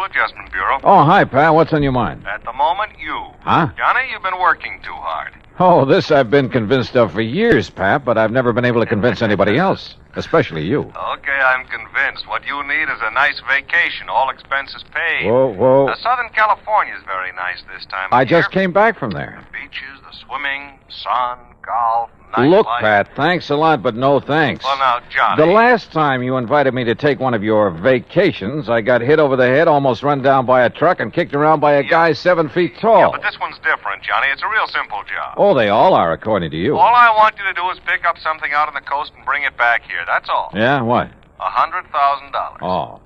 Adjustment Bureau. Oh, hi, pal. What's on your mind? At the moment, you. Huh? Johnny, you've been working too hard. Oh, this I've been convinced of for years, Pap, but I've never been able to convince anybody else, especially you. Okay, I'm convinced. What you need is a nice vacation, all expenses paid. Whoa. Southern California's very nice this time of I year. just came back from there. The beaches, the swimming, sun, golf, nightlife. Look, Pat, thanks a lot, but no thanks. Well, now, Johnny. The last time you invited me to take one of your vacations, I got hit over the head, almost run down by a truck, and kicked around by a guy 7 feet tall. Yeah, but this one's different, Johnny. It's a real simple job. Oh, they all are, according to you. All I want you to do is pick up something out on the coast and bring it back here. That's all. Yeah, what? $100,000.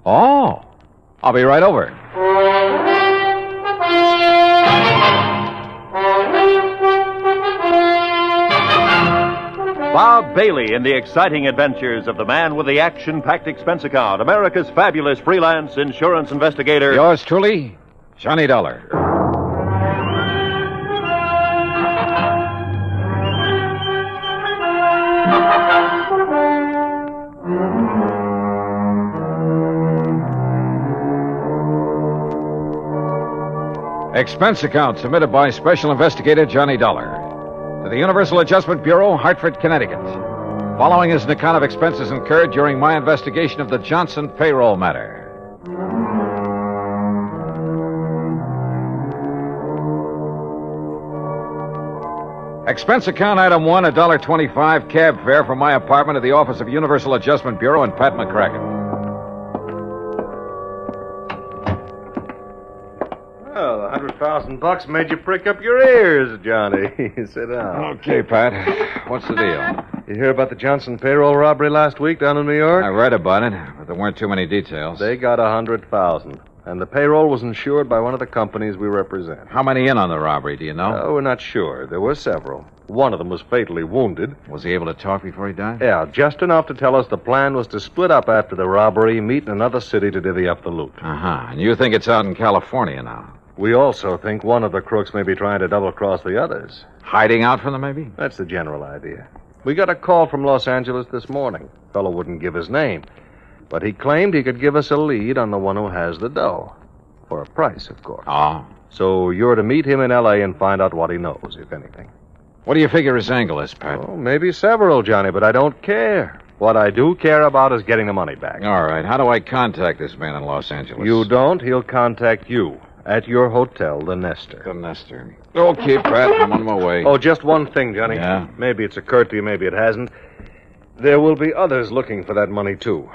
Oh. I'll be right over. Bob Bailey in the exciting adventures of the man with the action-packed expense account, America's fabulous freelance insurance investigator. Yours truly, Johnny Dollar. Expense account submitted by Special Investigator Johnny Dollar to the Universal Adjustment Bureau, Hartford, Connecticut. Following is an account of expenses incurred during my investigation of the Johnson payroll matter. Expense account item 1, $1.25 cab fare from my apartment to the office of Universal Adjustment Bureau in Pat McCracken. Well, $100,000 made you prick up your ears, Johnny. Sit down. Okay, Pat. What's the deal? You hear about the Johnson payroll robbery last week down in New York? I read about it, but there weren't too many details. They got $100,000, and the payroll was insured by one of the companies we represent. How many in on the robbery, do you know? Oh, we're not sure. There were several. One of them was fatally wounded. Was he able to talk before he died? Yeah, just enough to tell us the plan was to split up after the robbery, meet in another city to divvy up the loot. Uh-huh. And you think it's out in California now? We also think one of the crooks may be trying to double-cross the others. Hiding out from them, maybe? That's the general idea. We got a call from Los Angeles this morning. Fellow wouldn't give his name, but he claimed he could give us a lead on the one who has the dough. For a price, of course. Oh. So you're to meet him in L.A. and find out what he knows, if anything. What do you figure his angle is, Pat? Oh, maybe several, Johnny, but I don't care. What I do care about is getting the money back. All right. How do I contact this man in Los Angeles? You don't, he'll contact you. At your hotel, the Nestor. The Nestor. Okay, Pat, I'm on my way. Oh, just one thing, Johnny. Yeah? Maybe it's occurred to you, maybe it hasn't. There will be others looking for that money, too.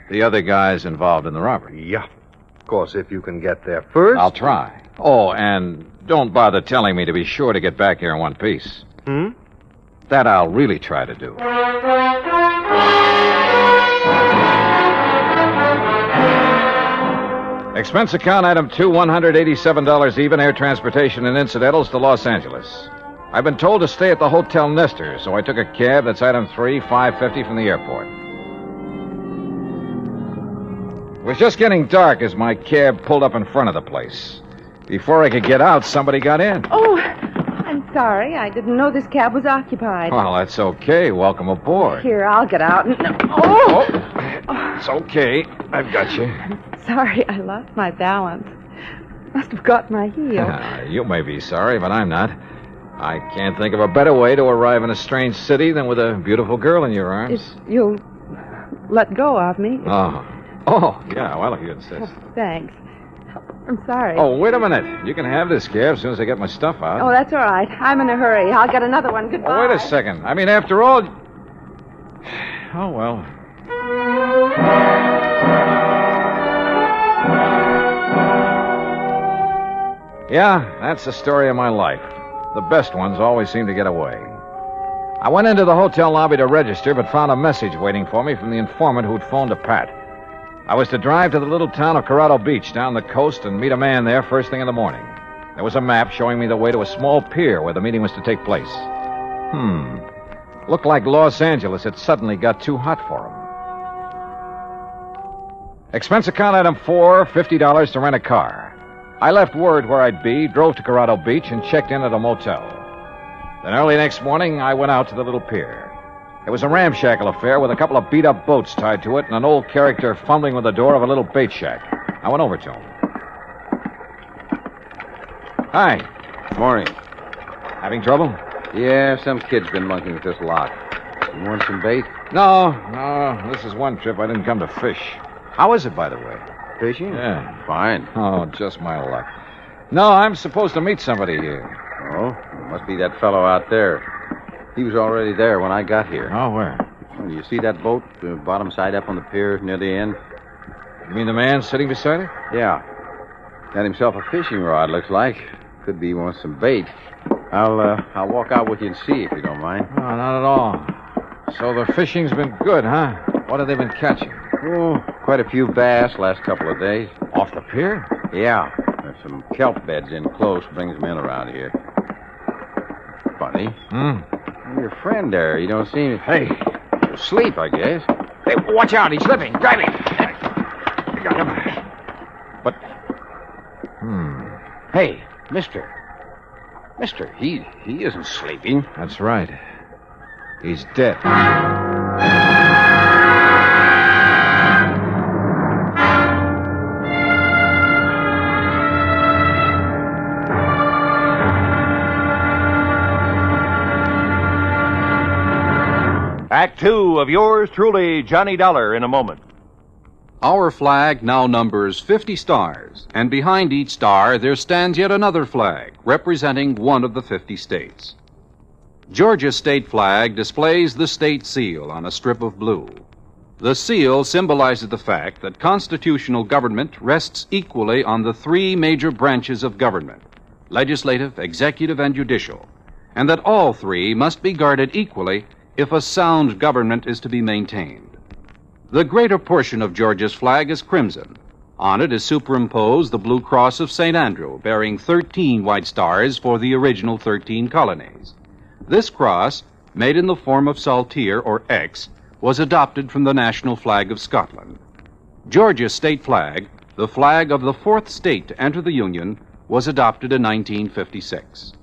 The other guys involved in the robbery? Yeah. Of course, if you can get there first. I'll try. Oh, and don't bother telling me to be sure to get back here in one piece. That I'll really try to do. Expense account item 2, $187 even, air transportation and incidentals to Los Angeles. I've been told to stay at the Hotel Nestor, so I took a cab. That's item 3, $5.50 from the airport. It was just getting dark as my cab pulled up in front of the place. Before I could get out, somebody got in. Oh, I'm sorry. I didn't know this cab was occupied. Well, that's okay. Welcome aboard. Here, I'll get out. Oh! It's okay. I've got you. Sorry, I lost my balance. Must have got my heel. You may be sorry, but I'm not. I can't think of a better way to arrive in a strange city than with a beautiful girl in your arms. If you'll let go of me. Oh, yeah, well, if you insist. Thanks. I'm sorry. Oh, wait a minute. You can have this cab as soon as I get my stuff out. Oh, that's all right. I'm in a hurry. I'll get another one. Goodbye. Oh, wait a second. I mean, after all... Oh, well. Yeah, that's the story of my life. The best ones always seem to get away. I went into the hotel lobby to register, but found a message waiting for me from the informant who'd phoned to Pat. I was to drive to the little town of Corrado Beach down the coast and meet a man there first thing in the morning. There was a map showing me the way to a small pier where the meeting was to take place. Looked like Los Angeles had suddenly got too hot for him. Expense account item 4, $50 to rent a car. I left word where I'd be, drove to Corrado Beach, and checked in at a motel. Then early next morning, I went out to the little pier. It was a ramshackle affair with a couple of beat-up boats tied to it and an old character fumbling with the door of a little bait shack. I went over to him. Hi. Morning. Having trouble? Yeah, some kid's been monkeying with this lock. You want some bait? No. This is one trip I didn't come to fish. How is it, by the way? Fishing? Yeah. Fine. Oh, just my luck. No, I'm supposed to meet somebody here. Oh, it must be that fellow out there. He was already there when I got here. Oh, where? Oh, you see that boat, the bottom side up on the pier near the end? You mean the man sitting beside it? Yeah. Got himself a fishing rod, looks like. Could be he wants some bait. I'll walk out with you and see if you don't mind. Oh, not at all. So the fishing's been good, huh? What have they been catching? Oh, quite a few bass last couple of days. Off the pier? Yeah. There's some kelp beds in close, brings men around here. Funny. Your friend there, you don't seem... Hey, asleep, I guess. Hey, watch out, he's slipping. Grab him. I got him. But... Hey, mister. Mister, he isn't sleeping. That's right. He's dead. Act 2 of yours truly, Johnny Dollar, in a moment. Our flag now numbers 50 stars, and behind each star there stands yet another flag, representing one of the 50 states. Georgia's state flag displays the state seal on a strip of blue. The seal symbolizes the fact that constitutional government rests equally on the three major branches of government, legislative, executive, and judicial, and that all three must be guarded equally if a sound government is to be maintained. The greater portion of Georgia's flag is crimson. On it is superimposed the blue cross of St. Andrew, bearing 13 white stars for the original 13 colonies. This cross, made in the form of saltire, or X, was adopted from the national flag of Scotland. Georgia's state flag, the flag of the fourth state to enter the Union, was adopted in 1956.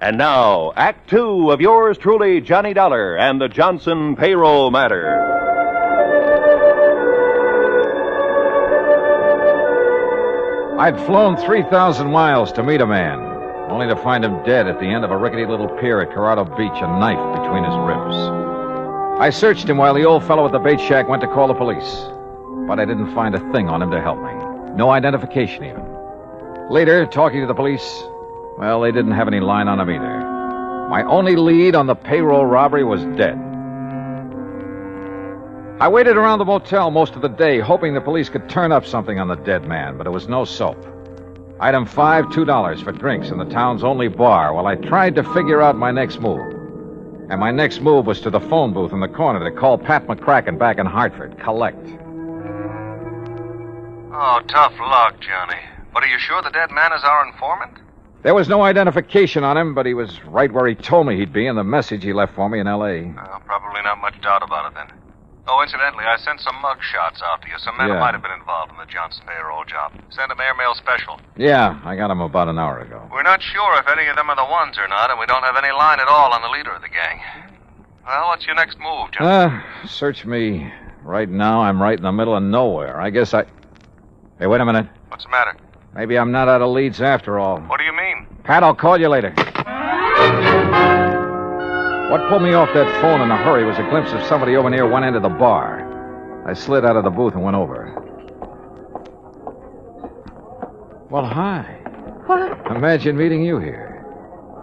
And now, Act 2 of yours truly, Johnny Dollar, and the Johnson payroll matter. I'd flown 3,000 miles to meet a man, only to find him dead at the end of a rickety little pier at Corrado Beach, a knife between his ribs. I searched him while the old fellow at the bait shack went to call the police, but I didn't find a thing on him to help me. No identification, even. Later, talking to the police, well, they didn't have any line on him either. My only lead on the payroll robbery was dead. I waited around the motel most of the day, hoping the police could turn up something on the dead man, but it was no soap. Item 5, $2 for drinks in the town's only bar while I tried to figure out my next move. And my next move was to the phone booth in the corner to call Pat McCracken back in Hartford. Collect. Oh, tough luck, Johnny. But are you sure the dead man is our informant? There was no identification on him, but he was right where he told me he'd be in the message he left for me in L.A. Probably not much doubt about it, then. Oh, incidentally, I sent some mug shots out to you. Some men who might have been involved in the Johnson payroll job. Sent them airmail special. Yeah, I got him about an hour ago. We're not sure if any of them are the ones or not, and we don't have any line at all on the leader of the gang. Well, what's your next move, Johnny? Search me. Right now, I'm right in the middle of nowhere. I guess I... Hey, wait a minute. What's the matter? Maybe I'm not out of leads after all. What do you mean? Pat, I'll call you later. What pulled me off that phone in a hurry was a glimpse of somebody over near one end of the bar. I slid out of the booth and went over. Well, hi. What? Imagine meeting you here.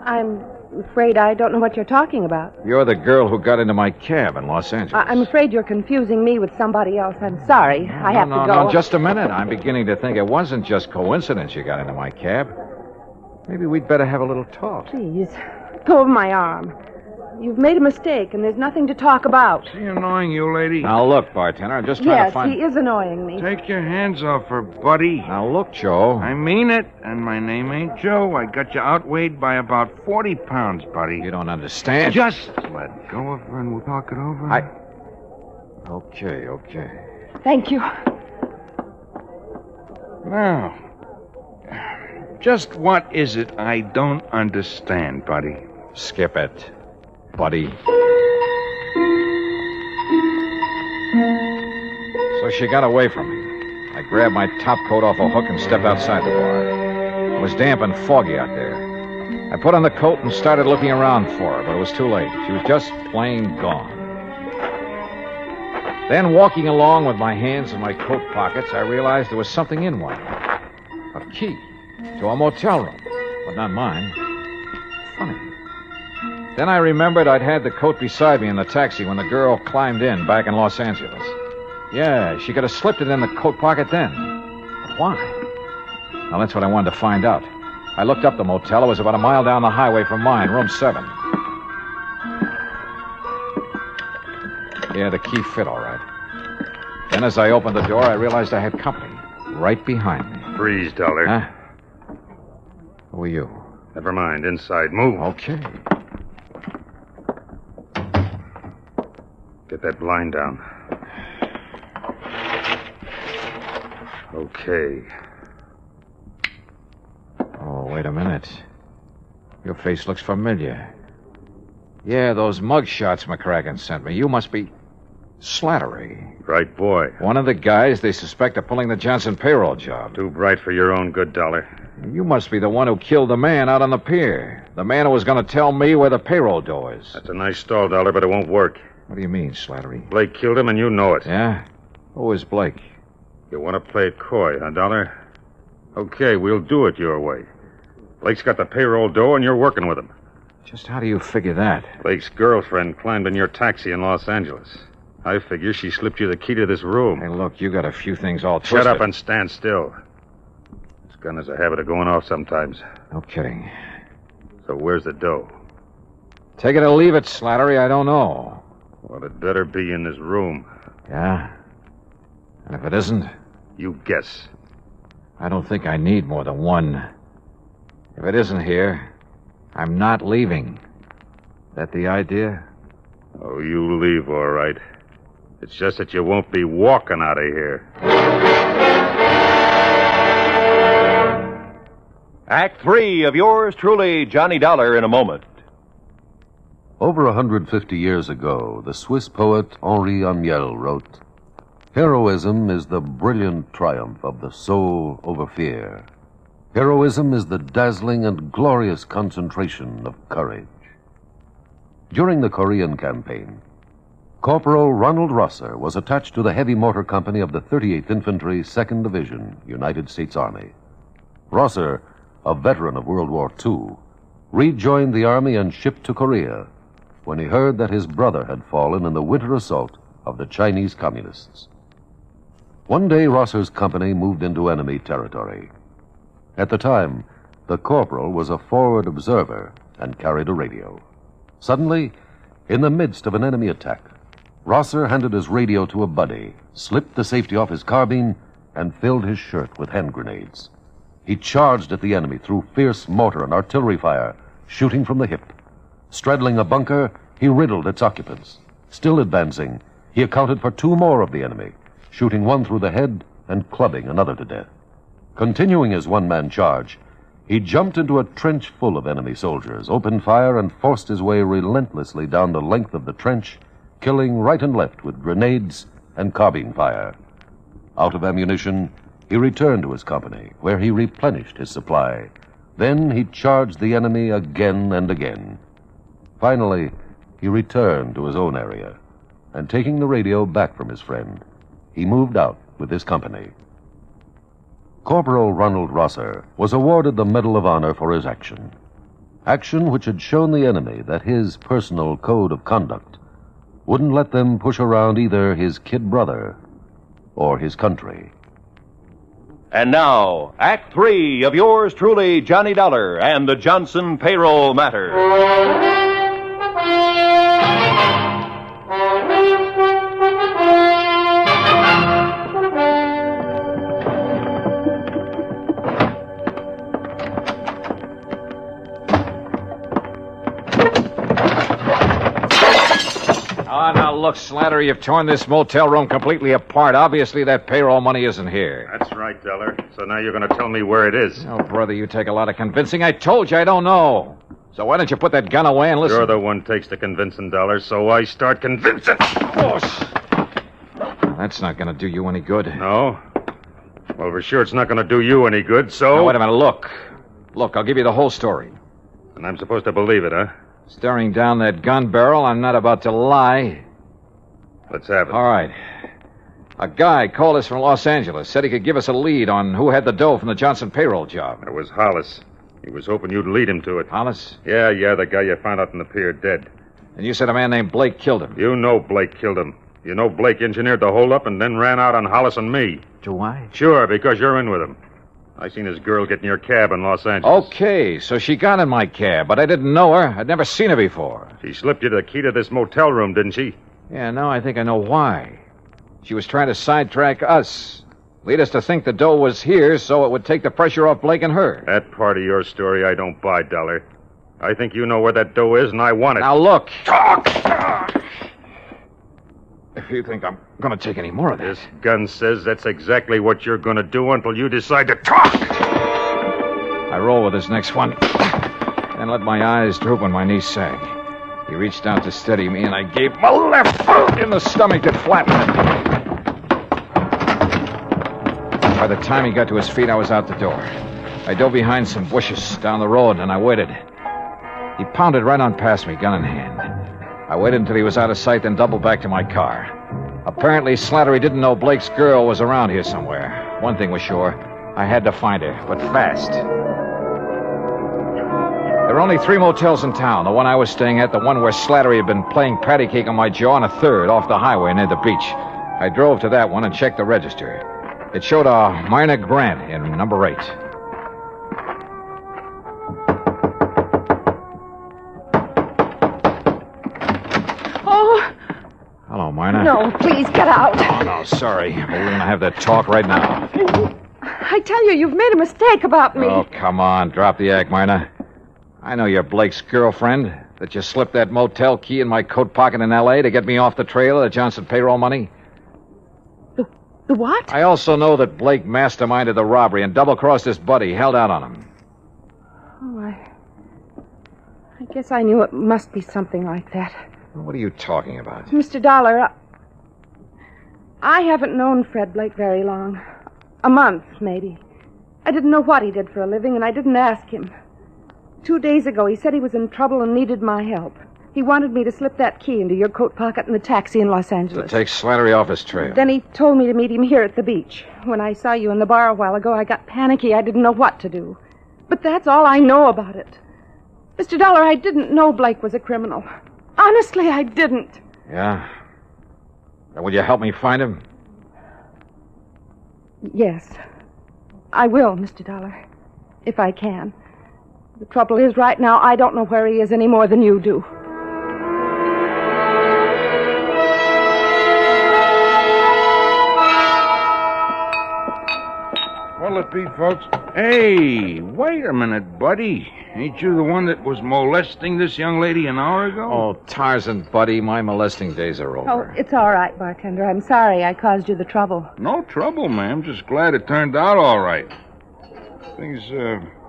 I'm afraid I don't know what you're talking about. You're the girl who got into my cab in Los Angeles. I'm afraid you're confusing me with somebody else. I'm sorry. I have to go. No, just a minute. I'm beginning to think it wasn't just coincidence you got into my cab. Maybe we'd better have a little talk. Please, go of my arm. You've made a mistake, and there's nothing to talk about. Is he annoying you, lady? Now, look, bartender, I'm just trying to find... Yes, he is annoying me. Take your hands off her, buddy. Now, look, Joe. I mean it, and my name ain't Joe. I got you outweighed by about 40 pounds, buddy. You don't understand. Just let go of her, and we'll talk it over. Okay. Thank you. Now, just what is it I don't understand, buddy? Skip it, buddy. So she got away from me. I grabbed my top coat off a hook and stepped outside the bar. It was damp and foggy out there. I put on the coat and started looking around for her, but it was too late. She was just plain gone. Then, walking along with my hands in my coat pockets, I realized there was something in one. A key to a motel room, but not mine. Funny. Then I remembered I'd had the coat beside me in the taxi when the girl climbed in back in Los Angeles. Yeah, she could have slipped it in the coat pocket then. But why? Now, that's what I wanted to find out. I looked up the motel. It was about a mile down the highway from mine, room 7. Yeah, the key fit all right. Then as I opened the door, I realized I had company right behind me. Freeze, Dollar. Huh? Who are you? Never mind. Inside. Move. Okay. Get that blind down. Okay. Oh, wait a minute. Your face looks familiar. Yeah, those mug shots McCracken sent me. You must be Slattery. Right boy. One of the guys they suspect of pulling the Johnson payroll job. Too bright for your own good, Dollar. You must be the one who killed the man out on the pier. The man who was going to tell me where the payroll door is. That's a nice stall, Dollar, but it won't work. What do you mean, Slattery? Blake killed him, and you know it. Yeah? Who is Blake? You want to play it coy, huh, Dollar? Okay, we'll do it your way. Blake's got the payroll door, and you're working with him. Just how do you figure that? Blake's girlfriend climbed in your taxi in Los Angeles. I figure she slipped you the key to this room. Hey, look, you got a few things all twisted. Shut up and stand still. This gun has a habit of going off sometimes. No kidding. So where's the dough? Take it or leave it, Slattery. I don't know. Well, it better be in this room. Yeah? And if it isn't? You guess. I don't think I need more than one. If it isn't here, I'm not leaving. That the idea? Oh, you leave, all right. It's just that you won't be walking out of here. Act 3 of yours truly, Johnny Dollar, in a moment. Over 150 years ago, the Swiss poet Henri Amiel wrote, "Heroism is the brilliant triumph of the soul over fear. Heroism is the dazzling and glorious concentration of courage." During the Korean campaign, Corporal Ronald Rosser was attached to the heavy mortar company of the 38th Infantry, 2nd Division, United States Army. Rosser, a veteran of World War II, rejoined the Army and shipped to Korea when he heard that his brother had fallen in the winter assault of the Chinese Communists. One day, Rosser's company moved into enemy territory. At the time, the corporal was a forward observer and carried a radio. Suddenly, in the midst of an enemy attack, Rosser handed his radio to a buddy, slipped the safety off his carbine, and filled his shirt with hand grenades. He charged at the enemy through fierce mortar and artillery fire, shooting from the hip. Straddling a bunker, he riddled its occupants. Still advancing, he accounted for 2 more of the enemy, shooting one through the head and clubbing another to death. Continuing his one-man charge, he jumped into a trench full of enemy soldiers, opened fire, and forced his way relentlessly down the length of the trench, killing right and left with grenades and carbine fire. Out of ammunition, he returned to his company, where he replenished his supply. Then he charged the enemy again and again. Finally, he returned to his own area, and taking the radio back from his friend, he moved out with his company. Corporal Ronald Rosser was awarded the Medal of Honor for his action. Action which had shown the enemy that his personal code of conduct wouldn't let them push around either his kid brother or his country. And now, Act 3 of yours truly, Johnny Dollar, and the Johnson payroll matter. Now, look, Slattery, you've torn this motel room completely apart. Obviously, that payroll money isn't here. That's right, Dollar. So now you're going to tell me where it is. Oh, brother, you take a lot of convincing. I told you I don't know. So why don't you put that gun away and listen? You're the one takes the convincing, Dollar, so I start convincing. Oh, that's not going to do you any good. No? Well, we're sure it's not going to do you any good, so... Now, wait a minute. Look. Look, I'll give you the whole story. And I'm supposed to believe it, huh? Staring down that gun barrel, I'm not about to lie. Let's have it. All right. A guy called us from Los Angeles, said he could give us a lead on who had the dough from the Johnson payroll job. It was Hollis. He was hoping you'd lead him to it. Hollis? Yeah, the guy you found out in the pier dead. And you said a man named Blake killed him. You know Blake killed him. You know Blake engineered the holdup and then ran out on Hollis and me. Do I? Sure, because you're in with him. I seen his girl get in your cab in Los Angeles. Okay, so she got in my cab, but I didn't know her. I'd never seen her before. She slipped you the key to this motel room, didn't she? Yeah, now I think I know why. She was trying to sidetrack us. Lead us to think the dough was here so it would take the pressure off Blake and her. That part of your story I don't buy, Dollar. I think you know where that dough is, and I want it. Now, look. Talk! If you think I'm going to take any more of this... This gun says that's exactly what you're going to do until you decide to talk! I roll with this next one, then let my eyes droop when my knees sag. He reached out to steady me, and I gave him a left boot in the stomach that flattened him. By the time he got to his feet, I was out the door. I dove behind some bushes down the road, and I waited. He pounded right on past me, gun in hand. I waited until he was out of sight, then doubled back to my car. Apparently, Slattery didn't know Blake's girl was around here somewhere. One thing was sure. I had to find her, but fast. There were only 3 motels in town. The one I was staying at, the one where Slattery had been playing patty cake on my jaw, and a third off the highway near the beach. I drove to that one and checked the register. It showed a Myrna Grant in number 8. Oh. Hello, Myrna. No, please, get out. Oh, no, sorry. We're going to have that talk right now. I tell you, you've made a mistake about me. Oh, come on. Drop the act, Myrna. I know you're Blake's girlfriend, that you slipped that motel key in my coat pocket in L.A. to get me off the trail of the Johnson payroll money. The what? I also know that Blake masterminded the robbery and double-crossed his buddy, held out on him. Oh, I guess I knew it must be something like that. What are you talking about? Mr. Dollar, I haven't known Fred Blake very long. A month, maybe. I didn't know what he did for a living, and I didn't ask him. 2 days ago, he said he was in trouble and needed my help. He wanted me to slip that key into your coat pocket in the taxi in Los Angeles. To take Slattery off his trail. Then he told me to meet him here at the beach. When I saw you in the bar a while ago, I got panicky. I didn't know what to do. But that's all I know about it. Mr. Dollar, I didn't know Blake was a criminal. Honestly, I didn't. Yeah? Now, will you help me find him? Yes. I will, Mr. Dollar. If I can. The trouble is, right now, I don't know where he is any more than you do. What'll it be, folks? Hey, wait a minute, buddy. Ain't you the one that was molesting this young lady an hour ago? Oh, Tarzan, buddy, my molesting days are over. Oh, it's all right, bartender. I'm sorry I caused you the trouble. No trouble, ma'am. Just glad it turned out all right. Things,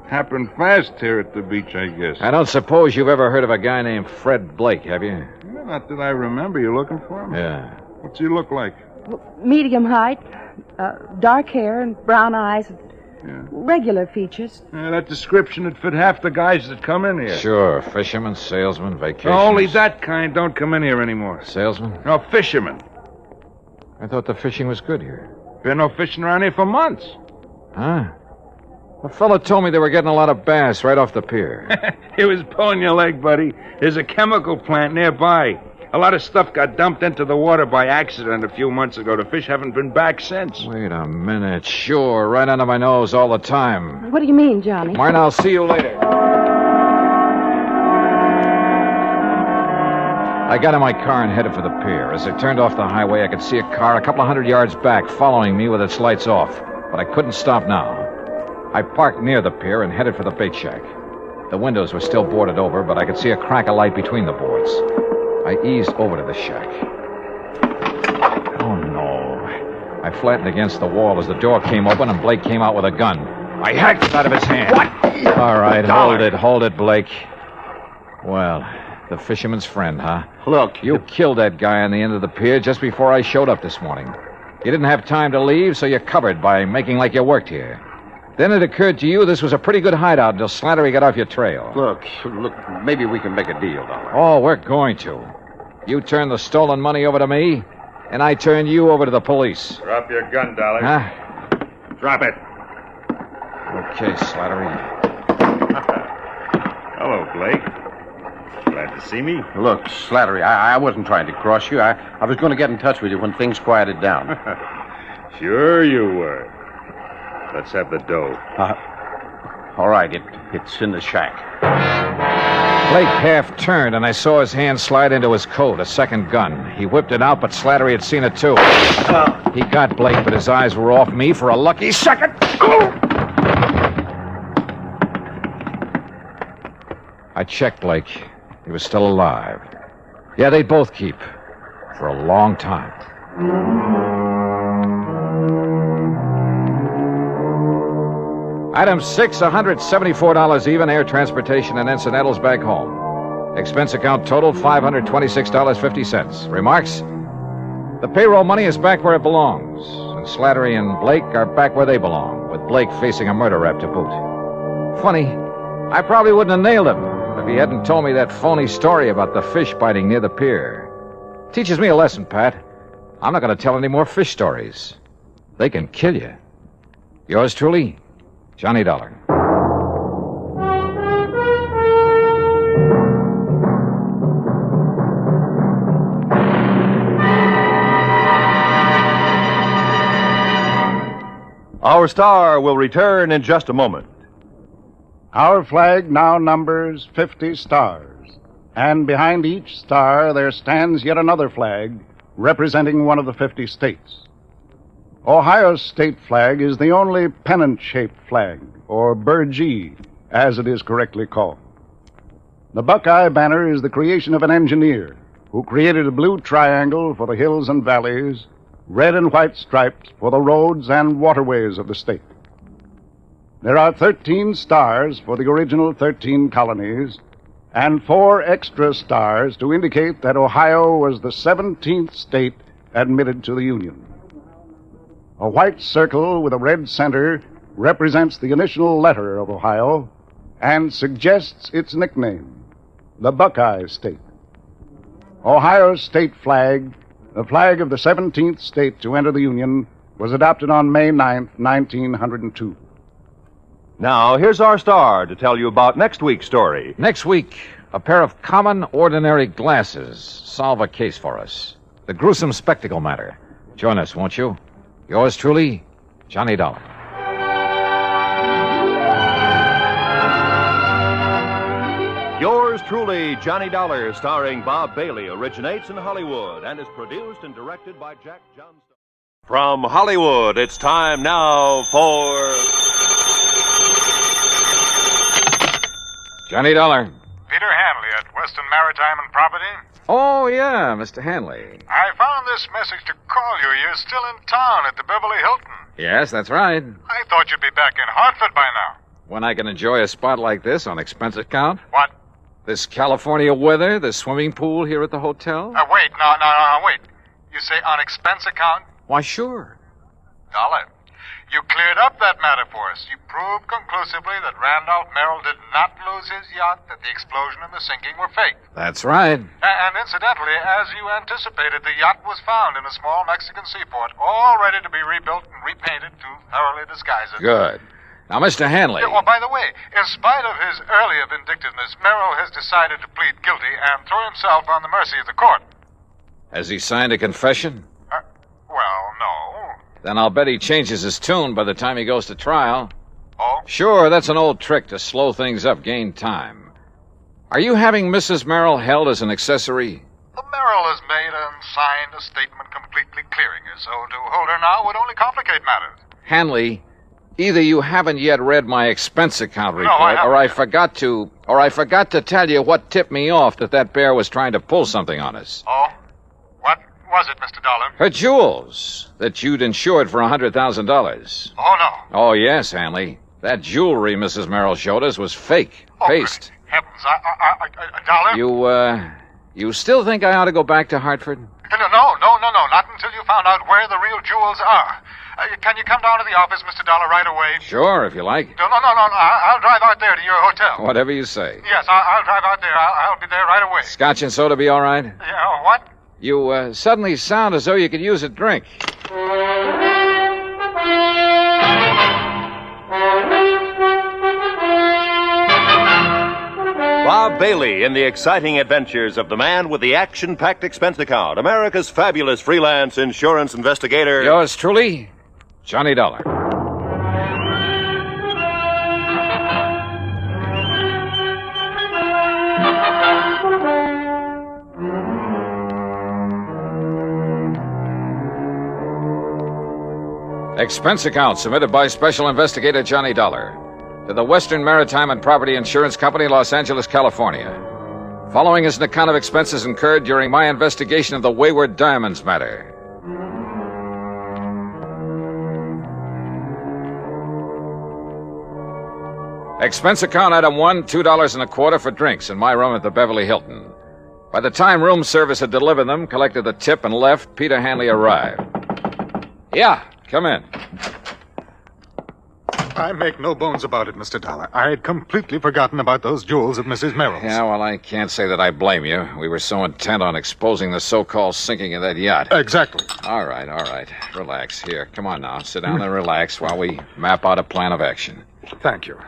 happen fast here at the beach, I guess. I don't suppose you've ever heard of a guy named Fred Blake, have you? Well, not that I remember. You looking for him? Yeah. What's he look like? Medium height, dark hair and brown eyes, regular features. That description would fit half the guys that come in here. Sure, fisherman, salesman, vacation. Only that kind don't come in here anymore. Salesman? No, fishermen. I thought the fishing was good here. Been no fishing around here for months. Huh? A fellow told me they were getting a lot of bass right off the pier. He was pulling your leg, buddy. There's a chemical plant nearby. A lot of stuff got dumped into the water by accident a few months ago. The fish haven't been back since. Wait a minute. Sure, right under my nose all the time. What do you mean, Johnny? Mine, I'll see you later. I got in my car and headed for the pier. As I turned off the highway, I could see a car a couple of 100 yards back following me with its lights off. But I couldn't stop now. I parked near the pier and headed for the bait shack. The windows were still boarded over, but I could see a crack of light between the boards. I eased over to the shack. Oh, no. I flattened against the wall as the door came open and Blake came out with a gun. I hacked it out of his hand. What? All right, hold it, Blake. Well, the fisherman's friend, huh? Look, You killed that guy on the end of the pier just before I showed up this morning. You didn't have time to leave, so you covered by making like you worked here. Then it occurred to you this was a pretty good hideout until Slattery got off your trail. Look, maybe we can make a deal, Dollar. Oh, we're going to. You turn the stolen money over to me, and I turn you over to the police. Drop your gun, Dollar. Huh? Drop it. Okay, Slattery. Hello, Blake. Glad to see me. Look, Slattery, I wasn't trying to cross you. I was going to get in touch with you when things quieted down. Sure you were. Let's have the dough. All right, it's in the shack. Blake half turned, and I saw his hand slide into his coat, a second gun. He whipped it out, but Slattery had seen it too. He got Blake, but his eyes were off me for a lucky second. I checked Blake. He was still alive. Yeah, they'd both keep. For a long time. Item 6, $174 even, air transportation and incidentals back home. Expense account total, $526.50. Remarks? The payroll money is back where it belongs, and Slattery and Blake are back where they belong, with Blake facing a murder rap to boot. Funny, I probably wouldn't have nailed him if he hadn't told me that phony story about the fish biting near the pier. Teaches me a lesson, Pat. I'm not going to tell any more fish stories. They can kill you. Yours truly, Johnny Dollar. Our star will return in just a moment. Our flag now numbers 50 stars, and behind each star there stands yet another flag representing one of the 50 states. Ohio's state flag is the only pennant-shaped flag, or burgee, as it is correctly called. The Buckeye banner is the creation of an engineer who created a blue triangle for the hills and valleys, red and white stripes for the roads and waterways of the state. There are 13 stars for the original 13 colonies, and 4 extra stars to indicate that Ohio was the 17th state admitted to the Union. A white circle with a red center represents the initial letter of Ohio and suggests its nickname, the Buckeye State. Ohio's state flag, the flag of the 17th state to enter the Union, was adopted on May 9th, 1902. Now, here's our star to tell you about next week's story. Next week, a pair of common, ordinary glasses solve a case for us. The gruesome spectacle matter. Join us, won't you? Yours truly, Johnny Dollar. Yours truly, Johnny Dollar, starring Bob Bailey, originates in Hollywood and is produced and directed by Jack Johnstone. From Hollywood, it's time now for... Johnny Dollar. Peter Hanley at Western Maritime and Property. Oh, yeah, Mr. Hanley. I found this message to call you. You're still in town at the Beverly Hilton. Yes, that's right. I thought you'd be back in Hartford by now. When I can enjoy a spot like this on expense account? What? This California weather, the swimming pool here at the hotel? Wait. Wait. You say on expense account? Why, sure. Dollar, you cleared up that matter for us. You proved conclusively that Randolph Merrill did not lose his yacht, that the explosion and the sinking were fake. That's right. And incidentally, as you anticipated, the yacht was found in a small Mexican seaport, all ready to be rebuilt and repainted to thoroughly disguise it. Good. Now, Mr. Hanley... Oh, by the way, in spite of his earlier vindictiveness, Merrill has decided to plead guilty and throw himself on the mercy of the court. Has he signed a confession? Well, no. Then I'll bet he changes his tune by the time he goes to trial. Oh? Sure, that's an old trick to slow things up, gain time. Are you having Mrs. Merrill held as an accessory? The Merrill has made and signed a statement completely clearing her, so to hold her now would only complicate matters. Hanley, either you haven't yet read my expense account report, No, I haven't. or I forgot to tell you what tipped me off that bear was trying to pull something on us. Oh? What was it, Mr. Dollar? Her jewels that you'd insured for $100,000. Oh, no. Oh, yes, Hanley. That jewelry Mrs. Merrill showed us was fake. Paste. Heavens, Dollar? You still think I ought to go back to Hartford? No, not until you found out where the real jewels are. Can you come down to the office, Mr. Dollar, right away? Sure, if you like. No. I'll drive out there to your hotel. Whatever you say. Yes, I'll drive out there. I'll be there right away. Scotch and soda be all right? Yeah, what? You suddenly sound as though you could use a drink. Bob Bailey in the exciting adventures of the man with the action-packed expense account, America's fabulous freelance insurance investigator. Yours truly, Johnny Dollar. Expense account submitted by Special Investigator Johnny Dollar to the Western Maritime and Property Insurance Company, Los Angeles, California. Following is an account of expenses incurred during my investigation of the Wayward Diamonds matter. Expense account item 1, $2.25 for drinks in my room at the Beverly Hilton. By the time room service had delivered them, collected the tip, and left, Peter Hanley arrived. Yeah, come in. I make no bones about it, Mr. Dollar. I had completely forgotten about those jewels of Mrs. Merrill's. Yeah, well, I can't say that I blame you. We were so intent on exposing the so-called sinking of that yacht. Exactly. All right. Relax. Here, come on now. Sit down and relax while we map out a plan of action. Thank you.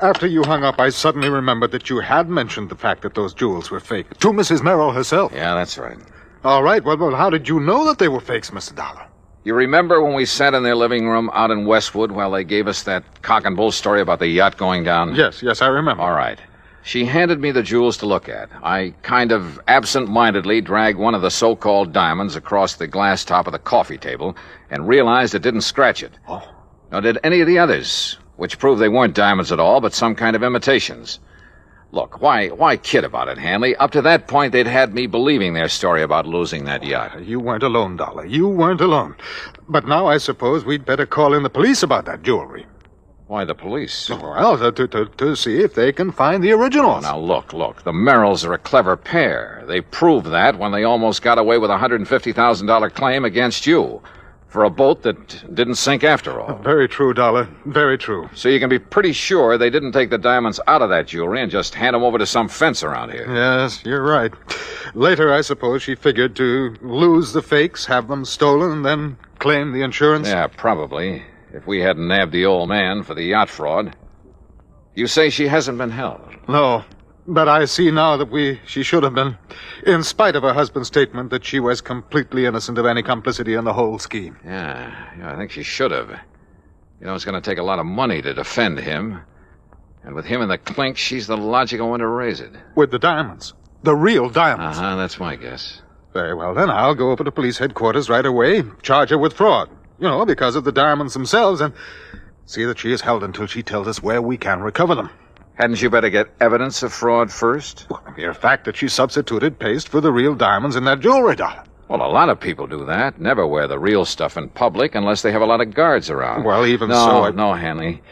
After you hung up, I suddenly remembered that you had mentioned the fact that those jewels were fake to Mrs. Merrill herself. Yeah, that's right. All right. Well, how did you know that they were fakes, Mr. Dollar? You remember when we sat in their living room out in Westwood while they gave us that cock and bull story about the yacht going down? Yes, I remember. All right. She handed me the jewels to look at. I kind of absent-mindedly dragged one of the so-called diamonds across the glass top of the coffee table and realized it didn't scratch it. Oh. Nor did any of the others, which proved they weren't diamonds at all, but some kind of imitations. Look, why kid about it, Hanley? Up to that point, they'd had me believing their story about losing that yacht. You weren't alone, Dollar. You weren't alone. But now I suppose we'd better call in the police about that jewelry. Why the police? Well, to see if they can find the originals. Oh, now, look. The Merrills are a clever pair. They proved that when they almost got away with a $150,000 claim against you for a boat that didn't sink after all. Very true, Dollar. Very true. So you can be pretty sure they didn't take the diamonds out of that jewelry and just hand them over to some fence around here. Yes, you're right. Later, I suppose she figured to lose the fakes, have them stolen, and then claim the insurance. Yeah, probably. If we hadn't nabbed the old man for the yacht fraud. You say she hasn't been held? No. But I see now that she should have been, in spite of her husband's statement that she was completely innocent of any complicity in the whole scheme. Yeah, I think she should have. You know, it's going to take a lot of money to defend him. And with him in the clink, she's the logical one to raise it. With the diamonds. The real diamonds. Uh-huh, that's my guess. Very well, then I'll go over to police headquarters right away, charge her with fraud. You know, because of the diamonds themselves, and see that she is held until she tells us where we can recover them. Hadn't you better get evidence of fraud first? Well, the mere fact that she substituted paste for the real diamonds in that jewelry, Dollar. Well, a lot of people do that. Never wear the real stuff in public unless they have a lot of guards around. Well, even so... No, Hanley.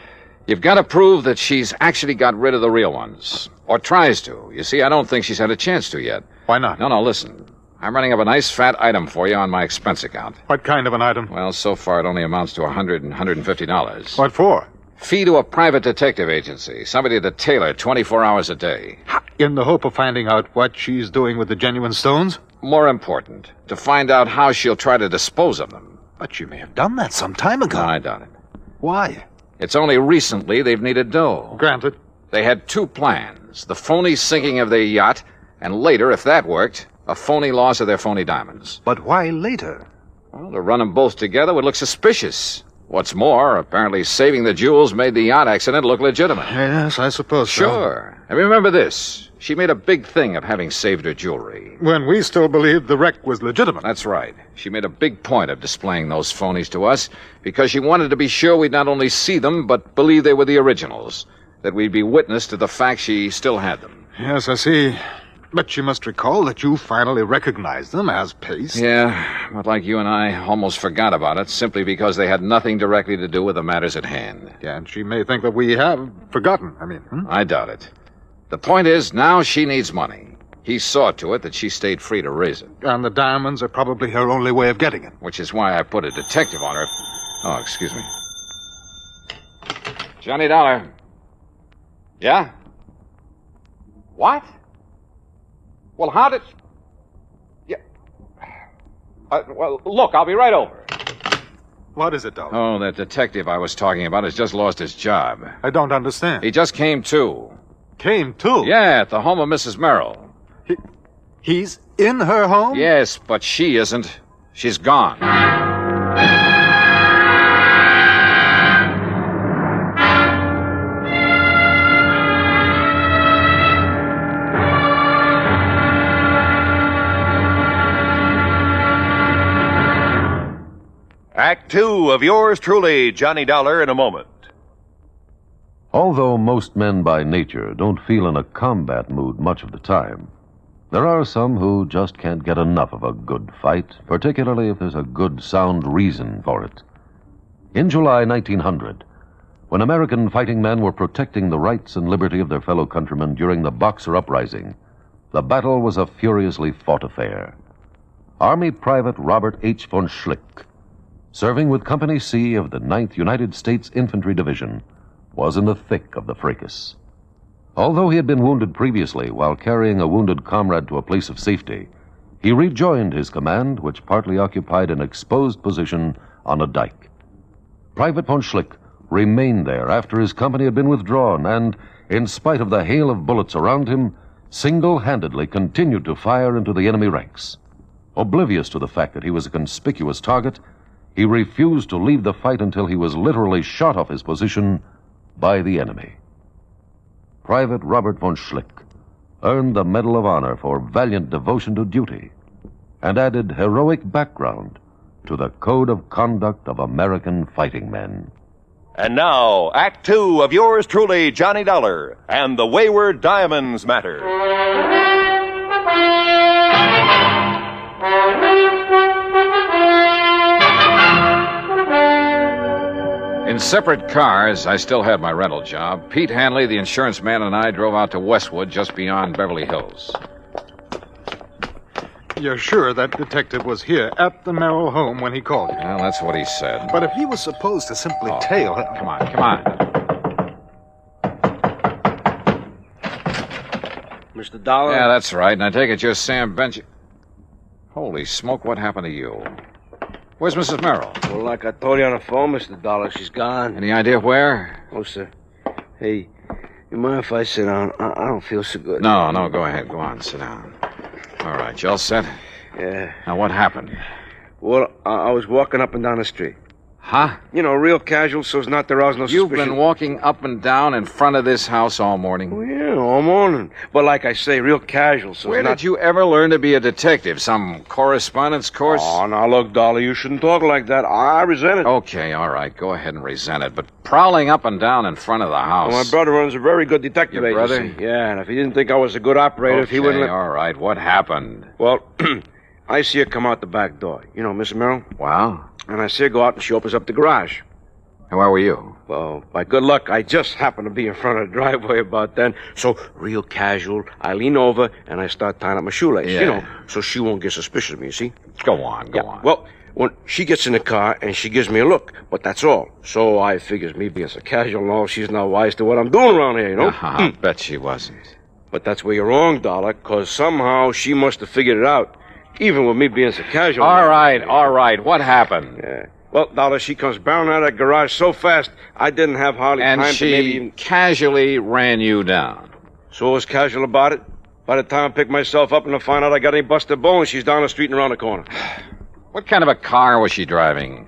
You've got to prove that she's actually got rid of the real ones. Or tries to. You see, I don't think she's had a chance to yet. Why not? No, listen. I'm running up a nice fat item for you on my expense account. What kind of an item? Well, so far it only amounts to $150. What for? Fee to a private detective agency. Somebody to tailor 24 hours a day. In the hope of finding out what she's doing with the genuine stones? More important, to find out how she'll try to dispose of them. But she may have done that some time ago. No, I doubt it. Why? It's only recently they've needed dough. Granted. They had two plans. The phony sinking of their yacht, and later, if that worked, a phony loss of their phony diamonds. But why later? Well, to run them both together would look suspicious. What's more, apparently saving the jewels made the yacht accident look legitimate. Yes, I suppose so. Sure. And remember this. She made a big thing of having saved her jewelry. When we still believed the wreck was legitimate. That's right. She made a big point of displaying those phonies to us because she wanted to be sure we'd not only see them, but believe they were the originals. That we'd be witness to the fact she still had them. Yes, I see. But you must recall that you finally recognized them as paste. Yeah, but like you and I almost forgot about it simply because they had nothing directly to do with the matters at hand. Yeah, and she may think that we have forgotten. I doubt it. The point is, now she needs money. He saw to it that she stayed free to raise it. And the diamonds are probably her only way of getting it. Which is why I put a detective on her. Oh, excuse me. Johnny Dollar. Yeah? What? Well, how did... Yeah. Well, look, I'll be right over. What is it, Dollar? Oh, that detective I was talking about has just lost his job. I don't understand. He just came to. Came to? Yeah, at the home of Mrs. Merrill. He's in her home? Yes, but she isn't. She's gone. Act 2 of yours truly, Johnny Dollar, in a moment. Although most men by nature don't feel in a combat mood much of the time, there are some who just can't get enough of a good fight, particularly if there's a good, sound reason for it. In July 1900, when American fighting men were protecting the rights and liberty of their fellow countrymen during the Boxer Uprising, the battle was a furiously fought affair. Army Private Robert H. von Schlick, serving with Company C of the 9th United States Infantry Division, was in the thick of the fracas. Although he had been wounded previously while carrying a wounded comrade to a place of safety, he rejoined his command, which partly occupied an exposed position on a dike. Private von Schlick remained there after his company had been withdrawn and, in spite of the hail of bullets around him, single-handedly continued to fire into the enemy ranks. Oblivious to the fact that he was a conspicuous target, he refused to leave the fight until he was literally shot off his position by the enemy. Private Robert von Schlick earned the Medal of Honor for valiant devotion to duty and added heroic background to the code of conduct of American fighting men. And now, Act 2 of yours truly, Johnny Dollar, and the Wayward Diamonds matter. In separate cars, I still had my rental job. Pete Hanley, the insurance man, and I drove out to Westwood, just beyond Beverly Hills. You're sure that detective was here at the Merrill home when he called you? Well, that's what he said. But if he was supposed to simply tail him... Come on. Mr. Dollar? Yeah, that's right. And I take it you're Sam Bench... Holy smoke, what happened to you? Where's Mrs. Merrill? Well, like I told you on the phone, Mr. Dollar, she's gone. Any idea where? Oh, sir. Hey, you mind if I sit down? I don't feel so good. No, go ahead. Go on, sit down. All right, you all set? Yeah. Now, what happened? Well, I was walking up and down the street. Huh? You know, real casual, so as not to arouse no suspicion. You've been walking up and down in front of this house all morning? Oh, yeah, all morning. But like I say, real casual, so Where did you ever learn to be a detective? Some correspondence course? Oh, now, look, Dollar, you shouldn't talk like that. I resent it. Okay, all right, go ahead and resent it. But prowling up and down in front of the house... Well, my brother runs a very good detective Your agency. brother? Yeah, and if he didn't think I was a good operator, Okay, he wouldn't... all right, what happened? Well, I see her come out the back door. You know, Miss Merrill? Wow. And I see her go out and she opens up the garage. And where were you? Well, by good luck, I just happened to be in front of the driveway about then. So, real casual, I lean over and I start tying up my shoelace, Yeah. you know, so she won't get suspicious of me, you see? Go on. Well, when she gets in the car and she gives me a look, but that's all. So I figures me being so casual and all, she's not wise to what I'm doing around here, you know? I bet she wasn't. But that's where you're wrong, Dollar, because somehow she must have figured it out, even with me being so casual. All right, what happened? Yeah. Well, Dollar, she comes barreling out of that garage so fast, I didn't have hardly And time she to maybe even... casually ran you down. So I was casual about it. By the time I pick myself up and I find out I got any busted bones, she's down the street and around the corner. What kind of a car was she driving?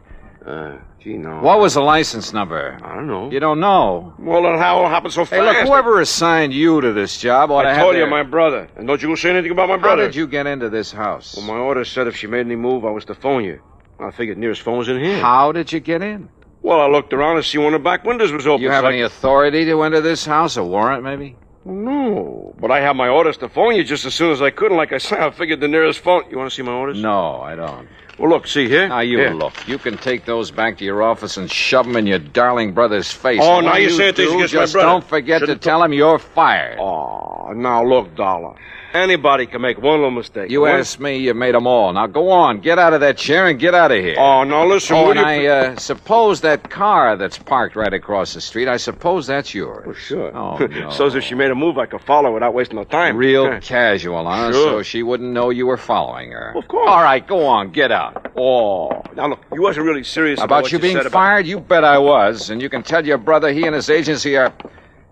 Gee, no. What was the license number? I don't know. You don't know? Well, then how it happened so fast? Hey, look, whoever assigned you to this job ought to have I told you, my brother. And don't you say anything about my brother. How did you get into this house? Well, my order said if she made any move, I was to phone you. I figured nearest phone was in here. How did you get in? Well, I looked around to see one of the back windows was open. You have any authority to enter this house? A warrant, maybe? No, but I have my orders to phone you just as soon as I could, and like I said, I figured the nearest phone... You want to see my orders? No, I don't. Well, look, see here? Now, you look. You can take those back to your office and shove them in your darling brother's face. Oh, And now when you're saying things against my just brother. don't forget to tell him you're fired. Oh, now look, Dollar. Anybody can make one little mistake. You asked me, you made them all. Now go on, get out of that chair and get out of here. Oh, no, listen. Oh, and I suppose that car that's parked right across the street, I suppose that's yours. Well, sure. Oh, no. So if she made a move, I could follow without wasting no time. Real casual, huh? Sure. So she wouldn't know you were following her. Of course. All right, go on, get out. Oh. Now, look, you wasn't really serious About what you being said fired? You bet I was. And you can tell your brother he and his agency are...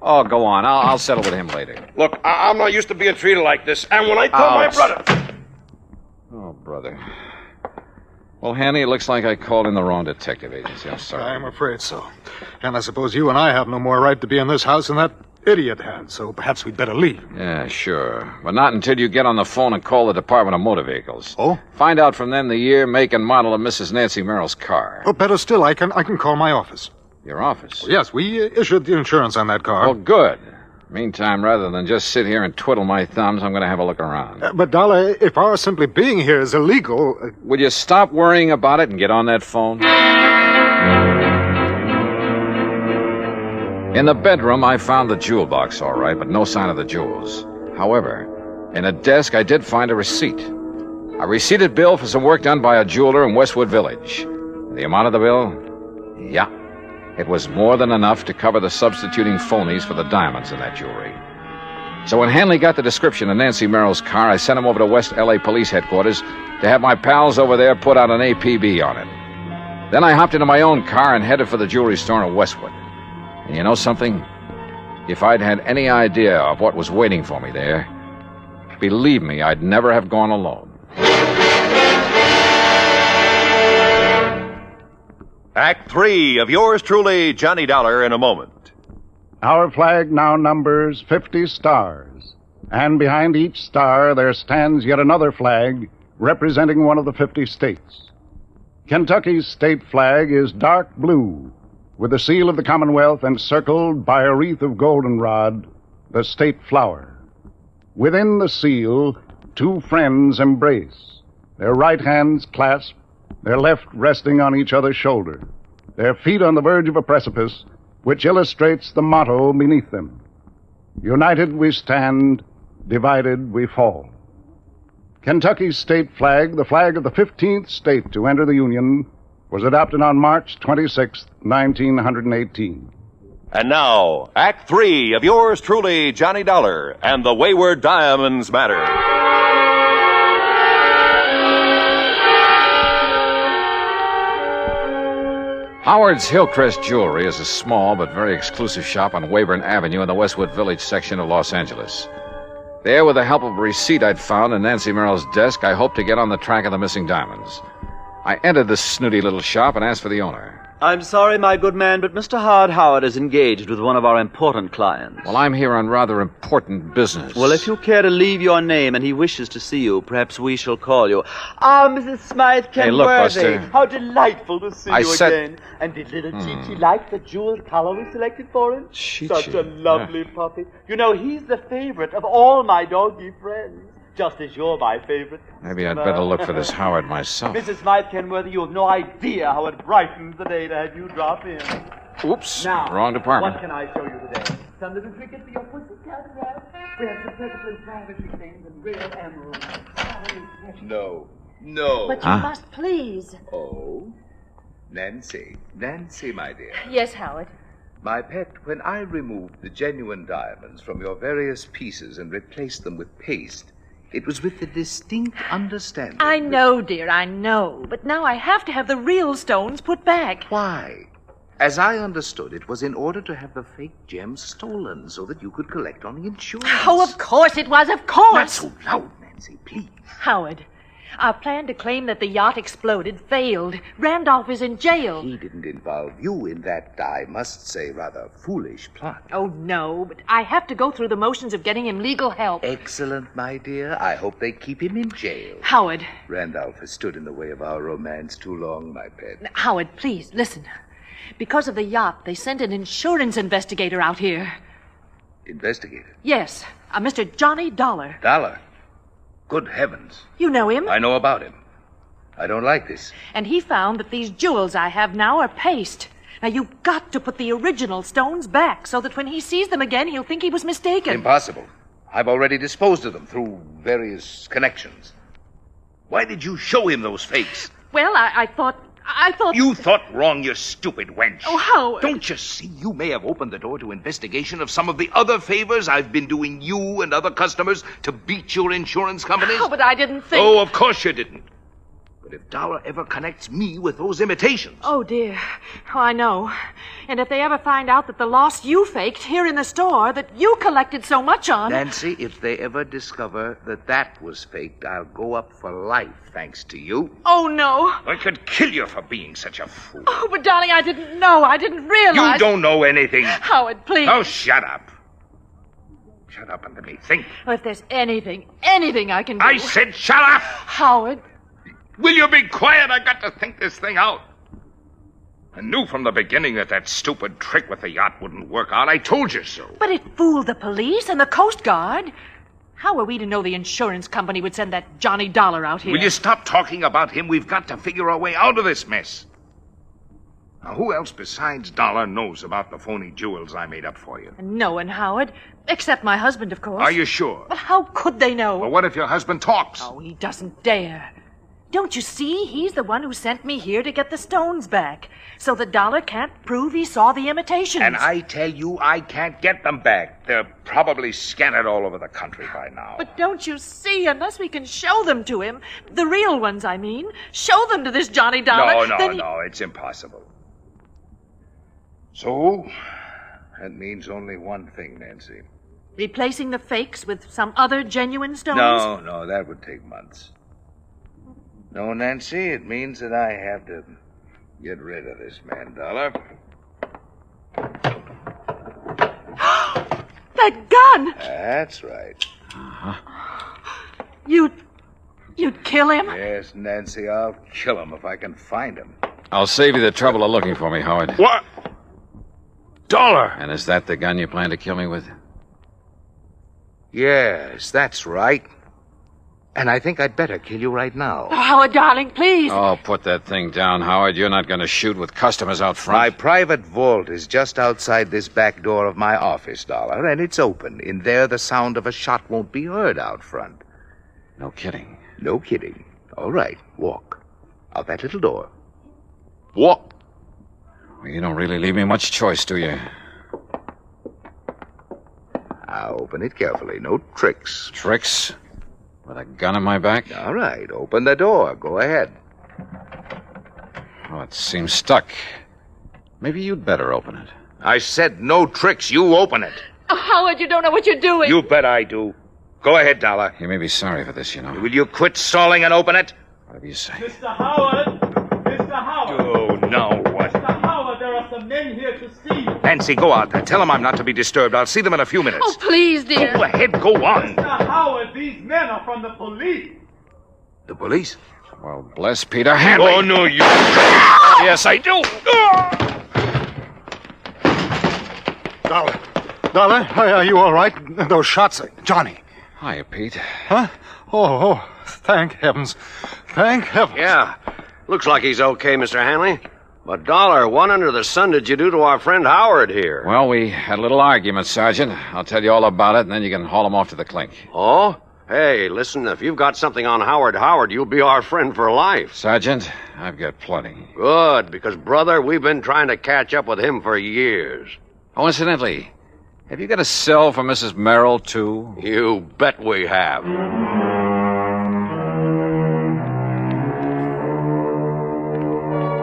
Oh, go on. I'll settle with him later. Look, I'm not used to being treated like this. And when I told my brother... Oh, brother. Well, Hanny, it looks like I called in the wrong detective agency. I'm sorry. I'm afraid so. And I suppose you and I have no more right to be in this house than that idiot had, so perhaps we'd better leave. Yeah, sure. But not until you get on the phone and call the Department of Motor Vehicles. Oh? Find out from them the year, make, and model of Mrs. Nancy Merrill's car. Oh, better still, I can call my office. Your office? Yes, we issued the insurance on that car. Well, good. Meantime, rather than just sit here and twiddle my thumbs, I'm going to have a look around. But, Dollar, if our simply being here is illegal... Will you stop worrying about it and get on that phone? In the bedroom, I found the jewel box, all right, but no sign of the jewels. However, in a desk, I did find a receipt. A receipted bill for some work done by a jeweler in Westwood Village. The amount of the bill? Yeah. It was more than enough to cover the substituting phonies for the diamonds in that jewelry. So when Hanley got the description of Nancy Merrill's car, I sent him over to West L.A. Police Headquarters to have my pals over there put out an APB on it. Then I hopped into my own car and headed for the jewelry store in Westwood. And you know something? If I'd had any idea of what was waiting for me there, believe me, I'd never have gone alone. Act 3 of yours truly, Johnny Dollar, in a moment. Our flag now numbers 50 stars, and behind each star there stands yet another flag representing one of the 50 states. Kentucky's state flag is dark blue, with the seal of the Commonwealth encircled by a wreath of goldenrod, the state flower. Within the seal, two friends embrace, their right hands clasped, their left resting on each other's shoulder, their feet on the verge of a precipice, which illustrates the motto beneath them. United we stand, divided we fall. Kentucky's state flag, the flag of the 15th state to enter the Union, was adopted on March 26, 1918. And now, Act 3 of yours truly, Johnny Dollar, and the Wayward Diamonds Matter. Howard's Hillcrest Jewelry is a small but very exclusive shop on Weyburn Avenue in the Westwood Village section of Los Angeles. There, with the help of a receipt I'd found in Nancy Merrill's desk, I hoped to get on the track of the missing diamonds. I entered the snooty little shop and asked for the owner. I'm sorry, my good man, but Mr. Howard is engaged with one of our important clients. Well, I'm here on rather important business. Well, if you care to leave your name and he wishes to see you, perhaps we shall call you. Ah, Mrs. Smythe Kenworthy. Hey, look, Buster. How delightful to see you said... again. And did little Chi-Chi like the jeweled collar we selected for him? Chi-Chi. Such a lovely puppy. You know, he's the favorite of all my doggy friends. Just as you're my favorite. Maybe I'd better look for this Howard myself. Mrs. Smythe Kenworthy, you have no idea how it brightens the day to have you drop in. Oops, now, wrong department. What can I show you today? Some little trinket for your pussycat, Ralph? We have some perfectly private things and real emeralds. No. But you must please. Oh, Nancy, my dear. Yes, Howard. My pet, when I removed the genuine diamonds from your various pieces and replaced them with paste, it was with the distinct understanding... I know, dear, I know. But now I have to have the real stones put back. Why? As I understood, it was in order to have the fake gems stolen so that you could collect on the insurance. Oh, of course it was, of course. Not so loud, Nancy, please. Howard, our plan to claim that the yacht exploded failed. Randolph is in jail. He didn't involve you in that, I must say, rather foolish plot. Oh, no, but I have to go through the motions of getting him legal help. Excellent, my dear. I hope they keep him in jail. Howard. Randolph has stood in the way of our romance too long, my pet. Howard, please, listen. Because of the yacht, they sent an insurance investigator out here. Investigator? Yes, a Mr. Johnny Dollar. Dollar? Good heavens. You know him? I know about him. I don't like this. And he found that these jewels I have now are paste. Now, you've got to put the original stones back so that when he sees them again, he'll think he was mistaken. Impossible. I've already disposed of them through various connections. Why did you show him those fakes? Well, I thought... You thought wrong, you stupid wench. Oh, Howard. Don't you see you may have opened the door to investigation of some of the other favors I've been doing you and other customers to beat your insurance companies? Oh, but I didn't think... Oh, of course you didn't. But if Dollar ever connects me with those imitations... Oh, dear. Oh, I know. And if they ever find out that the loss you faked here in the store that you collected so much on... Nancy, if they ever discover that was faked, I'll go up for life, thanks to you. Oh, no. I could kill you for being such a fool. Oh, but darling, I didn't know. I didn't realize... You don't know anything. Howard, please. Oh, shut up. Shut up and let me think. Oh, if there's anything I can do... I said shut up! Howard... Will you be quiet? I got to think this thing out. I knew from the beginning that stupid trick with the yacht wouldn't work out. I told you so. But it fooled the police and the Coast Guard. How were we to know the insurance company would send that Johnny Dollar out here? Will you stop talking about him? We've got to figure our way out of this mess. Now, who else besides Dollar knows about the phony jewels I made up for you? No one, Howard. Except my husband, of course. Are you sure? But how could they know? Well, what if your husband talks? Oh, he doesn't dare. Don't you see? He's the one who sent me here to get the stones back, so the Dollar can't prove he saw the imitations. And I tell you, I can't get them back. They're probably scattered all over the country by now. But don't you see? Unless we can show them to him, the real ones, I mean, show them to this Johnny Dollar. No, it's impossible. So, that means only one thing, Nancy. Replacing the fakes with some other genuine stones? No, that would take months. No, Nancy, it means that I have to get rid of this man, Dollar. That gun! That's right. You'd kill him? Yes, Nancy, I'll kill him if I can find him. I'll save you the trouble of looking for me, Howard. What? Dollar! And is that the gun you plan to kill me with? Yes, that's right. And I think I'd better kill you right now. Oh, Howard, darling, please. Oh, put that thing down, Howard. You're not going to shoot with customers out front. My private vault is just outside this back door of my office, Dollar, and it's open. In there, the sound of a shot won't be heard out front. No kidding. No kidding. All right, walk. Out that little door. Walk. Well, you don't really leave me much choice, do you? I'll open it carefully. No tricks. Tricks? With a gun in my back? All right, open the door. Go ahead. Oh, it seems stuck. Maybe you'd better open it. I said no tricks. You open it. Oh, Howard, you don't know what you're doing. You bet I do. Go ahead, Dollar. You may be sorry for this, you know. Will you quit stalling and open it? Whatever you say. Mr. Howard! Mr. Howard! Oh, now what? Mr. Howard, there are some men here to see you. Nancy, go out there. Tell them I'm not to be disturbed. I'll see them in a few minutes. Oh, please, dear. Go ahead. Go on. Mr. Howard, these men are from the police. The police? Well, bless Peter Hanley. Oh, no, you... Yes, I do. Dollar, are you all right? Those shots... Johnny. Hiya, Pete. Huh? Oh, thank heavens. Thank heavens. Yeah. Looks like he's okay, Mr. Hanley. But, Dollar, what under the sun did you do to our friend Howard here? Well, we had a little argument, Sergeant. I'll tell you all about it, and then you can haul him off to the clink. Oh? Hey, listen, if you've got something on Howard, you'll be our friend for life. Sergeant, I've got plenty. Good, because, brother, we've been trying to catch up with him for years. Oh, incidentally, have you got a cell for Mrs. Merrill, too? You bet we have.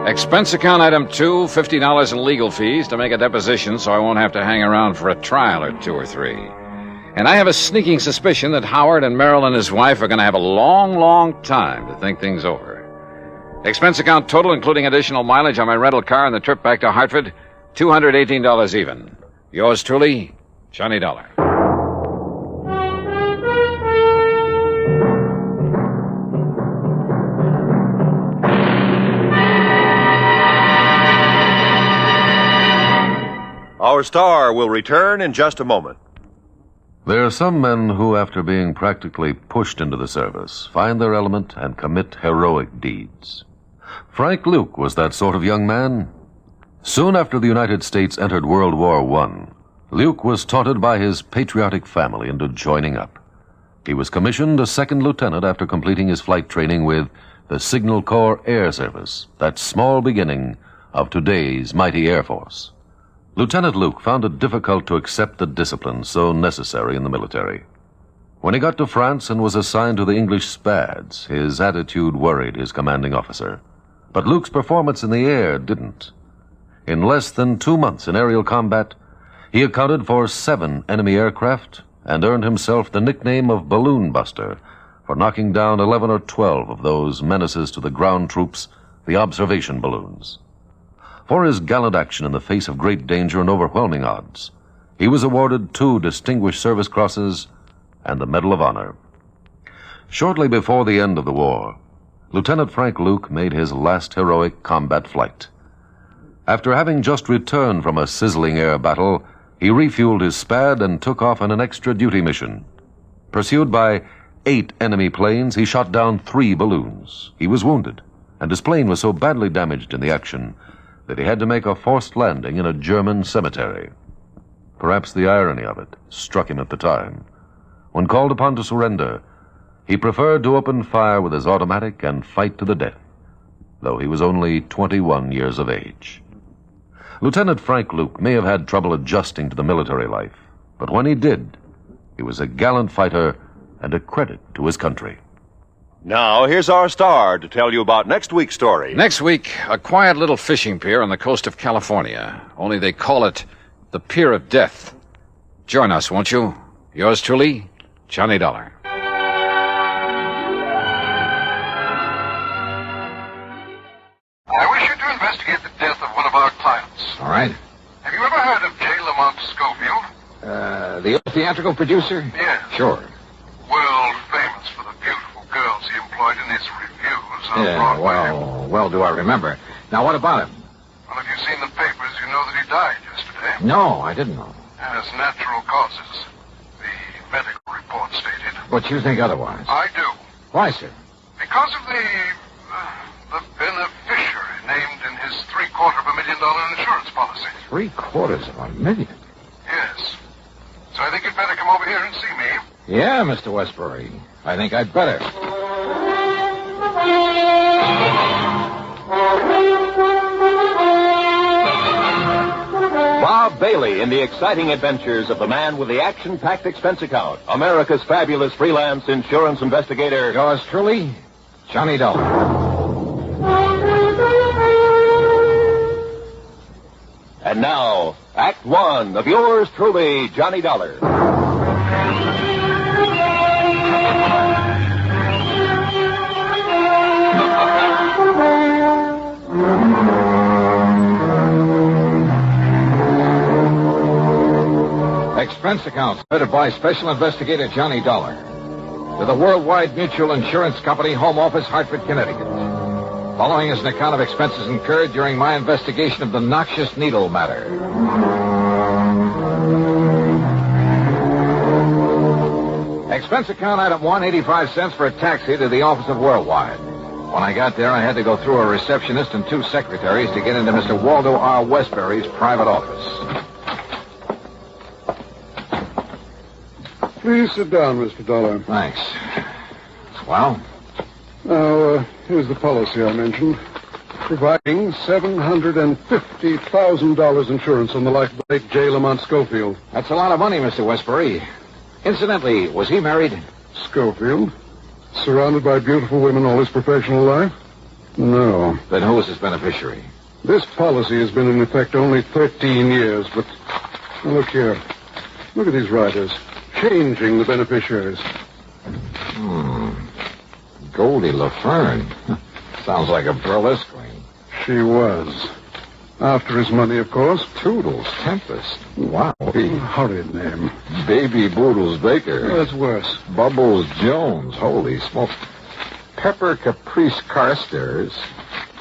Expense account item 2, $50 in legal fees to make a deposition so I won't have to hang around for a trial or 2 or 3. And I have a sneaking suspicion that Howard and Merrill and his wife are going to have a long, long time to think things over. Expense account total, including additional mileage on my rental car and the trip back to Hartford, $218 even. Yours truly, Johnny Dollar. Our star will return in just a moment. There are some men who, after being practically pushed into the service, find their element and commit heroic deeds. Frank Luke was that sort of young man. Soon after the United States entered World War I, Luke was taunted by his patriotic family into joining up. He was commissioned a second lieutenant after completing his flight training with the Signal Corps Air Service, that small beginning of today's mighty Air Force. Lieutenant Luke found it difficult to accept the discipline so necessary in the military. When he got to France and was assigned to the English Spads, his attitude worried his commanding officer. But Luke's performance in the air didn't. In less than 2 months in aerial combat, he accounted for 7 enemy aircraft and earned himself the nickname of Balloon Buster for knocking down 11 or 12 of those menaces to the ground troops, the observation balloons. For his gallant action in the face of great danger and overwhelming odds, he was awarded 2 Distinguished Service Crosses and the Medal of Honor. Shortly before the end of the war, Lieutenant Frank Luke made his last heroic combat flight. After having just returned from a sizzling air battle, he refueled his Spad and took off on an extra duty mission. Pursued by 8 enemy planes, he shot down 3 balloons. He was wounded, and his plane was so badly damaged in the action that he had to make a forced landing in a German cemetery. Perhaps the irony of it struck him at the time. When called upon to surrender, he preferred to open fire with his automatic and fight to the death, though he was only 21 years of age. Lieutenant Frank Luke may have had trouble adjusting to the military life, but when he did, he was a gallant fighter and a credit to his country. Now, here's our star to tell you about next week's story. Next week, a quiet little fishing pier on the coast of California, only they call it the Pier of Death. Join us, won't you? Yours truly, Johnny Dollar. I wish you to investigate the death of one of our clients. All right. Have you ever heard of J. Lamont Schofield? The theatrical producer? Yes. Sure. World famous for the beautiful girls he employed in his reviews on Yeah, Broadway. well do I remember. Now, what about him? Well, if you've seen the papers, you know that he died yesterday. No, I didn't know. As natural causes, the medical report stated. But you think otherwise? I do. Why, sir? Because of the beneficiary named in his $750,000 insurance policy. $750,000? Yes. So I think you'd better come over here and see me. Yeah, Mr. Westbury. I think I'd better. Bob Bailey in the exciting adventures of the man with the action-packed expense account, America's fabulous freelance insurance investigator. Yours truly, Johnny Dollar. And now, Act One of yours truly, Johnny Dollar. Expense accounts submitted by Special Investigator Johnny Dollar to the Worldwide Mutual Insurance Company, Home Office, Hartford, Connecticut. Following is an account of expenses incurred during my investigation of the Noxious Needle matter. Expense account item 1, 85 cents for a taxi to the office of Worldwide. When I got there, I had to go through a receptionist and 2 secretaries to get into Mr. Waldo R. Westbury's private office. Please sit down, Mr. Dollar. Thanks. Well? Now, here's the policy I mentioned. Providing $750,000 insurance on the life of late J. Lamont Schofield. That's a lot of money, Mr. Westbury. Incidentally, was he married? Schofield? Surrounded by beautiful women all his professional life? No. Then who was his beneficiary? This policy has been in effect only 13 years, but... Now, look here. Look at these riders. Changing the beneficiaries. Goldie LaFern. Sounds like a burlesque queen. She was. After his money, of course. Toodles Tempest. Wow. Horrid name. Baby Boodles Baker. That's worse. Bubbles Jones. Holy smoke. Pepper Caprice Carstairs.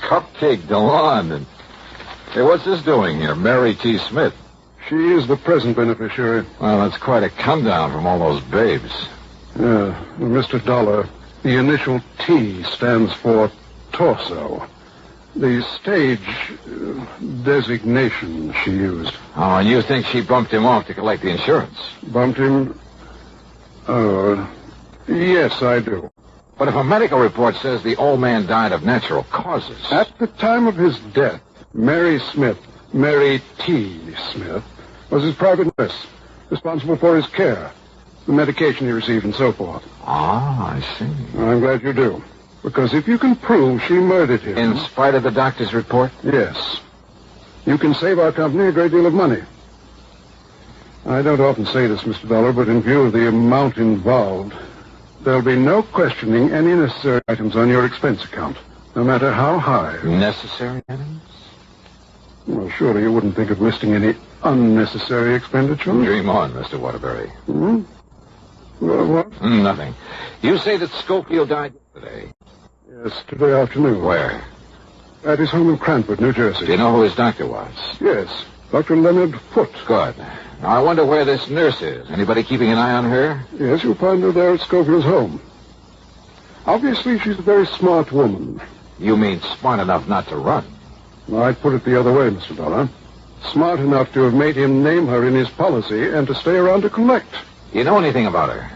Cupcake DeLon. And... Hey, what's this doing here? Mary T. Smith. She is the present beneficiary. Well, that's quite a come down from all those babes. Mr. Dollar, the initial T stands for torso. The stage designation she used. Oh, and you think she bumped him off to collect the insurance? Bumped him? Oh, yes, I do. But if a medical report says the old man died of natural causes... At the time of his death, Mary T. Smith, was his private nurse, responsible for his care, the medication he received, and so forth. Ah, I see. I'm glad you do. Because if you can prove she murdered him... In spite of the doctor's report? Yes. You can save our company a great deal of money. I don't often say this, Mr. Dollar, but in view of the amount involved, there'll be no questioning any necessary items on your expense account, no matter how high. Necessary items? Well, surely you wouldn't think of listing any unnecessary expenditure? Dream on, Mr. Waterbury. Hmm? Well, what? Nothing. You say that Schofield died yesterday? Yesterday afternoon. Where? At his home in Cranford, New Jersey. Do you know who his doctor was? Yes, Dr. Leonard Foote. Good. Now, I wonder where this nurse is. Anybody keeping an eye on her? Yes, you'll find her there at Schofield's home. Obviously, she's a very smart woman. You mean smart enough not to run? I'd put it the other way, Mr. Dollar. Smart enough to have made him name her in his policy and to stay around to collect. You know anything about her?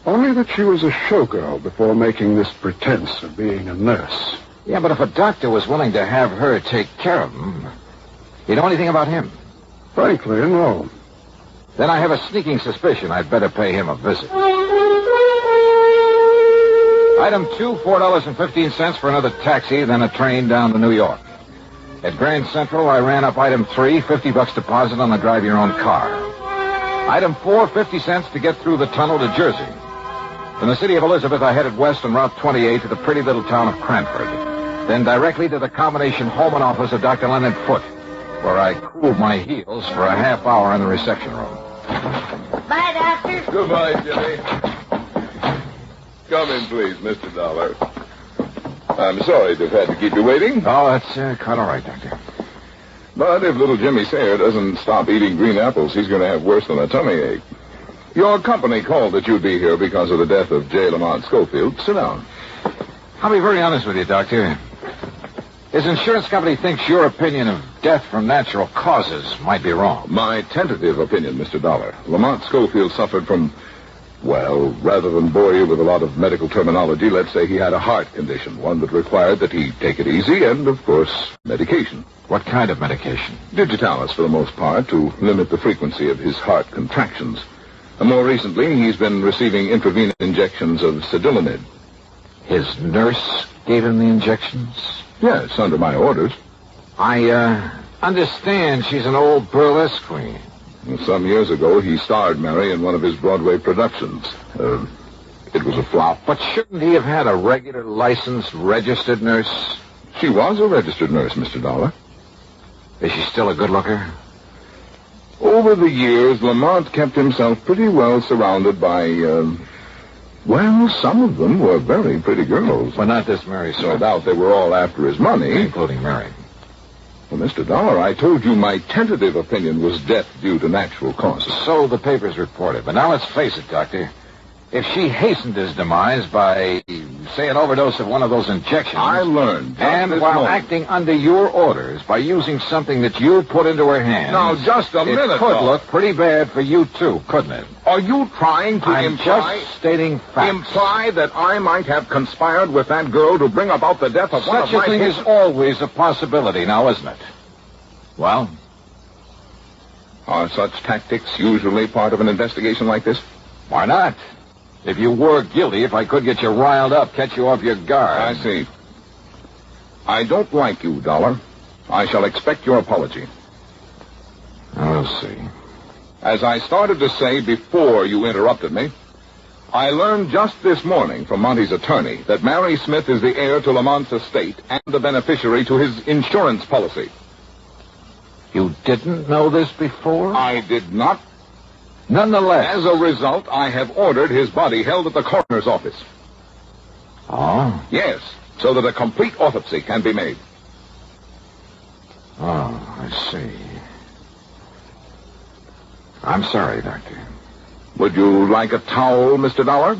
Only that she was a showgirl before making this pretense of being a nurse. Yeah, but if a doctor was willing to have her take care of him, you know anything about him? Frankly, no. Then I have a sneaking suspicion I'd better pay him a visit. Item 2, $4.15 for another taxi, then a train down to New York. At Grand Central, I ran up item 3, $50 deposit on the drive your own car. Item 4, 50 cents to get through the tunnel to Jersey. From the city of Elizabeth, I headed west on Route 28 to the pretty little town of Cranford. Then directly to the combination home and office of Dr. Leonard Foote, where I cooled my heels for a half hour in the reception room. Bye, Doctor. Goodbye, Jimmy. Come in, please, Mr. Dollar. I'm sorry to have had to keep you waiting. Oh, that's quite all right, Doctor. But if little Jimmy Sayer doesn't stop eating green apples, he's going to have worse than a tummy ache. Your company called that you'd be here because of the death of J. Lamont Schofield. Sit down. I'll be very honest with you, Doctor. His insurance company thinks your opinion of death from natural causes might be wrong. My tentative opinion, Mr. Dollar. Lamont Schofield suffered from, well, rather than bore you with a lot of medical terminology, let's say he had a heart condition, one that required that he take it easy and, of course, medication. What kind of medication? Digitalis, for the most part, to limit the frequency of his heart contractions. More recently, he's been receiving intravenous injections of Sedulinid. His nurse gave him the injections? Yes, under my orders. I understand she's an old burlesque queen. Some years ago, he starred Mary in one of his Broadway productions. It was a flop. But shouldn't he have had a regular, licensed, registered nurse? She was a registered nurse, Mr. Dollar. Is she still a good looker? Over the years, Lamont kept himself pretty well surrounded by, well, some of them were very pretty girls. But not this Mary Smith. No doubt they were all after his money. Including Mary. Well, Mr. Dollar, I told you my tentative opinion was death due to natural causes. So the papers reported. But now let's face it, Doctor. If she hastened his demise by, say, an overdose of one of those injections... I learned. And while acting under your orders, by using something that you put into her hands... Now, just a minute, it could look pretty bad for you, too, couldn't it? Are you trying to imply... just stating facts. Imply that I might have conspired with that girl to bring about the death of one of my... Such a thing is always a possibility now, isn't it? Well? Are such tactics usually part of an investigation like this? Why not? If you were guilty, if I could get you riled up, catch you off your guard. I see. I don't like you, Dollar. I shall expect your apology. I'll see. As I started to say before you interrupted me, I learned just this morning from Monty's attorney that Mary Smith is the heir to Lamont's estate and the beneficiary to his insurance policy. You didn't know this before? I did not. Nonetheless. As a result, I have ordered his body held at the coroner's office. Oh? Yes, so that a complete autopsy can be made. Oh, I see. I'm sorry, Doctor. Would you like a towel, Mr. Dollar?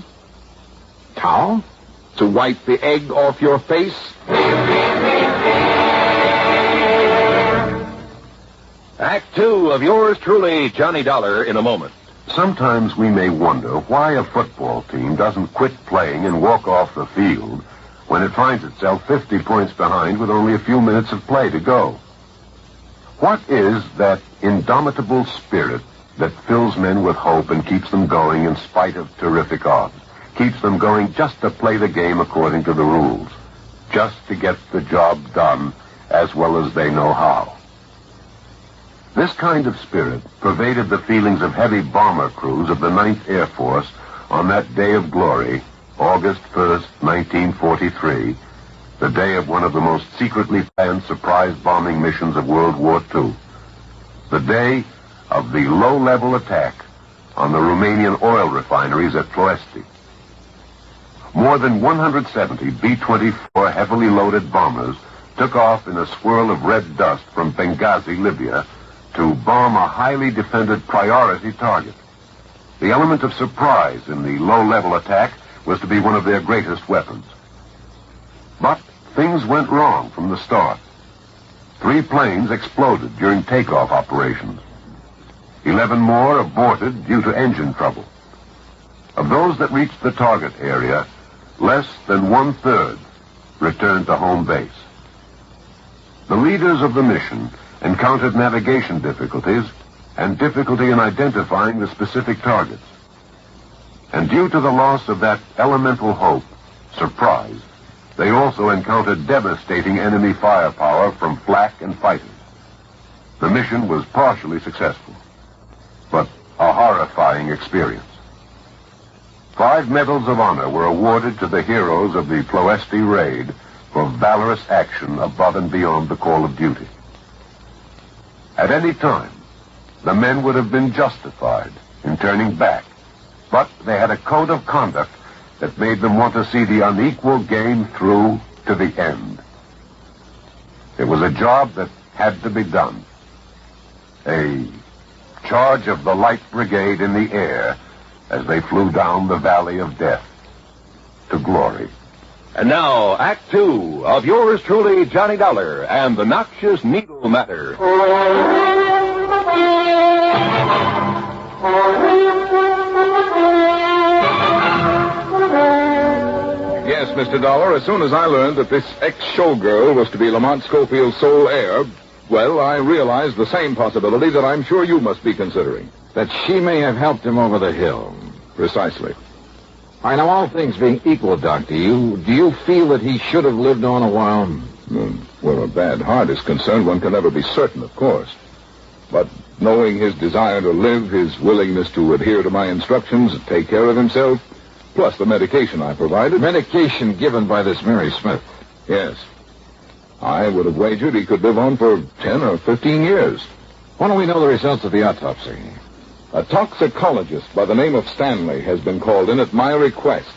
Towel? To wipe the egg off your face? Act two of yours truly, Johnny Dollar, in a moment. Sometimes we may wonder why a football team doesn't quit playing and walk off the field when it finds itself 50 points behind with only a few minutes of play to go. What is that indomitable spirit that fills men with hope and keeps them going in spite of terrific odds? Keeps them going just to play the game according to the rules, just to get the job done as well as they know how. This kind of spirit pervaded the feelings of heavy bomber crews of the 9th Air Force on that day of glory, August 1st, 1943, the day of one of the most secretly planned surprise bombing missions of World War II. The day of the low-level attack on the Romanian oil refineries at Ploiești. More than 170 B-24 heavily loaded bombers took off in a swirl of red dust from Benghazi, Libya, to bomb a highly defended priority target. The element of surprise in the low-level attack was to be one of their greatest weapons. But things went wrong from the start. 3 planes exploded during takeoff operations. 11 more aborted due to engine trouble. Of those that reached the target area, less than 1/3 returned to home base. The leaders of the mission encountered navigation difficulties and difficulty in identifying the specific targets. And due to the loss of that elemental hope, surprise, they also encountered devastating enemy firepower from flak and fighters. The mission was partially successful, but a horrifying experience. 5 medals of honor were awarded to the heroes of the Ploiești raid for valorous action above and beyond the call of duty. At any time, the men would have been justified in turning back, but they had a code of conduct that made them want to see the unequal game through to the end. It was a job that had to be done. A charge of the Light Brigade in the air as they flew down the valley of death to glory. And now, Act two of yours truly, Johnny Dollar, and the Noxious Needle Matter. Yes, Mr. Dollar, as soon as I learned that this ex-showgirl was to be Lamont Schofield's sole heir, well, I realized the same possibility that I'm sure you must be considering. That she may have helped him over the hill. Precisely. I know, all things being equal, Doc, do you feel that he should have lived on a while? Where a bad heart is concerned, one can never be certain, of course. But knowing his desire to live, his willingness to adhere to my instructions and take care of himself, plus the medication I provided... Medication given by this Mary Smith? Yes. I would have wagered he could live on for 10 or 15 years. When do we know the results of the autopsy? A toxicologist by the name of Stanley has been called in at my request.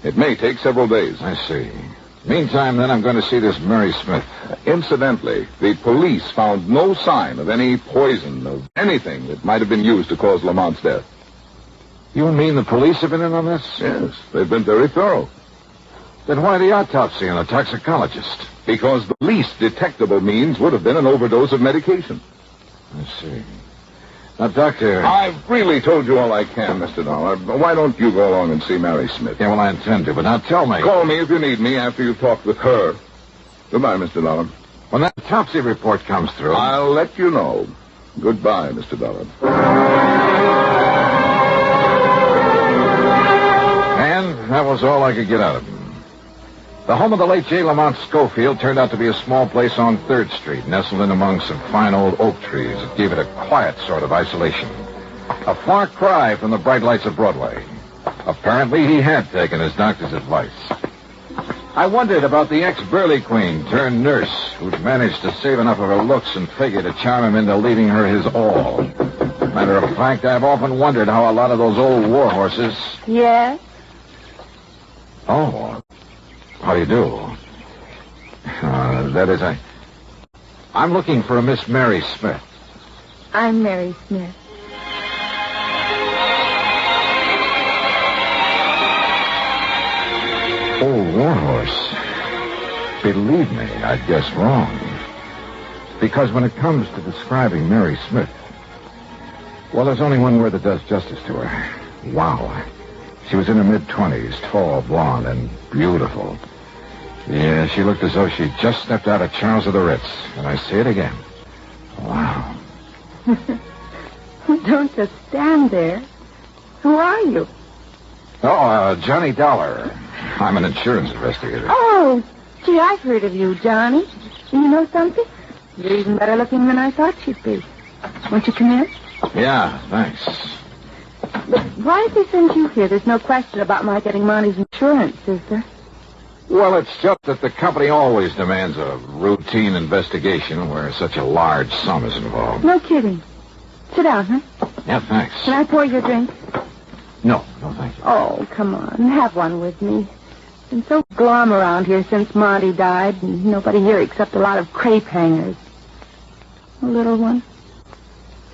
It may take several days. I see. Meantime, then, I'm going to see this Mary Smith. Incidentally, the police found no sign of any poison, of anything that might have been used to cause Lamont's death. You mean the police have been in on this? Yes, they've been very thorough. Then why the autopsy and a toxicologist? Because the least detectable means would have been an overdose of medication. I see. Now, Doctor... I've really told you all I can, Mr. Dollar. Why don't you go along and see Mary Smith? Yeah, well, I intend to, but now tell me... Call me if you need me after you've talked with her. Goodbye, Mr. Dollar. When that autopsy report comes through... I'll let you know. Goodbye, Mr. Dollar. And that was all I could get out of him. The home of the late J. Lamont Schofield turned out to be a small place on 3rd Street, nestled in among some fine old oak trees that gave it a quiet sort of isolation. A far cry from the bright lights of Broadway. Apparently, he had taken his doctor's advice. I wondered about the ex-Burley Queen turned nurse who'd managed to save enough of her looks and figure to charm him into leaving her his all. Matter of fact, I've often wondered how a lot of those old war horses... Yes? Oh... How do you do? That is, I'm looking for a Miss Mary Smith. I'm Mary Smith. Old war horse. Believe me, I'd guess wrong. Because when it comes to describing Mary Smith, well, there's only one word that does justice to her. Wow. She was in her mid-20s, tall, blonde, and beautiful. Yeah, she looked as though she'd just stepped out of Charles of the Ritz. And I say it again. Wow. Don't just stand there. Who are you? Oh, Johnny Dollar. I'm an insurance investigator. Oh, gee, I've heard of you, Johnny. You know something? You're even better looking than I thought you'd be. Won't you come in? Yeah, thanks. But why did they send you here? There's no question about my getting Monty's insurance, is there? Well, it's just that the company always demands a routine investigation where such a large sum is involved. No kidding. Sit down, huh? Yeah, thanks. Can I pour you a drink? No, thank you. Oh, come on. Have one with me. It's been so glum around here since Monty died, and nobody here except a lot of crepe hangers. A little one?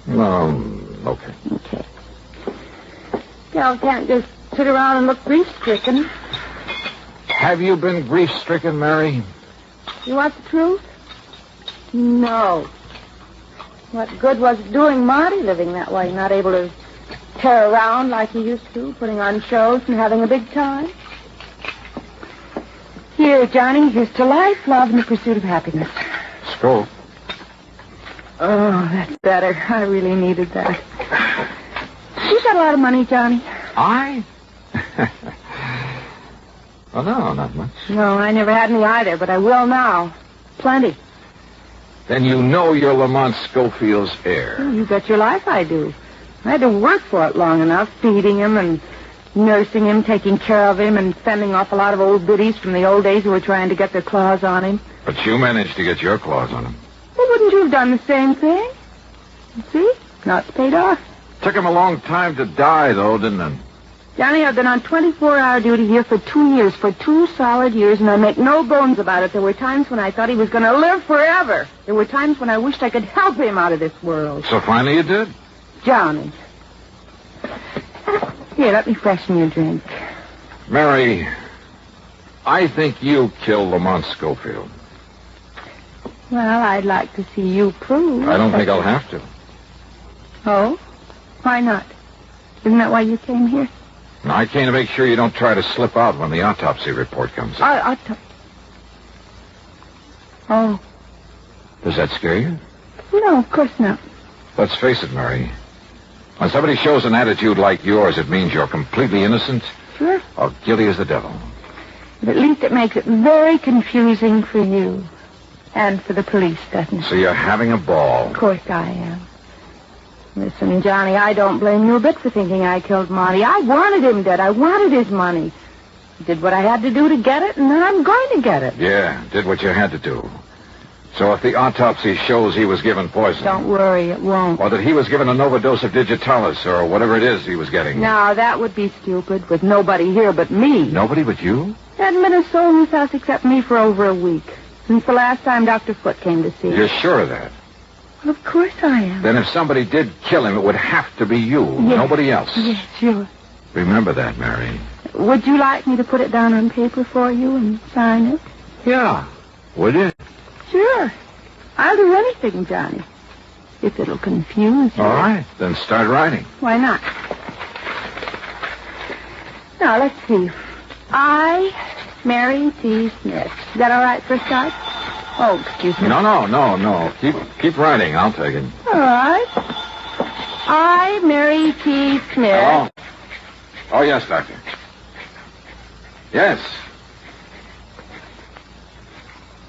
Okay. Okay. Y'all can't just sit around and look grief-stricken. Have you been grief-stricken, Mary? You want the truth? No. What good was it doing Monty living that way, not able to tear around like he used to, putting on shows and having a big time? Here, Johnny, here's to life, love, and the pursuit of happiness. Skull. Oh, that's better. I really needed that. You got a lot of money, Johnny. I? Well, no, not much. No, I never had any either, but I will now. Plenty. Then you know you're Lamont Schofield's heir. You bet your life I do. I had to work for it long enough, feeding him and nursing him, taking care of him, and fending off a lot of old biddies from the old days who were trying to get their claws on him. But you managed to get your claws on him. Well, wouldn't you have done the same thing? See? Now it's paid off. Took him a long time to die, though, didn't it? Johnny, I've been on 24-hour duty here for 2 years, for 2 solid years, and I make no bones about it. There were times when I thought he was going to live forever. There were times when I wished I could help him out of this world. So finally you did? Johnny. Here, let me freshen your drink. Mary, I think you killed Lamont Schofield. Well, I'd like to see you prove. I don't think I'll have to. Oh? Why not? Isn't that why you came here? No, I came to make sure you don't try to slip out when the autopsy report comes in. Oh. Does that scare you? No, of course not. Let's face it, Mary. When somebody shows an attitude like yours, it means you're completely innocent Sure. or guilty as the devil. But at least it makes it very confusing for you. And for the police, doesn't it? So you're having a ball. Of course I am. Listen, Johnny, I don't blame you a bit for thinking I killed Monty. I wanted him dead. I wanted his money. Did what I had to do to get it, and then I'm going to get it. Yeah, did what you had to do. So if the autopsy shows he was given poison... Don't worry, it won't. Or that he was given an overdose of digitalis or whatever it is he was getting... Now, that would be stupid, with nobody here but me. Nobody but you? There hadn't been a soul in this house except me for over a week. Since the last time Dr. Foote came to see You're us. sure of that? Well, of course I am. Then if somebody did kill him, it would have to be you, Yes. nobody else. Yes, sure. Remember that, Mary. Would you like me to put it down on paper for you and sign it? Yeah. Would you? Sure. I'll do anything, Johnny. If it'll confuse you. All right. Then start writing. Why not? Now, let's see. I, Mary T. Smith. Is that all right for a start? Oh, excuse me. No. Keep writing. I'll take it. All right. I, Mary T. Smith. Hello? Oh, yes, Doctor. Yes.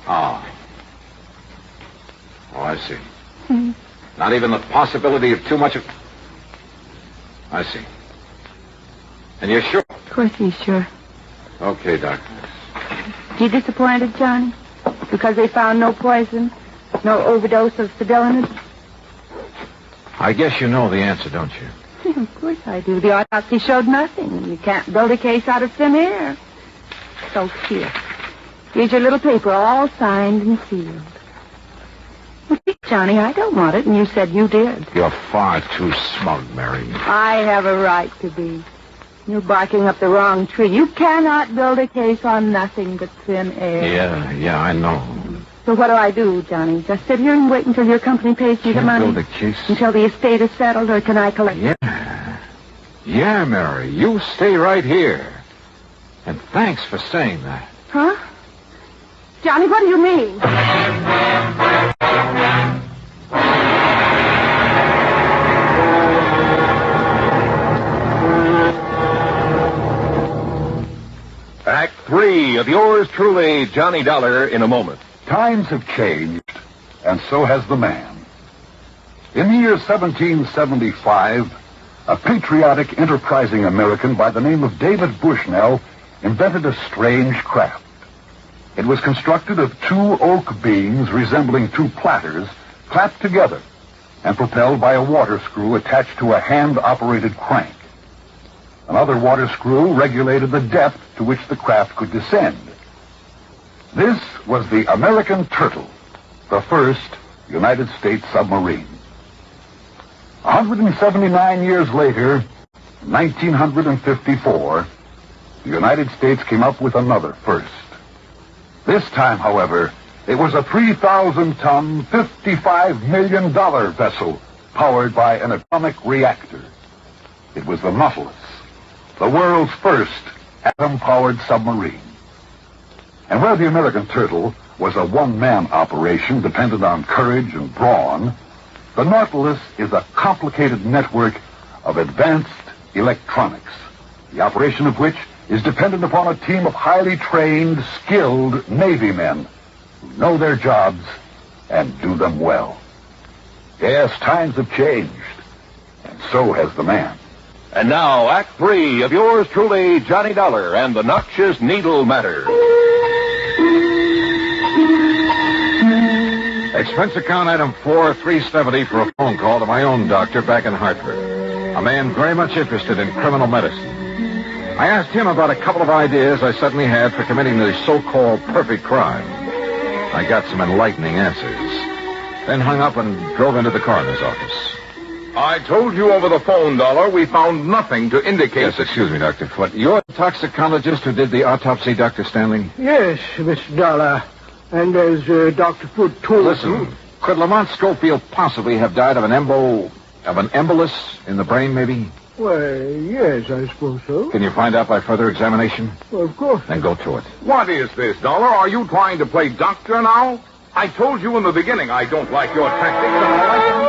Oh, I see. Not even the possibility of too much of... I see. And you're sure? Of course he's sure. Okay, Doctor. You disappointed, Johnny? Because they found no poison? No overdose of sibylinid? I guess you know the answer, don't you? Of course I do. The autopsy showed nothing. You can't build a case out of thin air. So here. Here's your little paper, all signed and sealed. Well, gee, Johnny, I don't want it, and you said you did. You're far too smug, Mary. I have a right to be. You're barking up the wrong tree. You cannot build a case on nothing but thin air. Yeah, I know. So what do I do, Johnny? Just sit here and wait until your company pays me the money? Build a case. Until the estate is settled, or can I collect it? Yeah, Mary. You stay right here. And thanks for saying that. Huh? Johnny, what do you mean? Act 3 of yours truly, Johnny Dollar, in a moment. Times have changed, and so has the man. In the year 1775, a patriotic, enterprising American by the name of David Bushnell invented a strange craft. It was constructed of two oak beams resembling two platters clapped together and propelled by a water screw attached to a hand-operated crank. Another water screw regulated the depth to which the craft could descend. This was the American Turtle, the first United States submarine. 179 years later, 1954, the United States came up with another first. This time, however, it was a 3,000-ton, $55 million vessel powered by an atomic reactor. It was the Nautilus, the world's first atom-powered submarine. And where the American Turtle was a one-man operation dependent on courage and brawn, the Nautilus is a complicated network of advanced electronics, the operation of which is dependent upon a team of highly trained, skilled Navy men who know their jobs and do them well. Yes, times have changed, and so has the man. And now, Act 3 of yours truly, Johnny Dollar, and the Noxious Needle Matter. Expense account item 4370 for a phone call to my own doctor back in Hartford. A man very much interested in criminal medicine. I asked him about a couple of ideas I suddenly had for committing the so-called perfect crime. I got some enlightening answers. Then hung up and drove into the coroner's office. I told you over the phone, Dollar, we found nothing to indicate... Yes, excuse me, Dr. Foote. You're the toxicologist who did the autopsy, Dr. Stanley? Yes, Mr. Dollar. And as Dr. Foote told Listen, could Lamont Schofield possibly have died of an embolus in the brain, maybe? Well, yes, I suppose so. Can you find out by further examination? Well, of course. Then go to it. What is this, Dollar? Are you trying to play doctor now? I told you in the beginning I don't like your tactics, and I like them.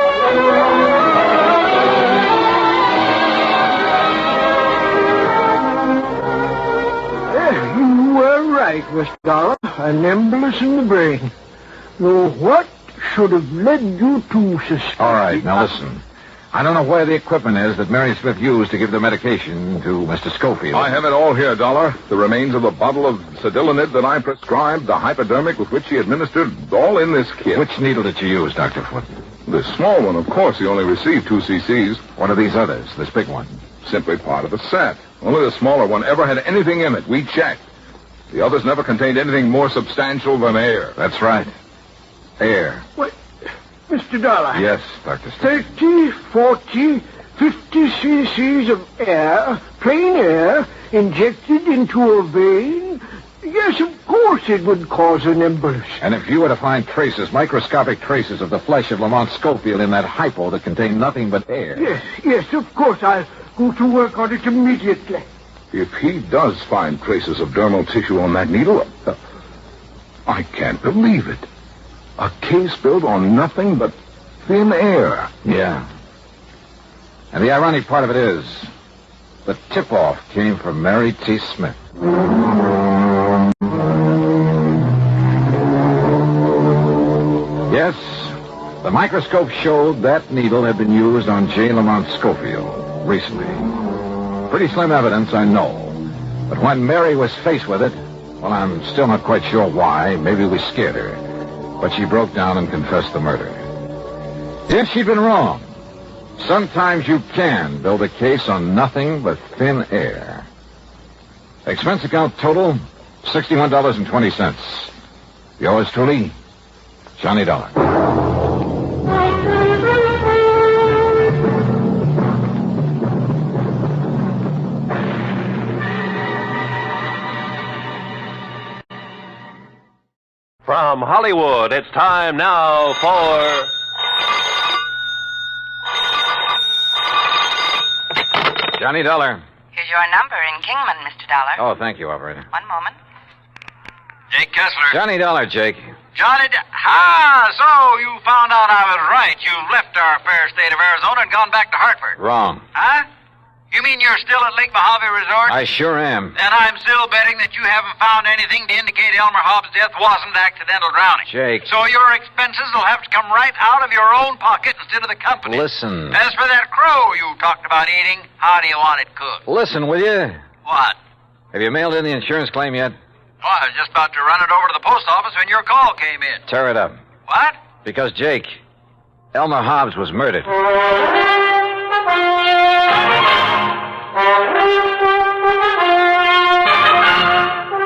You were right, Mr. Dollar. An embolus in the brain. Now, what should have led you to suspect... All right, now listen. I don't know where the equipment is that Mary Smith used to give the medication to Mr. Schofield. I have it all here, Dollar. The remains of the bottle of Cedilanid that I prescribed, the hypodermic with which he administered, all in this kit. Which needle did you use, Dr. Foote? The small one, of course. He only received 2 cc's. What are these others, this big one? Simply part of the set. Only the smaller one ever had anything in it. We checked. The others never contained anything more substantial than air. That's right. Air. What? Mr. Dollar. Yes, Dr. Stanley. 30, 40, 50 cc's of air, plain air, injected into a vein? Yes, of course it would cause an embolus. And if you were to find traces, microscopic traces of the flesh of Lamont Schofield in that hypo that contained nothing but air... Yes, of course. I'll go to work on it immediately. If he does find traces of dermal tissue on that needle, I can't believe it. A case built on nothing but thin air. Yeah. And the ironic part of it is, the tip-off came from Mary T. Smith. Yes, the microscope showed that needle had been used on J. Lamont Schofield recently. Pretty slim evidence, I know. But when Mary was faced with it, well, I'm still not quite sure why. Maybe we scared her. But she broke down and confessed the murder. Yes, she'd been wrong. Sometimes you can build a case on nothing but thin air. Expense account total, $61.20. Yours truly, Johnny Dollar. From From Hollywood, it's time now for... Johnny Dollar. Here's your number in Kingman, Mr. Dollar. Oh, thank you, operator. One moment. Jake Kessler. Johnny Dollar, Jake. Johnny so you found out I was right. You left our fair state of Arizona and gone back to Hartford. Wrong. Huh? You mean you're still at Lake Mojave Resort? I sure am. And I'm still betting that you haven't found anything to indicate Elmer Hobbs' death wasn't accidental drowning. Jake. So your expenses will have to come right out of your own pocket instead of the company. Listen. As for that crow you talked about eating, how do you want it cooked? Listen, will you? What? Have you mailed in the insurance claim yet? Oh, I was just about to run it over to the post office when your call came in. Tear it up. What? Because, Jake, Elmer Hobbs was murdered.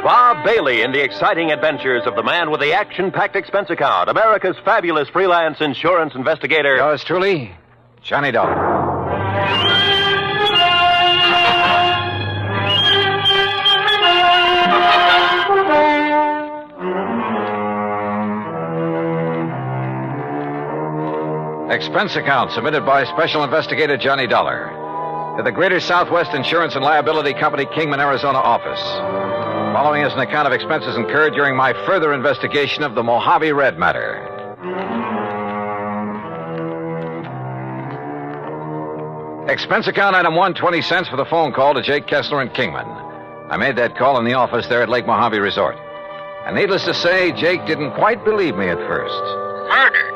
Bob Bailey in the exciting adventures of the man with the action-packed expense account, America's fabulous freelance insurance investigator. Yours truly, Johnny Dollar. Expense account submitted by Special Investigator Johnny Dollar to the Greater Southwest Insurance and Liability Company, Kingman, Arizona office. Following is an account of expenses incurred during my further investigation of the Mojave Red matter. Expense account item 1, 20 cents for the phone call to Jake Kessler in Kingman. I made that call in the office there at Lake Mojave Resort. And needless to say, Jake didn't quite believe me at first. Murdered?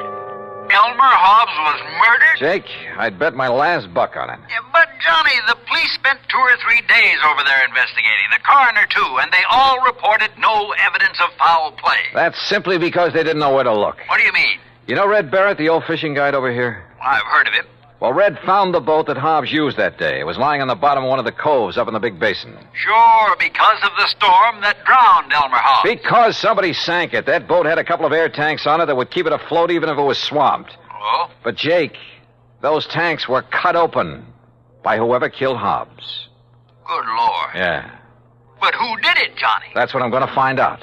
Elmer Hobbs was murdered? Jake, I'd bet my last buck on it. Yeah, but, Johnny, the police spent 2 or 3 days over there investigating. The coroner, too, and they all reported no evidence of foul play. That's simply because they didn't know where to look. What do you mean? You know Red Barrett, the old fishing guide over here? I've heard of him. Well, Red found the boat that Hobbs used that day. It was lying on the bottom of one of the coves up in the big basin. Sure, because of the storm that drowned Elmer Hobbs. Because somebody sank it. That boat had a couple of air tanks on it that would keep it afloat even if it was swamped. Oh? But, Jake, those tanks were cut open by whoever killed Hobbs. Good Lord. Yeah. But who did it, Johnny? That's what I'm going to find out.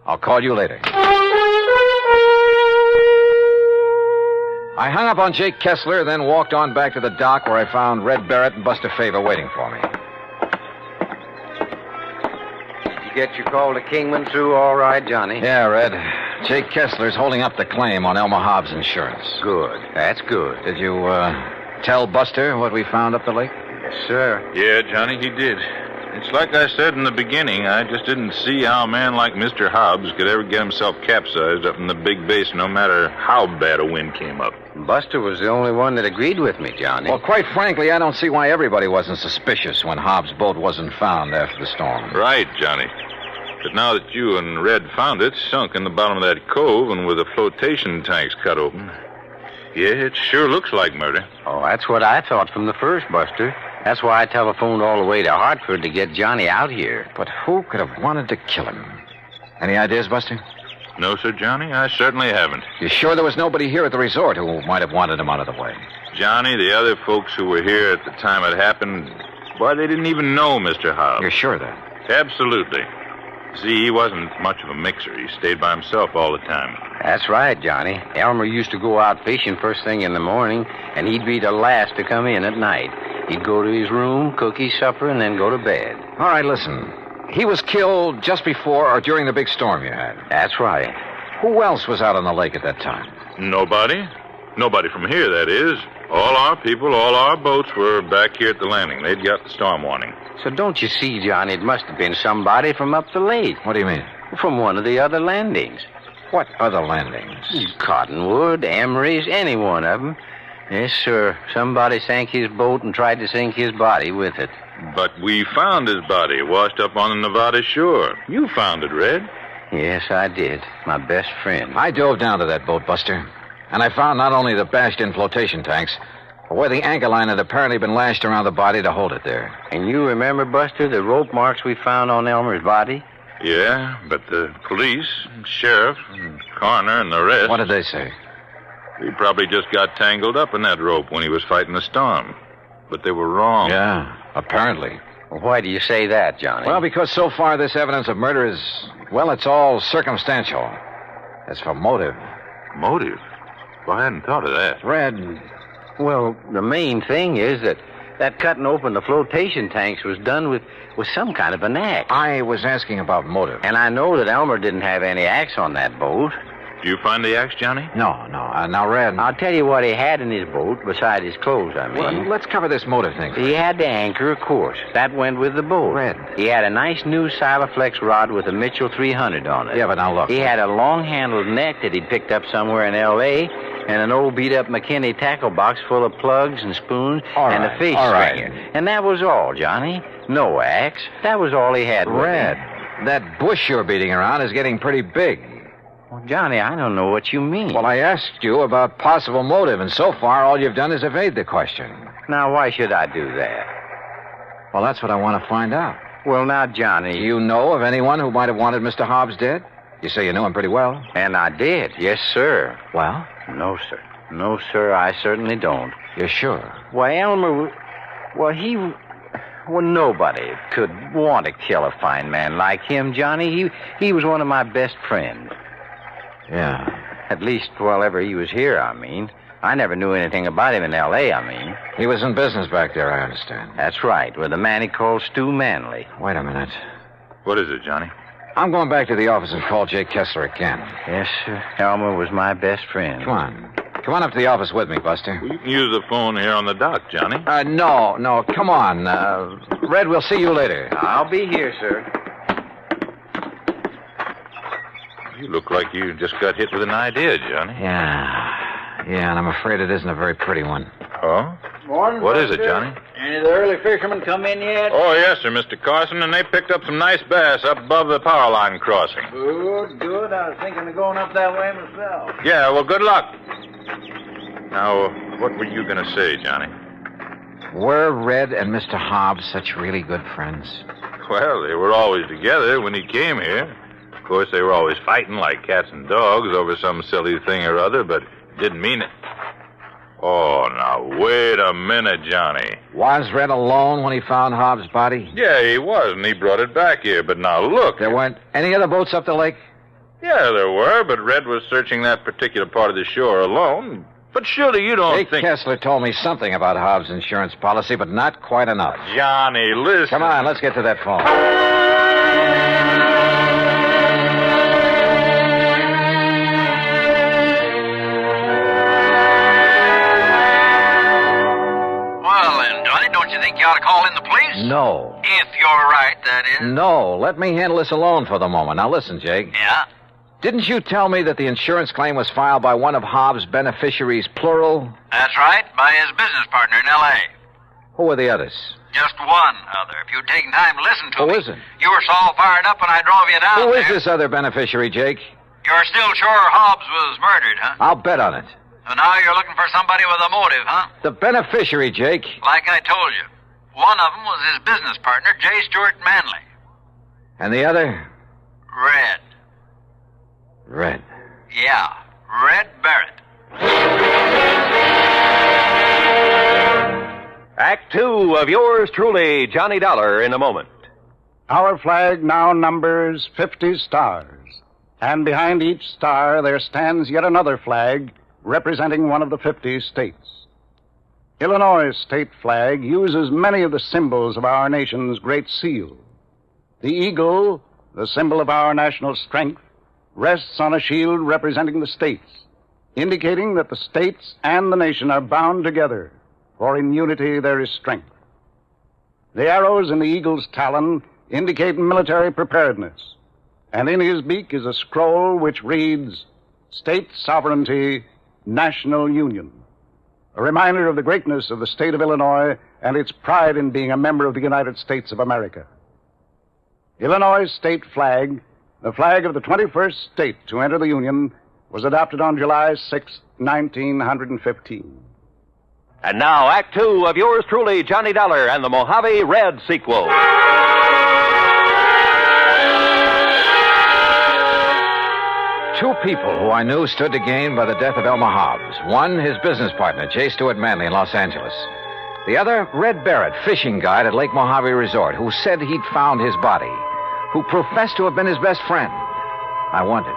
I'll call you later. I hung up on Jake Kessler, then walked on back to the dock where I found Red Barrett and Buster Favor waiting for me. Did you get your call to Kingman through all right, Johnny? Yeah, Red. Jake Kessler's holding up the claim on Elmer Hobbs' insurance. Good. That's good. Did you, tell Buster what we found up the lake? Yes, sir. Yeah, Johnny, he did. It's like I said in the beginning, I just didn't see how a man like Mr. Hobbs could ever get himself capsized up in the big basin, no matter how bad a wind came up. Buster was the only one that agreed with me, Johnny. Well, quite frankly, I don't see why everybody wasn't suspicious when Hobbs' boat wasn't found after the storm. Right, Johnny. But now that you and Red found it, sunk in the bottom of that cove and with the flotation tanks cut open, yeah, it sure looks like murder. Oh, that's what I thought from the first, Buster. That's why I telephoned all the way to Hartford to get Johnny out here. But who could have wanted to kill him? Any ideas, Buster? No, sir, Johnny, I certainly haven't. You sure there was nobody here at the resort who might have wanted him out of the way? Johnny, the other folks who were here at the time it happened, why, they didn't even know Mr. Hobbs. You're sure of that? Absolutely. See, he wasn't much of a mixer. He stayed by himself all the time. That's right, Johnny. Elmer used to go out fishing first thing in the morning, and he'd be the last to come in at night. He'd go to his room, cook his supper, and then go to bed. All right, listen. He was killed just before or during the big storm you had. That's right. Who else was out on the lake at that time? Nobody. Nobody from here, that is. All our people, all our boats were back here at the landing. They'd got the storm warning. So don't you see, Johnny, it must have been somebody from up the lake. What do you mean? From one of the other landings. What other landings? Cottonwood, Emery's, any one of them. Yes, sir. Somebody sank his boat and tried to sink his body with it. But we found his body washed up on the Nevada shore. You found it, Red. Yes, I did. My best friend. I dove down to that boat, Buster. And I found not only the bashed-in flotation tanks, but where the anchor line had apparently been lashed around the body to hold it there. And you remember, Buster, the rope marks we found on Elmer's body? Yeah, but the police, sheriff, and coroner, and the rest... What did they say? He probably just got tangled up in that rope when he was fighting the storm. But they were wrong. Yeah, apparently. Well, why do you say that, Johnny? Well, because so far this evidence of murder is, well, it's all circumstantial. As for motive... Motive? Well, I hadn't thought of that. Red, well, the main thing is that cutting open the flotation tanks was done with some kind of an axe. I was asking about motive. And I know that Elmer didn't have any axe on that boat. Did you find the axe, Johnny? No. Now, Red... I'll tell you what he had in his boat, beside his clothes, I mean. Well, let's cover this motive thing. He had the anchor, of course. That went with the boat. Red. He had a nice new Silaflex rod with a Mitchell 300 on it. Yeah, but now look. He had a long-handled net that he'd picked up somewhere in L.A., and an old beat-up McKinney tackle box full of plugs and spoons and a fish stringer. And that was all, Johnny. No axe. That was all he had. Red, that bush you're beating around is getting pretty big. Well, Johnny, I don't know what you mean. Well, I asked you about possible motive, and so far all you've done is evade the question. Now, why should I do that? Well, that's what I want to find out. Well, now, Johnny... Do you know of anyone who might have wanted Mr. Hobbs dead? You say you knew him pretty well. And I did, yes, sir. Well? No, sir. No, sir, I certainly don't. You're sure? Why, Elmer... Well, nobody could want to kill a fine man like him, Johnny. He was one of my best friends. Yeah. At least while ever he was here, I mean. I never knew anything about him in L.A., I mean. He was in business back there, I understand. That's right, with a man he called Stu Manley. Wait a minute. What is it, Johnny? I'm going back to the office and call Jake Kessler again. Yes, sir. Elmer was my best friend. Come on up to the office with me, Buster. Well, you can use the phone here on the dock, Johnny. No, come on. Red, we'll see you later. I'll be here, sir. You look like you just got hit with an idea, Johnny. Yeah, and I'm afraid it isn't a very pretty one. Oh? Morning, What Buster. is it, Johnny? Any of the early fishermen come in yet? Oh, yes, sir, Mr. Carson, and they picked up some nice bass up above the power line crossing. Good. I was thinking of going up that way myself. Yeah, well, good luck. Now, what were you going to say, Johnny? Were Red and Mr. Hobbs such really good friends? Well, they were always together when he came here. Of course, they were always fighting like cats and dogs over some silly thing or other, but didn't mean it. Oh, now, wait a minute, Johnny. Was Red alone when he found Hobbs' body? Yeah, he was, and he brought it back here. But now, look. There weren't any other boats up the lake? Yeah, there were, but Red was searching that particular part of the shore alone. But surely you don't Jake think... Kessler told me something about Hobbs' insurance policy, but not quite enough. Johnny, listen. Come on, let's get to that phone. Don't you think you ought to call in the police? No. If you're right, that is. No, let me handle this alone for the moment. Now listen, Jake. Yeah? Didn't you tell me that the insurance claim was filed by one of Hobbs' beneficiaries, plural? That's right, by his business partner in L.A. Who were the others? Just one other. If you'd taken time to listen to me. Who is it? You were so all fired up when I drove you down Who there. is this other beneficiary, Jake? You're still sure Hobbs was murdered, huh? I'll bet on it. So now you're looking for somebody with a motive, huh? The beneficiary, Jake. Like I told you. One of them was his business partner, J. Stuart Manley. And the other? Red. Red. Yeah, Red Barrett. Act 2 of yours truly, Johnny Dollar, in a moment. Our flag now numbers 50 stars, and behind each star there stands yet another flag representing one of the 50 states. Illinois' state flag uses many of the symbols of our nation's great seal. The eagle, the symbol of our national strength, rests on a shield representing the states, indicating that the states and the nation are bound together, for in unity there is strength. The arrows in the eagle's talon indicate military preparedness, and in his beak is a scroll which reads, State Sovereignty, National Union, a reminder of the greatness of the state of Illinois and its pride in being a member of the United States of America. Illinois' state flag, the flag of the 21st state to enter the Union, was adopted on July 6, 1915. And now, Act 2 of yours truly, Johnny Dollar, and the Mojave Red sequel. Two people who I knew stood to gain by the death of Elmer Hobbs. One, his business partner, J. Stuart Manley in Los Angeles. The other, Red Barrett, fishing guide at Lake Mojave Resort, who said he'd found his body, who professed to have been his best friend. I wondered,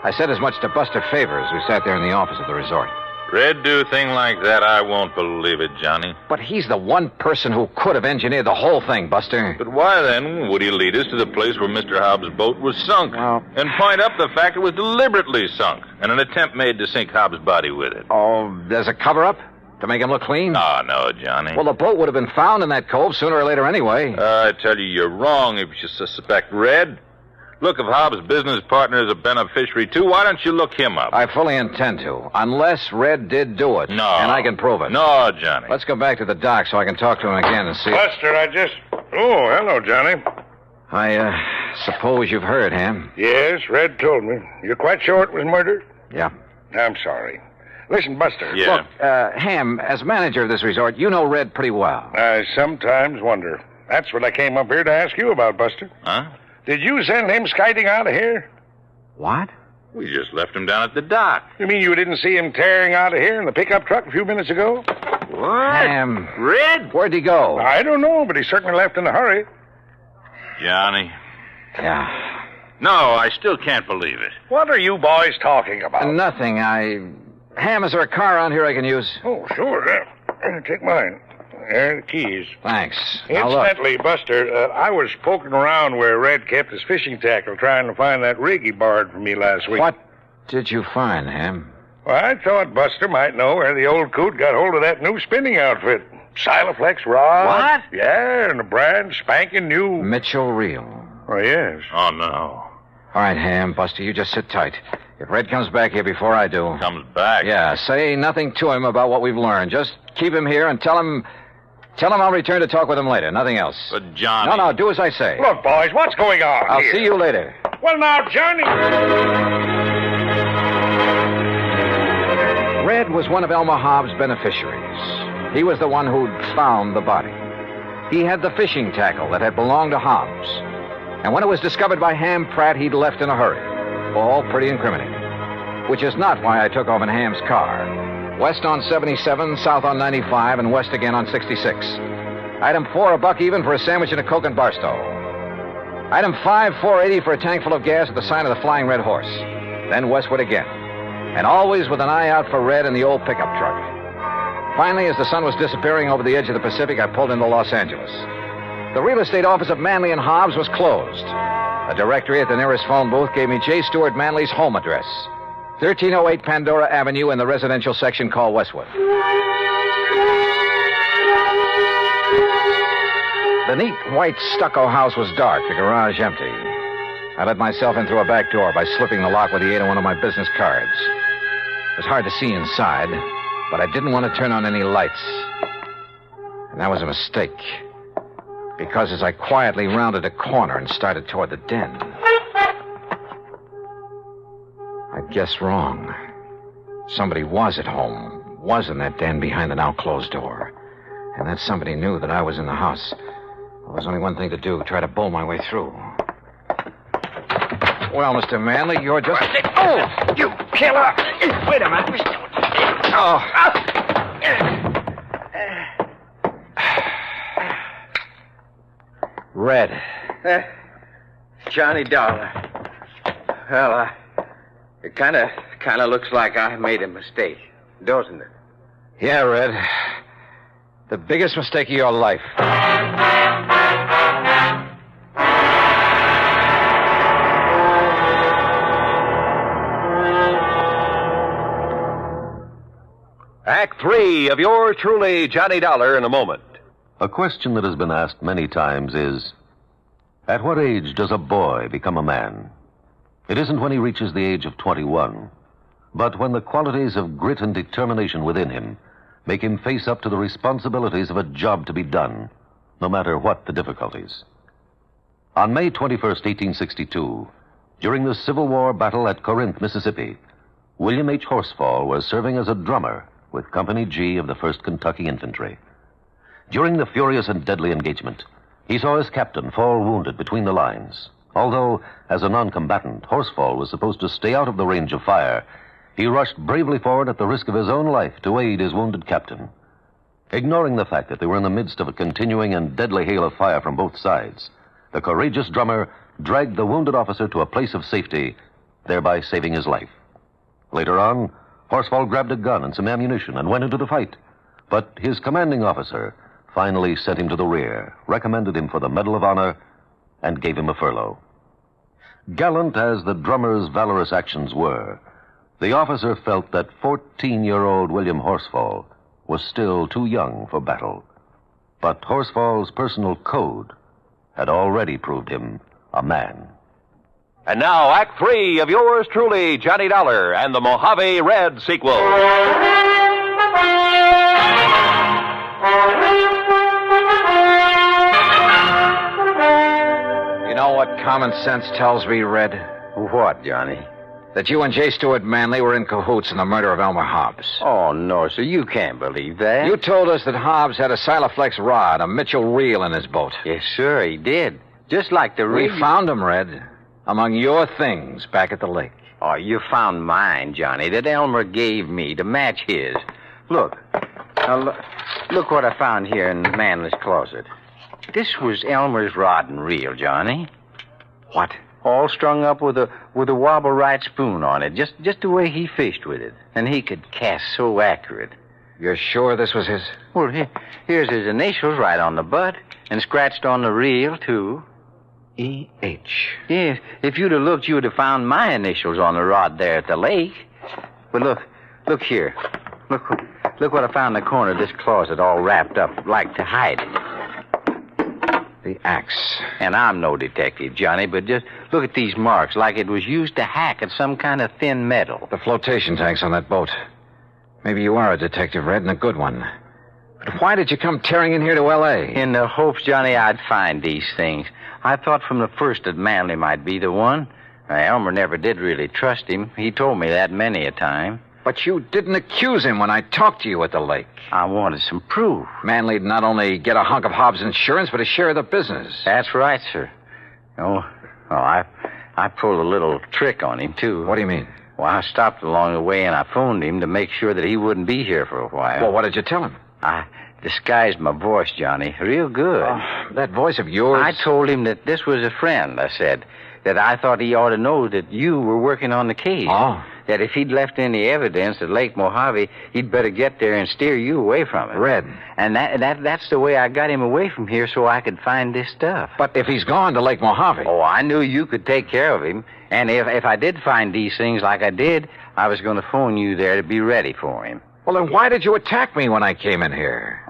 I said as much to Buster Favors, who sat there in the office of the resort. Red do a thing like that, I won't believe it, Johnny. But he's the one person who could have engineered the whole thing, Buster. But why, then, would he lead us to the place where Mr. Hobbs' boat was sunk? And point up the fact it was deliberately sunk, and an attempt made to sink Hobbs' body with it? Oh, there's a cover-up? To make him look clean? Oh, no, Johnny. Well, the boat would have been found in that cove sooner or later anyway. I tell you, you're wrong if you suspect Red. Look, if Hobbs' business partner is a beneficiary, too, why don't you look him up? I fully intend to, unless Red did do it. No. And I can prove it. No, Johnny. Let's go back to the dock so I can talk to him again and see... Buster, Oh, hello, Johnny. I suppose you've heard, Ham? Yes, Red told me. You're quite sure it was murder? Yeah. I'm sorry. Listen, Buster. Yeah. Look, Ham, as manager of this resort, you know Red pretty well. I sometimes wonder. That's what I came up here to ask you about, Buster. Huh? Did you send him skiting out of here? What? We just left him down at the dock. You mean you didn't see him tearing out of here in the pickup truck a few minutes ago? What? Ham. Red? Where'd he go? I don't know, but he certainly left in a hurry. Johnny. Yeah. No, I still can't believe it. What are you boys talking about? Nothing. Ham, is there a car around here I can use? Oh, sure. Take mine. There are the keys. Thanks. Now look. Incidentally, Buster, I was poking around where Red kept his fishing tackle trying to find that rig he borrowed from me last week. What did you find, Ham? Well, I thought Buster might know where the old coot got hold of that new spinning outfit. Silaflex rod. What? Yeah, and a brand spanking new... Mitchell Reel. Oh, yes. Oh, no. All right, Ham, Buster, you just sit tight. If Red comes back here before I do... Comes back? Yeah, say nothing to him about what we've learned. Just keep him here and tell him I'll return to talk with him later. Nothing else. But, Johnny... No, do as I say. Look, boys, what's going on I'll here? see you later. Well, now, Johnny... Red was one of Elmer Hobbs' beneficiaries. He was the one who'd found the body. He had the fishing tackle that had belonged to Hobbs. And when it was discovered by Ham Pratt, he'd left in a hurry. All pretty incriminating. Which is not why I took off in Ham's car. West on 77, south on 95, and west again on 66. Item 4, $1 even for a sandwich and a Coke and Barstow. Item 5, $4.80 for a tank full of gas at the sign of the Flying Red Horse. Then westward again. And always with an eye out for Red in the old pickup truck. Finally, as the sun was disappearing over the edge of the Pacific, I pulled into Los Angeles. The real estate office of Manley and Hobbs was closed. A directory at the nearest phone booth gave me J. Stewart Manley's home address. 1308 Pandora Avenue in the residential section called Westwood. The neat white stucco house was dark, the garage empty. I let myself in through a back door by slipping the lock with the aid of one of my business cards. It was hard to see inside, but I didn't want to turn on any lights. And that was a mistake. Because as I quietly rounded a corner and started toward the den, I guessed wrong. Somebody was at home, was in that den behind the now closed door. And that somebody knew that I was in the house. There was only one thing to do, try to bull my way through. Well, Mr. Manley, you're just... Oh, you killer! Wait a minute. Oh. Red. Johnny Dollar. Well, it kind of looks like I made a mistake, doesn't it? Yeah, Red. The biggest mistake of your life. Act 3 of yours truly, Johnny Dollar, in a moment. A question that has been asked many times is, at what age does a boy become a man? It isn't when he reaches the age of 21, but when the qualities of grit and determination within him make him face up to the responsibilities of a job to be done, no matter what the difficulties. On May 21st, 1862, during the Civil War battle at Corinth, Mississippi, William H. Horsfall was serving as a drummer with Company G of the 1st Kentucky Infantry. During the furious and deadly engagement, he saw his captain fall wounded between the lines. Although, as a non-combatant, Horsfall was supposed to stay out of the range of fire, he rushed bravely forward at the risk of his own life to aid his wounded captain. Ignoring the fact that they were in the midst of a continuing and deadly hail of fire from both sides, the courageous drummer dragged the wounded officer to a place of safety thereby saving his life. Later on, Horsfall grabbed a gun and some ammunition and went into the fight. But his commanding officer finally sent him to the rear, recommended him for the Medal of Honor, and gave him a furlough. Gallant as the drummer's valorous actions were, the officer felt that 14-year-old William Horsfall was still too young for battle. But Horsfall's personal code had already proved him a man. And now, Act 3 of yours truly, Johnny Dollar, and the Mojave Red sequel. You know what common sense tells me, Red? What, Johnny? That you and J. Stewart Manley were in cahoots in the murder of Elmer Hobbs. Oh, no, sir. You can't believe that. You told us that Hobbs had a Silaflex rod, a Mitchell reel in his boat. Yes, sir, he did. Just like the We rig. found him, Red, among your things back at the lake. Oh, you found mine, Johnny, that Elmer gave me to match his. Look. Now, look what I found here in Manley's closet. This was Elmer's rod and reel, Johnny. What? All strung up with a wobble right spoon on it, just the way he fished with it. And he could cast so accurate. You're sure this was his? Well, here's his initials right on the butt, and scratched on the reel, too. E.H. Yes, if you'd have looked, you would have found my initials on the rod there at the lake. But look here. Look what I found in the corner of this closet, all wrapped up, like to hide it. The axe. And I'm no detective, Johnny, but just look at these marks, like it was used to hack at some kind of thin metal. The flotation tanks on that boat. Maybe you are a detective, Red, and a good one. But why did you come tearing in here to L.A.? In the hopes, Johnny, I'd find these things. I thought from the first that Manley might be the one. Elmer never did really trust him. He told me that many a time. But you didn't accuse him when I talked to you at the lake. I wanted some proof. Manley'd not only get a hunk of Hobbs' insurance, but a share of the business. That's right, sir. I pulled a little trick on him, too. What do you mean? Well, I stopped along the way and I phoned him to make sure that he wouldn't be here for a while. Well, what did you tell him? I disguised my voice, Johnny, real good. That voice of yours? I told him that this was a friend, I said. That I thought he ought to know that you were working on the case. Oh. That if he'd left any evidence at Lake Mojave, he'd better get there and steer you away from it. Red. And that's the way I got him away from here so I could find this stuff. But if he's gone to Lake Mojave... Oh, I knew you could take care of him. And if I did find these things like I did, I was going to phone you there to be ready for him. Well, then why did you attack me when I came in here?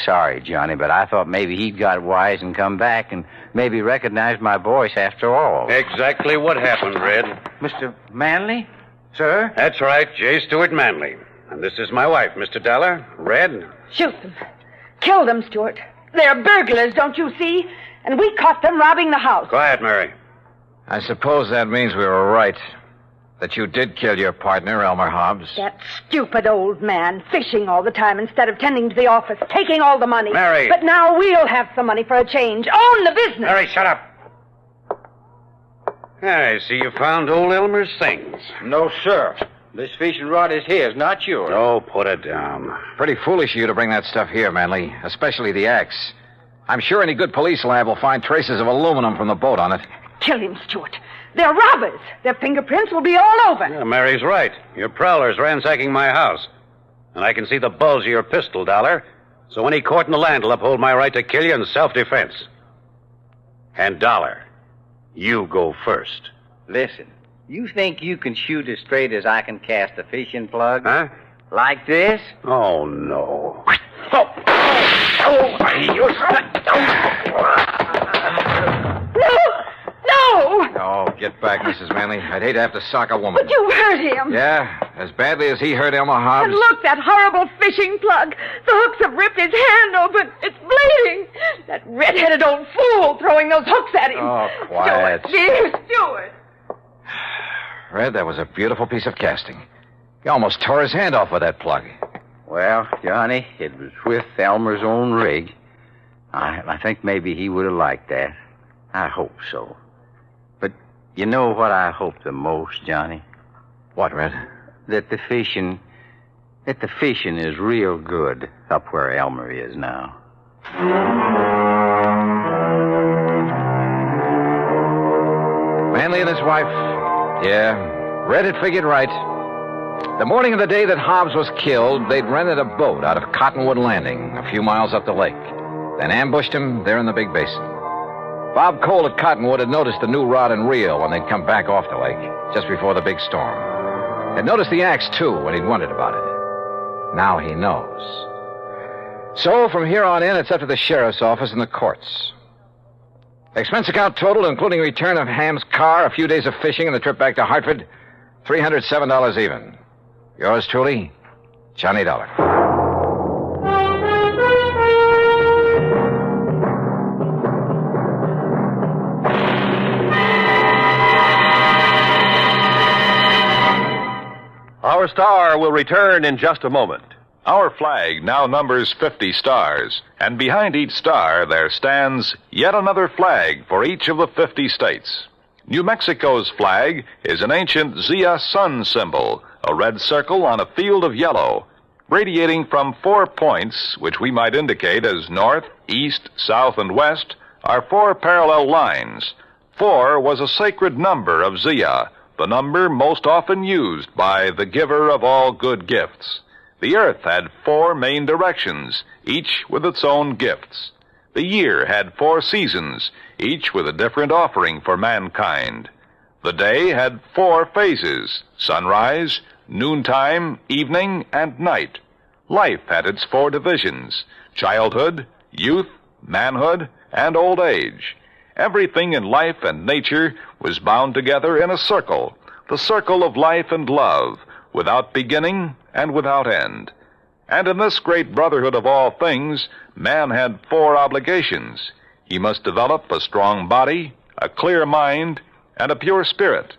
Sorry, Johnny, but I thought maybe he'd got wise and come back and maybe recognized my voice after all. Exactly what happened, Red. Mr. Manley? Sir? That's right, J. Stewart Manley. And this is my wife, Mr. Dollar. Red. Shoot them. Kill them, Stewart. They're burglars, don't you see? And we caught them robbing the house. Quiet, Mary. I suppose that means we were right. That you did kill your partner, Elmer Hobbs. That stupid old man, fishing all the time instead of tending to the office, taking all the money. Mary. But now we'll have some money for a change. Own the business. Mary, shut up. I see you found old Elmer's things. No, sir. This fishing rod is his, not yours. Oh, put it down. Pretty foolish of you to bring that stuff here, Manley. Especially the axe. I'm sure any good police lab will find traces of aluminum from the boat on it. Kill him, Stewart. They're robbers. Their fingerprints will be all over. Yeah, Mary's right. Your prowler's ransacking my house. And I can see the bulge of your pistol, Dollar. So any court in the land will uphold my right to kill you in self-defense. And Dollar, you go first. Listen, you think you can shoot as straight as I can cast a fishing plug? Huh? Like this? Oh, no. No! Oh, get back, Mrs. Manley. I'd hate to have to sock a woman. But you hurt him. Yeah, as badly as he hurt Elmer Hobbs. And look, that horrible fishing plug. The hooks have ripped his hand open. It's bleeding. That red-headed old fool throwing those hooks at him. Oh, quiet. Stewart, dear Stewart. Red, that was a beautiful piece of casting. He almost tore his hand off with that plug. Well, Johnny, it was with Elmer's own rig. I think maybe he would have liked that. I hope so. But you know what I hope the most, Johnny? What, Red? That the fishing is real good up where Elmer is now. Manley and his wife Yeah, Red had figured right. The morning of the day that Hobbs was killed, they'd rented a boat out of Cottonwood Landing, a few miles up the lake, then ambushed him there in the big basin. Bob Cole at Cottonwood had noticed the new rod and reel when they'd come back off the lake, just before the big storm. Had noticed the axe, too, when he'd wondered about it. Now he knows. So, from here on in, it's up to the sheriff's office and the courts. Expense account total, including return of Ham's car, a few days of fishing, and the trip back to Hartford, $307 even. Yours truly, Johnny Dollar. Our star will return in just a moment. Our flag now numbers 50 stars, and behind each star there stands yet another flag for each of the 50 states. New Mexico's flag is an ancient Zia sun symbol, a red circle on a field of yellow. Radiating from 4 points, which we might indicate as north, east, south, and west, are 4 parallel lines. 4 was a sacred number of Zia, the number most often used by the giver of all good gifts. The earth had 4 main directions, each with its own gifts. The year had 4 seasons, each with a different offering for mankind. The day had 4 phases: sunrise, noontime, evening, and night. Life had its 4 divisions: childhood, youth, manhood, and old age. Everything in life and nature was bound together in a circle, the circle of life and love, without beginning and without end. And in this great brotherhood of all things, man had 4 obligations. He must develop a strong body, a clear mind, and a pure spirit.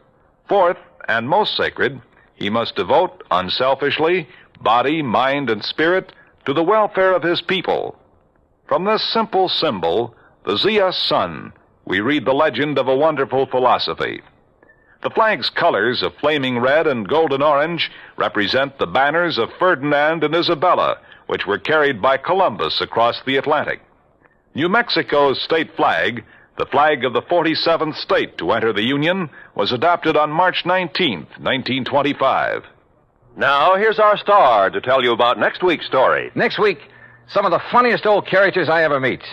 4th, and most sacred, he must devote unselfishly body, mind, and spirit to the welfare of his people. From this simple symbol, the Zia sun, we read the legend of a wonderful philosophy. The flag's colors of flaming red and golden orange represent the banners of Ferdinand and Isabella, which were carried by Columbus across the Atlantic. New Mexico's state flag, the flag of the 47th state to enter the Union, was adopted on March 19th, 1925. Now, here's our star to tell you about next week's story. Next week, some of the funniest old characters I ever meet.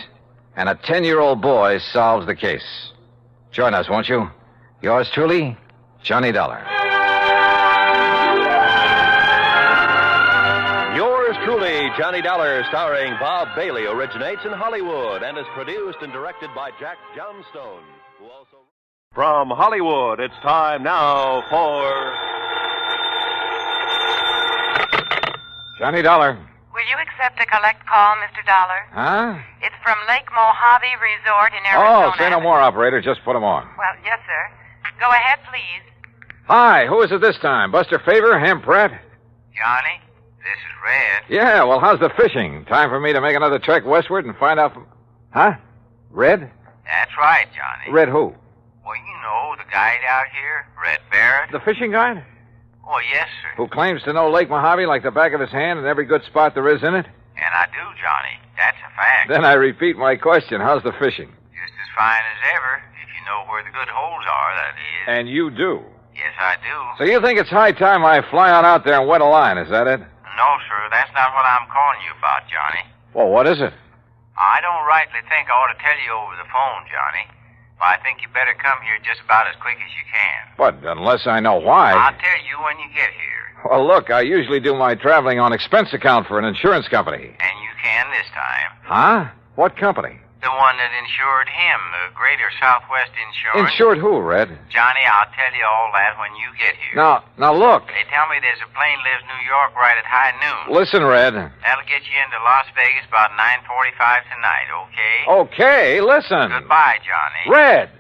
And a 10-year-old boy solves the case. Join us, won't you? Yours truly, Johnny Dollar. Yours truly, Johnny Dollar, starring Bob Bailey, originates in Hollywood and is produced and directed by Jack Johnstone, who also... From Hollywood, it's time now for... Johnny Dollar. Will you accept a collect call, Mr. Dollar? Huh? It's from Lake Mojave Resort in Arizona. Oh, say no more, operator. Just put him on. Well, yes, sir. Go ahead, please. Hi, who is it this time? Buster Favor, Ham Pratt? Johnny, this is Red. Yeah, well, how's the fishing? Time for me to make another trek westward and find out from... Huh? Red? That's right, Johnny. Red who? Well, you know, the guide out here, Red Barrett. The fishing guide? Oh, yes, sir. Who claims to know Lake Mojave like the back of his hand and every good spot there is in it? And I do, Johnny. That's a fact. Then I repeat my question. How's the fishing? Just as fine as ever, if you know where the good holes are, that is. And you do? Yes, I do. So you think it's high time I fly on out there and wet a line, is that it? No, sir. That's not what I'm calling you about, Johnny. Well, what is it? I don't rightly think I ought to tell you over the phone, Johnny. But I think you better come here just about as quick as you can. But unless I know why... I'll tell you when you get here. Well, look, I usually do my traveling on expense account for an insurance company. And you can this time. Huh? What company? The one that insured him, the Greater Southwest Insurance. Insured who, Red? Johnny, I'll tell you all that when you get here. Now look. They tell me there's a plane leaves New York right at high noon. Listen, Red. That'll get you into Las Vegas about 9:45 tonight, okay? Okay, listen. Goodbye, Johnny. Red!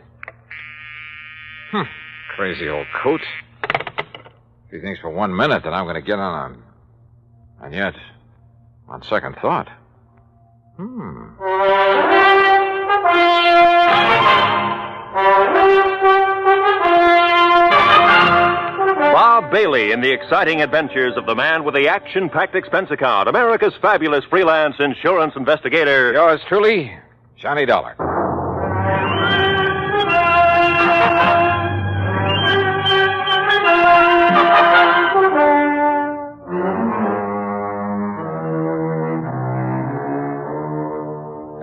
Crazy old coot. He thinks for 1 minute that I'm going to get on. And yet, on second thought... Bob Bailey in the exciting adventures of the man with the action-packed expense account, America's fabulous freelance insurance investigator. Yours truly, Johnny Dollar.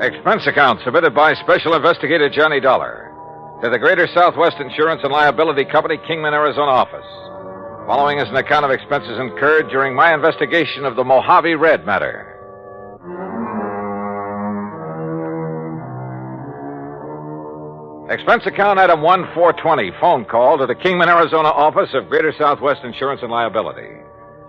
Expense account submitted by Special Investigator Johnny Dollar to the Greater Southwest Insurance and Liability Company, Kingman, Arizona office. Following is an account of expenses incurred during my investigation of the Mojave Red matter. Expense account item 1420, phone call to the Kingman, Arizona office of Greater Southwest Insurance and Liability.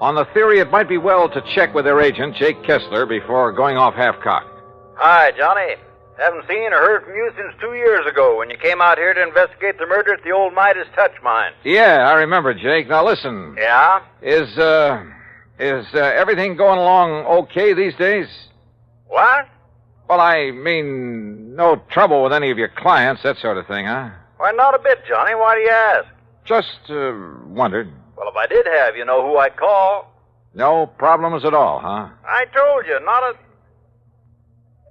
On the theory it might be well to check with their agent, Jake Kessler, before going off half-cocked. Hi, Johnny. Haven't seen or heard from you since 2 years ago when you came out here to investigate the murder at the old Midas Touch mine. Yeah, I remember, Jake. Now listen. Yeah? Is everything going along okay these days? What? Well, I mean, no trouble with any of your clients, that sort of thing, huh? Why, not a bit, Johnny. Why do you ask? Just, wondered. Well, if I did have, you know who I'd call. No problems at all, huh? I told you, not a...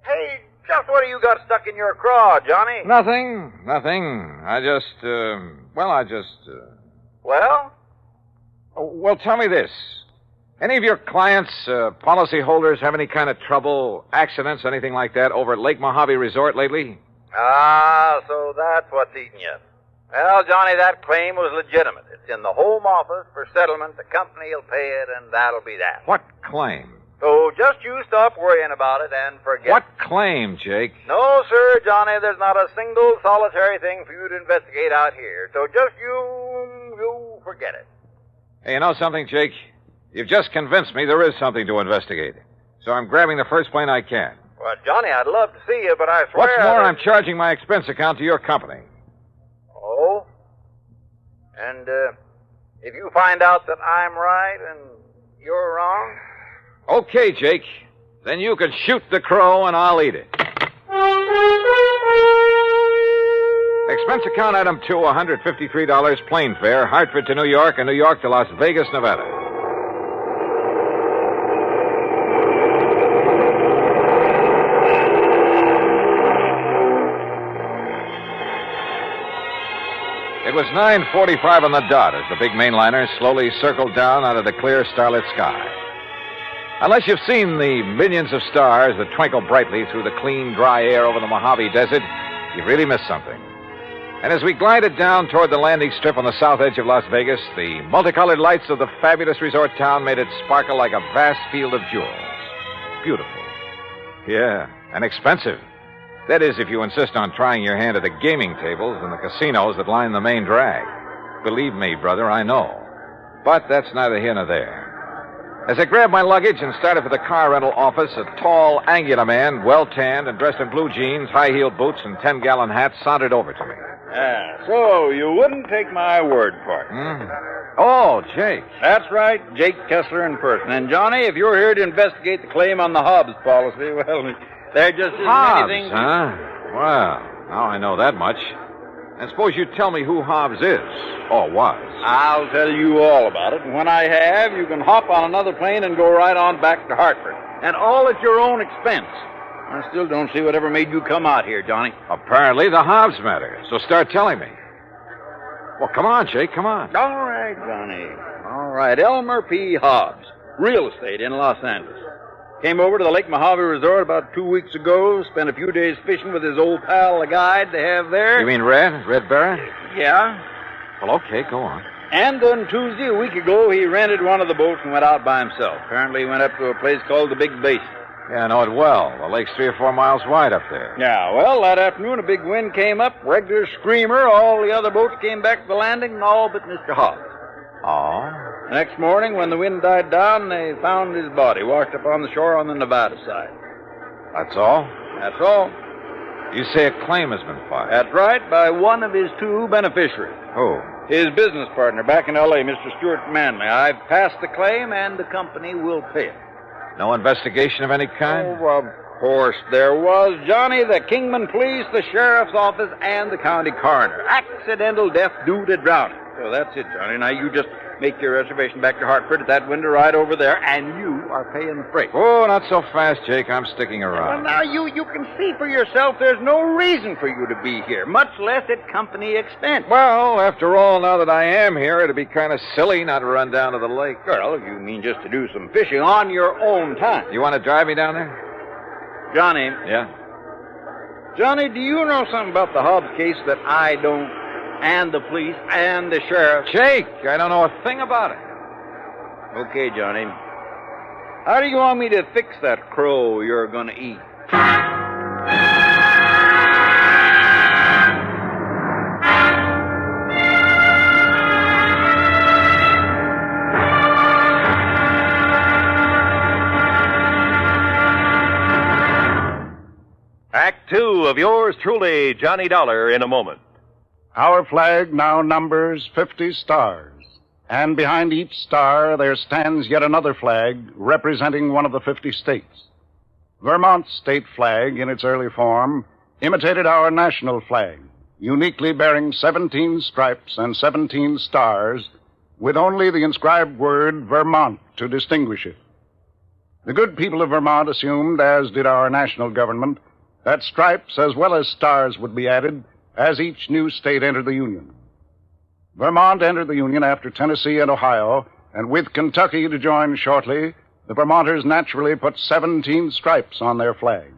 Hey, just what do you got stuck in your craw, Johnny? Nothing. I just... Well? Well, tell me this. Any of your clients, policyholders, have any kind of trouble, accidents, anything like that, over at Lake Mojave Resort lately? Ah, so that's what's eating you. Well, Johnny, that claim was legitimate. It's in the home office for settlement. The company will pay it, and that'll be that. What claim? So just you stop worrying about it and forget. What claim, Jake? No, sir, Johnny, there's not a single solitary thing for you to investigate out here. So just you forget it. Hey, you know something, Jake? You've just convinced me there is something to investigate. So I'm grabbing the first plane I can. Well, Johnny, I'd love to see you, but I swear... What's more, I'm charging my expense account to your company. Oh? And, if you find out that I'm right and you're wrong... Okay, Jake. Then you can shoot the crow and I'll eat it. Expense account item 2, $153 plane fare, Hartford to New York and New York to Las Vegas, Nevada. It was 9:45 on the dot as the big mainliner slowly circled down out of the clear, starlit sky. Unless you've seen the millions of stars that twinkle brightly through the clean, dry air over the Mojave Desert, you've really missed something. And as we glided down toward the landing strip on the south edge of Las Vegas, the multicolored lights of the fabulous resort town made it sparkle like a vast field of jewels. Beautiful. Yeah, and expensive. That is, if you insist on trying your hand at the gaming tables and the casinos that line the main drag. Believe me, brother, I know. But that's neither here nor there. As I grabbed my luggage and started for the car rental office, a tall, angular man, well-tanned and dressed in blue jeans, high-heeled boots, and 10-gallon hat sauntered over to me. So you wouldn't take my word for it. Oh, Jake. That's right, Jake Kessler in person. And, Johnny, if you're here to investigate the claim on the Hobbs policy, well, there just isn't Hobbs, anything... huh? Well, now I know that much. And suppose you tell me who Hobbs is, or was. I'll tell you all about it, and when I have, you can hop on another plane and go right on back to Hartford. And all at your own expense. I still don't see whatever made you come out here, Johnny. Apparently the Hobbs matter, so start telling me. Well, come on, Jake, come on. All right, Johnny. All right, Elmer P. Hobbs, real estate in Los Angeles. Came over to the Lake Mojave Resort about 2 weeks ago, spent a few days fishing with his old pal, the guide they have there. You mean Red Barrett? Yeah. Well, okay, go on. And on Tuesday, a week ago, he rented one of the boats and went out by himself. Apparently he went up to a place called the Big Basin. Yeah, I know it well. The lake's 3 or 4 miles wide up there. Yeah, well, that afternoon, a big wind came up, regular screamer. All the other boats came back to the landing, all but Mr. Hobbs. Oh? The next morning, when the wind died down, they found his body washed up on the shore on the Nevada side. That's all? That's all. You say a claim has been filed? That's right, by one of his 2 beneficiaries. Who? His business partner back in L.A., Mr. Stuart Manley. I've passed the claim, and the company will pay it. No investigation of any kind? Oh, of course there was, Johnny. The Kingman Police, the Sheriff's Office, and the County Coroner. Accidental death due to drowning. So that's it, Johnny. Now you just make your reservation back to Hartford at that window right over there, and you are paying the freight. Oh, not so fast, Jake. I'm sticking around. Well, now you can see for yourself there's no reason for you to be here, much less at company expense. Well, after all, now that I am here, it'd be kind of silly not to run down to the lake. Well, you mean just to do some fishing on your own time. You want to drive me down there? Johnny. Yeah? Johnny, do you know something about the Hobbs case that I don't, and the police, and the sheriff? Jake, I don't know a thing about it. Okay, Johnny. How do you want me to fix that crow you're going to eat? Act two of yours truly, Johnny Dollar, in a moment. Our flag now numbers 50 stars, and behind each star there stands yet another flag representing one of the 50 states. Vermont's state flag, in its early form, imitated our national flag, uniquely bearing 17 stripes and 17 stars, with only the inscribed word Vermont to distinguish it. The good people of Vermont assumed, as did our national government, that stripes as well as stars would be added as each new state entered the Union. Vermont entered the Union after Tennessee and Ohio, and with Kentucky to join shortly, the Vermonters naturally put 17 stripes on their flag.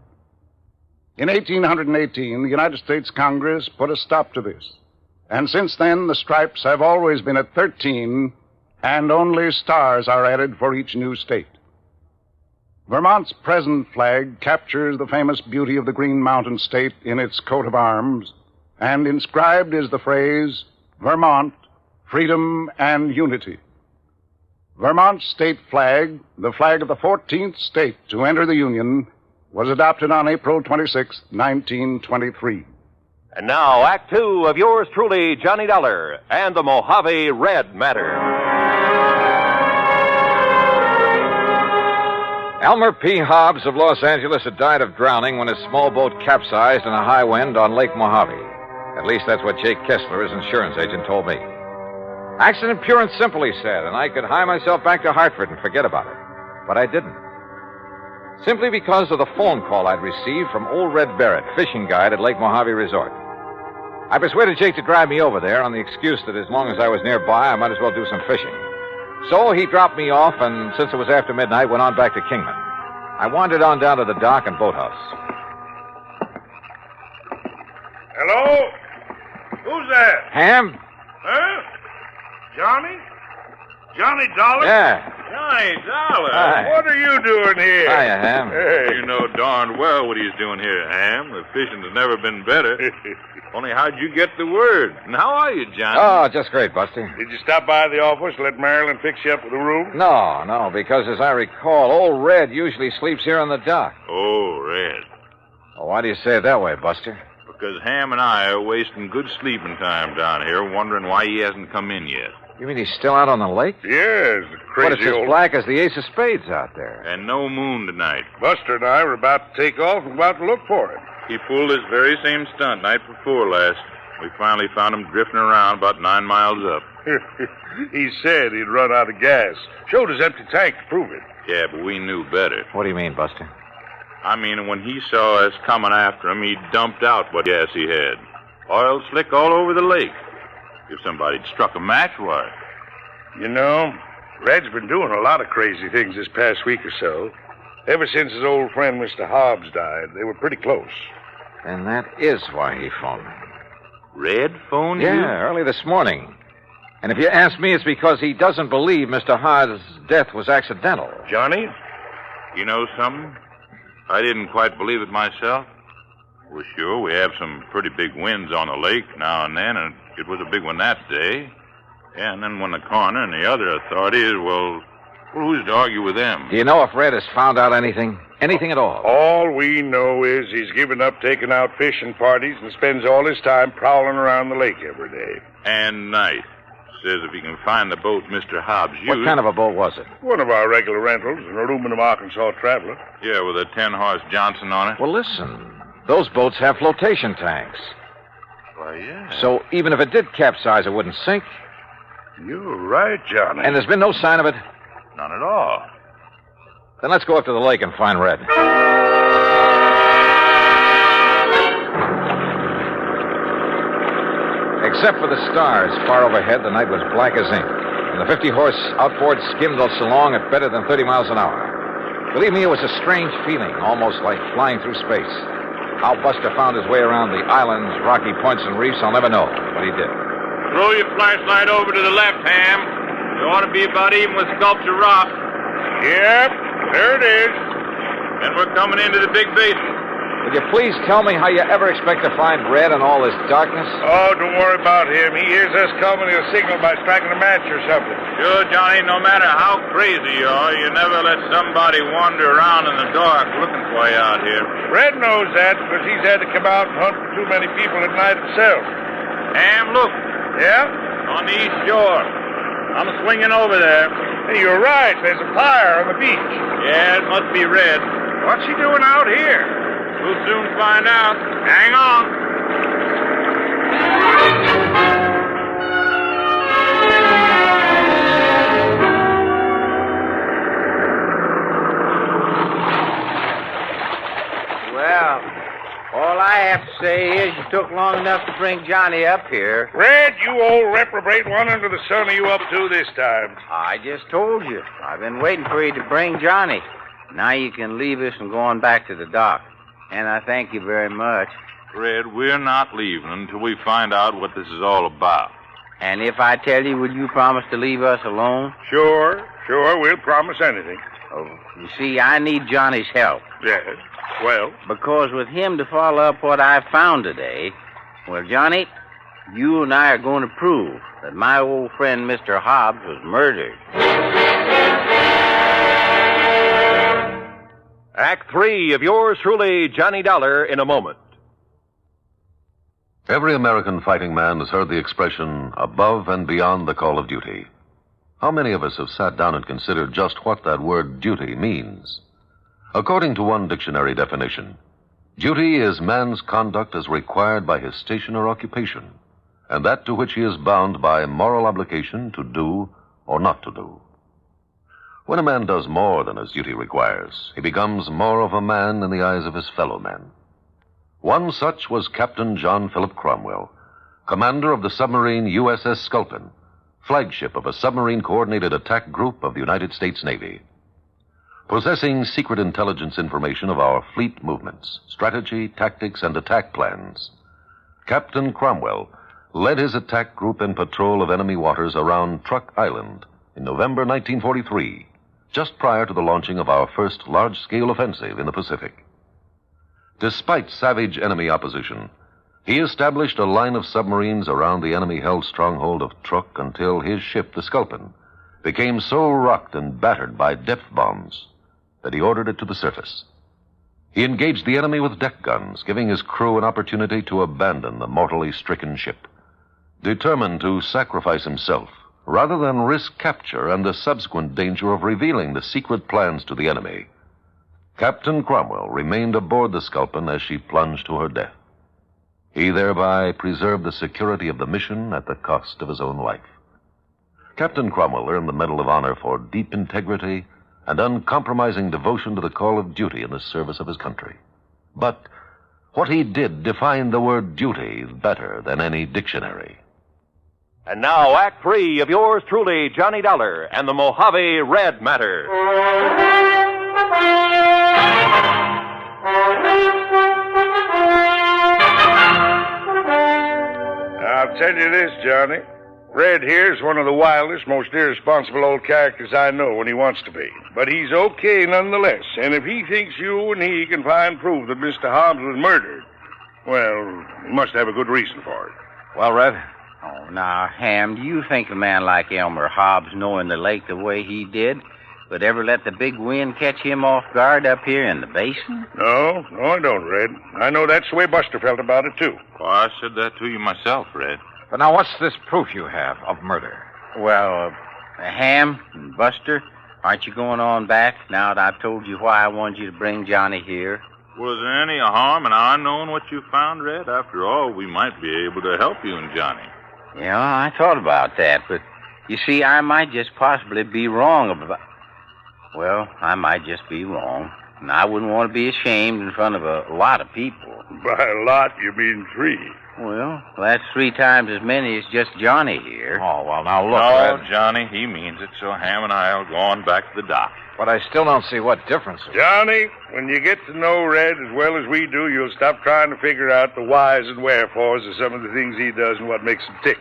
In 1818, the United States Congress put a stop to this, and since then the stripes have always been at 13, and only stars are added for each new state. Vermont's present flag captures the famous beauty of the Green Mountain State in its coat of arms, and inscribed is the phrase, Vermont, Freedom and Unity. Vermont's state flag, the flag of the 14th state to enter the Union, was adopted on April 26, 1923. And now, Act two of yours truly, Johnny Dollar, and the Mojave Red Matter. Elmer P. Hobbs of Los Angeles had died of drowning when his small boat capsized in a high wind on Lake Mojave. At least that's what Jake Kessler, his insurance agent, told me. Accident pure and simple, he said, and I could hie myself back to Hartford and forget about it. But I didn't. Simply because of the phone call I'd received from old Red Barrett, fishing guide at Lake Mojave Resort. I persuaded Jake to drive me over there on the excuse that as long as I was nearby, I might as well do some fishing. So he dropped me off, and since it was after midnight, went on back to Kingman. I wandered on down to the dock and boathouse. Hello? Who's that? Ham? Huh? Johnny? Johnny Dollar? Yeah. Johnny Dollar? Hi. What are you doing here? Hiya, Ham. Hey. You know darn well what he's doing here, Ham. The fishing has never been better. Only how'd you get the word? And how are you, Johnny? Oh, just great, Buster. Did you stop by the office, let Marilyn fix you up with a room? No, because as I recall, old Red usually sleeps here on the dock. Oh, Red. Well, why do you say it that way, Buster? Because Ham and I are wasting good sleeping time down here, wondering why he hasn't come in yet. You mean he's still out on the lake? Yes, the crazy But it's as black as the ace of spades out there. And no moon tonight. Buster and I were about to take off and about to look for it. He pulled this very same stunt night before last. We finally found him drifting around about 9 miles up. He said he'd run out of gas. Showed his empty tank to prove it. Yeah, but we knew better. What do you mean, Buster? I mean, when he saw us coming after him, he dumped out what gas he had. Oil slick all over the lake. If somebody'd struck a match, why? You know, Red's been doing a lot of crazy things this past week or so. Ever since his old friend Mr. Hobbs died, they were pretty close. And that is why he phoned me. Red phoned you? Yeah, early this morning. And if you ask me, it's because he doesn't believe Mr. Hobbs' death was accidental. Johnny? You know something? I didn't quite believe it myself. Well, sure, we have some pretty big winds on the lake now and then, and it was a big one that day. Yeah, and then when the coroner and the other authorities, well, who's to argue with them? Do you know if Red has found out anything? Anything at all? All we know is he's given up taking out fishing parties and spends all his time prowling around the lake every day. And night. Says if he can find the boat Mr. Hobbs used... What kind of a boat was it? One of our regular rentals, an aluminum Arkansas Traveler. Yeah, with a 10-horse Johnson on it. Well, listen. Those boats have flotation tanks. Why, yeah. So even if it did capsize, it wouldn't sink. You're right, Johnny. And there's been no sign of it? None at all. Then let's go up to the lake and find Red. Except for the stars far overhead, the night was black as ink. And the 50-horse outboard skimmed us along at better than 30 miles an hour. Believe me, it was a strange feeling, almost like flying through space. How Buster found his way around the islands, rocky points, and reefs, I'll never know, but he did. Throw your flashlight over to the left, Ham. You ought to be about even with Sculpture Rock. Yep, there it is. And we're coming into the big basin. Would you please tell me how you ever expect to find Red in all this darkness? Oh, don't worry about him. He hears us coming. He'll signal by striking a match or something. Sure, Johnny, no matter how crazy you are, you never let somebody wander around in the dark looking for you out here. Red knows that because he's had to come out and hunt for too many people at night himself. Ham, look. Yeah? On the east shore. I'm swinging over there. Hey, you're right. There's a fire on the beach. Yeah, it must be Red. What's he doing out here? We'll soon find out. Hang on. Well, all I have to say is you took long enough to bring Johnny up here. Red, you old reprobate, what under the sun are you up to this time? I just told you. I've been waiting for you to bring Johnny. Now you can leave us and go on back to the dock. And I thank you very much. Red, we're not leaving until we find out what this is all about. And if I tell you, will you promise to leave us alone? Sure, we'll promise anything. Oh, you see, I need Johnny's help. Yes, well? Because with him to follow up what I found today, well, Johnny, you and I are going to prove that my old friend Mr. Hobbs was murdered. Act 3 of yours truly, Johnny Dollar, in a moment. Every American fighting man has heard the expression, above and beyond the call of duty. How many of us have sat down and considered just what that word duty means? According to one dictionary definition, duty is man's conduct as required by his station or occupation, and that to which he is bound by moral obligation to do or not to do. When a man does more than his duty requires, he becomes more of a man in the eyes of his fellow men. One such was Captain John Philip Cromwell, commander of the submarine USS Sculpin, flagship of a submarine-coordinated attack group of the United States Navy. Possessing secret intelligence information of our fleet movements, strategy, tactics, and attack plans, Captain Cromwell led his attack group in patrol of enemy waters around Truck Island in November 1943, just prior to the launching of our first large-scale offensive in the Pacific. Despite savage enemy opposition, he established a line of submarines around the enemy-held stronghold of Truk until his ship, the Sculpin, became so rocked and battered by depth bombs that he ordered it to the surface. He engaged the enemy with deck guns, giving his crew an opportunity to abandon the mortally stricken ship, determined to sacrifice himself rather than risk capture and the subsequent danger of revealing the secret plans to the enemy. Captain Cromwell remained aboard the Sculpin as she plunged to her death. He thereby preserved the security of the mission at the cost of his own life. Captain Cromwell earned the Medal of Honor for deep integrity and uncompromising devotion to the call of duty in the service of his country. But what he did defined the word duty better than any dictionary. And now, Act 3 of yours truly, Johnny Dollar, and the Mojave Red Matter. I'll tell you this, Johnny. Red here's one of the wildest, most irresponsible old characters I know when he wants to be. But he's okay nonetheless, and if he thinks you and he can find proof that Mr. Hobbs was murdered, well, he must have a good reason for it. Well, Red? Oh, now, Ham, do you think a man like Elmer Hobbs, knowing the lake the way he did, would ever let the big wind catch him off guard up here in the basin? No, I don't, Red. I know that's the way Buster felt about it, too. Well, I said that to you myself, Red. But now, what's this proof you have of murder? Well, Ham and Buster, aren't you going on back now that I've told you why I wanted you to bring Johnny here? Was there any harm in our knowing what you found, Red? After all, we might be able to help you and Johnny. Yeah, I thought about that, but you see, I might just possibly be wrong about... Well, I might just be wrong, and I wouldn't want to be ashamed in front of a lot of people. By a lot, you mean 3. Well, that's 3 times as many as just Johnny here. Oh, well, now look, No, Red. Johnny, he means it, so Ham and I'll go on back to the dock. But I still don't see what difference it is. Johnny, when you get to know Red as well as we do, you'll stop trying to figure out the whys and wherefores of some of the things he does and what makes him tick.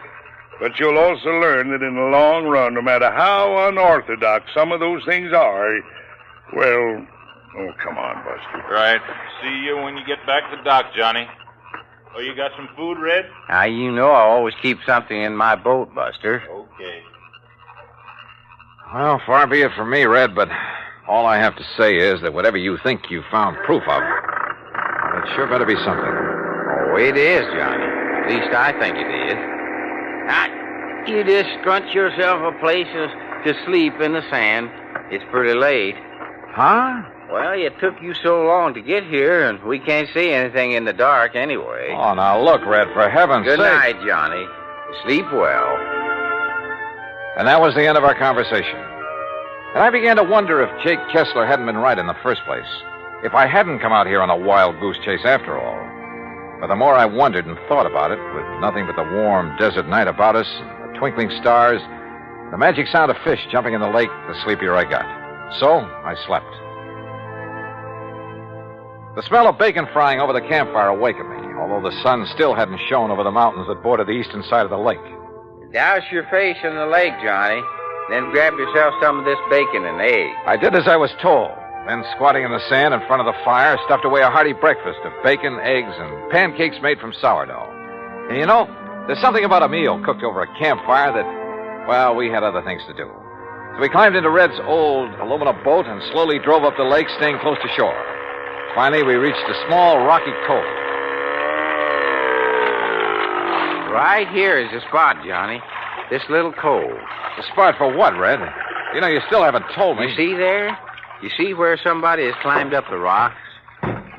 But you'll also learn that in the long run, no matter how unorthodox some of those things are, well, oh, come on, Buster. Right. See you when you get back to the dock, Johnny. Oh, you got some food, Red? Now, you know I always keep something in my boat, Buster. Okay. Well, far be it from me, Red, but all I have to say is that whatever you think you found proof of, well, it sure better be something. Oh, it is, Johnny. At least I think it is. Now, you just scrunch yourself a place to sleep in the sand. It's pretty late. Huh? Well, it took you so long to get here, and we can't see anything in the dark anyway. Oh, now look, Red, for heaven's sake. Good night, Johnny. Sleep well. And that was the end of our conversation. And I began to wonder if Jake Kessler hadn't been right in the first place. If I hadn't come out here on a wild goose chase after all. But the more I wondered and thought about it, with nothing but the warm desert night about us, and the twinkling stars, the magic sound of fish jumping in the lake, the sleepier I got. So I slept. The smell of bacon frying over the campfire awakened me, although the sun still hadn't shone over the mountains that border the eastern side of the lake. Douse your face in the lake, Johnny. Then grab yourself some of this bacon and egg. I did as I was told. Then, squatting in the sand in front of the fire, stuffed away a hearty breakfast of bacon, eggs, and pancakes made from sourdough. And you know, there's something about a meal cooked over a campfire that, well, we had other things to do. So we climbed into Red's old aluminum boat and slowly drove up the lake, staying close to shore. Finally, we reached a small rocky cove. Right here is the spot, Johnny. This little cove. The spot for what, Red? You know, you still haven't told me. You see there? You see where somebody has climbed up the rocks?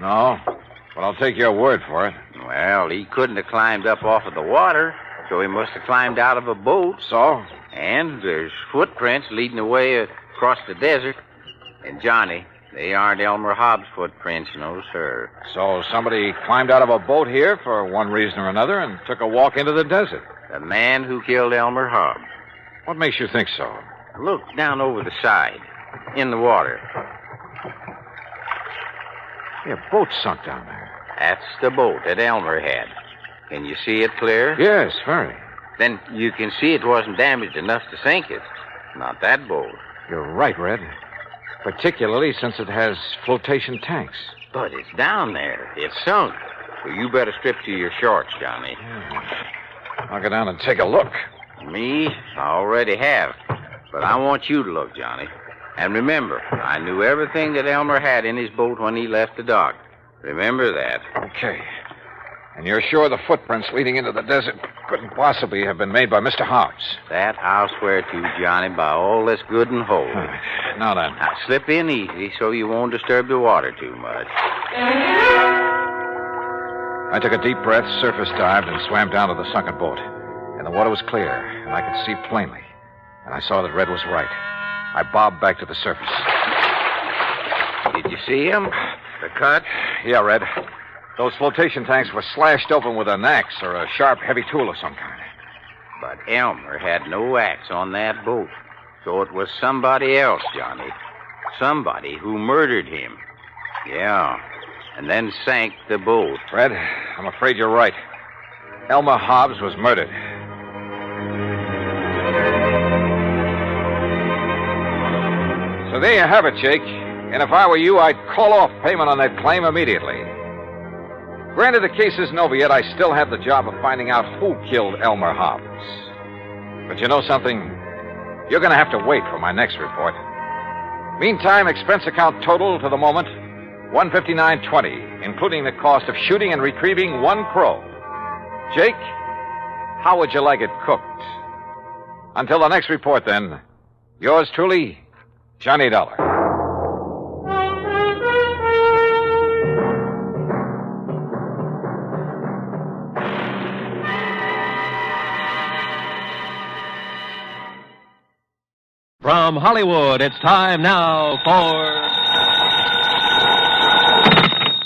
No, but I'll take your word for it. Well, he couldn't have climbed up off of the water, so he must have climbed out of a boat. So? And there's footprints leading the way across the desert. And, Johnny, they aren't Elmer Hobbs' footprints, no, sir. So somebody climbed out of a boat here for one reason or another and took a walk into the desert. The man who killed Elmer Hobbs. What makes you think so? Look down over the side, in the water. Yeah, a boat sunk down there. That's the boat that Elmer had. Can you see it clear? Yes, very. Then you can see it wasn't damaged enough to sink it. Not that boat. You're right, Red. Particularly since it has flotation tanks. But it's down there. It's sunk. So you better strip to your shorts, Johnny. I'll go down and take a look. Me? I already have. But I want you to look, Johnny. And remember, I knew everything that Elmer had in his boat when he left the dock. Remember that. Okay. And you're sure the footprints leading into the desert couldn't possibly have been made by Mr. Hobbs? That I'll swear to, Johnny, by all that's good and holy. Now then. Now, slip in easy so you won't disturb the water too much. I took a deep breath, surface dived, and swam down to the sunken boat. And the water was clear, and I could see plainly. And I saw that Red was right. I bobbed back to the surface. Did you see him? The cut? Yeah, Red. Those flotation tanks were slashed open with an axe or a sharp, heavy tool of some kind. But Elmer had no axe on that boat. So it was somebody else, Johnny. Somebody who murdered him. Yeah. And then sank the boat. Red, I'm afraid you're right. Elmer Hobbs was murdered. So there you have it, Jake. And if I were you, I'd call off payment on that claim immediately. Granted, the case isn't over yet. I still have the job of finding out who killed Elmer Hobbs. But you know something? You're going to have to wait for my next report. Meantime, expense account total to the moment, $159.20, including the cost of shooting and retrieving one crow. Jake, how would you like it cooked? Until the next report, then, yours truly, Johnny Dollar. From Hollywood, it's time now for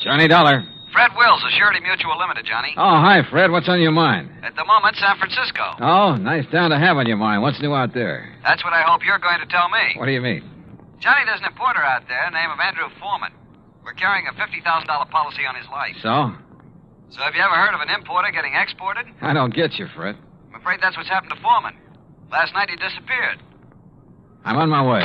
Johnny Dollar. Fred Wills, Surety Mutual Limited, Johnny. Oh, hi, Fred. What's on your mind? At the moment, San Francisco. Oh, nice town to have on your mind. What's new out there? That's what I hope you're going to tell me. What do you mean? Johnny, there's an importer out there named Andrew Foreman. We're carrying a $50,000 policy on his life. So? So have you ever heard of an importer getting exported? I don't get you, Fred. I'm afraid that's what's happened to Foreman. Last night he disappeared. I'm on my way.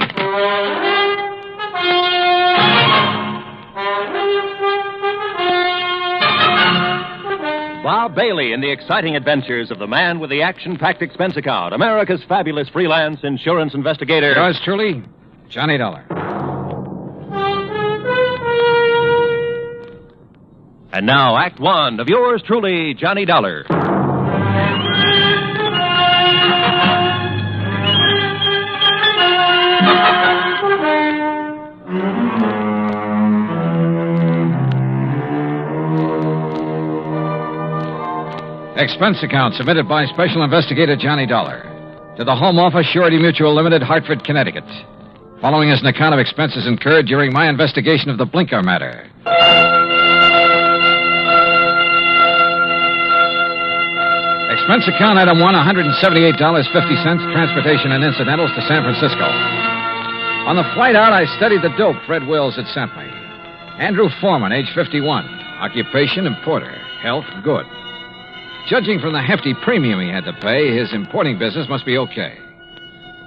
Bob Bailey in the exciting adventures of the man with the action-packed expense account, America's fabulous freelance insurance investigator. Yours truly, Johnny Dollar. And now, Act One of yours truly, Johnny Dollar. Expense account submitted by Special Investigator Johnny Dollar to the Home Office, Surety Mutual Limited, Hartford, Connecticut. Following is an account of expenses incurred during my investigation of the Blinker matter. Expense account item 1, $178.50, transportation and incidentals to San Francisco. On the flight out, I studied the dope Fred Wills had sent me. Andrew Foreman, age 51. Occupation, importer. Health, good. Judging from the hefty premium he had to pay, his importing business must be okay.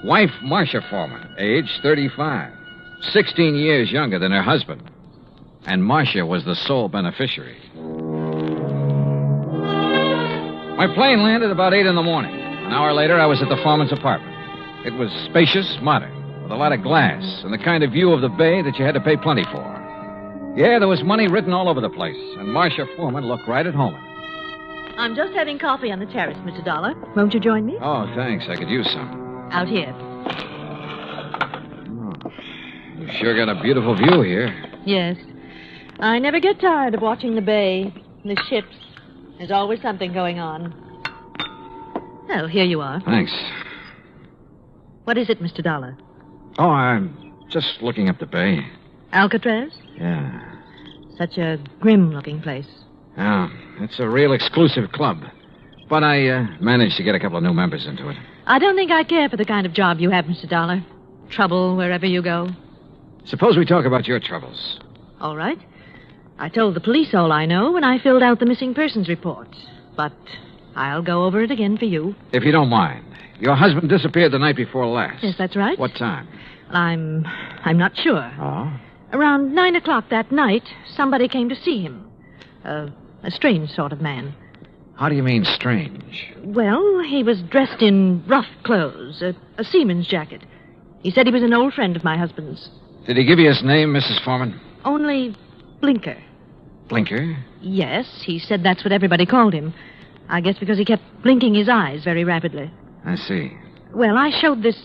Wife, Marcia Foreman, age 35. 16 years younger than her husband. And Marcia was the sole beneficiary. My plane landed about 8 in the morning. An hour later, I was at the Foreman's apartment. It was spacious, modern, with a lot of glass and the kind of view of the bay that you had to pay plenty for. Yeah, there was money written all over the place, and Marcia Foreman looked right at home. I'm just having coffee on the terrace, Mr. Dollar. Won't you join me? Oh, thanks. I could use some. Out here. You sure got a beautiful view here. Yes. I never get tired of watching the bay, the ships. There's always something going on. Oh, here you are. Thanks. What is it, Mr. Dollar? Oh, I'm just looking up the bay. Alcatraz? Yeah. Such a grim-looking place. Yeah, it's a real exclusive club. But I managed to get a couple of new members into it. I don't think I care for the kind of job you have, Mr. Dollar. Trouble wherever you go. Suppose we talk about your troubles. All right. I told the police all I know when I filled out the missing persons report. But I'll go over it again for you. If you don't mind. Your husband disappeared the night before last. Yes, that's right. What time? I'm not sure. Oh? Around 9 o'clock that night, somebody came to see him. A strange sort of man. How do you mean strange? Well, he was dressed in rough clothes, a seaman's jacket. He said he was an old friend of my husband's. Did he give you his name, Mrs. Foreman? Only Blinker. Blinker? Yes, he said that's what everybody called him. I guess because he kept blinking his eyes very rapidly. I see. Well, I showed this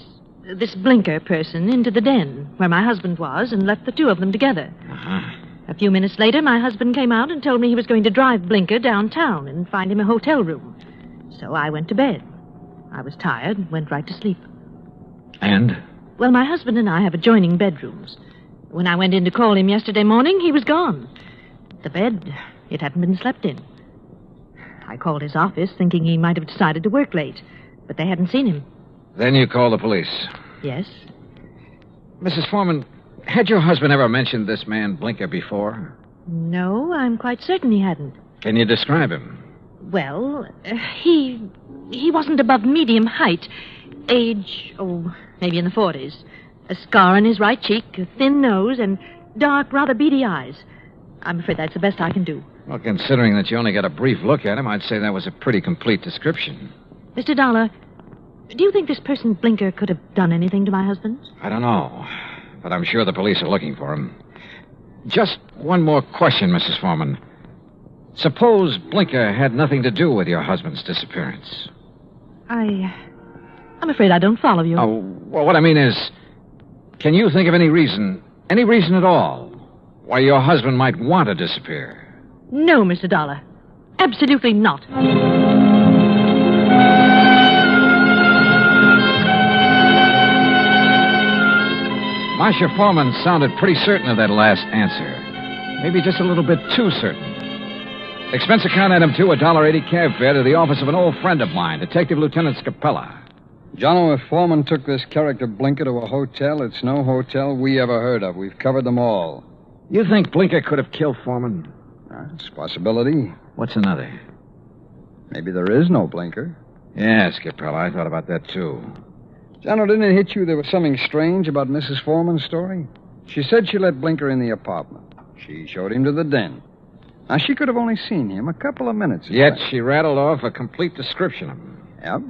Blinker person into the den where my husband was and left the two of them together. Uh-huh. A few minutes later, my husband came out and told me he was going to drive Blinker downtown and find him a hotel room. So I went to bed. I was tired and went right to sleep. And? Well, my husband and I have adjoining bedrooms. When I went in to call him yesterday morning, he was gone. The bed, it hadn't been slept in. I called his office thinking he might have decided to work late, but they hadn't seen him. Then you called the police? Yes. Mrs. Foreman, had your husband ever mentioned this man Blinker before? No, I'm quite certain he hadn't. Can you describe him? Well, he wasn't above medium height. Age, maybe in the 40s. A scar on his right cheek, a thin nose, and dark, rather beady eyes. I'm afraid that's the best I can do. Well, considering that you only got a brief look at him, I'd say that was a pretty complete description. Mr. Dollar, do you think this person Blinker could have done anything to my husband? I don't know, but I'm sure the police are looking for him. Just one more question, Mrs. Foreman. Suppose Blinker had nothing to do with your husband's disappearance. I'm afraid I don't follow you. Oh, well, what I mean is, can you think of any reason at all, why your husband might want to disappear? No, Mr. Dollar. Absolutely not. Marcia Foreman sounded pretty certain of that last answer. Maybe just a little bit too certain. Expense account item 2, $1.80 cab fare to the office of an old friend of mine, Detective Lieutenant Scapella. Jono, if Foreman took this character Blinker to a hotel, it's no hotel we ever heard of. We've covered them all. You think Blinker could have killed Foreman? It's a possibility. What's another? Maybe there is no Blinker. Yeah, Scapella, I thought about that, too. Jono, didn't it hit you there was something strange about Mrs. Foreman's story? She said she let Blinker in the apartment. She showed him to the den. Now, she could have only seen him a couple of minutes. Yet she rattled off a complete description of him. Yep.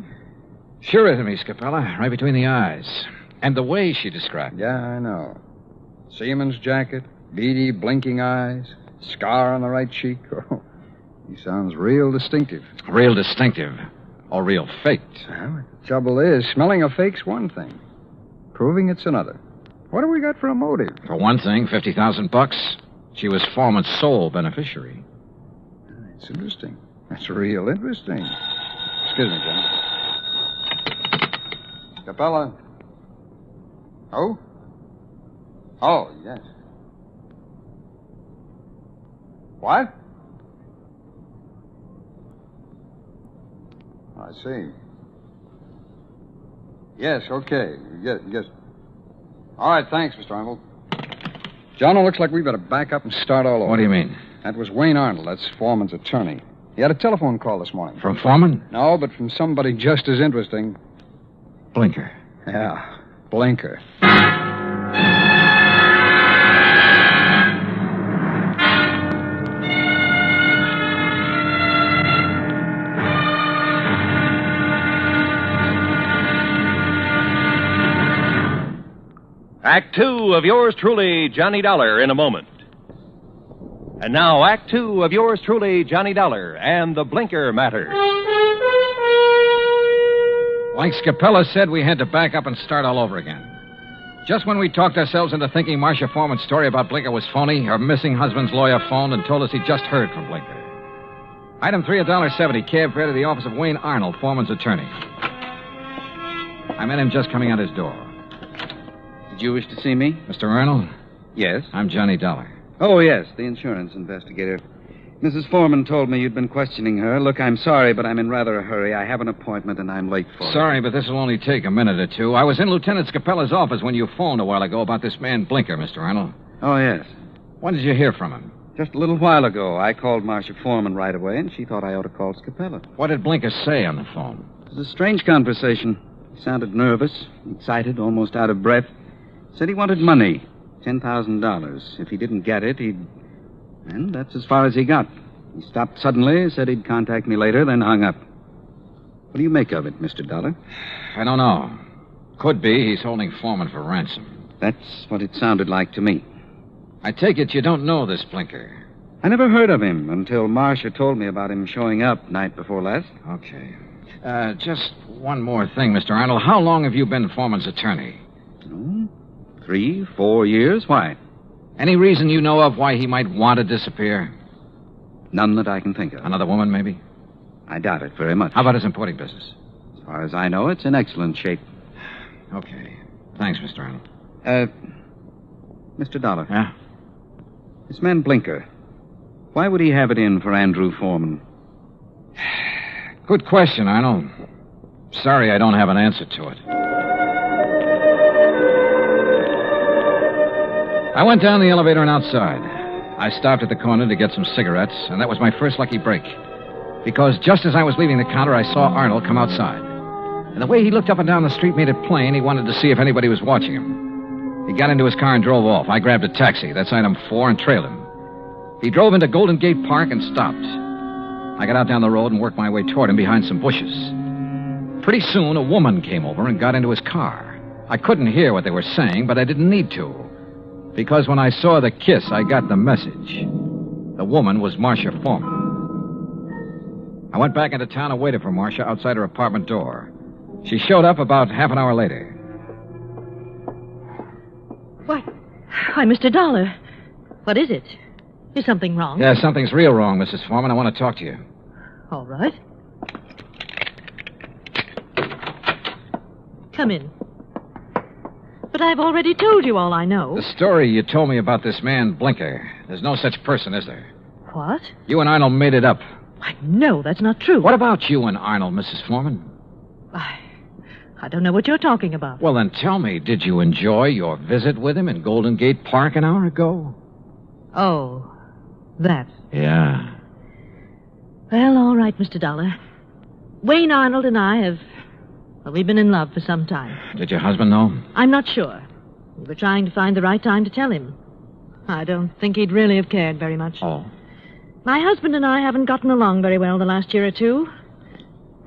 Sure is to me, Scapella, right between the eyes. And the way she described it. Yeah, I know. Seaman's jacket, beady, blinking eyes, scar on the right cheek. Oh, he sounds real distinctive. Real distinctive. Or real faked. Well, the trouble is, smelling a fake's one thing. Proving it's another. What have we got for a motive? For one thing, $50,000. She was Foreman's sole beneficiary. It's interesting. That's real interesting. Excuse me, Jim. Capella. Oh? Oh, yes. What? I see. Yes, okay. Yes. All right, thanks, Mr. Arnold. John, it looks like we better back up and start all over. What do you mean? That was Wayne Arnold. That's Foreman's attorney. He had a telephone call this morning. From Foreman? No, but from somebody just as interesting. Blinker. Yeah, Blinker. Act 2 of yours truly, Johnny Dollar, in a moment. And now, Act 2 of yours truly, Johnny Dollar, and the Blinker matter. Like Scapella said, we had to back up and start all over again. Just when we talked ourselves into thinking Marcia Foreman's story about Blinker was phony, her missing husband's lawyer phoned and told us he just heard from Blinker. Item 3, $1.70, cab fare to the office of Wayne Arnold, Foreman's attorney. I met him just coming out his door. Did you wish to see me? Mr. Arnold? Yes. I'm Johnny Dollar. Oh, yes, the insurance investigator. Mrs. Foreman told me you'd been questioning her. Look, I'm sorry, but I'm in rather a hurry. I have an appointment, and I'm late for it. Sorry, but this will only take a minute or two. I was in Lieutenant Scapella's office when you phoned a while ago about this man Blinker, Mr. Arnold. Oh, yes. When did you hear from him? Just a little while ago. I called Marcia Foreman right away, and she thought I ought to call Scapella. What did Blinker say on the phone? It was a strange conversation. He sounded nervous, excited, almost out of breath. Said he wanted money, $10,000. If he didn't get it, he'd... And that's as far as he got. He stopped suddenly, said he'd contact me later, then hung up. What do you make of it, Mr. Dollar? I don't know. Could be he's holding Foreman for ransom. That's what it sounded like to me. I take it you don't know this Blinker. I never heard of him until Marcia told me about him showing up night before last. Okay. Just one more thing, Mr. Arnold. How long have you been Foreman's attorney? 3, 4 years. Why? Any reason you know of why he might want to disappear? None that I can think of. Another woman, maybe? I doubt it very much. How about his importing business? As far as I know, it's in excellent shape. Okay. Thanks, Mr. Arnold. Mr. Dollar. Yeah? This man Blinker, why would he have it in for Andrew Foreman? Good question, Arnold. Sorry I don't have an answer to it. I went down the elevator and outside. I stopped at the corner to get some cigarettes, and that was my first lucky break. Because just as I was leaving the counter, I saw Arnold come outside. And the way he looked up and down the street made it plain he wanted to see if anybody was watching him. He got into his car and drove off. I grabbed a taxi, that's item 4, and trailed him. He drove into Golden Gate Park and stopped. I got out down the road and worked my way toward him behind some bushes. Pretty soon, a woman came over and got into his car. I couldn't hear what they were saying, but I didn't need to. Because when I saw the kiss, I got the message. The woman was Marcia Foreman. I went back into town and waited for Marcia outside her apartment door. She showed up about half an hour later. What? Why, Mr. Dollar. What is it? Is something wrong? Yeah, something's real wrong, Mrs. Foreman. I want to talk to you. All right. Come in. But I've already told you all I know. The story you told me about this man, Blinker. There's no such person, is there? What? You and Arnold made it up. Why, no, that's not true. What about you and Arnold, Mrs. Foreman? I don't know what you're talking about. Well, then tell me, did you enjoy your visit with him in Golden Gate Park an hour ago? Oh, that. Yeah. Well, all right, Mr. Dollar. Wayne Arnold and I have... Well, we've been in love for some time. Did your husband know? I'm not sure. We were trying to find the right time to tell him. I don't think he'd really have cared very much. Oh. My husband and I haven't gotten along very well the last year or two.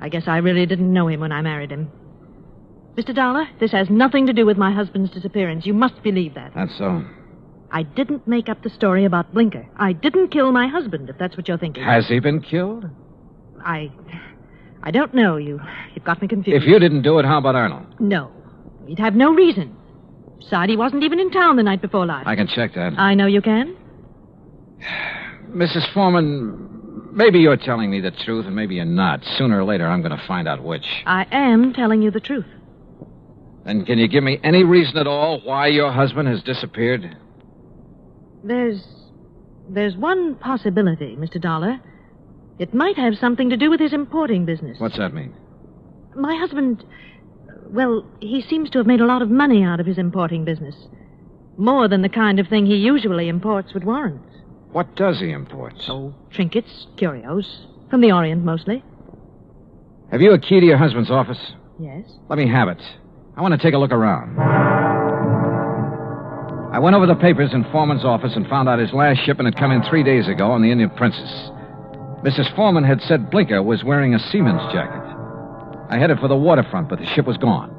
I guess I really didn't know him when I married him. Mr. Dollar, this has nothing to do with my husband's disappearance. You must believe that. That's so. I didn't make up the story about Blinker. I didn't kill my husband, if that's what you're thinking. Has he been killed? I don't know. You've got me confused. If you didn't do it, how about Arnold? No. He'd have no reason. Besides, he wasn't even in town the night before last. I can check that. I know you can. Mrs. Foreman, maybe you're telling me the truth and maybe you're not. Sooner or later, I'm going to find out which. I am telling you the truth. Then can you give me any reason at all why your husband has disappeared? There's one possibility, Mr. Dollar. It might have something to do with his importing business. What's that mean? My husband, well, he seems to have made a lot of money out of his importing business. More than the kind of thing he usually imports would warrant. What does he import? Oh, trinkets, curios. From the Orient, mostly. Have you a key to your husband's office? Yes. Let me have it. I want to take a look around. I went over the papers in Foreman's office and found out his last shipment had come in 3 days ago on the Indian Princess. Mrs. Foreman had said Blinker was wearing a seaman's jacket. I headed for the waterfront, but the ship was gone.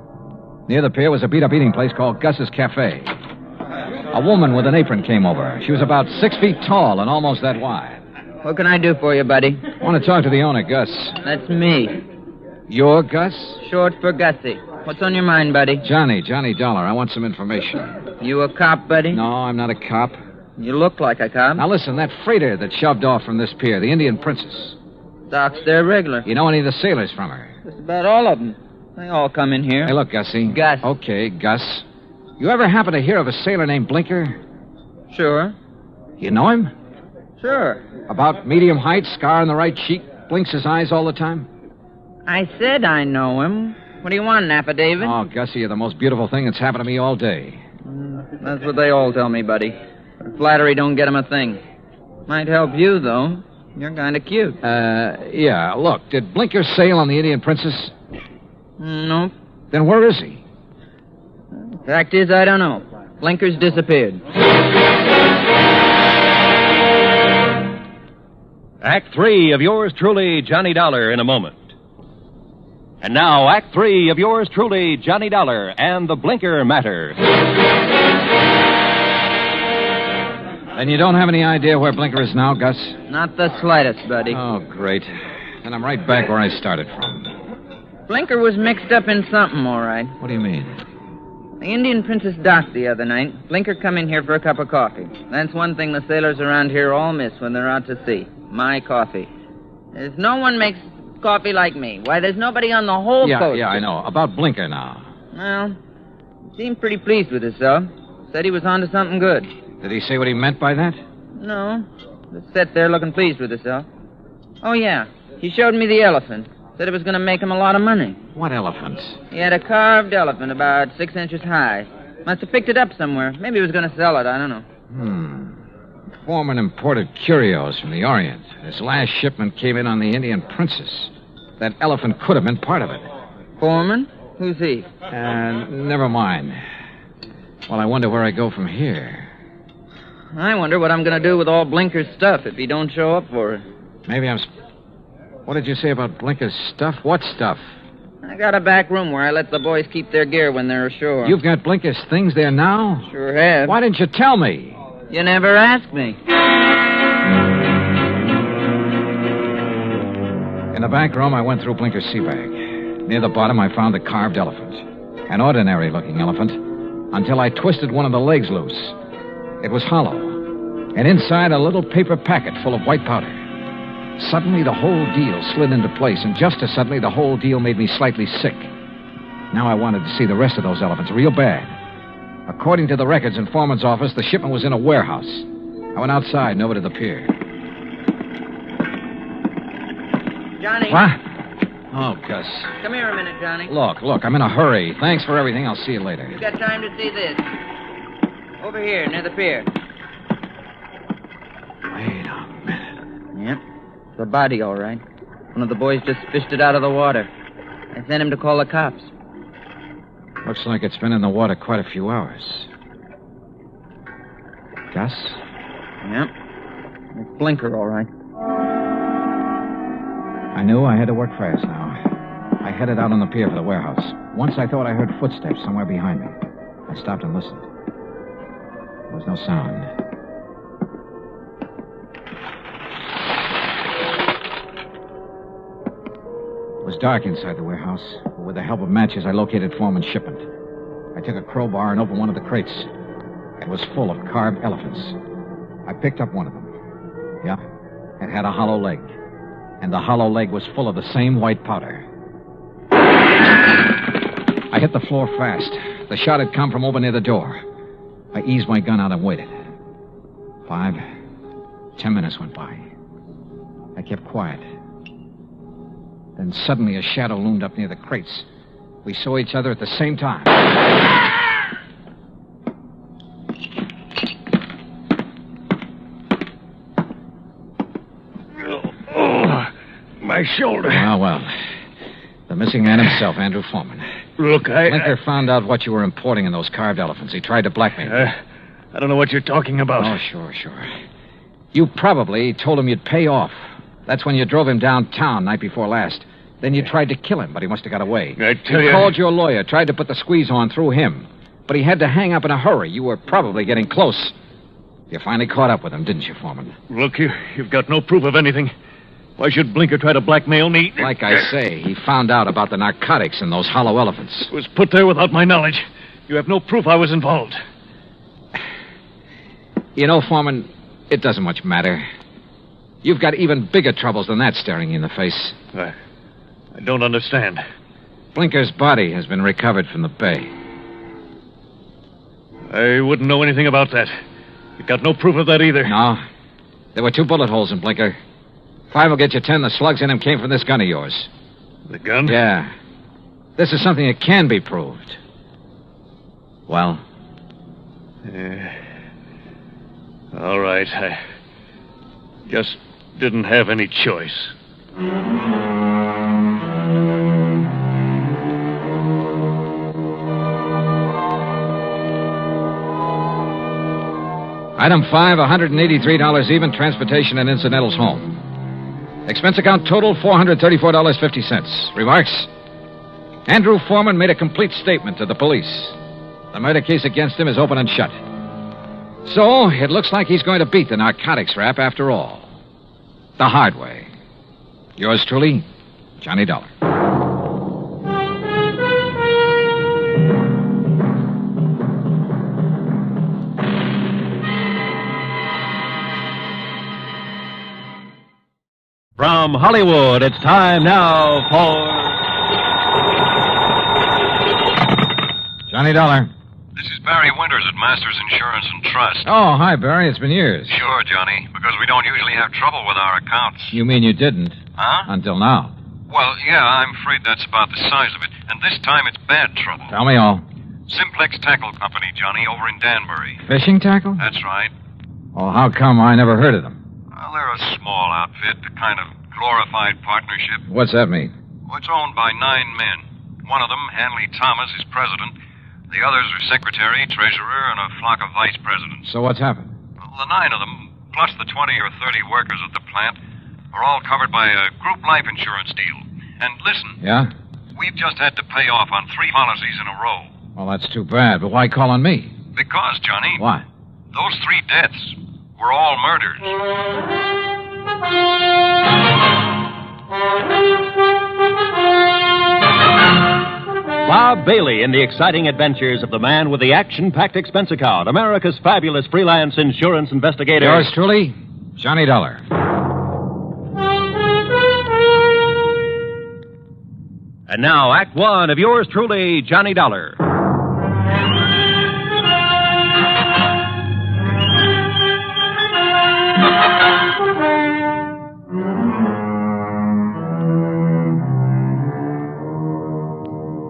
Near the pier was a beat-up eating place called Gus's Cafe. A woman with an apron came over. She was about 6 feet tall and almost that wide. What can I do for you, buddy? I want to talk to the owner, Gus. That's me. You're Gus? Short for Gussie. What's on your mind, buddy? Johnny Dollar. I want some information. You a cop, buddy? No, I'm not a cop. You look like a cop. Now listen, that freighter that shoved off from this pier, the Indian Princess. Docks there regular. You know any of the sailors from her? Just about all of them. They all come in here. Hey, look, Gussie. Gus. Okay, Gus. You ever happen to hear of a sailor named Blinker? Sure. You know him? Sure. About medium height, scar on the right cheek, blinks his eyes all the time? I said I know him. What do you want, an affidavit? Oh, Gussie, you're the most beautiful thing that's happened to me all day. That's what they all tell me, buddy. Flattery don't get 'em a thing. Might help you, though. You're kind of cute. Yeah. Look, did Blinker sail on the Indian Princess? Nope. Then where is he? Fact is, I don't know. Blinker's disappeared. Act 3 of yours truly, Johnny Dollar, in a moment. And now, Act 3 of yours truly, Johnny Dollar, and the Blinker Matter. And you don't have any idea where Blinker is now, Gus? Not the slightest, buddy. Oh, great. And I'm right back where I started from. Blinker was mixed up in something, all right. What do you mean? The Indian Princess docked the other night. Blinker come in here for a cup of coffee. That's one thing the sailors around here all miss when they're out to sea. My coffee. There's no one makes coffee like me. Why, there's nobody on the whole coast. Yeah, I know. About Blinker now. Well, he seemed pretty pleased with himself. Said he was onto something good. Did he say what he meant by that? No. Just sat there looking pleased with himself. Oh, yeah. He showed me the elephant. Said it was going to make him a lot of money. What elephant? He had a carved elephant about 6 inches high. Must have picked it up somewhere. Maybe he was going to sell it. I don't know. Foreman imported curios from the Orient. His last shipment came in on the Indian Princess. That elephant could have been part of it. Foreman? Who's he? Never mind. Well, I wonder where I go from here. I wonder what I'm going to do with all Blinker's stuff if he don't show up for it. Maybe I'm... What did you say about Blinker's stuff? What stuff? I got a back room where I let the boys keep their gear when they're ashore. You've got Blinker's things there now? Sure have. Why didn't you tell me? You never asked me. In the back room, I went through Blinker's sea bag. Near the bottom, I found the carved elephant. An ordinary-looking elephant, until I twisted one of the legs loose. It was hollow, and inside a little paper packet full of white powder. Suddenly, the whole deal slid into place, and just as suddenly, the whole deal made me slightly sick. Now I wanted to see the rest of those elephants real bad. According to the records in Foreman's office, the shipment was in a warehouse. I went outside and over to the pier. Johnny. What? Oh, Gus. Come here a minute, Johnny. Look, I'm in a hurry. Thanks for everything. I'll see you later. You got time to see this. Over here, near the pier. Wait a minute. Yep. The body, all right. One of the boys just fished it out of the water. I sent him to call the cops. Looks like it's been in the water quite a few hours. Gus? Yep. It's Blinker, all right. I knew I had to work fast now. I headed out on the pier for the warehouse. Once I thought I heard footsteps somewhere behind me. I stopped and listened. There was no sound. It was dark inside the warehouse, but with the help of matches, I located Foreman's shipment. I took a crowbar and opened one of the crates. It was full of carved elephants. I picked up one of them. Yeah, it had a hollow leg. And the hollow leg was full of the same white powder. I hit the floor fast. The shot had come from over near the door. I eased my gun out and waited. 5, 10 minutes went by. I kept quiet. Then suddenly a shadow loomed up near the crates. We saw each other at the same time. My shoulder. Well. The missing man himself, Andrew Foreman. Look, Blinker found out what you were importing in those carved elephants. He tried to blackmail me. I don't know what you're talking about. Oh, sure. You probably told him you'd pay off. That's when you drove him downtown night before last. Then you tried to kill him, but he must have got away. I tell you. You called your lawyer, tried to put the squeeze on through him. But he had to hang up in a hurry. You were probably getting close. You finally caught up with him, didn't you, Foreman? Look, you've got no proof of anything. Why should Blinker try to blackmail me? Like I say, he found out about the narcotics in those hollow elephants. It was put there without my knowledge. You have no proof I was involved. You know, Foreman, it doesn't much matter. You've got even bigger troubles than that staring you in the face. I don't understand. Blinker's body has been recovered from the bay. I wouldn't know anything about that. You got no proof of that either. No. There were 2 bullet holes in Blinker. 5 will get you 10. The slugs in him came from this gun of yours. The gun? Yeah. This is something that can be proved. Well? All right. I just didn't have any choice. Item 5, $183 even, transportation and incidentals home. Expense account total, $434.50. Remarks? Andrew Foreman made a complete statement to the police. The murder case against him is open and shut. So, it looks like he's going to beat the narcotics rap after all. The hard way. Yours truly, Johnny Dollar. From Hollywood, it's time now for... Johnny Dollar. This is Barry Winters at Masters Insurance and Trust. Oh, hi, Barry. It's been years. Sure, Johnny, because we don't usually have trouble with our accounts. You mean you didn't? Huh? Until now. Well, yeah, I'm afraid that's about the size of it. And this time it's bad trouble. Tell me all. Simplex Tackle Company, Johnny, over in Danbury. Fishing tackle? That's right. Well, how come I never heard of them? Well, they're a small outfit, a kind of glorified partnership. What's that mean? Well, it's owned by 9 men. One of them, Hanley Thomas, is president. The others are secretary, treasurer, and a flock of vice presidents. So what's happened? Well, the 9 of them, plus the 20 or 30 workers at the plant, are all covered by a group life insurance deal. And listen. Yeah? We've just had to pay off on 3 policies in a row. Well, that's too bad, but why call on me? Because, Johnny. Why? Those 3 deaths were all murders. Bob Bailey in the exciting adventures of the man with the action-packed expense account, America's fabulous freelance insurance investigator. Yours truly, Johnny Dollar. And now, Act 1 of yours truly, Johnny Dollar.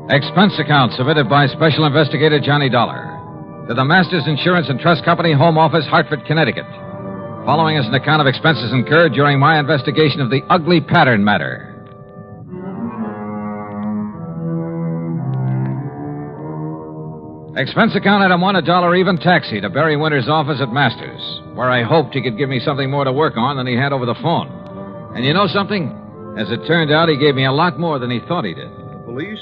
Expense account submitted by Special Investigator Johnny Dollar to the Masters Insurance and Trust Company, Home Office, Hartford, Connecticut. Following is an account of expenses incurred during my investigation of the ugly pattern matter. Expense account item 1, $1 even taxi to Barry Winter's office at Masters, where I hoped he could give me something more to work on than he had over the phone. And you know something? As it turned out, he gave me a lot more than he thought he did. Police?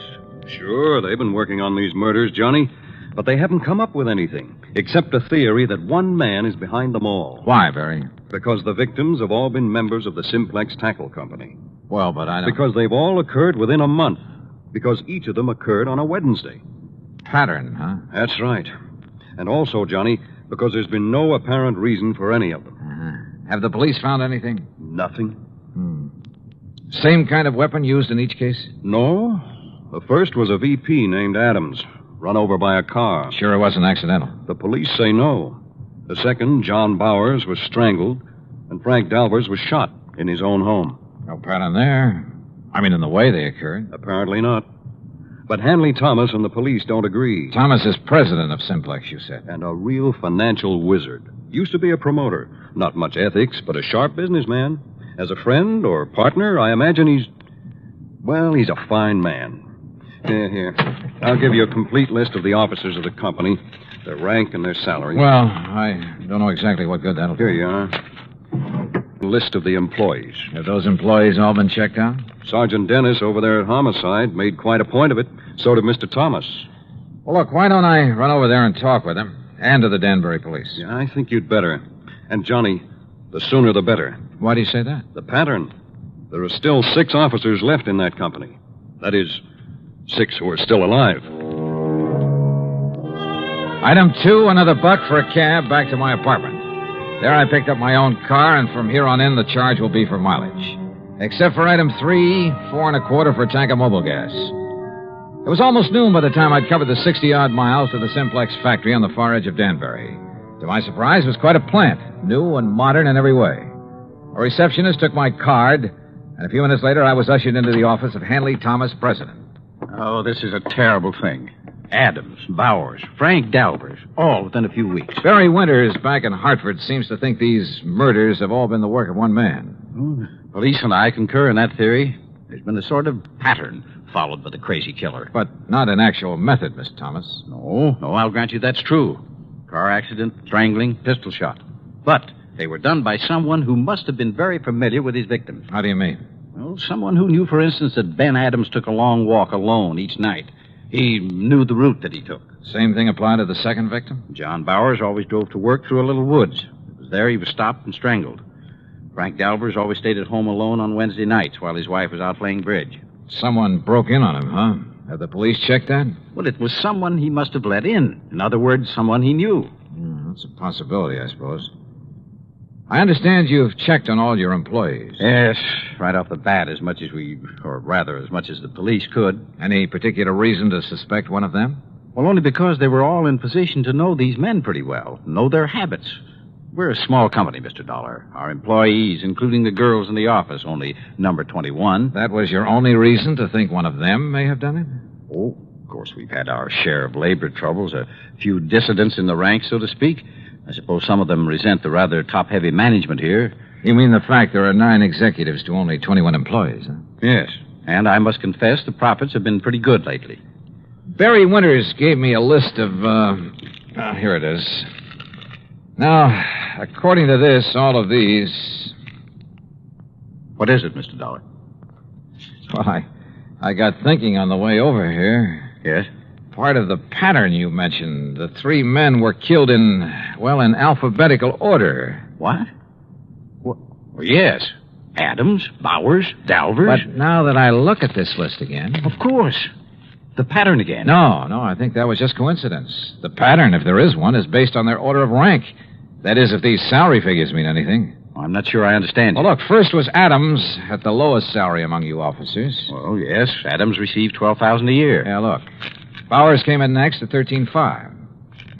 Sure, they've been working on these murders, Johnny, but they haven't come up with anything, except a theory that one man is behind them all. Why, Barry? Because the victims have all been members of the Simplex Tackle Company. Well, but I don't... Because they've all occurred within a month. Because each of them occurred on a Wednesday. Pattern, huh? That's right. And also, Johnny, because there's been no apparent reason for any of them. Uh-huh. Have the police found anything? Nothing. Same kind of weapon used in each case? No. The first was a VP named Adams, run over by a car. Sure it wasn't accidental? The police say no. The second, John Bowers, was strangled, and Frank Dalvers was shot in his own home. No pattern there. I mean, in the way they occurred. Apparently not. But Hanley Thomas and the police don't agree. Thomas is president of Simplex, you said. And a real financial wizard. Used to be a promoter. Not much ethics, but a sharp businessman. As a friend or partner, I imagine he's a fine man. Here. I'll give you a complete list of the officers of the company, their rank and their salary. Well, I don't know exactly what good that'll do. Here you are. List of the employees. Have those employees all been checked out? Sergeant Dennis over there at Homicide made quite a point of it. So did Mr. Thomas. Well, look, why don't I run over there and talk with him? And to the Danbury police. Yeah, I think you'd better. And, Johnny, the sooner the better. Why do you say that? The pattern. There are still 6 officers left in that company. That is, 6 who are still alive. Item 2, another $1 for a cab back to my apartment. There I picked up my own car, and from here on in, the charge will be for mileage. Except for item 3, $4.25 for a tank of mobile gas. It was almost noon by the time I'd covered the 60-odd miles to the Simplex factory on the far edge of Danbury. To my surprise, it was quite a plant, new and modern in every way. A receptionist took my card, and a few minutes later, I was ushered into the office of Hanley Thomas, president. Oh, this is a terrible thing. Adams, Bowers, Frank Dalvers, all within a few weeks. Barry Winters back in Hartford seems to think these murders have all been the work of one man. Police and I concur in that theory. There's been a sort of pattern followed by the crazy killer. But not an actual method, Miss Thomas. No, I'll grant you that's true. Car accident, strangling, pistol shot. But they were done by someone who must have been very familiar with his victims. How do you mean? Well, someone who knew, for instance, that Ben Adams took a long walk alone each night. He knew the route that he took. Same thing applied to the second victim? John Bowers always drove to work through a little woods. It was there he was stopped and strangled. Frank Dalvers always stayed at home alone on Wednesday nights while his wife was out playing bridge. Someone broke in on him, huh? Have the police checked that? Well, it was someone he must have let in. In other words, someone he knew. That's a possibility, I suppose. I understand you've checked on all your employees. Yes, right off the bat, as much as the police could. Any particular reason to suspect one of them? Well, only because they were all in position to know these men pretty well, know their habits. We're a small company, Mr. Dollar. Our employees, including the girls in the office, only number 21. That was your only reason to think one of them may have done it? Oh, of course, we've had our share of labor troubles, a few dissidents in the ranks, so to speak. I suppose some of them resent the rather top-heavy management here. You mean the fact there are 9 executives to only 21 employees, huh? Yes, and I must confess the profits have been pretty good lately. Barry Winters gave me a list of, here it is. Now, according to this, all of these... What is it, Mr. Dollar? Well, I got thinking on the way over here. Yes? Part of the pattern you mentioned. The 3 men were killed in alphabetical order. What? Well, yes. Adams, Bowers, Dalvers. But now that I look at this list again... Of course. The pattern again. No, I think that was just coincidence. The pattern, if there is one, is based on their order of rank. That is, if these salary figures mean anything. I'm not sure I understand you. Well, look, first was Adams at the lowest salary among you officers. Well, yes. Adams received $12,000 a year. Yeah, look. Bowers came in next at $13,500.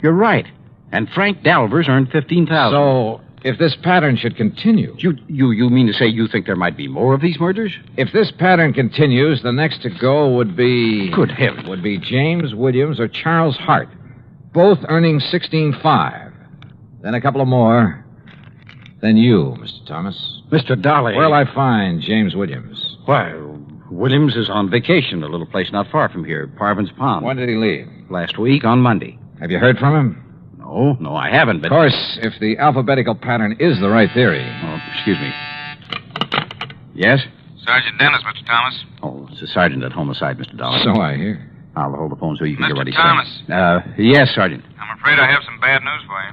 You're right. And Frank Dalvers earned $15,000. So if this pattern should continue. You mean to say you think there might be more of these murders? If this pattern continues, the next to go would be... Good heavens. Would be James Williams or Charles Hart, both earning $16,500. Then a couple of more. Then you, Mr. Thomas. Mr. Dolly. Where'll I find James Williams? Why, Williams is on vacation, a little place not far from here, Parvin's Pond. When did he leave? Last week, on Monday. Have you heard from him? No, I haven't, but... Of course, if the alphabetical pattern is the right theory... Oh, excuse me. Yes? Sergeant Dennis, Mr. Thomas. Oh, it's the sergeant at homicide, Mr. Dollar. So I hear. I'll hold the phone so you can Mr. hear what he's Thomas. saying. Yes, Sergeant. I'm afraid I have some bad news for you.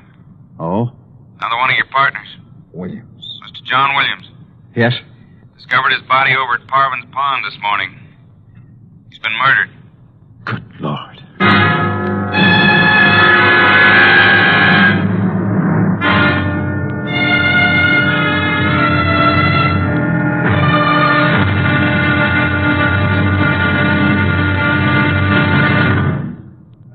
Oh? Another one of your partners. Williams. Mr. John Williams. Yes? Discovered his body over at Parvin's Pond this morning. He's been murdered. Good Lord.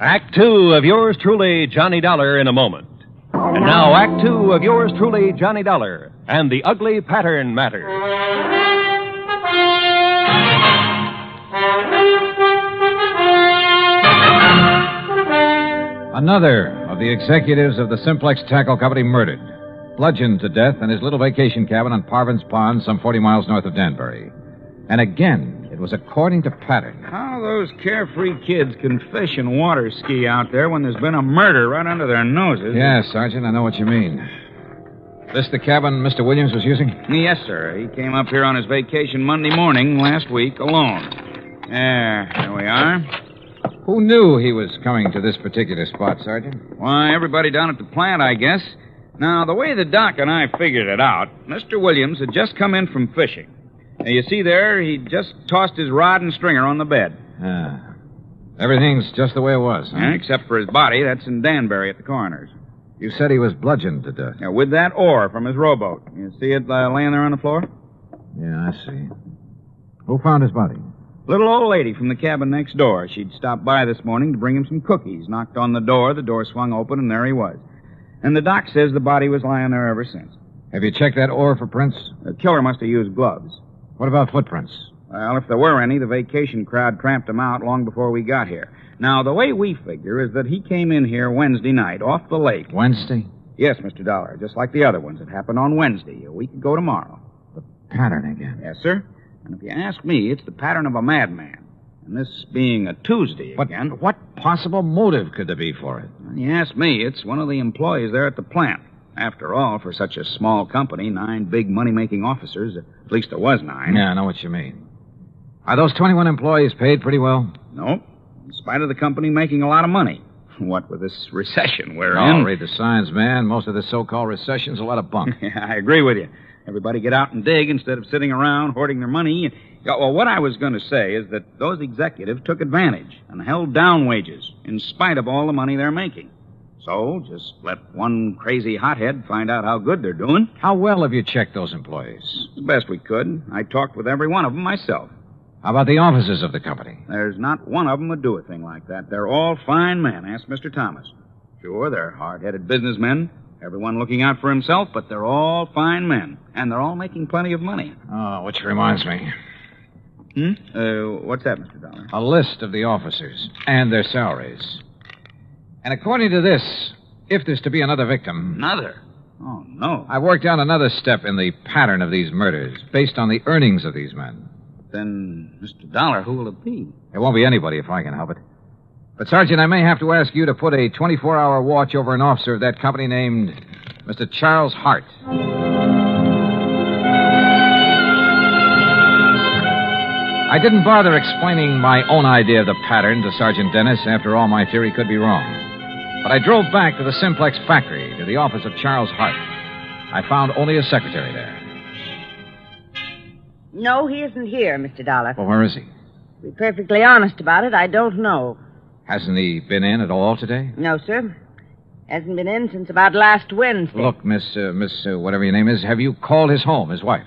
Act two of yours truly, Johnny Dollar, in a moment. And now, Act two of yours truly, Johnny Dollar, and the ugly pattern matter. Another of the executives of the Simplex Tackle Company murdered, bludgeoned to death in his little vacation cabin on Parvin's Pond, some 40 miles north of Danbury. And again, it was according to pattern. How those carefree kids can fish and water ski out there when there's been a murder right under their noses. Yeah, Sergeant, I know what you mean. This the cabin Mr. Williams was using? Yes, sir. He came up here on his vacation Monday morning last week alone. There we are. Who knew he was coming to this particular spot, Sergeant? Why, everybody down at the plant, I guess. Now, the way the doc and I figured it out, Mr. Williams had just come in from fishing. Now, you see there, he just tossed his rod and stringer on the bed. Everything's just the way it was, huh? Yeah, except for his body. That's in Danbury at the coroner's. You said he was bludgeoned to death. Yeah, with that oar from his rowboat. You see it laying there on the floor? Yeah, I see. Who found his body? Little old lady from the cabin next door. She'd stopped by this morning to bring him some cookies. Knocked on the door swung open, and there he was. And the doc says the body was lying there ever since. Have you checked that oar for prints? The killer must have used gloves. What about footprints? Well, if there were any, the vacation crowd tramped them out long before we got here. Now, the way we figure is that he came in here Wednesday night off the lake. Wednesday? Yes, Mr. Dollar, just like the other ones. It happened on Wednesday, a week ago tomorrow. The pattern again. Yes, sir. And if you ask me, it's the pattern of a madman. And this being a Tuesday again... But what possible motive could there be for it? When you ask me, it's one of the employees there at the plant. After all, for such a small company, 9 big money-making officers, at least there was 9. Yeah, I know what you mean. Are those 21 employees paid pretty well? Nope. In spite of the company making a lot of money. What with this recession we're in? in... Read the signs, man. Most of this so-called recession's a lot of bunk. Yeah, I agree with you. Everybody get out and dig instead of sitting around hoarding their money. Well, what I was going to say is that those executives took advantage and held down wages in spite of all the money they're making. So, just let one crazy hothead find out how good they're doing. How well have you checked those employees? The best we could. I talked with every one of them myself. How about the officers of the company? There's not one of them would do a thing like that. They're all fine men. Ask Mr. Thomas. Sure, they're hard-headed businessmen. Everyone looking out for himself, but they're all fine men. And they're all making plenty of money. Oh, which reminds me. What's that, Mr. Dollar? A list of the officers and their salaries. And according to this, if there's to be another victim... Another? Oh, no. I worked out another step in the pattern of these murders, based on the earnings of these men. Then, Mr. Dollar, who will it be? It won't be anybody if I can help it. But, Sergeant, I may have to ask you to put a 24-hour watch over an officer of that company named Mr. Charles Hart. I didn't bother explaining my own idea of the pattern to Sergeant Dennis. After all, my theory could be wrong. But I drove back to the Simplex factory, to the office of Charles Hart. I found only his secretary there. No, he isn't here, Mr. Dollar. Well, where is he? To be perfectly honest about it, I don't know. Hasn't he been in at all today? No, sir. Hasn't been in since about last Wednesday. Look, Miss, whatever your name is, have you called his home, his wife?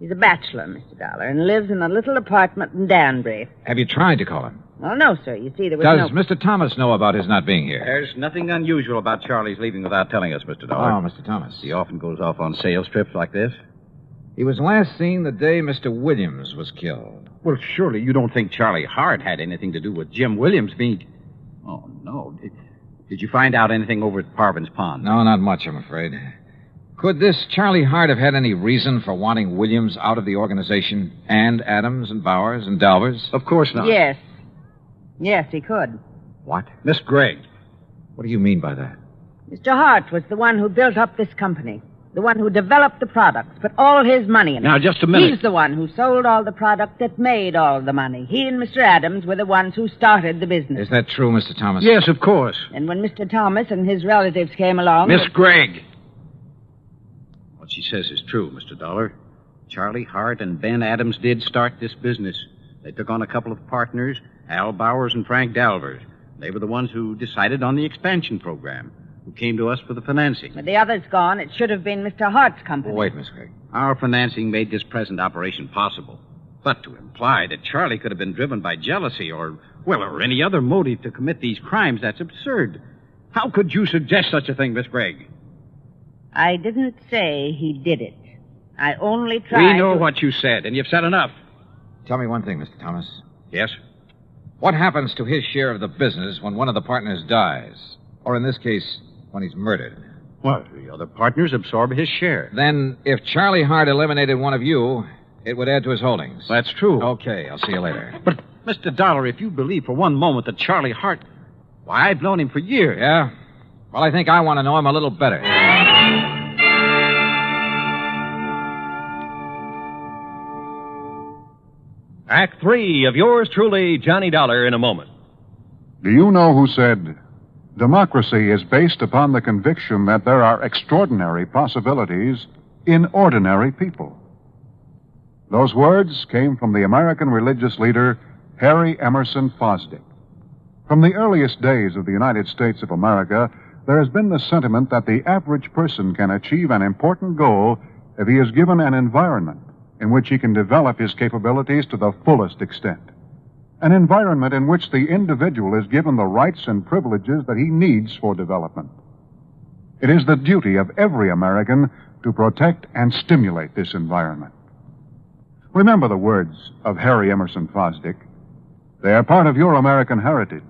He's a bachelor, Mr. Dollar, and lives in a little apartment in Danbury. Have you tried to call him? Well, no, sir. You see, there was Does no... Mr. Thomas know about his not being here? There's nothing unusual about Charlie's leaving without telling us, Mr. Dollar. Oh, Mr. Thomas. He often goes off on sales trips like this. He was last seen the day Mr. Williams was killed. Well, surely you don't think Charlie Hart had anything to do with Jim Williams being... Oh, no. Did you find out anything over at Parvin's Pond? No, not much, I'm afraid. Could this Charlie Hart have had any reason for wanting Williams out of the organization, and Adams and Bowers and Dalvers? Of course not. Yes. Yes, he could. What? Miss Gregg. What do you mean by that? Mr. Hart was the one who built up this company. The one who developed the products, put all his money in it. Now, just a minute. He's the one who sold all the product that made all the money. He and Mr. Adams were the ones who started the business. Is that true, Mr. Thomas? Yes, of course. And when Mr. Thomas and his relatives came along... Miss Gregg. What she says is true, Mr. Dollar. Charlie Hart and Ben Adams did start this business. They took on a couple of partners, Al Bowers and Frank Dalvers. They were the ones who decided on the expansion program, who came to us for the financing. With the others gone, it should have been Mr. Hart's company. Oh, wait, Miss Gregg. Our financing made this present operation possible. But to imply that Charlie could have been driven by jealousy or any other motive to commit these crimes, that's absurd. How could you suggest such a thing, Miss Gregg? I didn't say he did it. I only tried We know what you said, and you've said enough. Tell me one thing, Mr. Thomas. Yes? What happens to his share of the business when one of the partners dies? Or in this case, when he's murdered? Well, the other partners absorb his share. Then, if Charlie Hart eliminated one of you, it would add to his holdings. That's true. Okay, I'll see you later. But, Mr. Dollar, if you believe for one moment that Charlie Hart... Why, I've known him for years. Yeah? Well, I think I want to know him a little better. Act 3 of yours truly, Johnny Dollar, in a moment. Do you know who said, democracy is based upon the conviction that there are extraordinary possibilities in ordinary people? Those words came from the American religious leader, Harry Emerson Fosdick. From the earliest days of the United States of America, there has been the sentiment that the average person can achieve an important goal if he is given an environment in which he can develop his capabilities to the fullest extent. An environment in which the individual is given the rights and privileges that he needs for development. It is the duty of every American to protect and stimulate this environment. Remember the words of Harry Emerson Fosdick. They are part of your American heritage.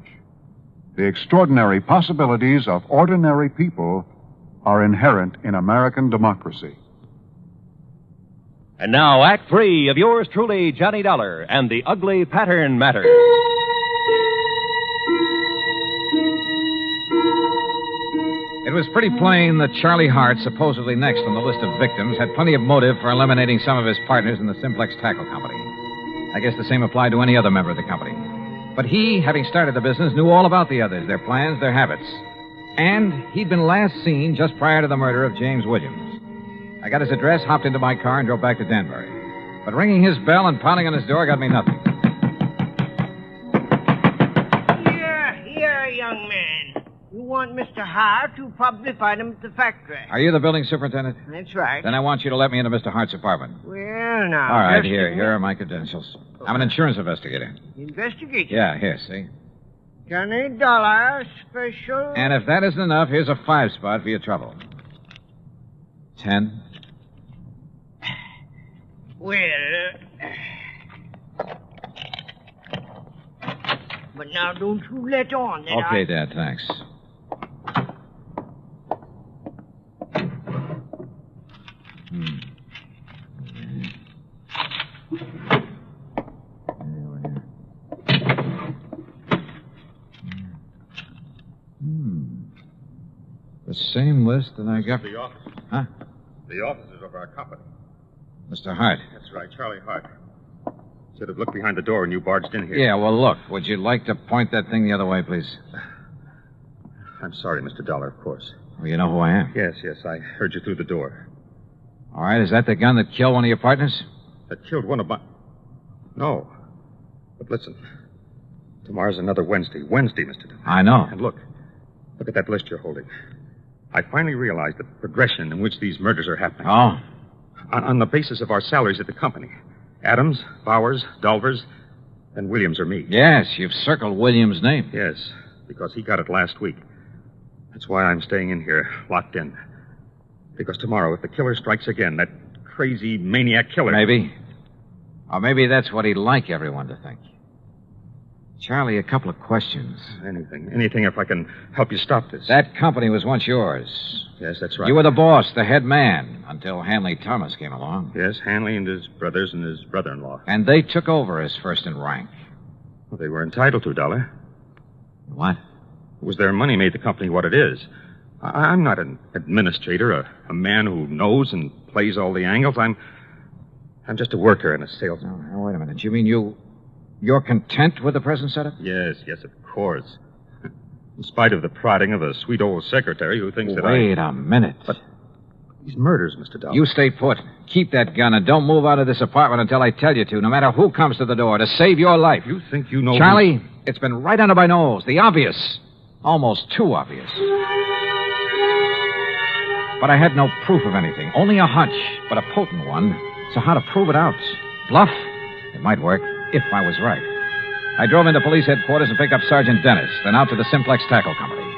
The extraordinary possibilities of ordinary people are inherent in American democracy. And now, Act 3 of yours truly, Johnny Dollar, and the Ugly Pattern Matter. It was pretty plain that Charlie Hart, supposedly next on the list of victims, had plenty of motive for eliminating some of his partners in the Simplex Tackle Company. I guess the same applied to any other member of the company. But he, having started the business, knew all about the others, their plans, their habits. And he'd been last seen just prior to the murder of James Williams. I got his address, hopped into my car, and drove back to Danbury. But ringing his bell and pounding on his door got me nothing. Here, young man. You want Mr. Hart? You'll probably find him at the factory. Are you the building superintendent? That's right. Then I want you to let me into Mr. Hart's apartment. Well, now... All right, just here are my credentials. I'm an insurance investigator. Investigation? Yeah, here, see? Johnny Dollar, special... And if that isn't enough, here's a 5-spot for your trouble. 10. Well, but now don't you let on that Okay, Dad, thanks. The same list that I got... The office. Huh? The offices of our company. Mr. Hart. That's right, Charlie Hart. Should have looked behind the door when you barged in here. Yeah, well, look. Would you like to point that thing the other way, please? I'm sorry, Mr. Dollar, of course. Well, you know who I am. Yes, I heard you through the door. All right, is that the gun that killed one of your partners? That killed one of my... No. But listen. Tomorrow's another Wednesday. Wednesday, Mr. Dollar. I know. And look at that list you're holding. I finally realized the progression in which these murders are happening. Oh? On the basis of our salaries at the company. Adams, Bowers, Dulvers, and Williams or me. Yes, you've circled Williams' name. Yes, because he got it last week. That's why I'm staying in here, locked in. Because tomorrow, if the killer strikes again, that crazy maniac killer... Maybe. Or maybe that's what he'd like everyone to think. Charlie, a couple of questions. Anything if I can help you stop this. That company was once yours. Yes, that's right. You were the boss, the head man, until Hanley Thomas came along. Yes, Hanley and his brothers and his brother-in-law. And they took over as first in rank. Well, they were entitled to, Dollar. What? It was their money made the company what it is. I'm not an administrator, a man who knows and plays all the angles. I'm just a worker and a salesman. Now, wait a minute. You mean you're content with the present setup? Yes, of course. In spite of the prodding of a sweet old secretary who thinks that Wait a minute. But these murders, Mr. Dollar. You stay put. Keep that gun and don't move out of this apartment until I tell you to, no matter who comes to the door, to save your life. You think you know... Charlie, it's been right under my nose. The obvious. Almost too obvious. But I had no proof of anything. Only a hunch, but a potent one. So how to prove it out? Bluff? It might work, if I was right. I drove into police headquarters and picked up Sergeant Dennis, then out to the Simplex Tackle Company.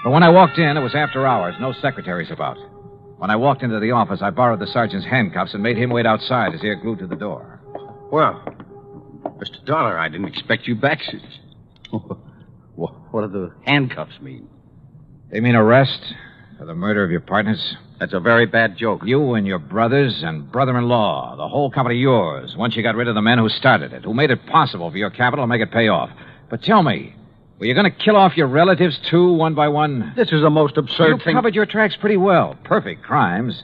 But when I walked in, it was after hours, no secretaries about. When I walked into the office, I borrowed the sergeant's handcuffs and made him wait outside, his ear glued to the door. Well, Mr. Dollar, I didn't expect you back. What do the handcuffs mean? They mean arrest for the murder of your partners. That's a very bad joke. You and your brothers and brother-in-law, the whole company yours, once you got rid of the men who started it, who made it possible for your capital to make it pay off. But tell me, were you going to kill off your relatives, too, one by one? This is the most absurd thing. You covered your tracks pretty well. Perfect crimes.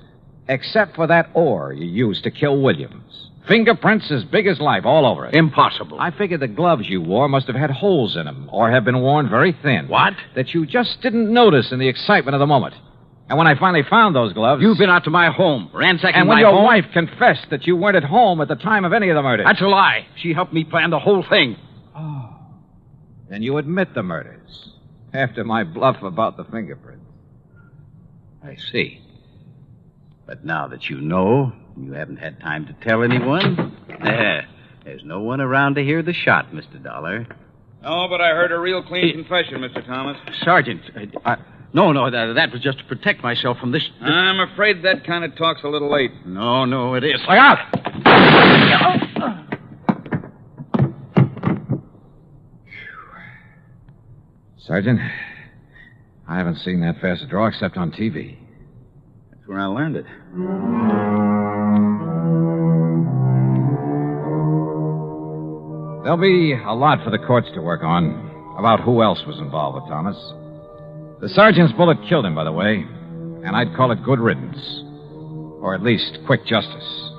Except for that ore you used to kill Williams. Fingerprints as big as life all over it. Impossible. I figured the gloves you wore must have had holes in them, or have been worn very thin. What? That you just didn't notice in the excitement of the moment. And when I finally found those gloves... You've been out to my home, ransacking my home. And when your wife confessed that you weren't at home at the time of any of the murders... That's a lie. She helped me plan the whole thing. Oh. Then you admit the murders. After my bluff about the fingerprints. I see. But now that you know, you haven't had time to tell anyone. There's no one around to hear the shot, Mr. Dollar. No, but I heard a real clean confession, Mr. Thomas. Sergeant, No, that was just to protect myself from this... I'm afraid that kind of talk's a little late. No, it is. Look out! Sergeant, I haven't seen that fast a draw except on TV. That's where I learned it. There'll be a lot for the courts to work on about who else was involved with Thomas. The sergeant's bullet killed him, by the way, and I'd call it good riddance. Or at least quick justice.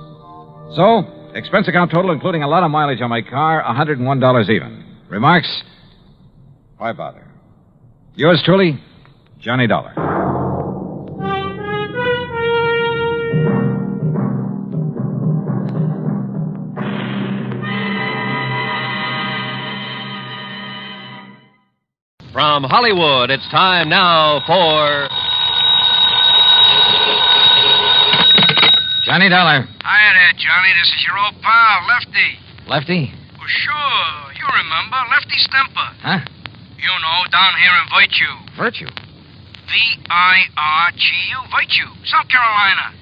So, expense account total, including a lot of mileage on my car, $101 even. Remarks? Why bother? Yours truly, Johnny Dollar. From Hollywood, it's time now for... Johnny Dollar. Hiya there, Johnny. This is your old pal, Lefty. Lefty? Well, sure. You remember. Lefty Stemper. Huh? You know, down here in Virtue. Virtue? V-I-R-G-U. Virtue. South Carolina.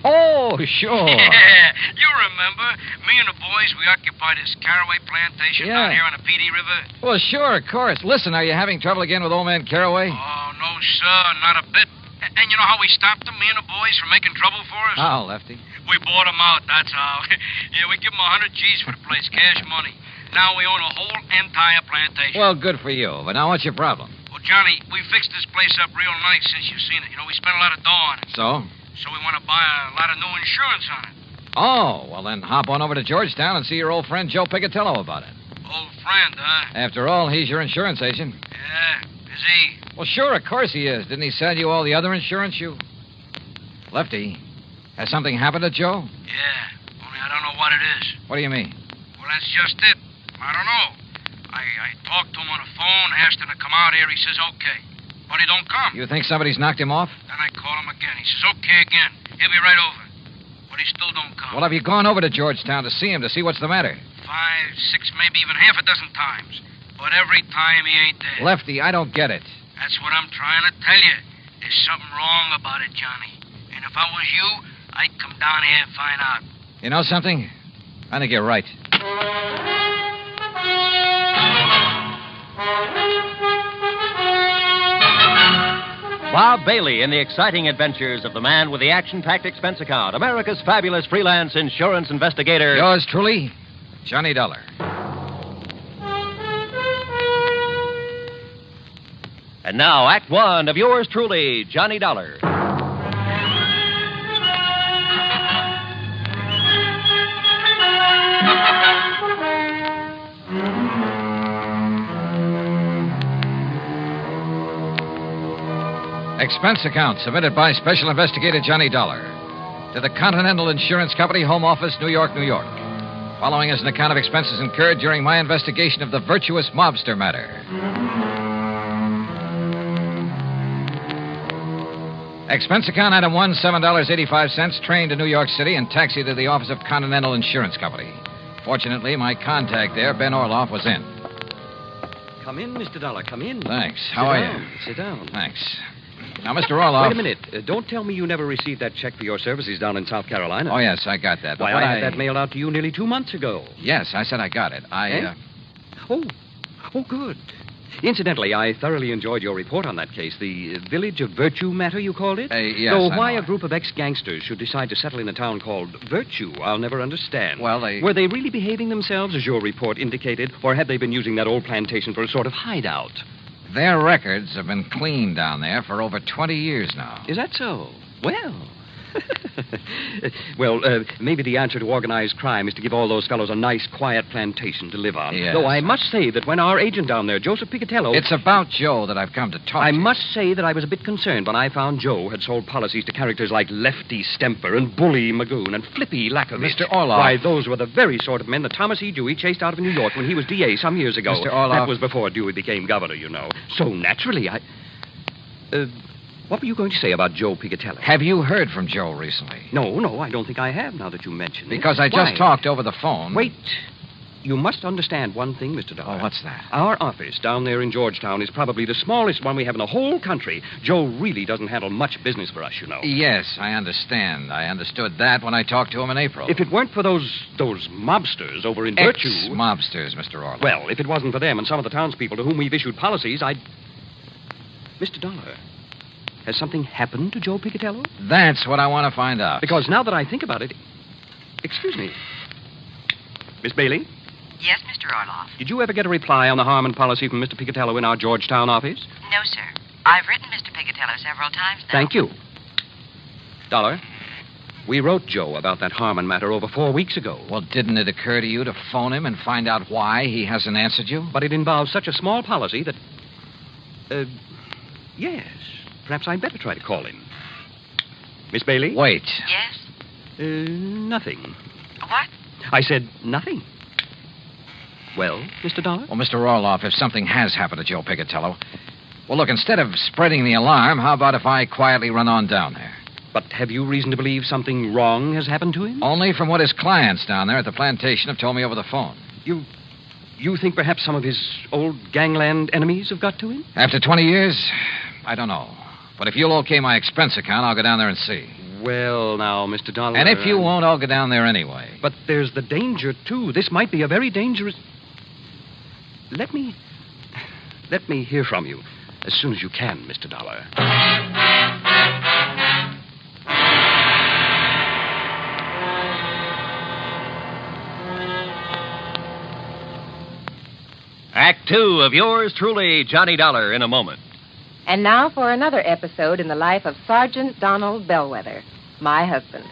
Oh, sure. Yeah, you remember. Me and the boys, we occupied this Caraway plantation down here on the PD River. Well, sure, of course. Listen, are you having trouble again with old man Caraway? Oh, no, sir. Not a bit. And you know how we stopped them, me and the boys, from making trouble for us? How, Lefty? We bought them out, that's how. Yeah, we give them 100 G's for the place, cash money. Now we own a whole entire plantation. Well, good for you. But now what's your problem? Well, Johnny, we fixed this place up real nice since you've seen it. You know, we spent a lot of dough on it. So? So we want to buy a lot of new insurance on it. Oh, well, then hop on over to Georgetown and see your old friend Joe Picatello about it. Old friend, huh? After all, he's your insurance agent. Yeah, is he? Well, sure, of course he is. Didn't he sell you all the other insurance you... Lefty, has something happened to Joe? Yeah, only I don't know what it is. What do you mean? Well, that's just it. I don't know. I talked to him on the phone, asked him to come out here. He says, okay. But he don't come. You think somebody's knocked him off? Then I call him again. He says, okay again. He'll be right over. but he still don't come. Well, have you gone over to Georgetown to see him, to see what's the matter? 5, 6, maybe even half a dozen times. But every time he ain't there. Lefty, I don't get it. That's what I'm trying to tell you. There's something wrong about it, Johnny. And if I was you, I'd come down here and find out. You know something? I think you're right. Bob Bailey in the exciting adventures of the man with the action-packed expense account, America's fabulous freelance insurance investigator. Yours truly, Johnny Dollar. And now, Act One of yours truly, Johnny Dollar. Expense account submitted by Special Investigator Johnny Dollar to the Continental Insurance Company, Home Office, New York, New York. Following is an account of expenses incurred during my investigation of the Virtuous Mobster matter. Expense account item 1, $7.85, train to New York City and taxi to the office of Continental Insurance Company. Fortunately, my contact there, Ben Orloff, was in. Come in, Mr. Dollar, come in. Thanks. How are you? Sit down. Thanks. Now, Mr. Orloff... Wait a minute. Don't tell me you never received that check for your services down in South Carolina. Oh, yes, I got that. Why, I had that mailed out to you nearly 2 months ago. Yes, I said I got it. Oh, good. Incidentally, I thoroughly enjoyed your report on that case, the Village of Virtue matter, you called it? Yes, So why a group of ex-gangsters should decide to settle in a town called Virtue, I'll never understand. Well, Were they really behaving themselves, as your report indicated, or had they been using that old plantation for a sort of hideout? Their records have been clean down there for over 20 years now. Is that so? Well... maybe the answer to organized crime is to give all those fellows a nice, quiet plantation to live on. Yes. Though I must say that when our agent down there, Joseph Picatello... It's about Joe that I've come to talk I to. must say that I was a bit concerned when I found Joe had sold policies to characters like Lefty Stemper and Bully Magoon and Flippy Lackovich. Mr. Orloff. Why, those were the very sort of men that Thomas E. Dewey chased out of New York when he was DA some years ago. Mr. Orloff. That was before Dewey became governor, you know. So naturally, what were you going to say about Joe Picatello? Have you heard from Joe recently? No, I don't think I have, now that you mention it. Because I just talked over the phone. Wait. You must understand one thing, Mr. Dollar. Oh, what's that? Our office down there in Georgetown is probably the smallest one we have in the whole country. Joe really doesn't handle much business for us, you know. Yes, I understand. I understood that when I talked to him in April. If it weren't for those mobsters over in Virtue... Ex-mobsters, Mr. Orloff. Well, if it wasn't for them and some of the townspeople to whom we've issued policies, I'd... Mr. Dollar... Has something happened to Joe Picatello? That's what I want to find out. Because now that I think about it... Excuse me. Miss Bailey? Yes, Mr. Orloff. Did you ever get a reply on the Harmon policy from Mr. Picatello in our Georgetown office? No, sir. I've written Mr. Picatello several times now. Thank you. Dollar, we wrote Joe about that Harmon matter over 4 weeks ago. Well, didn't it occur to you to phone him and find out why he hasn't answered you? But it involves such a small policy that... yes. Perhaps I'd better try to call him. Miss Bailey? Wait. Yes? Nothing. What? I said nothing. Well, Mr. Dollar? Well, Mr. Orloff, if something has happened to Joe Picatello... Well, look, instead of spreading the alarm, how about if I quietly run on down there? But have you reason to believe something wrong has happened to him? Only from what his clients down there at the plantation have told me over the phone. You think perhaps some of his old gangland enemies have got to him? After 20 years, I don't know. But if you'll okay my expense account, I'll go down there and see. Well, now, Mr. Dollar... And if you won't, I'll go down there anyway. But there's the danger, too. This might be a very dangerous... Let me hear from you as soon as you can, Mr. Dollar. Act Two of yours truly, Johnny Dollar, in a moment. And now for another episode in the life of Sergeant Donald Bellwether, my husband.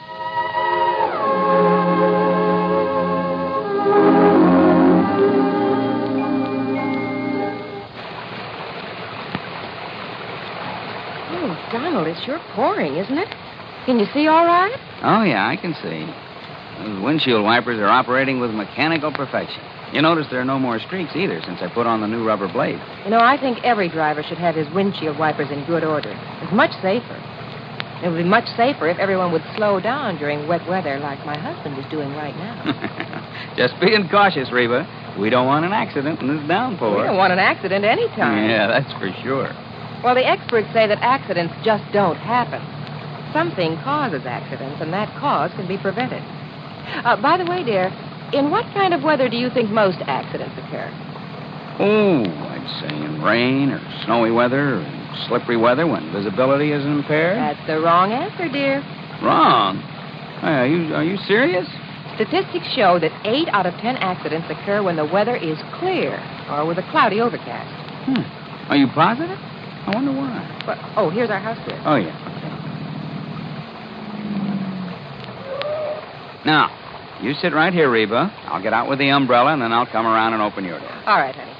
Oh, Donald, it's sure pouring, isn't it? Can you see all right? Oh, yeah, I can see. Those windshield wipers are operating with mechanical perfection. You notice there are no more streaks either since I put on the new rubber blade. You know, I think every driver should have his windshield wipers in good order. It's much safer. It would be much safer if everyone would slow down during wet weather like my husband is doing right now. Just being cautious, Reba. We don't want an accident in this downpour. We don't want an accident any time. Yeah, that's for sure. Well, the experts say that accidents just don't happen. Something causes accidents, and that cause can be prevented. By the way, dear, in what kind of weather do you think most accidents occur? Oh, I'd say in rain or snowy weather or slippery weather when visibility is impaired. That's the wrong answer, dear. Wrong? Are you serious? Statistics show that 8 out of 10 accidents occur when the weather is clear or with a cloudy overcast. Are you positive? I wonder why. Well, here's our house, dear. Oh, yeah. Now, you sit right here, Reba. I'll get out with the umbrella, and then I'll come around and open your door. All right, honey.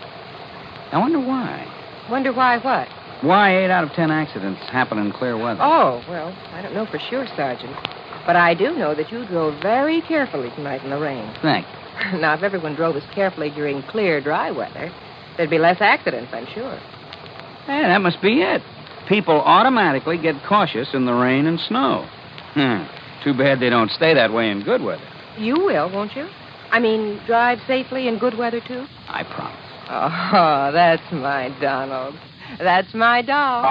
I wonder why. Wonder why what? Why 8 out of 10 accidents happen in clear weather? Oh, well, I don't know for sure, Sergeant. But I do know that you drove very carefully tonight in the rain. Thanks. Now, if everyone drove as carefully during clear, dry weather, there'd be less accidents, I'm sure. Hey, that must be it. People automatically get cautious in the rain and snow. Too bad they don't stay that way in good weather. You will, won't you? I mean, drive safely in good weather, too? I promise. Oh, that's my Donald. That's my doll.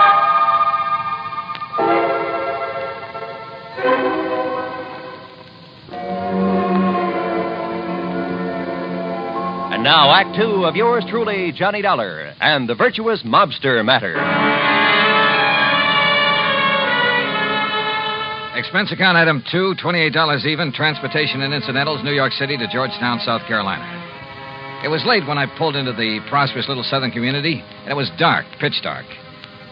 And now, Act Two of yours truly, Johnny Dollar, and the Virtuous Mobster Matter. Expense account item 2, $28 even, transportation and incidentals, New York City to Georgetown, South Carolina. It was late when I pulled into the prosperous little southern community, and it was dark, pitch dark.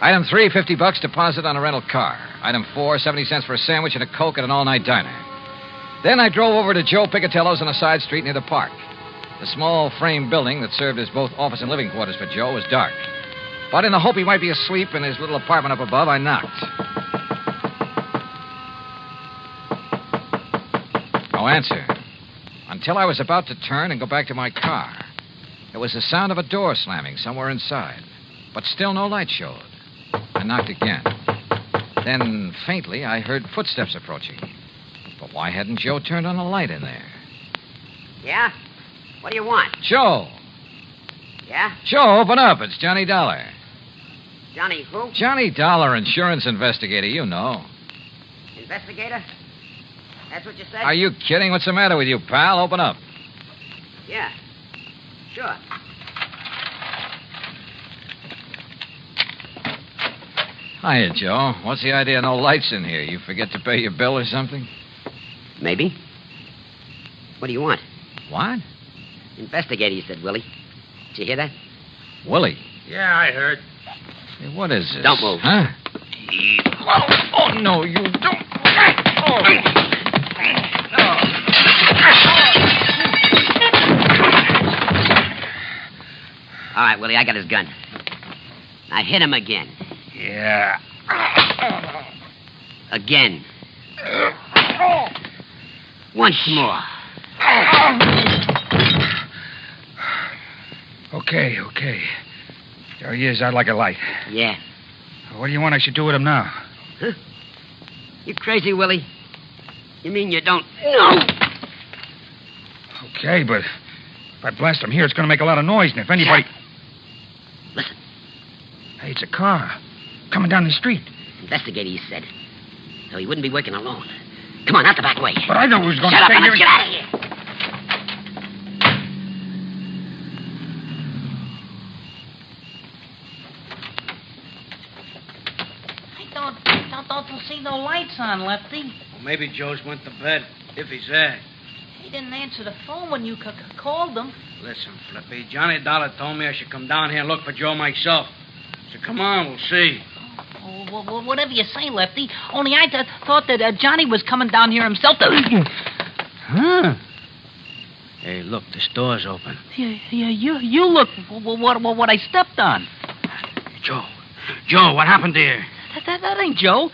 Item 3, $50 deposit on a rental car. Item 4, 70 cents for a sandwich and a Coke at an all-night diner. Then I drove over to Joe Picatello's on a side street near the park. The small frame building that served as both office and living quarters for Joe was dark. But in the hope he might be asleep in his little apartment up above, I knocked. No answer. Until I was about to turn and go back to my car. There was the sound of a door slamming somewhere inside. But still no light showed. I knocked again. Then, faintly, I heard footsteps approaching. But why hadn't Joe turned on a light in there? Yeah? What do you want? Joe! Yeah? Joe, open up. It's Johnny Dollar. Johnny who? Johnny Dollar, insurance investigator, you know. Investigator? That's what you said? Are you kidding? What's the matter with you, pal? Open up. Yeah. Sure. Hiya, Joe. What's the idea of no lights in here? You forget to pay your bill or something? Maybe. What do you want? What? Investigator, you said, Willie. Did you hear that? Willie? Yeah, I heard. Hey, what is this? Don't move. Huh? Oh, no, you don't. All right, Willie, I got his gun. Now hit him again. Yeah. Again. Once more. Okay. There he is, out like a light. Yeah. What do you want I should do with him now? Huh? You crazy, Willie? You mean you don't know? Okay, but if I blast him here, it's going to make a lot of noise, and if anybody... Listen. Hey, it's a car. Coming down the street. Investigator, he said. So he wouldn't be working alone. Come on, out the back way. But I know who's going to Shut up stay and here. let's get out of here. Don't see no lights on, Lefty. Well, maybe Joe's went to bed, if he's there. He didn't answer the phone when you called him. Listen, Flippy, Johnny Dollar told me I should come down here and look for Joe myself. So come on, we'll see. Oh, well, whatever you say, Lefty. Only I thought that Johnny was coming down here himself to... Huh? Hey, look, this door's open. Yeah, you look what I stepped on. Joe, what happened here? That ain't Joe.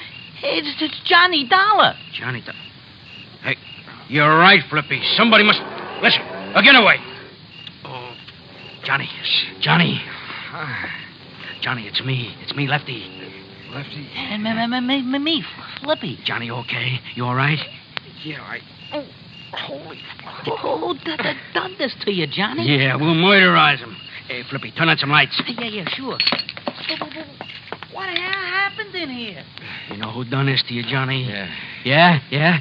It's Johnny Dollar. Johnny Dollar. Hey, you're right, Flippy. Somebody must... Listen, get away. Oh, Johnny, it's me, Lefty. Lefty. And me, Flippy. Johnny, okay? You all right? Yeah, holy... Who done this to you, Johnny? Yeah, we'll murderize him. Hey, Flippy, turn on some lights. Yeah, sure. What the hell happened in here? You know who done this to you, Johnny? Yeah. Yeah?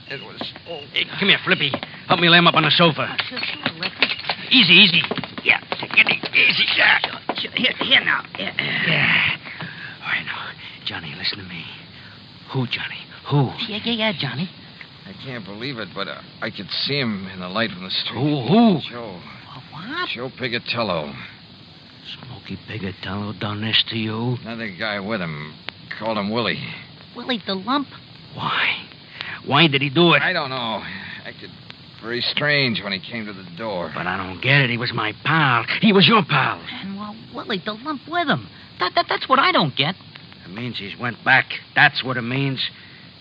It was... Hey, come here, Flippy. Help me lay him up on the sofa. Sure, Lefty. Easy. Yeah, get it easy. Sure. Here now. Yeah. All right, now. Johnny, listen to me. Who, Johnny? Who? Yeah, Johnny. I can't believe it, but I could see him in the light from the street. Who? Joe. What? Joe Pigatello. Smokey Pigatello done this to you? Another guy with him. Called him Willie. Willie the Lump? Why? Why did he do it? I don't know. Acted very strange when he came to the door. But I don't get it. He was my pal. He was your pal. And, Willie the Lump with him. That's what I don't get. It means he's went back. That's what it means.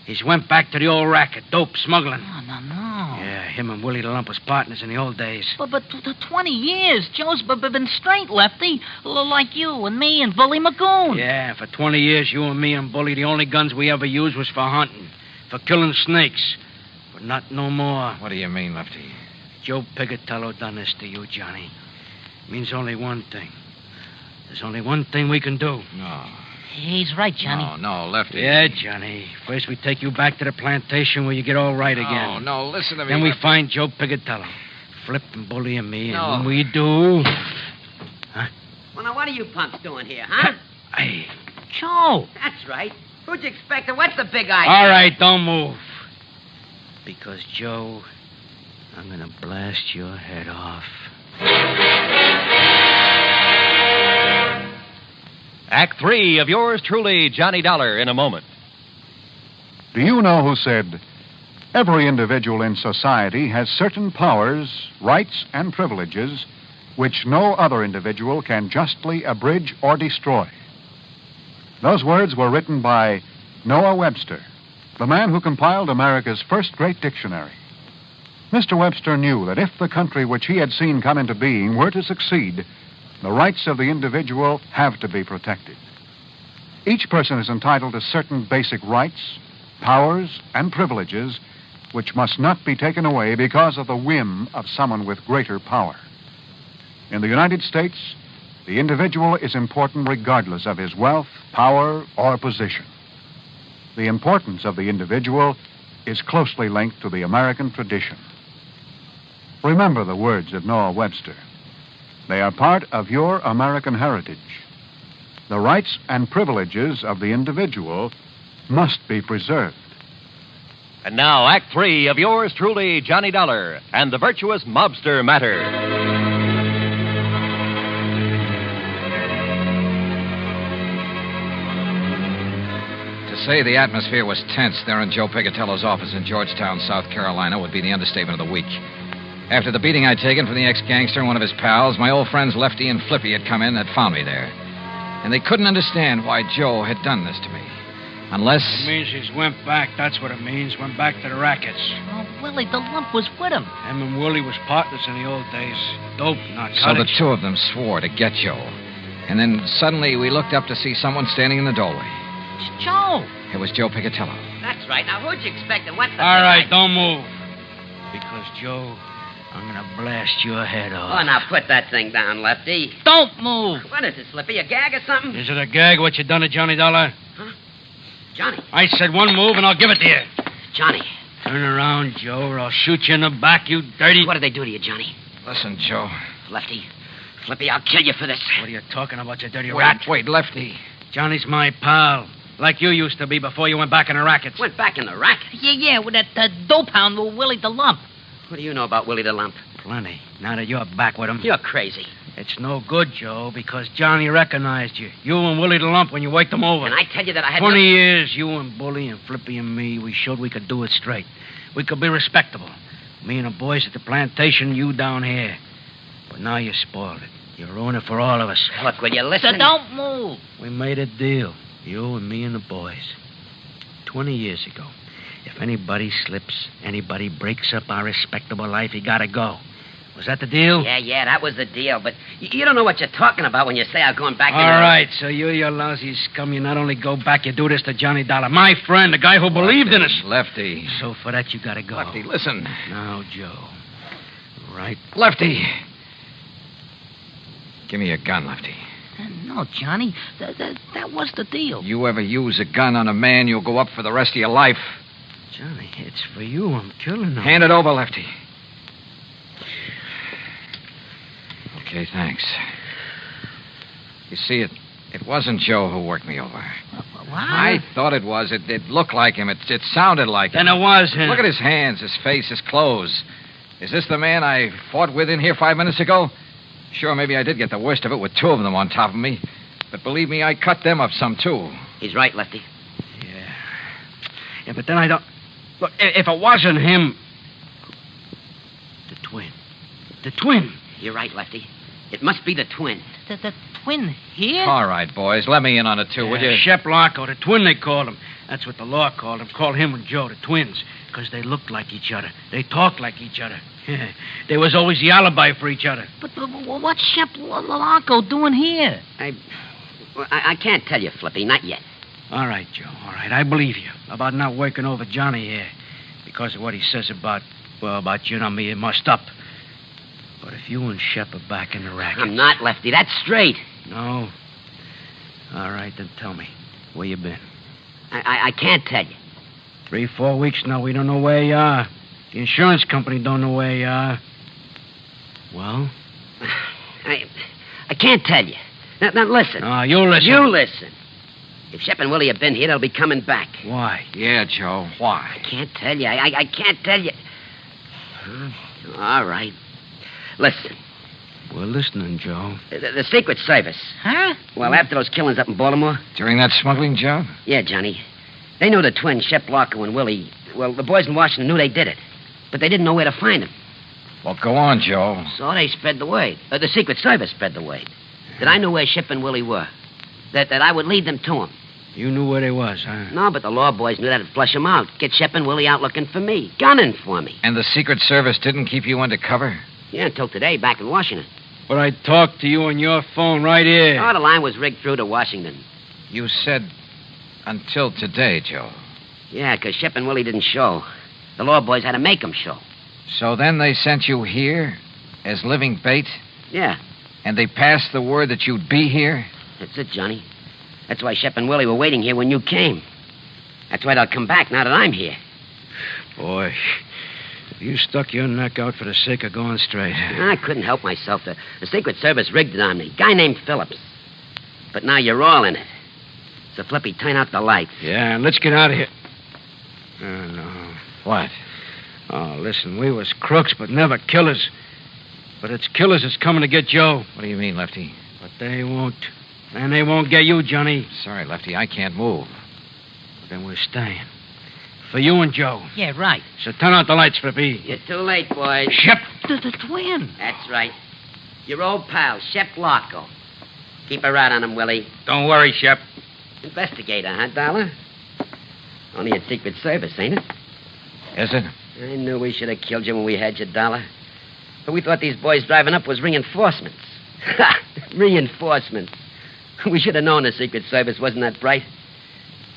He's went back to the old racket, dope smuggling. No. Yeah, him and Willie the Lump was partners in the old days. But 20 years. Joe's been straight, Lefty. Like you and me and Bully Magoon. Yeah, for 20 years, you and me and Bully, the only guns we ever used was for hunting, for killing snakes. But not no more. What do you mean, Lefty? Joe Pigatello done this to you, Johnny. It means only one thing. There's only one thing we can do. No. He's right, Johnny. No, Lefty. Yeah, Johnny. First we take you back to the plantation where you get all right again. No, listen to me. Then we Lefty. find Joe Pigatello. Flip and Bully and me. No. And when we do... Huh? Well, now, what are you punks doing here, huh? Hey. Joe. That's right. Who'd you expect? What's the big idea? All right, don't move. Because, Joe, I'm going to blast your head off. Act 3 of yours truly, Johnny Dollar, in a moment. Do you know who said, every individual in society has certain powers, rights, and privileges which no other individual can justly abridge or destroy? Those words were written by Noah Webster, the man who compiled America's first great dictionary. Mr. Webster knew that if the country which he had seen come into being were to succeed, the rights of the individual have to be protected. Each person is entitled to certain basic rights, powers, and privileges which must not be taken away because of the whim of someone with greater power. In the United States, the individual is important regardless of his wealth, power, or position. The importance of the individual is closely linked to the American tradition. Remember the words of Noah Webster. They are part of your American heritage. The rights and privileges of the individual must be preserved. And now, Act 3 of yours truly, Johnny Dollar, and the Virtuous Mobster Matter. To say the atmosphere was tense there in Joe Pigatello's office in Georgetown, South Carolina, would be the understatement of the week. After the beating I'd taken from the ex-gangster and one of his pals, my old friends Lefty and Flippy had come in and had found me there. And they couldn't understand why Joe had done this to me. Unless... It means he's went back. That's what it means. Went back to the rackets. Oh, Willie the Lump was with him. Him and Willie was partners in the old days. Dope, narcotics. So the two of them swore to get Joe. And then suddenly we looked up to see someone standing in the doorway. It's Joe. It was Joe Pigatello. That's right. Now, who'd you expect? And what's the All big right, idea? don't move. Because, Joe, I'm going to blast your head off. Oh, now put that thing down, Lefty. Don't move. What is it, Slippy? A gag or something? Is it a gag what you done to Johnny Dollar? Huh? Johnny. I said one move and I'll give it to you. Johnny. Turn around, Joe, or I'll shoot you in the back, you dirty... What did they do to you, Johnny? Listen, Joe. Lefty. Flippy, I'll kill you for this. What are you talking about, you dirty rat? Wait, Lefty. Johnny's my pal. Like you used to be before you went back in the rackets. Went back in the racket? Yeah, with that dope hound with Willie the Lump. What do you know about Willie the Lump? Plenty. Now that you're back with him. You're crazy. It's no good, Joe, because Johnny recognized you. You and Willie the Lump when you waked him over. And I tell you that I had 20 years, you and Bully and Flippy and me, we showed we could do it straight. We could be respectable. Me and the boys at the plantation, you down here. But now you spoiled it. You ruined it for all of us. Look, will you listen? So don't move. We made a deal. You and me and the boys. 20 years ago. If anybody slips, anybody breaks up our respectable life, he gotta go. Was that the deal? Yeah, that was the deal. But you don't know what you're talking about when you say I'm going back All right, so you lousy scum, you not only go back, you do this to Johnny Dollar. My friend, the guy who believed in us. Lefty. So for that, you gotta go. Lefty, listen. Now, Joe. Right. Lefty. Give me your gun, Lefty. No, Johnny. That was the deal. You ever use a gun on a man, you'll go up for the rest of your life. Johnny, it's for you. I'm killing him. Hand it over, Lefty. Okay, thanks. You see, it wasn't Joe who worked me over. What? I thought it was. It looked like him. It sounded like him. Then it was him. Look at his hands, his face, his clothes. Is this the man I fought with in here 5 minutes ago? Sure, maybe I did get the worst of it with 2 of them on top of me. But believe me, I cut them up some, too. He's right, Lefty. Yeah, but then I don't... Look, if it wasn't him... The twin. You're right, Lefty. It must be the twin. The twin here? All right, boys. Let me in on it, too, will you? Shep Larko, the twin they called him. That's what the law called him. Called him and Joe the twins. Because they looked like each other. They talked like each other. There was always the alibi for each other. But what's Shep Larko doing here? I can't tell you, Flippy. Not yet. All right, Joe. All right. I believe you about not working over Johnny here. Because of what he says about you and me, it must up. But if you and Shep are back in the racket... I'm not, Lefty. That's straight. No? All right, then tell me. Where you been? I can't tell you. 3-4 weeks now, we don't know where you are. The insurance company don't know where you are. Well? I can't tell you. Now listen. Oh, you listen. You listen. If Shep and Willie have been here, they'll be coming back. Why? Yeah, Joe, why? I can't tell you. I can't tell you. All right. Listen. We're listening, Joe. The Secret Service. Huh? Well, after those killings up in Baltimore... During that smuggling job? Yeah, Johnny. They knew the twins, Shep Larko and Willie. Well, the boys in Washington knew they did it. But they didn't know where to find them. Well, go on, Joe. So they spread the word. The Secret Service spread the word. That I knew where Shep and Willie were. That I would lead them to them. You knew where they was, huh? No, but the law boys knew that'd flush them out. Get Shep and Willie out looking for me. Gunning for me. And the Secret Service didn't keep you under cover? Yeah, until today, back in Washington. But I talked to you on your phone right here. Oh, the line was rigged through to Washington. You said until today, Joe. Yeah, because Shep and Willie didn't show. The law boys had to make them show. So then they sent you here as living bait? Yeah. And they passed the word that you'd be here? That's it, Johnny. That's why Shep and Willie were waiting here when you came. That's why they'll come back now that I'm here. Boy, you stuck your neck out for the sake of going straight. I couldn't help myself. The Secret Service rigged it on me. Guy named Phillips. But now you're all in it. So, Flippy, turn out the lights. Yeah, let's get out of here. Oh, no. What? Oh, listen, we was crooks, but never killers. But it's killers that's coming to get Joe. What do you mean, Lefty? But they won't. And they won't get you, Johnny. Sorry, Lefty, I can't move. But then we're staying. For you and Joe. Yeah, right. So turn out the lights, Flippy. You're too late, boys. Shep. The twin. That's right. Your old pal, Shep Larko. Keep a rat on him, Willie. Don't worry, Shep. Investigator, huh, Dollar? Only a Secret Service, ain't it? Is it? I knew we should have killed you when we had you, Dollar. But we thought these boys driving up was reinforcements. Ha! Reinforcements. We should have known the Secret Service wasn't that bright.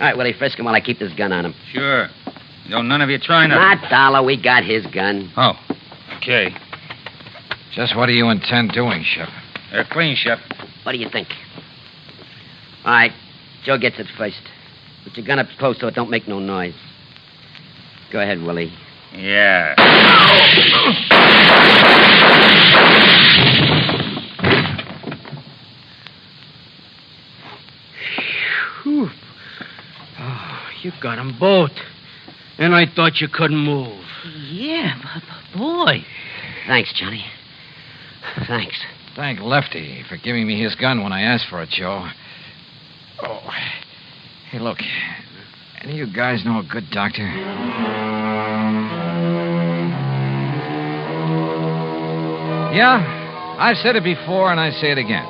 All right, Willie, frisk him while I keep this gun on him. Sure. Don't none of you try nothing. Not Dollar. We got his gun. Oh, okay. Just what do you intend doing, Shep? They're clean, Shep. What do you think? All right, Joe gets it first. Put your gun up close so it don't make no noise. Go ahead, Willie. Yeah. Whew. Oh, you got them both. And I thought you couldn't move. Yeah, but boy. Thanks, Johnny. Thanks. Thank Lefty for giving me his gun when I asked for it, Joe. Oh. Hey, look. Any of you guys know a good doctor? Yeah, I've said it before and I say it again.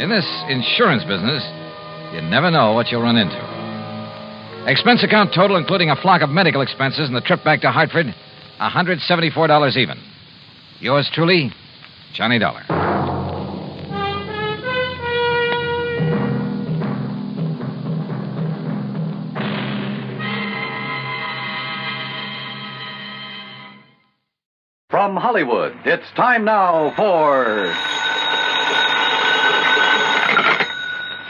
In this insurance business, you never know what you'll run into. Expense account total, including a flock of medical expenses and the trip back to Hartford, $174 even. Yours truly, Johnny Dollar. From Hollywood, it's time now for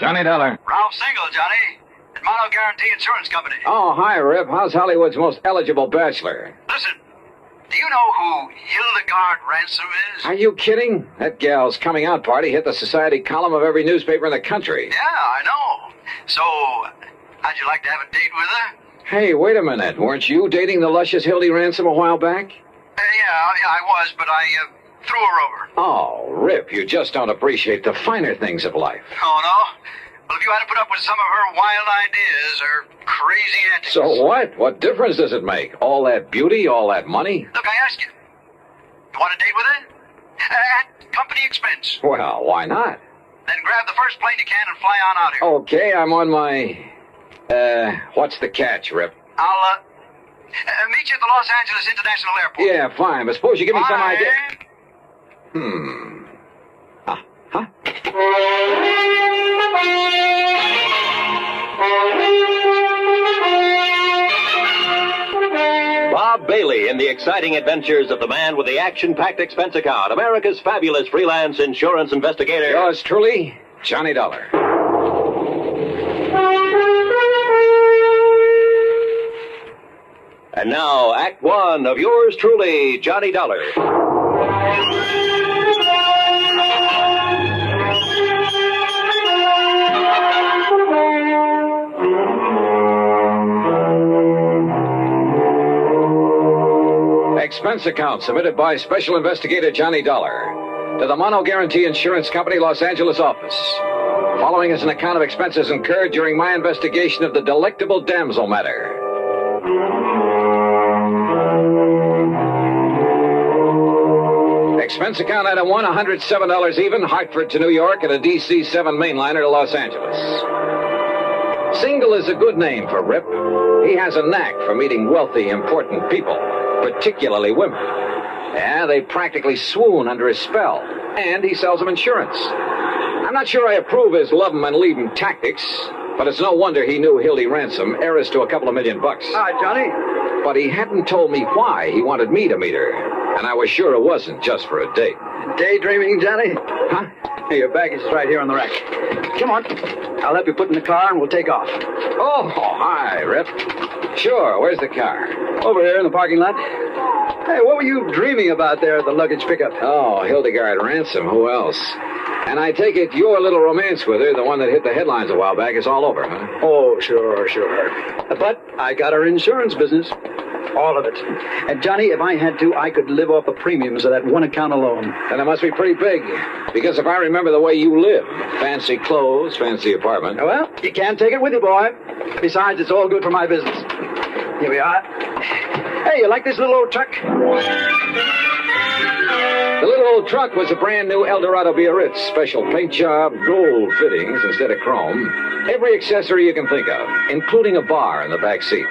Johnny Dollar. Ralph Single, Johnny. At Mono Guarantee Insurance Company. Oh, hi, Rip. How's Hollywood's most eligible bachelor? Listen, do you know who Hildegard Ransom is? Are you kidding? That gal's coming out party hit the society column of every newspaper in the country. Yeah, I know. So, how'd you like to have a date with her? Hey, wait a minute. Weren't you dating the luscious Hildy Ransom a while back? Yeah, I was, but I threw her over. Oh, Rip, you just don't appreciate the finer things of life. Oh, no? Well, if you had to put up with some of her wild ideas or crazy antics... So what? What difference does it make? All that beauty, all that money? Look, I asked you. You want a date with her? At company expense. Well, why not? Then grab the first plane you can and fly on out here. Okay, I'm on my... what's the catch, Rip? I'll, meet you at the Los Angeles International Airport. Yeah, fine, but suppose you give me some Bye. idea... Bob Bailey in the exciting adventures of the man with the action-packed expense account, America's fabulous freelance insurance investigator. Yours truly, Johnny Dollar. And now, Act One of yours truly, Johnny Dollar. Expense account submitted by Special Investigator Johnny Dollar to the Mono Guarantee Insurance Company, Los Angeles office. Following is an account of expenses incurred during my investigation of the Delectable Damsel matter. Expense account item 1, $107 even, Hartford to New York, and a DC-7 mainliner to Los Angeles. Single is a good name for Rip. He has a knack for meeting wealthy, important people, particularly women. Yeah, they practically swoon under his spell, and he sells them insurance. I'm not sure I approve his love 'em and leave 'em tactics, but it's no wonder he knew Hildy Ransom, heiress to a couple of $1 million. Hi, Johnny. But he hadn't told me why he wanted me to meet her, and I was sure it wasn't just for a date. Daydreaming, Johnny? Huh? Hey, your baggage is right here on the rack. Come on. I'll help you put in the car and we'll take off. Oh, hi, Rip. Sure, where's the car? Over here in the parking lot. Hey, what were you dreaming about there at the luggage pickup? Oh, Hildegard Ransom, who else? And I take it your little romance with her, the one that hit the headlines a while back, is all over, huh? Oh, sure. But I got her insurance business. All of it. And, Johnny, if I had to, I could live off the premiums of that one account alone. Then it must be pretty big. Because if I remember the way you live, fancy clothes, fancy apartment. Well, you can't take it with you, boy. Besides, it's all good for my business. Here we are. Hey, you like this little old truck? The little old truck was a brand new Eldorado Biarritz. Special paint job, gold fittings instead of chrome. Every accessory you can think of, including a bar in the back seat.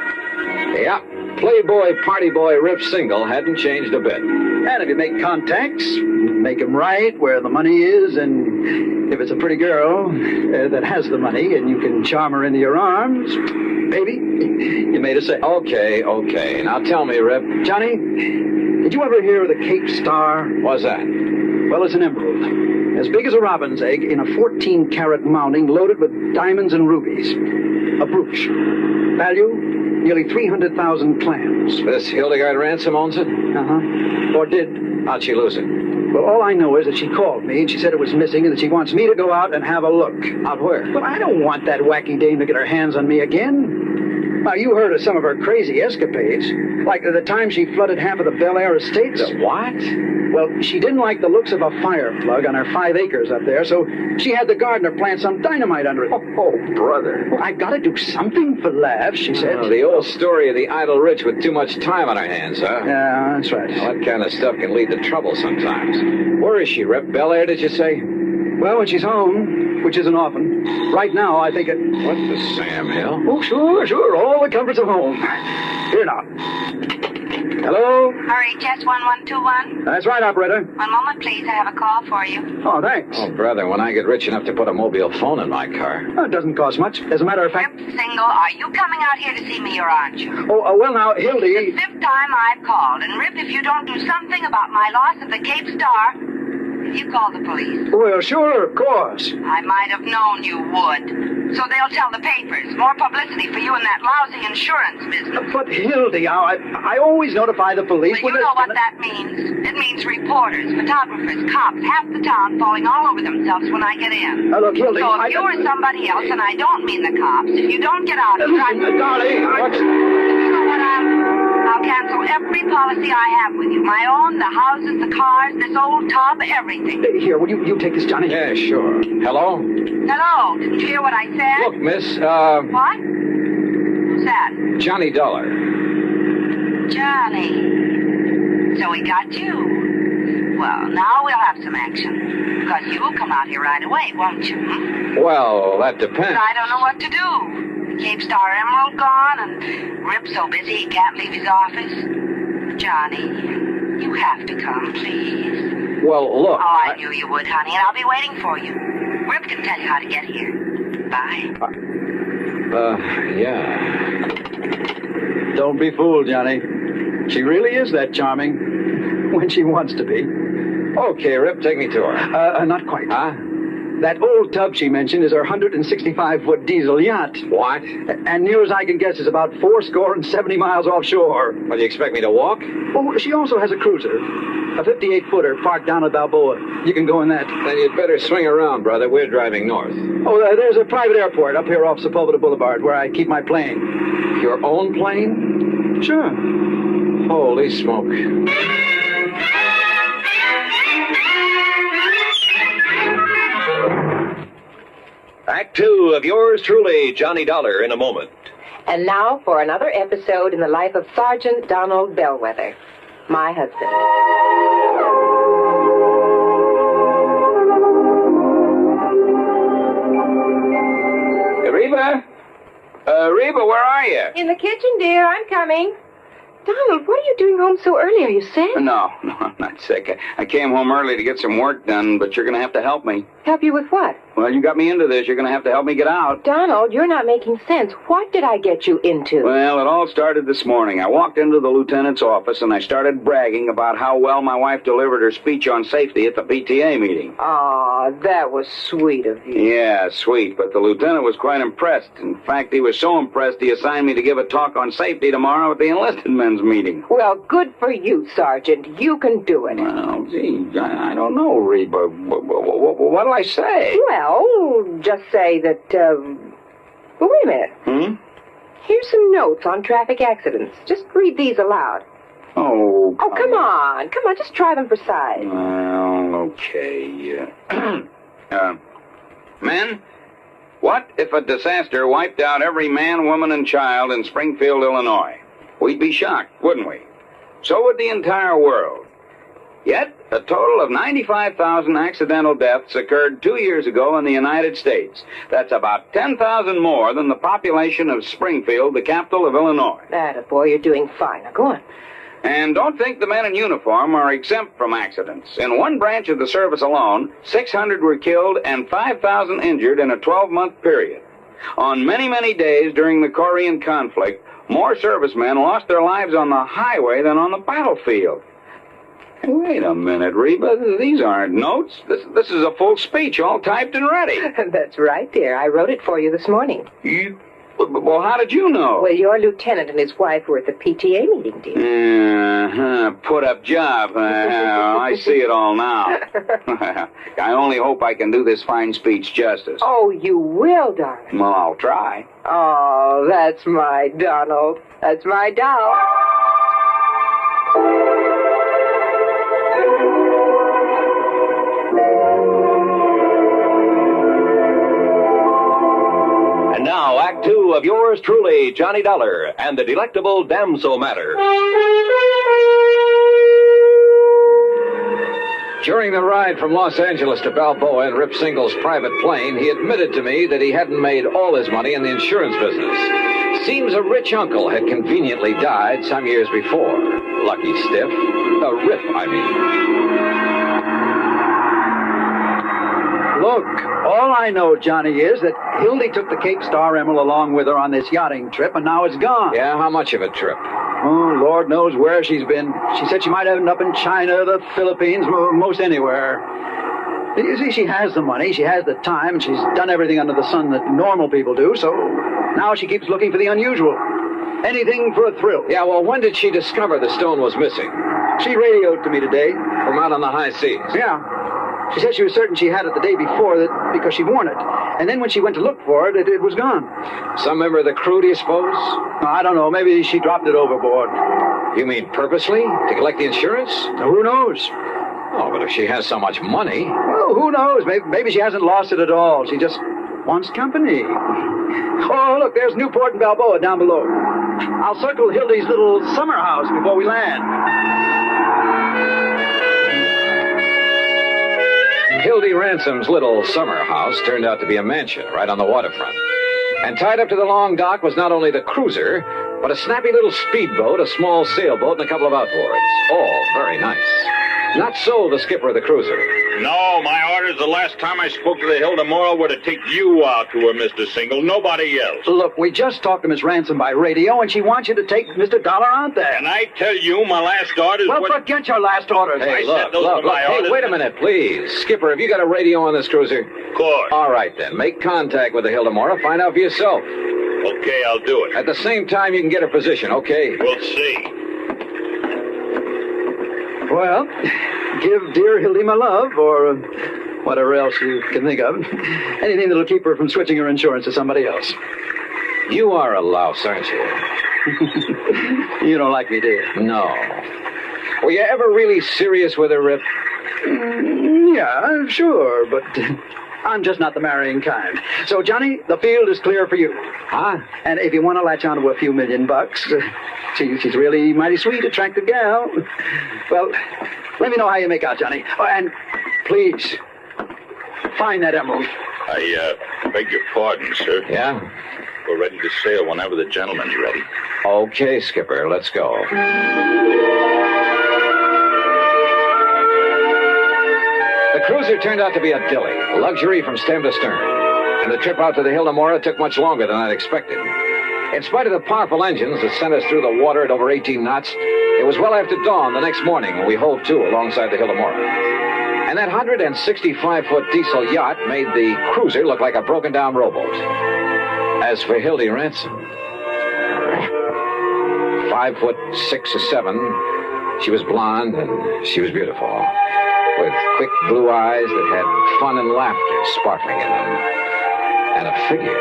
Yeah, Playboy, party boy, Rip Single hadn't changed a bit. And if you make contacts, make them right where the money is, and if it's a pretty girl that has the money and you can charm her into your arms, baby, you made a sale. Okay. Now tell me, Rip. Johnny, did you ever hear of the Cape Star? What's that? Well, it's an emerald. As big as a robin's egg in a 14-carat mounting loaded with diamonds and rubies. A brooch. Value? Nearly 300,000 clams. This Hildegard Ransom owns it? Uh-huh. Or did. How'd she lose it? Well, all I know is that she called me and she said it was missing and that she wants me to go out and have a look. Out where? Well, I don't want that wacky dame to get her hands on me again. Now, you heard of some of her crazy escapades. Like the time she flooded half of the Bel Air estates. The what? Well, she didn't like the looks of a fire plug on her 5 acres up there, so she had the gardener plant some dynamite under it. Oh, brother. Well, I've got to do something for laughs, she said. Oh, the old story of the idle rich with too much time on her hands, huh? Yeah, that's right. Well, that kind of stuff can lead to trouble sometimes. Where is she, Rip? Bel Air, did you say? Well, when she's home, which isn't often. Right now, I think it... What the Sam Hill? Oh, sure. All the comforts of home. Here now. Hello? RHS 1121. That's right, operator. One moment, please. I have a call for you. Oh, thanks. Oh, brother, when I get rich enough to put a mobile phone in my car. Oh, it doesn't cost much. As a matter of fact... Single, are you coming out here to see me or aren't you? Oh, well, now, Hildy... It's the 5th time I've called, and Rip, if you don't do something about my loss of the Cape Star, you call the police. Well, sure, of course. I might have known you would. So they'll tell the papers. More publicity for you in that lousy insurance business. But, Hildy, I always notify the police Well, you know what that means. It means reporters, photographers, cops, half the town falling all over themselves when I get in. Look, Hildy, so if you or somebody else, and I don't mean the cops, if you don't get out and try... Darling, you know what, I'll cancel every policy I have with you. My own, the houses, the cars, this old tub, everything. Here, will you take this, Johnny? Yeah, sure. Hello? Hello, didn't you hear what I said? Look, miss, What? Who's that? Johnny Dollar. Johnny. So he got you. Well, now we'll have some action. Because you'll come out here right away, won't you? Well, that But depends. I don't know what to do. The Cape Star Emerald gone, and Rip's so busy he can't leave his office. Johnny, you have to come, please. Well, look. Oh, I knew you would, honey, and I'll be waiting for you. Rip can tell you how to get here. Bye. Yeah. Don't be fooled, Johnny. She really is that charming. When she wants to be. Okay, Rip, take me to her. Not quite. Huh? That old tub she mentioned is her 165-foot diesel yacht. What? And near as I can guess is about 70 miles offshore. What, do you expect me to walk? Oh, she also has a cruiser. A 58-footer parked down at Balboa. You can go in that. Then you'd better swing around, brother. We're driving north. Oh, there's a private airport up here off Sepulveda Boulevard where I keep my plane. Your own plane? Sure. Holy smoke. Act 2 of yours truly, Johnny Dollar, in a moment. And now for another episode in the life of Sergeant Donald Bellwether, my husband. Reba? Reba, where are you? In the kitchen, dear. I'm coming. Donald, what are you doing home so early? Are you sick? No, I'm not sick. I came home early to get some work done, but you're going to have to help me. Help you with what? Well, you got me into this. You're going to have to help me get out. Donald, you're not making sense. What did I get you into? Well, it all started this morning. I walked into the lieutenant's office and I started bragging about how well my wife delivered her speech on safety at the PTA meeting. Aw, that was sweet of you. Yeah, sweet, but the lieutenant was quite impressed. In fact, he was so impressed he assigned me to give a talk on safety tomorrow at the enlisted men's meeting. Well, good for you, Sergeant. You can do it. Well, gee, I don't know, Reba. What do I say? Well, just say that, well, wait a minute. Here's some notes on traffic accidents. Just read these aloud. Oh, come on. Come on, just try them for size. Well, okay. Men, what if a disaster wiped out every man, woman, and child in Springfield, Illinois? We'd be shocked, wouldn't we? So would the entire world. Yet, a total of 95,000 accidental deaths occurred 2 years ago in the United States. That's about 10,000 more than the population of Springfield, the capital of Illinois. Attaboy, you're doing fine. Now, go on. And don't think the men in uniform are exempt from accidents. In one branch of the service alone, 600 were killed and 5,000 injured in a 12-month period. On many, many days during the Korean conflict, more servicemen lost their lives on the highway than on the battlefield. Hey, wait a minute, Reba. These aren't notes. This is a full speech, all typed and ready. That's right, dear. I wrote it for you this morning. Well, how did you know? Well, your lieutenant and his wife were at the PTA meeting, dear. Put up job. I see it all now. I only hope I can do this fine speech justice. Oh, you will, darling. Well, I'll try. Oh, that's my Donald. That's my doll. And now, Act 2 of yours truly, Johnny Dollar, and the delectable Damsel matter. During the ride from Los Angeles to Balboa in Rip Single's private plane, he admitted to me that he hadn't made all his money in the insurance business. Seems a rich uncle had conveniently died some years before. lucky stiff. Rip, I mean. Look, all I know, Johnny, is that Hildy took the Cape Star Emerald along with her on this yachting trip, and now it's gone. Yeah, how much of a trip? Oh, Lord knows where she's been. She said she might end up in China, the Philippines, most anywhere. You see, she has the money, she has the time, and she's done everything under the sun that normal people do, so now she keeps looking for the unusual. Anything for a thrill. Yeah, well, when did she discover the stone was missing? She radioed to me today. From out on the high seas? Yeah. She said she was certain she had it the day before because she'd worn it. And then when she went to look for it, it was gone. Some member of the crew, do you suppose? I don't know. Maybe she dropped it overboard. You mean purposely? To collect the insurance? Who knows? Oh, but if she has so much money... Well, who knows? Maybe she hasn't lost it at all. She just wants company. Oh, look, there's Newport and Balboa down below. I'll circle Hildy's little summer house before we land. Hildy Ransom's little summer house turned out to be a mansion right on the waterfront. And tied up to the long dock was not only the cruiser, but a snappy little speedboat, a small sailboat, and a couple of outboards. All very nice. Not so the skipper of the cruiser. No, my orders the last time I spoke to the Hilda Moral were to take you out to her, Mr. Single, nobody else. Look, we just talked to Miss Ransom by radio, and she wants you to take Mr. Dollar out there. And I tell you, my last orders Well, forget your last orders. Hey, look. Hey, wait a minute, please. Skipper, have you got a radio on this cruiser? Of course. All right, then. Make contact with the Hilda Moral. Find out for yourself. Okay, I'll do it. At the same time, you can get her position, okay? We'll see. Well, give dear Hildy my love, or whatever else you can think of. Anything that'll keep her from switching her insurance to somebody else. You are a louse, aren't you? You don't like me, do you? No. Were you ever really serious with her, Rip? Yeah, sure, but I'm just not the marrying kind. So, Johnny, the field is clear for you. Huh? And if you want to latch on to a few $1 million, she's really mighty sweet, attractive gal. Well, let me know how you make out, Johnny. Oh, and please, find that emerald. I beg your pardon, sir. Yeah? We're ready to sail whenever the gentleman's ready. Okay, Skipper, let's go. The cruiser turned out to be a dilly, luxury from stem to stern. And the trip out to the Hilda Mora took much longer than I'd expected. In spite of the powerful engines that sent us through the water at over 18 knots, it was well after dawn the next morning when we hove to alongside the Hilda Mora. And that 165-foot diesel yacht made the cruiser look like a broken-down rowboat. As for Hildy Ransom, 5'6" or 7", she was blonde and she was beautiful, with quick blue eyes that had fun and laughter sparkling in them, and a figure.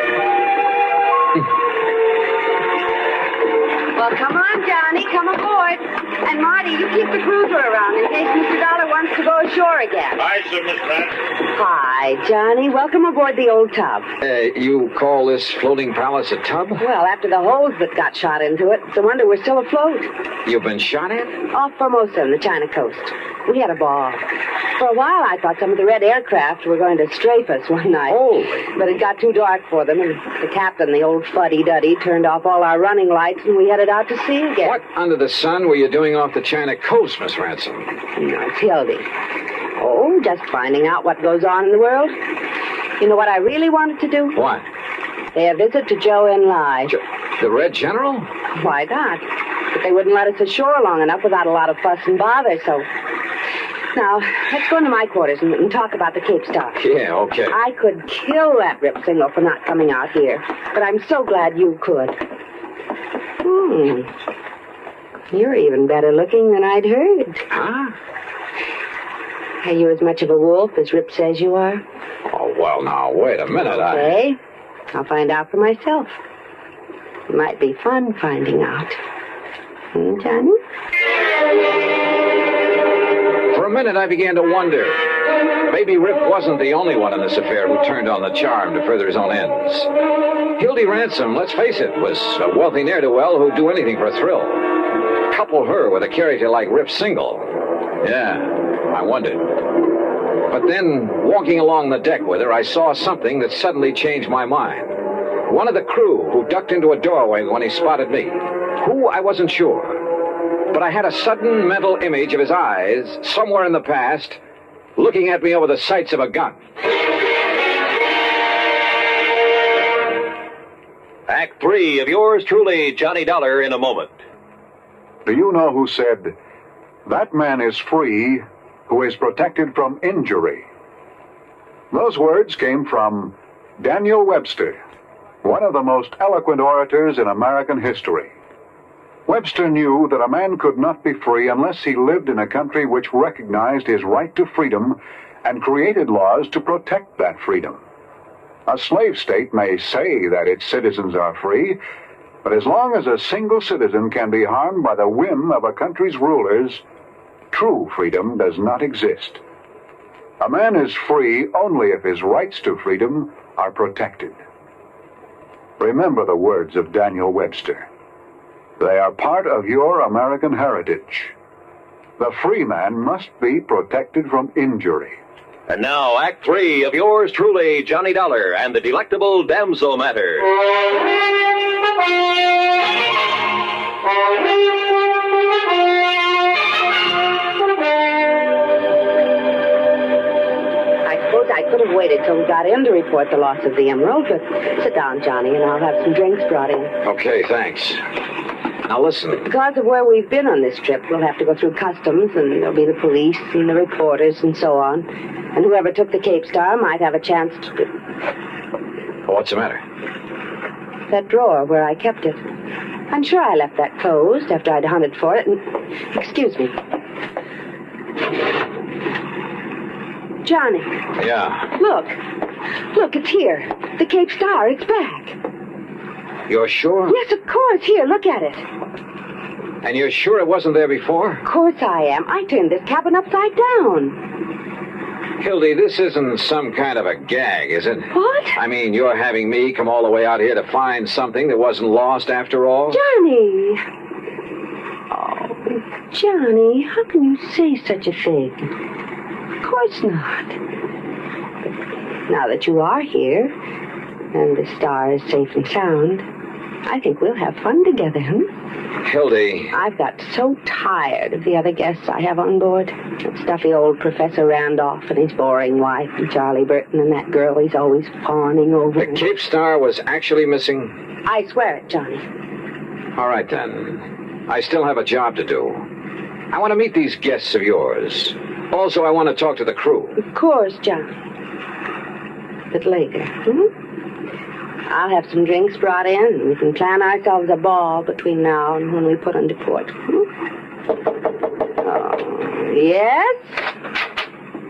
Well, come on, Johnny, come aboard. And Marty, you keep the cruiser around in case Mr. Dollar wants to go ashore again. Hi, sir, Miss Pratt. Hi, Johnny. Welcome aboard the old tub. You call this floating palace a tub? Well, after the holes that got shot into it, it's a wonder we're still afloat. You've been shot at? Off Formosa, the China coast. We had a ball. For a while, I thought some of the red aircraft were going to strafe us one night. Holy. But it got too dark for them, and the captain, the old fuddy-duddy, turned off all our running lights, and we headed out to sea again. What under the sun were you doing off the China coast, Miss Ransom? No, it's Hildy. Oh, just finding out what goes on in the world. You know what I really wanted to do? What? Pay a visit to Joe and Lai. The Red General? Why not? But they wouldn't let us ashore long enough without a lot of fuss and bother, so... Now, let's go into my quarters and talk about the Cape Star. Yeah, okay. I could kill that Rip Single for not coming out here, but I'm so glad you could. You're even better looking than I'd heard. Huh? Are you as much of a wolf as Rip says you are? Oh, well, now, wait a minute. Okay. I'll find out for myself. It might be fun finding out. Johnny? For a minute, I began to wonder. Maybe Rip wasn't the only one in this affair who turned on the charm to further his own ends. Hildy Ransom, let's face it, was a wealthy ne'er-do-well who'd do anything for a thrill. Couple her with a character like Rip Single. Yeah, I wondered. But then, walking along the deck with her, I saw something that suddenly changed my mind. One of the crew who ducked into a doorway when he spotted me. Who, I wasn't sure. But but I had a sudden mental image of his eyes, somewhere in the past, looking at me over the sights of a gun. Act 3 of yours truly, Johnny Dollar, in a moment. Do you know who said, "That man is free who is protected from injury"? Those words came from Daniel Webster, one of the most eloquent orators in American history. Webster knew that a man could not be free unless he lived in a country which recognized his right to freedom and created laws to protect that freedom. A slave state may say that its citizens are free, but as long as a single citizen can be harmed by the whim of a country's rulers, true freedom does not exist. A man is free only if his rights to freedom are protected. Remember the words of Daniel Webster. They are part of your American heritage. The free man must be protected from injury. And now, Act 3 of yours truly, Johnny Dollar, and the delectable Damsel matter. I suppose I could have waited till we got in to report the loss of the emerald, but sit down, Johnny, and I'll have some drinks brought in. Okay, thanks. Now listen. Because of where we've been on this trip, we'll have to go through customs, and there'll be the police and the reporters and so on. And whoever took the Cape Star might have a chance to... What's the matter? That drawer where I kept it. I'm sure I left that closed after I'd hunted for it, and... Excuse me. Johnny. Yeah. Look, it's here. The Cape Star, it's back. You're sure? Yes, of course. Here, look at it. And you're sure it wasn't there before? Of course I am. I turned this cabin upside down. Hildy, this isn't some kind of a gag, is it? What? I mean, you're having me come all the way out here to find something that wasn't lost after all? Johnny! Oh, Johnny, how can you say such a thing? Of course not. But now that you are here, and the star is safe and sound, I think we'll have fun together, Hildy. I've got so tired of the other guests I have on board. That stuffy old Professor Randolph and his boring wife, and Charlie Burton, and that girl he's always fawning over. The Cape Star was actually missing? I swear it, Johnny. All right, then. I still have a job to do. I want to meet these guests of yours. Also, I want to talk to the crew. Of course, Johnny. But later, I'll have some drinks brought in, and we can plan ourselves a ball between now and when we put into port. Oh, yes?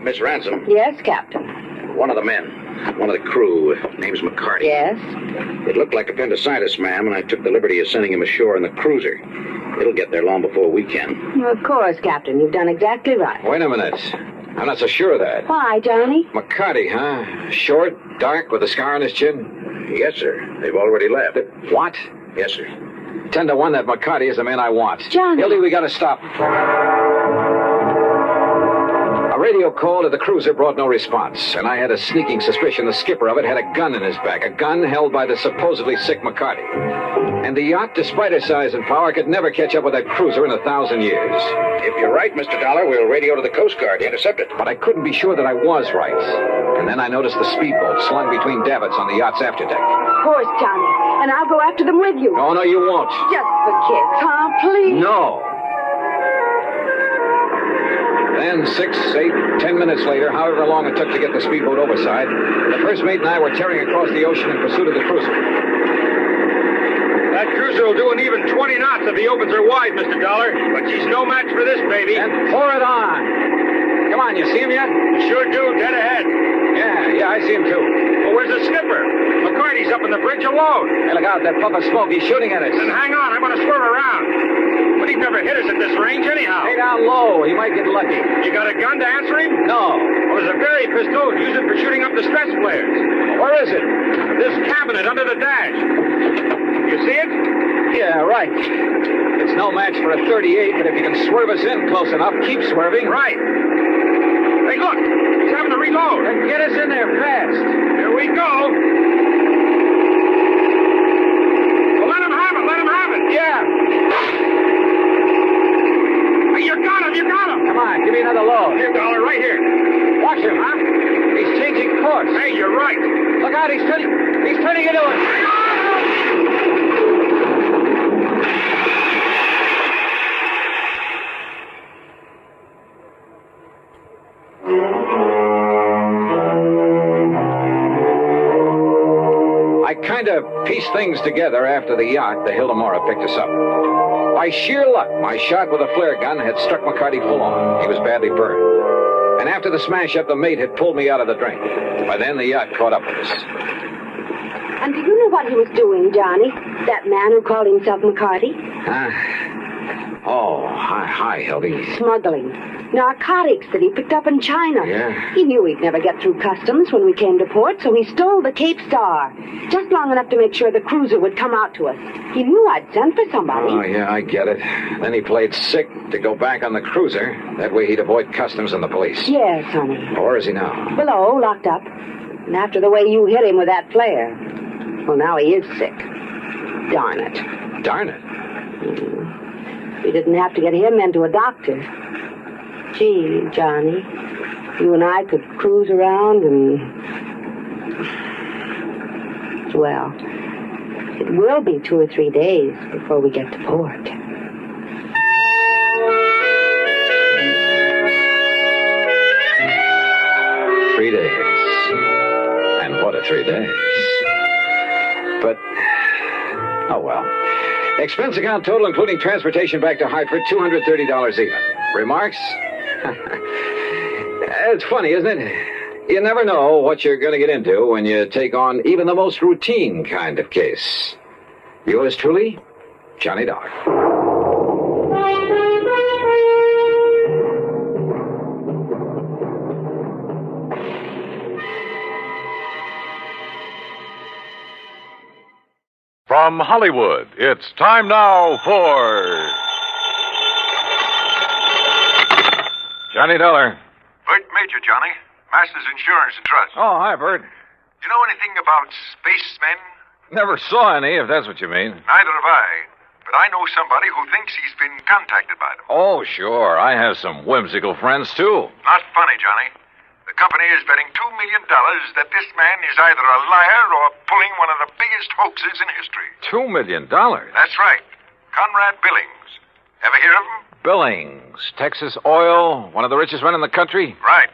Miss Ransom. Yes, Captain. One of the men, one of the crew, name's McCarty. Yes? It looked like appendicitis, ma'am, and I took the liberty of sending him ashore in the cruiser. It'll get there long before we can. Well, of course, Captain. You've done exactly right. Wait a minute. I'm not so sure of that. Why, Johnny? McCarty, huh? Short, dark, with a scar on his chin? Yes, sir. They've already left. What? Yes, sir. 10 to 1 that McCarty is the man I want. Johnny. Hildy, we gotta stop. A radio call to the cruiser brought no response, and I had a sneaking suspicion the skipper of it had a gun in his back, a gun held by the supposedly sick McCarty. And the yacht, despite her size and power, could never catch up with that cruiser in 1,000 years. If you're right, Mr. Dollar, we'll radio to the Coast Guard to intercept it. But I couldn't be sure that I was right. And then I noticed the speedboat slung between davits on the yacht's afterdeck. Of course, Johnny. And I'll go after them with you. Oh, no, you won't. Just for kicks, huh? Please. No. Then 6, 8, 10 minutes later, however long it took to get the speedboat overside, the first mate and I were tearing across the ocean in pursuit of the cruiser. That cruiser will do an even 20 knots if he opens her wide, Mr. Dollar. But she's no match for this, baby. And pour it on. Come on, you see him yet? Sure do, dead ahead. Yeah, I see him too. Well, where's the skipper? McCarty's up on the bridge alone. Hey, look out, that puff of smoke. He's shooting at us. Then hang on, I'm going to swerve around. But he'd never hit us at this range anyhow. Stay down low. He might get lucky. You got a gun to answer him? No. Well, there's a berry pistol. Use it for shooting up distress flares. Where is it? This cabinet under the dash. You see it? Yeah, right. It's no match for a 38, but if you can swerve us in close enough, keep swerving. Right. Hey, look. He's having to reload. Then get us in there fast. Here we go. Well, let him have it. Let him have it. Yeah. Look out, he's turning into it. I kind of pieced things together after the yacht, the Hildemora, picked us up. By sheer luck, my shot with a flare gun had struck McCarty full on. He was badly burned. And after the smash-up, the mate had pulled me out of the drink. By then, the yacht caught up with us. And do you know what he was doing, Johnny? That man who called himself McCarty? Hi, Hildy. Smuggling. Narcotics that he picked up in China. Yeah? He knew he'd never get through customs when we came to port, so he stole the Cape Star. Just long enough to make sure the cruiser would come out to us. He knew I'd sent for somebody. Oh, yeah, I get it. Then he played sick to go back on the cruiser. That way he'd avoid customs and the police. Yes, honey. Where is he now? Below, locked up. And after the way you hit him with that flare. Well, now he is sick. Darn it. Darn it. We didn't have to get him into a doctor. Gee, Johnny, you and I could cruise around and... Well, it will be 2 or 3 days before we get to port. Three days. And what a 3 days. But, oh well. Expense account total, including transportation back to Hartford, $230 even. Remarks? It's funny, isn't it? You never know what you're going to get into when you take on even the most routine kind of case. Yours truly, Johnny Dollar. From Hollywood, it's time now for Johnny Dollar. Bert Major, Johnny. Masters Insurance and Trust. Oh, hi, Bert. You know anything about spacemen? Never saw any, if that's what you mean. Neither have I. But I know somebody who thinks he's been contacted by them. Oh, sure. I have some whimsical friends, too. Not funny, Johnny. The company is betting $2 million that this man is either a liar or pulling one of the biggest hoaxes in history. $2 million? That's right. Conrad Billings. Ever hear of him? Billings, Texas Oil, one of the richest men in the country? Right.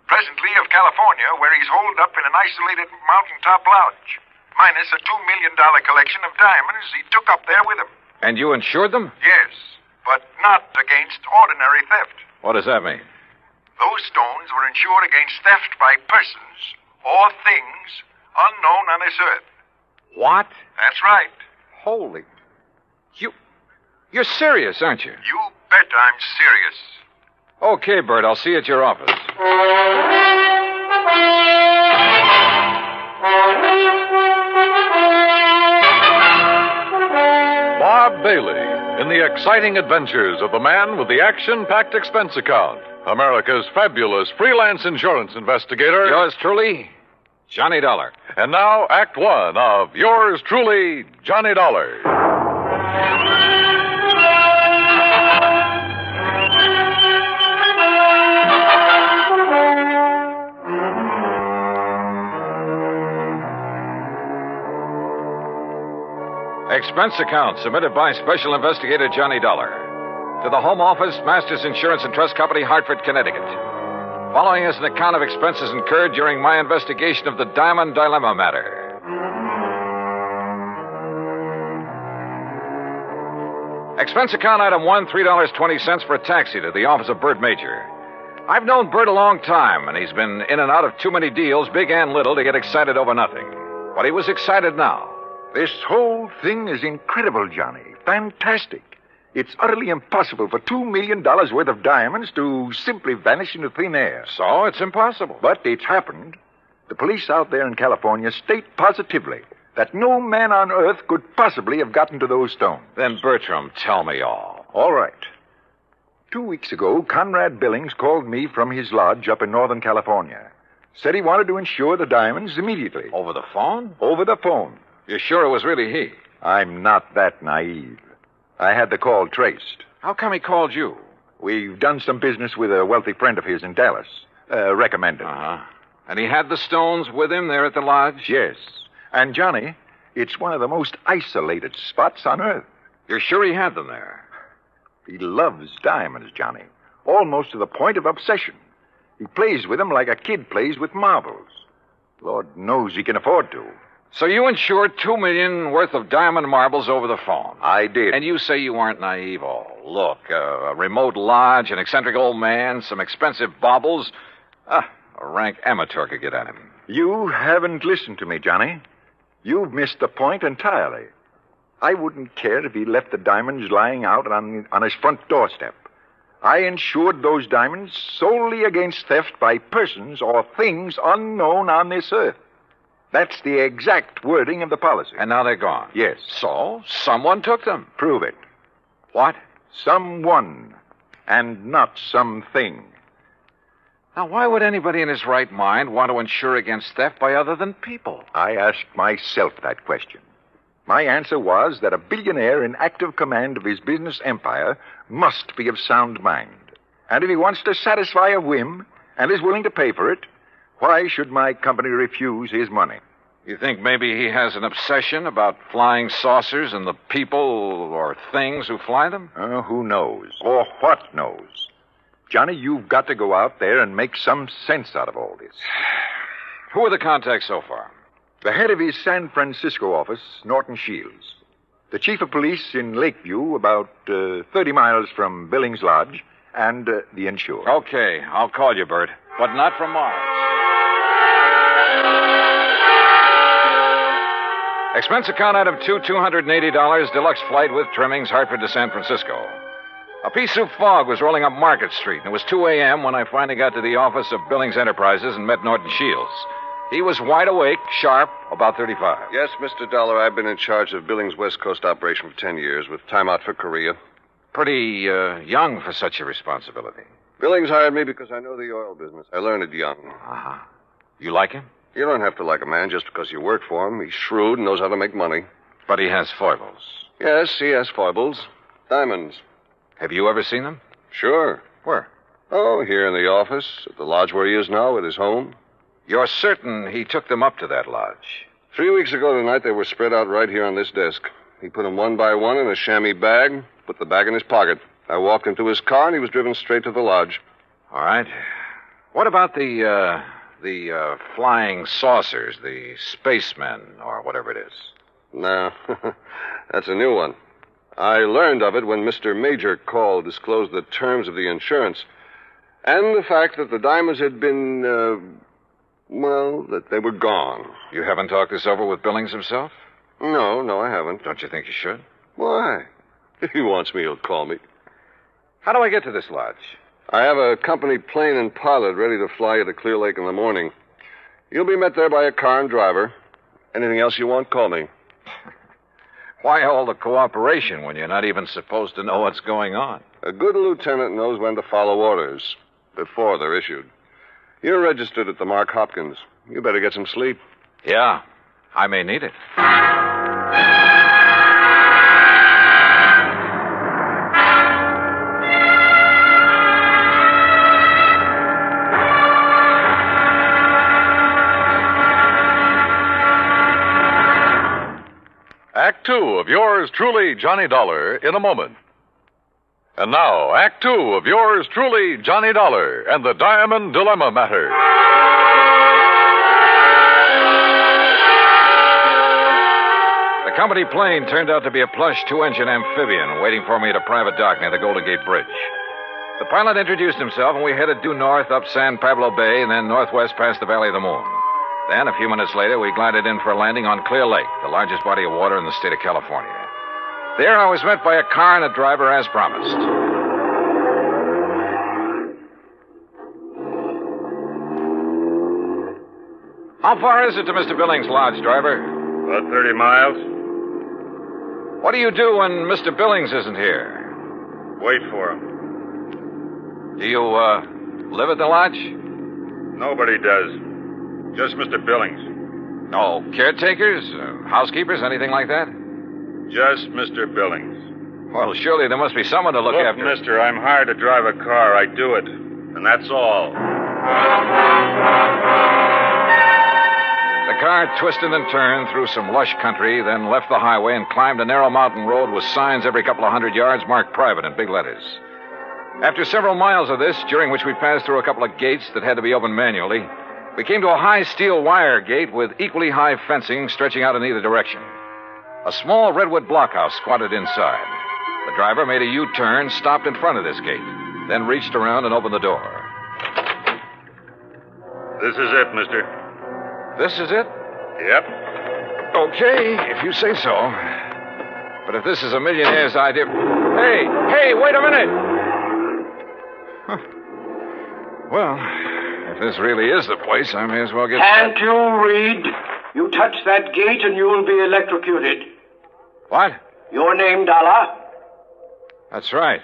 Presently of California, where he's holed up in an isolated mountaintop lodge, minus a $2 million collection of diamonds he took up there with him. And you insured them? Yes, but not against ordinary theft. What does that mean? Those stones were insured against theft by persons or things unknown on this earth. What? That's right. Holy... You're serious, aren't you? You bet I'm serious. Okay, Bert, I'll see you at your office. Bob Bailey in the exciting adventures of the man with the action-packed expense account. America's fabulous freelance insurance investigator. Yours truly, Johnny Dollar. And now, Act One of Yours Truly, Johnny Dollar. Expense account submitted by Special Investigator Johnny Dollar. To the Home Office, Masters Insurance and Trust Company, Hartford, Connecticut. Following is an account of expenses incurred during my investigation of the Diamond Dilemma matter. Expense account item 1, $3.20 for a taxi to the office of Bert Major. I've known Bert a long time, and he's been in and out of too many deals, big and little, to get excited over nothing. But he was excited now. This whole thing is incredible, Johnny. Fantastic. It's utterly impossible for $2 million worth of diamonds to simply vanish into thin air. So it's impossible. But it's happened. The police out there in California state positively that no man on earth could possibly have gotten to those stones. Then, Bertram, tell me all. All right. 2 weeks ago, Conrad Billings called me from his lodge up in Northern California. Said he wanted to insure the diamonds immediately. Over the phone? Over the phone. You're sure it was really he? I'm not that naive. I had the call traced. How come he called you? We've done some business with a wealthy friend of his in Dallas. Recommended. Uh-huh. And he had the stones with him there at the lodge? Yes. And, Johnny, it's one of the most isolated spots on Earth. You're sure he had them there? He loves diamonds, Johnny, almost to the point of obsession. He plays with them like a kid plays with marbles. Lord knows he can afford to. So you insured $2 million worth of diamond marbles over the phone? I did. And you say you aren't naive. Oh, look, a remote lodge, an eccentric old man, some expensive baubles. A rank amateur could get at him. You haven't listened to me, Johnny. You've missed the point entirely. I wouldn't care if he left the diamonds lying out on his front doorstep. I insured those diamonds solely against theft by persons or things unknown on this earth. That's the exact wording of the policy. And now they're gone? Yes. So, someone took them? Prove it. What? Someone, and not something. Now, why would anybody in his right mind want to insure against theft by other than people? I asked myself that question. My answer was that a billionaire in active command of his business empire must be of sound mind. And if he wants to satisfy a whim and is willing to pay for it, why should my company refuse his money? You think maybe he has an obsession about flying saucers and the people or things who fly them? Who knows? Or what knows? Johnny, you've got to go out there and make some sense out of all this. Who are the contacts so far? The head of his San Francisco office, Norton Shields. The chief of police in Lakeview, about 30 miles from Billings Lodge, and the insured. Okay, I'll call you, Bert, but not from Mars. Expense account item $280, deluxe flight with trimmings, Hartford to San Francisco. A pea soup fog was rolling up Market Street, and it was 2 a.m. when I finally got to the office of Billings Enterprises and met Norton Shields. He was wide awake, sharp, about 35. Yes, Mr. Dollar, I've been in charge of Billings' West Coast operation for 10 years, with time out for Korea. Pretty young for such a responsibility. Billings hired me because I know the oil business. I learned it young. Uh-huh. You like him? You don't have to like a man just because you work for him. He's shrewd and knows how to make money. But he has foibles. Yes, he has foibles. Diamonds. Have you ever seen them? Sure. Where? Oh, here in the office, at the lodge where he is now, at his home. You're certain he took them up to that lodge? 3 weeks ago tonight, they were spread out right here on this desk. He put them one by one in a chamois bag, put the bag in his pocket. I walked him to his car, and he was driven straight to the lodge. All right. What about the flying saucers, the spacemen, or whatever it is? No, that's a new one. I learned of it when Mr. Major Call disclosed the terms of the insurance. And the fact that the diamonds had been, that they were gone. You haven't talked this over with Billings himself? No, I haven't. Don't you think you should? Why? If he wants me, he'll call me. How do I get to this lodge? I have a company plane and pilot ready to fly you to Clear Lake in the morning. You'll be met there by a car and driver. Anything else you want, call me. Why all the cooperation when you're not even supposed to know what's going on? A good lieutenant knows when to follow orders before they're issued. You're registered at the Mark Hopkins. You better get some sleep. Yeah, I may need it. Act Two of yours truly, Johnny Dollar, in a moment. And now, Act Two of yours truly, Johnny Dollar, and the Diamond Dilemma Matter. The company plane turned out to be a plush two-engine amphibian waiting for me at a private dock near the Golden Gate Bridge. The pilot introduced himself, and we headed due north up San Pablo Bay and then northwest past the Valley of the Moon. Then, a few minutes later, we glided in for a landing on Clear Lake, the largest body of water in the state of California. There, I was met by a car and a driver as promised. How far is it to Mr. Billings' lodge, driver? About 30 miles. What do you do when Mr. Billings isn't here? Wait for him. Do you, live at the lodge? Nobody does. Just Mr. Billings. No caretakers, housekeepers, anything like that? Just Mr. Billings. Well, surely there must be someone to look after. Mister, I'm hired to drive a car. I do it. And that's all. car twisted and turned through some lush country, then left the highway and climbed a narrow mountain road with signs every couple of 100 yards marked private in big letters. After several miles of this, during which we passed through a couple of gates that had to be opened manually, we came to a high steel wire gate with equally high fencing stretching out in either direction. A small redwood blockhouse squatted inside. The driver made a U-turn, stopped in front of this gate, then reached around and opened the door. This is it, mister. This is it? Yep. Okay, if you say so. But if this is a millionaire's idea... Hey, wait a minute! Huh. Well, if this really is the place, I may as well get... Can't you read? You touch that gate and you'll be electrocuted. What? Your name, Dollar? That's right.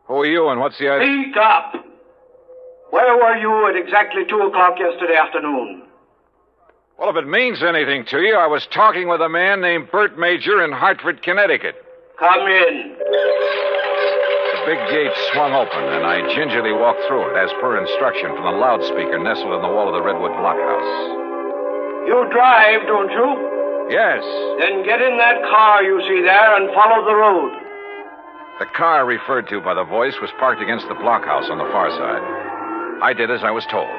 Who are you and what's the idea? Speak up. Where were you at exactly 2 o'clock yesterday afternoon? Well, if it means anything to you, I was talking with a man named Bert Major in Hartford, Connecticut. Come in. The big gate swung open, and I gingerly walked through it, as per instruction from the loudspeaker nestled in the wall of the redwood blockhouse. You drive, don't you? Yes. Then get in that car you see there and follow the road. The car referred to by the voice was parked against the blockhouse on the far side. I did as I was told.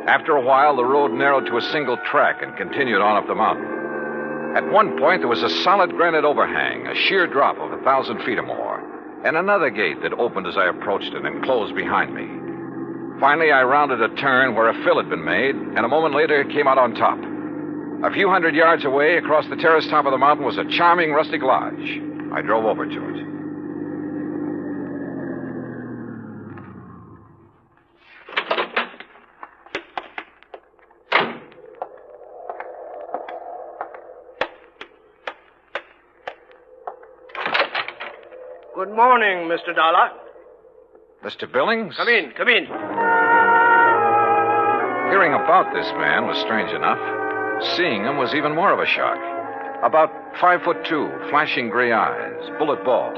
After a while, the road narrowed to a single track and continued on up the mountain. At one point, there was a solid granite overhang, a sheer drop of 1,000 feet or more, and another gate that opened as I approached it and closed behind me. Finally, I rounded a turn where a fill had been made, and a moment later, it came out on top. A few hundred yards away, across the terrace top of the mountain, was a charming rustic lodge. I drove over to it. Good morning, Mr. Dollar. Mr. Billings? Come in. Hearing about this man was strange enough. Seeing him was even more of a shock. About 5'2", flashing gray eyes, bullet bald.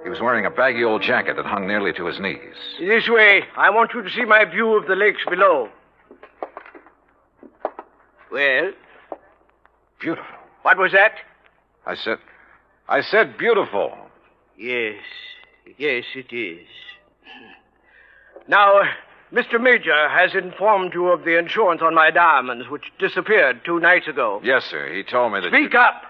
He was wearing a baggy old jacket that hung nearly to his knees. This way. I want you to see my view of the lakes below. Well? Beautiful. What was that? I said beautiful. Yes, it is. Now, Mr. Major has informed you of the insurance on my diamonds, which disappeared 2 nights ago. Yes, sir. He told me that... Speak up!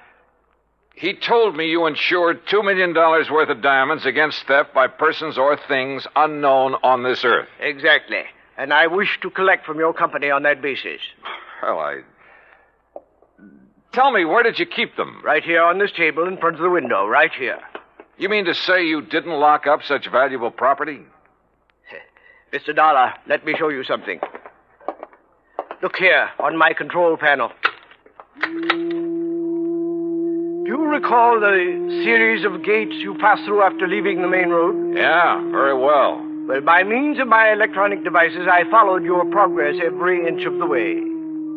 He told me you insured $2 million worth of diamonds against theft by persons or things unknown on this earth. Exactly. And I wish to collect from your company on that basis. Well, Tell me, where did you keep them? Right here on this table in front of the window, right here. You mean to say you didn't lock up such valuable property? Mr. Dollar, let me show you something. Look here, on my control panel. Do you recall the series of gates you passed through after leaving the main road? Yeah, very well. Well, by means of my electronic devices, I followed your progress every inch of the way.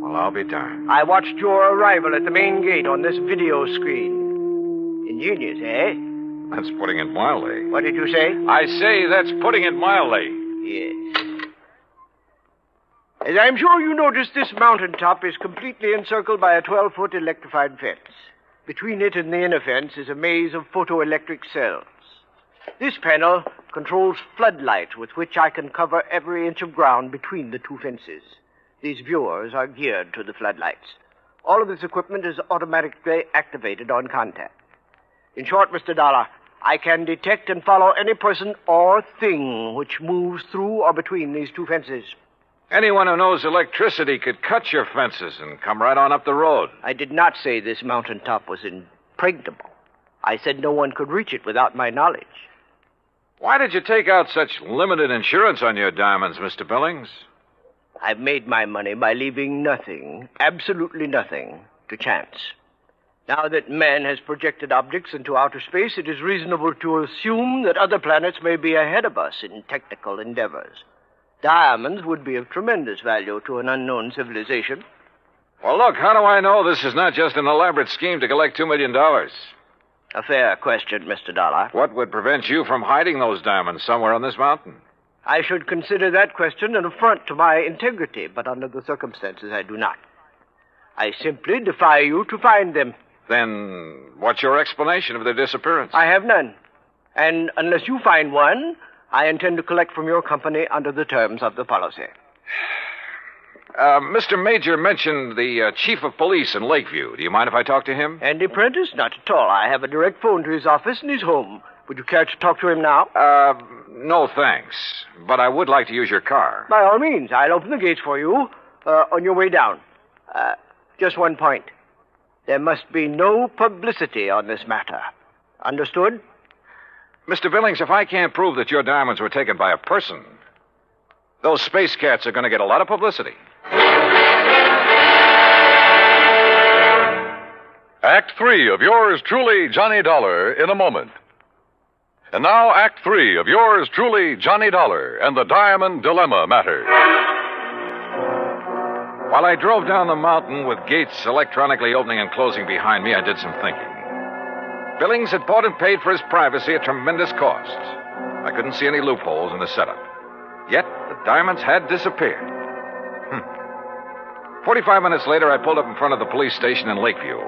Well, I'll be darned. I watched your arrival at the main gate on this video screen. Ingenious, eh? That's putting it mildly. What did you say? I say that's putting it mildly. Yes. As I'm sure you noticed, this mountaintop is completely encircled by a 12-foot electrified fence. Between it and the inner fence is a maze of photoelectric cells. This panel controls floodlights with which I can cover every inch of ground between the 2 fences. These viewers are geared to the floodlights. All of this equipment is automatically activated on contact. In short, Mr. Dollar, I can detect and follow any person or thing which moves through or between these 2 fences. Anyone who knows electricity could cut your fences and come right on up the road. I did not say this mountaintop was impregnable. I said no one could reach it without my knowledge. Why did you take out such limited insurance on your diamonds, Mr. Billings? I've made my money by leaving nothing, absolutely nothing, to chance. Now that man has projected objects into outer space, it is reasonable to assume that other planets may be ahead of us in technical endeavors. Diamonds would be of tremendous value to an unknown civilization. Well, look, how do I know this is not just an elaborate scheme to collect $2 million? A fair question, Mr. Dollar. What would prevent you from hiding those diamonds somewhere on this mountain? I should consider that question an affront to my integrity, but under the circumstances, I do not. I simply defy you to find them. Then what's your explanation of their disappearance? I have none. And unless you find one, I intend to collect from your company under the terms of the policy. Mr. Major mentioned the chief of police in Lakeview. Do you mind if I talk to him? Andy Prentice? Not at all. I have a direct phone to his office and his home. Would you care to talk to him now? No, thanks. But I would like to use your car. By all means. I'll open the gates for you on your way down. Just one point. There must be no publicity on this matter. Understood? Mr. Billings, if I can't prove that your diamonds were taken by a person, those space cats are going to get a lot of publicity. Act 3 of yours truly, Johnny Dollar, in a moment. And now, Act 3 of yours truly, Johnny Dollar, and the Diamond Dilemma matter. While I drove down the mountain with gates electronically opening and closing behind me, I did some thinking. Billings had bought and paid for his privacy at tremendous cost. I couldn't see any loopholes in the setup. Yet, the diamonds had disappeared. 45 minutes later, I pulled up in front of the police station in Lakeview.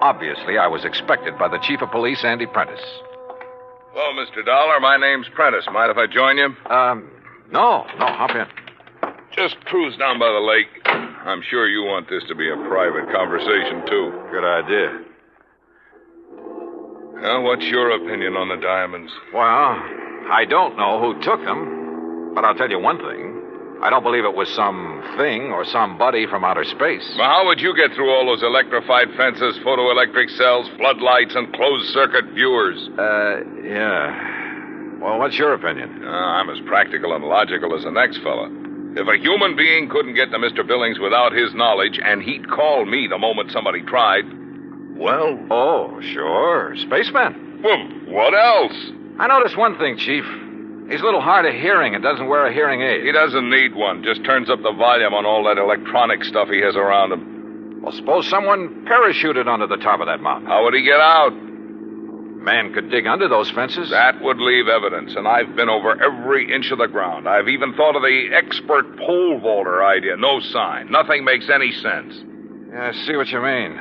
Obviously, I was expected by the chief of police, Andy Prentice. Hello, Mr. Dollar. My name's Prentice. Mind if I join you? No, hop in. Just cruise down by the lake. I'm sure you want this to be a private conversation, too. Good idea. Well, what's your opinion on the diamonds? Well, I don't know who took them, but I'll tell you one thing. I don't believe it was some thing or somebody from outer space. Well, how would you get through all those electrified fences, photoelectric cells, floodlights, and closed-circuit viewers? Yeah. Well, what's your opinion? I'm as practical and logical as the next fella. If a human being couldn't get to Mr. Billings without his knowledge, and he'd call me the moment somebody tried, well... Oh, sure. Spaceman. Well, what else? I noticed one thing, Chief. He's a little hard of hearing and doesn't wear a hearing aid. He doesn't need one. Just turns up the volume on all that electronic stuff he has around him. Well, suppose someone parachuted onto the top of that mountain. How would he get out? Man could dig under those fences. That would leave evidence, and I've been over every inch of the ground. I've even thought of the expert pole vaulter idea. No sign. Nothing makes any sense. Yeah, I see what you mean.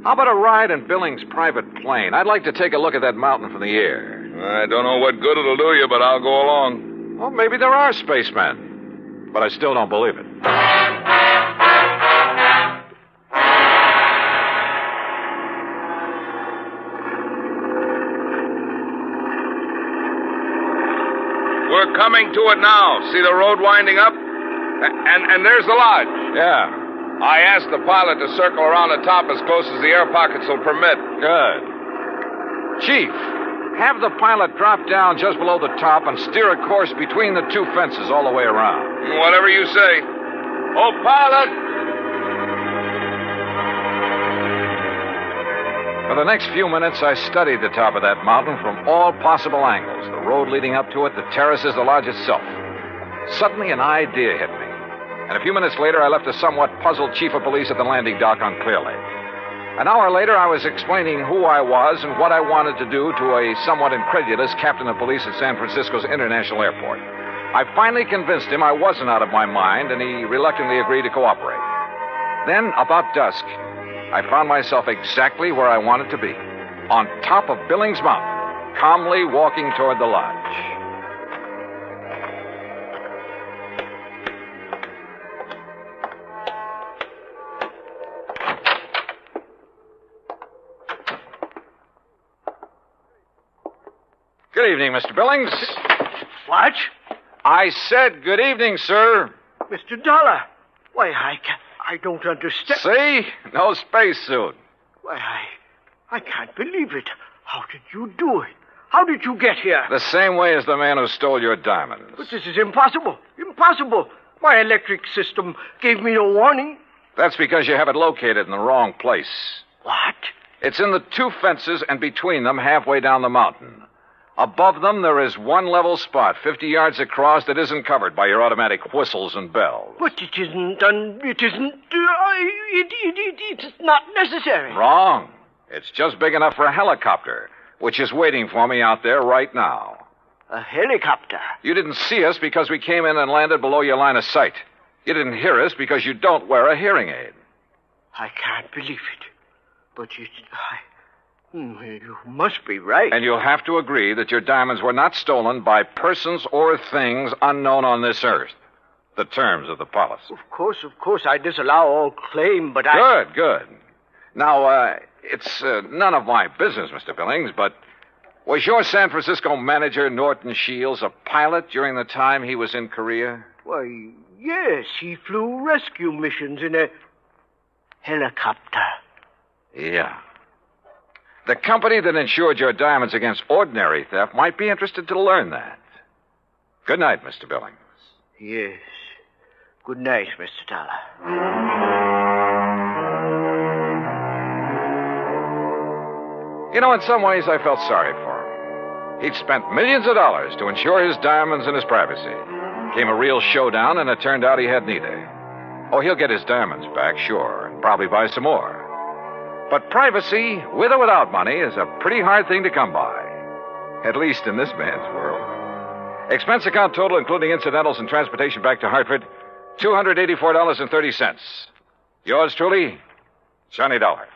How about a ride in Billings' private plane? I'd like to take a look at that mountain from the air. I don't know what good it'll do you, but I'll go along. Well, maybe there are spacemen. But I still don't believe it. We're coming to it now. See the road winding up? And there's the lodge. Yeah. I asked the pilot to circle around the top as close as the air pockets will permit. Good. Chief, have the pilot drop down just below the top and steer a course between the two fences all the way around. Whatever you say. Oh, pilot! For the next few minutes, I studied the top of that mountain from all possible angles. The road leading up to it, the terraces, the lodge itself. Suddenly, an idea hit me. And a few minutes later, I left a somewhat puzzled chief of police at the landing dock on Clear Lake. An hour later, I was explaining who I was and what I wanted to do to a somewhat incredulous captain of police at San Francisco's International Airport. I finally convinced him I wasn't out of my mind, and he reluctantly agreed to cooperate. Then, about dusk, I found myself exactly where I wanted to be, on top of Billings Mountain, calmly walking toward the lodge. Good evening, Mr. Billings. What? I said good evening, sir. Mr. Dollar. Why, I don't understand. See? No spacesuit. Why, I can't believe it. How did you do it? How did you get here? The same way as the man who stole your diamonds. But this is impossible. Impossible. My electric system gave me no warning. That's because you have it located in the wrong place. What? It's in the two fences and between them halfway down the mountain. Above them, there is one level spot, 50 yards across, that isn't covered by your automatic whistles and bells. But it isn't it's not necessary. Wrong. It's just big enough for a helicopter, which is waiting for me out there right now. A helicopter? You didn't see us because we came in and landed below your line of sight. You didn't hear us because you don't wear a hearing aid. I can't believe it. But you must be right. And you'll have to agree that your diamonds were not stolen by persons or things unknown on this earth. The terms of the policy. Of course, I disallow all claim, but I... Good. Now, it's none of my business, Mr. Billings, but was your San Francisco manager, Norton Shields, a pilot during the time he was in Korea? Why, yes, he flew rescue missions in a helicopter. Yeah. The company that insured your diamonds against ordinary theft might be interested to learn that. Good night, Mr. Billings. Yes. Good night, Mr. Dollar. You know, in some ways, I felt sorry for him. He'd spent millions of dollars to insure his diamonds and his privacy. Came a real showdown, and it turned out he had neither. Oh, he'll get his diamonds back, sure, and probably buy some more. But privacy, with or without money, is a pretty hard thing to come by. At least in this man's world. Expense account total, including incidentals and transportation back to Hartford, $284.30. Yours truly, Johnny Dollar.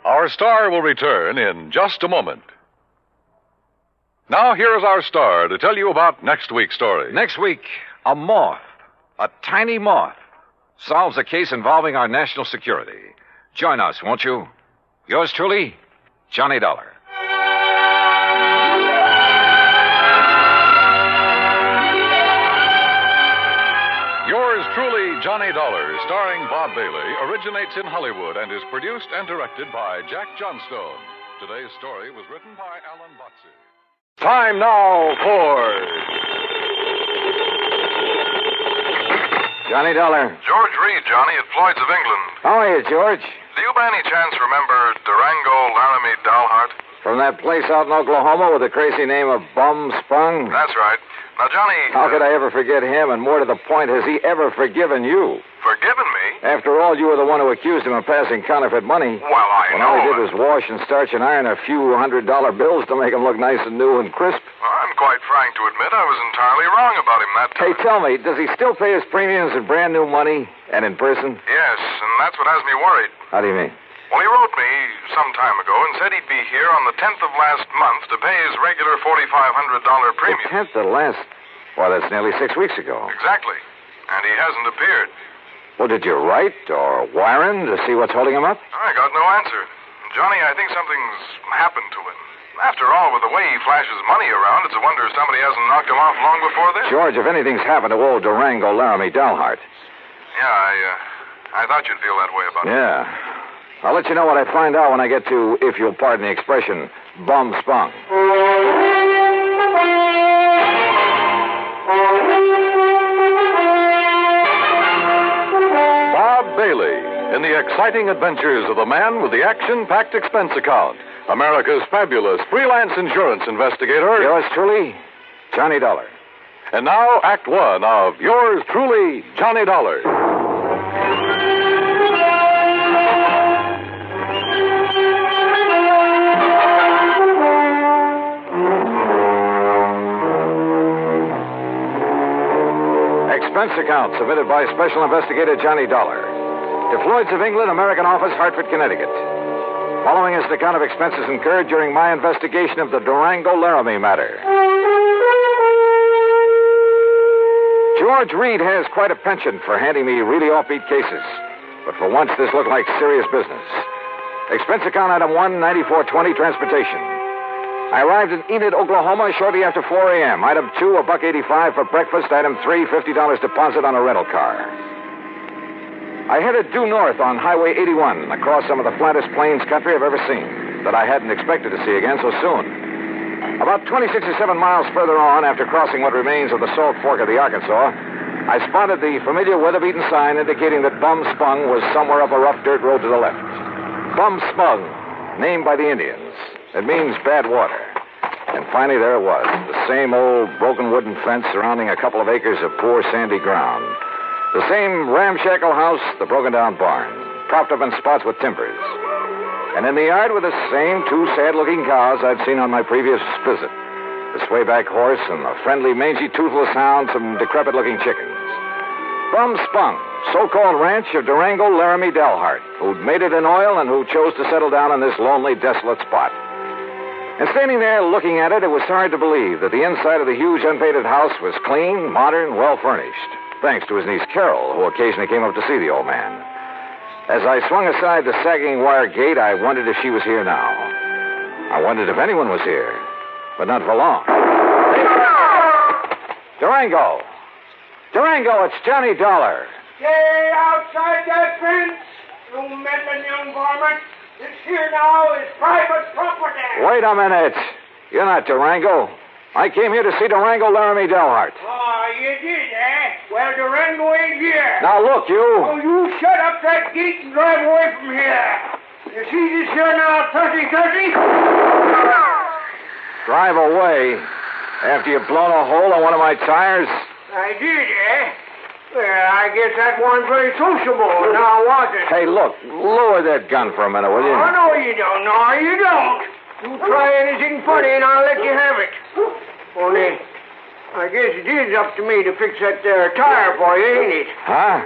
Our star will return in just a moment. Now, here is our star to tell you about next week's story. Next week, a moth, a tiny moth, solves a case involving our national security. Join us, won't you? Yours truly, Johnny Dollar. Yours truly, Johnny Dollar, starring Bob Bailey, originates in Hollywood and is produced and directed by Jack Johnstone. Today's story was written by Alan Botsey. Time now for... Johnny Dollar. George Reed, Johnny, at Floyd's of England. How are you, George? Do you by any chance remember Durango, Laramie, Dalhart? From that place out in Oklahoma with the crazy name of Bum Spung? That's right. Now, Johnny... How could I ever forget him? And more to the point, has he ever forgiven you? Forgiven me? After all, you were the one who accused him of passing counterfeit money. Well, I know. All he did was wash and starch and iron a few $100 bills to make them look nice and new and crisp. Well, I'm quite frank to admit I was entirely wrong about him that time. Hey, tell me, does he still pay his premiums in brand new money and in person? Yes, and that's what has me worried. How do you mean? Well, he wrote me some time ago and said he'd be here on the 10th of last month to pay his regular $4,500 premium. The 10th of last... Well, that's nearly 6 weeks ago. Exactly. And he hasn't appeared. Well, did you write or wire him to see what's holding him up? I got no answer. Johnny, I think something's happened to him. After all, with the way he flashes money around, it's a wonder somebody hasn't knocked him off long before this. George, if anything's happened to old Durango, Laramie, Dalhart. Yeah, I thought you'd feel that way about it. Yeah. I'll let you know what I find out when I get to, if you'll pardon the expression, Bum Spung. Bob Bailey, in the exciting adventures of the man with the action-packed expense account, America's fabulous freelance insurance investigator. Yours truly, Johnny Dollar. And now, Act One of Yours Truly, Johnny Dollar. Expense account submitted by Special Investigator Johnny Dollar to Floyd's of England, American Office, Hartford, Connecticut. Following is the account of expenses incurred during my investigation of the Durango Laramie matter. George Reed has quite a penchant for handing me really offbeat cases, but for once this looked like serious business. Expense account item 1, 9420, transportation. I arrived in Enid, Oklahoma shortly after 4 a.m. Item 2, $1.85 for breakfast. Item 3, $50 deposit on a rental car. I headed due north on Highway 81, across some of the flattest plains country I've ever seen, that I hadn't expected to see again so soon. About 26 or 7 miles further on, after crossing what remains of the Salt Fork of the Arkansas, I spotted the familiar weather-beaten sign indicating that Bum Spung was somewhere up a rough dirt road to the left. Bum Spung, named by the Indians. It means bad water. And finally, there it was, the same old broken wooden fence surrounding a couple of acres of poor sandy ground. The same ramshackle house, the broken-down barn, propped up in spots with timbers. And in the yard were the same two sad-looking cows I'd seen on my previous visit. The swayback horse and the friendly, mangy, toothless hound, some decrepit-looking chickens. Bum Spung, so-called ranch of Durango, Laramie Delhart, who'd made it in oil and who chose to settle down in this lonely, desolate spot. And standing there looking at it, it was hard to believe that the inside of the huge, unpainted house was clean, modern, well-furnished, thanks to his niece Carol, who occasionally came up to see the old man. As I swung aside the sagging wire gate, I wondered if she was here now. I wondered if anyone was here, but not for long. Durango! Durango, it's Johnny Dollar. Stay outside that fence, you meddling young varmint. This here now is private property. Wait a minute. You're not Durango. I came here to see Durango Laramie Delhart. Oh, you did, eh? Well, Durango ain't here. Now, look, you. Oh, you shut up that gate and drive away from here. You see this here now, 30-30? Drive away? After you've blown a hole on one of my tires? I did, eh? Well, I guess that wasn't very sociable, now was it? Hey, look, lower that gun for a minute, will you? Oh, no, you don't. No, you don't. You try anything funny and I'll let you have it. Only, I guess it is up to me to fix that there tire for you, ain't it? Huh?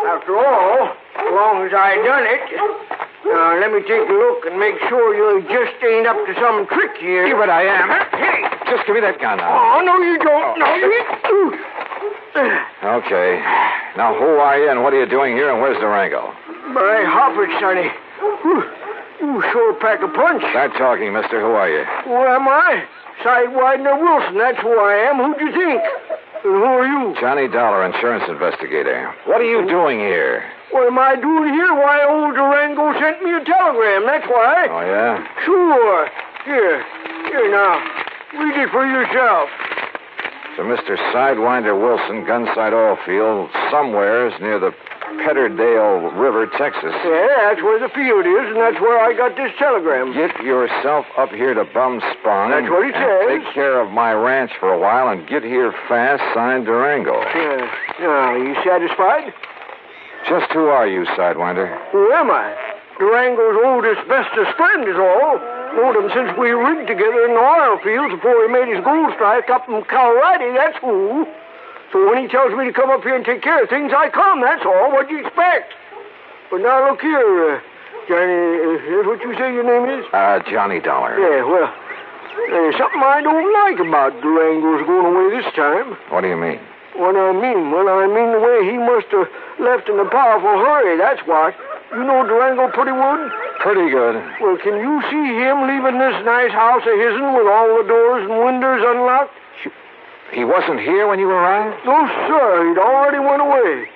After all, as long as I done it, let me take a look and make sure you just ain't up to some trick here. See what I am. Hey! Just give me that gun now. Oh, no, you don't. No, you... Okay. Now, who are you and what are you doing here and where's Durango? My hoppers, sonny. You sure pack a punch. Start talking, mister. Who are you? Who am I? Sidewinder Wilson, that's who I am. Who'd you think? And who are you? Johnny Dollar, insurance investigator. What are you doing here? What am I doing here? Why, old Durango sent me a telegram, that's why. Oh, yeah? Sure. Here now. Read it for yourself. So Mr. Sidewinder Wilson, Gunside Oil Field, somewheres near the Petterdale River, Texas. Yeah, that's where the field is, and that's where I got this telegram. Get yourself up here to Bum Spung. That's what he says. Take care of my ranch for a while and get here fast, signed Durango. Yeah. Now, you satisfied? Just who are you, Sidewinder? Who am I? Durango's oldest, bestest friend is all. Known him since we rigged together in the oil fields before he made his gold strike up in Colorado, that's who. So when he tells me to come up here and take care of things, I come, that's all. What'd you expect? But now look here, Johnny, is what you say your name is? Johnny Dollar. Yeah, well, there's something I don't like about Durango's going away this time. What do you mean? What I mean? Well, I mean the way he must have left in a powerful hurry, that's what. You know Durango pretty good? Pretty good. Well, can you see him leaving this nice house of his'n with all the doors and windows unlocked? He wasn't here when you arrived? No, sir. He'd already went away.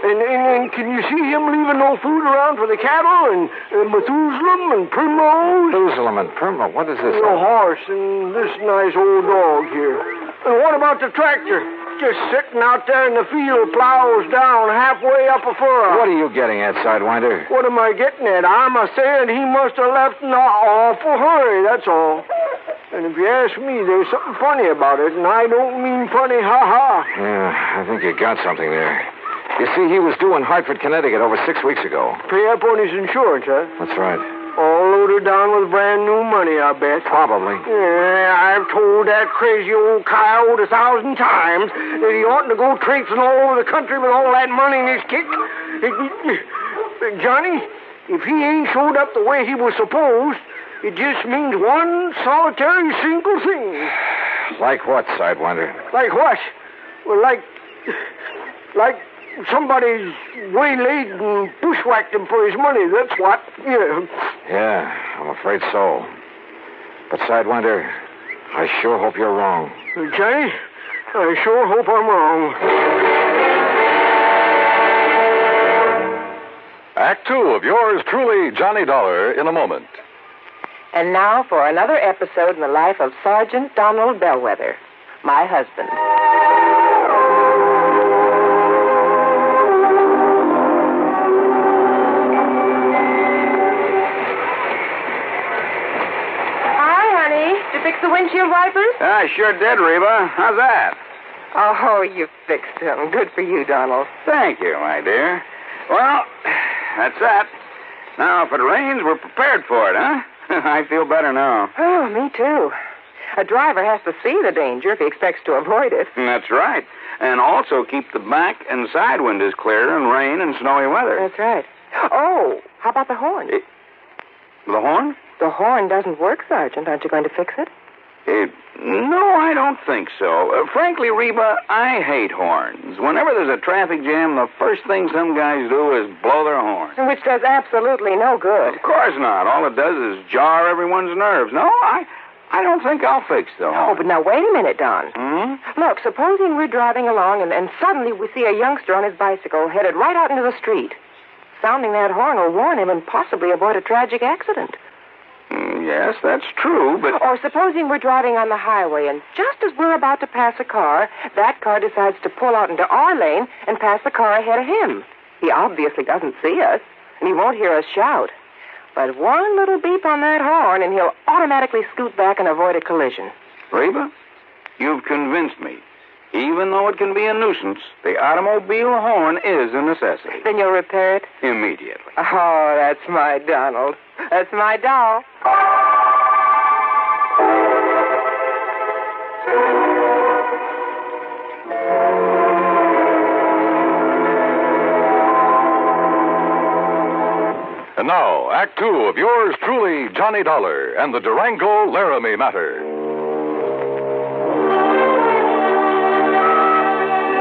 And can you see him leaving no food around for the cattle and Methuselah and Primrose? Methuselah and Primrose? What is this? The horse and this nice old dog here. And what about the tractor? Just sitting out there in the field, plows down halfway up a furrow. What are you getting at, Sidewinder? What am I getting at? I'm a-saying he must have left in an awful hurry, that's all. And if you ask me, there's something funny about it, and I don't mean funny, ha-ha. Yeah, I think you got something there. You see, he was due in Hartford, Connecticut over 6 weeks ago. Pay up on his insurance, huh? That's right. All loaded down with brand new money, I bet. Probably. Yeah, I've told that crazy old coyote 1,000 times that he oughtn't to go traipsing all over the country with all that money in his kick. Johnny, if he ain't showed up the way he was supposed, it just means one solitary single thing. Like what, Sidewinder? Like what? Well, like somebody's waylaid and bushwhacked him for his money, that's what. Yeah, I'm afraid so. But, Sidewinder, I sure hope you're wrong. Johnny, I sure hope I'm wrong. Act 2 of yours truly, Johnny Dollar, in a moment. And now for another episode in the life of Sergeant Donald Bellwether, my husband. Fix the windshield wipers? I sure did, Reba. How's that? Oh, you fixed them. Good for you, Donald. Thank you, my dear. Well, that's that. Now, if it rains, we're prepared for it, huh? I feel better now. Oh, me too. A driver has to see the danger if he expects to avoid it. That's right. And also keep the back and side windows clear in rain and snowy weather. That's right. Oh, how about the horn? The horn? The horn doesn't work, Sergeant. Aren't you going to fix it? No, I don't think so. Frankly, Reba, I hate horns. Whenever there's a traffic jam, the first thing some guys do is blow their horn. Which does absolutely no good. Of course not. All it does is jar everyone's nerves. No, I don't think I'll fix the horn. Oh, but now wait a minute, Don. Hmm? Look, supposing we're driving along and suddenly we see a youngster on his bicycle headed right out into the street. Sounding that horn will warn him and possibly avoid a tragic accident. Yes, that's true, but... Or supposing we're driving on the highway, and just as we're about to pass a car, that car decides to pull out into our lane and pass the car ahead of him. He obviously doesn't see us, and he won't hear us shout. But one little beep on that horn, and he'll automatically scoot back and avoid a collision. Reba, you've convinced me. Even though it can be a nuisance, the automobile horn is a necessity. Then you'll repair it? Immediately. Oh, that's my Donald. That's my doll. And now, Act Two of yours truly, Johnny Dollar, and the Durango Laramie matter.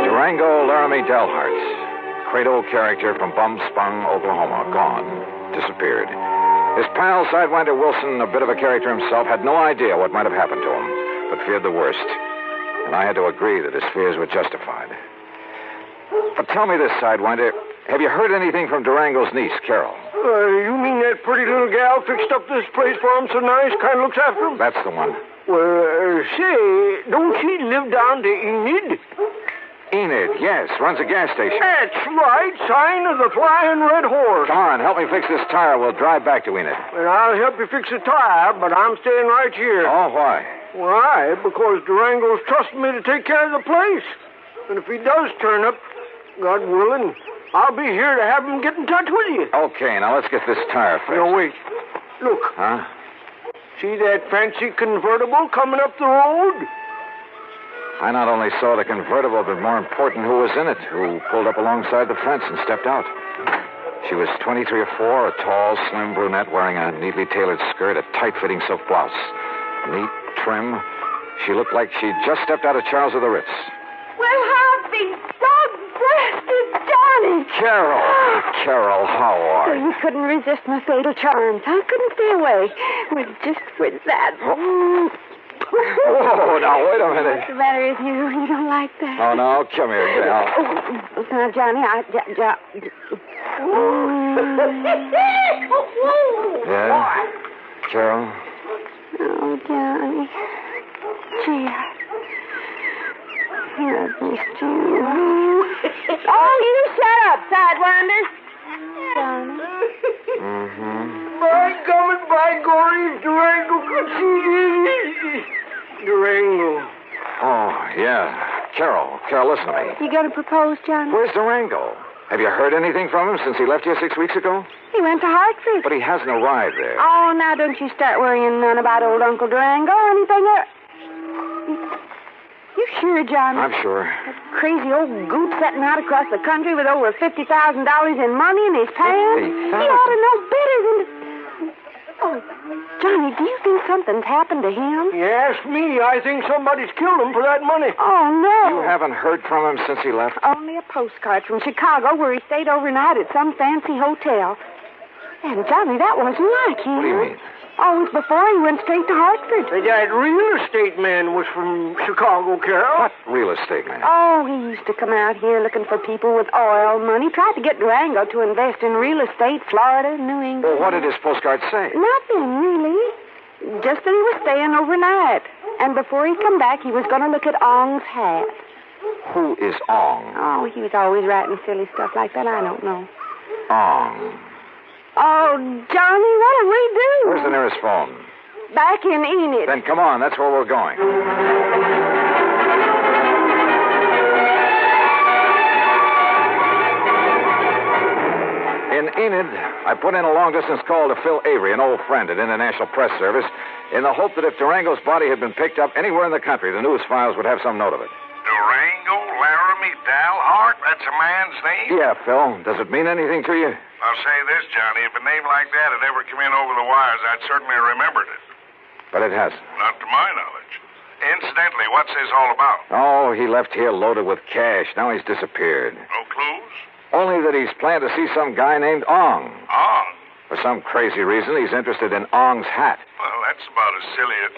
Durango Laramie Delharts, cradle character from Bumspung, Oklahoma, gone, disappeared. His pal, Sidewinder Wilson, a bit of a character himself, had no idea what might have happened to him, but feared the worst. And I had to agree that his fears were justified. But tell me this, Sidewinder, have you heard anything from Durango's niece, Carol? You mean that pretty little gal fixed up this place for him so nice, kind of looks after him? That's the one. Well, say, don't she live down to Enid? Enid, yes, runs a gas station. That's right, sign of the Flying Red Horse. Come on, help me fix this tire. We'll drive back to Enid. Well, I'll help you fix the tire, but I'm staying right here. Oh, why? Why? Because Durango's trusting me to take care of the place. And if he does turn up, God willing, I'll be here to have him get in touch with you. Okay, now let's get this tire fixed. No, wait. Look. Huh? See that fancy convertible coming up the road? I not only saw the convertible, but more important, who was in it, who pulled up alongside the fence and stepped out. She was 23 or 4, a tall, slim brunette wearing a neatly tailored skirt, a tight-fitting silk blouse. Neat, trim. She looked like she'd just stepped out of Charles of the Ritz. Well, how big dog-breasted Johnny! Carol, how are you? You couldn't resist my fatal charms. I couldn't stay away. With that. Whoa, now, wait a minute. What's the matter with you? You don't like that? Oh, no, come here, gal. Now, Johnny, Yeah? Carol? Oh, Johnny. Gee, I've missed you. Oh, you shut up, Sidewinder. Johnny. By gum and by gory, Durango could see Durango. Oh, yeah. Carol, listen to me. You gonna propose, Johnny? Where's Durango? Have you heard anything from him since he left here 6 weeks ago? He went to Hartford. But he hasn't arrived there. Oh, now don't you start worrying none about old Uncle Durango or anything. You sure, Johnny? I'm sure. That crazy old goot setting out across the country with over $50,000 in money in his pants. He ought to know better than... Oh, Johnny, do you think something's happened to him? You ask me, I think somebody's killed him for that money. Oh, no. You haven't heard from him since he left? Only a postcard from Chicago where he stayed overnight at some fancy hotel. And, Johnny, that wasn't like him. What do you mean? Oh, it was before he went straight to Hartford. That real estate man was from Chicago, Carol. What real estate man? Oh, he used to come out here looking for people with oil money. Tried to get Durango to invest in real estate, Florida, New England. Well, what did his postcard say? Nothing, really. Just that he was staying overnight. And before he come back, he was going to look at Ong's hat. Who is Ong? Oh, he was always writing silly stuff like that. I don't know. Ong. Oh, Johnny, what do we do? Where's the nearest phone? Back in Enid. Then come on, that's where we're going. In Enid, I put in a long-distance call to Phil Avery, an old friend at International Press Service, in the hope that if Durango's body had been picked up anywhere in the country, the news files would have some note of it. Durango, Laramie, Dalhart? That's a man's name? Yeah, Phil. Does it mean anything to you? I'll say this, Johnny. If a name like that had ever come in over the wires, I'd certainly remembered it. But it hasn't. Not to my knowledge. Incidentally, what's this all about? Oh, he left here loaded with cash. Now he's disappeared. No clues? Only that he's planned to see some guy named Ong. Ong? For some crazy reason, he's interested in Ong's hat. Well, that's about as silly as...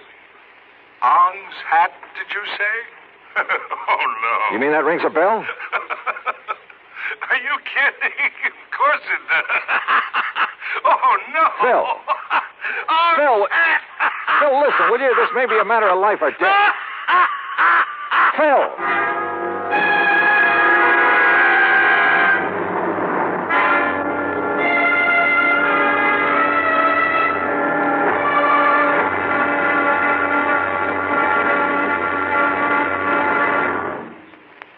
Ong's hat, did you say? Oh, no. You mean that rings a bell? Are you kidding? Of course it does. Oh, no. Phil. Phil. Phil, listen, will you? This may be a matter of life or death. Phil.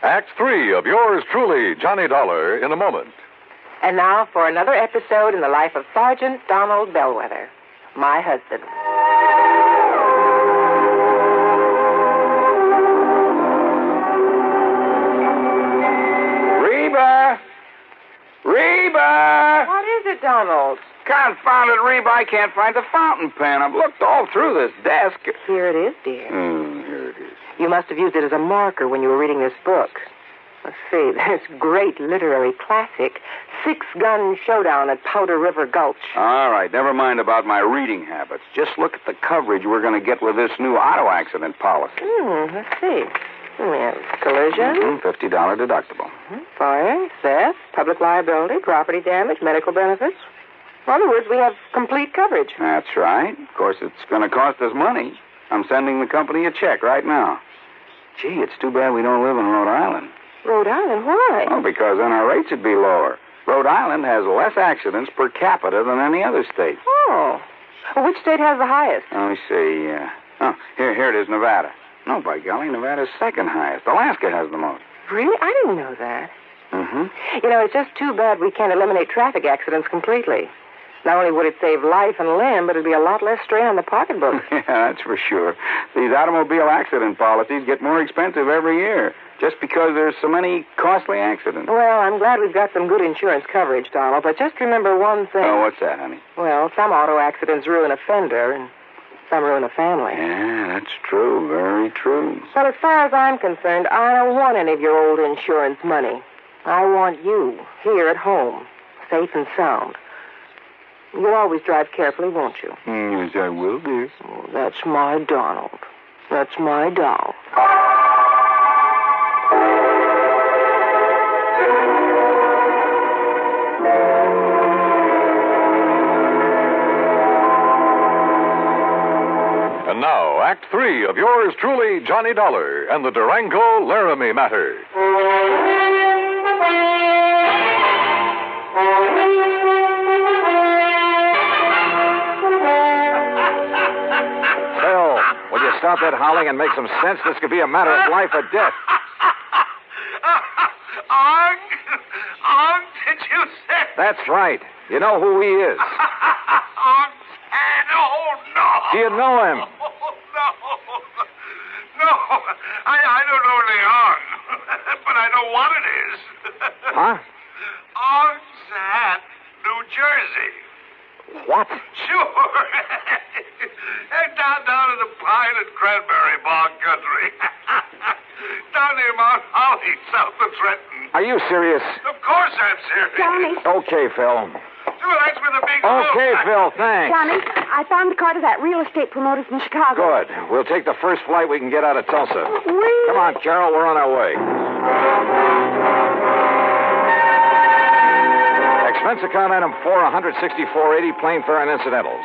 Act 3 of yours truly, Johnny Dollar, in a moment. And now for another episode in the life of Sergeant Donald Bellwether, my husband. Reba! Reba! What is it, Donald? Confounded Reba, I can't find the fountain pen. I've looked all through this desk. Here it is, dear. Here it is. You must have used it as a marker when you were reading this book. Let's see, this great literary classic, Six Gun Showdown at Powder River Gulch. All right, never mind about my reading habits. Just look at the coverage we're going to get with this new auto accident policy. Let's see. Collision. $50 deductible. Fire, theft, public liability, property damage, medical benefits. In other words, we have complete coverage. That's right. Of course, it's going to cost us money. I'm sending the company a check right now. Gee, it's too bad we don't live in Rhode Island. Rhode Island? Why? Oh, because then our rates would be lower. Rhode Island has less accidents per capita than any other state. Oh. Well, which state has the highest? Let me see. Here it is, Nevada. No, by golly, Nevada's second highest. Alaska has the most. Really? I didn't know that. Mm-hmm. You know, it's just too bad we can't eliminate traffic accidents completely. Not only would it save life and limb, but it'd be a lot less strain on the pocketbook. Yeah, that's for sure. These automobile accident policies get more expensive every year, just because there's so many costly accidents. Well, I'm glad we've got some good insurance coverage, Donald, but just remember one thing. Oh, what's that, honey? Well, some auto accidents ruin a fender, and some ruin a family. Yeah, that's true. Very true. But as far as I'm concerned, I don't want any of your old insurance money. I want you, here at home, safe and sound. You'll always drive carefully, won't you? Yes, I will, dear. Oh, that's my Donald. That's my doll. And now, Act 3 of yours truly, Johnny Dollar, and the Durango Laramie matter. Will you stop that howling and make some sense? This could be a matter of life or death. Ong? Ong, did you say? That's right. You know who he is. Ong's hand? Oh, no. Do you know him? Oh, no. No, I don't know the Ong, but I know what it is. Huh? Ong's hat, New Jersey. What? Sure. down in the pine and cranberry bog country. Down near Mount Holly, south of Trenton. Are you serious? Of course I'm serious. Johnny. Okay, Phil. Sure, that's where the big Okay, Phil, thanks. Johnny, I found the car to that real estate promoter from Chicago. Good. We'll take the first flight we can get out of Tulsa. Wait. Come on, Carol, we're on our way. Expense account item 16480, plane fare and incidentals.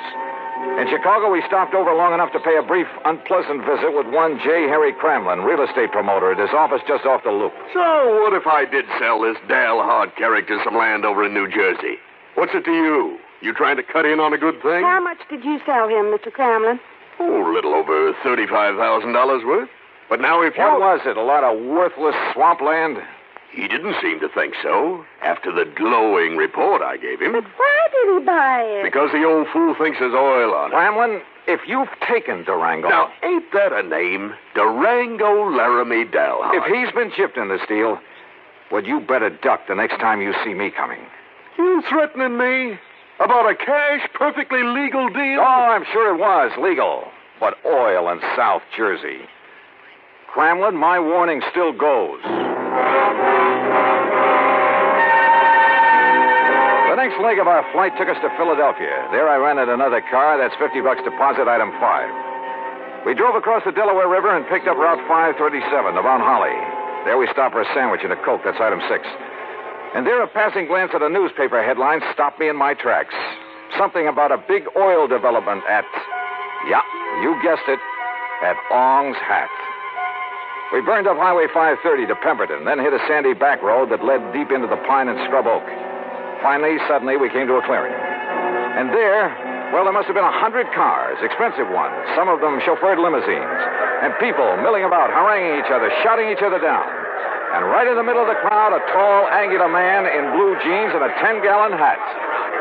In Chicago, we stopped over long enough to pay a brief, unpleasant visit with one J. Harry Cramlin, real estate promoter, at his office just off the loop. So, what if I did sell this Dalhart character some land over in New Jersey? What's it to you? You trying to cut in on a good thing? How much did you sell him, Mr. Cramlin? Oh, a little over $35,000 worth. But now if you... What was it, a lot of worthless swampland? He didn't seem to think so after the glowing report I gave him. But why did he buy it? Because the old fool thinks there's oil on it. Clamlin, if you've taken Durango... Now, ain't that a name? Durango Laramie Dalhart. If he's been chipped in this deal, well, you better duck the next time you see me coming. You threatening me? About a cash, perfectly legal deal? Oh, I'm sure it was legal. But oil in South Jersey. Clamlin, my warning still goes. The next leg of our flight took us to Philadelphia. There I rented another car. That's $50 deposit, item 5. We drove across the Delaware River and picked up Route 537 to Mount Holly. There we stopped for a sandwich and a Coke. That's item 6. And there a passing glance at a newspaper headline stopped me in my tracks. Something about a big oil development at... Yeah, you guessed it. At Ong's Hat. We burned up Highway 530 to Pemberton, then hit a sandy back road that led deep into the pine and scrub oak. Finally, suddenly, we came to a clearing. And there, well, there must have been 100 cars, expensive ones, some of them chauffeured limousines, and people milling about, haranguing each other, shouting each other down. And right in the middle of the crowd, a tall, angular man in blue jeans and a 10-gallon hat.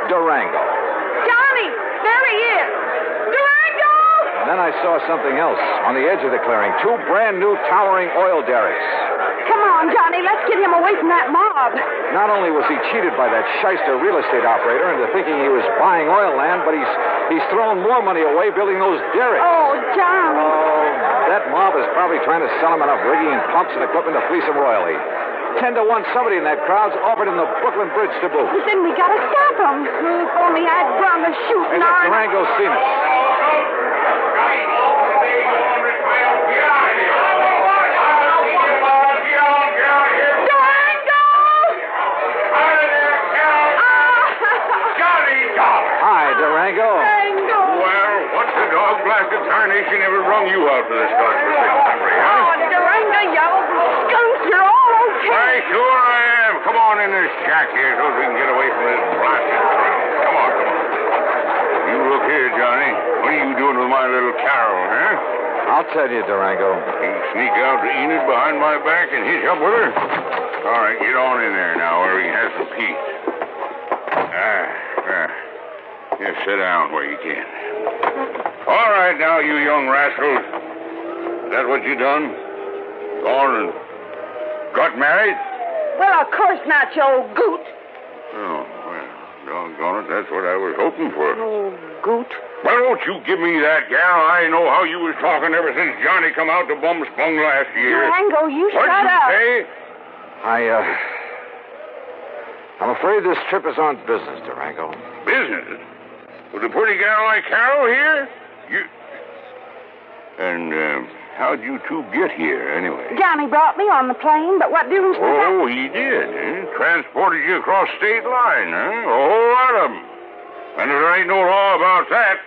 Durango. Johnny, there he is. Durango! And then I saw something else on the edge of the clearing. 2 brand-new towering oil derricks. Come on, Johnny, let's get him away from that mob. Not only was he cheated by that shyster real estate operator into thinking he was buying oil land, but he's thrown more money away building those derricks. Oh, Johnny. Oh, that mob is probably trying to sell him enough rigging and pumps and equipment to fleece him royally. 10 to 1, somebody in that crowd's offered him the Brooklyn Bridge to boot. But then we gotta stop him. If only I'd run the shooting I guess on. Durango's seen us. Durango. Well, what's the dog-blasted tarnation ever rung you out for this godforsaken country, huh? Oh, Durango, you skunk, you're all okay. Why, sure I am. Come on in this shack here so we can get away from this blasted crowd. Come on. You look here, Johnny. What are you doing with my little Carol, huh? I'll tell you, Durango. You sneak out to Enid behind my back and hitch up with her? All right, get on in there now where we can have some peace. Just sit down where you can. All right, now, you young rascals. Is that what you done? Gone and got married? Well, of course not, you old goot. Oh, well, doggone it, that's what I was hoping for. Oh, goot. Well, don't you give me that, gal. I know how you was talking ever since Johnny come out to Bumspung last year. Durango, you shut up. What'd you say? I'm afraid this trip is on business, Durango. Business? With a pretty gal like Carol here? And how'd you two get here, anyway? Johnny brought me on the plane, but what difference does that... Oh, he did, eh? Transported you across state line, huh? A whole lot of them. And there ain't no law about that.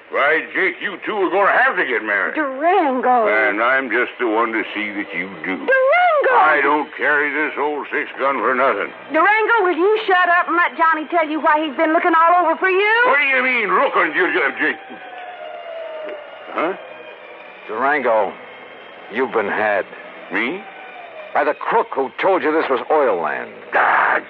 Why, Jake, you two are going to have to get married. Durango. And I'm just the one to see that you do. Durango! I don't carry this old 6-gun for nothing. Durango, will you shut up and let Johnny tell you why he's been looking all over for you? What do you mean, looking, Jake? Huh? Durango, you've been had. Me? By the crook who told you this was oil land.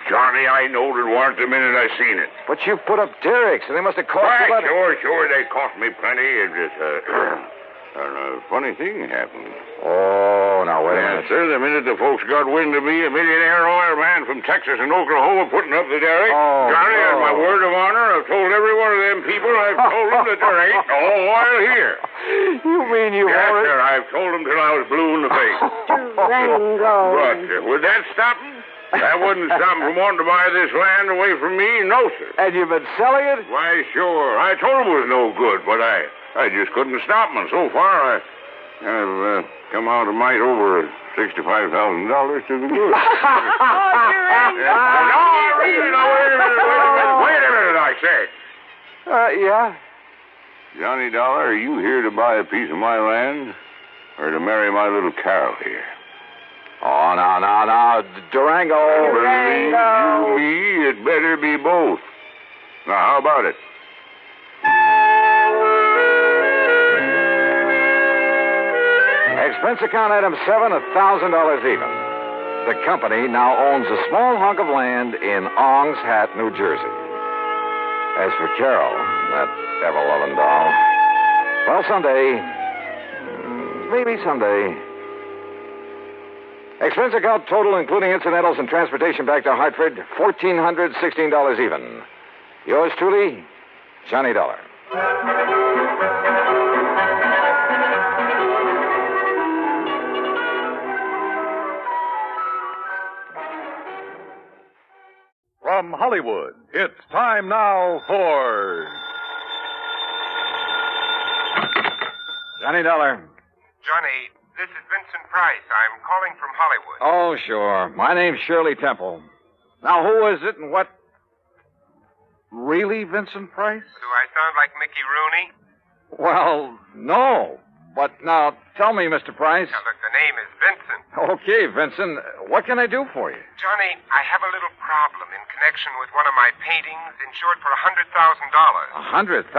Johnny, I knowed it weren't the minute I seen it. But you put up derricks, and they must have cost you about... Sure, they cost me plenty. It just, a funny thing happened. Oh, now, wait a minute. Sir, the minute the folks got wind of me, a millionaire oil man from Texas and Oklahoma putting up the derrick, Johnny, on my word of honor, I've told every one of them people, I've told them that there ain't no oil here. You mean you Yes, already... sir, I've told them till I was blue in the face. Durango. But would that stop them? That wouldn't stop them from wanting to buy this land away from me, no, sir. And you've been selling it? Why, sure. I told them it was no good, but I just couldn't stop them. And so far, I've come out a mite over $65,000 to the good. Wait a minute, I say. Yeah? Johnny Dollar, are you here to buy a piece of my land or to marry my little Carol here? Oh, no. Durango. Believe you me, it better be both. Now, how about it? Expense account item 7, $1,000 even. the company now owns a small hunk of land in Ong's Hat, New Jersey. As for Carol, that ever-loving doll, well, someday, maybe someday. Expense account total, including incidentals and transportation back to Hartford, $1,416 even. Yours truly, Johnny Dollar. From Hollywood, it's time now for Johnny Dollar. Johnny, this is Vincent Price. I'm calling from Hollywood. Oh, sure. My name's Shirley Temple. Now, who is it and what? Really, Vincent Price? Do I sound like Mickey Rooney? Well, no. But now, tell me, Mr. Price. Now, look, the name is Vincent. Okay, Vincent. What can I do for you? Johnny, I have a little problem in connection with one of my paintings insured for $100,000. $100,000?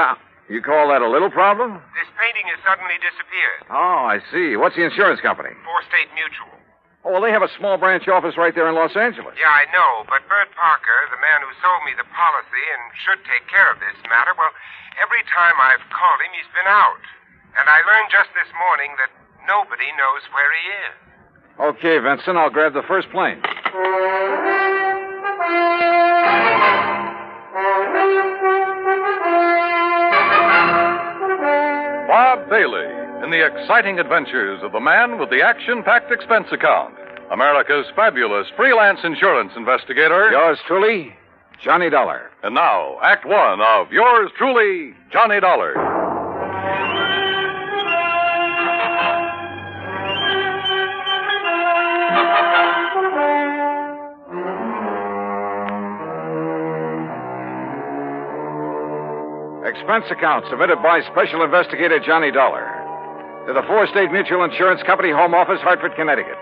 You call that a little problem? This painting has suddenly disappeared. Oh, I see. What's the insurance company? State Mutual. Oh, well, they have a small branch office right there in Los Angeles. Yeah, I know, but Bert Parker, the man who sold me the policy and should take care of this matter, well, every time I've called him, he's been out. And I learned just this morning that nobody knows where he is. Okay, Vincent, I'll grab the first plane. Bob Bailey in the exciting adventures of the man with the action-packed expense account, America's fabulous freelance insurance investigator. Yours truly, Johnny Dollar. And now, Act One of Yours Truly, Johnny Dollar. Expense account submitted by Special Investigator Johnny Dollar to the State Mutual Insurance Company, Home Office, Hartford, Connecticut.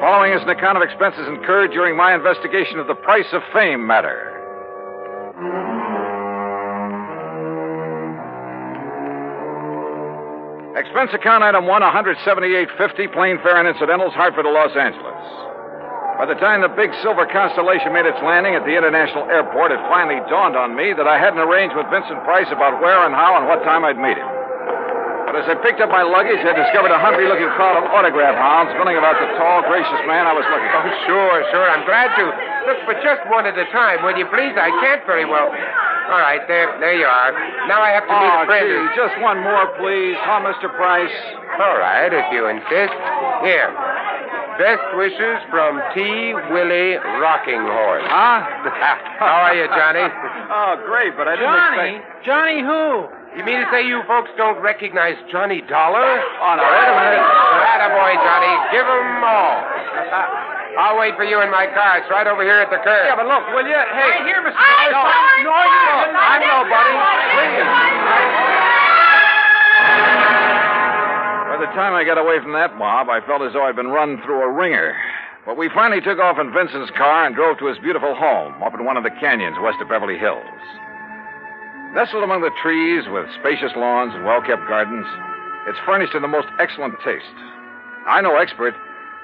Following is an account of expenses incurred during my investigation of the Price of Fame matter. Expense account item 1, $178.50, plane fare and incidentals, Hartford to Los Angeles. By the time the big silver Constellation made its landing at the international airport, it finally dawned on me that I hadn't arranged with Vincent Price about where and how and what time I'd meet him. But as I picked up my luggage, I discovered a hungry-looking crowd of autograph hounds milling about the tall, gracious man I was looking for. Oh, sure. I'm glad to. Look, but just one at a time, will you please? I can't very well. All right, there you are. Now I have to meet a friend. Gee, just one more, please. Huh, Mr. Price? All right, if you insist. Here. Best wishes from T. Willie Rocking Horse. Huh? How are you, Johnny? Oh, great, but I didn't expect... Johnny who? You mean to say you folks don't recognize Johnny Dollar? Oh, no, wait a minute. Attaboy, Johnny. Give 'em all. I'll wait for you in my car. It's right over here at the curb. Yeah, but look, will you? Hey. Right here, Mr. Price. No, you don't. I'm nobody. Please. By the time I got away from that mob, I felt as though I'd been run through a ringer. But we finally took off in Vincent's car and drove to his beautiful home up in one of the canyons west of Beverly Hills. Nestled among the trees with spacious lawns and well-kept gardens, it's furnished in the most excellent taste. I'm no expert,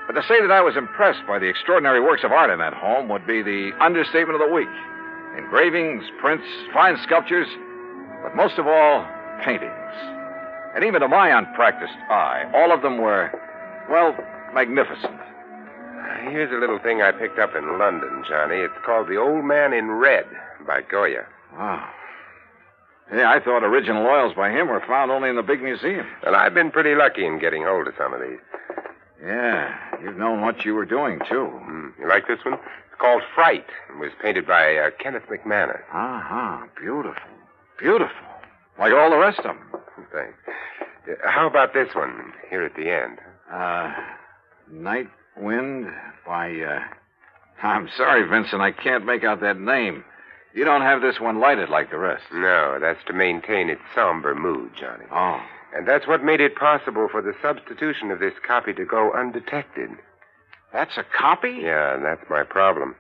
but to say that I was impressed by the extraordinary works of art in that home would be the understatement of the week. Engravings, prints, fine sculptures, but most of all, paintings. And even to my unpracticed eye, all of them were, well, magnificent. Here's a little thing I picked up in London, Johnny. It's called The Old Man in Red by Goya. Wow. Yeah, I thought original oils by him were found only in the big museum. Well, I've been pretty lucky in getting hold of some of these. Yeah, you've known what you were doing, too. You like this one? It's called Fright. It was painted by Kenneth McManus. Uh-huh. Beautiful. Beautiful. Like all the rest of them. Thanks. How about this one here at the end? Night Wind by, I'm sorry, Vincent, I can't make out that name. You don't have this one lighted like the rest. No, that's to maintain its somber mood, Johnny. Oh. And that's what made it possible for the substitution of this copy to go undetected. That's a copy? Yeah, and that's my problem.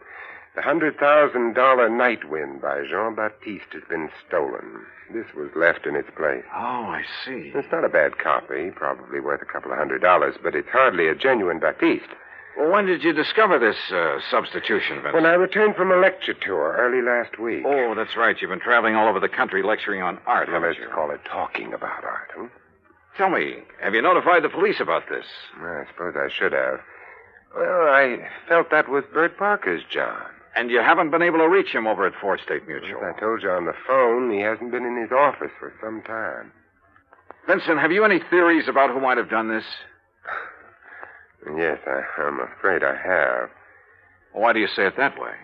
The $100,000 Night Wind by Jean-Baptiste has been stolen. This was left in its place. Oh, I see. It's not a bad copy, probably worth a couple of $100, but it's hardly a genuine Baptiste. Well, when did you discover this substitution, Vincent? When I returned from a lecture tour early last week. Oh, that's right. You've been traveling all over the country lecturing on art. Well, let's call it talking about art, huh? Tell me, have you notified the police about this? I suppose I should have. Well, I felt that was Bert Parker's job. And you haven't been able to reach him over at 4th State Mutual? As I told you on the phone, he hasn't been in his office for some time. Vincent, have you any theories about who might have done this? Yes, I'm afraid I have. Why do you say it that way?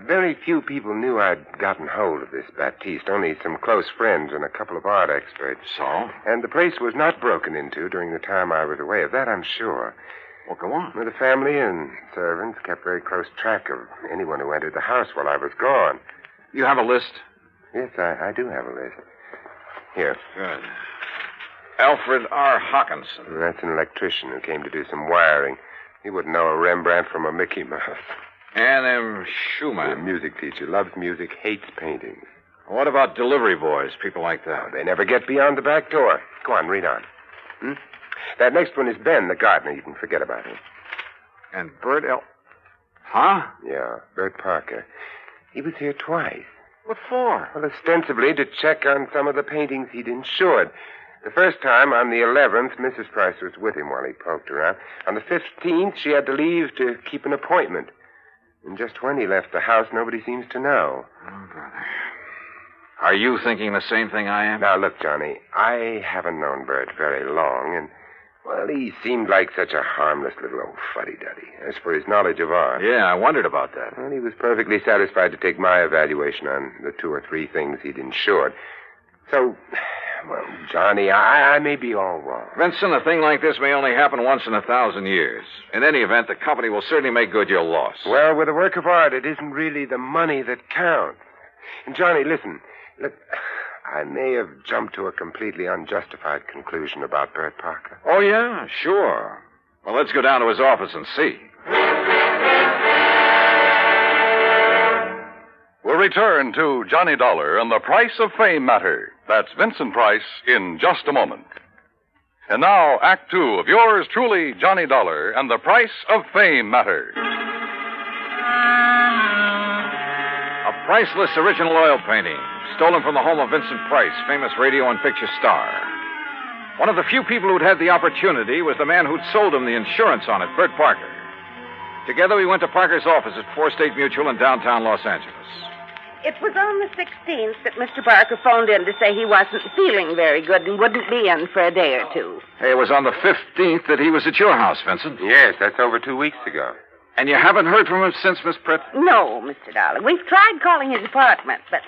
Very few people knew I'd gotten hold of this Baptiste, only some close friends and a couple of art experts. So? And the place was not broken into during the time I was away. Of that I'm sure. Well, go on. The family and servants kept very close track of anyone who entered the house while I was gone. You have a list? Yes, I do have a list. Here. Good. Alfred R. Hawkinson. That's an electrician who came to do some wiring. He wouldn't know a Rembrandt from a Mickey Mouse. Ann M. Schumann. A music teacher. Loves music, hates paintings. What about delivery boys, people like that? Oh, they never get beyond the back door. Go on, read on. That next one is Ben, the gardener. You can forget about him. And Bert L. Huh? Yeah, Bert Parker. He was here twice. What for? Well, ostensibly to check on some of the paintings he'd insured. The first time, on the 11th, Mrs. Price was with him while he poked around. On the 15th, she had to leave to keep an appointment. And just when he left the house, nobody seems to know. Oh, brother. Are you thinking the same thing I am? Now, look, Johnny, I haven't known Bert very long, and, well, he seemed like such a harmless little old fuddy-duddy. As for his knowledge of art... Yeah, I wondered about that. Well, he was perfectly satisfied to take my evaluation on the 2 or 3 things he'd insured. So, well, Johnny, I may be all wrong. Vincent, a thing like this may only happen once in 1,000 years. In any event, the company will certainly make good your loss. Well, with a work of art, it isn't really the money that counts. And, Johnny, listen. Look, I may have jumped to a completely unjustified conclusion about Bert Parker. Oh, yeah? Sure. Well, let's go down to his office and see. We'll return to Johnny Dollar and the Price of Fame Matter. That's Vincent Price in just a moment. And now, Act 2 of yours truly, Johnny Dollar and the Price of Fame Matter. A priceless original oil painting, stolen from the home of Vincent Price, famous radio and picture star. One of the few people who'd had the opportunity was the man who'd sold him the insurance on it, Bert Parker. Together, we went to Parker's office at 4th State Mutual in downtown Los Angeles. It was on the 16th that Mr. Parker phoned in to say he wasn't feeling very good and wouldn't be in for a day or two. Hey, it was on the 15th that he was at your house, Vincent. Yes, that's over 2 weeks ago. And you haven't heard from him since, Miss Pritt? No, Mr. Dollar. We've tried calling his apartment, but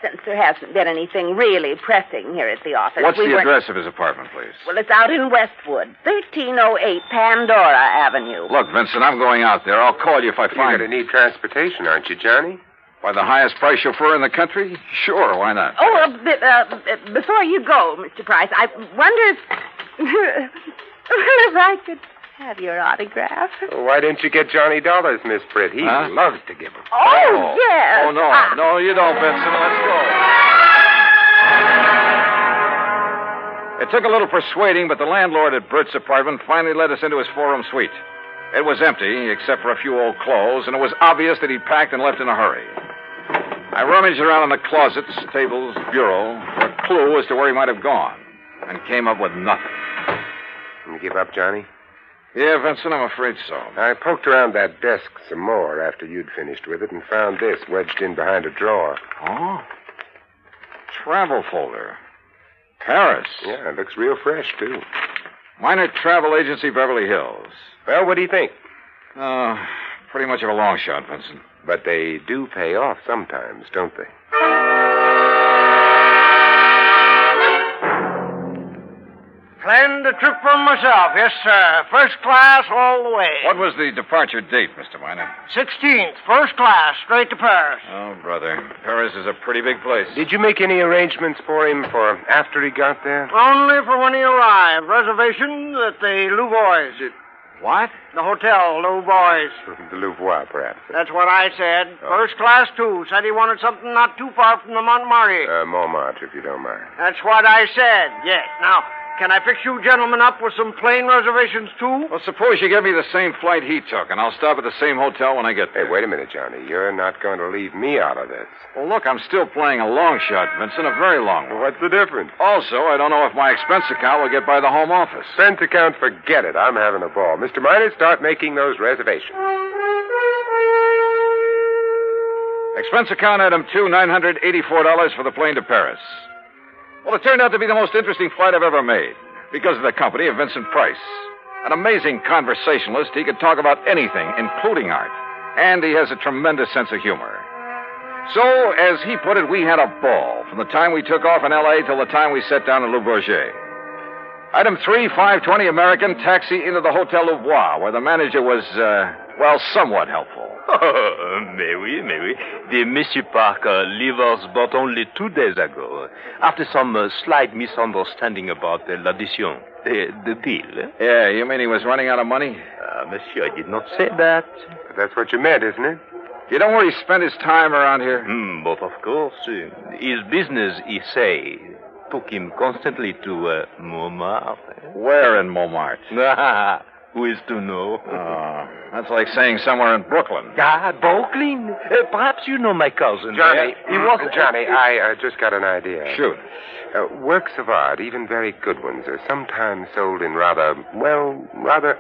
since there hasn't been anything really pressing here at the office... What's the address of his apartment, please? Well, it's out in Westwood, 1308 Pandora Avenue. Look, Vincent, I'm going out there. I'll call you if I find... You're going to need transportation, aren't you, Johnny? By the highest price chauffeur in the country? Sure, why not? Oh, before you go, Mr. Price, I wonder if... if I could have your autograph. Well, why didn't you get Johnny Dollars, Miss Pritt? He loves to give them. Oh, yes. Oh, no. No, you don't, Vincent. Let's go. It took a little persuading, but the landlord at Bert's apartment finally let us into his 4-room suite. It was empty, except for a few old clothes, and it was obvious that he'd packed and left in a hurry. I rummaged around in the closets, tables, bureau, for a clue as to where he might have gone, and came up with nothing. You give up, Johnny? Yeah, Vincent, I'm afraid so. I poked around that desk some more after you'd finished with it and found this wedged in behind a drawer. Oh? Travel folder. Paris. Yeah, it looks real fresh, too. Minor Travel Agency, Beverly Hills. Well, what do you think? Pretty much of a long shot, Vincent. But they do pay off sometimes, don't they? Planned a trip for myself, yes, sir. First class all the way. What was the departure date, Mr. Miner? 16th, first class, straight to Paris. Oh, brother. Paris is a pretty big place. Did you make any arrangements for him for after he got there? Only for when he arrived. Reservations at the Louvois. What? The hotel, Louvois. The Louvois, perhaps. That's what I said. First class, too. Said he wanted something not too far from the Montmartre. Montmartre, if you don't mind. That's what I said, yes. Now, Can I fix you gentlemen up with some plane reservations, too? Well, suppose you give me the same flight he took, and I'll stop at the same hotel when I get there. Hey, wait a minute, Johnny. You're not going to leave me out of this. Well, look, I'm still playing a long shot, Vincent, a very long one. What's the difference? Also, I don't know if my expense account will get by the home office. Expense account, forget it. I'm having a ball. Mr. Miners, start making those reservations. Expense account item 2, $984 for the plane to Paris. Well, it turned out to be the most interesting flight I've ever made because of the company of Vincent Price. An amazing conversationalist. He could talk about anything, including art. And he has a tremendous sense of humor. So, as he put it, we had a ball from the time we took off in L.A. till the time we set down in Le Bourget. Item 3, 5:20 American, taxi into the Hotel Louvois, where the manager was, somewhat helpful. Oh, mais oui. The Monsieur Parker leave us but only 2 days ago, after some slight misunderstanding about l'addition, the deal. Yeah, you mean he was running out of money? Monsieur, I did not say that. That's what you meant, isn't it? You know where he spent his time around here? But of course, his business, he say, took him constantly to Montmartre. Where in Montmartre? Who is to know? That's like saying somewhere in Brooklyn. Brooklyn. Perhaps you know my cousin. Johnny, he was... Johnny, I just got an idea. Shoot. Works of art, even very good ones, are sometimes sold in rather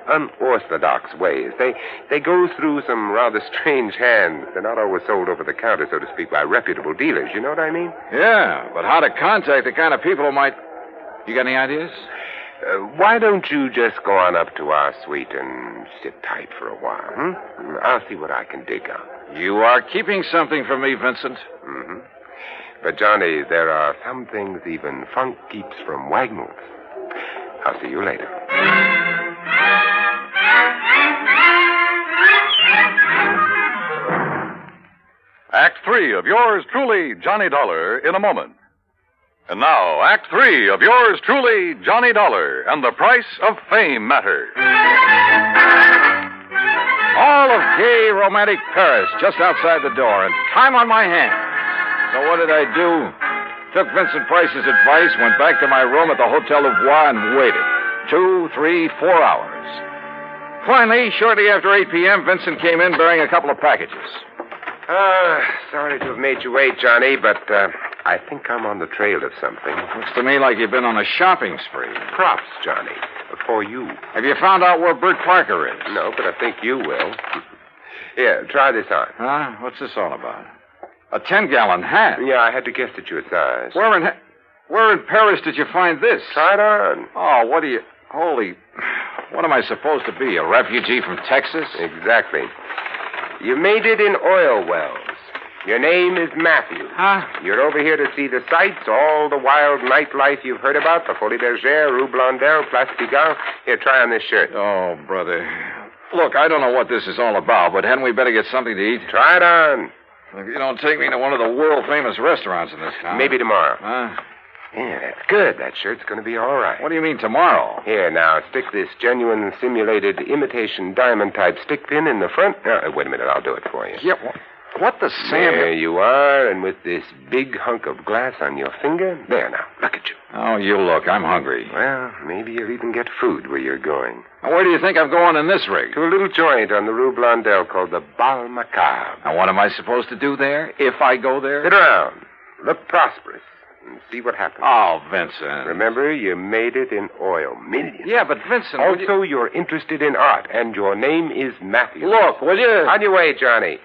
unorthodox ways. They go through some rather strange hands. They're not always sold over the counter, so to speak, by reputable dealers. You know what I mean? Yeah, but how to contact the kind of people who might... You got any ideas? Why don't you just go on up to our suite and sit tight for a while, I'll see what I can dig up. You are keeping something from me, Vincent. Mm-hmm. But, Johnny, there are some things even funk keeps from Wagnalls. I'll see you later. Act 3 of yours truly, Johnny Dollar, in a moment. And now, Act 3 of yours truly, Johnny Dollar, and the Price of Fame Matter. All of gay, romantic Paris just outside the door, and time on my hands. So what did I do? Took Vincent Price's advice, went back to my room at the Hotel Louvois, and waited. 2, 3, 4 hours. Finally, shortly after 8 p.m., Vincent came in bearing a couple of packages. Sorry to have made you wait, Johnny, but I think I'm on the trail of something. Looks to me like you've been on a shopping spree. Props, Johnny, for you. Have you found out where Bert Parker is? No, but I think you will. Here, try this on. Huh? What's this all about? A 10-gallon hat? Yeah, I had to guess at your size. Where in Paris did you find this? Try it on. Oh, what do you... Holy... What am I supposed to be, a refugee from Texas? Exactly. You made it in oil wells. Your name is Matthew. Huh? You're over here to see the sights, all the wild nightlife you've heard about, the Folie Bergère, Rue Blondel, Place Pigalle. Here, try on this shirt. Oh, brother. Look, I don't know what this is all about, but hadn't we better get something to eat? Try it on. If you don't take me to one of the world-famous restaurants in this town. Maybe tomorrow. Huh? Yeah, that's good. That shirt's going to be all right. What do you mean tomorrow? Here, now, stick this genuine simulated imitation diamond-type stick pin in the front. Wait a minute, I'll do it for you. Yeah, what the Sam... There you are, and with this big hunk of glass on your finger. There, now, look at you. Oh, you look. I'm hungry. Well, maybe you'll even get food where you're going. Now, where do you think I'm going in this rig? To a little joint on the Rue Blondel called the Bal Macabre. Now, what am I supposed to do there, if I go there? Sit around. Look prosperous. And see what happens. Oh, Vincent. Remember, you made it in oil. Millions. Yeah, but Vincent... Also, you're interested in art, and your name is Matthew. Look, will you... On your way, Johnny.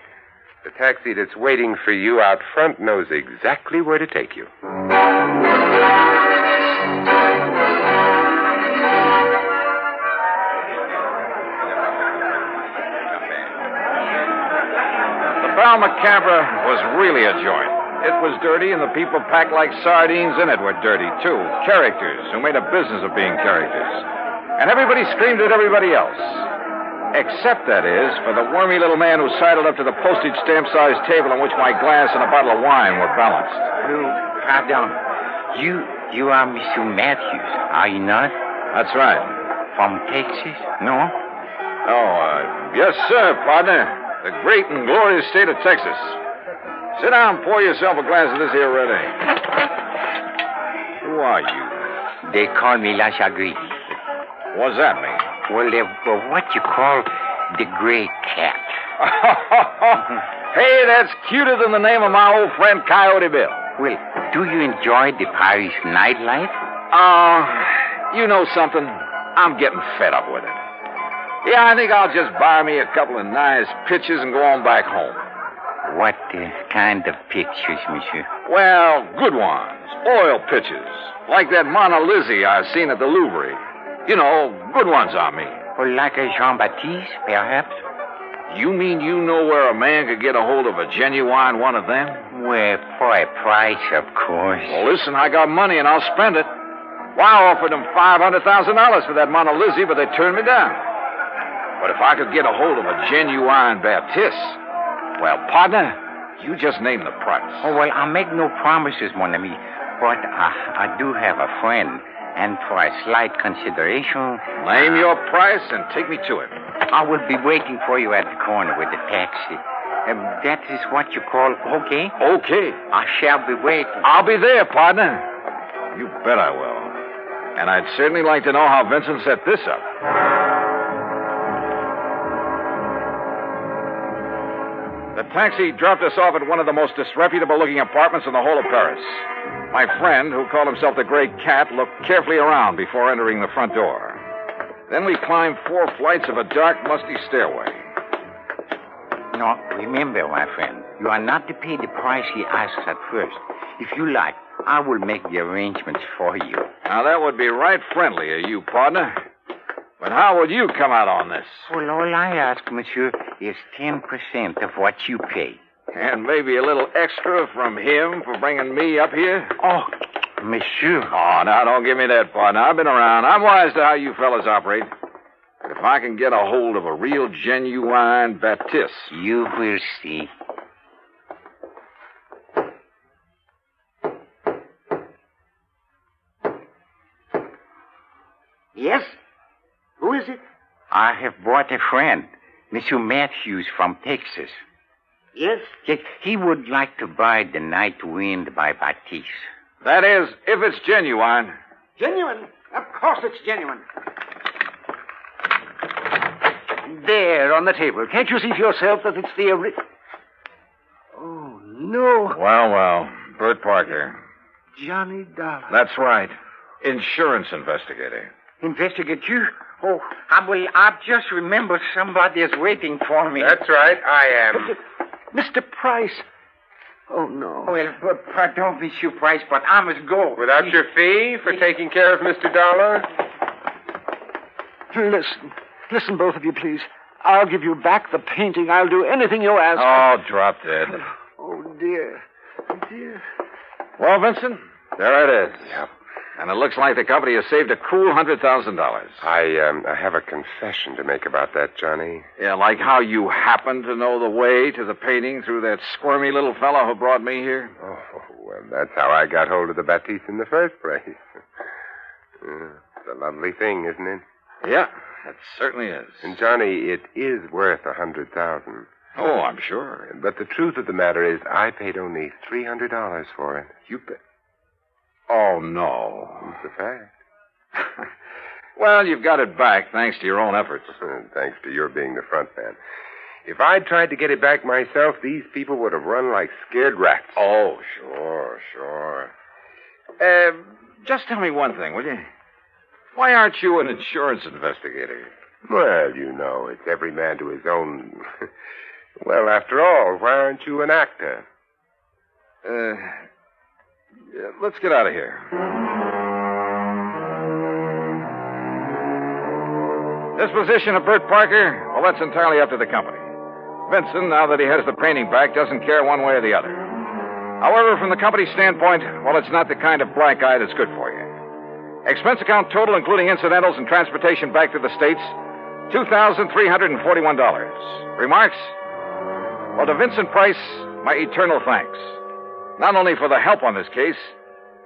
The taxi that's waiting for you out front knows exactly where to take you. The Bal Macabre was really a joint. It was dirty, and the people packed like sardines in it were dirty, too. Characters who made a business of being characters. And everybody screamed at everybody else. Except, that is, for the wormy little man who sidled up to the postage stamp-sized table on which my glass and a bottle of wine were balanced. Pardon. You are Monsieur Matthews, are you not? That's right. From Texas? No? Yes, sir, partner. The great and glorious state of Texas. Sit down and pour yourself a glass of this here red ale. Who are you? They call me La Chagrin. What's that mean? Well, they're what you call the gray cat. Hey, that's cuter than the name of my old friend Coyote Bill. Well, do you enjoy the Paris nightlife? You know something? I'm getting fed up with it. Yeah, I think I'll just buy me a couple of nice pictures and go on back home. What kind of pictures, monsieur? Well, good ones. Oil pictures. Like that Mona Lisa I've seen at the Louvre. You know, good ones, I mean. Or like a Jean-Baptiste, perhaps? You mean you know where a man could get a hold of a genuine one of them? Well, for a price, of course. Well, listen, I got money and I'll spend it. Well, I offered them $500,000 for that Mona Lisa, but they turned me down. But if I could get a hold of a genuine Baptiste, well, partner, you just name the price. Oh, well, I make no promises, mon ami. But I do have a friend. And for a slight consideration... Name your price and take me to it. I will be waiting for you at the corner with the taxi. That is what you call okay? Okay. I shall be waiting. I'll be there, partner. You bet I will. And I'd certainly like to know how Vincent set this up. The taxi dropped us off at one of the most disreputable-looking apartments in the whole of Paris. My friend, who called himself the Gray Cat, looked carefully around before entering the front door. Then we climbed 4 flights of a dark, musty stairway. No, remember, my friend, you are not to pay the price he asks at first. If you like, I will make the arrangements for you. Now, that would be right friendly of you, partner. But how will you come out on this? Well, all I ask, monsieur, is 10% of what you pay. And maybe a little extra from him for bringing me up here? Oh, monsieur. Oh, now, don't give me that, partner. I've been around. I'm wise to how you fellas operate. But if I can get a hold of a real, genuine Baptiste... You will see. Yes? Who is it? I have brought a friend, Monsieur Matthews from Texas. Yes? Yes, he would like to buy The Night Wind by Baptiste. That is, if it's genuine. Genuine? Of course it's genuine. There, on the table. Can't you see for yourself that it's the original? Oh, no. Well, Bert Parker. Johnny Dollar. That's right. Insurance investigator. Investigate you? Oh, I've just remembered somebody is waiting for me. That's right, I am. Mr. Price. Oh, no. Well, pardon, Monsieur Price, but I must go. Without your fee for taking care of Mr. Dollar? Listen, both of you, please. I'll give you back the painting. I'll do anything you ask. Oh, drop dead. Oh, dear. Dear. Well, Vincent, there it is. Yep. And it looks like the company has saved a cool $100,000. I have a confession to make about that, Johnny. Yeah, like how you happened to know the way to the painting through that squirmy little fellow who brought me here. Oh, well, that's how I got hold of the Baptiste in the first place. It's a lovely thing, isn't it? Yeah, it certainly is. And, Johnny, it is worth $100,000. Oh, I'm sure. But the truth of the matter is I paid only $300 for it. You paid... Oh, no. It's a fact. Well, you've got it back, thanks to your own efforts. Thanks to your being the front man. If I'd tried to get it back myself, these people would have run like scared rats. Oh, sure. Just tell me one thing, will you? Why aren't you an insurance investigator? Well, you know, it's every man to his own. Well, after all, why aren't you an actor? Let's get out of here. Disposition of Bert Parker? Well, that's entirely up to the company. Vincent, now that he has the painting back, doesn't care one way or the other. However, from the company's standpoint, well, it's not the kind of black eye that's good for you. Expense account total, including incidentals and transportation back to the States, $2,341. Remarks? Well, to Vincent Price, my eternal thanks. Not only for the help on this case,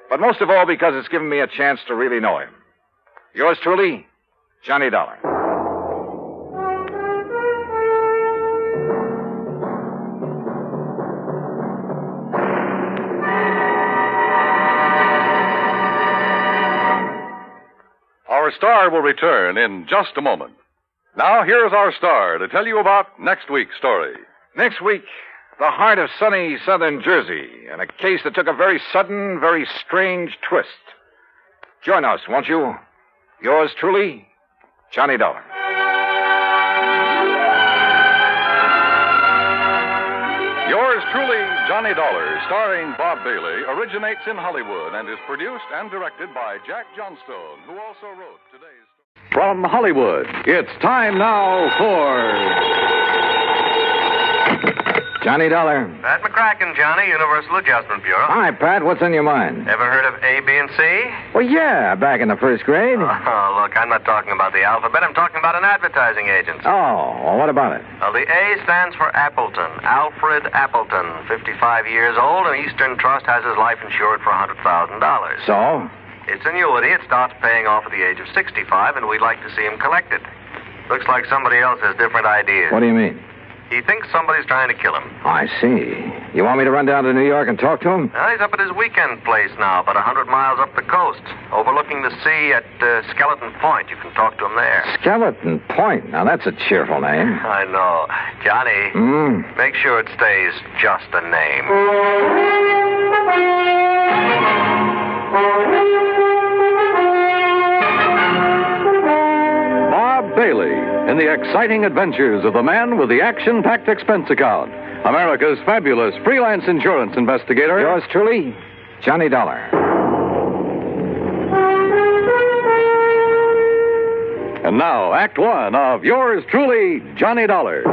but most of all because it's given me a chance to really know him. Yours truly, Johnny Dollar. Our star will return in just a moment. Now, here's our star to tell you about next week's story. Next week, the heart of sunny southern Jersey, and a case that took a very sudden, very strange twist. Join us, won't you? Yours truly, Johnny Dollar. Yours truly, Johnny Dollar, starring Bob Bailey, originates in Hollywood and is produced and directed by Jack Johnstone, who also wrote today's... From Hollywood, it's time now for... Johnny Dollar. Pat McCracken, Johnny, Universal Adjustment Bureau. Hi, Pat. What's on your mind? Ever heard of A, B, and C? Well, yeah, back in the first grade. Oh, look, I'm not talking about the alphabet. I'm talking about an advertising agency. Oh, well, what about it? Well, the A stands for Appleton. Alfred Appleton, 55 years old, and Eastern Trust has his life insured for $100,000. So? It's annuity. It starts paying off at the age of 65, and we'd like to see him collect it. Looks like somebody else has different ideas. What do you mean? He thinks somebody's trying to kill him. I see. You want me to run down to New York and talk to him? He's up at his weekend place now, about 100 miles up the coast, overlooking the sea at Skeleton Point. You can talk to him there. Skeleton Point? Now, that's a cheerful name. I know. Johnny, make sure it stays just a name. Bob Bailey in the exciting adventures of the man with the action-packed expense account. America's fabulous freelance insurance investigator. Yours truly, Johnny Dollar. And now, Act One of yours truly, Johnny Dollar.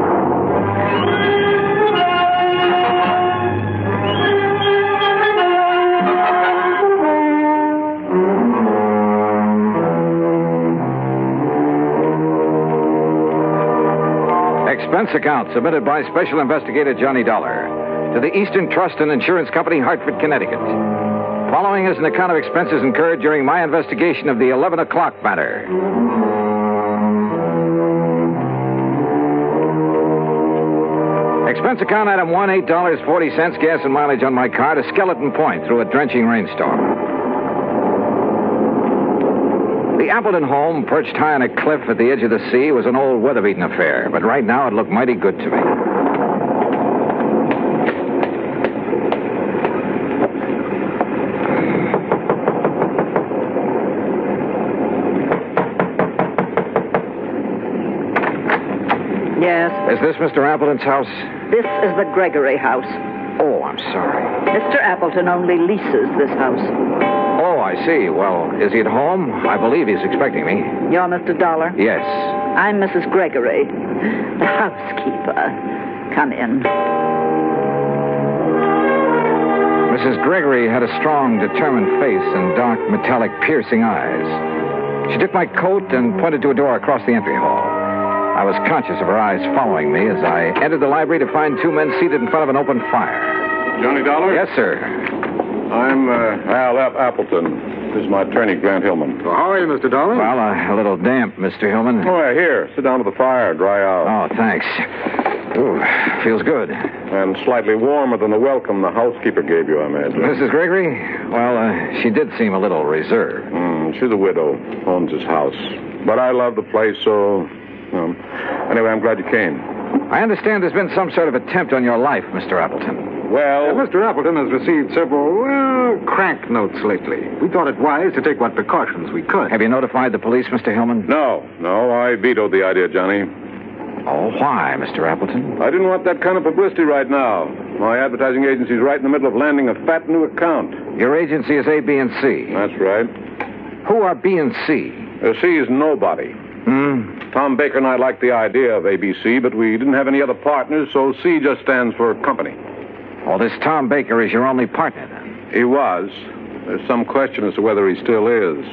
Expense account submitted by Special Investigator Johnny Dollar to the Eastern Trust and Insurance Company, Hartford, Connecticut. Following is an account of expenses incurred during my investigation of the 11 o'clock matter. Expense account item 1, $8.40, gas and mileage on my car to Skeleton Point through a drenching rainstorm. The Appleton home, perched high on a cliff at the edge of the sea, was an old weather-beaten affair, but right now it looked mighty good to me. Yes? Is this Mr. Appleton's house? This is the Gregory house. Oh, I'm sorry. Mr. Appleton only leases this house. Oh, I see. Well, is he at home? I believe he's expecting me. You're Mr. Dollar? Yes. I'm Mrs. Gregory, the housekeeper. Come in. Mrs. Gregory had a strong, determined face and dark, metallic, piercing eyes. She took my coat and pointed to a door across the entry hall. I was conscious of her eyes following me as I entered the library to find two men seated in front of an open fire. Johnny Dollar? Yes, sir. I'm Al F. Appleton. This is my attorney, Grant Hillman. Well, how are you, Mr. Dollar? Well, a little damp, Mr. Hillman. Oh, yeah, here. Sit down to the fire, dry out. Oh, thanks. Ooh, feels good. And slightly warmer than the welcome the housekeeper gave you, I imagine. Mrs. Gregory? Well, she did seem a little reserved. She's a widow, owns his house. But I love the place, so... anyway, I'm glad you came. I understand there's been some sort of attempt on your life, Mr. Appleton. Well... Mr. Appleton has received several, crank notes lately. We thought it wise to take what precautions we could. Have you notified the police, Mr. Hillman? No, I vetoed the idea, Johnny. Oh, why, Mr. Appleton? I didn't want that kind of publicity right now. My advertising agency's right in the middle of landing a fat new account. Your agency is A, B, and C. That's right. Who are B and C? C is nobody. Tom Baker and I liked the idea of ABC, but we didn't have any other partners, so C just stands for company. Oh, this Tom Baker is your only partner, then? He was. There's some question as to whether he still is.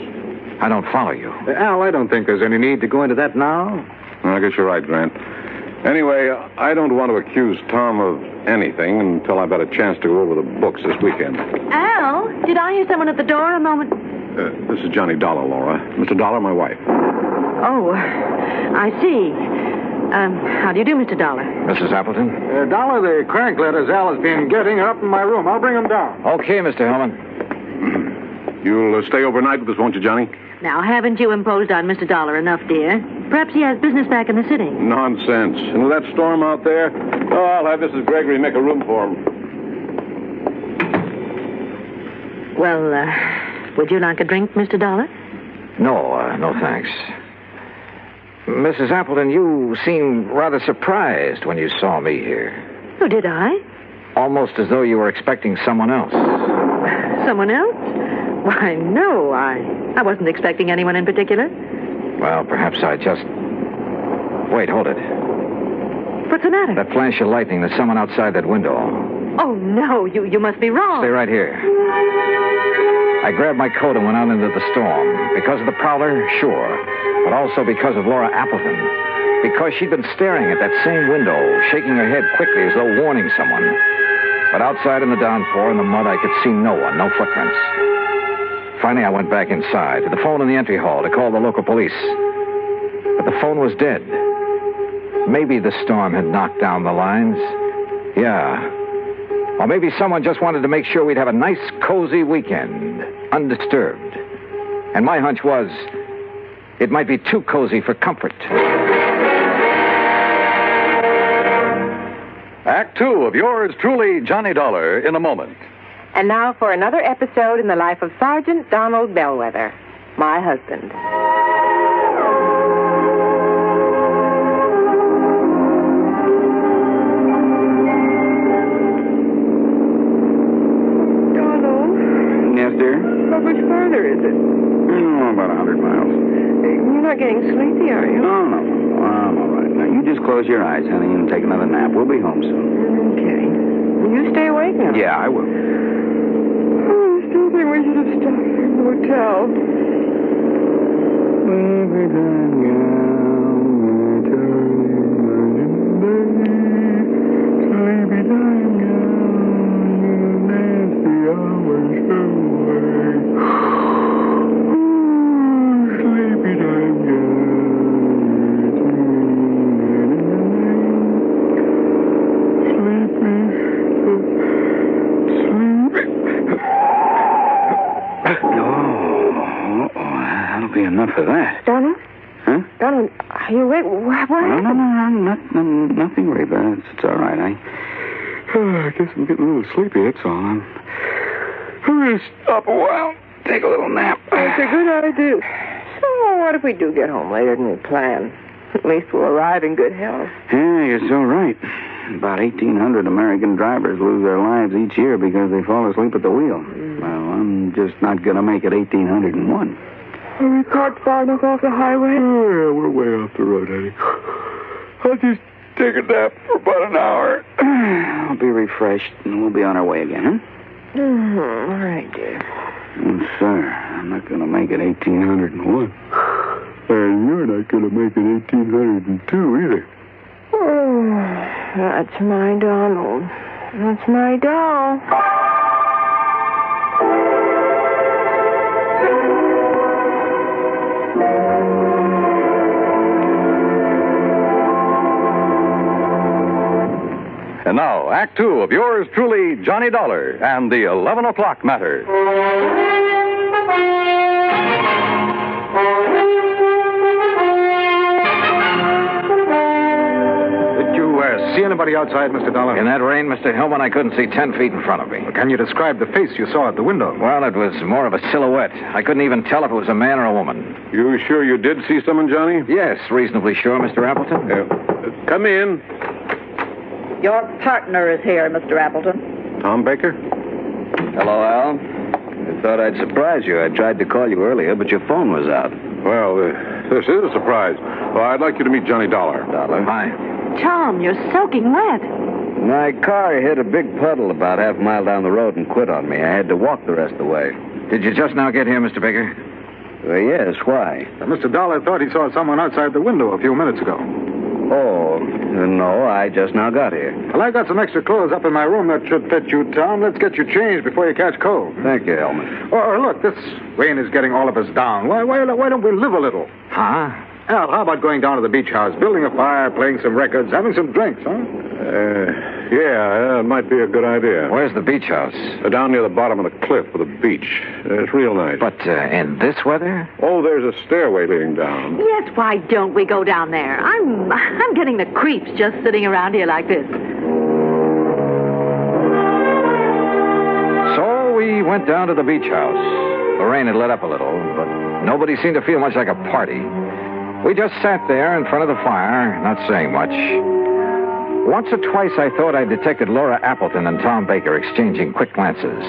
I don't follow you. Al, I don't think there's any need to go into that now. I guess you're right, Grant. Anyway, I don't want to accuse Tom of anything until I've had a chance to go over the books this weekend. Al, did I hear someone at the door a moment? This is Johnny Dollar, Laura. Mr. Dollar, my wife. Oh, I see. How do you do, Mr. Dollar? Mrs. Appleton? Dollar, the crank letters Al has been getting are up in my room. I'll bring them down. Okay, Mr. Hillman. You'll stay overnight with us, won't you, Johnny? Now, haven't you imposed on Mr. Dollar enough, dear? Perhaps he has business back in the city. Nonsense. And with that storm out there, I'll have Mrs. Gregory make a room for him. Well, would you like a drink, Mr. Dollar? No thanks. Mrs. Appleton, you seemed rather surprised when you saw me here. Oh, did I? Almost as though you were expecting someone else. Someone else? Why, no, I wasn't expecting anyone in particular. Well, perhaps I just... Wait, hold it. What's the matter? That flash of lightning, there's someone outside that window. Oh, no, you must be wrong. Stay right here. I grabbed my coat and went out into the storm. Because of the prowler, sure. But also because of Laura Appleton. Because she'd been staring at that same window, shaking her head quickly as though warning someone. But outside in the downpour, in the mud, I could see no one, no footprints. Finally, I went back inside, to the phone in the entry hall, to call the local police. But the phone was dead. Maybe the storm had knocked down the lines. Yeah. Or maybe someone just wanted to make sure we'd have a nice, cozy weekend, undisturbed. And my hunch was, it might be too cozy for comfort. Act 2 of yours truly, Johnny Dollar, in a moment. And now for another episode in the life of Sergeant Donald Bellwether, my husband. Yes, dear? How much further is it? About 100 miles. You're not getting sleepy, are you? No. I'm all right. Now, you just close your eyes, honey, and take another nap. We'll be home soon. Okay. Will you stay awake now? Yeah, I will. I still think we should have stopped in the hotel. Enough of that. Donald? Huh? Donald, are you awake? What happened? No, nothing, Reba. It's all right. I guess I'm getting a little sleepy, that's all. I'm going to stop a while, take a little nap. That's a good idea. So what if we do get home later than we planned? At least we'll arrive in good health. Yeah, you're so right. About 1,800 American drivers lose their lives each year because they fall asleep at the wheel. Well, I'm just not going to make it 1,801. Are we parked far enough off the highway? Oh, yeah, we're way off the road, honey. I'll just take a nap for about an hour. I'll be refreshed, and we'll be on our way again, huh? All right, dear. Oh, sir, I'm not going to make it 1,801. And you're not going to make it 1,802 either. Oh, that's my Donald. That's my doll. And now, Act 2 of yours truly, Johnny Dollar, and the 11 o'clock matter. Did you see anybody outside, Mr. Dollar? In that rain, Mr. Hillman, I couldn't see 10 feet in front of me. Can you describe the face you saw at the window? Well, it was more of a silhouette. I couldn't even tell if it was a man or a woman. You sure you did see someone, Johnny? Yes, reasonably sure, Mr. Appleton. Come in. Your partner is here, Mr. Appleton. Tom Baker? Hello, Al. I thought I'd surprise you. I tried to call you earlier, but your phone was out. Well, this is a surprise. Well, I'd like you to meet Johnny Dollar. Dollar? Hi. Tom, you're soaking wet. My car hit a big puddle about half a mile down the road and quit on me. I had to walk the rest of the way. Did you just now get here, Mr. Baker? Yes, why? Mr. Dollar thought he saw someone outside the window a few minutes ago. Oh, no, I just now got here. Well, I got some extra clothes up in my room that should fit you, Tom. Let's get you changed before you catch cold. Thank you, Helmut. Oh, look, this rain is getting all of us down. Why don't we live a little? Huh? Al, how about going down to the beach house, building a fire, playing some records, having some drinks, huh? Yeah, it might be a good idea. Where's the beach house? Down near the bottom of the cliff with a beach. It's real nice. But in this weather? Oh, there's a stairway leading down. Yes, why don't we go down there? I'm getting the creeps just sitting around here like this. So we went down to the beach house. The rain had let up a little, but nobody seemed to feel much like a party. We just sat there in front of the fire, not saying much. Once or twice I thought I detected Laura Appleton and Tom Baker exchanging quick glances,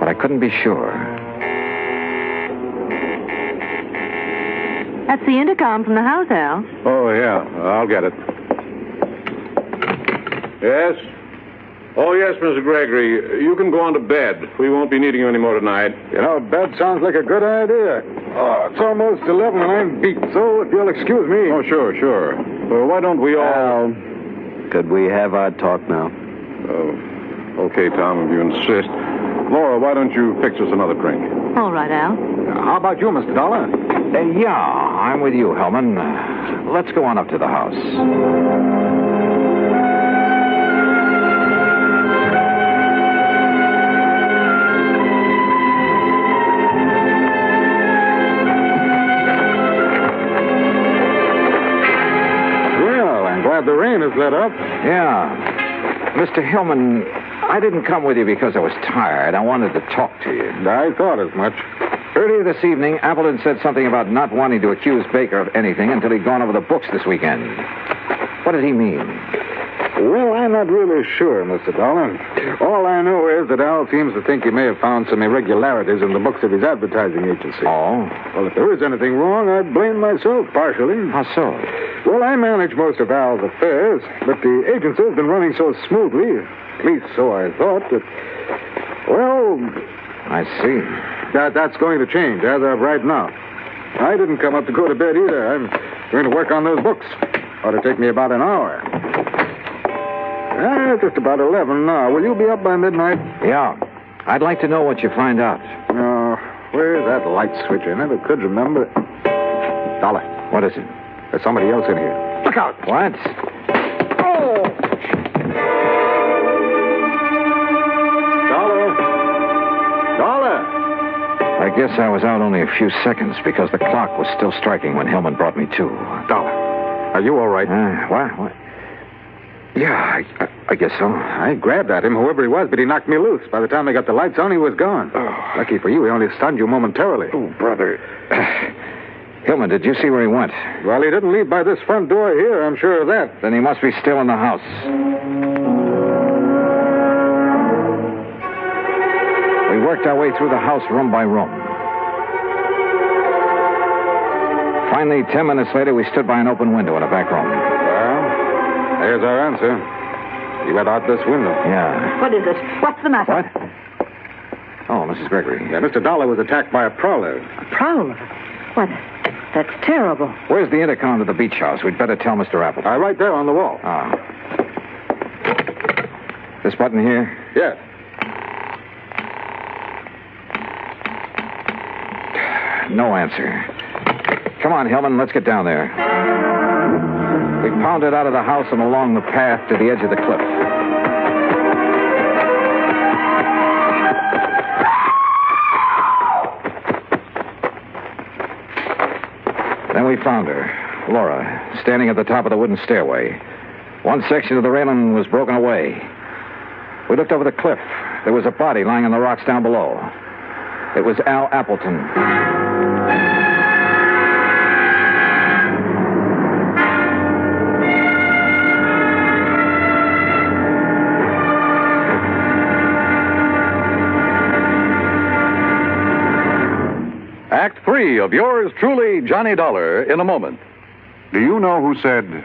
but I couldn't be sure. That's the intercom from the house, Al. Oh, yeah. I'll get it. Yes? Oh, yes, Mr. Gregory. You can go on to bed. We won't be needing you anymore tonight. You know, bed sounds like a good idea. Oh, it's almost 11 and I'm beat, so if you'll excuse me. Oh, sure. Well, why don't we all... Could we have our talk now? Okay, Tom, if you insist. Laura, why don't you fix us another drink? All right, Al. How about you, Mr. Dollar? Yeah, I'm with you, Hellman. Let's go on up to the house. The rain has let up. Yeah. Mr. Hillman, I didn't come with you because I was tired. I wanted to talk to you. I thought as much. Earlier this evening, Appleton said something about not wanting to accuse Baker of anything until he'd gone over the books this weekend. What did he mean? Well, I'm not really sure, Mr. Dollar. All I know is that Al seems to think he may have found some irregularities in the books of his advertising agency. Oh? Well, if there is anything wrong, I blame myself partially. How so? Well, I manage most of Al's affairs, but the agency has been running so smoothly, at least so I thought, that, well... I see. That's going to change as of right now. I didn't come up to go to bed either. I'm going to work on those books. Ought to take me about an hour. Just about 11 now. Will you be up by midnight? Yeah. I'd like to know what you find out. Where's that light switch? I never could remember. Dollar. What is it? There's somebody else in here. Look out! What? Oh! Dollar! I guess I was out only a few seconds because the clock was still striking when Hillman brought me to. Dollar, are you all right? What? Yeah, I guess so. I grabbed at him, whoever he was, but he knocked me loose. By the time I got the lights on, he was gone. Oh. Lucky for you, he only stunned you momentarily. Oh, brother. Hillman, did you see where he went? Well, he didn't leave by this front door here, I'm sure of that. Then he must be still in the house. We worked our way through the house room by room. Finally, 10 minutes later, we stood by an open window in a back room. Well, there's our answer. He went out this window. Yeah. What is it? What's the matter? What? Oh, Mrs. Gregory. Yeah, Mr. Dollar was attacked by a prowler. A prowler? What? That's terrible. Where's the intercom to the beach house? We'd better tell Mr. Appleton. Right there on the wall. This button here? Yes. No answer. Come on, Hillman, let's get down there. We pounded out of the house and along the path to the edge of the cliff. Then we found her, Laura, standing at the top of the wooden stairway. One section of the railing was broken away. We looked over the cliff. There was a body lying on the rocks down below. It was Al Appleton. Act 3 of yours truly, Johnny Dollar, in a moment. Do you know who said,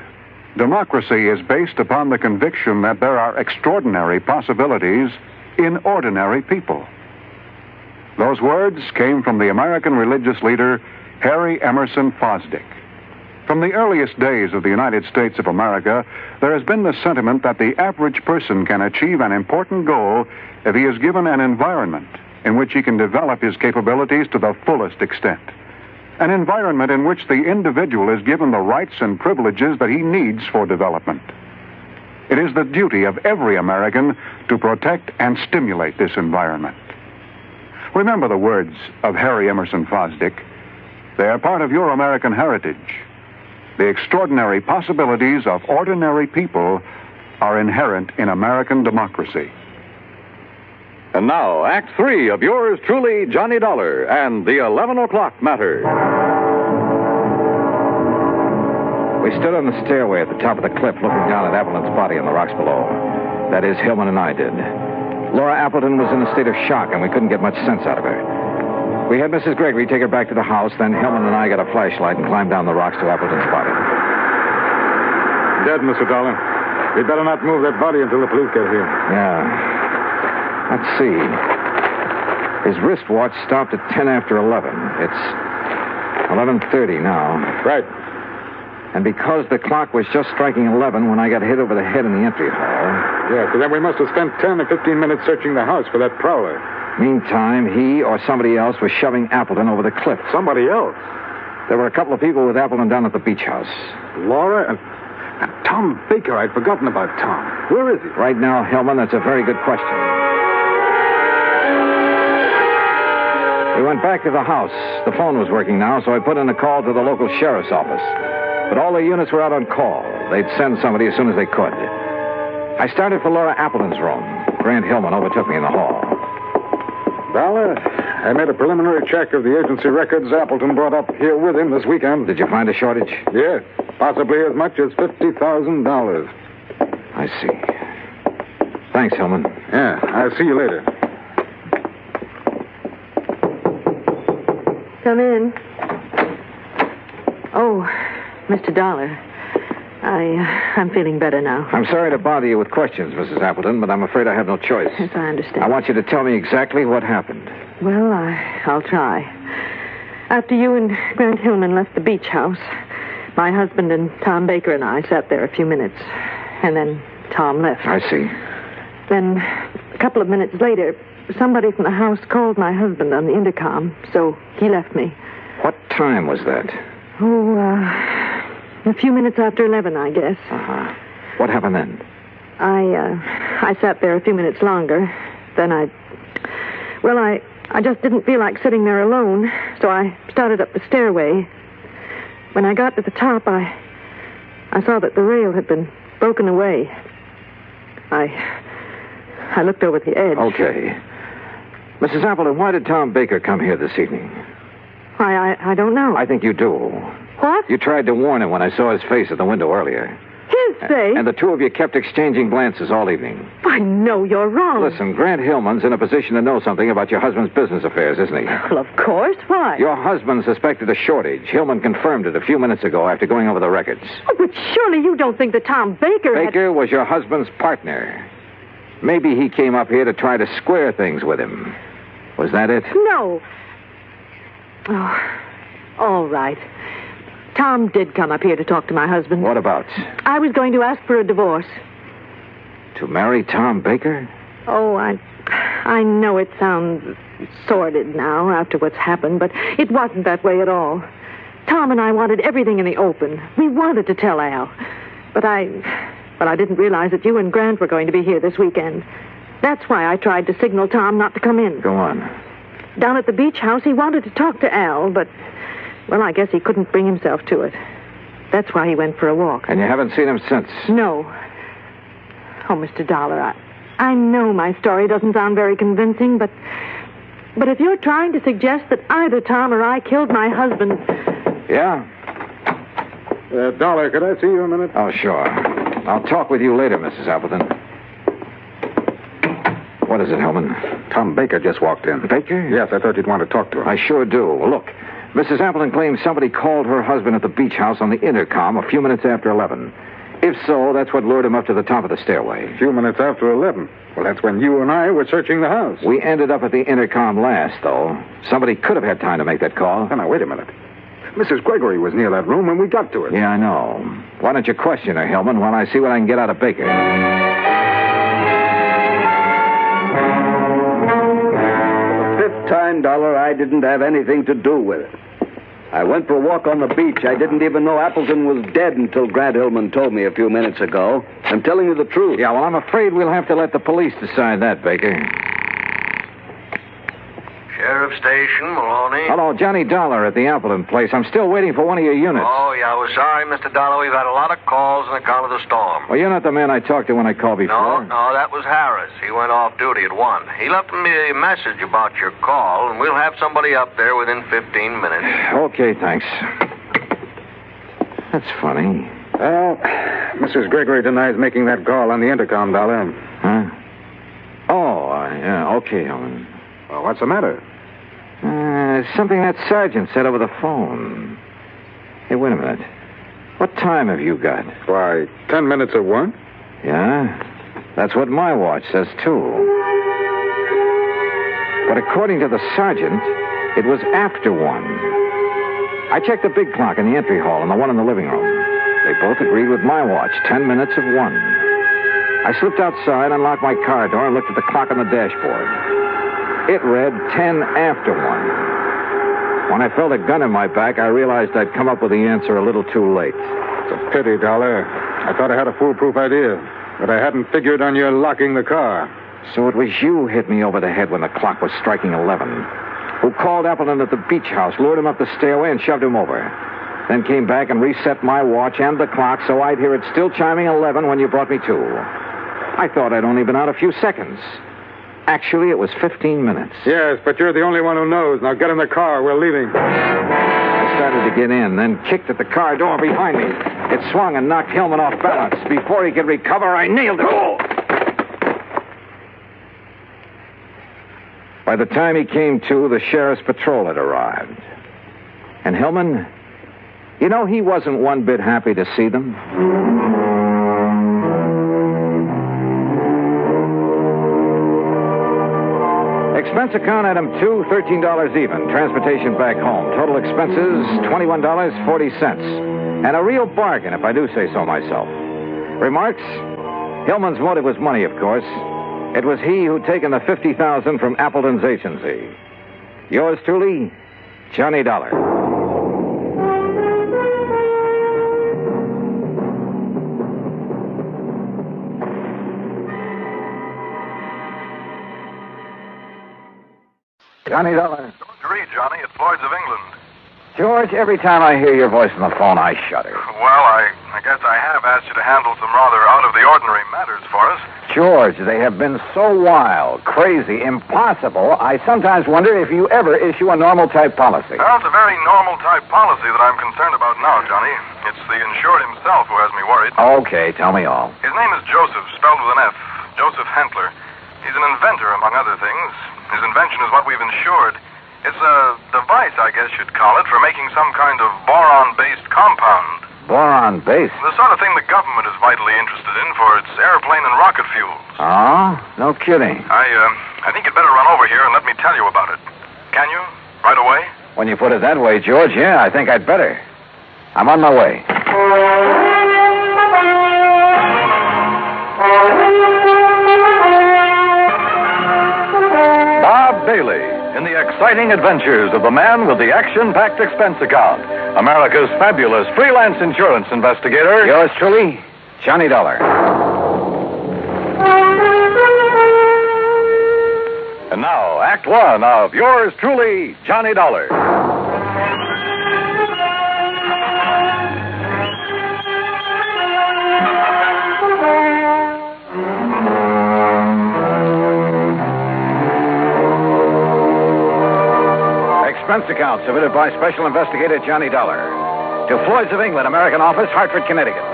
democracy is based upon the conviction that there are extraordinary possibilities in ordinary people? Those words came from the American religious leader, Harry Emerson Fosdick. From the earliest days of the United States of America, there has been the sentiment that the average person can achieve an important goal if he is given an environment in which he can develop his capabilities to the fullest extent. An environment in which the individual is given the rights and privileges that he needs for development. It is the duty of every American to protect and stimulate this environment. Remember the words of Harry Emerson Fosdick. They are part of your American heritage. The extraordinary possibilities of ordinary people are inherent in American democracy. And now, Act 3 of yours truly, Johnny Dollar, and the 11 o'clock matter. We stood on the stairway at the top of the cliff looking down at Appleton's body on the rocks below. That is, Hillman and I did. Laura Appleton was in a state of shock, and we couldn't get much sense out of her. We had Mrs. Gregory take her back to the house, then Hillman and I got a flashlight and climbed down the rocks to Appleton's body. Dead, Mr. Dollar. We'd better not move that body until the police get here. Yeah. Let's see. His wristwatch stopped at 10 after 11. It's 11:30 now. Right. And because the clock was just striking 11 when I got hit over the head in the entry hall... Yeah, so then we must have spent 10 or 15 minutes searching the house for that prowler. Meantime, he or somebody else was shoving Appleton over the cliff. Somebody else? There were a couple of people with Appleton down at the beach house. Laura and Tom Baker. I'd forgotten about Tom. Where is he? Right now, Hillman, that's a very good question. We went back to the house. The phone was working now, so I put in a call to the local sheriff's office. But all the units were out on call. They'd send somebody as soon as they could. I started for Laura Appleton's room. Grant Hillman overtook me in the hall. Dollar, I made a preliminary check of the agency records Appleton brought up here with him this weekend. Did you find a shortage? Yes, possibly as much as $50,000. I see. Thanks, Hillman. Yeah, I'll see you later. Come in. Oh, Mr. Dollar. I'm feeling better now. I'm sorry to bother you with questions, Mrs. Appleton, but I'm afraid I have no choice. Yes, I understand. I want you to tell me exactly what happened. Well, I'll try. After you and Grant Hillman left the beach house, my husband and Tom Baker and I sat there a few minutes, and then Tom left. I see. Then, a couple of minutes later, somebody from the house called my husband on the intercom, so he left me. What time was that? Oh, a few minutes after 11, I guess. Uh-huh. What happened then? I sat there a few minutes longer. Then I just didn't feel like sitting there alone, so I started up the stairway. When I got to the top, I saw that the rail had been broken away. I looked over the edge. Okay. Mrs. Appleton, why did Tom Baker come here this evening? Why, I don't know. I think you do. What? You tried to warn him when I saw his face at the window earlier. His face? And the two of you kept exchanging glances all evening. I know you're wrong. Listen, Grant Hillman's in a position to know something about your husband's business affairs, isn't he? Well, of course. Why? Your husband suspected a shortage. Hillman confirmed it a few minutes ago after going over the records. Oh, but surely you don't think that Tom Baker Baker was your husband's partner. Maybe he came up here to try to square things with him. Was that it? No. Oh, all right. Tom did come up here to talk to my husband. What about? I was going to ask for a divorce. To marry Tom Baker? Oh, I know it sounds sordid now after what's happened, but it wasn't that way at all. Tom and I wanted everything in the open. We wanted to tell Al. But I didn't realize that you and Grant were going to be here this weekend. That's why I tried to signal Tom not to come in. Go on. Down at the beach house, he wanted to talk to Al, but, well, I guess he couldn't bring himself to it. That's why he went for a walk. And you haven't seen him since? No. Oh, Mr. Dollar, I know my story doesn't sound very convincing, but if you're trying to suggest that either Tom or I killed my husband... Yeah? Dollar, could I see you a minute? Oh, sure. I'll talk with you later, Mrs. Appleton. What is it, Hillman? Tom Baker just walked in. Baker? Yes, I thought you'd want to talk to him. I sure do. Look, Mrs. Appleton claims somebody called her husband at the beach house on the intercom a few minutes after 11. If so, that's what lured him up to the top of the stairway. A few minutes after 11. Well, that's when you and I were searching the house. We ended up at the intercom last, though. Somebody could have had time to make that call. Now, wait a minute. Mrs. Gregory was near that room when we got to it. Yeah, I know. Why don't you question her, Hillman, while I see what I can get out of Baker? $15, I didn't have anything to do with it. I went for a walk on the beach. I didn't even know Appleton was dead until Grant Hillman told me a few minutes ago. I'm telling you the truth. Yeah, well, I'm afraid we'll have to let the police decide that, Baker. Sheriff Station, Maloney. Hello, Johnny Dollar at the Appleton place. I'm still waiting for one of your units. Oh, yeah, we're sorry, Mr. Dollar. We've had a lot of calls on account of the storm. Well, you're not the man I talked to when I called before. No, that was Harris. He went off duty at 1. He left me a message about your call, and we'll have somebody up there within 15 minutes. Okay, thanks. That's funny. Well, Mrs. Gregory denies making that call on the intercom, Dollar. Huh? Oh, yeah, okay, Helen. Well, what's the matter? Something that sergeant said over the phone. Hey, wait a minute. What time have you got? Why, 10 minutes of 1? Yeah? That's what my watch says, too. But according to the sergeant, it was after 1. I checked the big clock in the entry hall and the one in the living room. They both agreed with my watch, 10 minutes of 1. I slipped outside, unlocked my car door, and looked at the clock on the dashboard. It read 10 after 1. When I felt a gun in my back, I realized I'd come up with the answer a little too late. It's a pity, Dollar. I thought I had a foolproof idea, but I hadn't figured on your locking the car. So it was you hit me over the head when the clock was striking 11. Who called Appleton at the beach house, lured him up the stairway, and shoved him over. Then came back and reset my watch and the clock so I'd hear it still chiming 11 when you brought me to. I thought I'd only been out a few seconds. Actually, it was 15 minutes. Yes, but you're the only one who knows. Now get in the car. We're leaving. I started to get in, then kicked at the car door behind me. It swung and knocked Hillman off balance. Before he could recover, I nailed it. Oh! By the time he came to, the sheriff's patrol had arrived. And Hillman, you know, he wasn't one bit happy to see them. Expense account item 2, $13 even. Transportation back home. Total expenses, $21.40. And a real bargain, if I do say so myself. Remarks? Hillman's motive was money, of course. It was he who'd taken the $50,000 from Appleton's agency. Yours truly, Johnny Dollar. Johnny Dollar. Don't you read, Johnny? It's Lloyd's of England. George, every time I hear your voice on the phone, I shudder. Well, I guess I have asked you to handle some rather out-of-the-ordinary matters for us. George, they have been so wild, crazy, impossible, I sometimes wonder if you ever issue a normal-type policy. Well, it's a very normal-type policy that I'm concerned about now, Johnny. It's the insured himself who has me worried. Okay, tell me all. His name is Joseph, spelled with an F. Joseph Hentler. He's an inventor, among other things. His invention is what we've insured. It's a device, I guess you'd call it, for making some kind of boron-based compound. Boron-based? The sort of thing the government is vitally interested in for its airplane and rocket fuels. Oh? No kidding. I think you'd better run over here and let me tell you about it. Can you? Right away? When you put it that way, George, yeah, I think I'd better. I'm on my way. Bob Bailey in the exciting adventures of the man with the action-packed expense account, America's fabulous freelance insurance investigator. Yours truly, Johnny Dollar. And now, Act One of yours truly, Johnny Dollar. Expense account submitted by Special Investigator Johnny Dollar to Floyd's of England, American Office, Hartford, Connecticut.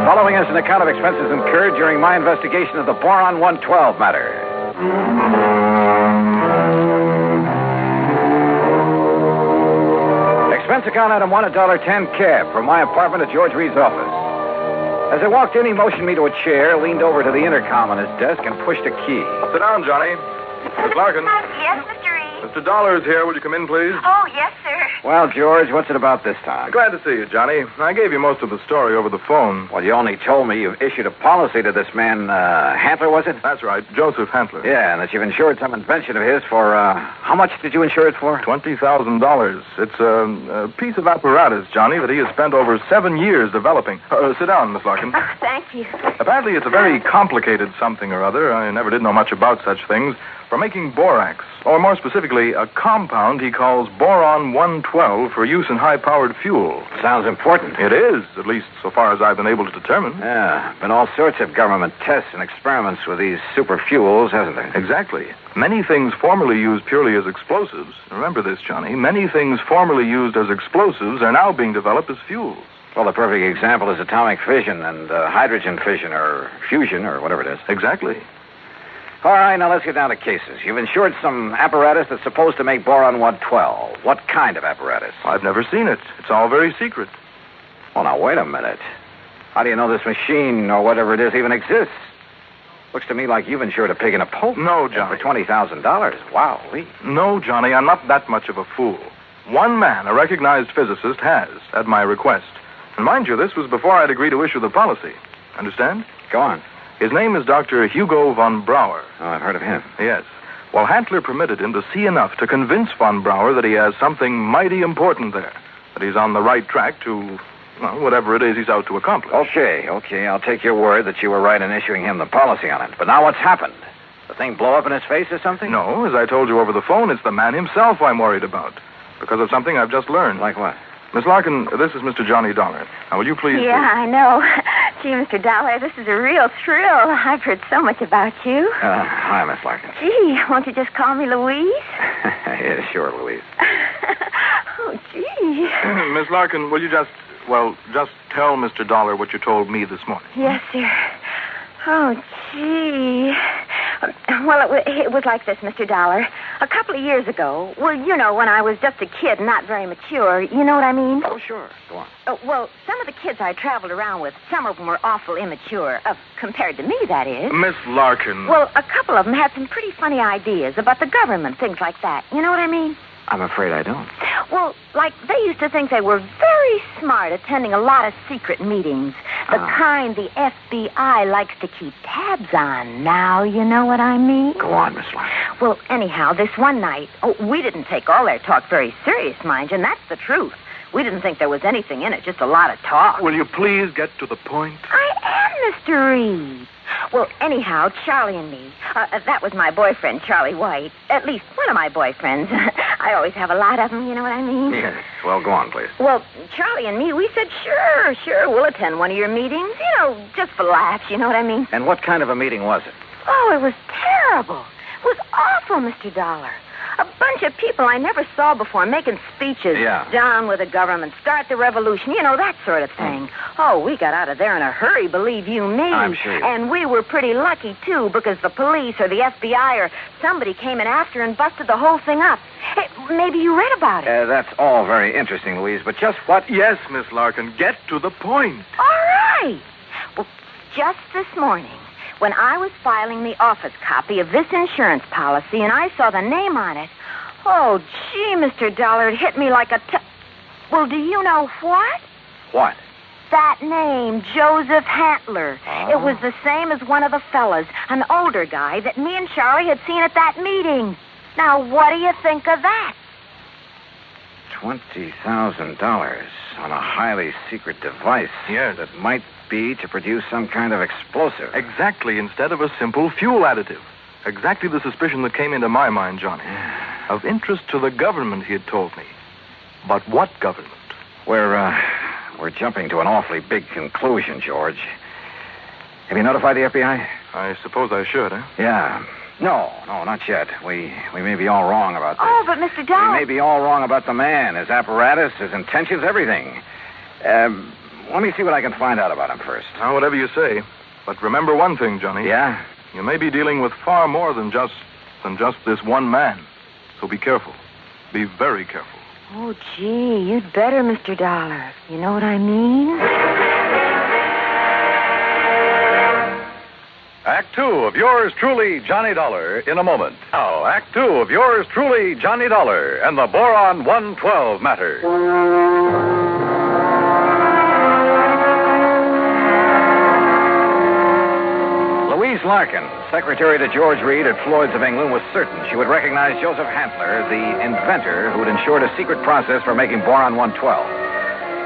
Following is an account of expenses incurred during my investigation of the Boron 112 matter. Expense account item 1, $1.10 cab from my apartment to George Reed's office. As I walked in, he motioned me to a chair, leaned over to the intercom on his desk, and pushed a key. Sit down, Johnny. Miss Larkin. Yes, Mr. Reed. Mr. Dollar is here. Will you come in, please? Oh, yes, sir. Well, George, what's it about this time? Glad to see you, Johnny. I gave you most of the story over the phone. Well, you only told me you've issued a policy to this man, Hantler, was it? That's right, Joseph Hantler. Yeah, and that you've insured some invention of his for, how much did you insure it for? $20,000. It's a piece of apparatus, Johnny, that he has spent over 7 years developing. Sit down, Miss Larkin. Oh, thank you. Apparently, it's a very complicated something or other. I never did know much about such things. For making borax, or more specifically, a compound he calls Boron 112 for use in high-powered fuel. Sounds important. It is, at least so far as I've been able to determine. Yeah, been all sorts of government tests and experiments with these super fuels, hasn't there? Exactly. Many things formerly used purely as explosives, remember this, Johnny, many things formerly used as explosives are now being developed as fuels. Well, the perfect example is atomic fission and hydrogen fission or fusion or whatever it is. Exactly. All right, now let's get down to cases. You've insured some apparatus that's supposed to make boron 112. What kind of apparatus? I've never seen it. It's all very secret. Well, now, wait a minute. How do you know this machine or whatever it is even exists? Looks to me like you've insured a pig in a poke. No, Johnny. For $20,000. Wow, Lee. No, Johnny, I'm not that much of a fool. One man, a recognized physicist, has, at my request. And mind you, this was before I'd agreed to issue the policy. Understand? Go on. His name is Dr. Hugo von Brauer. Oh, I've heard of him. Yes. Well, Hantler permitted him to see enough to convince von Brauer that he has something mighty important there. That he's on the right track to, well, whatever it is he's out to accomplish. Okay. I'll take your word that you were right in issuing him the policy on it. But now what's happened? The thing blow up in his face or something? No, as I told you over the phone, it's the man himself I'm worried about. Because of something I've just learned. Like what? Miss Larkin, this is Mr. Johnny Dollar. Now, will you please... Yeah, I know. Gee, Mr. Dollar, this is a real thrill. I've heard so much about you. Hi, Miss Larkin. Gee, won't you just call me Louise? Yeah, sure, Louise. Oh, gee. Miss Larkin, will you just tell Mr. Dollar what you told me this morning? Yes, sir. Oh, gee. Well, it was like this, Mr. Dollar. A couple of years ago, well, you know, when I was just a kid, not very mature, you know what I mean? Oh, sure. Go on. Well, some of the kids I traveled around with, some of them were awful immature, compared to me, that is. Miss Larkin. Well, a couple of them had some pretty funny ideas about the government, things like that. You know what I mean? I'm afraid I don't. Well, like, they used to think they were very smart attending a lot of secret meetings. The kind the FBI likes to keep tabs on. Now, you know what I mean? Go on, Miss Larkin. Well, anyhow, this one night, we didn't take all their talk very serious, mind you, and that's the truth. We didn't think there was anything in it, just a lot of talk. Will you please get to the point? I am, Mr. Reed. Well, anyhow, Charlie and me, that was my boyfriend, Charlie White. At least one of my boyfriends. I always have a lot of them, you know what I mean? Yes. Well, go on, please. Well, Charlie and me, we said, sure, we'll attend one of your meetings. You know, just for laughs, you know what I mean? And what kind of a meeting was it? Oh, it was terrible. It was awful, Mr. Dollar. A bunch of people I never saw before making speeches. Yeah. Down with the government, start the revolution, you know, that sort of thing. Oh, we got out of there in a hurry, believe you me. I'm sure. And we were pretty lucky, too, because the police or the FBI or somebody came in after and busted the whole thing up. Hey, maybe you read about it. That's all very interesting, Louise, but just what... Yes, Miss Larkin, get to the point. All right. Well, just this morning, when I was filing the office copy of this insurance policy and I saw the name on it, oh, gee, Mr. Dollar, it hit me like a Well, do you know what? What? That name, Joseph Hantler. Oh. It was the same as one of the fellas, an older guy that me and Charlie had seen at that meeting. Now, what do you think of that? $20,000 on a highly secret device. Yes. That might be to produce some kind of explosive. Exactly, instead of a simple fuel additive. Exactly the suspicion that came into my mind, Johnny. Of interest to the government, he had told me. But what government? We're jumping to an awfully big conclusion, George. Have you notified the FBI? I suppose I should, eh? Yeah. No, not yet. We may be all wrong about this. Oh, but Mr. Dollar... We may be all wrong about the man, his apparatus, his intentions, everything. Let me see what I can find out about him first. Now, whatever you say. But remember one thing, Johnny. Yeah? You may be dealing with far more than just this one man. So be careful. Be very careful. Oh, gee, you'd better, Mr. Dollar. You know what I mean? Act Two of yours truly, Johnny Dollar, in a moment. Now, Act Two of yours truly, Johnny Dollar, and the Boron 112 matter. Louise Larkin, secretary to George Reed at Floyd's of England, was certain she would recognize Joseph Hantler, the inventor who'd ensured a secret process for making Boron 112.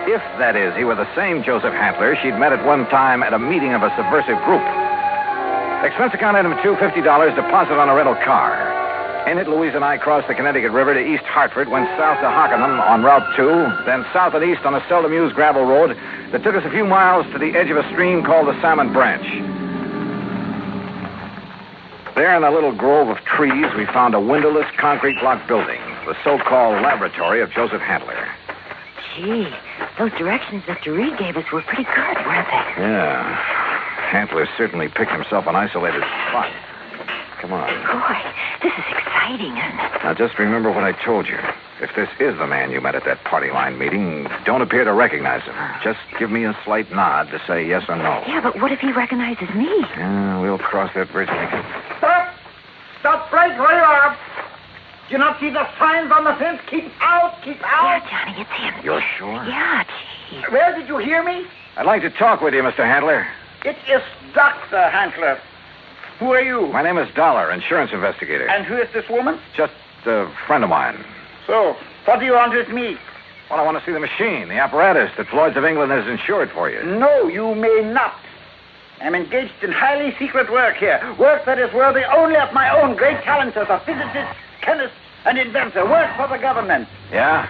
If, that is, he were the same Joseph Hantler she'd met at one time at a meeting of a subversive group. Expense account item $250, deposit on a rental car. In it, Louise and I crossed the Connecticut River to East Hartford, went south to Hockenham on Route 2, then south and east on a seldom used gravel road that took us a few miles to the edge of a stream called the Salmon Branch. There in a little grove of trees, we found a windowless concrete block building, the so-called laboratory of Joseph Hantler. Gee, those directions Mr. Reed gave us were pretty good, weren't they? Yeah. Hantler certainly picked himself an isolated spot. Come on. Boy, this is exciting, isn't it? Now, just remember what I told you. If this is the man you met at that party line meeting, don't appear to recognize him. Just give me a slight nod to say yes or no. Yeah, but what if he recognizes me? Yeah, we'll cross that bridge when we get... Stop! Stop right where you are! Do you not see the signs on the fence? Keep out! Keep out! Yeah, Johnny, it's him. You're sure? Yeah, gee. Where did you hear me? I'd like to talk with you, Mr. Hantler. It is Dr. Hantler. Who are you? My name is Dollar, insurance investigator. And who is this woman? Just a friend of mine. So, what do you want with me? Well, I want to see the machine, the apparatus that Floyd's of England has insured for you. No, you may not. I'm engaged in highly secret work here. Work that is worthy only of my own great talents as a physicist, chemist, and inventor. Work for the government. Yeah?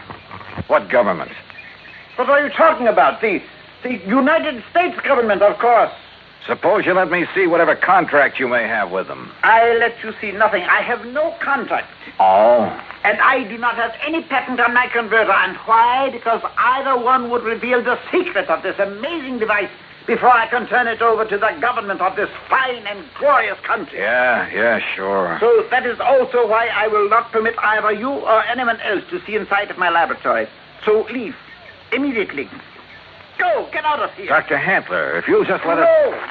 What government? What are you talking about? The United States government, of course. Suppose you let me see whatever contract you may have with them. I let you see nothing. I have no contract. Oh? And I do not have any patent on my converter. And why? Because either one would reveal the secret of this amazing device before I can turn it over to the government of this fine and glorious country. Yeah, sure. So that is also why I will not permit either you or anyone else to see inside of my laboratory. So leave. Immediately. Go, get out of here. Dr. Hantler, if you'll just let us... No.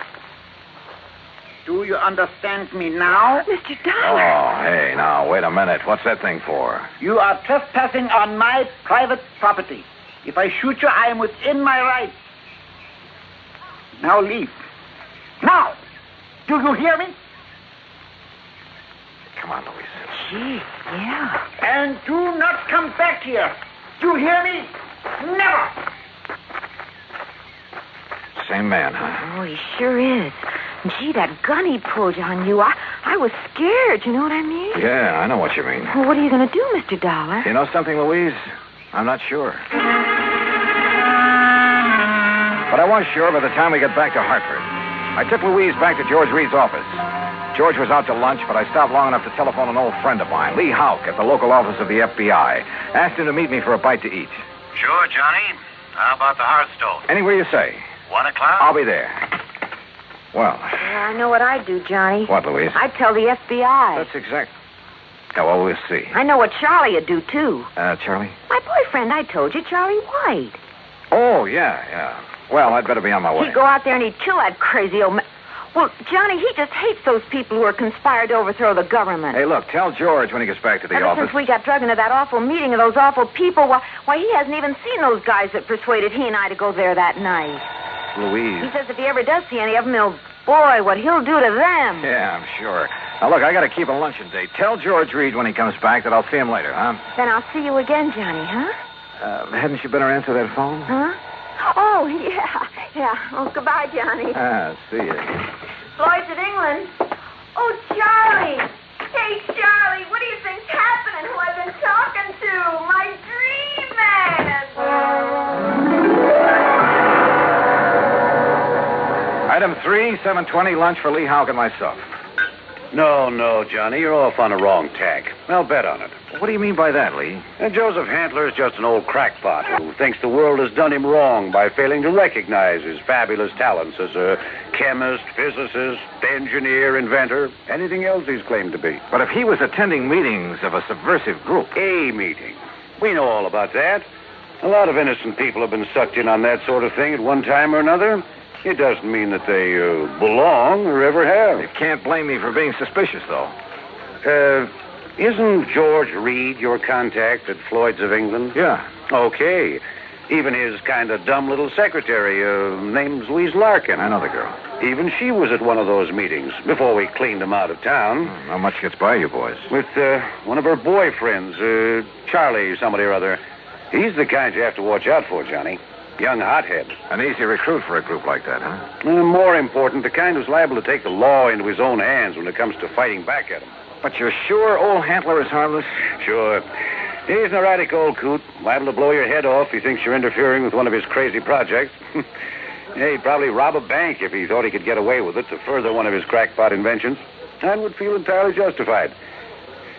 Do you understand me now? Mr. Dollar. Oh, hey, now, wait a minute. What's that thing for? You are trespassing on my private property. If I shoot you, I am within my rights. Now leave. Now! Do you hear me? Come on, Louise. Gee, yeah. And do not come back here. Do you hear me? Never! Same man, huh? Oh, he sure is. Gee, that gun he pulled on you, I was scared, you know what I mean? Yeah, I know what you mean. Well, what are you going to do, Mr. Dollar? You know something, Louise? I'm not sure. But I was sure by the time we get back to Hartford. I took Louise back to George Reed's office. George was out to lunch, but I stopped long enough to telephone an old friend of mine, Lee Houck, at the local office of the FBI. Asked him to meet me for a bite to eat. Sure, Johnny. How about the hearthstone? Anywhere you say. 1 o'clock? I'll be there. Well. Yeah, I know what I'd do, Johnny. What, Louise? I'd tell the FBI. That's exact. Yeah, well, we'll see. I know what Charlie would do, too. Charlie? My boyfriend, I told you, Charlie White. Oh, yeah. Well, I'd better be on my way. He'd go out there and he'd kill that crazy old man. Well, Johnny, he just hates those people who are conspired to overthrow the government. Hey, look, tell George when he gets back to the office. Ever since we got drugged into that awful meeting of those awful people, why, he hasn't even seen those guys that persuaded he and I to go there that night. Louise. He says if he ever does see any of them, boy, what he'll do to them. Yeah, I'm sure. Now, look, I got to keep a luncheon date. Tell George Reed when he comes back that I'll see him later, huh? Then I'll see you again, Johnny, huh? Hadn't you better answer that phone? Huh? Oh, yeah. Oh, goodbye, Johnny. See you. Floyd's in England. Oh, Charlie. Hey, Charlie, what do you think's happening? Who I've been talking to? My dream man. Item 3, 7:20, lunch for Lee Houck and myself. No, Johnny, you're off on a wrong tack. I'll bet on it. What do you mean by that, Lee? Joseph Hantler is just an old crackpot who thinks the world has done him wrong by failing to recognize his fabulous talents as a chemist, physicist, engineer, inventor, anything else he's claimed to be. But if he was attending meetings of a subversive group... A meeting. We know all about that. A lot of innocent people have been sucked in on that sort of thing at one time or another. It doesn't mean that they belong or ever have. You can't blame me for being suspicious, though. Isn't George Reed your contact at Floyd's of England? Yeah. Okay. Even his kind of dumb little secretary, name's Louise Larkin. I know the girl. Even she was at one of those meetings before we cleaned him out of town. Not much gets by you boys. With one of her boyfriends, Charlie somebody or other. He's the kind you have to watch out for, Johnny. Young hothead. An easy recruit for a group like that, huh? More important, the kind who's liable to take the law into his own hands when it comes to fighting back at him. But you're sure old Hantler is harmless? Sure. He's an erratic old coot, liable to blow your head off if he thinks you're interfering with one of his crazy projects. Yeah, he'd probably rob a bank if he thought he could get away with it to further one of his crackpot inventions, and would feel entirely justified.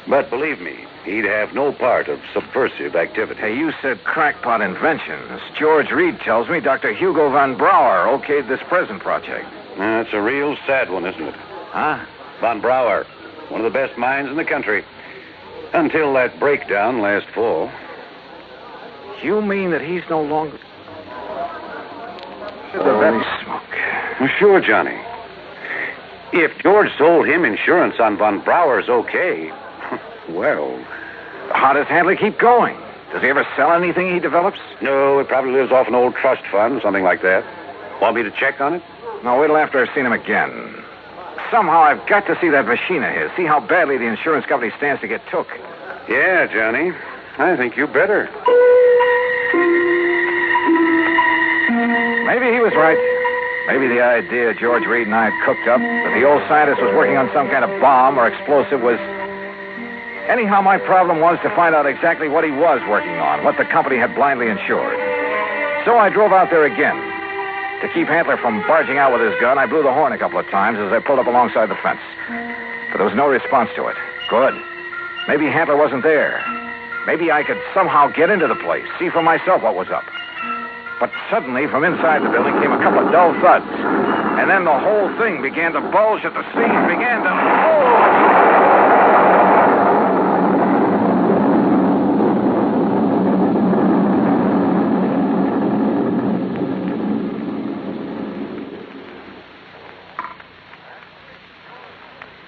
But believe me, he'd have no part of subversive activity. Hey, you said crackpot inventions. George Reed tells me Dr. Hugo von Brauer okayed this present project. That's a real sad one, isn't it? Huh? Von Brauer, one of the best minds in the country. Until that breakdown last fall. You mean that he's no longer... Holy smoke. Well, sure, Johnny. If George sold him insurance on Von Brauer's okay, well... How does Hadley keep going? Does he ever sell anything he develops? No, he probably lives off an old trust fund, something like that. Want me to check on it? No, wait till after I've seen him again. Somehow I've got to see that machine of his, see how badly the insurance company stands to get took. Yeah, Johnny. I think you better. Maybe he was right. Maybe the idea George Reed and I had cooked up, that the old scientist was working on some kind of bomb or explosive was... Anyhow, my problem was to find out exactly what he was working on, what the company had blindly insured. So I drove out there again. To keep Hantler from barging out with his gun, I blew the horn a couple of times as I pulled up alongside the fence. But there was no response to it. Good. Maybe Hantler wasn't there. Maybe I could somehow get into the place, see for myself what was up. But suddenly, from inside the building came a couple of dull thuds. And then the whole thing began to bulge at the seams, began to...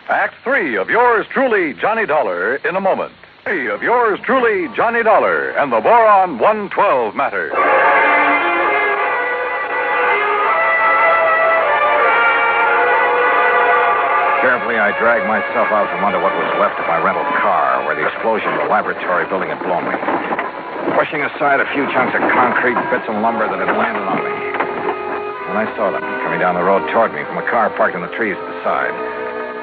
Act 3 of yours truly, Johnny Dollar, in a moment. 3 of yours truly, Johnny Dollar, and the Boron 112 matter. Carefully, I dragged myself out from under what was left of my rental car, where the explosion of the laboratory building had blown me. Pushing aside a few chunks of concrete, bits of lumber that had landed on me. And I saw them coming down the road toward me from a car parked in the trees at the side.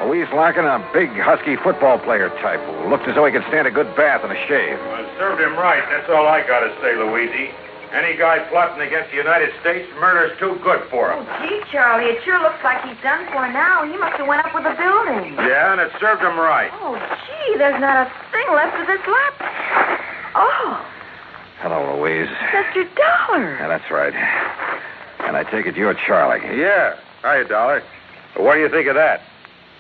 Louise Larkin, a big, husky football player type who looked as though he could stand a good bath and a shave. Well, served him right. That's all I got to say, Louise. Any guy plotting against the United States, murder's too good for him. Oh, gee, Charlie, it sure looks like he's done for now. He must have went up with the building. Yeah, and it served him right. Oh, gee, there's not a thing left of this lap. Oh. Hello, Louise. Mr. Dollar. Yeah, that's right. And I take it you're Charlie. Yeah. Hiya, Dollar. What do you think of that?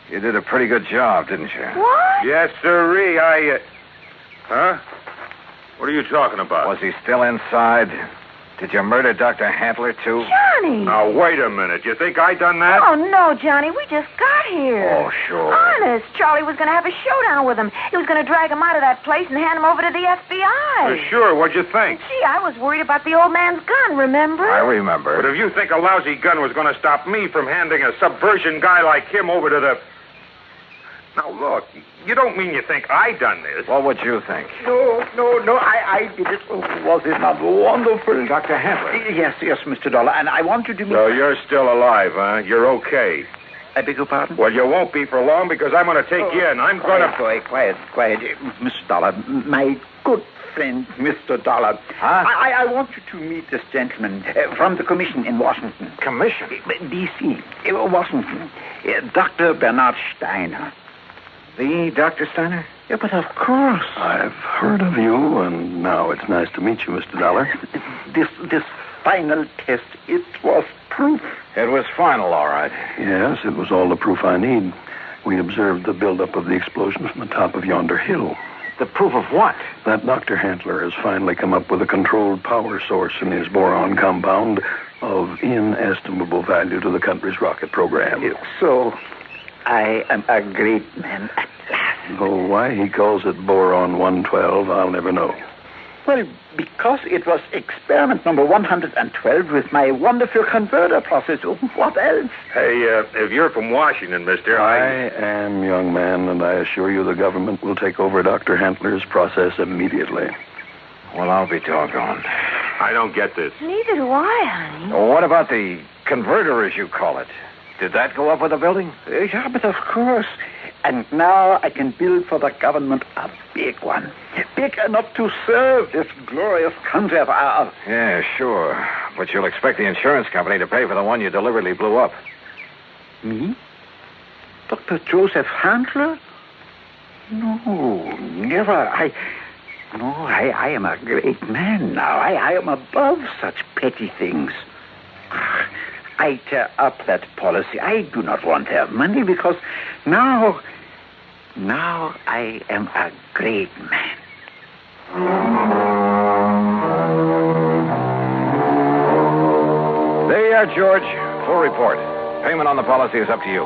You did a pretty good job, didn't you? What? Yes, sirree. Huh? What are you talking about? Was he still inside? Did you murder Dr. Hantler, too? Johnny! Now, wait a minute. You think I done that? Oh, no, Johnny. We just got here. Oh, sure. Honest. Charlie was going to have a showdown with him. He was going to drag him out of that place and hand him over to the FBI. Sure. What'd you think? Gee, I was worried about the old man's gun, remember? I remember. But if you think a lousy gun was going to stop me from handing a subversion guy like him over to the... Now, look, you don't mean you think I done this. What would you think? No, I did it. Was it not wonderful? Dr. Hantler. Yes, Mr. Dollar, and I want you to meet... So you're still alive, huh? You're okay. I beg your pardon? Well, you won't be for long because I'm going to take you in. I'm going to... Quiet. Mr. Dollar, my good friend, Mr. Dollar. Huh? I want you to meet this gentleman from the commission in Washington. Commission? D.C., Washington. Dr. Bernard Steiner. The Dr. Steiner? Yeah, but of course. I've heard of you, and now it's nice to meet you, Mr. Dollar. This final test, it was proof. It was final, all right. Yes, it was all the proof I need. We observed the buildup of the explosion from the top of yonder hill. The proof of what? That Dr. Handler has finally come up with a controlled power source in his boron compound of inestimable value to the country's rocket program. So, I am a great man at last. Oh, why he calls it Boron 112, I'll never know. Well, because it was experiment number 112 with my wonderful converter process. What else? Hey, if you're from Washington, mister, I am, young man, and I assure you the government will take over Dr. Handler's process immediately. Well, I'll be doggone. I don't get this. Neither do I, honey. Well, what about the converter, as you call it? Did that go up with the building? Yeah, but of course. And now I can build for the government a big one. Big enough to serve this glorious country of ours. Yeah, sure. But you'll expect the insurance company to pay for the one you deliberately blew up. Me? Dr. Joseph Handler? No, never. I am a great man now. I am above such petty things. I tear up that policy. I do not want their money because now I am a great man. There you are, George. Full report. Payment on the policy is up to you.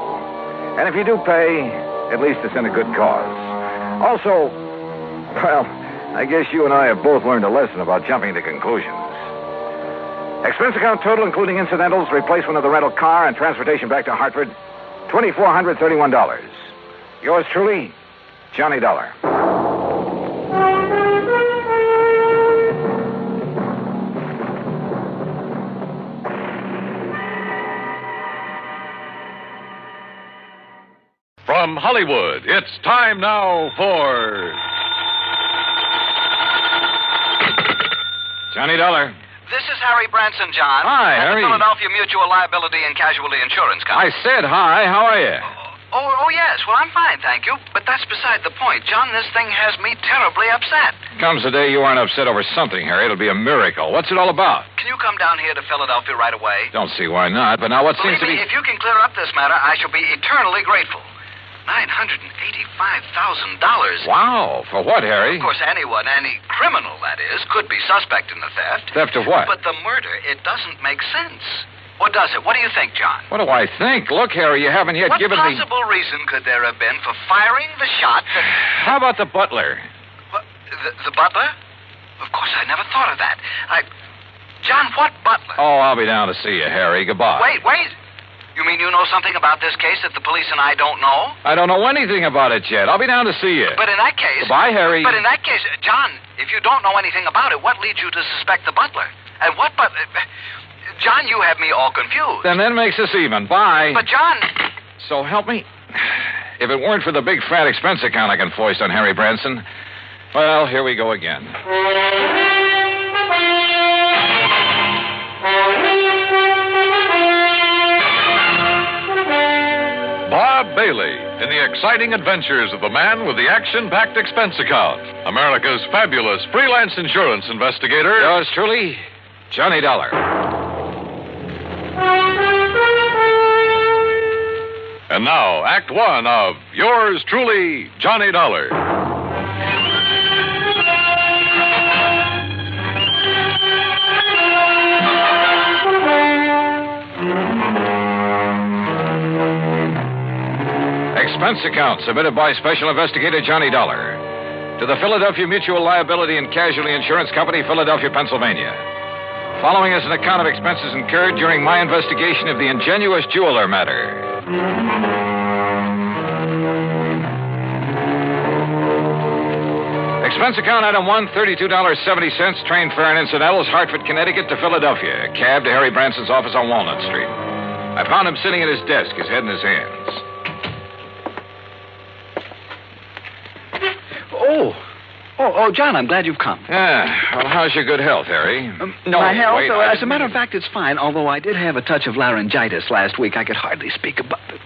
And if you do pay, at least it's in a good cause. Also, well, I guess you and I have both learned a lesson about jumping to conclusions. Expense account total, including incidentals, replacement of the rental car, and transportation back to Hartford, $2,431. Yours truly, Johnny Dollar. From Hollywood, it's time now for Johnny Dollar. This is Harry Branson, John. Hi, at Harry. the Philadelphia Mutual Liability and Casualty Insurance Company. I said hi. How are you? Oh, yes. Well, I'm fine, thank you. But that's beside the point. John, this thing has me terribly upset. Comes the day you aren't upset over something, Harry. It'll be a miracle. What's it all about? Can you come down here to Philadelphia right away? Don't see why not, but now what seems to be... If you can clear up this matter, I shall be eternally grateful. $985,000. Wow. For what, Harry? Of course, anyone, any criminal, that is, could be suspect in the theft. Theft of what? But the murder, it doesn't make sense. Or does it? What do you think, John? What do I think? Look, Harry, you haven't yet given me... What possible reason could there have been for firing the shot that... How about the butler? What? The butler? Of course, I never thought of that. John, what butler? Oh, I'll be down to see you, Harry. Goodbye. Wait. You mean you know something about this case that the police and I don't know? I don't know anything about it yet. I'll be down to see you. But in that case... Goodbye, Harry. But in that case, John, if you don't know anything about it, what leads you to suspect the butler? And what butler... John, you have me all confused. Then that makes us even. Bye. But, John... So help me. If it weren't for the big fat expense account I can foist on Harry Branson, well, here we go again. Bob Bailey in the exciting adventures of the man with the action-packed expense account, America's fabulous freelance insurance investigator. Yours truly, Johnny Dollar. And now, Act One of Yours Truly, Johnny Dollar. Expense account submitted by Special Investigator Johnny Dollar to the Philadelphia Mutual Liability and Casualty Insurance Company, Philadelphia, Pennsylvania. Following is an account of expenses incurred during my investigation of the Ingenuous jeweler matter. Expense account item 1, $32.70, train fare and incidentals, Hartford, Connecticut to Philadelphia. Cab to Harry Branson's office on Walnut Street. I found him sitting at his desk, his head in his hands. Oh, John, I'm glad you've come. Yeah. Well, how's your good health, Harry? My health? Wait, as a matter of fact, it's fine, although I did have a touch of laryngitis last week. I could hardly speak about it.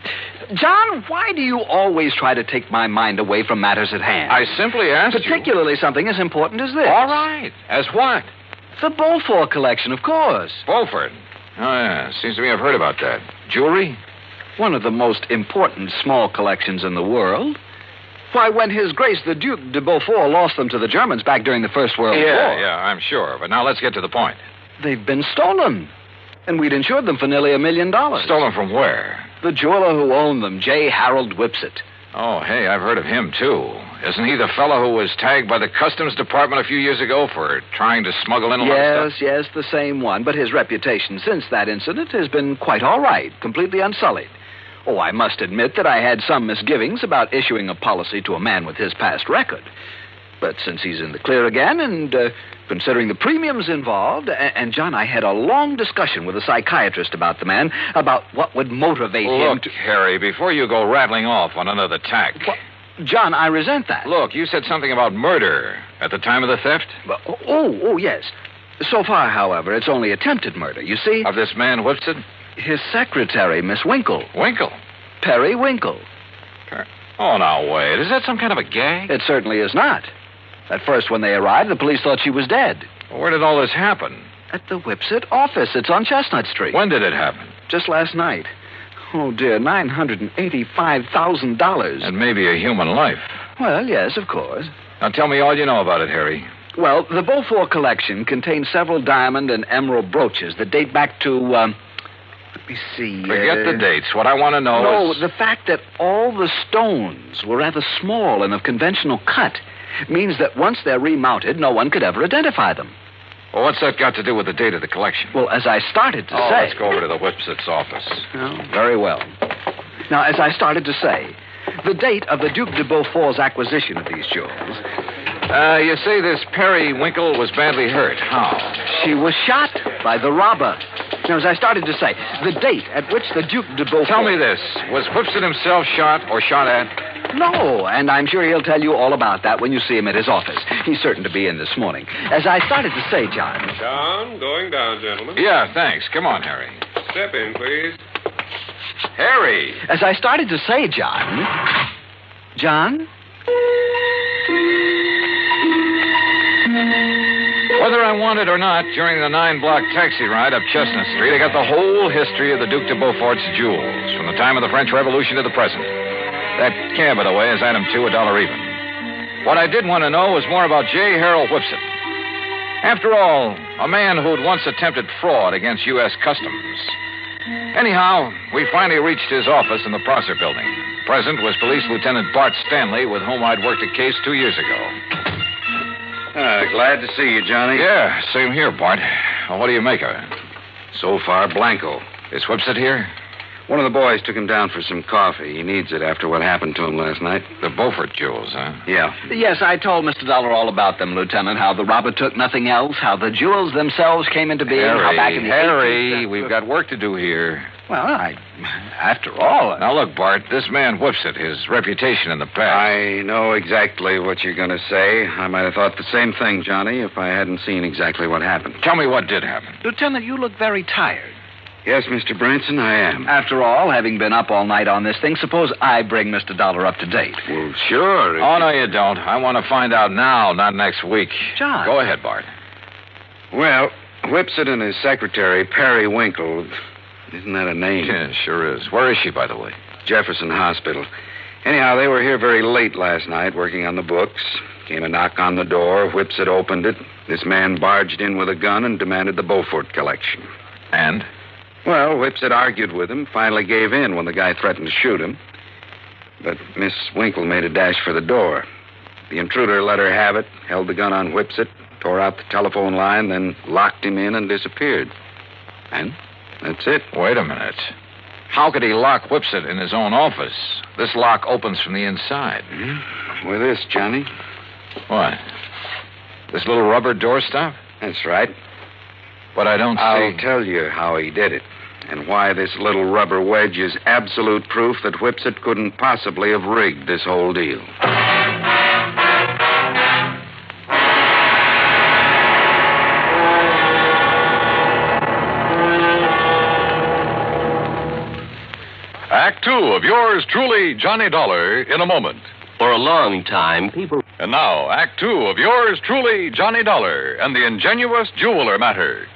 John, why do you always try to take my mind away from matters at hand? I simply asked Particularly something as important as this. All right. As what? The Beaufort collection, of course. Beaufort? Oh, yeah. Seems to me I've heard about that. Jewelry? One of the most important small collections in the world. Why, when His Grace the Duke de Beaufort lost them to the Germans back during the First World War. Yeah, I'm sure. But now let's get to the point. They've been stolen. And we'd insured them for nearly $1 million. Stolen from where? The jeweler who owned them, J. Harold Whipsit. Oh, hey, I've heard of him, too. Isn't he the fellow who was tagged by the Customs Department a few years ago for trying to smuggle in a lot of stuff? Yes, the same one. But his reputation since that incident has been quite all right, completely unsullied. Oh, I must admit that I had some misgivings about issuing a policy to a man with his past record. But since he's in the clear again, and considering the premiums involved, and John, I had a long discussion with a psychiatrist about the man, about what would motivate him Look, Harry, before you go rattling off on another tack. John, I resent that. Look, you said something about murder at the time of the theft? Oh, yes. So far, however, it's only attempted murder, you see? Of this man, Whipsit? His secretary, Miss Winkle. Winkle? Perry Winkle. Oh, now, wait. Is that some kind of a gag? It certainly is not. At first, when they arrived, the police thought she was dead. Well, where did all this happen? At the Whipsit office. It's on Chestnut Street. When did it happen? Just last night. Oh, dear, $985,000. And maybe a human life. Well, yes, of course. Now, tell me all you know about it, Harry. Well, the Beaufort collection contains several diamond and emerald brooches that date back to, let me see. Forget the dates. What I want to know is... No, the fact that all the stones were rather small and of conventional cut means that once they're remounted, no one could ever identify them. Well, what's that got to do with the date of the collection? Well, as I started to say... let's go over to the Whipsit's office. Oh, very well. Now, as I started to say, the date of the Duke de Beaufort's acquisition of these jewels... you say this Perry Winkle was badly hurt. How? She was shot by the robber. Now, as I started to say, the date at which the Duke de Beaufort... Tell me this. Was Whipsit himself shot or shot at? No, and I'm sure he'll tell you all about that when you see him at his office. He's certain to be in this morning. As I started to say, John... John, going down, gentlemen. Yeah, thanks. Come on, Harry. Step in, please. Harry! As I started to say, John... John? Whether I want it or not, during the 9-block taxi ride up Chestnut Street, I got the whole history of the Duke de Beaufort's jewels, from the time of the French Revolution to the present. That cab, by the way, is item 2, $1 even. What I did want to know was more about J. Harold Whipsit. After all, a man who'd once attempted fraud against U.S. Customs. Anyhow, we finally reached his office in the Prosser building. Present was Police Lieutenant Bart Stanley, with whom I'd worked a case 2 years ago. Glad to see you, Johnny. Yeah, same here, Bart. Well, what do you make of it? So far, blanco. Is Whipsit here? One of the boys took him down for some coffee. He needs it after what happened to him last night. The Beaufort jewels, huh? Yeah. Yes, I told Mr. Dollar all about them, Lieutenant. How the robber took nothing else, how the jewels themselves came into being, how back in the 80s... we've got work to do here. Well, after all... Now, look, Bart, this man Whipsit, his reputation in the past... I know exactly what you're going to say. I might have thought the same thing, Johnny, if I hadn't seen exactly what happened. Tell me what did happen. Lieutenant, you look very tired. Yes, Mr. Branson, I am. After all, having been up all night on this thing, suppose I bring Mr. Dollar up to date. Well, sure. Oh, no, you don't. I want to find out now, not next week. John. Go ahead, Bart. Well, Whipsit and his secretary, Perry Winkle... Isn't that a name? Yeah, sure is. Where is she, by the way? Jefferson Hospital. Anyhow, they were here very late last night working on the books. Came a knock on the door. Whipsit opened it. This man barged in with a gun and demanded the Beaufort collection. And? Well, Whipsit argued with him, finally gave in when the guy threatened to shoot him. But Miss Winkle made a dash for the door. The intruder let her have it, held the gun on Whipsit, tore out the telephone line, then locked him in and disappeared. And that's it. Wait a minute. How could he lock Whipsit in his own office? This lock opens from the inside. With this, Johnny. What? This little rubber doorstop? That's right. But I don't see... I'll tell you how he did it, and why this little rubber wedge is absolute proof that Whipsit couldn't possibly have rigged this whole deal. Act 2 of yours truly, Johnny Dollar, in a moment. For a long time, people... And now, Act 2 of yours truly, Johnny Dollar, and the Ingenuous Jeweler Matter.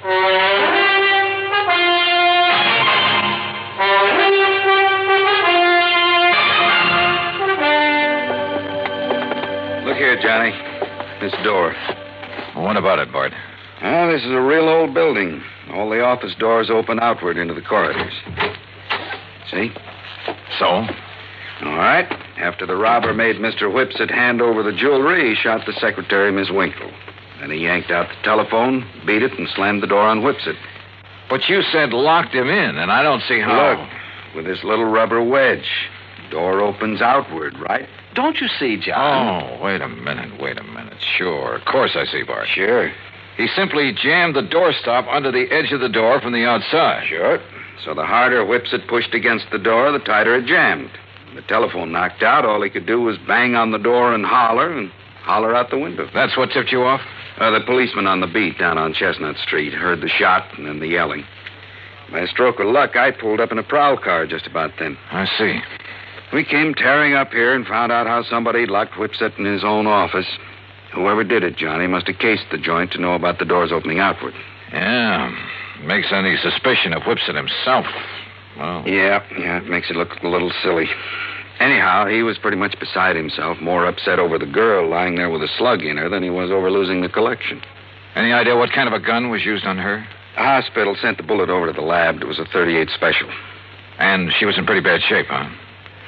This door. What about it, Bart? Ah, this is a real old building. All the office doors open outward into the corridors. See? So? All right. After the robber made Mr. Whipsit hand over the jewelry, he shot the secretary, Miss Winkle. Then he yanked out the telephone, beat it, and slammed the door on Whipsit. But you said locked him in, and I don't see how. Look, with this little rubber wedge, door opens outward, right? Don't you see, John? Oh, wait a minute. Sure, of course I see, Bart. Sure. He simply jammed the doorstop under the edge of the door from the outside. Sure. So the harder Whipsit pushed against the door, the tighter it jammed. The telephone knocked out. All he could do was bang on the door and holler out the window. That's what tipped you off? The policeman on the beat down on Chestnut Street heard the shot and then the yelling. By a stroke of luck, I pulled up in a prowl car just about then. I see. We came tearing up here and found out how somebody locked Whipsit in his own office. Whoever did it, Johnny, must have cased the joint to know about the doors opening outward. Yeah. Makes any suspicion of Whipsit himself. Well. Yeah, it makes it look a little silly. Anyhow, he was pretty much beside himself, more upset over the girl lying there with a slug in her than he was over losing the collection. Any idea what kind of a gun was used on her? The hospital sent the bullet over to the lab. It was a .38 special. And she was in pretty bad shape, huh?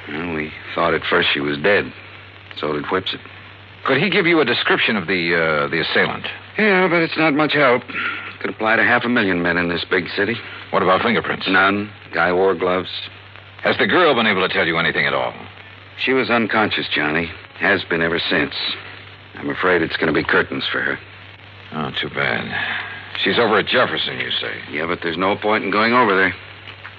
Well, we thought at first she was dead. So did Whipsit. Could he give you a description of the assailant? Yeah, but it's not much help. Could apply to 500,000 men in this big city. What about fingerprints? None. Guy wore gloves. Has the girl been able to tell you anything at all? She was unconscious, Johnny. Has been ever since. I'm afraid it's going to be curtains for her. Oh, too bad. She's over at Jefferson, you say? Yeah, but there's no point in going over there.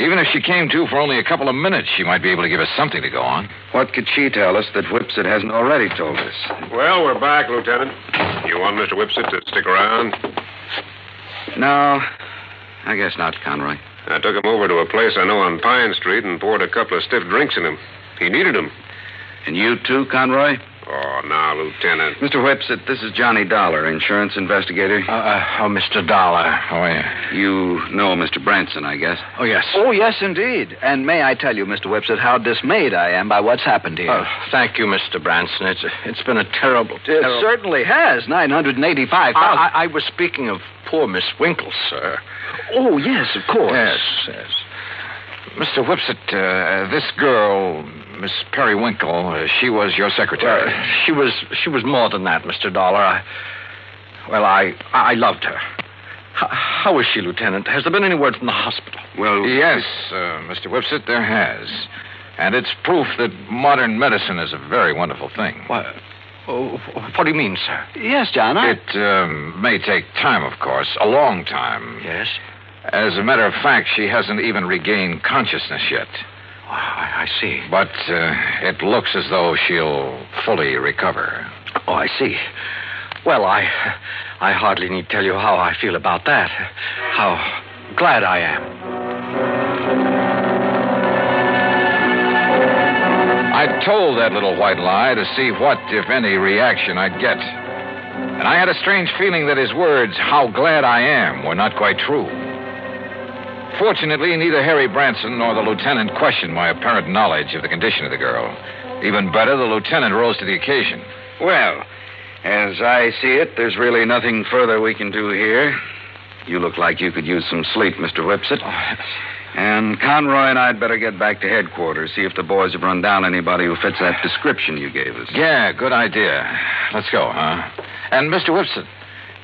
Even if she came to for only a couple of minutes, she might be able to give us something to go on. What could she tell us that Whipsit hasn't already told us? Well, we're back, Lieutenant. You want Mr. Whipsit to stick around? No, I guess not, Conroy. I took him over to a place I know on Pine Street and poured a couple of stiff drinks in him. He needed them. And you too, Conroy? Oh, now, Lieutenant. Mr. Whipsit, this is Johnny Dollar, insurance investigator. Mr. Dollar. How are you? You know Mr. Branson, I guess. Oh, yes. Oh, yes, indeed. And may I tell you, Mr. Whipsit, how dismayed I am by what's happened here. Thank you, Mr. Branson. It's been a terrible... It certainly has. $985,000. I was speaking of poor Miss Winkle, sir. Oh, yes, of course. Yes. Mr. Whipsit, this girl, Miss Periwinkle, she was your secretary. She was more than that, Mr. Dollar. I loved her. How is she, Lieutenant? Has there been any word from the hospital? Well, yes, Mr. Whipsit, there has. And it's proof that modern medicine is a very wonderful thing. What do you mean, sir? Yes, John. It may take time, of course, a long time. Yes? As a matter of fact, she hasn't even regained consciousness yet. I see. But it looks as though she'll fully recover. Oh, I see. Well, I hardly need tell you how I feel about that. How glad I am. I told that little white lie to see what, if any, reaction I'd get. And I had a strange feeling that his words, how glad I am, were not quite true. Fortunately, neither Harry Branson nor the lieutenant questioned my apparent knowledge of the condition of the girl. Even better, the lieutenant rose to the occasion. Well, as I see it, there's really nothing further we can do here. You look like you could use some sleep, Mr. Whipsit. And Conroy and I'd better get back to headquarters, see if the boys have run down anybody who fits that description you gave us. Yeah, good idea. Let's go, huh? And Mr. Whipsit,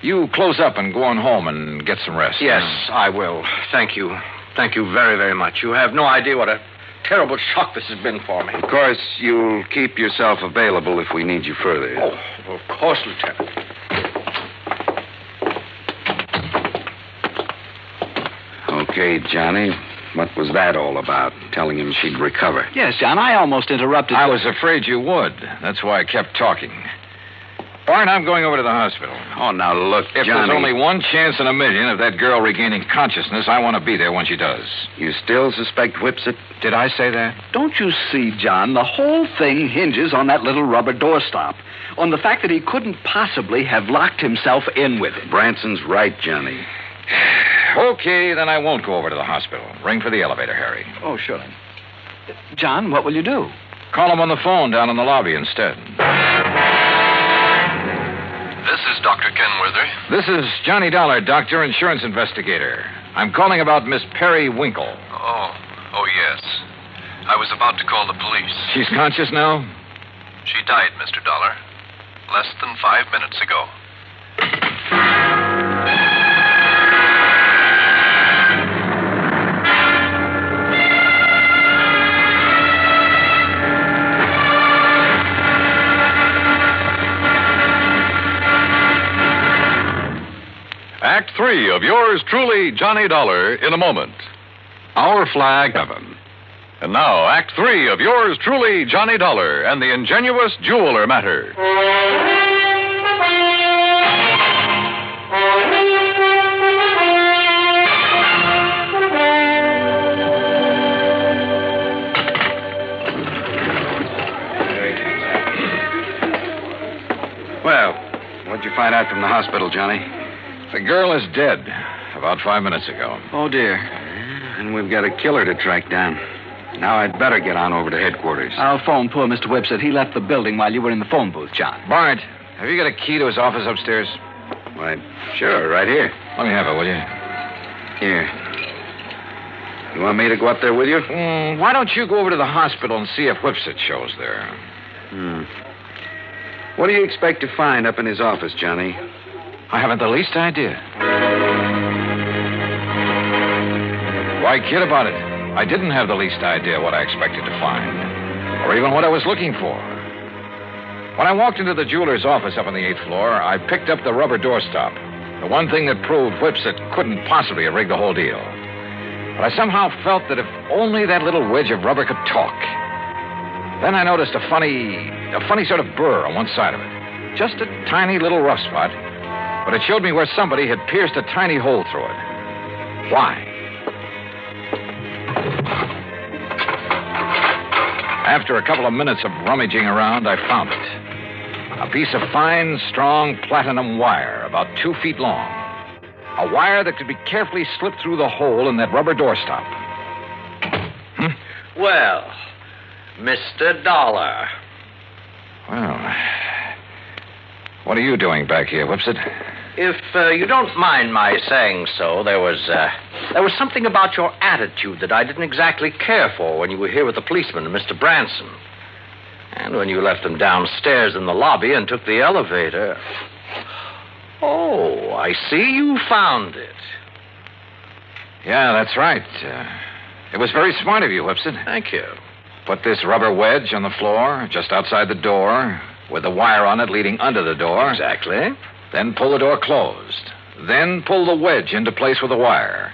you close up and go on home and get some rest. Yes, I will. Thank you. Thank you very, very much. You have no idea what a terrible shock this has been for me. Of course, you'll keep yourself available if we need you further. Oh, of course, Lieutenant. Okay, Johnny. What was that all about? Telling him she'd recover. Yes, John, I almost interrupted. I was afraid you would. That's why I kept talking. Bart, I'm going over to the hospital. Oh, now look, If Johnny. there's only one chance in a million of that girl regaining consciousness, I want to be there when she does. You still suspect Whipsit? Did I say that? Don't you see, John, the whole thing hinges on that little rubber doorstop. On the fact that he couldn't possibly have locked himself in with it. Branson's right, Johnny. Okay, then I won't go over to the hospital. Ring for the elevator, Harry. Oh, sure. John, what will you do? Call him on the phone down in the lobby instead. This is Johnny Dollar, doctor, insurance investigator. I'm calling about Miss Perry Winkle. Oh, yes. I was about to call the police. She's conscious now? She died, Mr. Dollar. Less than 5 minutes ago. Act 3 of yours truly, Johnny Dollar, in a moment. Our flag, heaven. And now, Act 3 of yours truly, Johnny Dollar, and the Ingenuous Jeweler matter. Well, what'd you find out from the hospital, Johnny? The girl is dead about 5 minutes ago. Oh, dear. And we've got a killer to track down. Now I'd better get on over to headquarters. I'll phone poor Mr. Whipset. He left the building while you were in the phone booth, John. Bart, have you got a key to his office upstairs? Why, sure, right here. Let me have it, will you? Here. You want me to go up there with you? Why don't you go over to the hospital and see if Whipset shows there? What do you expect to find up in his office, Johnny? I haven't the least idea. Why kid about it? I didn't have the least idea what I expected to find, or even what I was looking for. When I walked into the jeweler's office up on the 8th floor, I picked up the rubber doorstop, the one thing that proved Whipset couldn't possibly have rigged the whole deal. But I somehow felt that if only that little wedge of rubber could talk. Then I noticed a funny sort of burr on one side of it. Just a tiny little rough spot, but it showed me where somebody had pierced a tiny hole through it. Why? After a couple of minutes of rummaging around, I found it. A piece of fine, strong platinum wire, about 2 feet long. A wire that could be carefully slipped through the hole in that rubber doorstop. Well, Mr. Dollar. Well, what are you doing back here, Whipset? If you don't mind my saying so, there was something about your attitude that I didn't exactly care for when you were here with the policeman and Mr. Branson. And when you left them downstairs in the lobby and took the elevator. Oh, I see you found it. Yeah, that's right. It was very smart of you, Whipset. Thank you. Put this rubber wedge on the floor, just outside the door, with the wire on it leading under the door. Exactly. Then pull the door closed. Then pull the wedge into place with the wire.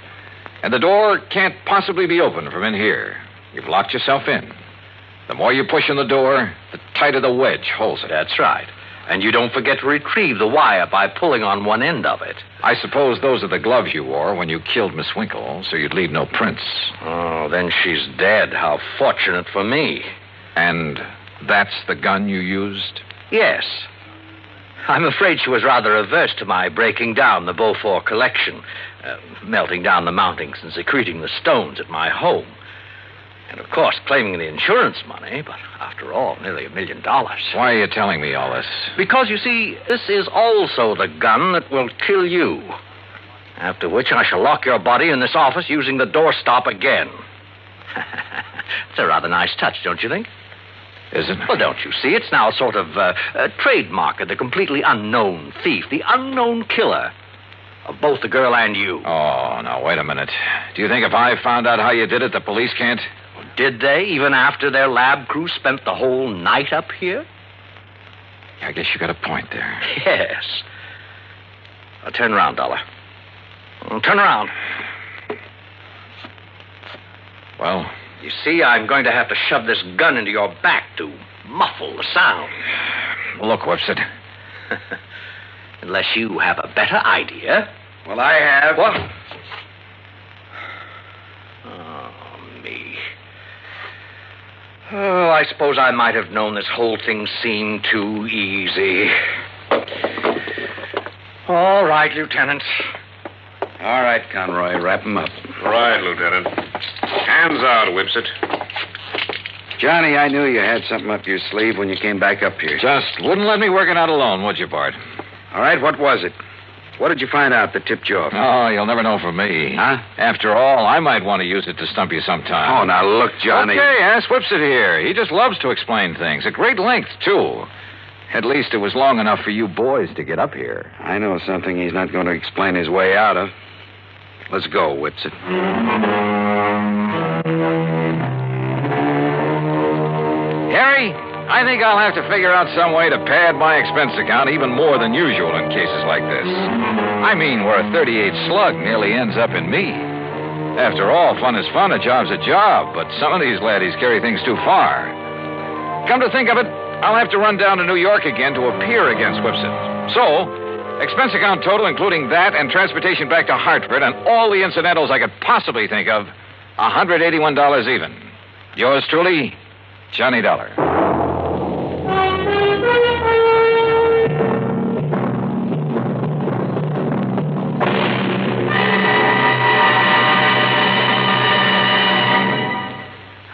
And the door can't possibly be opened from in here. You've locked yourself in. The more you push on the door, the tighter the wedge holds it. That's right. And you don't forget to retrieve the wire by pulling on one end of it. I suppose those are the gloves you wore when you killed Miss Winkle, so you'd leave no prints. Oh, then she's dead. How fortunate for me. And that's the gun you used? Yes. I'm afraid she was rather averse to my breaking down the Beaufort collection, melting down the mountings and secreting the stones at my home. And, of course, claiming the insurance money, but after all, nearly $1 million. Why are you telling me all this? Because, you see, this is also the gun that will kill you. After which I shall lock your body in this office using the doorstop again. It's a rather nice touch, don't you think? Is it? Well, don't you see? It's now a sort of a trademark of the completely unknown thief, the unknown killer of both the girl and you. Oh, now, wait a minute. Do you think if I found out how you did it, the police can't? Well, did they, even after their lab crew spent the whole night up here? I guess you got a point there. Yes. Now, turn around, Dollar. Turn around. Well? You see, I'm going to have to shove this gun into your back to muffle the sound. Look, Whipset. Unless you have a better idea. Well, I have. What? Oh, me. Oh, I suppose I might have known this whole thing seemed too easy. All right, Lieutenant. All right, Conroy, wrap him up. Right, Lieutenant. Hands out, Whipset. Johnny, I knew you had something up your sleeve when you came back up here. Just wouldn't let me work it out alone, would you, Bart? All right, what was it? What did you find out that tipped you off? Oh, you'll never know from me. Huh? After all, I might want to use it to stump you sometime. Oh, now look, Johnny. Okay, ask Whipsit here. He just loves to explain things. At great length, too. At least it was long enough for you boys to get up here. I know something he's not going to explain his way out of. Let's go, Whipsit. Harry, I think I'll have to figure out some way to pad my expense account even more than usual in cases like this. I mean, where a 38 slug nearly ends up in me. After all, fun is fun, a job's a job, but some of these laddies carry things too far. Come to think of it, I'll have to run down to New York again to appear against Whipsit. So, expense account total, including that and transportation back to Hartford and all the incidentals I could possibly think of, $181 even. Yours truly, Johnny Dollar.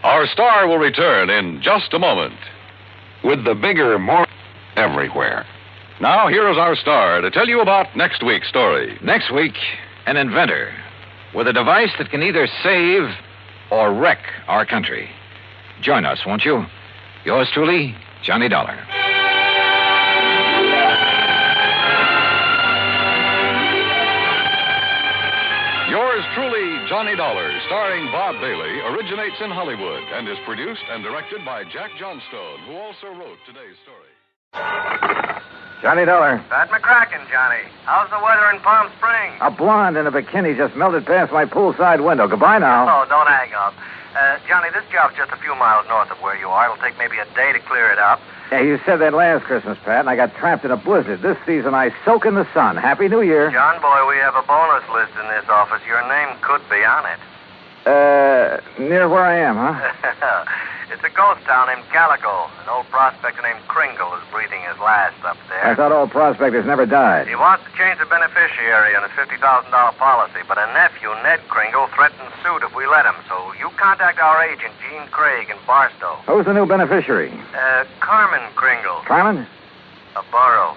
Our star will return in just a moment. With the bigger, more everywhere. Now, here is our star to tell you about next week's story. Next week, an inventor with a device that can either save or wreck our country. Join us, won't you? Yours truly, Johnny Dollar. Yours truly, Johnny Dollar, starring Bob Bailey, originates in Hollywood and is produced and directed by Jack Johnstone, who also wrote today's story. Johnny Dollar. Pat McCracken, Johnny. How's the weather in Palm Springs? A blonde in a bikini just melted past my poolside window. Goodbye now. Oh, don't hang up. Johnny, this job's just a few miles north of where you are. It'll take maybe a day to clear it up. Yeah, you said that last Christmas, Pat, and I got trapped in a blizzard. This season, I soak in the sun. Happy New Year. John, boy, we have a bonus list in this office. Your name could be on it. Near where I am, huh? It's a ghost town named Calico. An old prospector named Kringle is breathing his last up there. I thought old prospectors never died. He wants to change the beneficiary on his $50,000 policy, but a nephew, Ned Kringle, threatened suit if we let him. So you contact our agent, Gene Craig, in Barstow. Who's the new beneficiary? Carmen Kringle. Carmen? A burro.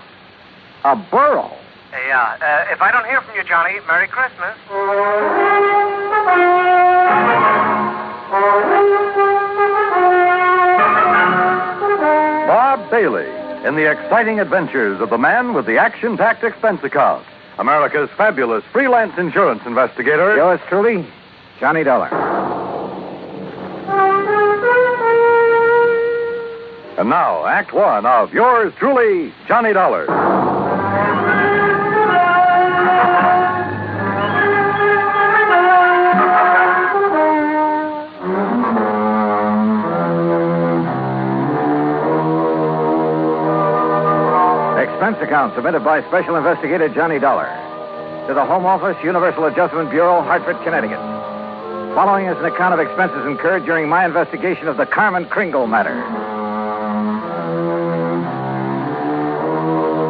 A burro? Yeah. If I don't hear from you, Johnny, Merry Christmas. Bob Bailey in the exciting adventures of the man with the action-packed expense account. America's fabulous freelance insurance investigator. Yours truly, Johnny Dollar. And now, Act One of yours truly, Johnny Dollar. Expense account submitted by Special Investigator Johnny Dollar to the Home Office, Universal Adjustment Bureau, Hartford, Connecticut. Following is an account of expenses incurred during my investigation of the Carmen Kringle matter.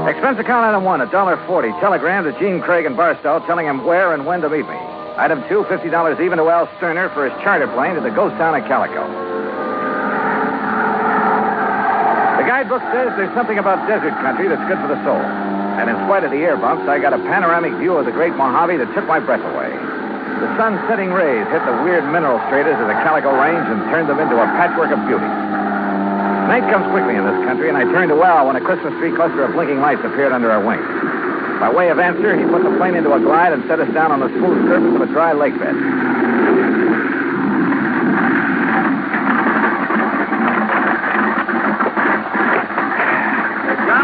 Expense account item 1, $1.40. Telegram to Gene Craig in Barstow telling him where and when to meet me. Item 2, $50 even to Al Sterner for his charter plane to the ghost town of Calico. The guidebook says there's something about desert country that's good for the soul. And in spite of the air bumps, I got a panoramic view of the great Mojave that took my breath away. The sun's setting rays hit the weird mineral stratas of the Calico Range and turned them into a patchwork of beauty. Night comes quickly in this country, and I turned to Al when a Christmas tree cluster of blinking lights appeared under our wings. By way of answer, he put the plane into a glide and set us down on the smooth surface of a dry lake bed.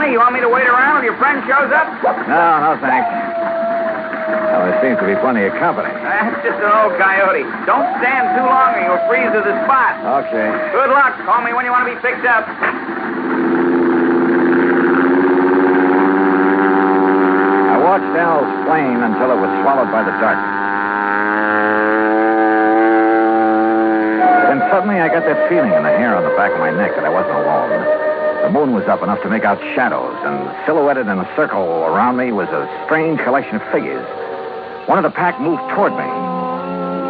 You want me to wait around till your friend shows up? No, thanks. Well, there seems to be plenty of company. That's just an old coyote. Don't stand too long or you'll freeze to the spot. Okay. Good luck. Call me when you want to be picked up. I watched Al's plane until it was swallowed by the darkness. Then suddenly I got that feeling in the hair on the back of my neck that I wasn't alone. The moon was up enough to make out shadows, and silhouetted in a circle around me was a strange collection of figures. One of the pack moved toward me,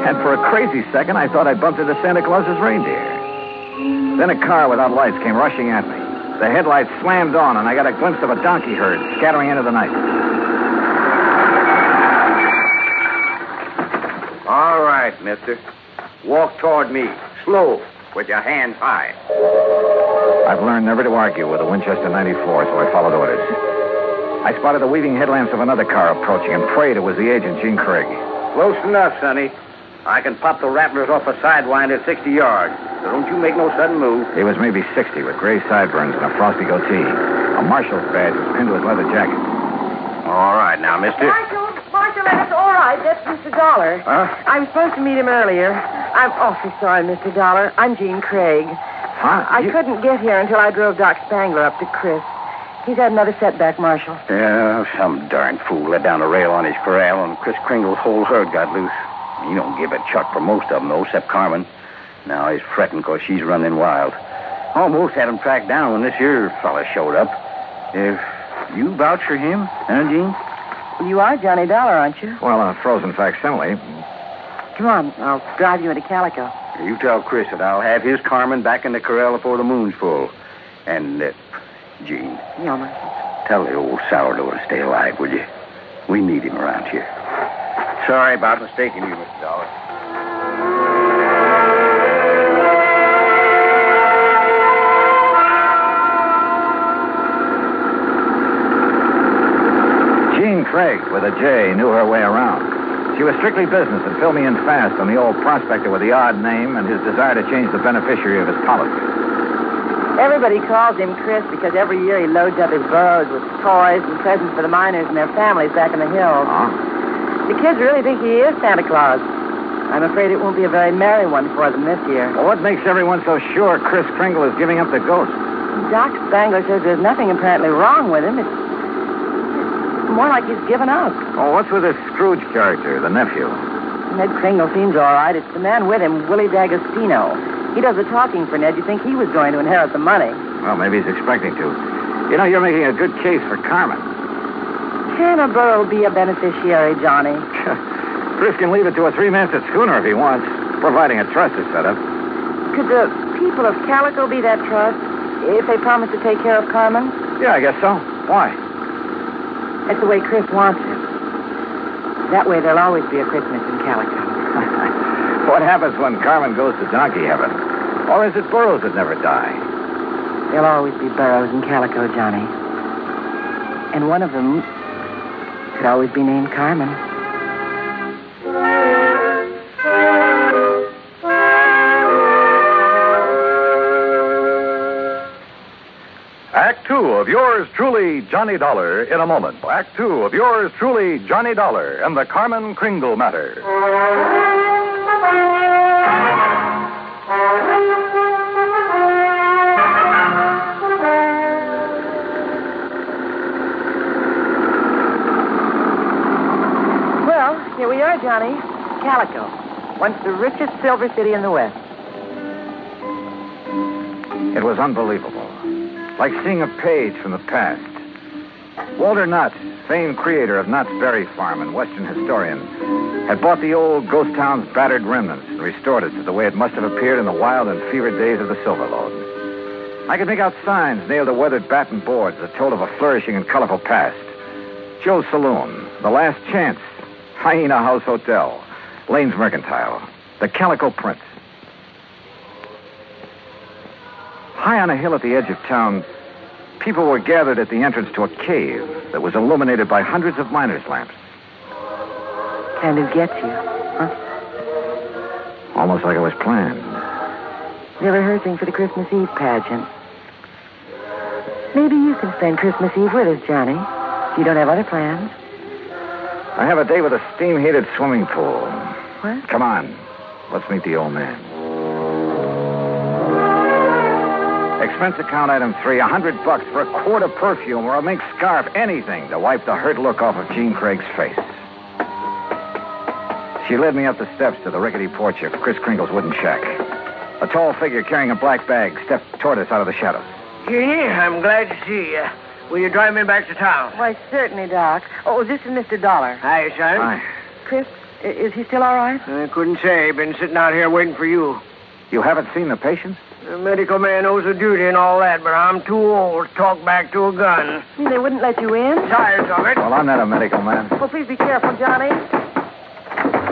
and for a crazy second, I thought I'd bumped into Santa Claus's reindeer. Then a car without lights came rushing at me. The headlights slammed on, and I got a glimpse of a donkey herd scattering into the night. right, mister. Walk toward me, slow, with your hands high. I've learned never to argue with a Winchester 94, so I followed orders. I spotted the weaving headlamps of another car approaching and prayed it was the agent, Gene Craig. Close enough, Sonny. I can pop the rattlers off a sidewind at 60 yards, so don't you make no sudden move. He was maybe 60 with gray sideburns and a frosty goatee. A marshal's badge was pinned to his leather jacket. All right, now, mister. Marshal, that's all right. That's Mr. Dollar. Huh? I'm supposed to meet him earlier. I'm awfully sorry, Mr. Dollar. I'm Jean Craig. Huh? I couldn't get here until I drove Doc Spangler up to Chris. He's had another setback, Marshal. Yeah, some darn fool let down a rail on his corral, and Chris Kringle's whole herd got loose. He don't give a chuck for most of them, though, except Carmen. Now he's fretting because she's running wild. Almost had him tracked down when this here fella showed up. If you vouch for him, huh, Gene? You are Johnny Dollar, aren't you? Well, a frozen facsimile. Come on, I'll drive you into Calico. You tell Chris that I'll have his Carmen back in the corral before the moon's full. And, Gene. Yeah, Marshal. Tell the old sourdough to stay alive, will you? We need him around here. Sorry about mistaking you, Mr. Dollar. Jean Craig, with a J, knew her way around. She was strictly business and filled me in fast on the old prospector with the odd name and his desire to change the beneficiary of his policy. Everybody calls him Chris because every year he loads up his burros with toys and presents for the miners and their families back in the hills. Huh? The kids really think he is Santa Claus. I'm afraid it won't be a very merry one for them this year. Well, what makes everyone so sure Chris Kringle is giving up the ghost? Doc Spangler says there's nothing apparently wrong with him. It's more like he's given up. Oh, what's with this Scrooge character, the nephew? Ned Kringle seems all right. It's the man with him, Willie D'Agostino. He does the talking for Ned. You'd think he was going to inherit the money. Well, maybe he's expecting to. You know, you're making a good case for Carmen. Can a burro be a beneficiary, Johnny? Chris can leave it to a three-masted schooner if he wants, providing a trust is set up. Could the people of Calico be that trust if they promise to take care of Carmen? Yeah, I guess so. Why? That's the way Chris wants it. That way there'll always be a Christmas in Calico. What happens when Carmen goes to donkey heaven? Or is it burros that never die? There'll always be burros in Calico, Johnny. And one of them could always be named Carmen. Act two of yours truly, Johnny Dollar, in a moment. Act two of yours truly, Johnny Dollar, and the Carmen Kringle matter. Well, here we are, Johnny. Calico. Once the richest silver city in the West. It was unbelievable. Like seeing a page from the past. Walter Knott, famed creator of Knott's Berry Farm and Western historian, had bought the old ghost town's battered remnants and restored it to the way it must have appeared in the wild and fevered days of the Silver Lode. I could make out signs nailed to weathered batten boards that told of a flourishing and colorful past. Joe's Saloon, The Last Chance, Hyena House Hotel, Lane's Mercantile, the Calico Prince. High on a hill at the edge of town, people were gathered at the entrance to a cave that was illuminated by hundreds of miners' lamps. Kind of gets you, huh? Almost like it was planned. They're rehearsing for the Christmas Eve pageant. Maybe you can spend Christmas Eve with us, Johnny, if you don't have other plans. I have a day with a steam-heated swimming pool. What? Come on. Let's meet the old man. Expense account item 3, $100 for a quart of perfume or a mink scarf, anything to wipe the hurt look off of Jean Craig's face. She led me up the steps to the rickety porch of Chris Kringle's wooden shack. A tall figure carrying a black bag stepped toward us out of the shadows. Jeannie, I'm glad to see you. Will you drive me back to town? Why, certainly, Doc. Oh, this is Mr. Dollar. Hi, son. Hi. Chris, is he still all right? I couldn't say. Been sitting out here waiting for you. You haven't seen the patient? The medical man owes a duty and all that, but I'm too old to talk back to a gun. They wouldn't let you in? Tired of it. Well, I'm not a medical man. Well, please be careful, Johnny.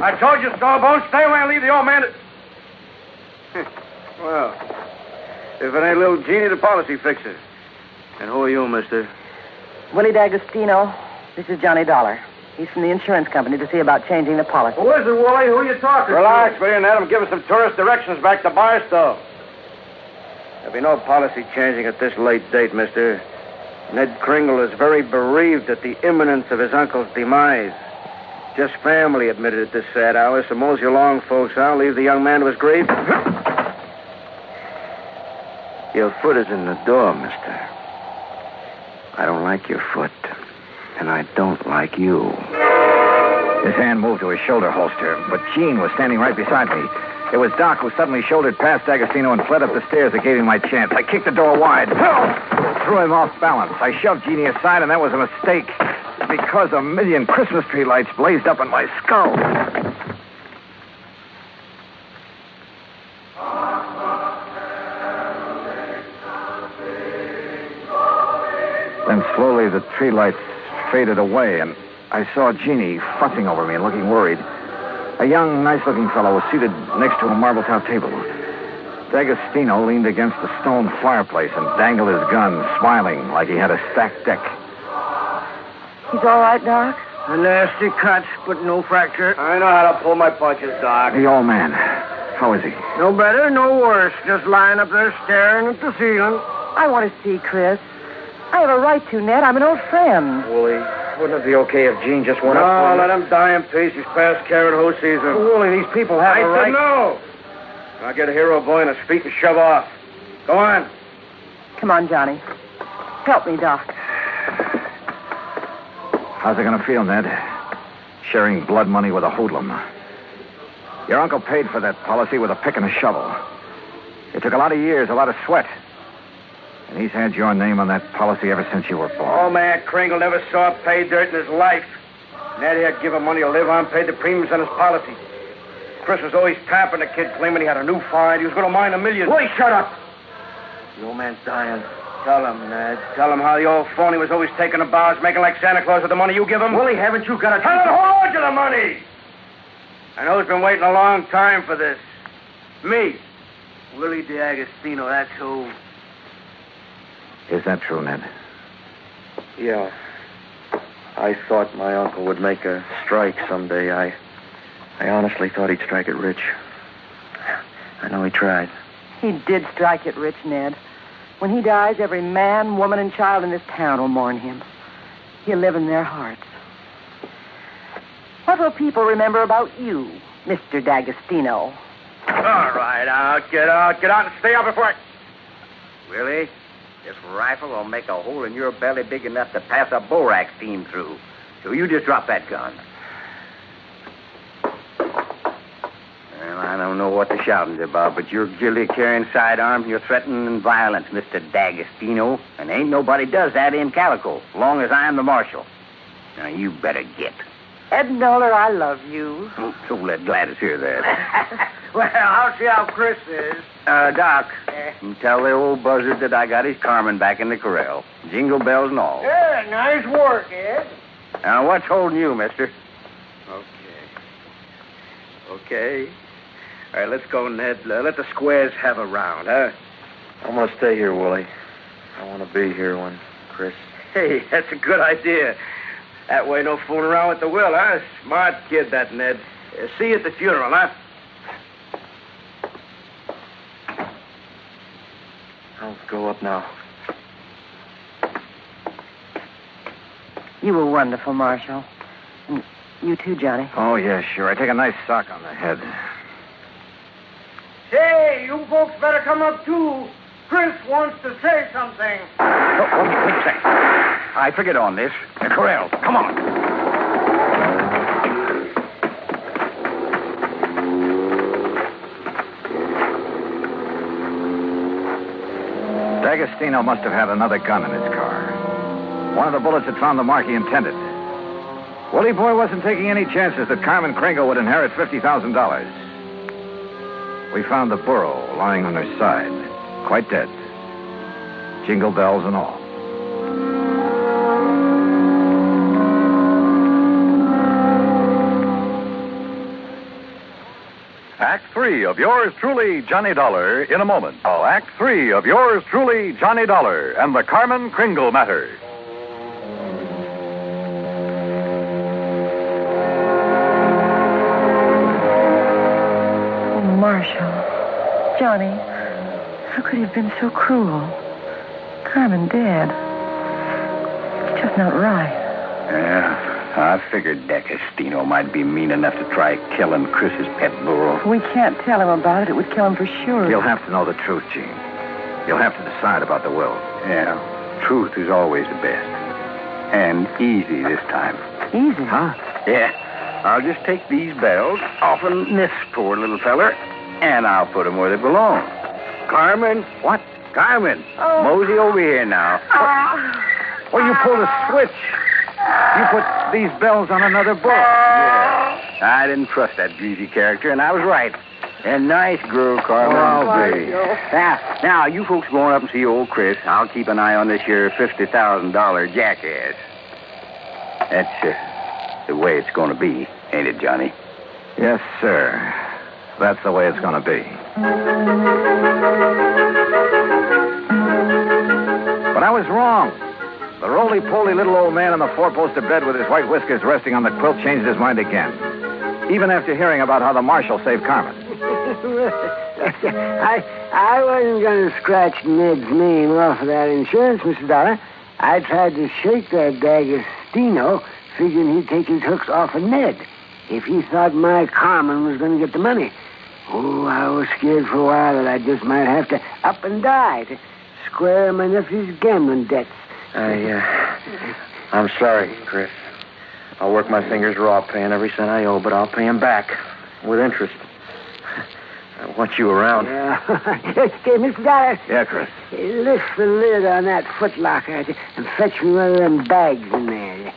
I told you, Stallbone, stay away and leave the old man to... Well, if it ain't little Jeannie, the policy fixer. And who are you, mister? Willie D'Agostino. This is Johnny Dollar. He's from the insurance company to see about changing the policy. Who is it, Wooly? Who are you talking Relax, will you, and let him give us some tourist directions back to Barstow. There'll be no policy changing at this late date, mister. Ned Kringle is very bereaved at the imminence of his uncle's demise. Just family admitted at this sad hour, so mosey along, folks. I'll leave the young man to his grave. Your foot is in the door, mister. I don't like your foot, and I don't like you. His hand moved to his shoulder holster, but Jean was standing right beside me. It was Doc who suddenly shouldered past D'Agostino and fled up the stairs that gave him my chance. I kicked the door wide. Threw him off balance. I shoved Jeannie aside, and that was a mistake. Because a million Christmas tree lights blazed up in my skull. Then slowly the tree lights faded away, and I saw Jeannie fussing over me and looking worried. A young, nice-looking fellow was seated next to a marble-top table. D'Agostino leaned against the stone fireplace and dangled his gun, smiling like he had a stacked deck. He's all right, Doc? A nasty cut, but no fracture. I know how to pull my punches, Doc. The old man. How is he? No better, no worse. Just lying up there staring at the ceiling. I want to see Chris. I have a right to, Ned. I'm an old friend. Wooly, wouldn't it be okay if Jean just went up? No, let him die in peace. He's past caring who sees him. Wooly, these people have a right. I said no. I'll get a hero boy on his feet and shove off. Go on. Come on, Johnny. Help me, Doc. How's it going to feel, Ned? Sharing blood money with a hoodlum. Your uncle paid for that policy with a pick and a shovel. It took a lot of years, a lot of sweat. And he's had your name on that policy ever since you were born. Oh, man, Kringle never saw pay dirt in his life. Ned had given money to live on, paid the premiums on his policy. Chris was always tapping the kid, claiming he had a new find. He was going to mine $1 million. Boy, shut up. The old man's dying. Tell him, Ned. Tell him how the old phony was always taking the bows, making like Santa Claus with the money you give him. Willie, haven't you got a... Tell him to hold on to the money! I know he's been waiting a long time for this. Me. Willie D'Agostino, that's who. Is that true, Ned? Yeah. I thought my uncle would make a strike someday. I honestly thought he'd strike it rich. I know he tried. He did strike it rich, Ned. When he dies, every man, woman, and child in this town will mourn him. He'll live in their hearts. What will people remember about you, Mr. D'Agostino? All right, get out, and stay out before I... Willie, this rifle will make a hole in your belly big enough to pass a borax team through. So you just drop that gun. Well, I don't know what the shouting's about, but you're guilty of carrying sidearms and you're threatening violence, Mr. D'Agostino. And ain't nobody does that in Calico, as long as I'm the marshal. Now, you better get. Ed Noller, I love you. Oh, so let Gladys hear that. Well, I'll see how Chris is. Doc, tell the old buzzard that I got his Carmen back in the corral. Jingle bells and all. Yeah, nice work, Ed. Now, what's holding you, mister? Okay. All right, let's go, Ned. Let the squares have a round, huh? I'm going to stay here, Willie. I want to be here when Chris... Hey, that's a good idea. That way, no fooling around with the will, huh? Smart kid, that Ned. See you at the funeral, huh? I'll go up now. You were wonderful, Marshal. And you too, Johnny. Oh, yeah, sure. I take a nice sock on the head. Say, you folks better come up, too. Chris wants to say something. Oh, wait a second. I figured on this. The corral. Come on. D'Agostino must have had another gun in his car. One of the bullets had found the mark he intended. Willie Boy wasn't taking any chances that Carmen Kringle would inherit $50,000. We found the burro lying on her side, quite dead. Jingle bells and all. Act 3 of yours truly, Johnny Dollar, in a moment. Oh, Act 3 of yours truly, Johnny Dollar, and the Carmen Kringle matter. Oh, Marshall. Johnny, how could he have been so cruel? Carmen dead. It's just not right. Yeah. I figured D'Agostino might be mean enough to try killing Chris's pet burro. We can't tell him about it. It would kill him for sure. You'll have to know the truth, Gene. You'll have to decide about the will. Yeah, truth is always the best. And easy this time. Easy? Huh? Yeah. I'll just take these bells off of this poor little feller, and I'll put them where they belong. Carmen? What? Carmen. Oh. Mosey over here now. Well, you pulled a switch. You put these bells on another book. Yeah. I didn't trust that greasy character, and I was right. And nice girl, Carmen. I'll be. Now, you folks going up and see old Chris. I'll keep an eye on this here $50,000 jackass. That's the way it's going to be, ain't it, Johnny? Yes, sir. That's the way it's going to be. But I was wrong. The roly-poly little old man on the four-poster bed with his white whiskers resting on the quilt changed his mind again. Even after hearing about how the marshal saved Carmen. I wasn't going to scratch Ned's name off of that insurance, Mr. Dollar. I tried to shake that D'Agostino, figuring he'd take his hooks off of Ned if he thought my Carmen was going to get the money. Oh, I was scared for a while that I just might have to up and die to square my nephew's gambling debts. I'm sorry, Chris. I'll work my fingers raw paying every cent I owe, but I'll pay him back with interest. I want you around. Okay, Mr. Dollar. Yeah, Chris. Lift the lid on that footlocker and fetch me one of them bags in there.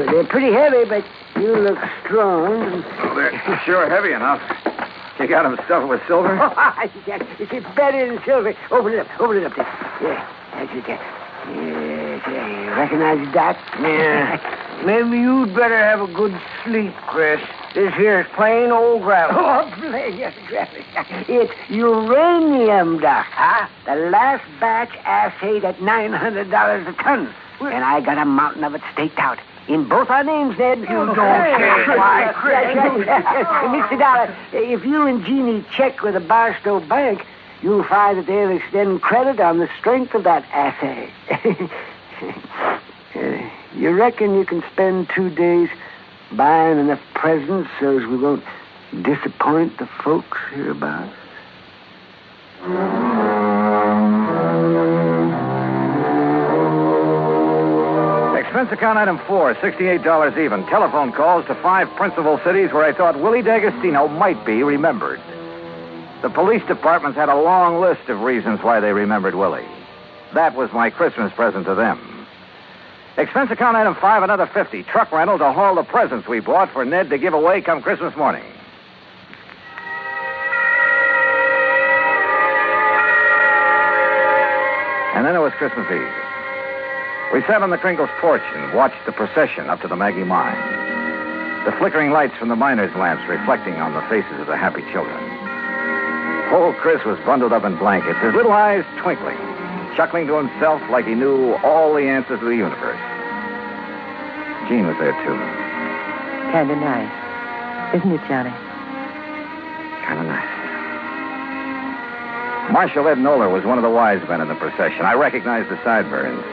They're pretty heavy, but you look strong. Oh, they're sure heavy enough. You got them stuffed with silver? It's better than silver. Open it up there. Yeah, that's it there. Yes, you recognize that? Yeah. Maybe you'd better have a good sleep, Chris. This here's plain old gravel. Oh, plain gravel. It's uranium dust, huh? The last batch assayed at $900 a ton. And I got a mountain of it staked out. In both our names, Ned. You don't say why, Chris. Mr. Dollar, if you and Jeannie check with the Barstow Bank, you'll find that they'll extend credit on the strength of that assay. You reckon you can spend 2 days buying enough presents so as we won't disappoint the folks hereabouts? Expense account item 4, $68 even. Telephone calls to 5 principal cities where I thought Willie D'Agostino might be remembered. The police departments had a long list of reasons why they remembered Willie. That was my Christmas present to them. Expense account item 5, another $50. Truck rental to haul the presents we bought for Ned to give away come Christmas morning. And then it was Christmas Eve. We sat on the Kringle's porch and watched the procession up to the Maggie mine. The flickering lights from the miners' lamps reflecting on the faces of the happy children. Old Chris was bundled up in blankets, his little eyes twinkling, chuckling to himself like he knew all the answers to the universe. Jean was there, too. Kind of nice. Isn't it, Johnny? Kind of nice. Marshal Ed Noller was one of the wise men in the procession. I recognized the sideburns.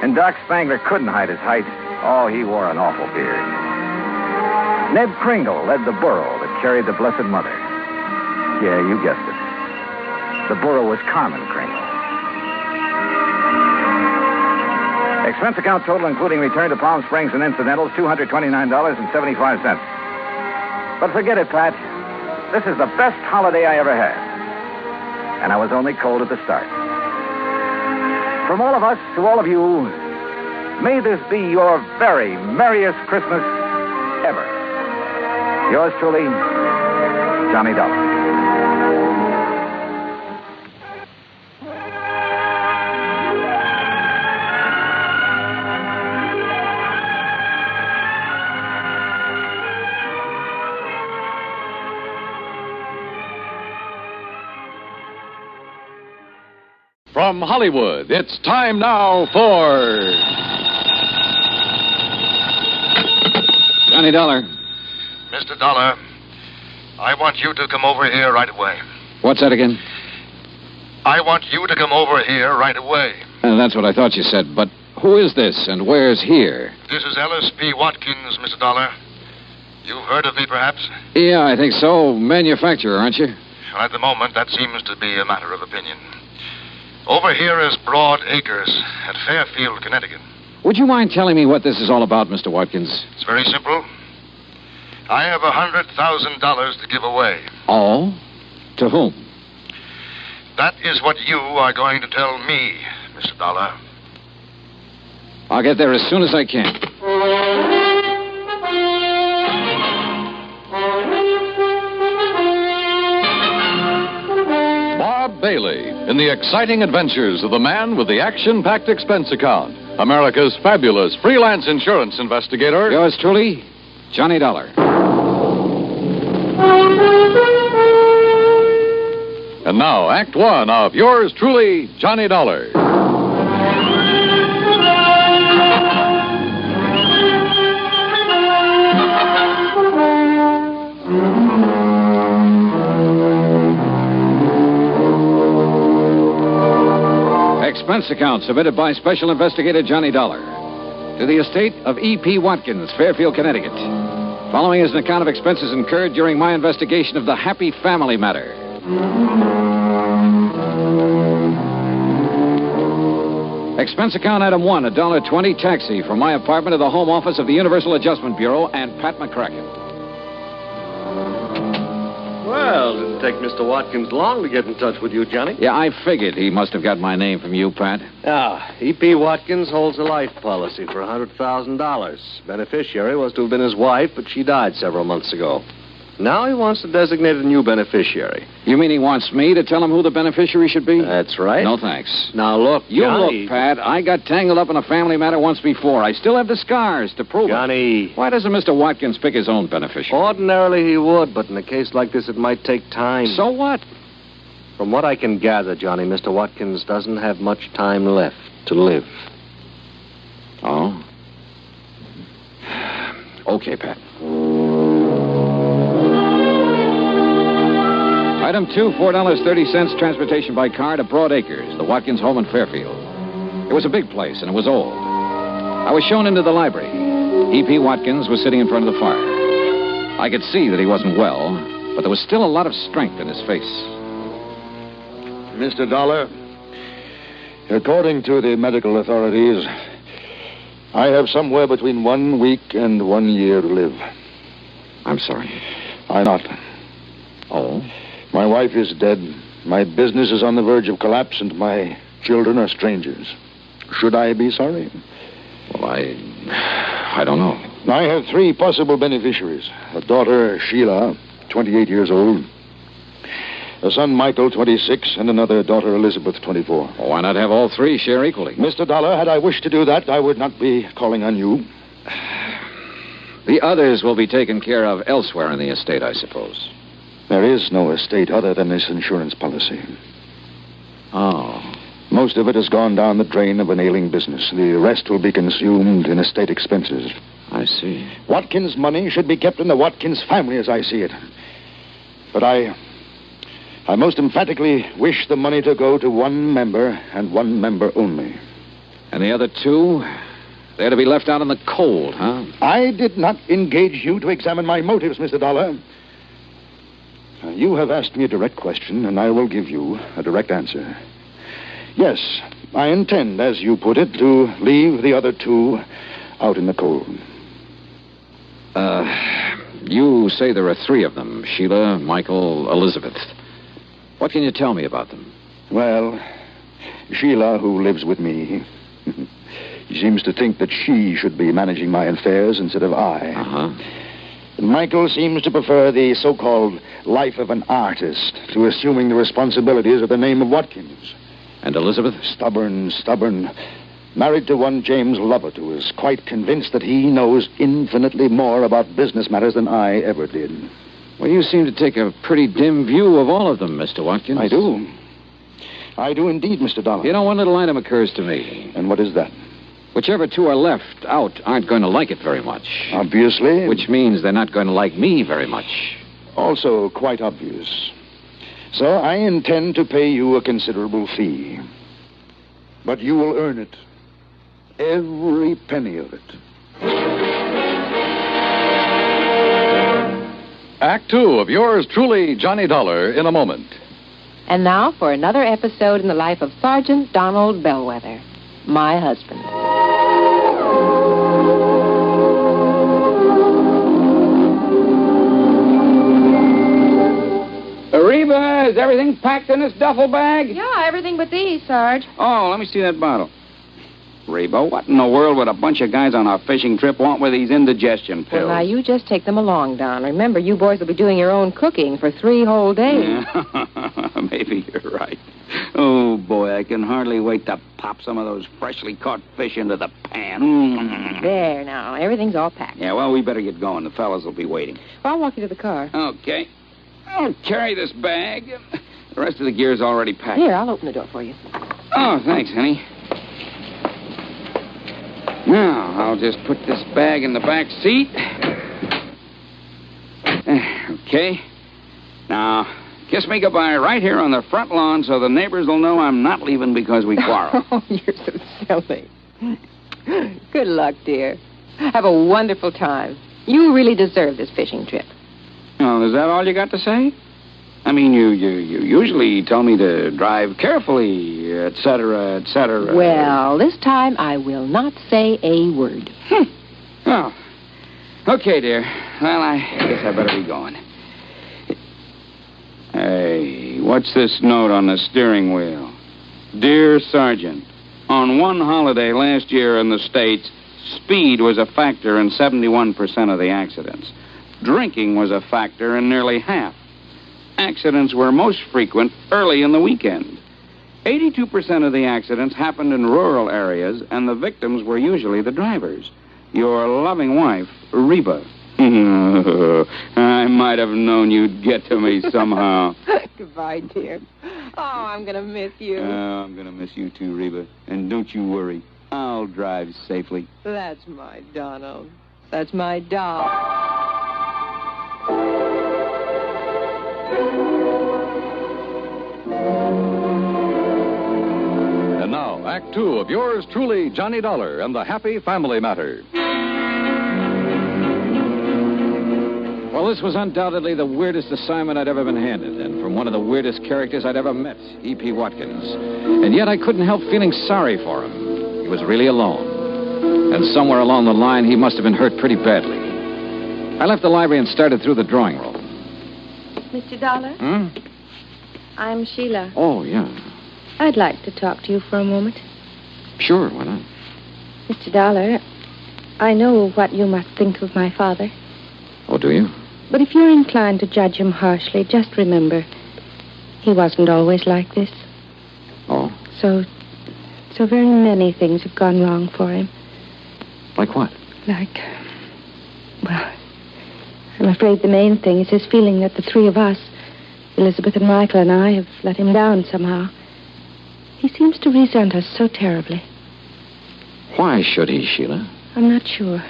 And Doc Spangler couldn't hide his height. Oh, he wore an awful beard. Ned Kringle led the burro that carried the Blessed Mother. Yeah, you guessed it. The burro was Carmen Kringle. Expense account total, including return to Palm Springs and incidentals, $229.75. But forget it, Pat. This is the best holiday I ever had. And I was only cold at the start. From all of us to all of you, may this be your very merriest Christmas ever. Yours truly, Johnny Dollar. From Hollywood, it's time now for... Johnny Dollar. Mr. Dollar, I want you to come over here right away. What's that again? I want you to come over here right away. That's what I thought you said, but who is this and where's here? This is Ellis P. Watkins, Mr. Dollar. You've heard of me, perhaps? Yeah, I think so. Manufacturer, aren't you? Well, at the moment, that seems to be a matter of opinion. Over here is Broad Acres at Fairfield, Connecticut. Would you mind telling me what this is all about, Mr. Watkins? It's very simple. I have $100,000 to give away. Oh? To whom? That is what you are going to tell me, Mr. Dollar. I'll get there as soon as I can. Bob Bailey in the exciting adventures of the man with the action-packed expense account. America's fabulous freelance insurance investigator. Yours truly, Johnny Dollar. And now, Act One of yours truly, Johnny Dollar. Expense account submitted by Special Investigator Johnny Dollar to the estate of E.P. Watkins, Fairfield, Connecticut. Following is an account of expenses incurred during my investigation of the Happy Family matter. Expense account item 1, $1.20 taxi from my apartment to the home office of the Universal Adjustment Bureau and Pat McCracken. Well, didn't take Mr. Watkins long to get in touch with you, Johnny. Yeah, I figured he must have got my name from you, Pat. E.P. Watkins holds a life policy for $100,000. Beneficiary was to have been his wife, but she died several months ago. Now he wants to designate a new beneficiary. You mean he wants me to tell him who the beneficiary should be? That's right. No, thanks. Now, look, You Johnny... look, Pat. I got tangled up in a family matter once before. I still have the scars to prove Johnny... it. Why doesn't Mr. Watkins pick his own beneficiary? Ordinarily he would, but in a case like this, it might take time. So what? From what I can gather, Johnny, Mr. Watkins doesn't have much time left to live. Oh? Okay, Pat. Item 2, $4.30 transportation by car to Broad Acres, the Watkins home in Fairfield. It was a big place, and it was old. I was shown into the library. E.P. Watkins was sitting in front of the fire. I could see that he wasn't well, but there was still a lot of strength in his face. Mr. Dollar, according to the medical authorities, I have somewhere between 1 week and 1 year to live. I'm sorry. I'm not. Oh? My wife is dead. My business is on the verge of collapse, and my children are strangers. Should I be sorry? Well, I don't know. I have 3 possible beneficiaries. A daughter, Sheila, 28 years old. A son, Michael, 26, and another daughter, Elizabeth, 24. Well, why not have all 3 share equally? Mr. Dollar, had I wished to do that, I would not be calling on you. The others will be taken care of elsewhere in the estate, I suppose. There is no estate other than this insurance policy. Oh. Most of it has gone down the drain of an ailing business. The rest will be consumed in estate expenses. I see. Watkins' money should be kept in the Watkins family, as I see it. But I most emphatically wish the money to go to one member and one member only. And the other 2? They're to be left out in the cold, huh? I did not engage you to examine my motives, Mr. Dollar. You have asked me a direct question, and I will give you a direct answer. Yes, I intend, as you put it, to leave the other 2 out in the cold. You say there are 3 of them, Sheila, Michael, Elizabeth. What can you tell me about them? Well, Sheila, who lives with me, she seems to think that she should be managing my affairs instead of I. Uh-huh. Michael seems to prefer the so-called life of an artist to assuming the responsibilities of the name of Watkins. And Elizabeth? Stubborn. Married to one James Lovett, who is quite convinced that he knows infinitely more about business matters than I ever did. Well, you seem to take a pretty dim view of all of them, Mr. Watkins. I do. I do indeed, Mr. Dollar. You know, one little item occurs to me. And what is that? Whichever two are left out aren't going to like it very much. Obviously. Which means they're not going to like me very much. Also quite obvious. So I intend to pay you a considerable fee. But you will earn it. Every penny of it. Act 2 of yours truly, Johnny Dollar, in a moment. And now for another episode in the life of Sergeant Donald Bellwether, my husband. Reba, is everything packed in this duffel bag? Yeah, everything but these, Sarge. Oh, let me see that bottle. Reba, what in the world would a bunch of guys on a fishing trip want with these indigestion pills? Well, now, you just take them along, Don. Remember, you boys will be doing your own cooking for 3 whole days. Yeah. Maybe you're right. Oh, boy, I can hardly wait to pop some of those freshly caught fish into the pan. There, now. Everything's all packed. Yeah, well, we better get going. The fellas will be waiting. Well, I'll walk you to the car. Okay. I'll carry this bag. The rest of the gear's already packed. Here, I'll open the door for you. Oh, thanks, honey. Now, I'll just put this bag in the back seat. Okay. Now, kiss me goodbye right here on the front lawn so the neighbors will know I'm not leaving because we quarreled. Oh, you're so silly. Good luck, dear. Have a wonderful time. You really deserve this fishing trip. Oh, is that all you got to say? I mean, you usually tell me to drive carefully, et cetera, et cetera. Well, this time I will not say a word. Oh. Okay, dear. Well, I guess I better be going. Hey, what's this note on the steering wheel? Dear Sergeant, on one holiday last year in the States, speed was a factor in 71% of the accidents. Drinking was a factor in nearly half. Accidents were most frequent early in the weekend. 82% of the accidents happened in rural areas, and the victims were usually the drivers. Your loving wife, Reba. I might have known you'd get to me somehow. Goodbye, dear. Oh, I'm going to miss you. I'm going to miss you too, Reba. And don't you worry. I'll drive safely. That's my Donald. That's my doll. And now, Act 2 of yours truly, Johnny Dollar and the Happy Family Matter. Well, this was undoubtedly the weirdest assignment I'd ever been handed, and from one of the weirdest characters I'd ever met, E.P. Watkins. And yet I couldn't help feeling sorry for him. He was really alone. And somewhere along the line, he must have been hurt pretty badly. I left the library and started through the drawing room. Mr. Dollar? I'm Sheila. Oh, yeah. I'd like to talk to you for a moment. Sure, why not? Mr. Dollar, I know what you must think of my father. Oh, do you? But if you're inclined to judge him harshly, just remember, he wasn't always like this. Oh? So very many things have gone wrong for him. Like what? Well, I'm afraid the main thing is his feeling that the 3 of us, Elizabeth and Michael and I, have let him down somehow. He seems to resent us so terribly. Why should he, Sheila? I'm not sure.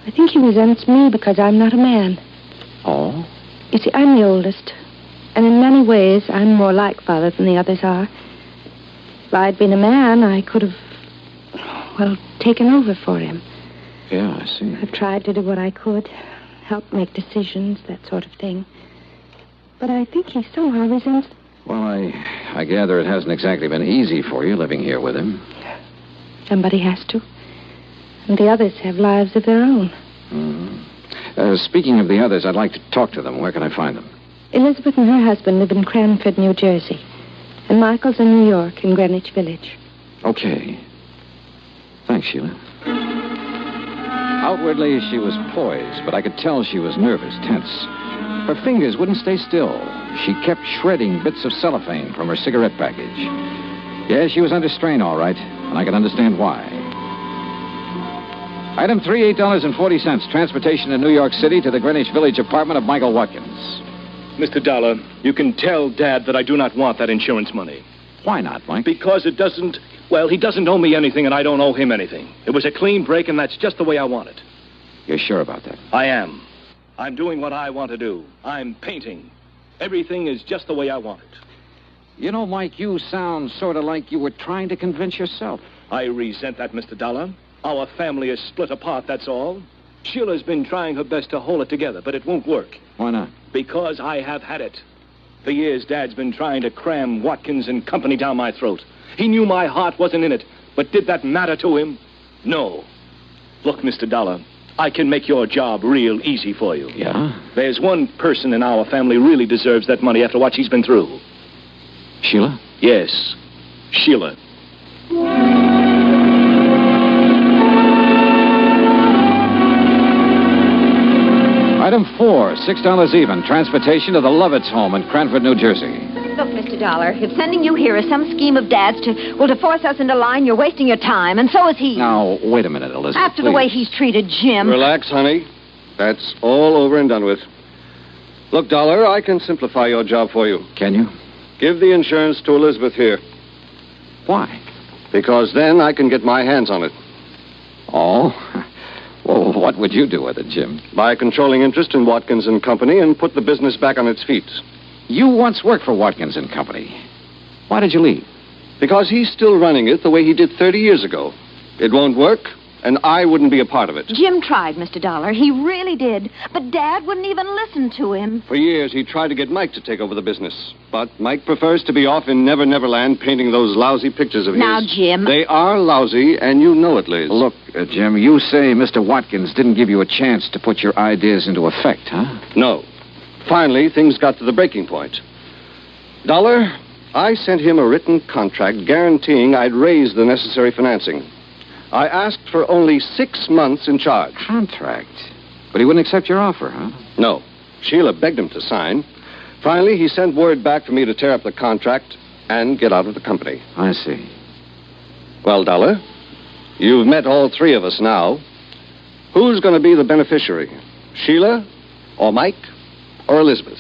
I think he resents me because I'm not a man. Oh? You see, I'm the oldest. And in many ways, I'm more like Father than the others are. If I'd been a man, I could have, taken over for him. Yeah, I see. I've tried to do what I could. Help make decisions, that sort of thing. But I think he somehow resents... Well, I gather it hasn't exactly been easy for you living here with him. Somebody has to. And the others have lives of their own. Speaking of the others, I'd like to talk to them. Where can I find them? Elizabeth and her husband live in Cranford, New Jersey. And Michael's in New York, in Greenwich Village. Okay. Thanks, Sheila. Outwardly, she was poised, but I could tell she was nervous, tense. Her fingers wouldn't stay still. She kept shredding bits of cellophane from her cigarette package. Yeah, she was under strain, all right, and I could understand why. Item 3, $8.40. Transportation to New York City to the Greenwich Village apartment of Michael Watkins. Mr. Dollar, you can tell Dad that I do not want that insurance money. Why not, Mike? Because it doesn't... Well, he doesn't owe me anything, and I don't owe him anything. It was a clean break, and that's just the way I want it. You're sure about that? I am. I'm doing what I want to do. I'm painting. Everything is just the way I want it. You know, Mike, you sound sort of like you were trying to convince yourself. I resent that, Mr. Dollar. Our family is split apart, that's all. Sheila's been trying her best to hold it together, but it won't work. Why not? Because I have had it. For years, Dad's been trying to cram Watkins and company down my throat. He knew my heart wasn't in it, but did that matter to him? No. Look, Mr. Dollar, I can make your job real easy for you. Yeah? There's one person in our family really deserves that money after what she's been through. Sheila? Yes, Sheila. Item 4, $6 even. Transportation to the Lovett's home in Cranford, New Jersey. Look, Mr. Dollar, if sending you here is some scheme of Dad's to force us into line, you're wasting your time, and so is he. Now, wait a minute, Elizabeth, After the way he's treated Jim. Relax, honey. That's all over and done with. Look, Dollar, I can simplify your job for you. Can you? Give the insurance to Elizabeth here. Why? Because then I can get my hands on it. Oh? Well, what would you do with it, Jim? Buy a controlling interest in Watkins and Company and put the business back on its feet. You once worked for Watkins and Company. Why did you leave? Because he's still running it the way he did 30 years ago. It won't work, and I wouldn't be a part of it. Jim tried, Mr. Dollar. He really did. But Dad wouldn't even listen to him. For years, he tried to get Mike to take over the business. But Mike prefers to be off in Never Never Land painting those lousy pictures of Now, his. Jim. They are lousy, and you know it, Liz. Look, Jim, you say Mr. Watkins didn't give you a chance to put your ideas into effect, huh? No. Finally, things got to the breaking point. Dollar, I sent him a written contract guaranteeing I'd raise the necessary financing. I asked for only 6 months in charge. Contract? But he wouldn't accept your offer, huh? No. Sheila begged him to sign. Finally, he sent word back for me to tear up the contract and get out of the company. I see. Well, Dollar, you've met all three of us now. Who's going to be the beneficiary? Sheila, or Mike, or Elizabeth?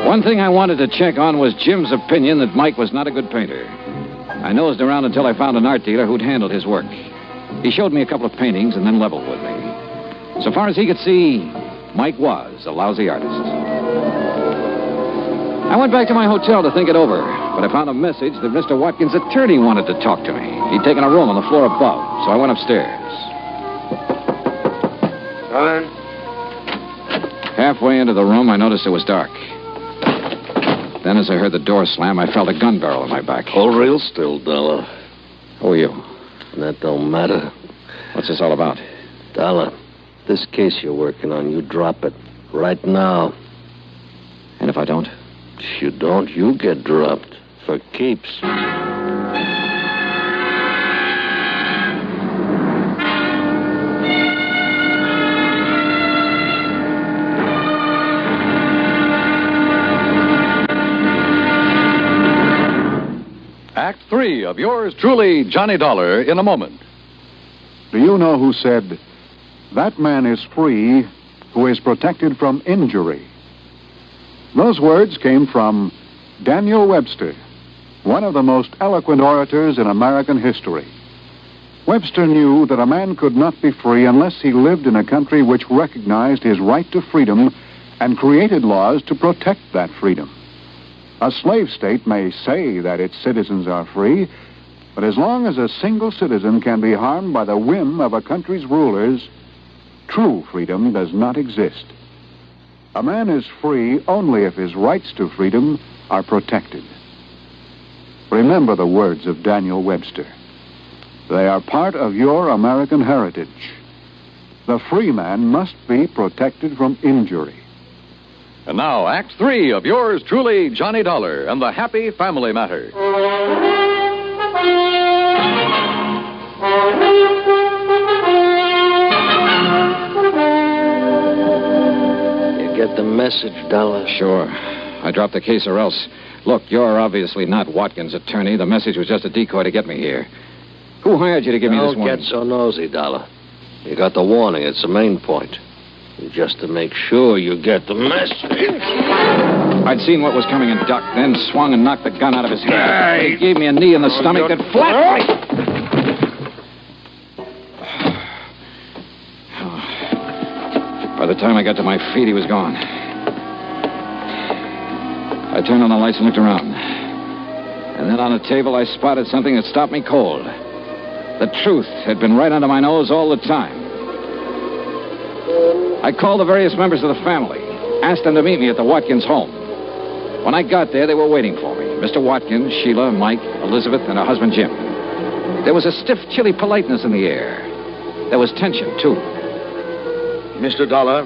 One thing I wanted to check on was Jim's opinion that Mike was not a good painter. I nosed around until I found an art dealer who'd handled his work. He showed me a couple of paintings and then leveled with me. So far as he could see, Mike was a lousy artist. I went back to my hotel to think it over, but I found a message that Mr. Watkins' attorney wanted to talk to me. He'd taken a room on the floor above, so I went upstairs. Come in. Halfway into the room, I noticed it was dark. Then as I heard the door slam, I felt a gun barrel in my back. Hold real still, Dollar. Who are you? That don't matter. What's this all about? Dollar, this case you're working on, you drop it right now. And if I don't? If you don't, you get dropped for keeps. Act 3 of yours truly, Johnny Dollar, in a moment. Do you know who said, "That man is free who is protected from injury"? Those words came from Daniel Webster, one of the most eloquent orators in American history. Webster knew that a man could not be free unless he lived in a country which recognized his right to freedom and created laws to protect that freedom. A slave state may say that its citizens are free, but as long as a single citizen can be harmed by the whim of a country's rulers, true freedom does not exist. A man is free only if his rights to freedom are protected. Remember the words of Daniel Webster. They are part of your American heritage. The free man must be protected from injury. And now, Act 3 of yours truly, Johnny Dollar, and the Happy Family Matter. You get the message, Dollar? Sure. I dropped the case or else. Look, you're obviously not Watkins' attorney. The message was just a decoy to get me here. Who hired you to give me this warning? Don't get so nosy, Dollar. You got the warning. It's the main point. Just to make sure you get the message. I'd seen what was coming and ducked, then swung and knocked the gun out of his hand. He gave me a knee in the stomach that flattened me. By the time I got to my feet, he was gone. I turned on the lights and looked around. And then on a table, I spotted something that stopped me cold. The truth had been right under my nose all the time. I called the various members of the family, asked them to meet me at the Watkins home. When I got there, they were waiting for me. Mr. Watkins, Sheila, Mike, Elizabeth, and her husband, Jim. There was a stiff, chilly politeness in the air. There was tension, too. Mr. Dollar,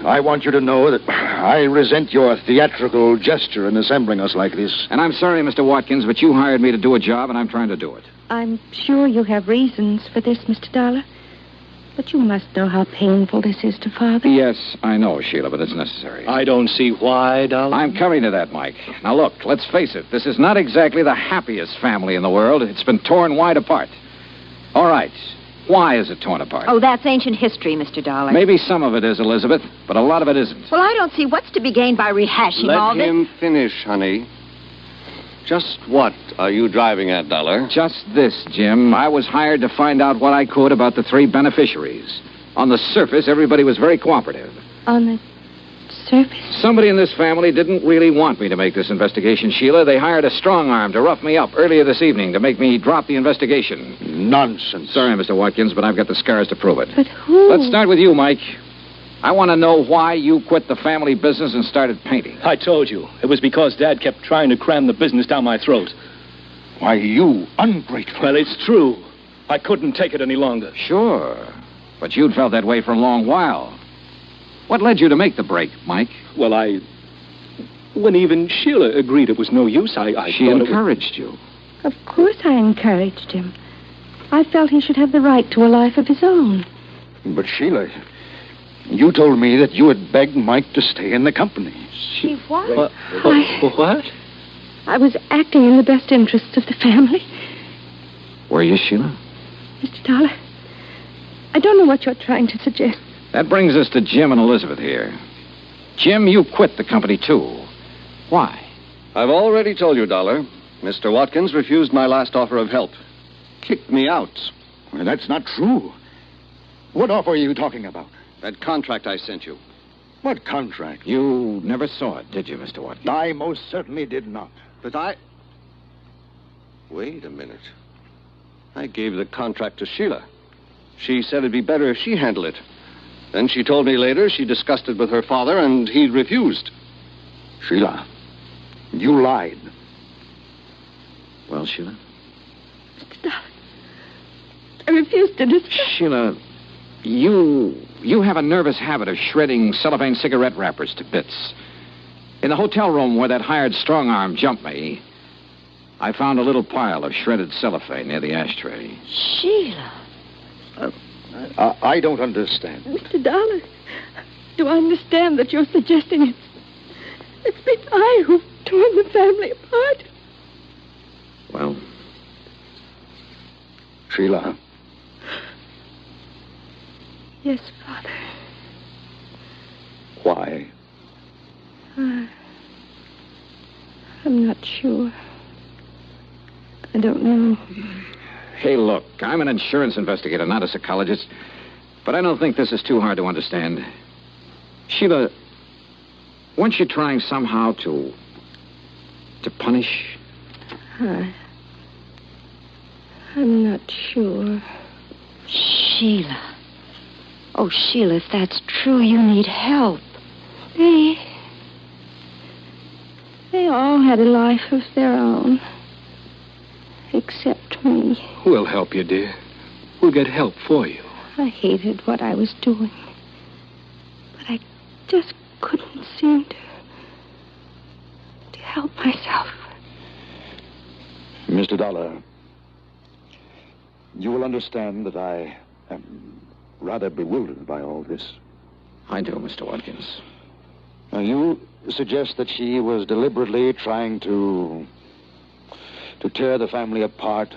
I want you to know that I resent your theatrical gesture in assembling us like this. And I'm sorry, Mr. Watkins, but you hired me to do a job, and I'm trying to do it. I'm sure you have reasons for this, Mr. Dollar. But you must know how painful this is to Father. Yes, I know, Sheila, but it's necessary. I don't see why, Dollar. I'm coming to that, Mike. Now, look, let's face it. This is not exactly the happiest family in the world. It's been torn wide apart. All right. Why is it torn apart? Oh, that's ancient history, Mr. Dollar. Maybe some of it is, Elizabeth, but a lot of it isn't. Well, I don't see what's to be gained by rehashing all this. Let him finish, honey. Just what are you driving at, Dollar? Just this, Jim. I was hired to find out what I could about the 3 beneficiaries. On the surface, everybody was very cooperative. On the surface? Somebody in this family didn't really want me to make this investigation, Sheila. They hired a strong arm to rough me up earlier this evening to make me drop the investigation. Nonsense. Sorry, Mr. Watkins, but I've got the scars to prove it. But who? Let's start with you, Mike. I want to know why you quit the family business and started painting. I told you. It was because Dad kept trying to cram the business down my throat. Why, you ungrateful. Well, it's true. I couldn't take it any longer. Sure. But you'd felt that way for a long while. What led you to make the break, Mike? Well, when even Sheila agreed it was no use, I She encouraged you. Of course I encouraged him. I felt he should have the right to a life of his own. But, Sheila, you told me that you had begged Mike to stay in the company. She what? What? I was acting in the best interests of the family. Were you, Sheila? Mr. Dollar, I don't know what you're trying to suggest. That brings us to Jim and Elizabeth here. Jim, you quit the company, too. Why? I've already told you, Dollar. Mr. Watkins refused my last offer of help. Kicked me out. Well, that's not true. What offer are you talking about? That contract I sent you. What contract? You never saw it, did you, Mr. Watkins? I most certainly did not. But Wait a minute. I gave the contract to Sheila. She said it'd be better if she handled it. Then she told me later she discussed it with her father and he refused. Sheila, you lied. Well, Sheila? Mr. Dollar, I refuse to discuss. Sheila, you have a nervous habit of shredding cellophane cigarette wrappers to bits. In the hotel room where that hired strong arm jumped me, I found a little pile of shredded cellophane near the ashtray. Sheila. I don't understand. Mr. Dollar, do I understand that you're suggesting it's been I who've torn the family apart? Well, Sheila. Yes, Father. Why? I'm not sure. I don't know. Hey, look, I'm an insurance investigator, not a psychologist, but I don't think this is too hard to understand. Sheila, weren't you trying somehow to punish? I'm not sure. Sheila. Oh, Sheila, if that's true, you need help. They all had a life of their own. Except me. We'll help you, dear. We'll get help for you. I hated what I was doing. But I just couldn't seem to help myself. Mr. Dollar, you will understand that I am rather bewildered by all this. I do, Mr. Watkins. Now, you suggest that she was deliberately trying to tear the family apart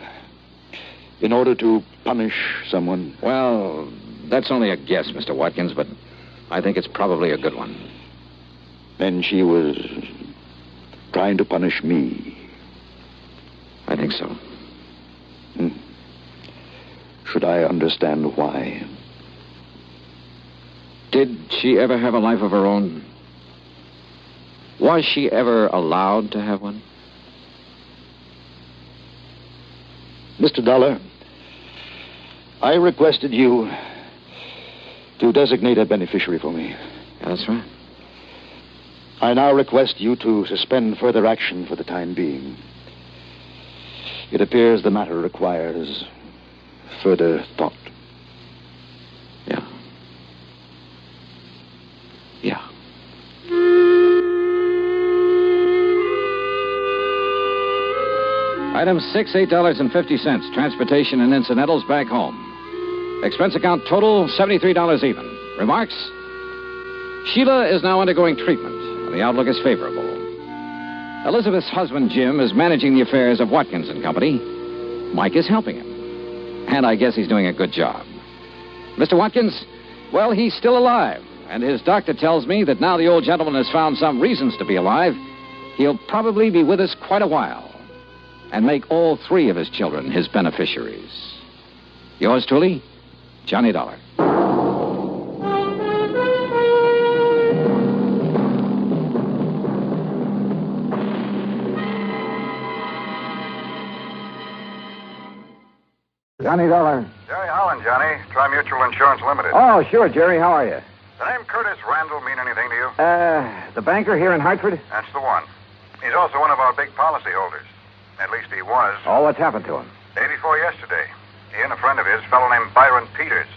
in order to punish someone? Well, that's only a guess, Mr. Watkins, but I think it's probably a good one. Then she was trying to punish me. I think so. Should I understand why? Did she ever have a life of her own? Was she ever allowed to have one? Mr. Dollar, I requested you to designate a beneficiary for me. Yeah, that's right. I now request you to suspend further action for the time being. It appears the matter requires further thought. Yeah. Yeah. Item 6, $8.50. Transportation and incidentals back home. Expense account total, $73 even. Remarks? Sheila is now undergoing treatment, and the outlook is favorable. Elizabeth's husband, Jim, is managing the affairs of Watkins and Company. Mike is helping him. And I guess he's doing a good job. Mr. Watkins, well, he's still alive. And his doctor tells me that now the old gentleman has found some reasons to be alive, he'll probably be with us quite a while. And make all 3 of his children his beneficiaries. Yours truly, Johnny Dollar. Johnny Dollar. Jerry Holland, Johnny. Tri-Mutual Insurance Limited. Oh, sure, Jerry. How are you? The name Curtis Randall mean anything to you? The banker here in Hartford? That's the one. He's also one of our big policyholders. At least he was. Oh, what's happened to him? Day before yesterday. He and a friend of his, a fellow named Byron Peters.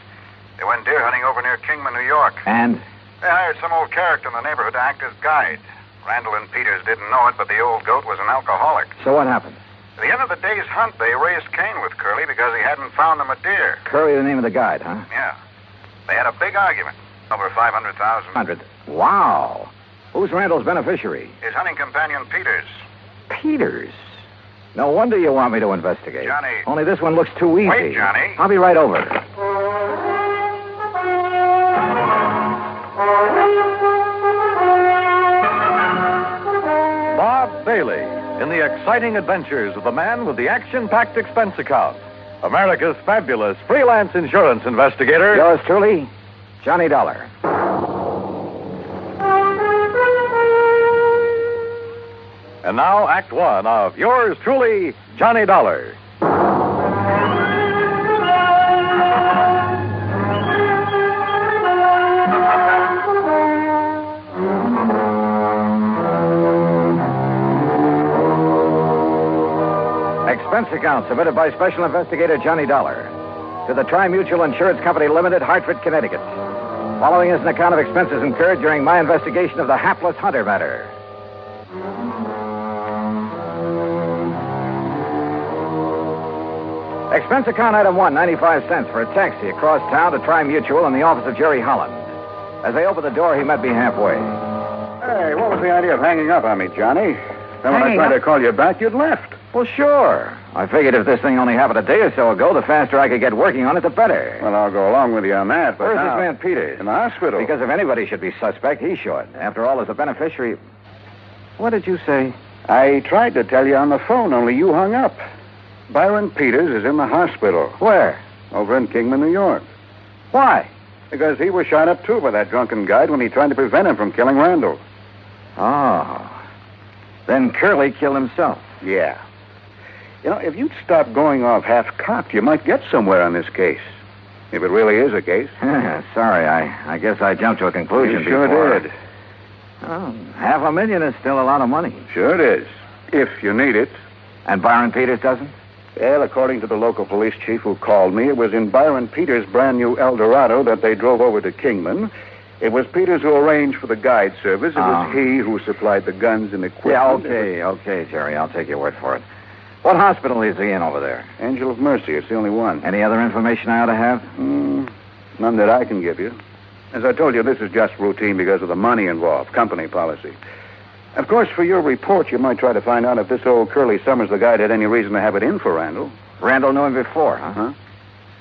They went deer hunting over near Kingman, New York. And? They hired some old character in the neighborhood to act as guide. Randall and Peters didn't know it, but the old goat was an alcoholic. So what happened? At the end of the day's hunt, they raised Cain with Curly because he hadn't found them a deer. Curly, the name of the guide, huh? Yeah. They had a big argument. Over $500,000. 100. Wow. Who's Randall's beneficiary? His hunting companion, Peters. Peters? No wonder you want me to investigate. Johnny. Only this one looks too easy. Wait, Johnny. I'll be right over. Bob Bailey in the exciting adventures of the man with the action-packed expense account. America's fabulous freelance insurance investigator. Yours truly, Johnny Dollar. And now, Act 1 of yours truly, Johnny Dollar. Expense account submitted by Special Investigator Johnny Dollar to the Tri-Mutual Insurance Company Limited, Hartford, Connecticut. Following is an account of expenses incurred during my investigation of the Hapless Hunter matter. Expense account item 1, 95 cents for a taxi across town to Tri-Mutual in the office of Jerry Holland. As I opened the door, he met me halfway. Hey, what was the idea of hanging up on me, Johnny? Then when I tried to call you back, you'd left. Well, sure. I figured if this thing only happened a day or so ago, the faster I could get working on it, the better. Well, I'll go along with you on that, but Where's now... this man Peters? In the hospital. Because if anybody should be suspect, he should. After all, as a beneficiary... What did you say? I tried to tell you on the phone, only you hung up. Byron Peters is in the hospital. Where? Over in Kingman, New York. Why? Because he was shot up, too, by that drunken guide when he tried to prevent him from killing Randall. Oh. Then Curly killed himself. Yeah. You know, if you'd stop going off half-cocked, you might get somewhere on this case. If it really is a case. Sorry, I guess I jumped to a conclusion You sure before. did. Oh, $500,000 is still a lot of money. Sure it is. If you need it. And Byron Peters doesn't? Well, according to the local police chief who called me, it was in Byron Peters' brand new Eldorado that they drove over to Kingman. It was Peters who arranged for the guide service. It was he who supplied the guns and equipment. Yeah, okay, Jerry. I'll take your word for it. What hospital is he in over there? Angel of Mercy. It's the only one. Any other information I ought to have? None that I can give you. As I told you, this is just routine because of the money involved, company policy. Of course, for your report, you might try to find out if this old Curly Summers, the guide, had any reason to have it in for Randall. Randall knew him before, huh? Huh?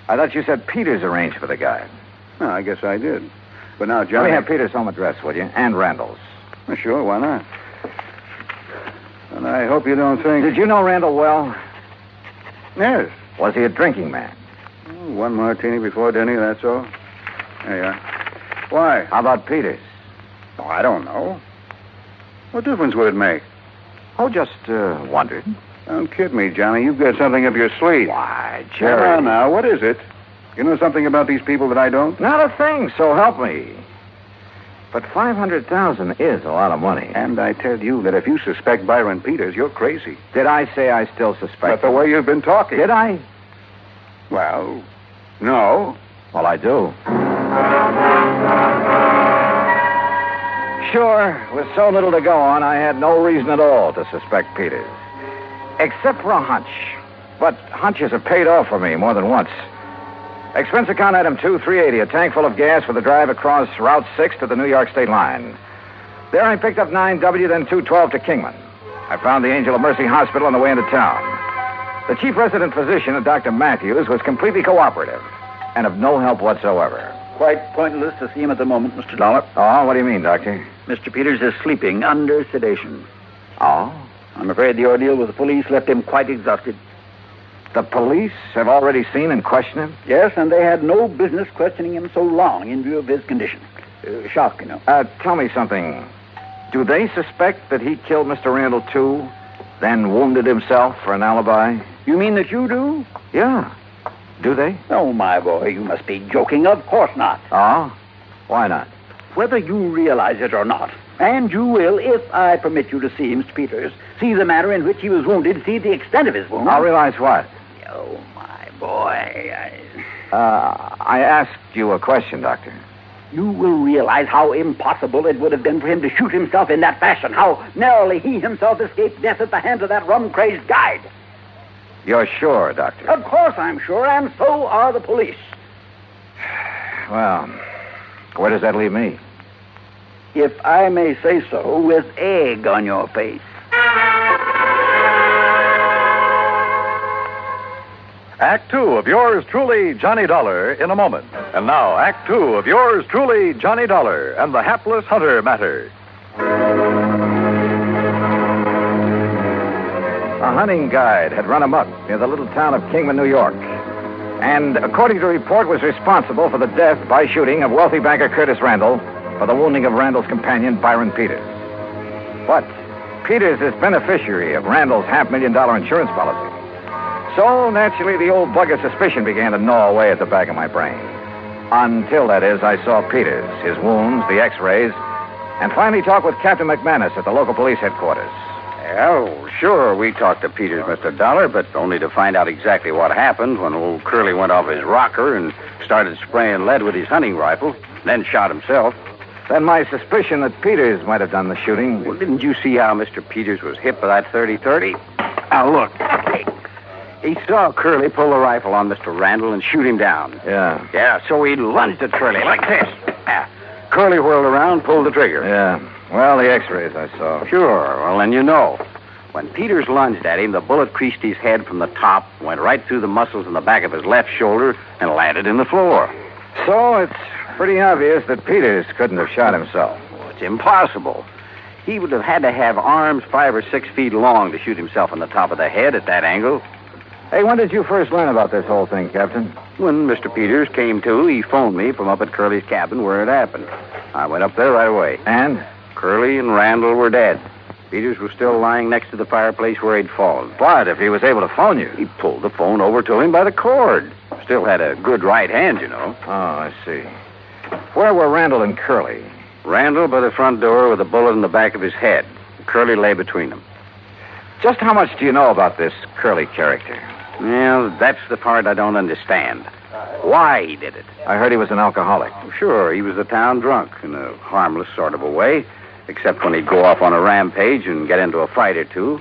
I thought you said Peters arranged for the guy. I guess I did. But now, Let Johnny... me have Peter's home address, will you? And Randall's. Well, sure, why not? And I hope you don't think... Did you know Randall well? Yes. Was he a drinking man? One martini before dinner, that's all. There you are. Why? How about Peter's? Oh, I don't know. What difference would it make? Oh, just wondered. Don't kid me, Johnny. You've got something up your sleeve. Why, Jerry. Come on now, what is it? You know something about these people that I don't? Not a thing, so help me. But $500,000 is a lot of money. And I tell you that if you suspect Byron Peters, you're crazy. Did I say I still suspect But the way you've been talking. Did I? Well, no. Well, I do. Sure, with so little to go on, I had no reason at all to suspect Peters. Except for a hunch. But hunches have paid off for me more than once. Expense account item 2, $380, a tank full of gas for the drive across Route 6 to the New York state line. There I picked up 9W, then 212 to Kingman. I found the Angel of Mercy Hospital on the way into town. The chief resident physician, Dr. Matthews, was completely cooperative and of no help whatsoever. Quite pointless to see him at the moment, Mr. Dollar. Oh, what do you mean, Doctor? Mr. Peters is sleeping under sedation. Oh? I'm afraid the ordeal with the police left him quite exhausted. The police have already seen and questioned him? Yes, and they had no business questioning him so long in view of his condition. Shock, you know. Tell me something. Do they suspect that he killed Mr. Randall, too, then wounded himself for an alibi? You mean that you do? Yeah. Do they? Oh, my boy, you must be joking. Of course not. Oh? Why not? Whether you realize it or not, and you will, if I permit you to see Mr. Peters, see the manner in which he was wounded, see the extent of his wound. I'll realize what? Oh, my boy, I asked you a question, Doctor. You will realize how impossible it would have been for him to shoot himself in that fashion, how narrowly he himself escaped death at the hands of that rum-crazed guide. You're sure, Doctor? Of course I'm sure, and so are the police. Well, where does that leave me? If I may say so, with egg on your face. Act 2 of yours truly, Johnny Dollar, in a moment. And now, Act 2 of yours truly, Johnny Dollar, and the Hapless Hunter matter. A hunting guide had run amok near the little town of Kingman, New York. And, according to report, was responsible for the death by shooting of wealthy banker Curtis Randall for the wounding of Randall's companion, Byron Peters. But Peters is beneficiary of Randall's $500,000 insurance policy. So, naturally, the old bug of suspicion began to gnaw away at the back of my brain. Until, that is, I saw Peters, his wounds, the x-rays, and finally talked with Captain McManus at the local police headquarters. Well, sure, we talked to Peters, Mr. Dollar, but only to find out exactly what happened when old Curly went off his rocker and started spraying lead with his hunting rifle, then shot himself. Then my suspicion that Peters might have done the shooting... Well, didn't you see how Mr. Peters was hit by that .30-30? Now, look. He saw Curly pull the rifle on Mr. Randall and shoot him down. Yeah. Yeah, so he lunged at Curly like this. Curly whirled around, pulled the trigger. Yeah. Well, the x-rays I saw. Sure. Well, then you know. When Peters lunged at him, the bullet creased his head from the top, went right through the muscles in the back of his left shoulder, and landed in the floor. So it's pretty obvious that Peters couldn't have shot himself. Well, it's impossible. He would have had to have arms 5 or 6 feet long to shoot himself in the top of the head at that angle. Hey, when did you first learn about this whole thing, Captain? When Mr. Peters came to, he phoned me from up at Curly's cabin where it happened. I went up there right away. And? Curly and Randall were dead. Peters was still lying next to the fireplace where he'd fallen. But if he was able to phone you... He pulled the phone over to him by the cord. Still had a good right hand, you know. Oh, I see. Where were Randall and Curly? Randall by the front door with a bullet in the back of his head. Curly lay between them. Just how much do you know about this Curly character? Well, that's the part I don't understand. Why he did it. I heard he was an alcoholic. Sure, he was a town drunk in a harmless sort of a way, except when he'd go off on a rampage and get into a fight or two,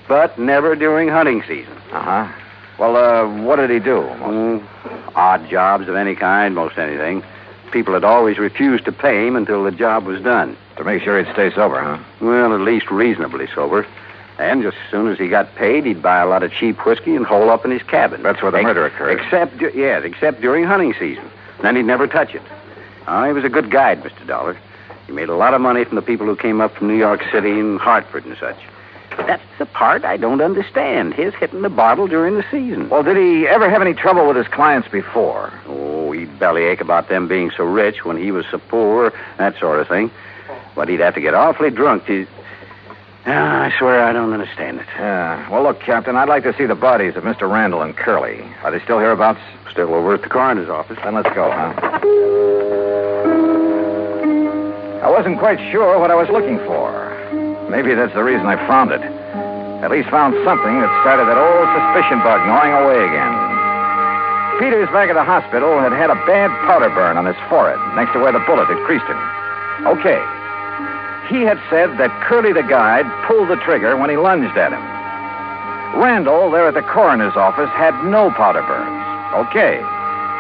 but never during hunting season. Uh-huh. Well, what did he do? Odd jobs of any kind, most anything. People had always refused to pay him until the job was done. To make sure he'd stay sober, huh? Well, at least reasonably sober. And just as soon as he got paid, he'd buy a lot of cheap whiskey and hole up in his cabin. That's where the murder occurred. Except during hunting season. Then he'd never touch it. Oh, he was a good guide, Mr. Dollar. He made a lot of money from the people who came up from New York City and Hartford and such. But that's the part I don't understand, his hitting the bottle during the season. Well, did he ever have any trouble with his clients before? Oh, he'd bellyache about them being so rich when he was so poor, that sort of thing. But he'd have to get awfully drunk to... I swear I don't understand it. Yeah. Well, look, Captain, I'd like to see the bodies of Mr. Randall and Curly. Are they still hereabouts? Still over at the coroner's office. Then let's go, huh? I wasn't quite sure what I was looking for. Maybe that's the reason I found it. At least found something that started that old suspicion bug gnawing away again. Peters, back at the hospital, had had a bad powder burn on his forehead, next to where the bullet had creased him. Okay. He had said that Curly the guide pulled the trigger when he lunged at him. Randall, there at the coroner's office, had no powder burns. Okay.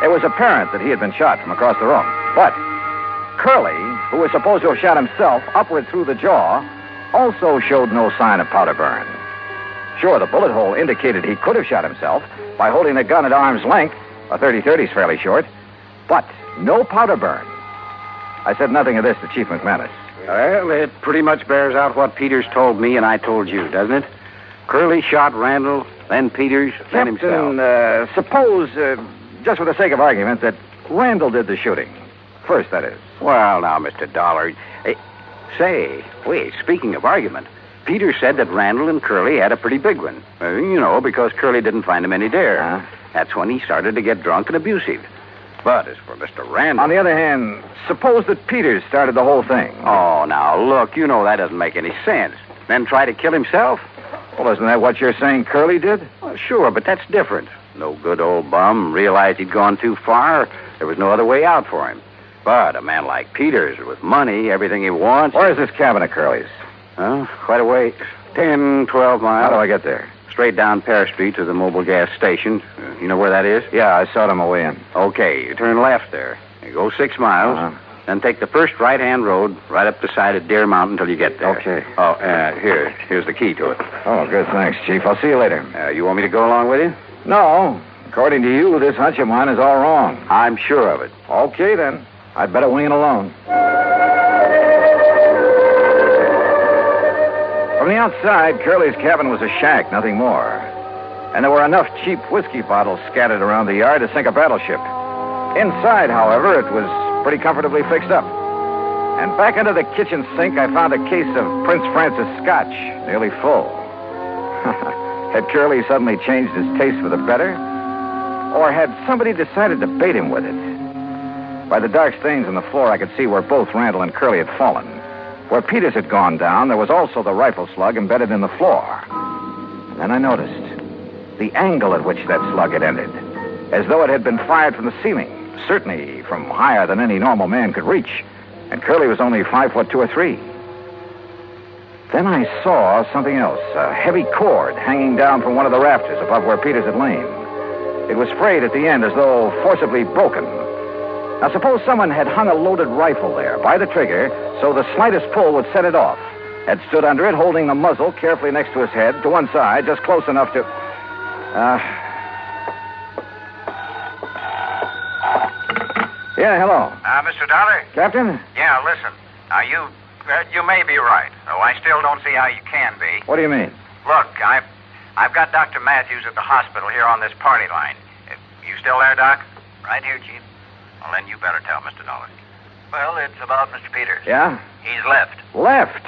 It was apparent that he had been shot from across the room. But Curly, who was supposed to have shot himself upward through the jaw, also showed no sign of powder burn. Sure, the bullet hole indicated he could have shot himself by holding the gun at arm's length. A .30-30 is fairly short. But no powder burn. I said nothing of this to Chief McManus. Well, it pretty much bears out what Peters told me and I told you, doesn't it? Curly shot Randall, then Peters, then himself. Captain, suppose, just for the sake of argument, that Randall did the shooting. First, that is. Well, now, Mr. Dollar... Say, wait, speaking of argument, Peter said that Randall and Curly had a pretty big one. Because Curly didn't find him any there. That's when he started to get drunk and abusive. But as for Mr. Randall... On the other hand, suppose that Peters started the whole thing. Oh, now, look, that doesn't make any sense. Then try to kill himself? Well, isn't that what you're saying Curly did? Well, sure, but that's different. No good old bum realized he'd gone too far. There was no other way out for him. But a man like Peters, with money, everything he wants... Where's this cabin of Curly's? Quite a way. 10, 12 miles. How do I get there? Straight down Pear Street to the mobile gas station. You know where that is? Yeah, I saw it on my way in. Okay, you turn left there. You go 6 miles, then take the first right-hand road right up the side of Deer Mountain until you get there. Okay. Oh, here's the key to it. Oh, good, thanks, Chief. I'll see you later. You want me to go along with you? No. According to you, this hunch of mine is all wrong. I'm sure of it. Okay, then. I'd better wing it alone. From the outside, Curly's cabin was a shack, nothing more. And there were enough cheap whiskey bottles scattered around the yard to sink a battleship. Inside, however, it was pretty comfortably fixed up. And back under the kitchen sink, I found a case of Prince Francis Scotch, nearly full. Had Curly suddenly changed his taste for the better? Or had somebody decided to bait him with it? By the dark stains on the floor, I could see where both Randall and Curly had fallen. Where Peters had gone down, there was also the rifle slug embedded in the floor. And then I noticed the angle at which that slug had ended, as though it had been fired from the ceiling, certainly from higher than any normal man could reach. And Curly was only 5 foot 2 or 3. Then I saw something else, a heavy cord hanging down from one of the rafters above where Peters had lain. It was frayed at the end as though forcibly broken. Now, suppose someone had hung a loaded rifle there by the trigger so the slightest pull would set it off, had stood under it holding the muzzle carefully next to his head to one side, just close enough to... Yeah, hello. Mr. Dollar? Captain? Yeah, listen. Now, you may be right, though I still don't see how you can be. What do you mean? Look, I've got Dr. Matthews at the hospital here on this party line. You still there, Doc? Right here, Chief. Well, then you better tell Mr. Dollar. Well, it's about Mr. Peters. Yeah? He's left. Left?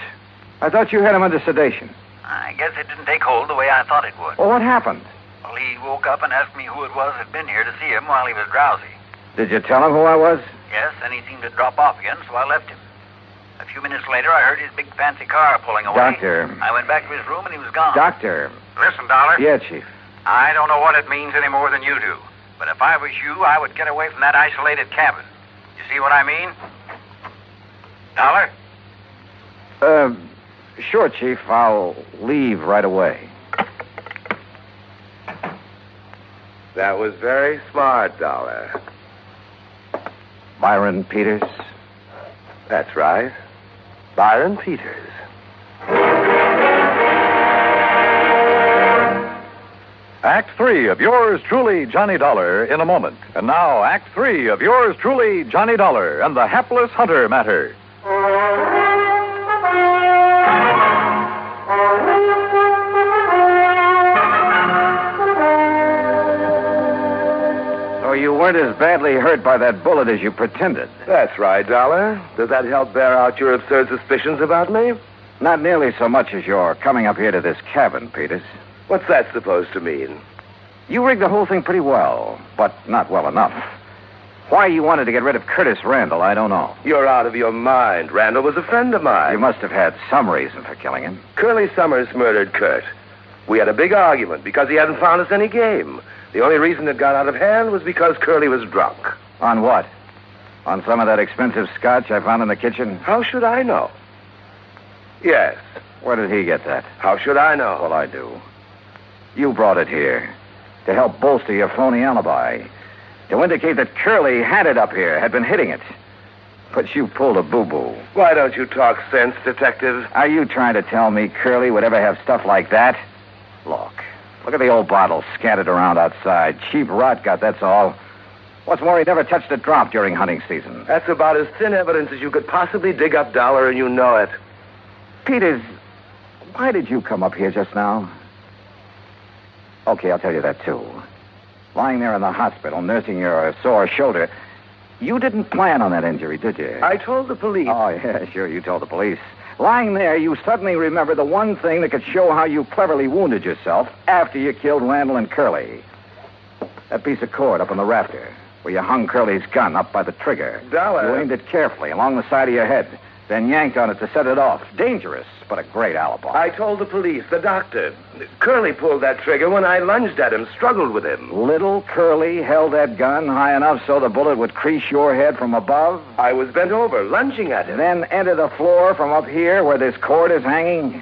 I thought you had him under sedation. I guess it didn't take hold the way I thought it would. Well, what happened? Well, he woke up and asked me who it was that had been here to see him while he was drowsy. Did you tell him who I was? Yes, and he seemed to drop off again, so I left him. A few minutes later, I heard his big fancy car pulling away. Doctor. I went back to his room and he was gone. Doctor. Listen, Dollar. Yeah, Chief. I don't know what it means any more than you do. But if I was you, I would get away from that isolated cabin. You see what I mean? Dollar? Sure, Chief. I'll leave right away. That was very smart, Dollar. Byron Peters? That's right. Byron Peters. Act 3 of yours truly, Johnny Dollar, in a moment. And now, Act 3 of yours truly, Johnny Dollar, and the Hapless Hunter matter. So you weren't as badly hurt by that bullet as you pretended. That's right, Dollar. Does that help bear out your absurd suspicions about me? Not nearly so much as your coming up here to this cabin, Peters. What's that supposed to mean? You rigged the whole thing pretty well, but not well enough. Why you wanted to get rid of Curtis Randall, I don't know. You're out of your mind. Randall was a friend of mine. You must have had some reason for killing him. Curly Summers murdered Kurt. We had a big argument because he hadn't found us any game. The only reason it got out of hand was because Curly was drunk. On what? On some of that expensive scotch I found in the kitchen? How should I know? Yes. Where did he get that? How should I know? Well, I do. You brought it here to help bolster your phony alibi, to indicate that Curly had it up here, had been hitting it. But you pulled a boo-boo. Why don't you talk sense, Detective? Are you trying to tell me Curly would ever have stuff like that? Look at the old bottles scattered around outside. Cheap rot gut, that's all. What's more, he never touched a drop during hunting season. That's about as thin evidence as you could possibly dig up, Dollar, and you know it. Peters, why did you come up here just now? Okay, I'll tell you that, too. Lying there in the hospital, nursing your sore shoulder, you didn't plan on that injury, did you? I told the police. Oh, yeah, sure, you told the police. Lying there, you suddenly remember the one thing that could show how you cleverly wounded yourself after you killed Randall and Curly. That piece of cord up on the rafter, where you hung Curly's gun up by the trigger. Dollar. You aimed it carefully along the side of your head, then yanked on it to set it off. Dangerous, but a great alibi. I told the police, the doctor. Curly pulled that trigger when I lunged at him, struggled with him. Little Curly held that gun high enough so the bullet would crease your head from above? I was bent over, lunging at him. Then enter the floor from up here where this cord is hanging?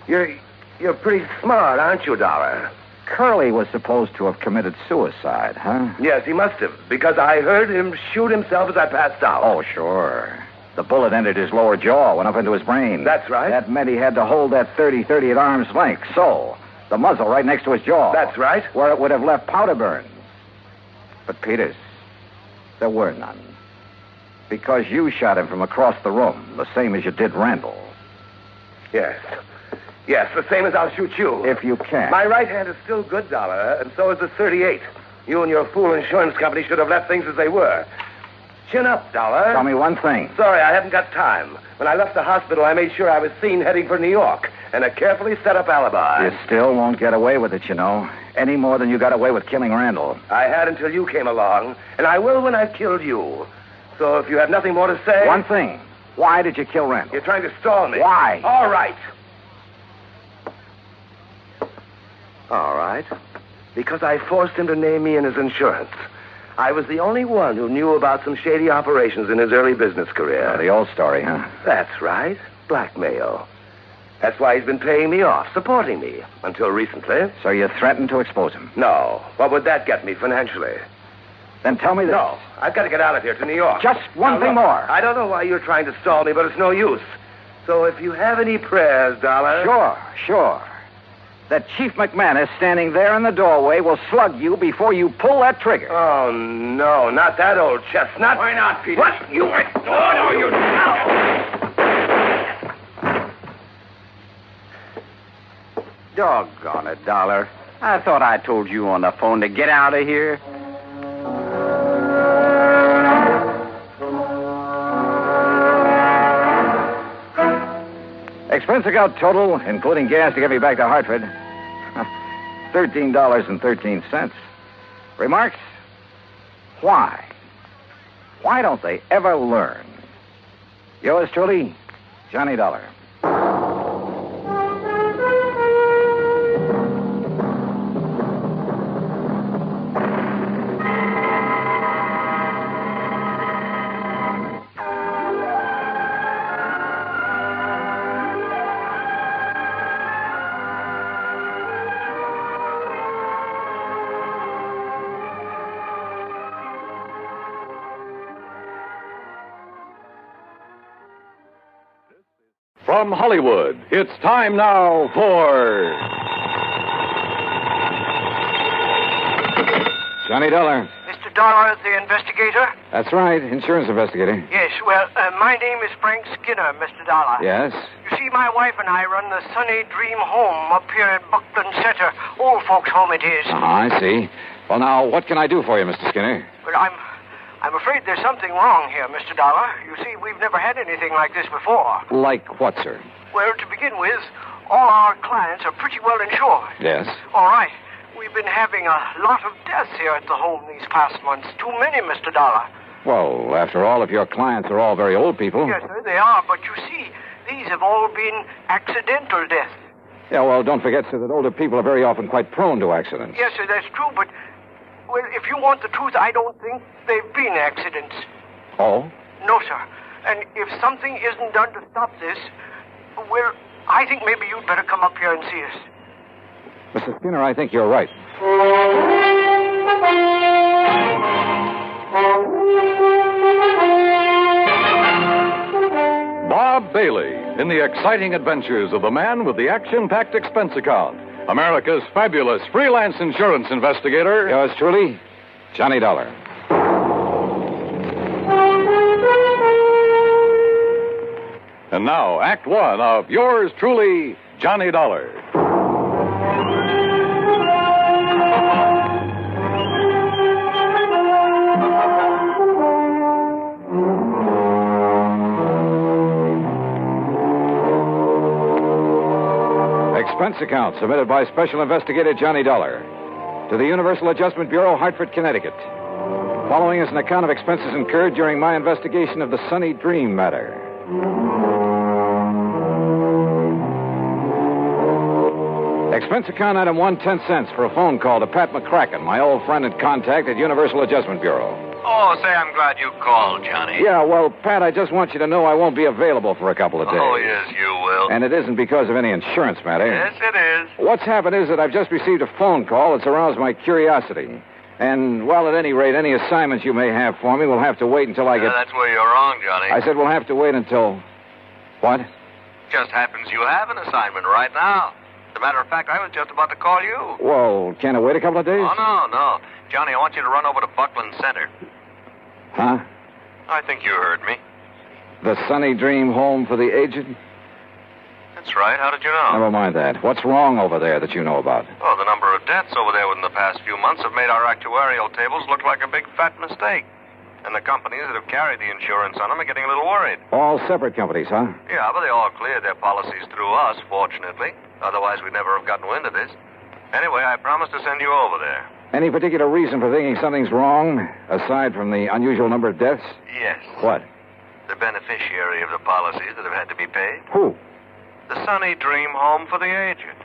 You're pretty smart, aren't you, Dollar? Curly was supposed to have committed suicide, huh? Yes, he must have, because I heard him shoot himself as I passed out. Oh, sure. The bullet entered his lower jaw, went up into his brain. That's right. That meant he had to hold that 30-30 at arm's length, so the muzzle right next to his jaw. That's right. Where it would have left powder burns. But, Peters, there were none. Because you shot him from across the room, the same as you did Randall. Yes. Yes, the same as I'll shoot you. If you can. My right hand is still good, Dollar, and so is the .38. You and your fool insurance company should have left things as they were. Chin up, Dollar. Tell me one thing. Sorry, I haven't got time. When I left the hospital, I made sure I was seen heading for New York, and a carefully set up alibi. You still won't get away with it, you know. Any more than you got away with killing Randall. I had until you came along, and I will when I've killed you. So if you have nothing more to say... One thing. Why did you kill Randall? You're trying to stall me. Why? All right. All right. Because I forced him to name me in his insurance. I was the only one who knew about some shady operations in his early business career. Oh, the old story, huh? That's right. Blackmail. That's why he's been paying me off, supporting me, until recently. So you threatened to expose him? No. What would that get me financially? Then tell me this. No. I've got to get out of here to New York. Just one thing more. I don't know why you're trying to stall me, but it's no use. So if you have any prayers, Dollar... Sure. That Chief McManus standing there in the doorway will slug you before you pull that trigger. Oh, no, not that old chestnut. Why not, Peter? What? You... No, you... Doggone it, Dollar. I thought I told you on the phone to get out of here. Expense account total, including gas to get me back to Hartford, $13.13. Remarks? Why? Why don't they ever learn? Yours truly, Johnny Dollar. From Hollywood, it's time now for... Johnny Dollar. Mr. Dollar, the investigator? That's right, insurance investigator. Yes, well, my name is Frank Skinner, Mr. Dollar. Yes? You see, my wife and I run the Sunny Dream Home up here in Buckland Center. Old folks' home it is. I see. Well, now, what can I do for you, Mr. Skinner? Well, I'm afraid there's something wrong here, Mr. Dollar. You see, we've never had anything like this before. Like what, sir? Well, to begin with, all our clients are pretty well insured. Yes? All right. We've been having a lot of deaths here at the home these past months. Too many, Mr. Dollar. Well, after all, if your clients are all very old people... Yes, sir, they are. But you see, these have all been accidental deaths. Yeah, well, don't forget, sir, that older people are very often quite prone to accidents. Yes, sir, that's true. But, well, if you want the truth, I don't think they've been accidents. Oh? No, sir. And if something isn't done to stop this, well, I think maybe you'd better come up here and see us. Mr. Skinner, I think you're right. Bob Bailey in the exciting adventures of the man with the action-packed expense account. America's fabulous freelance insurance investigator. Yours truly, Johnny Dollar. And now, Act One of yours truly, Johnny Dollar. Expense account submitted by Special Investigator Johnny Dollar to the Universal Adjustment Bureau, Hartford, Connecticut. Following is an account of expenses incurred during my investigation of the Sunny Dream matter. Expense account item 1, 10 cents for a phone call to Pat McCracken, my old friend and contact at Universal Adjustment Bureau. Oh, say, I'm glad you called, Johnny. Yeah, well, Pat, I just want you to know I won't be available for a couple of days. Oh, yes, you will. And it isn't because of any insurance matter. Yes, it is. What's happened is that I've just received a phone call that's aroused my curiosity. And, well, at any rate, any assignments you may have for me will have to wait until I get... That's where you're wrong, Johnny. I said we'll have to wait until... What? Just happens you have an assignment right now. As a matter of fact, I was just about to call you. Well, can't I wait a couple of days? Oh, no. Johnny, I want you to run over to Buckland Center. Huh? I think you heard me. The Sunny Dream Home for the Aged? That's right. How did you know? Never mind that. What's wrong over there that you know about? Oh, the number of deaths over there within the past few months have made our actuarial tables look like a big fat mistake. And the companies that have carried the insurance on them are getting a little worried. All separate companies, huh? Yeah, but they all cleared their policies through us, fortunately. Otherwise, we'd never have gotten wind of this. Anyway, I promised to send you over there. Any particular reason for thinking something's wrong, aside from the unusual number of deaths? Yes. What? The beneficiary of the policies that have had to be paid. Who? The Sunny Dream Home for the Aged.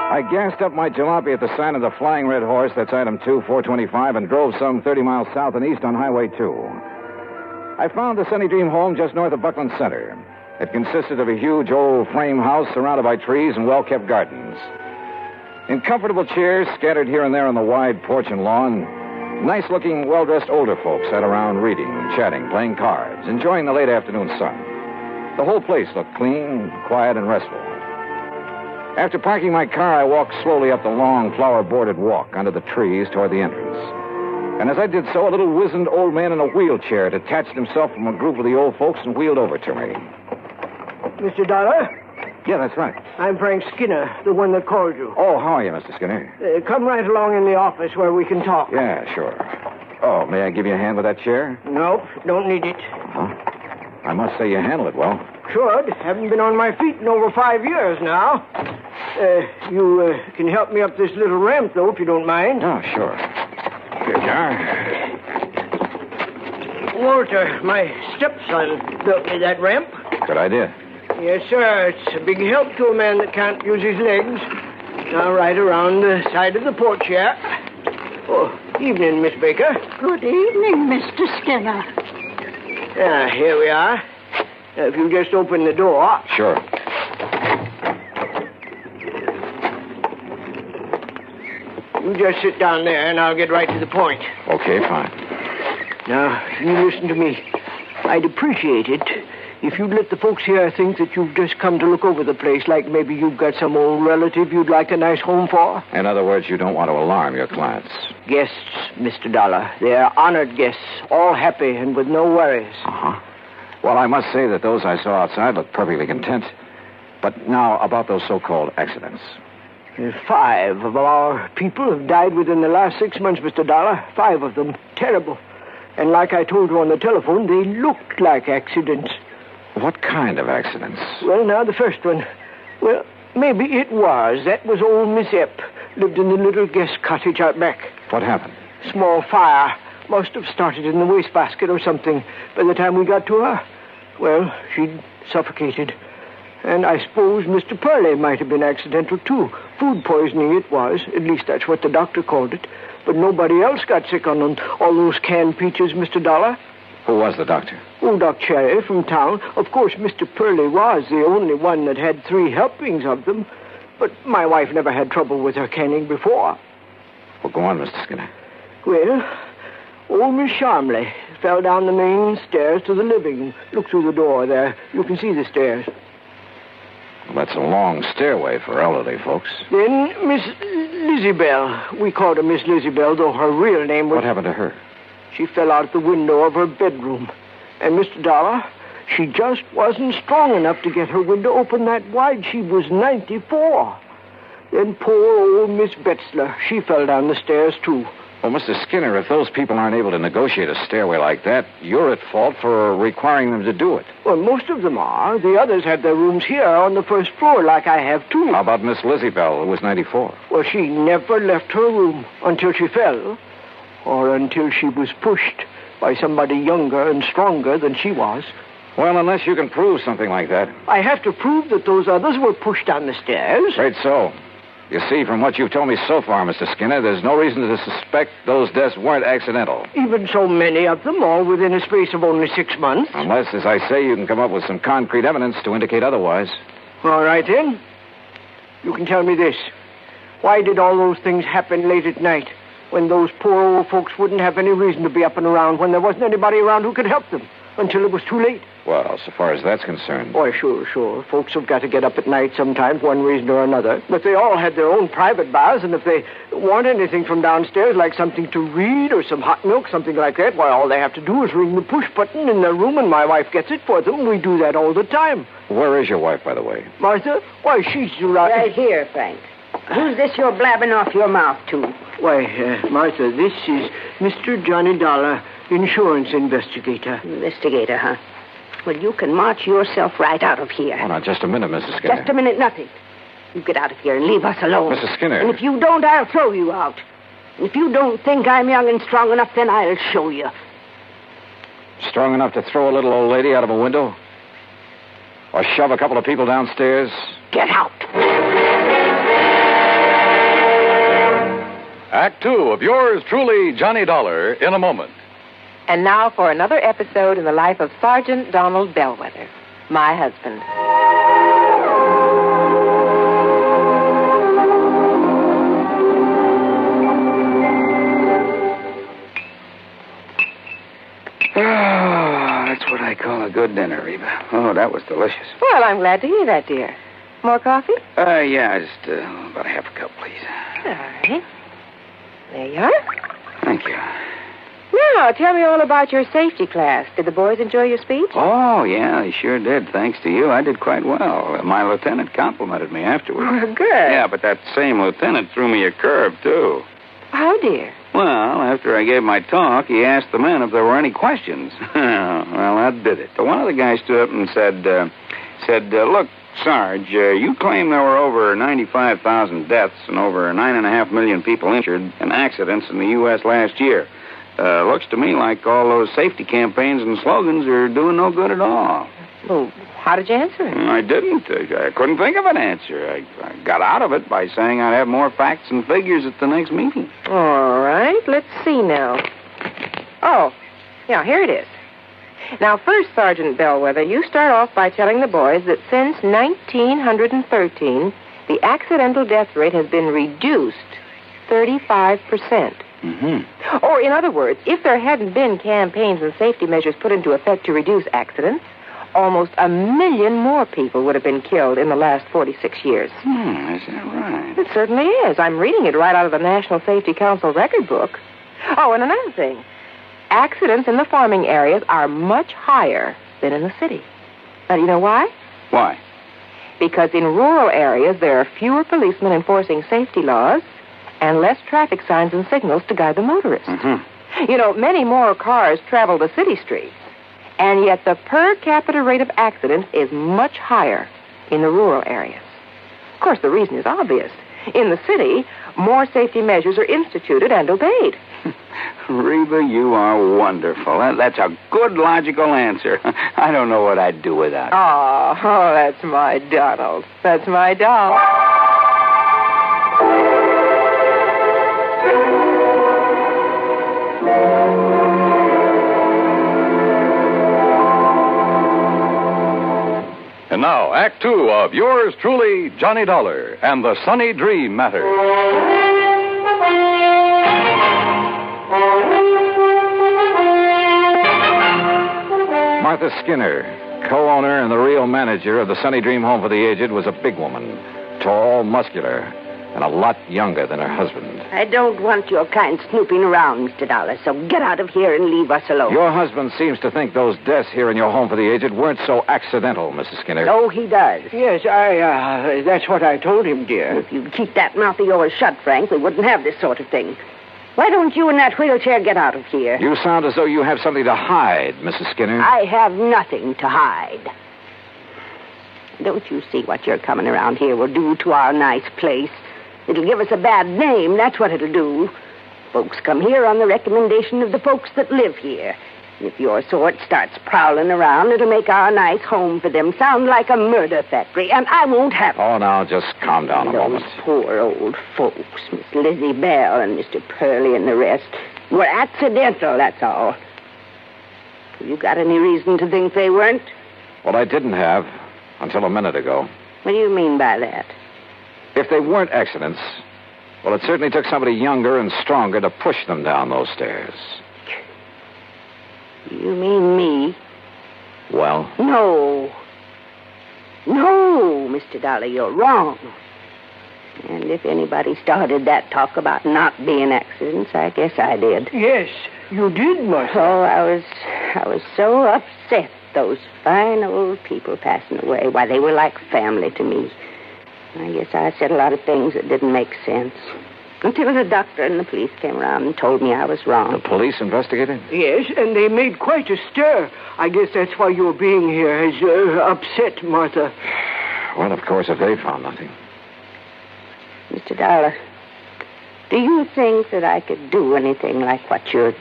I gassed up my jalopy at the sign of the Flying Red Horse, that's item 2, 425, and drove some 30 miles south and east on Highway 2. I found the Sunny Dream Home just north of Buckland Center. It consisted of a huge old frame house surrounded by trees and well-kept gardens. In comfortable chairs scattered here and there on the wide porch and lawn, nice-looking, well-dressed older folks sat around reading, chatting, playing cards, enjoying the late afternoon sun. The whole place looked clean, quiet, and restful. After parking my car, I walked slowly up the long, flower-bordered walk under the trees toward the entrance. And as I did so, a little wizened old man in a wheelchair detached himself from a group of the old folks and wheeled over to me. Mr. Dollar? Yeah, that's right. I'm Frank Skinner, the one that called you. Oh, how are you, Mr. Skinner? Come right along in the office where we can talk. Yeah, sure. Oh, may I give you a hand with that chair? Nope, don't need it. Huh? I must say you handle it well. Should. Haven't been on my feet in over 5 years now. You can help me up this little ramp, though, if you don't mind. Oh, sure. Here you are. Walter, my stepson, built me that ramp. Good idea. Yes, sir. It's a big help to a man that can't use his legs. Now, right around the side of the porch here. Oh, evening, Miss Baker. Good evening, Mr. Skinner. Here we are. If you just open the door. Sure. You just sit down there, and I'll get right to the point. Okay, fine. Now, you listen to me. I'd appreciate it if you'd let the folks here think that you've just come to look over the place, like maybe you've got some old relative you'd like a nice home for. In other words, you don't want to alarm your clients. Guests, Mr. Dollar. They're honored guests, all happy and with no worries. Uh-huh. Well, I must say that those I saw outside looked perfectly content. But now, about those so-called accidents. 5 of our people have died within the last 6 months, Mr. Dollar. 5 of them. Terrible. And like I told you on the telephone, they looked like accidents. What kind of accidents? Well, now, the first one. Well, maybe it was. That was old Miss Epp. Lived in the little guest cottage out back. What happened? Small fire. Must have started in the wastebasket or something by the time we got to her. Well, she'd suffocated. And I suppose Mr. Purley might have been accidental, too. Food poisoning it was. At least that's what the doctor called it. But nobody else got sick on all those canned peaches, Mr. Dollar. Who was the doctor? Oh, Doc Cherry from town. Of course, Mr. Purley was the only one that had 3 helpings of them. But my wife never had trouble with her canning before. Well, go on, Mr. Skinner. Well, old Miss Charmley fell down the main stairs to the living room. Look through the door there. You can see the stairs. Well, that's a long stairway for elderly folks. Then Miss Lizzie-Bell. We called her Miss Lizzie-Bell, though her real name was... What happened to her? She fell out the window of her bedroom. And, Mr. Dollar, she just wasn't strong enough to get her window open that wide. She was 94. Then poor old Miss Betzler. She fell down the stairs, too. Well, Mr. Skinner, if those people aren't able to negotiate a stairway like that, you're at fault for requiring them to do it. Well, most of them are. The others have their rooms here on the first floor, like I have, too. How about Miss Lizzie Bell, who was 94? Well, she never left her room until she fell, or until she was pushed by somebody younger and stronger than she was. Well, unless you can prove something like that. I have to prove that those others were pushed down the stairs. Right so. You see, from what you've told me so far, Mr. Skinner, there's no reason to suspect those deaths weren't accidental. Even so many of them, all within a space of only 6 months. Unless, as I say, you can come up with some concrete evidence to indicate otherwise. All right, then. You can tell me this. Why did all those things happen late at night, when those poor old folks wouldn't have any reason to be up and around, when there wasn't anybody around who could help them, until it was too late? Well, so far as that's concerned... Why, sure. Folks have got to get up at night sometimes, one reason or another. But they all had their own private baths, and if they want anything from downstairs, like something to read or some hot milk, something like that, why, all they have to do is ring the push button in their room, and my wife gets it for them. We do that all the time. Where is your wife, by the way? Martha? Why, she's... Right here, Frank. Who's this you're blabbing off your mouth to? Why, Martha, this is Mr. Johnny Dollar, insurance investigator. Investigator, huh? Well, you can march yourself right out of here. Oh, now, just a minute, Mrs. Skinner. Just a minute, nothing. You get out of here and leave us alone. Mrs. Skinner. And if you don't, I'll throw you out. And if you don't think I'm young and strong enough, then I'll show you. Strong enough to throw a little old lady out of a window? Or shove a couple of people downstairs? Get out. Act 2 of yours truly, Johnny Dollar, in a moment. And now for another episode in the life of Sergeant Donald Bellwether, my husband. Oh, that's what I call a good dinner, Reba. Oh, that was delicious. Well, I'm glad to hear that, dear. More coffee? Yeah, just about a half a cup, please. All right. There you are. Thank you. Now, tell me all about your safety class. Did the boys enjoy your speech? Oh, yeah, they sure did. Thanks to you, I did quite well. My lieutenant complimented me afterwards. Well, good. Yeah, but that same lieutenant threw me a curve, too. How, dear? Well, after I gave my talk, he asked the men if there were any questions. Well, that did it. One of the guys stood up and said, look, Sarge, you claim there were over 95,000 deaths and over 9.5 million people injured in accidents in the U.S. last year. Looks to me like all those safety campaigns and slogans are doing no good at all. Well, how did you answer him? I didn't. I couldn't think of an answer. I got out of it by saying I'd have more facts and figures at the next meeting. All right, let's see now. Oh, yeah, here it is. Now, first, Sergeant Bellwether, you start off by telling the boys that since 1913, the accidental death rate has been reduced 35%. Mm-hmm. Or, in other words, if there hadn't been campaigns and safety measures put into effect to reduce accidents, almost 1 million more people would have been killed in the last 46 years. Is that right? It certainly is. I'm reading it right out of the National Safety Council record book. Oh, and another thing. Accidents in the farming areas are much higher than in the city. Now, do you know why? Why? Because in rural areas, there are fewer policemen enforcing safety laws and less traffic signs and signals to guide the motorists. You know, many more cars travel the city streets, and yet the per capita rate of accidents is much higher in the rural areas. Of course, the reason is obvious. In the city, more safety measures are instituted and obeyed. Reba, you are wonderful. That's a good, logical answer. I don't know what I'd do without it. Oh, that's my Donald. That's my doll. And now, Act Two of yours truly, Johnny Dollar, and the Sunny Dream Matter. Martha Skinner, co-owner and the real manager of the Sunny Dream Home for the Aged, was a big woman, tall, muscular, and a lot younger than her husband. I don't want your kind snooping around, Mr. Dollar, so get out of here and leave us alone. Your husband seems to think those deaths here in your home for the aged weren't so accidental, Mrs. Skinner. Oh, he does. Yes, that's what I told him, dear. If you'd keep that mouth of yours shut, Frank, we wouldn't have this sort of thing. Why don't you in that wheelchair get out of here? You sound as though you have something to hide, Mrs. Skinner. I have nothing to hide. Don't you see what your coming around here will do to our nice place? It'll give us a bad name, that's what it'll do. Folks come here on the recommendation of the folks that live here. And if your sort starts prowling around, it'll make our nice home for them sound like a murder factory, and I won't have it. Oh, now, just calm down a moment. Those poor old folks, Miss Lizzie Bell and Mr. Purley and the rest, were accidental, that's all. Have you got any reason to think they weren't? Well, I didn't have until a minute ago. What do you mean by that? If they weren't accidents, well, it certainly took somebody younger and stronger to push them down those stairs. You mean me? Well? No. No, Mr. Dollar, you're wrong. And if anybody started that talk about not being accidents, I guess I did. Yes, you did, Martha. Oh, I was so upset, those fine old people passing away. Why, they were like family to me. I guess I said a lot of things that didn't make sense. Until the doctor and the police came around and told me I was wrong. The police investigated? Yes, and they made quite a stir. I guess that's why your being here has upset Martha. Well, of course, if they found nothing. Mr. Dollar, do you think that I could do anything like what you're...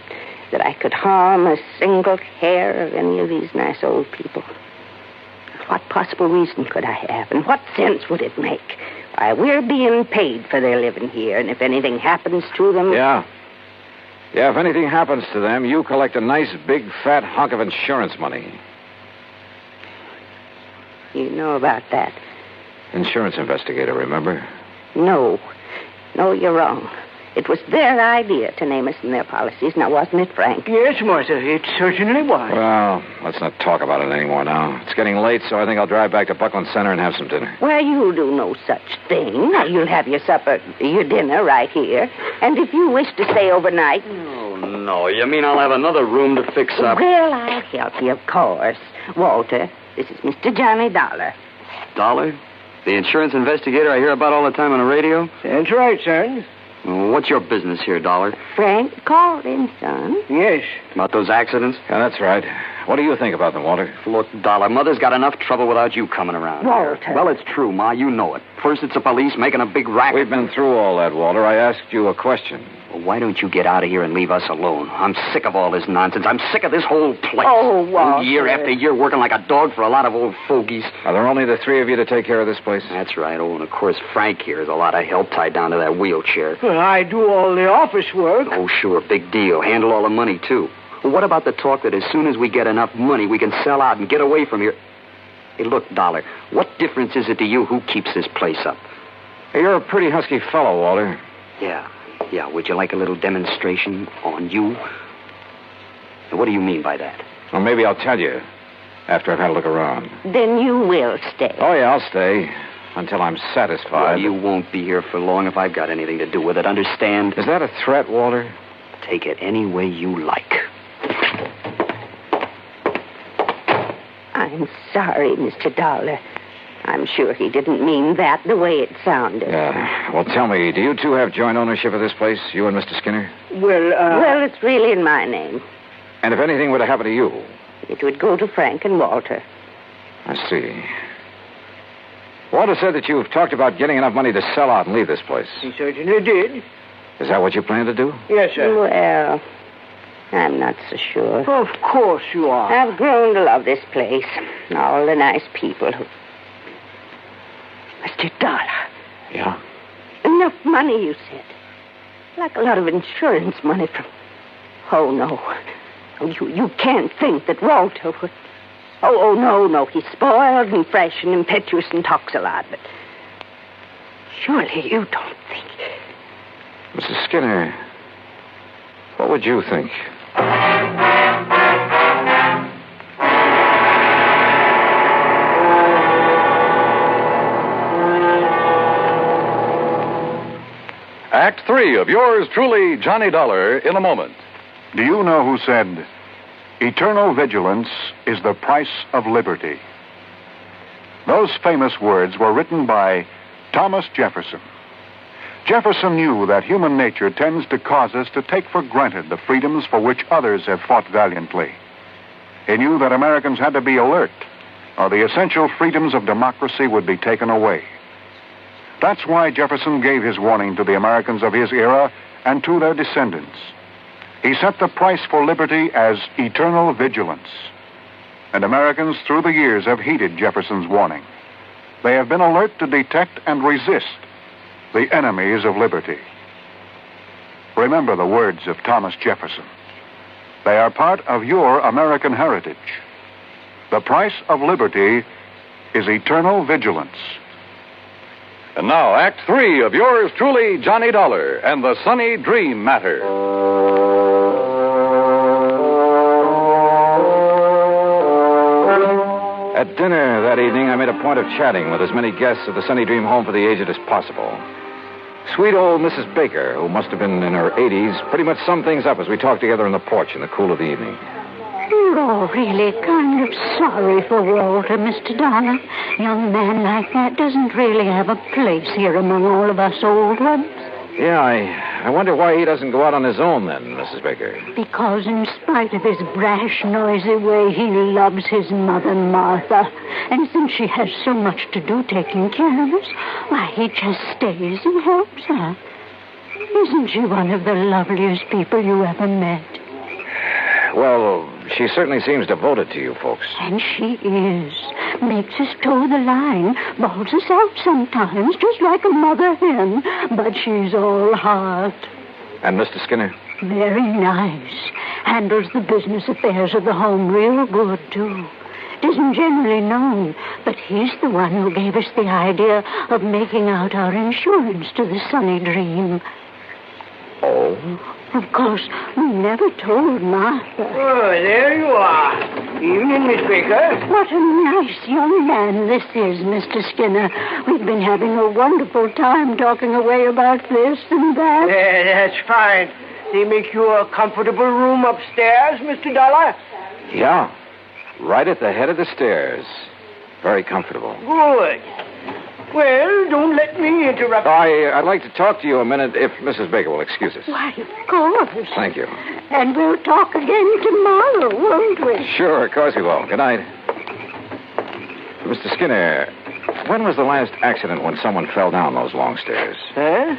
that I could harm a single hair of any of these nice old people? What possible reason could I have, and what sense would it make? Why, we're being paid for their living here, and if anything happens to them... Yeah, if anything happens to them, you collect a nice, big, fat hunk of insurance money. You know about that? Insurance investigator, remember? No, you're wrong. It was their idea to name us in their policies, now wasn't it, Frank? Yes, Martha, it certainly was. Well, let's not talk about it anymore now. It's getting late, so I think I'll drive back to Buckland Center and have some dinner. Well, you'll do no such thing. You'll have your dinner right here. And if you wish to stay overnight... Oh, no. You mean I'll have another room to fix up? Well, I'll help you, of course. Walter, this is Mr. Johnny Dollar. Dollar? The insurance investigator I hear about all the time on the radio? That's right, son. What's your business here, Dollar? Frank called in, son. Yes. About those accidents? Yeah, that's right. What do you think about them, Walter? Look, Dollar, Mother's got enough trouble without you coming around. Walter. Here. Well, it's true, Ma. You know it. First it's the police making a big racket. We've been through all that, Walter. I asked you a question. Well, why don't you get out of here and leave us alone? I'm sick of all this nonsense. I'm sick of this whole place. Oh, Walter. Year after year working like a dog for a lot of old fogies. Are there only the three of you to take care of this place? That's right. Oh, and of course Frank here is a lot of help tied down to that wheelchair. Well, I do all the office work. Oh, sure. Big deal. Handle all the money, too. Well, what about the talk that as soon as we get enough money, we can sell out and get away from here? Hey, look, Dollar, what difference is it to you who keeps this place up? Hey, you're a pretty husky fellow, Walter. Yeah. Would you like a little demonstration on you? Now, what do you mean by that? Well, maybe I'll tell you. After I've had a look around. Then you will stay. Oh, yeah, I'll stay. Until I'm satisfied. Well, you won't be here for long if I've got anything to do with it, understand? Is that a threat, Walter? Take it any way you like. I'm sorry, Mr. Dollar. I'm sure he didn't mean that the way it sounded. Yeah. Well, tell me, do you two have joint ownership of this place, you and Mr. Skinner? Well, it's really in my name. And if anything were to happen to you? It would go to Frank and Walter. I see. Walter said that you've talked about getting enough money to sell out and leave this place. He certainly did. Is that what you plan to do? Yes, sir. Well, I'm not so sure. Of course you are. I've grown to love this place. All the nice people who... Mr. Dollar. Yeah? Enough money, you said. Like a lot of insurance money from... Oh, no. You can't think that Walter would... Oh, no. He's spoiled and fresh and impetuous and talks a lot, but... Surely you don't think... Mrs. Skinner, what would you think? Act 3 of yours truly, Johnny Dollar, in a moment. Do you know who said, "Eternal vigilance is the price of liberty"? Those famous words were written by Thomas Jefferson. Jefferson knew that human nature tends to cause us to take for granted the freedoms for which others have fought valiantly. He knew that Americans had to be alert, or the essential freedoms of democracy would be taken away. That's why Jefferson gave his warning to the Americans of his era and to their descendants. He set the price for liberty as eternal vigilance. And Americans through the years have heeded Jefferson's warning. They have been alert to detect and resist the enemies of liberty. Remember the words of Thomas Jefferson. They are part of your American heritage. The price of liberty is eternal vigilance. And now, Act 3 of yours truly, Johnny Dollar, and the Sunny Dream Matter. At dinner that evening, I made a point of chatting with as many guests of the Sunny Dream Home for the Aged as possible. Sweet old Mrs. Baker, who must have been in her 80s, pretty much summed things up as we talked together on the porch in the cool of the evening. You're all really kind of sorry for Walter, Mr. Dollar. Young man like that doesn't really have a place here among all of us old ones. Yeah, I wonder why he doesn't go out on his own then, Mrs. Baker. Because in spite of his brash, noisy way, he loves his mother, Martha. And since she has so much to do taking care of us, why, he just stays and helps her. Isn't she one of the loveliest people you ever met? Well, she certainly seems devoted to you folks. And she is. Makes us toe the line, bawls us out sometimes, just like a mother hen. But she's all heart. And Mr. Skinner? Very nice. Handles the business affairs of the home real good, too. It isn't generally known, but he's the one who gave us the idea of making out our insurance to the Sunny Dream. Oh? Of course, we never told Martha. Oh, there you are. Evening, Miss Baker. What a nice young man this is, Mr. Skinner. We've been having a wonderful time talking away about this and that. That's fine. They make you a comfortable room upstairs, Mr. Dollar? Yeah. Right at the head of the stairs. Very comfortable. Good. Well, don't let me interrupt. I'd like to talk to you a minute if Mrs. Baker will excuse us. Why, of course. Thank you. And we'll talk again tomorrow, won't we? Sure, of course we will. Good night. Mr. Skinner, when was the last accident when someone fell down those long stairs? Huh?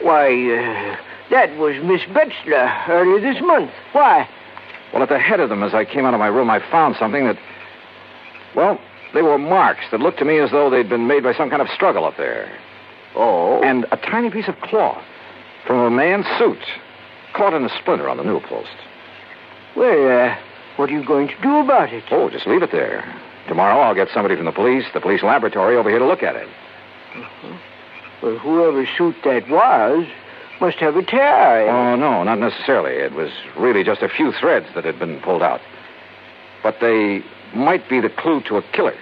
Why, that was Miss Betzler earlier this month. Why? Well, at the head of them, as I came out of my room, I found something that... Well, they were marks that looked to me as though they'd been made by some kind of struggle up there. Oh? And a tiny piece of cloth from a man's suit caught in a splinter on the newel post. Well, what are you going to do about it? Oh, just leave it there. Tomorrow I'll get somebody from the police laboratory over here to look at it. Uh-huh. Well, whoever suit that was must have a tear. Oh, no, not necessarily. It was really just a few threads that had been pulled out. but they might be the clue to a killer.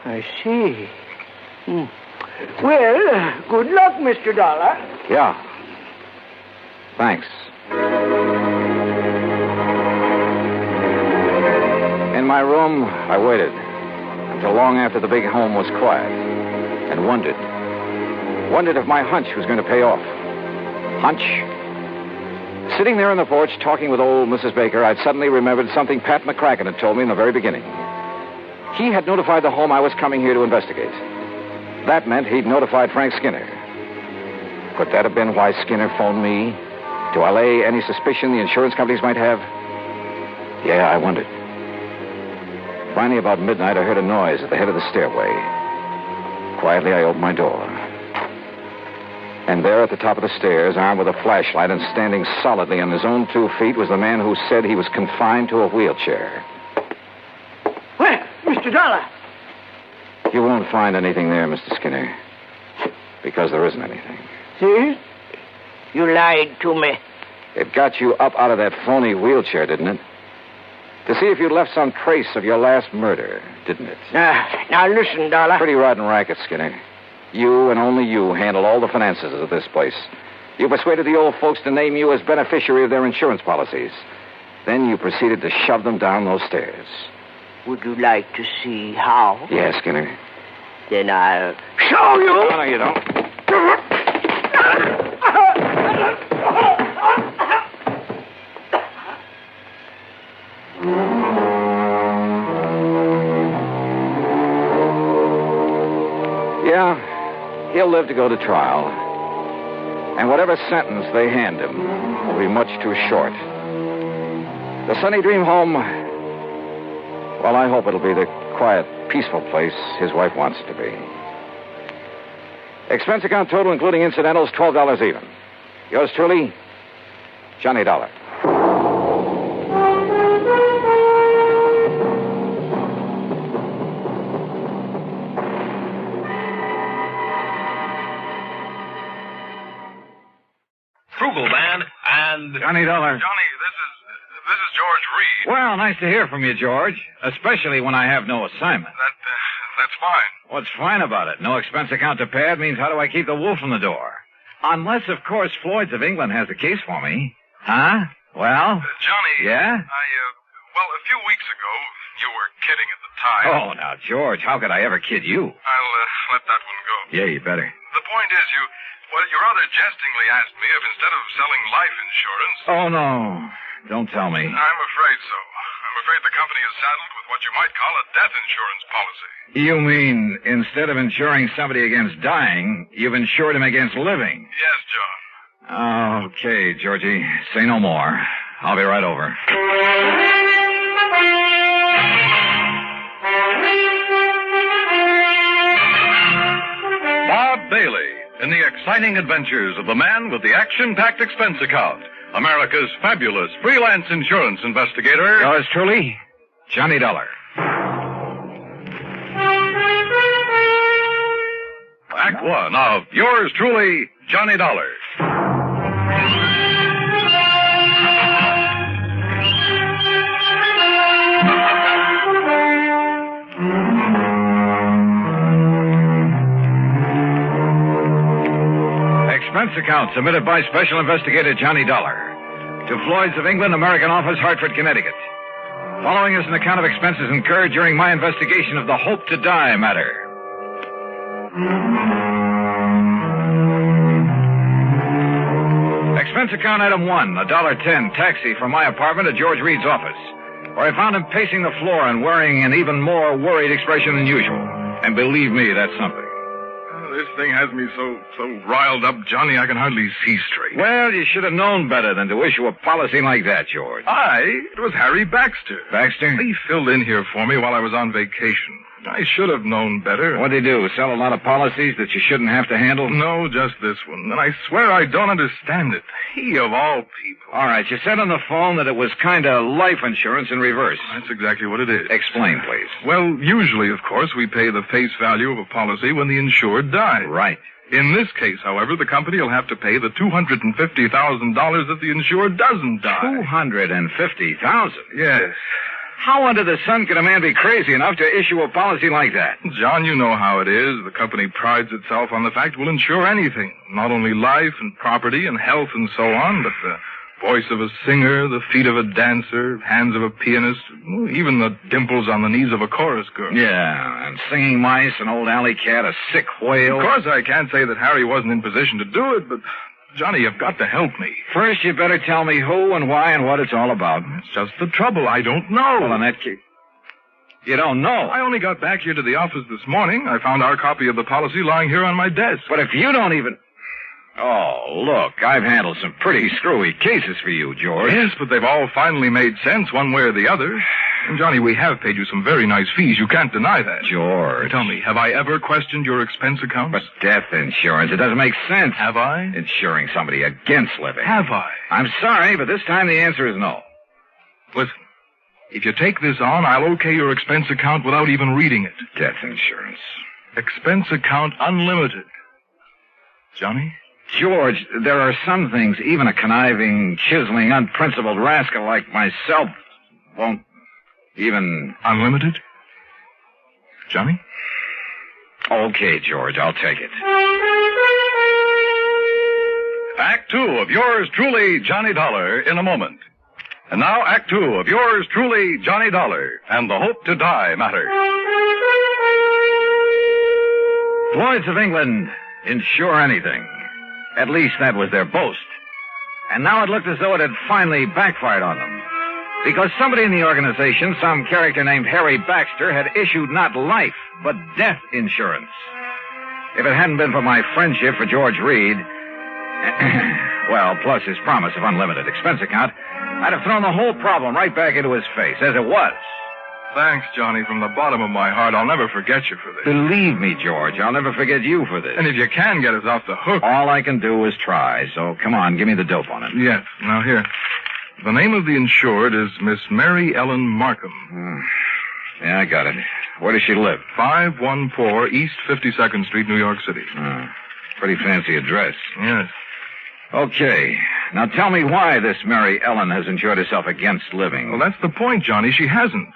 I see. Well, good luck, Mr. Dollar. Yeah. Thanks. In my room, I waited until long after the big home was quiet and wondered if my hunch was going to pay off. Hunch? Sitting there on the porch talking with old Mrs. Baker, I'd suddenly remembered something Pat McCracken had told me in the very beginning. He had notified the home I was coming here to investigate. That meant he'd notified Frank Skinner. Could that have been why Skinner phoned me? To allay any suspicion the insurance companies might have? Yeah, I wondered. Finally, about midnight, I heard a noise at the head of the stairway. Quietly, I opened my door. And there at the top of the stairs, armed with a flashlight and standing solidly on his own 2 feet, was the man who said he was confined to a wheelchair. Well, Mr. Dollar. You won't find anything there, Mr. Skinner. Because there isn't anything. See? You lied to me. It got you up out of that phony wheelchair, didn't it? To see if you left some trace of your last murder, didn't it? Now listen, Dollar. Pretty rotten racket, Skinner. You and only you handle all the finances of this place. You persuaded the old folks to name you as beneficiary of their insurance policies. Then you proceeded to shove them down those stairs. Would you like to see how? Yeah, Skinner. Then I'll show you. No, you don't. Yeah, he'll live to go to trial. And whatever sentence they hand him will be much too short. The Sunny Dream home, well, I hope it'll be the quiet, peaceful place his wife wants it to be. Expense account total, including incidentals, $12 even. Yours truly, Johnny Dollar. Frugal Man and... Johnny Dollar. Johnny, this is George Reed. Well, nice to hear from you, George. Especially when I have no assignment. That's fine. What's fine about it? No expense account to pad means how do I keep the wolf from the door? Unless, of course, Floyd's of England has the case for me. Huh? Well? Johnny. Yeah? Well, a few weeks ago, you were kidding at the time. Oh, now, George, how could I ever kid you? I'll let that one go. Yeah, you better. The point is, you rather jestingly asked me if instead of selling life insurance... Oh, no. Don't tell me. I'm afraid so. I'm afraid the company is saddled with what you might call a death insurance policy. You mean instead of insuring somebody against dying, you've insured him against living? Yes, John. Okay, Georgie. Say no more. I'll be right over. Bob Bailey in the exciting adventures of the man with the action-packed expense account. America's fabulous freelance insurance investigator. Yours truly, Johnny Dollar. Act 1 of yours truly, Johnny Dollar. Expense account submitted by Special Investigator Johnny Dollar to Floyd's of England, American Office, Hartford, Connecticut. Following is an account of expenses incurred during my investigation of the Hope to Die matter. Expense account item 1, $1.10 taxi from my apartment to George Reed's office, where I found him pacing the floor and wearing an even more worried expression than usual. And believe me, that's something. This thing has me so riled up, Johnny, I can hardly see straight. Well, you should have known better than to issue a policy like that, George. It was Harry Baxter. Baxter? He filled in here for me while I was on vacation. I should have known better. What'd he do, sell a lot of policies that you shouldn't have to handle? No, just this one. And I swear I don't understand it. He, of all people. All right, you said on the phone that it was kind of life insurance in reverse. That's exactly what it is. Explain, please. Well, usually, of course, we pay the face value of a policy when the insured dies. Right. In this case, however, the company will have to pay the $250,000 if the insured doesn't die. $250,000? Yes. How under the sun could a man be crazy enough to issue a policy like that? John, you know how it is. The company prides itself on the fact we'll insure anything. Not only life and property and health and so on, but the voice of a singer, the feet of a dancer, hands of a pianist, even the dimples on the knees of a chorus girl. Yeah, and singing mice, an old alley cat, a sick whale. Of course, I can't say that Harry wasn't in position to do it, but, Johnny, you've got to help me. First, you better tell me who and why and what it's all about. It's just the trouble. I don't know. Well, in that case, you don't know. I only got back here to the office this morning. I found our copy of the policy lying here on my desk. But if you don't even... Oh, look, I've handled some pretty screwy cases for you, George. Yes, but they've all finally made sense one way or the other. And, Johnny, we have paid you some very nice fees. You can't deny that. George. Tell me, have I ever questioned your expense accounts? But death insurance, it doesn't make sense. Have I? Insuring somebody against living. Have I? I'm sorry, but this time the answer is no. Listen, if you take this on, I'll okay your expense account without even reading it. Death insurance. Expense account unlimited. Johnny? George, there are some things even a conniving, chiseling, unprincipled rascal like myself won't even... Unlimited? Johnny? Okay, George, I'll take it. Act 2 of yours truly, Johnny Dollar, in a moment. And now, Act 2 of yours truly, Johnny Dollar, and the Hope to Die matter. Lloyd's of England insure anything. At least that was their boast. And now it looked as though it had finally backfired on them. Because somebody in the organization, some character named Harry Baxter, had issued not life, but death insurance. If it hadn't been for my friendship for George Reed, well, plus his promise of unlimited expense account, I'd have thrown the whole problem right back into his face, as it was. Thanks, Johnny, from the bottom of my heart. I'll never forget you for this. Believe me, George, I'll never forget you for this. And if you can get us off the hook... All I can do is try, so come on, give me the dope on it. Yes. Now, here. The name of the insured is Miss Mary Ellen Markham. Yeah, I got it. Where does she live? 514 East 52nd Street, New York City. Pretty fancy address. Yes. Okay. Now tell me why this Mary Ellen has insured herself against living. Well, that's the point, Johnny. She hasn't.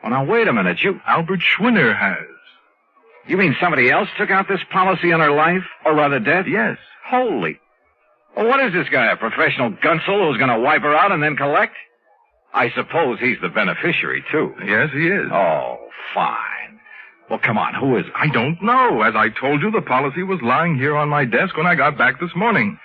Well, now, wait a minute. Albert Schwinner has. You mean somebody else took out this policy on her life? Or rather death? Yes. Holy. Well, what is this guy, a professional gunsel who's going to wipe her out and then collect? I suppose he's the beneficiary, too. Yes, he is. Oh, fine. Well, come on, who is it? I don't know. As I told you, the policy was lying here on my desk when I got back this morning.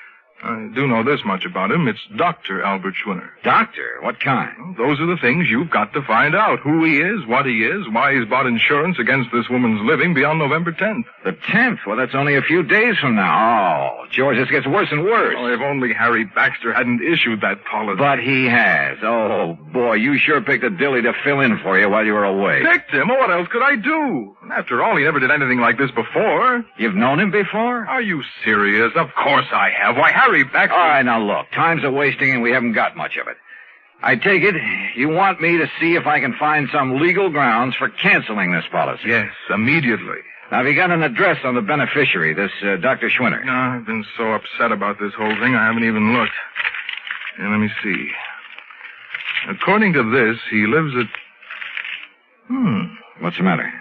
I do know this much about him. It's Dr. Albert Schwinner. Doctor? What kind? Well, those are the things you've got to find out. Who he is, what he is, why he's bought insurance against this woman's living beyond November 10th. The 10th? Well, that's only a few days from now. Oh, George, this gets worse and worse. Oh, if only Harry Baxter hadn't issued that policy. But he has. Oh, boy, you sure picked a dilly to fill in for you while you were away. Picked him? Well, what else could I do? After all, he never did anything like this before. You've known him before? Are you serious? Of course I have. Why, Harry Baxter... All right, now look, time's a wasting and we haven't got much of it. I take it you want me to see if I can find some legal grounds for canceling this policy. Yes, immediately. Now, have you got an address on the beneficiary, this Dr. Schwinner? No, I've been so upset about this whole thing, I haven't even looked. Here, let me see. According to this, he lives at... What's the matter?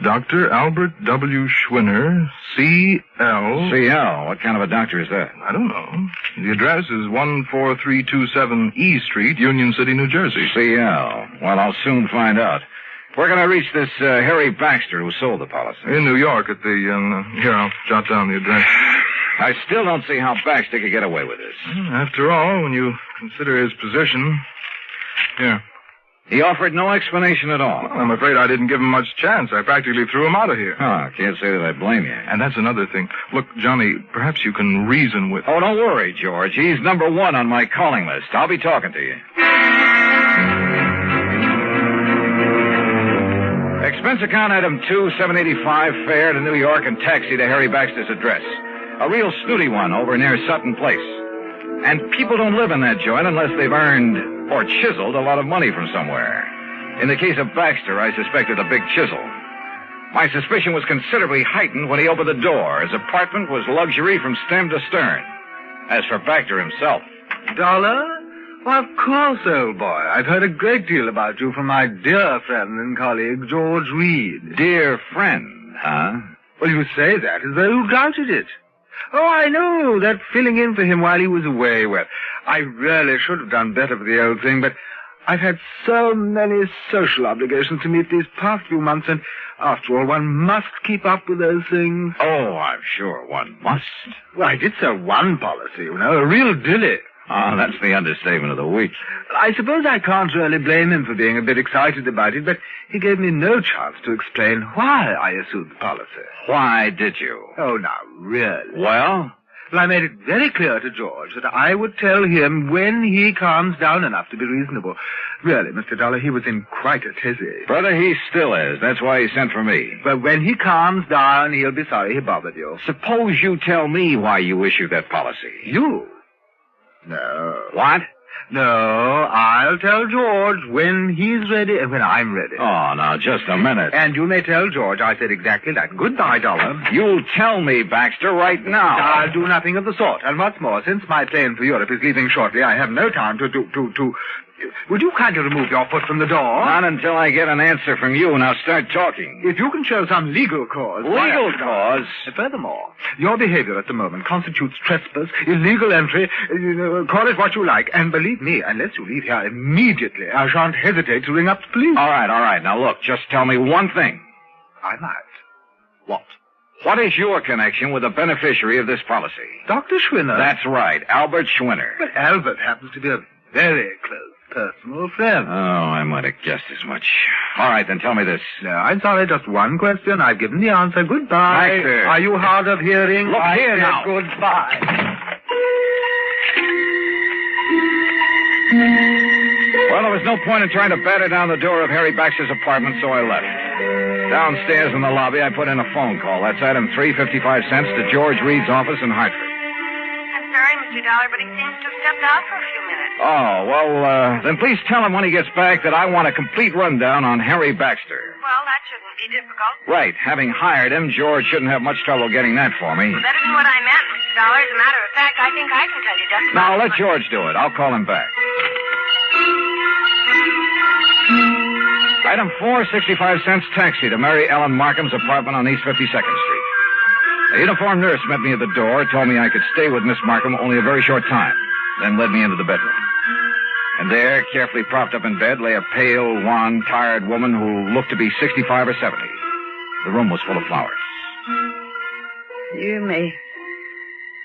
Dr. Albert W. Schwinner, C.L. C.L.? What kind of a doctor is that? I don't know. The address is 14327 E Street, Union City, New Jersey. C.L. Well, I'll soon find out. Where can I reach this Harry Baxter who sold the policy? In New York at the... here, I'll jot down the address. I still don't see how Baxter could get away with this. After all, when you consider his position... Here. He offered no explanation at all. Well, I'm afraid I didn't give him much chance. I practically threw him out of here. Can't say that I blame you. And that's another thing. Look, Johnny, perhaps you can reason with... Oh, don't worry, George. He's number one on my calling list. I'll be talking to you. Expense account item 2, $785, fare to New York and taxi to Harry Baxter's address. A real snooty one over near Sutton Place. And people don't live in that joint unless they've earned or chiseled a lot of money from somewhere. In the case of Baxter, I suspected a big chisel. My suspicion was considerably heightened when he opened the door. His apartment was luxury from stem to stern. As for Baxter himself... Dollar? Well, of course, old boy. I've heard a great deal about you from my dear friend and colleague, George Reed. Dear friend, huh? Well, you say that as though you doubted it. Oh, I know, that filling in for him while he was away. Well, I really should have done better for the old thing, but I've had so many social obligations to meet these past few months, and after all, one must keep up with those things. Oh, I'm sure one must. Well, I did sell one policy, you know, a real dilly. Oh, that's the understatement of the week. I suppose I can't really blame him for being a bit excited about it, but he gave me no chance to explain why I assumed the policy. Why did you? Oh, now, really? Well? Well, I made it very clear to George that I would tell him when he calms down enough to be reasonable. Really, Mr. Dollar, he was in quite a tizzy. Brother, he still is. That's why he sent for me. But when he calms down, he'll be sorry he bothered you. Suppose you tell me why you issued that policy. You? No. What? No, I'll tell George when he's ready and when I'm ready. Oh, now, just a minute. And you may tell George I said exactly that. Goodbye, Dollar. You'll tell me, Baxter, right now. I'll do nothing of the sort. And what's more, since my plane for Europe is leaving shortly, I have no time to... Would you kindly remove your foot from the door? Not until I get an answer from you. Now start talking. If you can show some legal cause... Legal cause? Furthermore, your behavior at the moment constitutes trespass, illegal entry, call it what you like. And believe me, unless you leave here immediately, I shan't hesitate to ring up the police. All right. Now look, just tell me one thing. I might. What? What is your connection with the beneficiary of this policy? Dr. Schwinner. That's right, Albert Schwinner. But Albert happens to be a very close personal friend. Oh, I might have guessed as much. All right, then tell me this. No, I'm sorry, just one question. I've given the answer. Goodbye. Baxter. Are you hard of hearing? Look here now. Goodbye. Well, there was no point in trying to batter down the door of Harry Baxter's apartment, so I left. Downstairs in the lobby, I put in a phone call. That's item 3.55 cents to George Reed's office in Hartford. I'm sorry, Mr. Dollar, but he seems to have stepped out for a few minutes. Oh, well, then please tell him when he gets back that I want a complete rundown on Harry Baxter. Well, that shouldn't be difficult. Right. Having hired him, George shouldn't have much trouble getting that for me. Well, that isn't what I meant, Mr. Dollar. As a matter of fact, I think I can tell you just about... Now, let George do it. I'll call him back. Item 4.65 cents taxi to Mary Ellen Markham's apartment on East 52nd Street. A uniformed nurse met me at the door, told me I could stay with Miss Markham only a very short time, then led me into the bedroom. And there, carefully propped up in bed, lay a pale, wan, tired woman who looked to be 65 or 70. The room was full of flowers. You may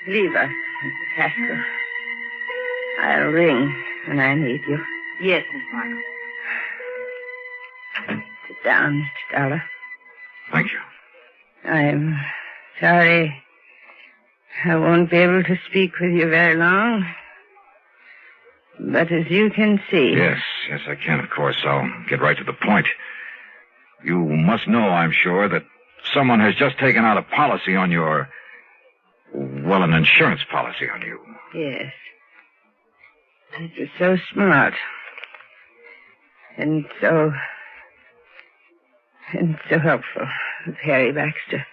leave us, Mrs. Haskell. I'll ring when I need you. Yes, Miss Markham. Sit down, Mr. Dollar. Thank you. I'm sorry I won't be able to speak with you very long. But as you can see... Yes, I can, of course. I'll get right to the point. You must know, I'm sure, that someone has just taken out a policy on your... Well, an insurance policy on you. Yes. It was so smart. And so helpful with Harry Baxter.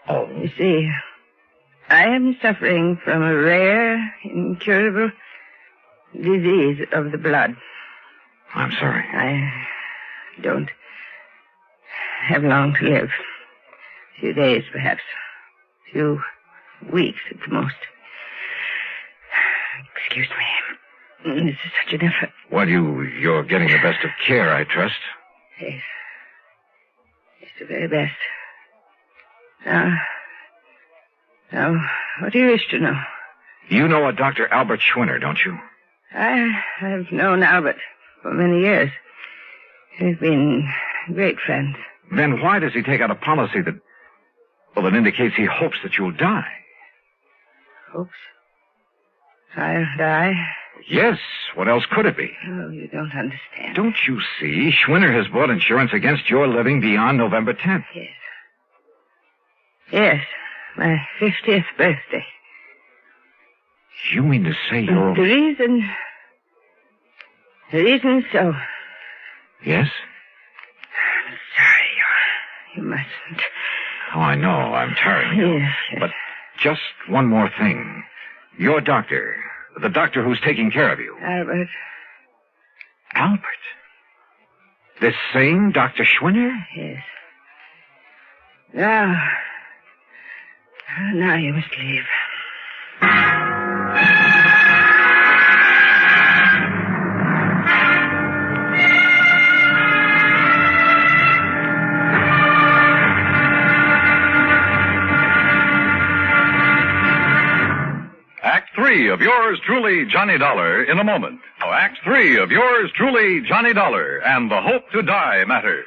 Oh. You see, I am suffering from a rare, incurable disease of the blood. I'm sorry. I don't have long to live. A few days, perhaps. A few weeks at the most. Excuse me. This is such an effort. Well, you're getting the best of care, I trust. Yes. It's the very best. Now, what do you wish to know? You know a Dr. Albert Schwinner, don't you? I've known Albert for many years. We've been great friends. Then why does he take out a policy that indicates he hopes that you'll die? Hopes? I'll die? Yes. What else could it be? Oh, you don't understand. Don't you see? Schwinner has bought insurance against your living beyond November 10th. Yes. Yes. My 50th birthday. You mean to say you're... The reason so. Yes? I'm sorry, you mustn't. Oh, I know. I'm tiring you. Yes. But just one more thing. Your doctor, The doctor who's taking care of you. Albert. Albert? This same Dr. Schwinner? Yes. Now you must leave. Act 3 of yours truly, Johnny Dollar, in a moment. Now, Act 3 of yours truly, Johnny Dollar, and the Hope to Die matter.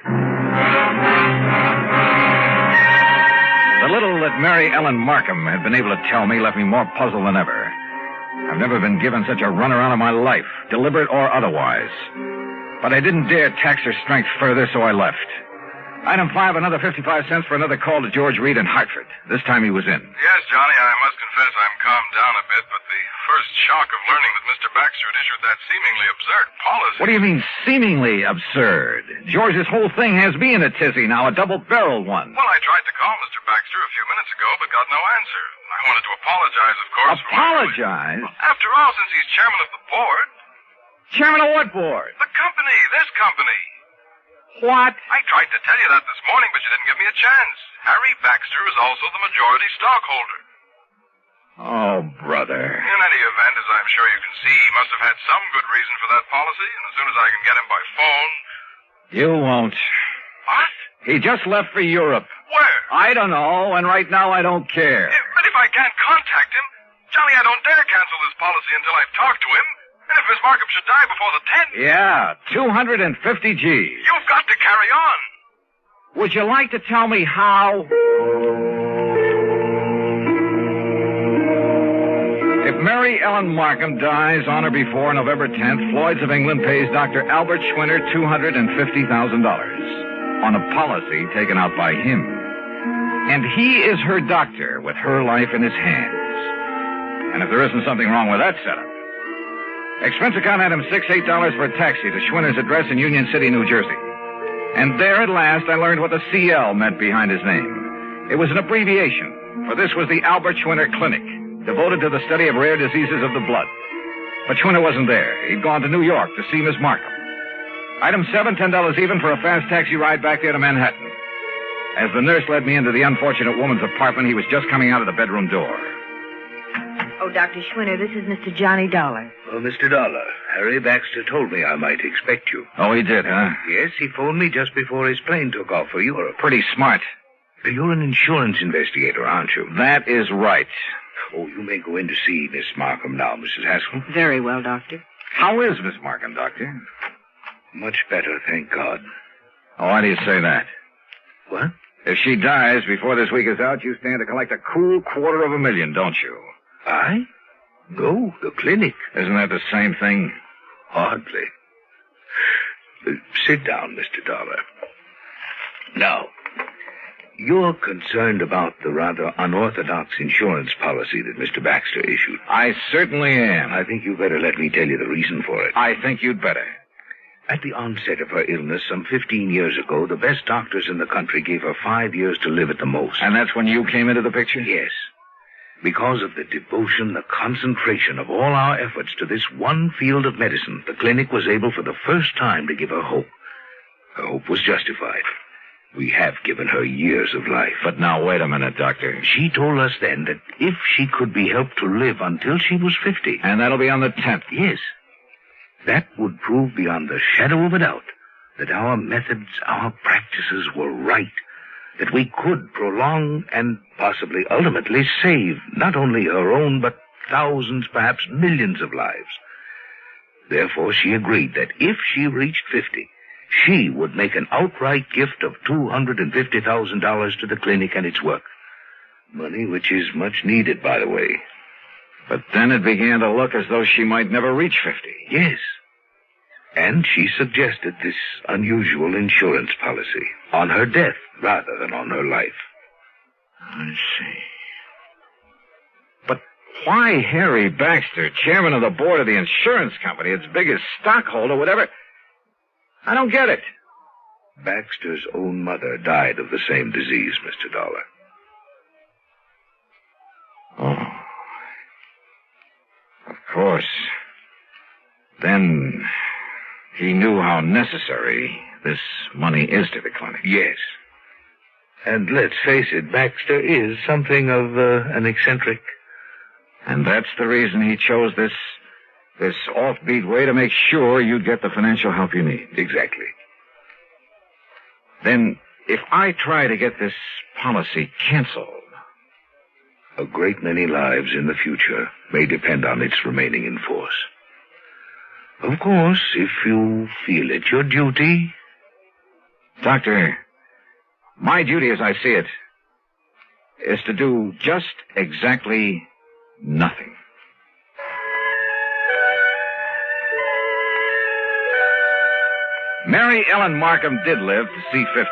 The little that Mary Ellen Markham had been able to tell me left me more puzzled than ever. I've never been given such a runaround of my life, deliberate or otherwise. But I didn't dare tax her strength further, so I left. Item 5, another 55 cents for another call to George Reed in Hartford. This time he was in. Yes, Johnny, I must confess I'm calmed down a bit, but the first shock of learning that Mr. Baxter had issued that seemingly absurd policy... What do you mean, seemingly absurd? George's whole thing has me in a tizzy now, a double-barreled one. Well, I tried to call Mr. Baxter a few minutes ago, but got no answer. I wanted to apologize, of course. Apologize? After all, since he's chairman of the board... Chairman of what board? The company, this company. What? I tried to tell you that this morning, but you didn't give me a chance. Harry Baxter is also the majority stockholder. Oh, brother. In any event, as I'm sure you can see, he must have had some good reason for that policy, and as soon as I can get him by phone... You won't. What? He just left for Europe. Where? I don't know, and right now I don't care. But if I can't contact him, Johnny, I don't dare cancel this policy until I've talked to him. And if Miss Markham should die before the 10th... Yeah, 250 G's. You've got to carry on. Would you like to tell me how? If Mary Ellen Markham dies on or before November 10th, Floyd's of England pays Dr. Albert Schwinner $250,000 on a policy taken out by him. And he is her doctor with her life in his hands. And if there isn't something wrong with that setup, expense account item 6, $8 for a taxi to Schwinner's address in Union City, New Jersey. And there at last I learned what the CL meant behind his name. It was an abbreviation, for this was the Albert Schwinner Clinic, devoted to the study of rare diseases of the blood. But Schwinner wasn't there. He'd gone to New York to see Miss Markham. Item 7, $10 even for a fast taxi ride back there to Manhattan. As the nurse led me into the unfortunate woman's apartment, he was just coming out of the bedroom door. Oh, Dr. Schwinner, this is Mr. Johnny Dollar. Oh, Mr. Dollar, Harry Baxter told me I might expect you. Oh, he did, huh? Yes, he phoned me just before his plane took off for Europe. Pretty smart. You're an insurance investigator, aren't you? That is right. Oh, you may go in to see Miss Markham now, Mrs. Haskell. Very well, Doctor. How is Miss Markham, Doctor? Much better, thank God. Oh, why do you say that? What? If she dies before this week is out, you stand to collect a cool $250,000, don't you? I? No, the clinic. Isn't that the same thing? Hardly. Sit down, Mr. Dollar. Now, you're concerned about the rather unorthodox insurance policy that Mr. Baxter issued. I certainly am. I think you better let me tell you the reason for it. I think you'd better. At the onset of her illness some 15 years ago, the best doctors in the country gave her 5 years to live at the most. And that's when you came into the picture? Yes. Because of the devotion, the concentration of all our efforts to this one field of medicine, the clinic was able for the first time to give her hope. Her hope was justified. We have given her years of life. But now, wait a minute, Doctor. She told us then that if she could be helped to live until she was 50... And that'll be on the 10th? Yes. That would prove beyond the shadow of a doubt that our methods, our practices were right, that we could prolong and possibly ultimately save not only her own, but thousands, perhaps millions of lives. Therefore, she agreed that if she reached 50, she would make an outright gift of $250,000 to the clinic and its work. Money which is much needed, by the way. But then it began to look as though she might never reach 50. Yes. And she suggested this unusual insurance policy on her death rather than on her life. I see. But why Harry Baxter, chairman of the board of the insurance company, its biggest stockholder, whatever? I don't get it. Baxter's own mother died of the same disease, Mr. Dollar. Oh. Of course. Then he knew how necessary this money is to the clinic. Yes. And let's face it, Baxter is something of an eccentric. And that's the reason he chose this offbeat way to make sure you'd get the financial help you need. Exactly. Then, if I try to get this policy canceled... A great many lives in the future may depend on its remaining in force. Of course, if you feel it your duty... Doctor, my duty as I see it is to do just exactly nothing. Mary Ellen Markham did live to see 50,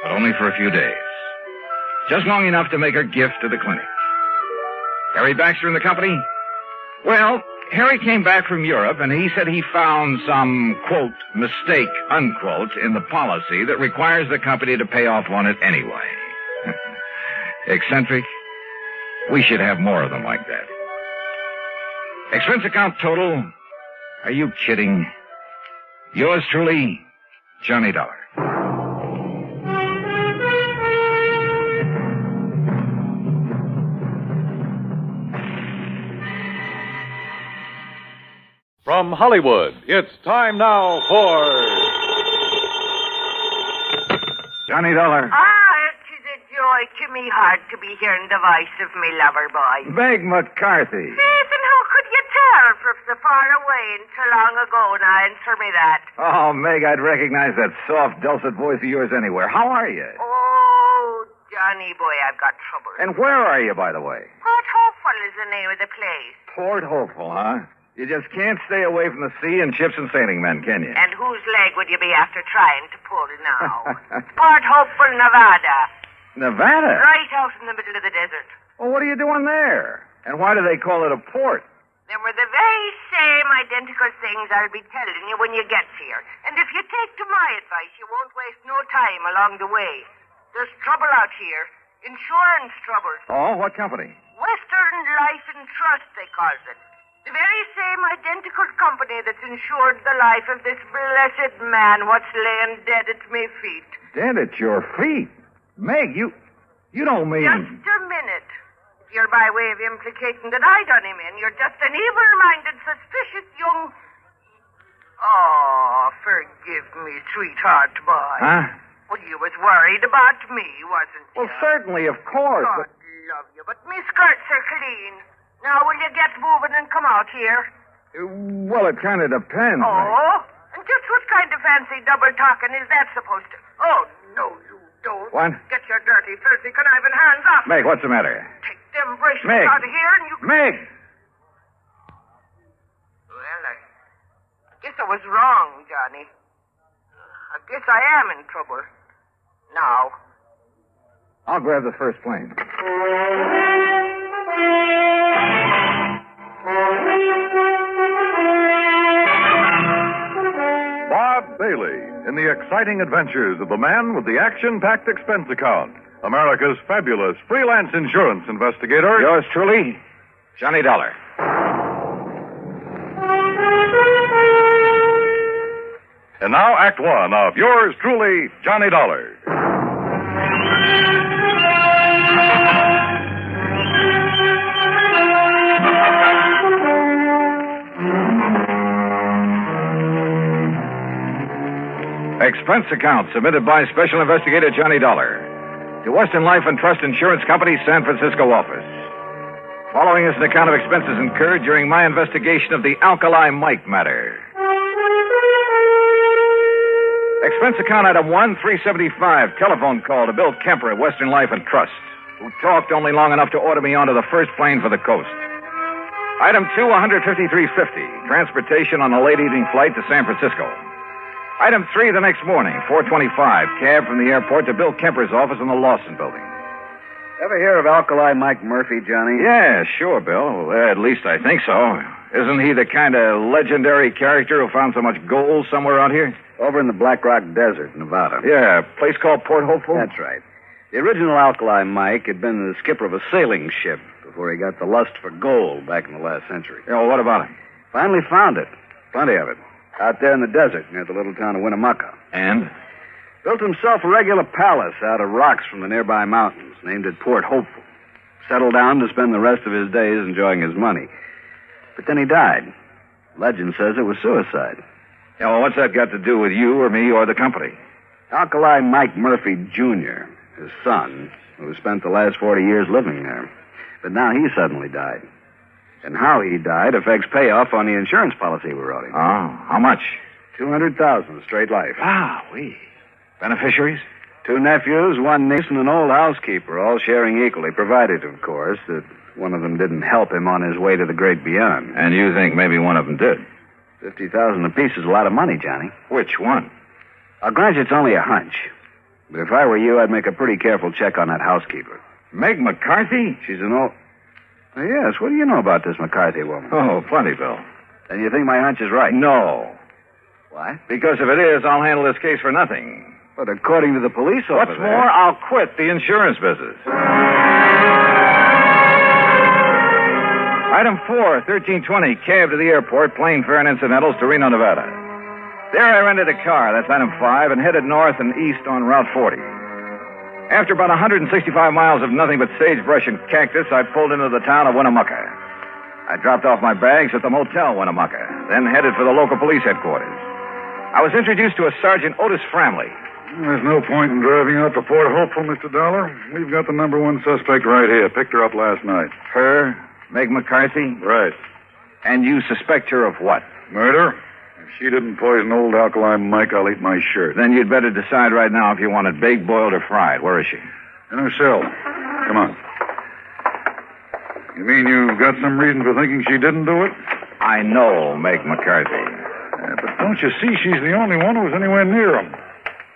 but only for a few days. Just long enough to make her gift to the clinic. Harry Baxter and the company? Well, Harry came back from Europe, and he said he found some, quote, mistake, unquote, in the policy that requires the company to pay off on it anyway. Eccentric? We should have more of them like that. Expense account total? Are you kidding? Yours truly, Johnny Dollar. From Hollywood, it's time now for... Johnny Dollar. It is a joy to me heart to be hearing the voice of me lover boy. Meg McCarthy. Yes, and how could you tell from so far away and so long ago? Now answer me that. Oh, Meg, I'd recognize that soft, dulcet voice of yours anywhere. How are you? Oh, Johnny boy, I've got trouble. And where are you, by the way? Port Hopeful is the name of the place. Port Hopeful, huh? You just can't stay away from the sea and ships and sailing men, can you? And whose leg would you be after trying to pull now? Port Hopeful, Nevada. Nevada? Right out in the middle of the desert. Well, what are you doing there? And why do they call it a port? Them were the very same identical things I'll be telling you when you get here. And if you take to my advice, you won't waste no time along the way. There's trouble out here. Insurance trouble. Oh, what company? Western Life and Trust, they calls it. The very same identical company that's insured the life of this blessed man what's laying dead at me feet. Dead at your feet? Meg, you don't mean... Just a minute. If you're by way of implicating that I done him in, you're just an evil-minded, suspicious young... Oh, forgive me, sweetheart boy. Huh? Well, you was worried about me, wasn't you? Well, certainly, of course. God love you, but me skirts are clean. Now, will you get moving and come out here? Well, it kind of depends. Oh? And just what kind of fancy double talking is that supposed to... Oh, no, you don't. What? Get your dirty, filthy, conniving hands off. Meg, what's the matter? Take them bracelets Meg. out of here and you... Meg! Well, I guess I was wrong, Johnny. I guess I am in trouble. Now. I'll grab the first plane. Bob Bailey in the exciting adventures of the man with the action-packed expense account, America's fabulous freelance insurance investigator. Yours truly, Johnny Dollar. And now, Act One of yours truly, Johnny Dollar. Expense account submitted by Special Investigator Johnny Dollar to Western Life and Trust Insurance Company, San Francisco office. Following is an account of expenses incurred during my investigation of the Alkali Mike matter. Expense account item 1, 375, telephone call to Bill Kemper at Western Life and Trust, who talked only long enough to order me onto the first plane for the coast. Item 2, 153.50, transportation on a late evening flight to San Francisco. Item 3, the next morning, 4:25, cab from the airport to Bill Kemper's office in the Lawson building. Ever hear of Alkali Mike Murphy, Johnny? Yeah, sure, Bill. At least I think so. Isn't he the kind of legendary character who found so much gold somewhere out here? Over in the Black Rock Desert, Nevada. Yeah, a place called Port Hopeful? That's right. The original Alkali Mike had been the skipper of a sailing ship before he got the lust for gold back in the last century. Yeah, well, what about him? Finally found it. Plenty of it. Out there in the desert near the little town of Winnemucca. And? Built himself a regular palace out of rocks from the nearby mountains, named it Port Hopeful. Settled down to spend the rest of his days enjoying his money. But then he died. Legend says it was suicide. Yeah, well, what's that got to do with you or me or the company? Alkali Mike Murphy, Jr., his son, who spent the last 40 years living there. But now he suddenly died. And how he died affects payoff on the insurance policy we wrote him. Oh, how much? $200,000 straight life. We. Beneficiaries? 2 nephews, 1 niece, and an old housekeeper, all sharing equally, provided, of course, that one of them didn't help him on his way to the great beyond. And you think maybe one of them did? $50,000 apiece is a lot of money, Johnny. Which one? I'll grant you it's only a hunch. But if I were you, I'd make a pretty careful check on that housekeeper. Meg McCarthy? She's an old... Yes, what do you know about this McCarthy woman? Oh, plenty, Bill. Then you think my hunch is right? No. What? Because if it is, I'll handle this case for nothing. But according to the police over What's there... more, I'll quit the insurance business. Item 4, 1320, cab to the airport, plane fare and incidentals to Reno, Nevada. There I rented a car, that's item 5, and headed north and east on Route 40. After about 165 miles of nothing but sagebrush and cactus, I pulled into the town of Winnemucca. I dropped off my bags at the Motel Winnemucca, then headed for the local police headquarters. I was introduced to a Sergeant Otis Framley. There's no point in driving out to Port Hopeful, Mr. Dollar. We've got the number 1 suspect right here. Picked her up last night. Her? Meg McCarthy? Right. And you suspect her of what? Murder? If she didn't poison old Alkali Mike, I'll eat my shirt. Then you'd better decide right now if you want it baked, boiled, or fried. Where is she? In her cell. Come on. You mean you've got some reason for thinking she didn't do it? I know Meg McCarthy. Yeah, but don't you see she's the only one who was anywhere near him?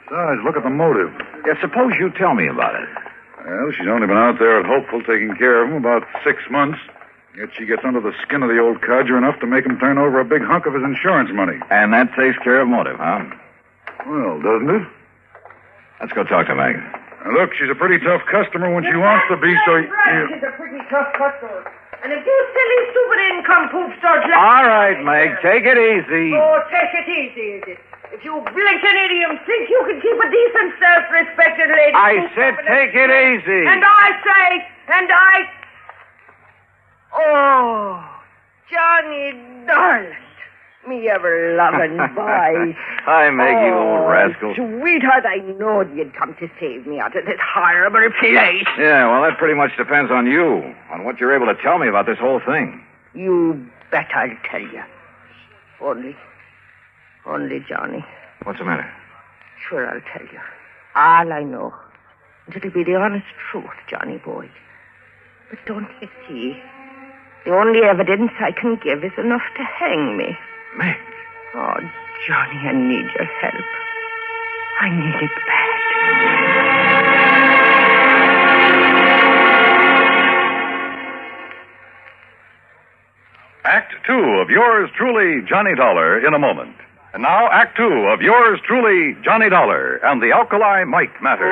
Besides, look at the motive. Yeah, suppose you tell me about it. Well, she's only been out there at Hopeful taking care of him about 6 months. Yet she gets under the skin of the old codger enough to make him turn over a big hunk of his insurance money. And that takes care of motive, huh? Well, doesn't it? Let's go talk to Meg. Now, look, she's a pretty tough customer when she wants to be, so... Right, she's a pretty tough customer. And if you silly, stupid income poop starts... All right, Meg, take it easy. Oh, take it easy, is it? If you blinking idiom think you can keep a decent, self-respected lady... I said take it easy. And I... Oh, Johnny, darling. Me ever-loving boy. Hi, Meg, you old rascal. Sweetheart, I knowed you'd come to save me out of this horrible place. Yeah, well, that pretty much depends on you, on what you're able to tell me about this whole thing. You bet I'll tell you. Only, Johnny. What's the matter? Sure, I'll tell you. All I know. And it'll be the honest truth, Johnny boy. But don't you see? The only evidence I can give is enough to hang me. Meg. Oh, Johnny, I need your help. I need it bad. Act 2 of yours truly, Johnny Dollar, in a moment. And now, Act 2 of yours truly, Johnny Dollar, and the Alkali Mike matter.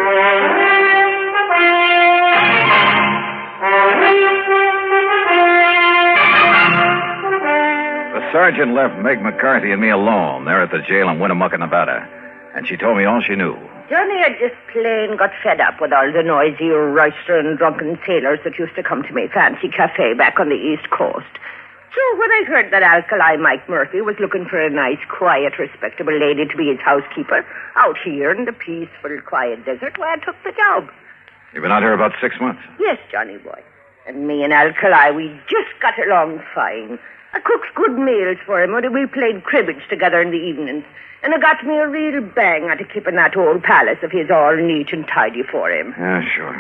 The sergeant left Meg McCarthy and me alone there at the jail in Winnemucca, Nevada. And she told me all she knew. Johnny had just plain got fed up with all the noisy, roistering, drunken sailors that used to come to my fancy cafe back on the East Coast. So when I heard that Alkali Mike Murphy was looking for a nice, quiet, respectable lady to be his housekeeper out here in the peaceful, quiet desert, well, I took the job. You've been out here about 6 months. Yes, Johnny boy. And me and Alkali, we just got along fine. I cooked good meals for him, and we played cribbage together in the evenings. And it got me a real bang out of keeping that old palace of his all neat and tidy for him. Yeah, sure.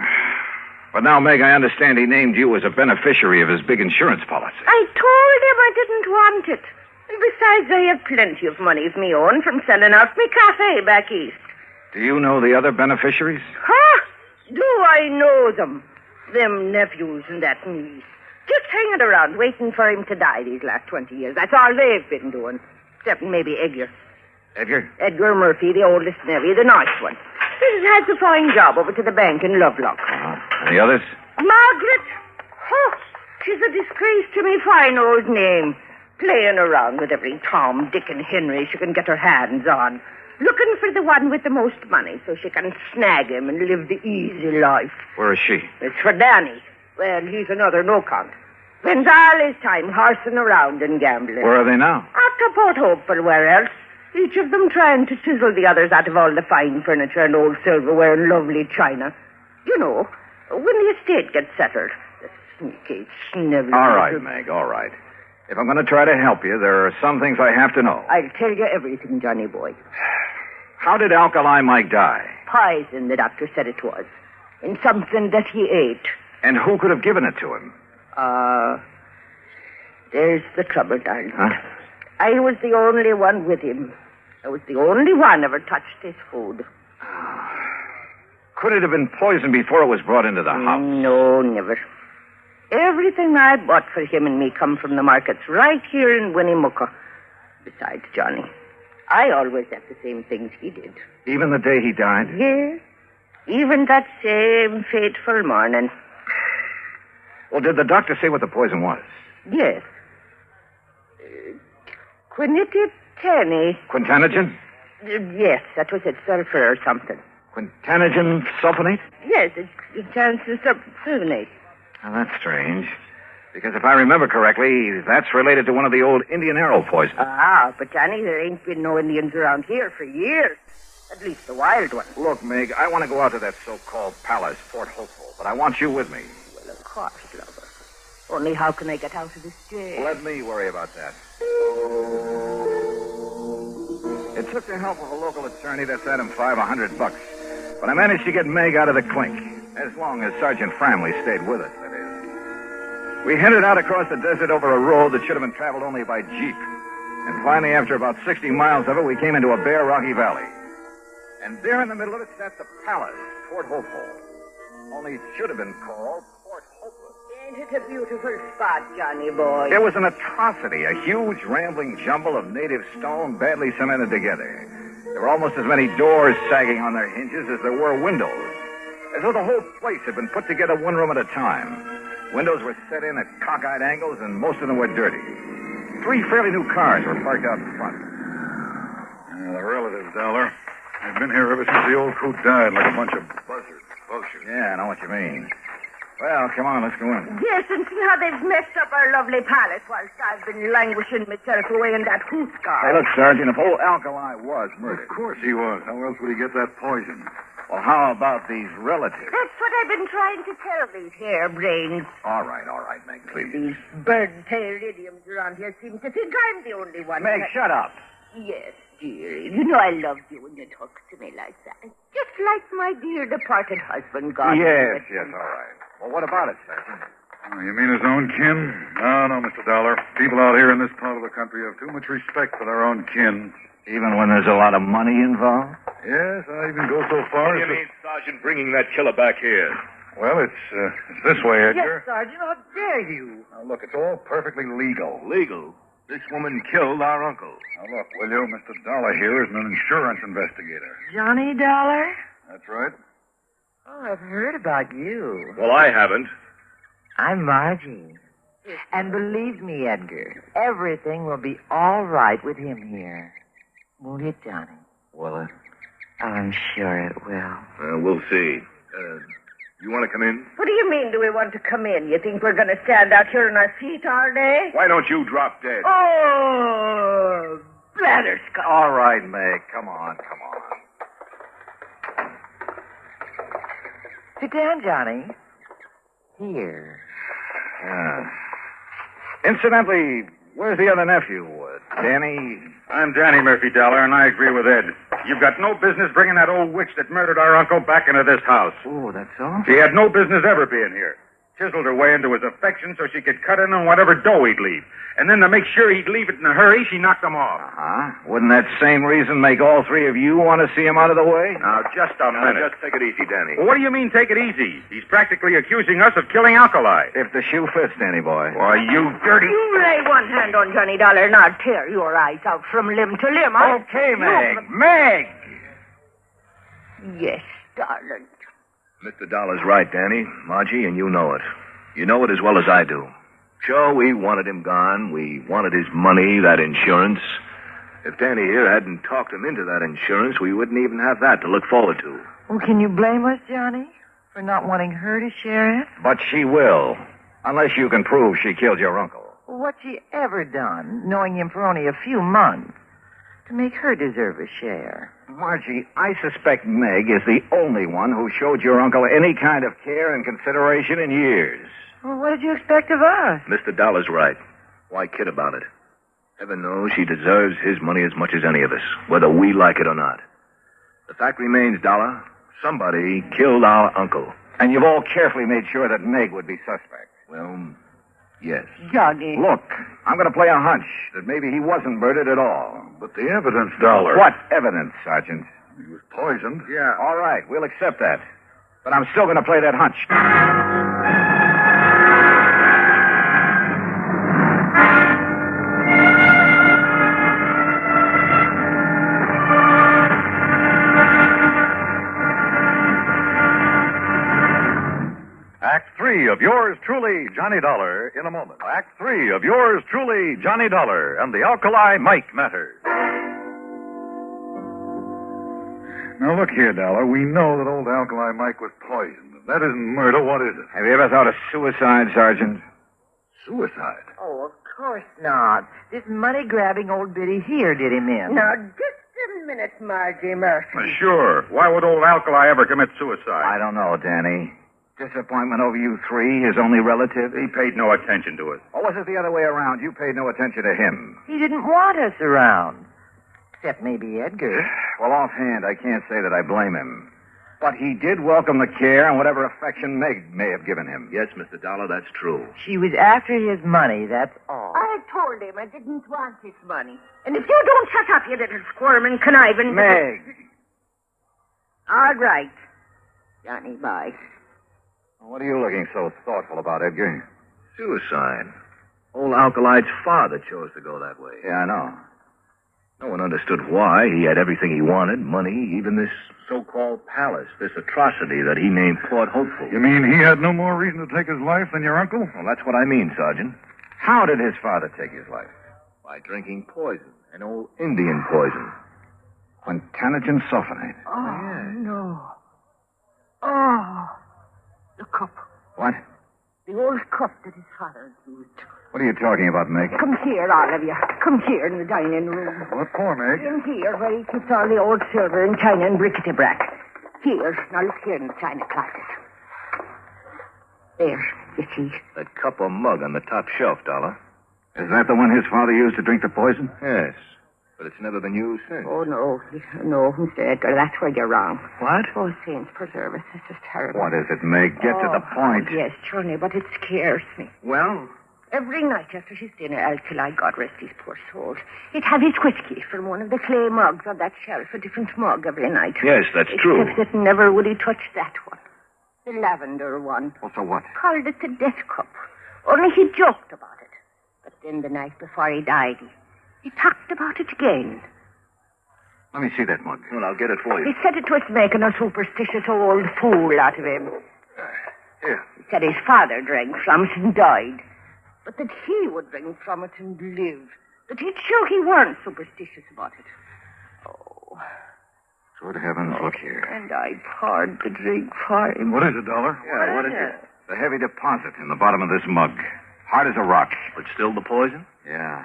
But now, Meg, I understand he named you as a beneficiary of his big insurance policy. I told him I didn't want it. And besides, I have plenty of money of me own from selling out me cafe back east. Do you know the other beneficiaries? Huh? Do I know them? Them nephews and that niece. Just hanging around waiting for him to die these last 20 years. That's all they've been doing. Except maybe Edgar. Edgar? Edgar Murphy, the oldest nephew, the nice one. He has a fine job over to the bank in Lovelock. And the others? Margaret. Oh, 'tis a disgrace to me fine old name. Playing around with every Tom, Dick, and Henry she can get her hands on. Looking for the one with the most money so she can snag him and live the easy life. Where is she? It's for Danny. Well, he's another no-count. Spends all his time horsing around and gambling. Where are they now? After Port Hopeful, where else? Each of them trying to chisel the others out of all the fine furniture and old silverware and lovely china. You know, when the estate gets settled. The sneaky, snivelly... All right, Meg, all right. If I'm going to try to help you, there are some things I have to know. I'll tell you everything, Johnny boy. How did Alkali Mike die? Poison, the doctor said it was. In something that he ate. And who could have given it to him? There's the trouble, darling. Huh? I was the only one with him. I was the only one ever touched his food. Could it have been poisoned before it was brought into the house? No, never. Everything I bought for him and me come from the markets right here in Winnemucca. Besides, Johnny, I always had the same things he did. Even the day he died? Yes. Even that same fateful morning. Well, did the doctor say what the poison was? Yes. Quinititani. Quintanogen? Yes, that was it. Sulfur or something. Quintanogen sulfonate? Yes, it turns to sulfonate. Now, that's strange. Because if I remember correctly, that's related to one of the old Indian arrow poisons. But Johnny, there ain't been no Indians around here for years. At least the wild ones. Look, Meg, I want to go out to that so-called palace, Fort Hopeful, but I want you with me. Well, of course, lover. Only how can I get out of this jail? Let me worry about that. It took the help of a local attorney that set him $500. But I managed to get Meg out of the clink, as long as Sergeant Framley stayed with us, that is. We headed out across the desert over a road that should have been traveled only by jeep. And finally, after about 60 miles of it, we came into a bare, rocky valley. And there in the middle of it sat the palace, Fort Hopeful. Only it should have been called Fort Hopeless. Ain't it a beautiful spot, Johnny boy? It was an atrocity, a huge, rambling jumble of native stone badly cemented together. There were almost as many doors sagging on their hinges as there were windows, as though the whole place had been put together one room at a time. Windows were set in at cockeyed angles, and most of them were dirty. 3 fairly new cars were parked out in front. The relatives, Dollar. They've been here ever since the old coot died, like a bunch of buzzards. Yeah, I know what you mean. Well, come on, let's go in. Yes, and see how they've messed up our lovely palace whilst I've been languishing myself away in that hoot car. Hey, look, Sergeant, if old Alkali was murdered... Of course he was. How else would he get that poison? Well, how about these relatives? That's what I've been trying to tell these harebrains. All right, Meg, please. These bird-tailed idioms around here seem to think I'm the only one. Meg, shut up. Yes, dearie. You know I love you when you talk to me like that. Just like my dear departed husband, God. Yes, all right. Well, what about it, Sergeant? Oh, you mean his own kin? No, Mr. Dollar. People out here in this part of the country have too much respect for their own kin. Even when there's a lot of money involved? Yes, I even go so far as What do you mean, Sergeant, bringing that killer back here? Well, it's this way, Edgar. Yes, Sergeant, how dare you? Now, look, it's all perfectly legal. Legal? This woman killed our uncle. Now, look, will you? Mr. Dollar here is an insurance investigator. Johnny Dollar? That's right. Oh, I've heard about you. Well, I haven't. I'm Margie. And believe me, Edgar, everything will be all right with him here. Won't it, Johnny? Will it? I'm sure it will. We'll see. You want to come in? What do you mean, do we want to come in? You think we're going to stand out here on our feet all day? Why don't you drop dead? Oh, blatterscotch. All right, Meg, come on. Sit down, Johnny. Here. Incidentally, where's the other nephew? Danny? I'm Danny Murphy, Dollar, and I agree with Ed. You've got no business bringing that old witch that murdered our uncle back into this house. Oh, that's all? She had no business ever being here. Chiseled her way into his affection so she could cut in on whatever dough he'd leave. And then to make sure he'd leave it in a hurry, she knocked him off. Wouldn't that same reason make all 3 of you want to see him out of the way? Now, just a minute. Just take it easy, Danny. Well, what do you mean, take it easy? He's practically accusing us of killing Alkali. If the shoe fits, Danny boy. Why, you dirty... You lay one hand on Johnny Dollar and I'll tear your eyes out from limb to limb. Okay, Meg. Meg! Yes, darling. Mr. Dollar's right, Danny. Margie, and you know it. You know it as well as I do. Sure, we wanted him gone. We wanted his money, that insurance. If Danny here hadn't talked him into that insurance, we wouldn't even have that to look forward to. Well, can you blame us, Johnny, for not wanting her to share it? But she will, unless you can prove she killed your uncle. Well, what's she ever done, knowing him for only a few months, to make her deserve a share? Margie, I suspect Meg is the only one who showed your uncle any kind of care and consideration in years. Well, what did you expect of us? Mr. Dollar's right. Why kid about it? Heaven knows she deserves his money as much as any of us, whether we like it or not. The fact remains, Dollar, somebody killed our uncle. And you've all carefully made sure that Meg would be suspect. Well, yes. Johnny. Look, I'm going to play a hunch that maybe he wasn't murdered at all. But the evidence, Dollar. What evidence, Sergeant? He was poisoned. Yeah, all right, we'll accept that. But I'm still going to play that hunch. Act 3 of yours truly, Johnny Dollar, in a moment. Act 3 of yours truly, Johnny Dollar, and the Alkali Mike matter. Now, look here, Dollar. We know that old Alkali Mike was poisoned. If that isn't murder, what is it? Have you ever thought of suicide, Sergeant? Suicide? Oh, of course not. This money-grabbing old biddy here did him in. Now, just a minute, Margie Murphy. Sure. Why would old Alkali ever commit suicide? I don't know, Danny. Disappointment over you three, his only relative? He paid no attention to us. Or was it the other way around? You paid no attention to him. He didn't want us around. Except maybe Edgar. Well, offhand, I can't say that I blame him. But he did welcome the care and whatever affection Meg may have given him. Yes, Mr. Dollar, that's true. She was after his money, that's all. I told him I didn't want his money. And if you don't shut up, you little squirm and conniving... Meg! All right. Johnny, bye. What are you looking so thoughtful about, Edgar? Suicide. Old Alkali's father chose to go that way. Yeah, I know. No one understood why. He had everything he wanted, money, even this so-called palace, this atrocity that he named Port Hopeful. You mean he had no more reason to take his life than your uncle? Well, that's what I mean, Sergeant. How did his father take his life? By drinking poison, an old Indian poison. Quintanogen sulfonate. Oh, no. Oh, the cup. What? The old cup that his father used. What are you talking about, Meg? Come here, all of you. Come here in the dining room. What for, Meg? In here, where he keeps all the old silver and china and brickety-brack. Here. Now look here in the china closet. There, you see. That cup or mug on the top shelf, Dollar. Is that the one his father used to drink the poison? Yes. But it's never been used since. Oh, no. No, Mr. Edgar, that's where you're wrong. What? Oh, saints preserve us. This is terrible. What is it, Meg? Get to the point. Yes, Johnny, but it scares me. Well? Every night after his dinner, Alkali, God rest his poor soul, he'd have his whiskey from one of the clay mugs on that shelf, a different mug every night. Yes, that's true. Except that never would he touch that one. The lavender one. Well, so what? Called it the death cup. Only he joked about it. But then the night before he died, he talked about it again. Let me see that mug. Well, I'll get it for you. He said it was making a superstitious old fool out of him. Here. He said his father drank from it and died. But that he would drink from it and live. That he'd show he weren't superstitious about it. Oh. Good heavens, look here. And I poured the drink for him. What is it, Dollar? Yeah, what is it? The heavy deposit in the bottom of this mug. Hard as a rock. But still the poison? Yeah.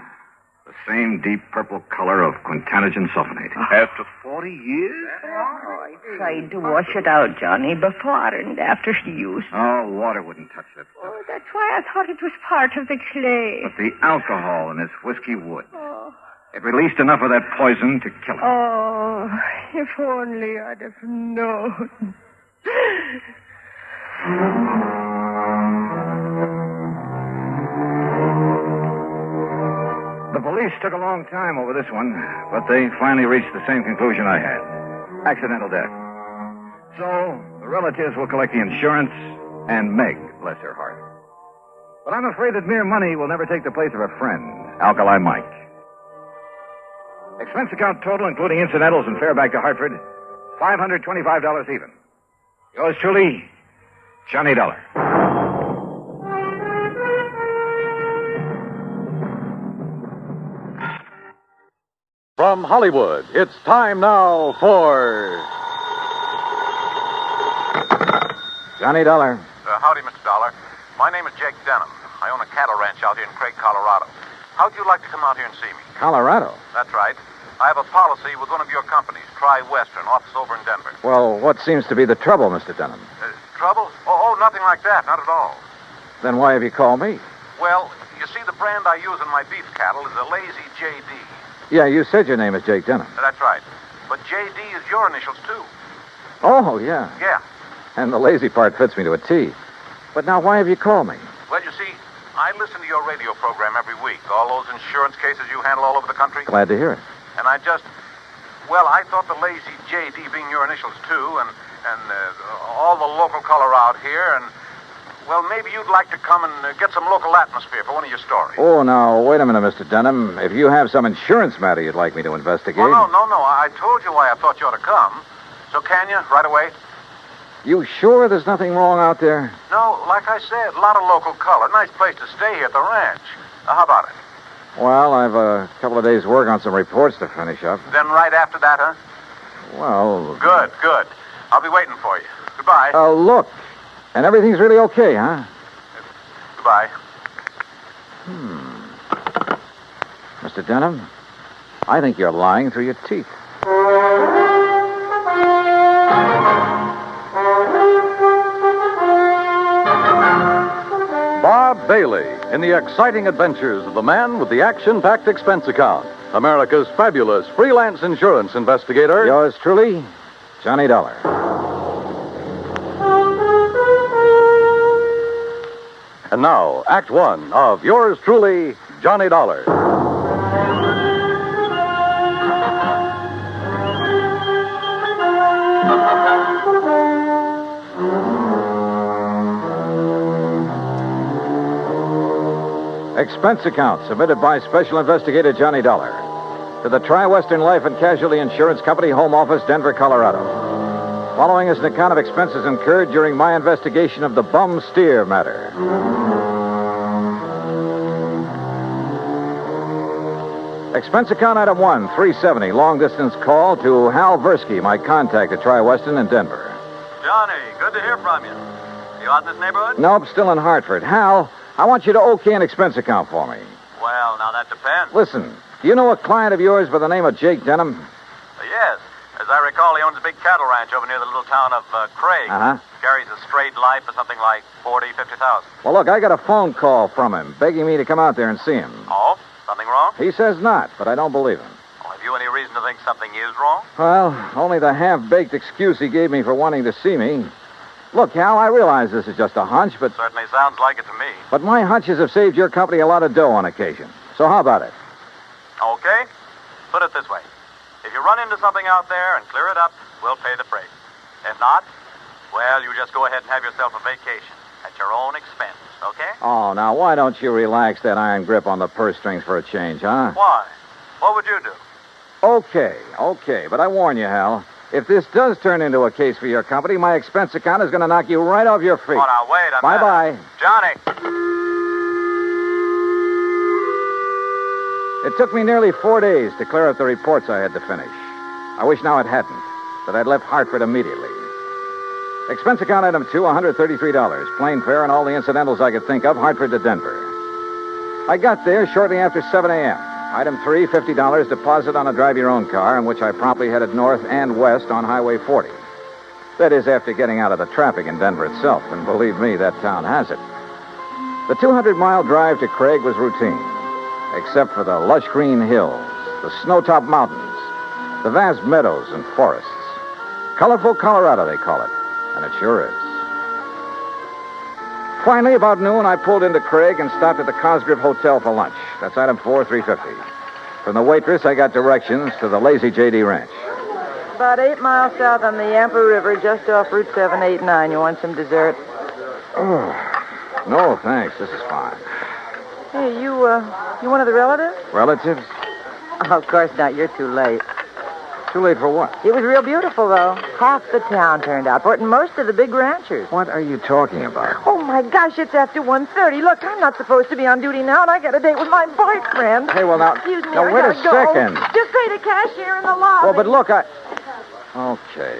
The same deep purple color of quintanogen sulfonate. After 40 years? Oh, I tried to wash it out, Johnny, before and after use. Oh, water wouldn't touch that stuff. Oh, that's why I thought it was part of the clay. But the alcohol in this whiskey would. Oh. It released enough of that poison to kill him. Oh, if only I'd have known. The police took a long time over this one, but they finally reached the same conclusion I had. Accidental death. So, the relatives will collect the insurance, and Meg, bless her heart. But I'm afraid that mere money will never take the place of a friend, Alkali Mike. Expense account total, including incidentals and fare back to Hartford, $525 even. Yours truly, Johnny Dollar. From Hollywood, it's time now for... Johnny Dollar. Howdy, Mr. Dollar. My name is Jake Denham. I own a cattle ranch out here in Craig, Colorado. How'd you like to come out here and see me? Colorado? That's right. I have a policy with one of your companies, Tri-Western, office over in Denver. Well, what seems to be the trouble, Mr. Denham? Trouble? Oh, nothing like that. Not at all. Then why have you called me? Well, you see, the brand I use in my beef cattle is a Lazy JD. Yeah, you said your name is Jake Denham. That's right. But JD is your initials, too. Oh, yeah. Yeah. And the lazy part fits me to a T. But now why have you called me? Well, you see, I listen to your radio program every week. All those insurance cases you handle all over the country. Glad to hear it. And I thought the Lazy JD being your initials, too, and all the local color out here, and, well, maybe you'd like to come and get some local atmosphere for one of your stories. Oh, now, wait a minute, Mr. Denham. If you have some insurance matter you'd like me to investigate... Oh, no. I told you why I thought you ought to come. So can you, right away? You sure there's nothing wrong out there? No, like I said, a lot of local color. Nice place to stay here at the ranch. How about it? Well, I've a couple of days' work on some reports to finish up. Then right after that, huh? Well... Good. I'll be waiting for you. Goodbye. Look. And everything's really okay, huh? Goodbye. Mr. Denham, I think you're lying through your teeth. Bob Bailey in the exciting adventures of the man with the action-packed expense account. America's fabulous freelance insurance investigator. Yours truly, Johnny Dollar. And now, Act One of yours truly, Johnny Dollar. Expense account submitted by Special Investigator Johnny Dollar to the Tri-Western Life and Casualty Insurance Company, Home Office, Denver, Colorado. Following is an account of expenses incurred during my investigation of the bum steer matter. Expense account item 1, 370, long-distance call to Hal Versky, my contact at Tri-Western in Denver. Johnny, good to hear from you. You out in this neighborhood? Nope, still in Hartford. Hal, I want you to okay an expense account for me. Well, now that depends. Listen, do you know a client of yours by the name of Jake Denham? Yes. As I recall, he owns a big cattle ranch over near the little town of Craig. Uh-huh. Carries a straight life for something like 40,000, 50,000. Well, look, I got a phone call from him begging me to come out there and see him. Oh? Something wrong? He says not, but I don't believe him. Well, have you any reason to think something is wrong? Well, only the half-baked excuse he gave me for wanting to see me. Look, Hal, I realize this is just a hunch, but... Certainly sounds like it to me. But my hunches have saved your company a lot of dough on occasion. So how about it? Okay. Put it this way. If you run into something out there and clear it up, we'll pay the freight. If not, well, you just go ahead and have yourself a vacation at your own expense, okay? Oh, now, why don't you relax that iron grip on the purse strings for a change, huh? Why? What would you do? Okay, but I warn you, Hal, if this does turn into a case for your company, my expense account is going to knock you right off your feet. Oh, now, wait a minute. Bye-bye. Johnny! It took me nearly 4 days to clear up the reports I had to finish. I wish now it hadn't, that I'd left Hartford immediately. Expense account item 2, $133. Plane fare and all the incidentals I could think of, Hartford to Denver. I got there shortly after 7 a.m. Item 3, $50 deposit on a drive-your-own car, in which I promptly headed north and west on Highway 40. That is, after getting out of the traffic in Denver itself, and believe me, that town has it. The 200-mile drive to Craig was routine, except for the lush green hills, the snow-topped mountains, the vast meadows and forests. Colorful Colorado, they call it, and it sure is. Finally, about noon, I pulled into Craig and stopped at the Cosgrove Hotel for lunch. That's item 4, $350. From the waitress, I got directions to the Lazy JD Ranch. About 8 miles south on the Yampa River, just off Route 789. You want some dessert? Oh, no, thanks. This is fine. Hey, you one of the relatives? Relatives? Oh, of course not. You're too late. Too late for what? It was real beautiful, though. Half the town turned out for it, and most of the big ranchers. What are you talking about? Oh, my gosh, it's after 1:30. Look, I'm not supposed to be on duty now, and I got a date with my boyfriend. Hey, well, now... Excuse me, now, I wait gotta a go. second. Just pay the cashier in the lobby. Well, but look, Okay.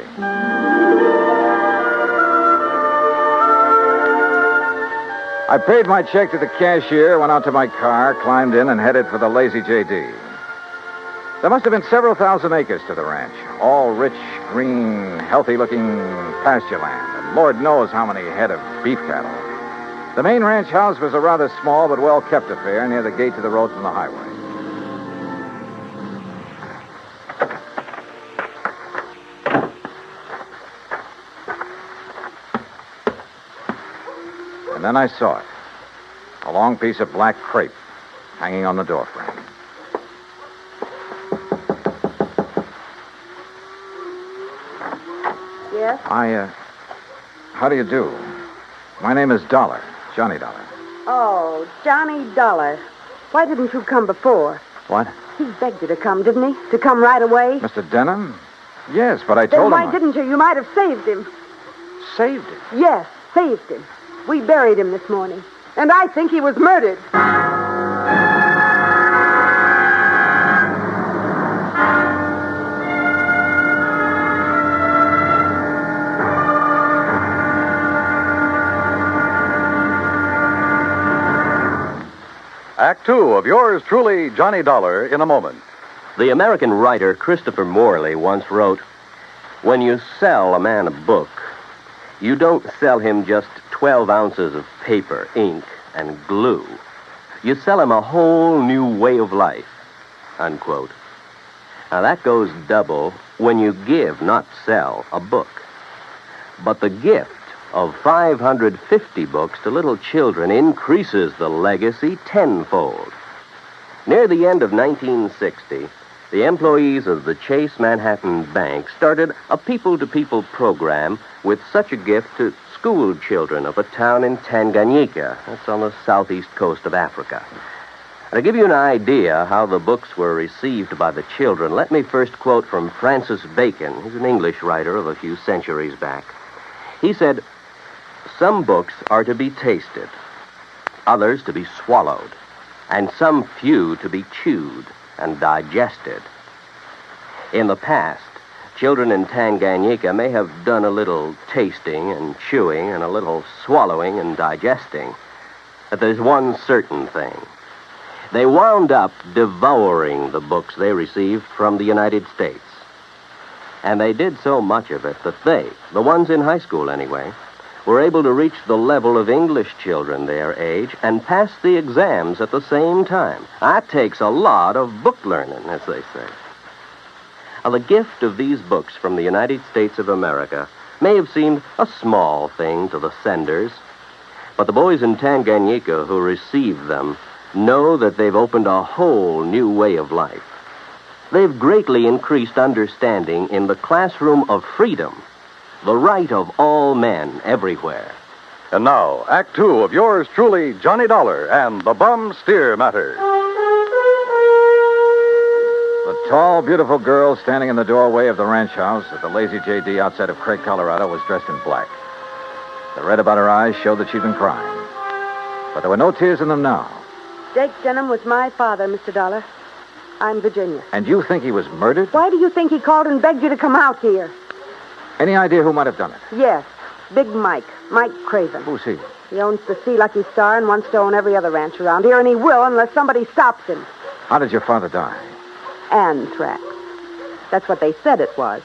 I paid my check to the cashier, went out to my car, climbed in, and headed for the Lazy JD. There must have been several thousand acres to the ranch, all rich, green, healthy-looking pasture land, and Lord knows how many head of beef cattle. The main ranch house was a rather small but well-kept affair near the gate to the road from the highway. And then I saw it. A long piece of black crepe hanging on the doorframe. Yes? How do you do? My name is Dollar, Johnny Dollar. Oh, Johnny Dollar. Why didn't you come before? What? He begged you to come, didn't he? To come right away? Mr. Denham? Yes, but I Then told why him... didn't you? You might have saved him. Saved him? Yes, saved him. We buried him this morning. And I think he was murdered. Act two of yours truly, Johnny Dollar, in a moment. The American writer Christopher Morley once wrote, "When you sell a man a book, you don't sell him just 12 ounces of paper, ink, and glue. You sell him a whole new way of life," unquote. Now that goes double when you give, not sell, a book. But the gift of 550 books to little children increases the legacy tenfold. Near the end of 1960, the employees of the Chase Manhattan Bank started a people-to-people program with such a gift to school children of a town in Tanganyika. That's on the southeast coast of Africa. And to give you an idea how the books were received by the children, let me first quote from Francis Bacon. He's an English writer of a few centuries back. He said, "Some books are to be tasted, others to be swallowed, and some few to be chewed and digested." In the past, children in Tanganyika may have done a little tasting and chewing and a little swallowing and digesting. But there's one certain thing. They wound up devouring the books they received from the United States. And they did so much of it that they, the ones in high school anyway, were able to reach the level of English children their age and pass the exams at the same time. That takes a lot of book learning, as they say. Now, the gift of these books from the United States of America may have seemed a small thing to the senders, but the boys in Tanganyika who received them know that they've opened a whole new way of life. They've greatly increased understanding in the classroom of freedom, the right of all men everywhere. And now, Act two of yours truly, Johnny Dollar and the Bum Steer Matter. The tall, beautiful girl standing in the doorway of the ranch house at the Lazy JD outside of Craig, Colorado, was dressed in black. The red about her eyes showed that she'd been crying. But there were no tears in them now. Jake Denham was my father, Mr. Dollar. I'm Virginia. And you think he was murdered? Why do you think he called and begged you to come out here? Any idea who might have done it? Yes, Big Mike Craven. Who's he? He owns the Sea Lucky Star and wants to own every other ranch around here, and he will unless somebody stops him. How did your father die? Anthrax. That's what they said it was.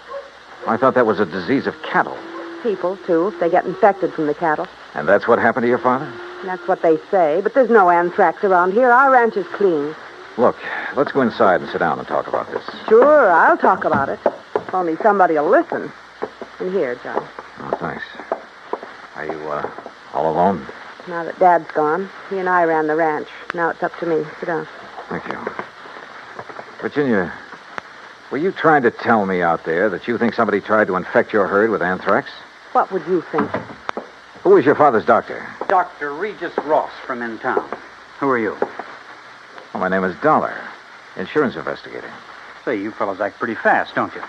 I thought that was a disease of cattle. People, too, if they get infected from the cattle. And that's what happened to your father? That's what they say, but there's no anthrax around here. Our ranch is clean. Look, let's go inside and sit down and talk about this. Sure, I'll talk about it. If only somebody will listen. And here, John. Oh, thanks. Are you, all alone? Now that Dad's gone, he and I ran the ranch. Now it's up to me. Sit down. Thank you. Virginia, were you trying to tell me out there that you think somebody tried to infect your herd with anthrax? What would you think? Who was your father's doctor? Dr. Regis Ross from in town. Who are you? Well, my name is Dollar, insurance investigator. Say, you fellows act pretty fast, don't you?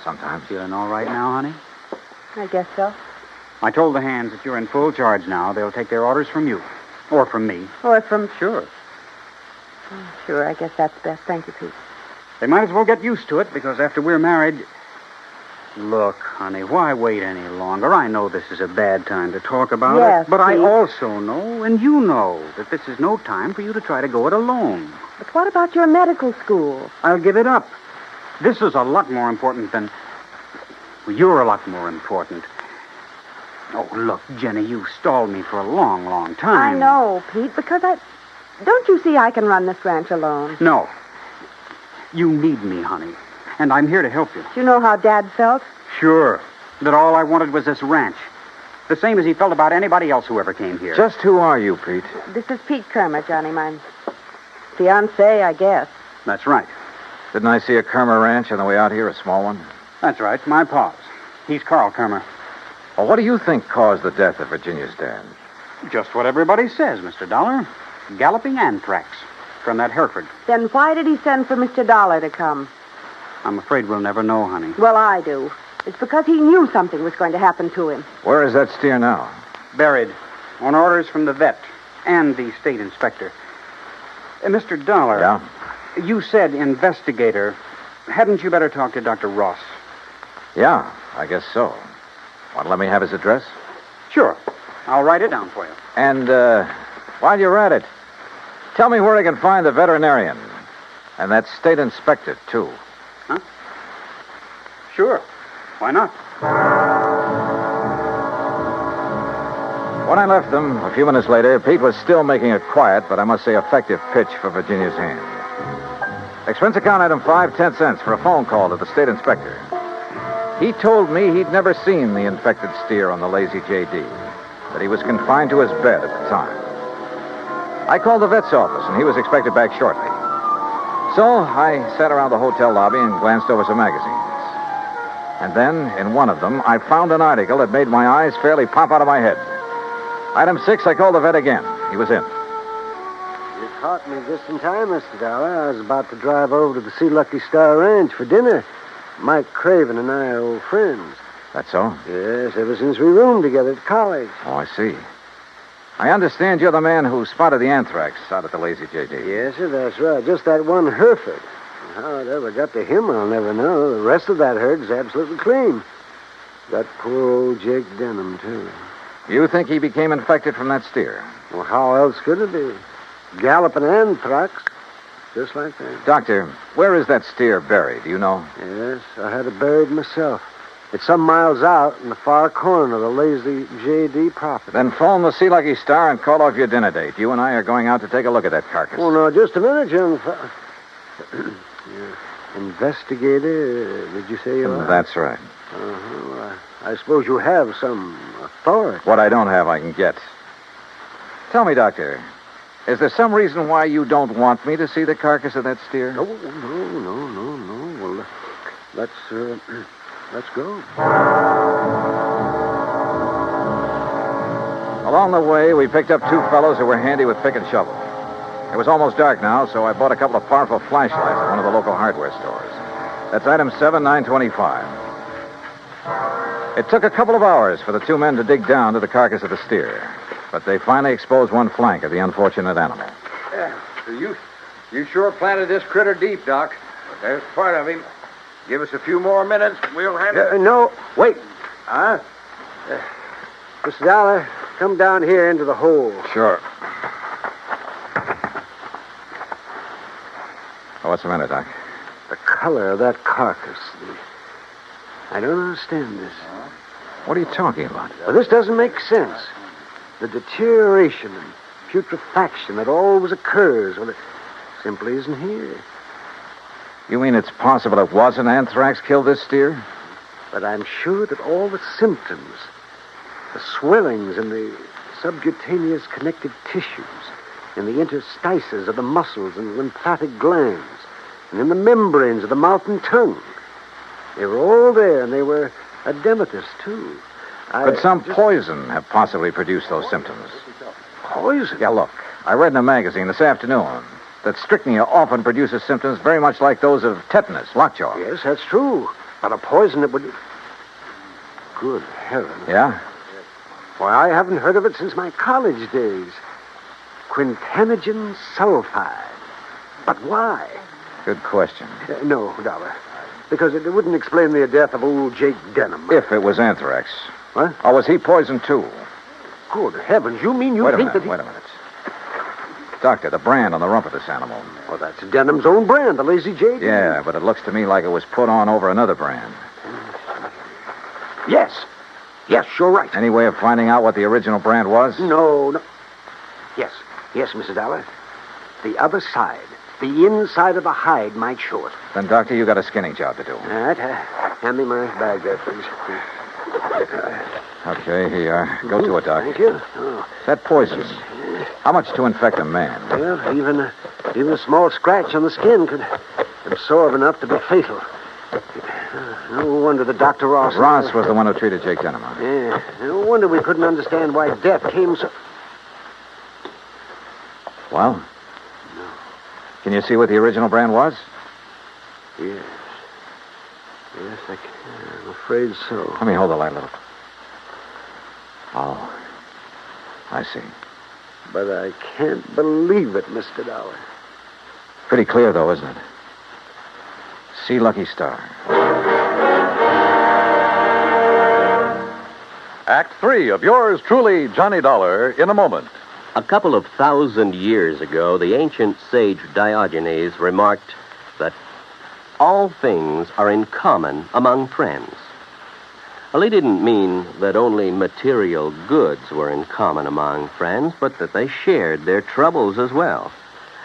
sometimes. Feeling all right now, honey? I guess so. I told the hands that you're in full charge now. They'll take their orders from you. Or from me. Or from... Sure. Sure, I guess that's best. Thank you, Pete. They might as well get used to it, because after we're married... Look, honey, why wait any longer? I know this is a bad time to talk about Yes, it, but I Pete. also know, and you know, that this is no time for you to try to go it alone. But what about your medical school? I'll give it up. This is a lot more important than... Well, you're a lot more important. Oh, look, Jenny, you've stalled me for a long, long time. I know, Pete, because I... Don't you see I can run this ranch alone? No. You need me, honey. And I'm here to help you. Do you know how Dad felt? Sure. That all I wanted was this ranch. The same as he felt about anybody else who ever came here. Just who are you, Pete? This is Pete Kermer, Johnny. My fiancé, I guess. That's right. Didn't I see a Kermer ranch on the way out here, a small one? That's right. My pa's. He's Carl Kermer. Well, what do you think caused the death of Virginia's dad? Just what everybody says, Mr. Dollar. Galloping anthrax from that Hereford. Then why did he send for Mr. Dollar to come? I'm afraid we'll never know, honey. Well, I do. It's because he knew something was going to happen to him. Where is that steer now? Buried. On orders from the vet and the state inspector. Mr. Dollar. Yeah? You said investigator. Hadn't you better talk to Dr. Ross? Yeah, I guess so. Want to let me have his address? Sure. I'll write it down for you. And, while you're at it, tell me where I can find the veterinarian. And that state inspector, too. Huh? Sure. Why not? When I left them, a few minutes later, Pete was still making a quiet, but I must say effective pitch for Virginia's hand. Expense account item 5 cents for a phone call to the state inspector. He told me he'd never seen the infected steer on the Lazy JD, that he was confined to his bed at the time. I called the vet's office, and he was expected back shortly. So I sat around the hotel lobby and glanced over some magazines. And then, in one of them, I found an article that made my eyes fairly pop out of my head. Item 6, I called the vet again. He was in. You caught me just in time, Mr. Dollar. I was about to drive over to the Sea Lucky Star Ranch for dinner. Mike Craven and I are old friends. That's so? Yes, ever since we roomed together at college. Oh, I see. I understand you're the man who spotted the anthrax out at the Lazy JD. Yes, sir, that's right. Just that one Hereford. How it ever got to him, I'll never know. The rest of that herd's absolutely clean. That poor old Jake Denham, too. You think he became infected from that steer? Well, how else could it be? Galloping anthrax. Just like that. Doctor, where is that steer buried? Do you know? Yes, I had it buried myself. It's some miles out in the far corner of the Lazy JD property. Then phone the Sea Lucky Star and call off your dinner date. You and I are going out to take a look at that carcass. Oh, no, just a minute, young Investigator, did you say you are? That's right. Uh-huh. I suppose you have some authority. What I don't have, I can get. Tell me, Doctor, is there some reason why you don't want me to see the carcass of that steer? No. Well, let's go. Along the way, we picked up two fellows who were handy with pick and shovel. It was almost dark now, so I bought a couple of powerful flashlights at one of the local hardware stores. That's item 7, 925. It took a couple of hours for the two men to dig down to the carcass of the steer, but they finally exposed one flank of the unfortunate animal. Yeah, so you sure planted this critter deep, Doc. But there's part of him. Give us a few more minutes, we'll have it. No, wait. Huh? Mr. Dollar, come down here into the hole. Sure. Oh, what's the matter, Doc? The color of that carcass. I don't understand this. What are you talking about? Well, this doesn't make sense. The deterioration and putrefaction that always occurs, well, it simply isn't here. You mean it's possible it wasn't anthrax killed this steer? But I'm sure that all the symptoms, the swellings in the subcutaneous connective tissues, in the interstices of the muscles and lymphatic glands, and in the membranes of the mouth and tongue, they were all there, and they were edematous, too. Could some poison have possibly produced those symptoms? Poison? Yeah, look, I read in a magazine this afternoon that strychnia often produces symptoms very much like those of tetanus, lockjaw. Yes, that's true. But a poison that would... Good heavens. Yeah? Why, I haven't heard of it since my college days. Quintanogen sulfide. But why? Good question. No, Dollar. Because it wouldn't explain the death of old Jake Denham. If it was anthrax. What? Or was he poisoned, too? Good heavens, you mean you Wait a think minute, that... wait a minute. Doctor, the brand on the rump of this animal. Oh, that's Denham's own brand, the Lazy JD. Yeah, but it looks to me like it was put on over another brand. Yes. Yes, you're right. Any way of finding out what the original brand was? No. Yes, Mrs. Dollar. The other side, the inside of the hide might show it. Then, Doctor, you got a skinning job to do. All right. Hand me my bag there, please. Okay, here you are. Go to it, Doc. Thank you. Oh. That poison. How much to infect a man? Well, even a small scratch on the skin could absorb enough to be fatal. No wonder the Dr. Ross... Ross was the one who treated Jake Denham. Yeah. No wonder we couldn't understand why death came so... Well? No. Can you see what the original brand was? Yes. Yes, I'm afraid so. Let me hold the light a little. Oh. I see. But I can't believe it, Mr. Dollar. Pretty clear, though, isn't it? See Lucky Star. Act 3 of yours truly, Johnny Dollar, in a moment. A couple of 1,000 years ago, the ancient sage Diogenes remarked that all things are in common among friends. Well, he didn't mean that only material goods were in common among friends, but that they shared their troubles as well.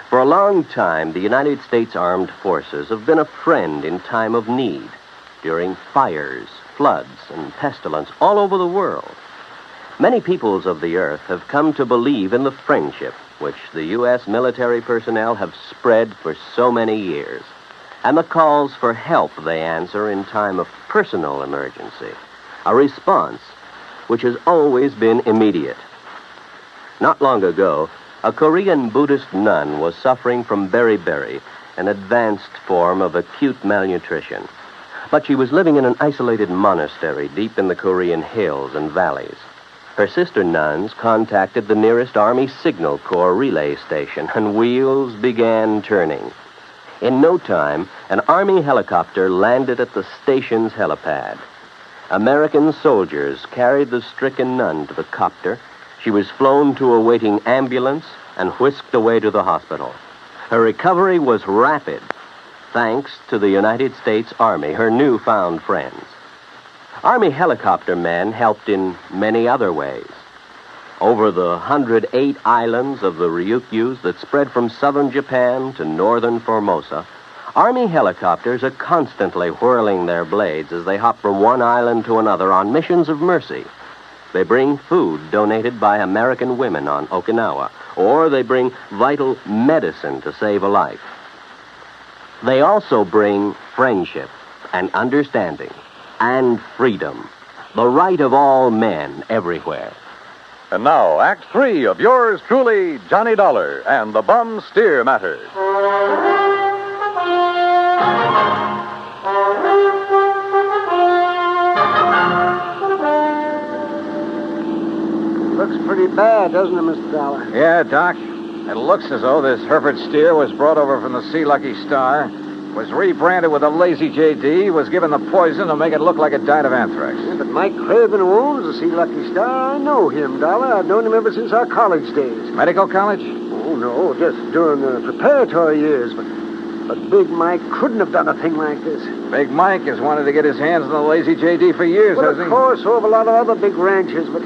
For a long time, the United States Armed Forces have been a friend in time of need, during fires, floods, and pestilence all over the world. Many peoples of the earth have come to believe in the friendship which the U.S. military personnel have spread for so many years, and the calls for help they answer in time of personal emergency, a response which has always been immediate. Not long ago, a Korean Buddhist nun was suffering from beriberi, an advanced form of acute malnutrition. But she was living in an isolated monastery deep in the Korean hills and valleys. Her sister nuns contacted the nearest Army Signal Corps relay station, and wheels began turning. In no time, an Army helicopter landed at the station's helipad. American soldiers carried the stricken nun to the copter. She was flown to a waiting ambulance and whisked away to the hospital. Her recovery was rapid, thanks to the United States Army, her newfound friends. Army helicopter men helped in many other ways. Over the 108 islands of the Ryukyus that spread from southern Japan to northern Formosa, Army helicopters are constantly whirling their blades as they hop from one island to another on missions of mercy. They bring food donated by American women on Okinawa, or they bring vital medicine to save a life. They also bring friendship and understanding and freedom, the right of all men everywhere. And now, Act 3 of yours truly, Johnny Dollar and the Bum Steer Matter. Looks pretty bad, doesn't it, Mr. Dollar? Yeah, Doc. It looks as though this Hereford steer was brought over from the Sea Lucky Star, was rebranded with a Lazy JD, was given the poison to make it look like it died of anthrax. Yeah, but Mike Craven, who owns the Sea Lucky Star, I know him, Dollar. I've known him ever since our college days. Medical college? Oh, no, just during the preparatory years. But Big Mike couldn't have done a thing like this. Big Mike has wanted to get his hands on the Lazy JD for years, well, hasn't he? Of course, so have a lot of other big ranchers, but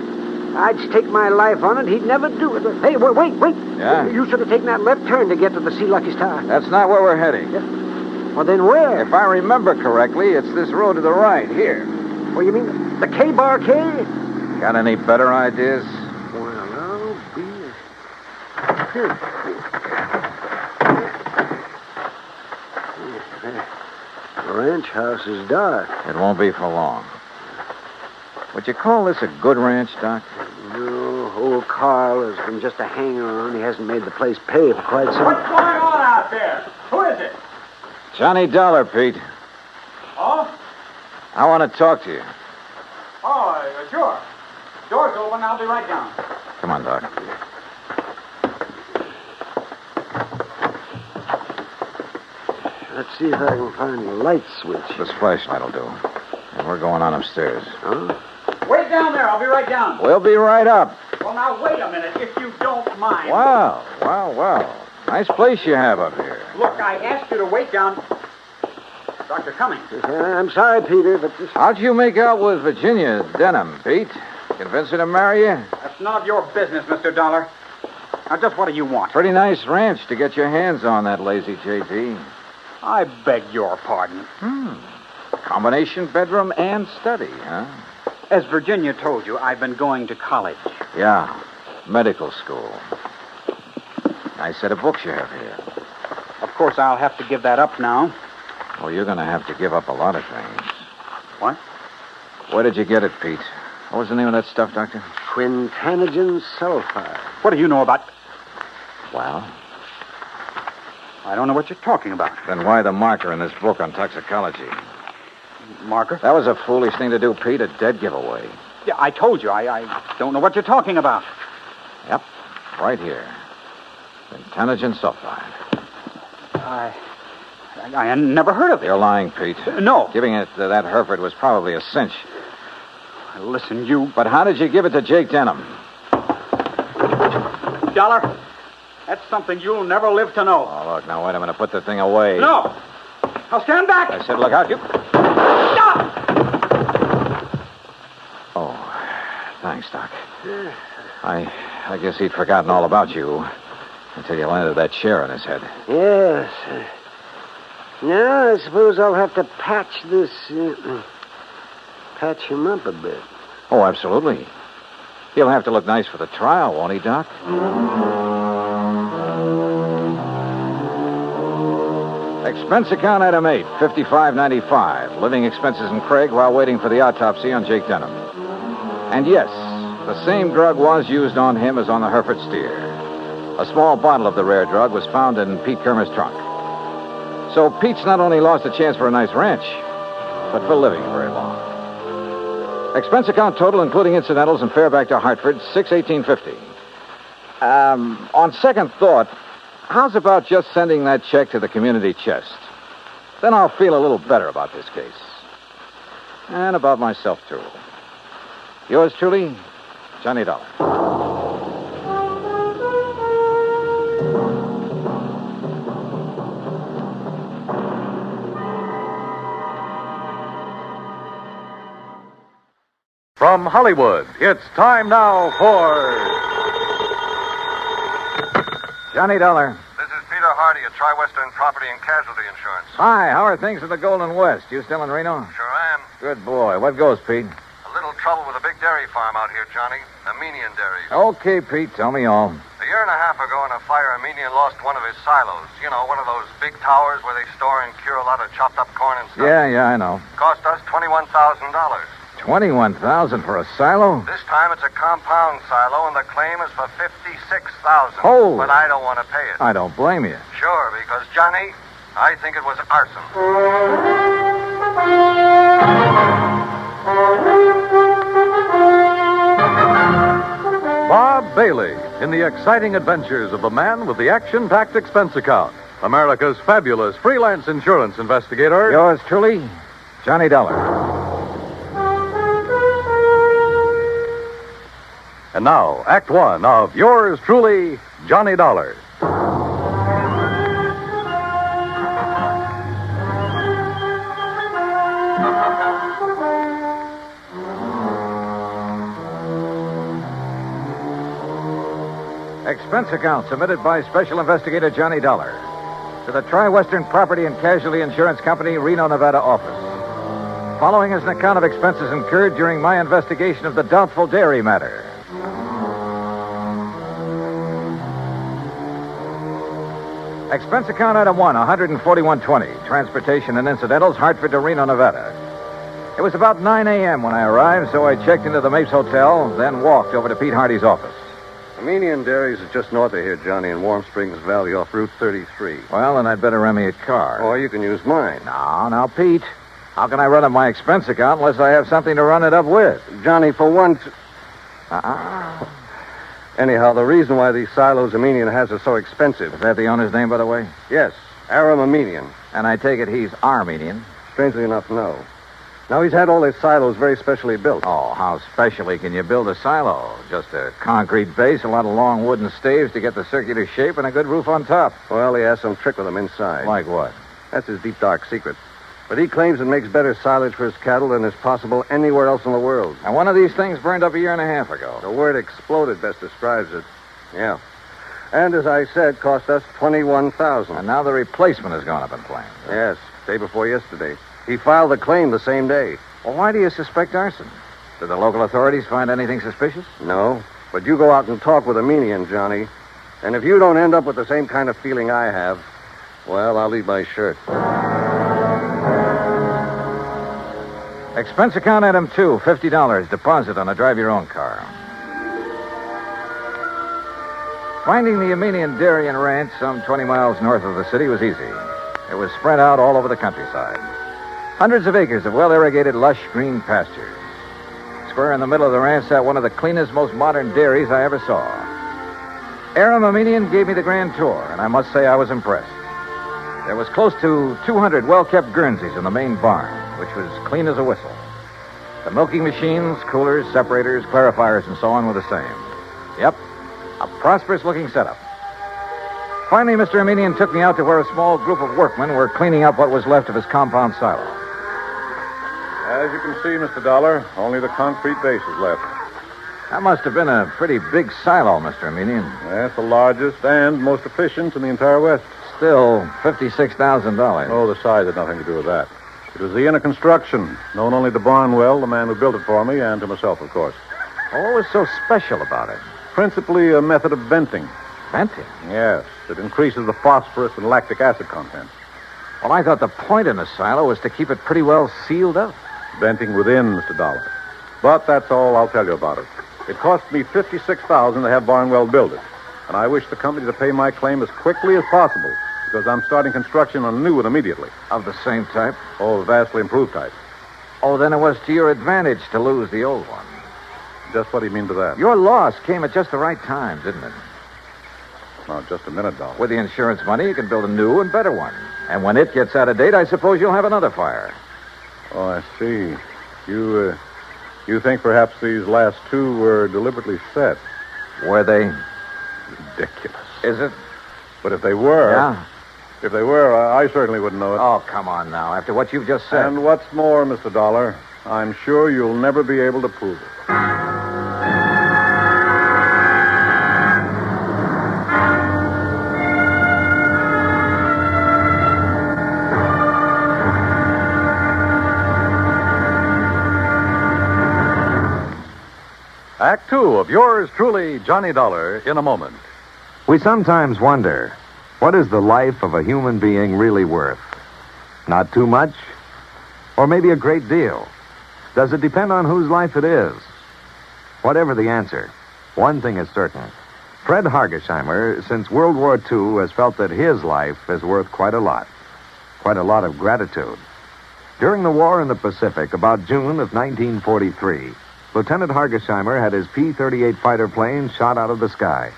I'd stake my life on it. He'd never do it. Hey, wait. Yeah? You should have taken that left turn to get to the Sea Lucky Star. That's not where we're heading. Yeah. Well, then where? If I remember correctly, it's this road to the right, here. Well, you mean the K-Bar K? Got any better ideas? Well, I'll be... Here. The ranch house is dark. It won't be for long. Would you call this a good ranch, Doc? No, old Carl has been just a hanger-on. He hasn't made the place pay for quite some... What's going on out there? Who is it? Johnny Dollar, Pete. Oh? I want to talk to you. Oh, sure. Door's open. I'll be right down. Come on, Doc. Let's see if I can find a light switch. This flashlight will do. And we're going on upstairs. Huh? Wait down there. I'll be right down. We'll be right up. Well, now, wait a minute, if you don't mind. Wow. Nice place you have up here. Look, I asked you to wait down. Dr. Cummings. I'm sorry, Peter, but this... How'd you make out with Virginia Denham, Pete? Convince her to marry you? That's none of your business, Mr. Dollar. Now, just what do you want? Pretty nice ranch to get your hands on, that lazy JD. I beg your pardon. Combination bedroom and study, huh? As Virginia told you, I've been going to college. Yeah, medical school. Nice set of books you have here. Of course, I'll have to give that up now. Well, you're going to have to give up a lot of things. What? Where did you get it, Pete? What was the name of that stuff, Doctor? Quintanogen sulfide. What do you know about... Well? I don't know what you're talking about. Then why the marker in this book on toxicology? Marker? That was a foolish thing to do, Pete. A dead giveaway. Yeah, I told you. I don't know what you're talking about. Yep. Right here. Quintanogen sulfide. I never heard of it. You're lying, Pete. No. Giving it to that Hereford was probably a cinch. Listen, you... But how did you give it to Jake Denham? Dollar, that's something you'll never live to know. Oh, look, now wait a minute. Put the thing away. No. Now stand back. I said look out. You... Stop! Oh, thanks, Doc. I guess he'd forgotten all about you until you landed that chair on his head. Yes. Now, I suppose I'll have to patch this... patch him up a bit. Oh, absolutely. He'll have to look nice for the trial, won't he, Doc? Expense account item 8, $55.95. Living expenses in Craig while waiting for the autopsy on Jake Denham. And yes, the same drug was used on him as on the Hereford steer. A small bottle of the rare drug was found in Pete Kermer's trunk. So Pete's not only lost a chance for a nice ranch, but for living very long. Expense account total, including incidentals and fare back to Hartford, $618.50. On second thought, how's about just sending that check to the community chest? Then I'll feel a little better about this case. And about myself, too. Yours truly, Johnny Dollar. From Hollywood, it's time now for Johnny Dollar. This is Peter Hardy at Tri-Western Property and Casualty Insurance. Hi, how are things in the Golden West? You still in Reno? Sure am. Good boy. What goes, Pete? A little trouble with a big dairy farm out here, Johnny. Armenian dairies. Okay, Pete. Tell me all. A year and a half ago in a fire, Armenian lost one of his silos. You know, one of those big towers where they store and cure a lot of chopped up corn and stuff. Yeah, I know. Cost us $21,000. $21,000 for a silo? This time it's a compound silo, and the claim is for $56,000. Holy. But I don't want to pay it. I don't blame you. Sure, because, Johnny, I think it was arson. Bob Bailey in the exciting adventures of the man with the action-packed expense account. America's fabulous freelance insurance investigator. Yours truly, Johnny Dollar. And now, Act One of yours truly, Johnny Dollar. Expense account submitted by Special Investigator Johnny Dollar to the Tri-Western Property and Casualty Insurance Company, Reno, Nevada office. Following is an account of expenses incurred during my investigation of the Doubtful dairy matter. Expense account item 1, $141.20. Transportation and incidentals, Hartford to Reno, Nevada. It was about 9 a.m. when I arrived, so I checked into the Mapes Hotel, then walked over to Pete Hardy's office. Armenian Dairies is just north of here, Johnny, in Warm Springs Valley off Route 33. Well, then I'd better rent me a car. Or you can use mine. Now, Pete. How can I run up my expense account unless I have something to run it up with? Johnny, for once... Uh-uh. Anyhow, the reason why these silos Armenian has are so expensive... Is that the owner's name, by the way? Yes, Aram Armenian. And I take it he's Armenian? Strangely enough, no. Now, he's had all his silos very specially built. Oh, how specially can you build a silo? Just a concrete base, a lot of long wooden staves to get the circular shape, and a good roof on top. Well, he has some trick with them inside. Like what? That's his deep, dark secret. But he claims it makes better silage for his cattle than is possible anywhere else in the world. And one of these things burned up a year and a half ago. The word exploded best describes it. Yeah. And as I said, cost us $21,000. And now the replacement has gone up in flames. Yes, day before yesterday. He filed the claim the same day. Well, why do you suspect arson? Did the local authorities find anything suspicious? No, but you go out and talk with Armenian, Johnny. And if you don't end up with the same kind of feeling I have, well, I'll leave my shirt. Expense account item 2, $50. Deposit on a drive-your-own car. Finding the Armenian dairy and ranch some 20 miles north of the city was easy. It was spread out all over the countryside. Hundreds of acres of well-irrigated, lush green pastures. Square in the middle of the ranch sat one of the cleanest, most modern dairies I ever saw. Aram Armenian gave me the grand tour, and I must say I was impressed. There was close to 200 well-kept Guernseys in the main barn, which was clean as a whistle. The milking machines, coolers, separators, clarifiers, and so on were the same. Yep, a prosperous-looking setup. Finally, Mr. Armenian took me out to where a small group of workmen were cleaning up what was left of his compound silo. As you can see, Mr. Dollar, only the concrete base is left. That must have been a pretty big silo, Mr. Armenian. That's the largest and most efficient in the entire West. Still, $56,000. Oh, the size had nothing to do with that. It was the inner construction, known only to Barnwell, the man who built it for me, and to myself, of course. What was so special about it? Principally a method of venting. Venting? Yes. It increases the phosphorus and lactic acid content. Well, I thought the point in the silo was to keep it pretty well sealed up. Venting within, Mr. Dollar. But that's all I'll tell you about it. It cost me $56,000 to have Barnwell build it. And I wish the company to pay my claim as quickly as possible, because I'm starting construction on a new one immediately. Of the same type? Oh, vastly improved type. Oh, then it was to your advantage to lose the old one. Just what do you mean by that? Your loss came at just the right time, didn't it? Now, just a minute, Dollar. With the insurance money, you can build a new and better one. And when it gets out of date, I suppose you'll have another fire. Oh, I see. You think perhaps these last two were deliberately set? Were they? Ridiculous. Is it? But if they were... Yeah? If they were, I certainly wouldn't know it. Oh, come on now. After what you've just said. And what's more, Mr. Dollar, I'm sure you'll never be able to prove it. Act 2 of yours truly, Johnny Dollar, in a moment. We sometimes wonder, what is the life of a human being really worth? Not too much? Or maybe a great deal? Does it depend on whose life it is? Whatever the answer, one thing is certain. Fred Hargesheimer, since World War II, has felt that his life is worth quite a lot. Quite a lot of gratitude. During the war in the Pacific, about June of 1943, Lieutenant Hargesheimer had his P-38 fighter plane shot out of the sky.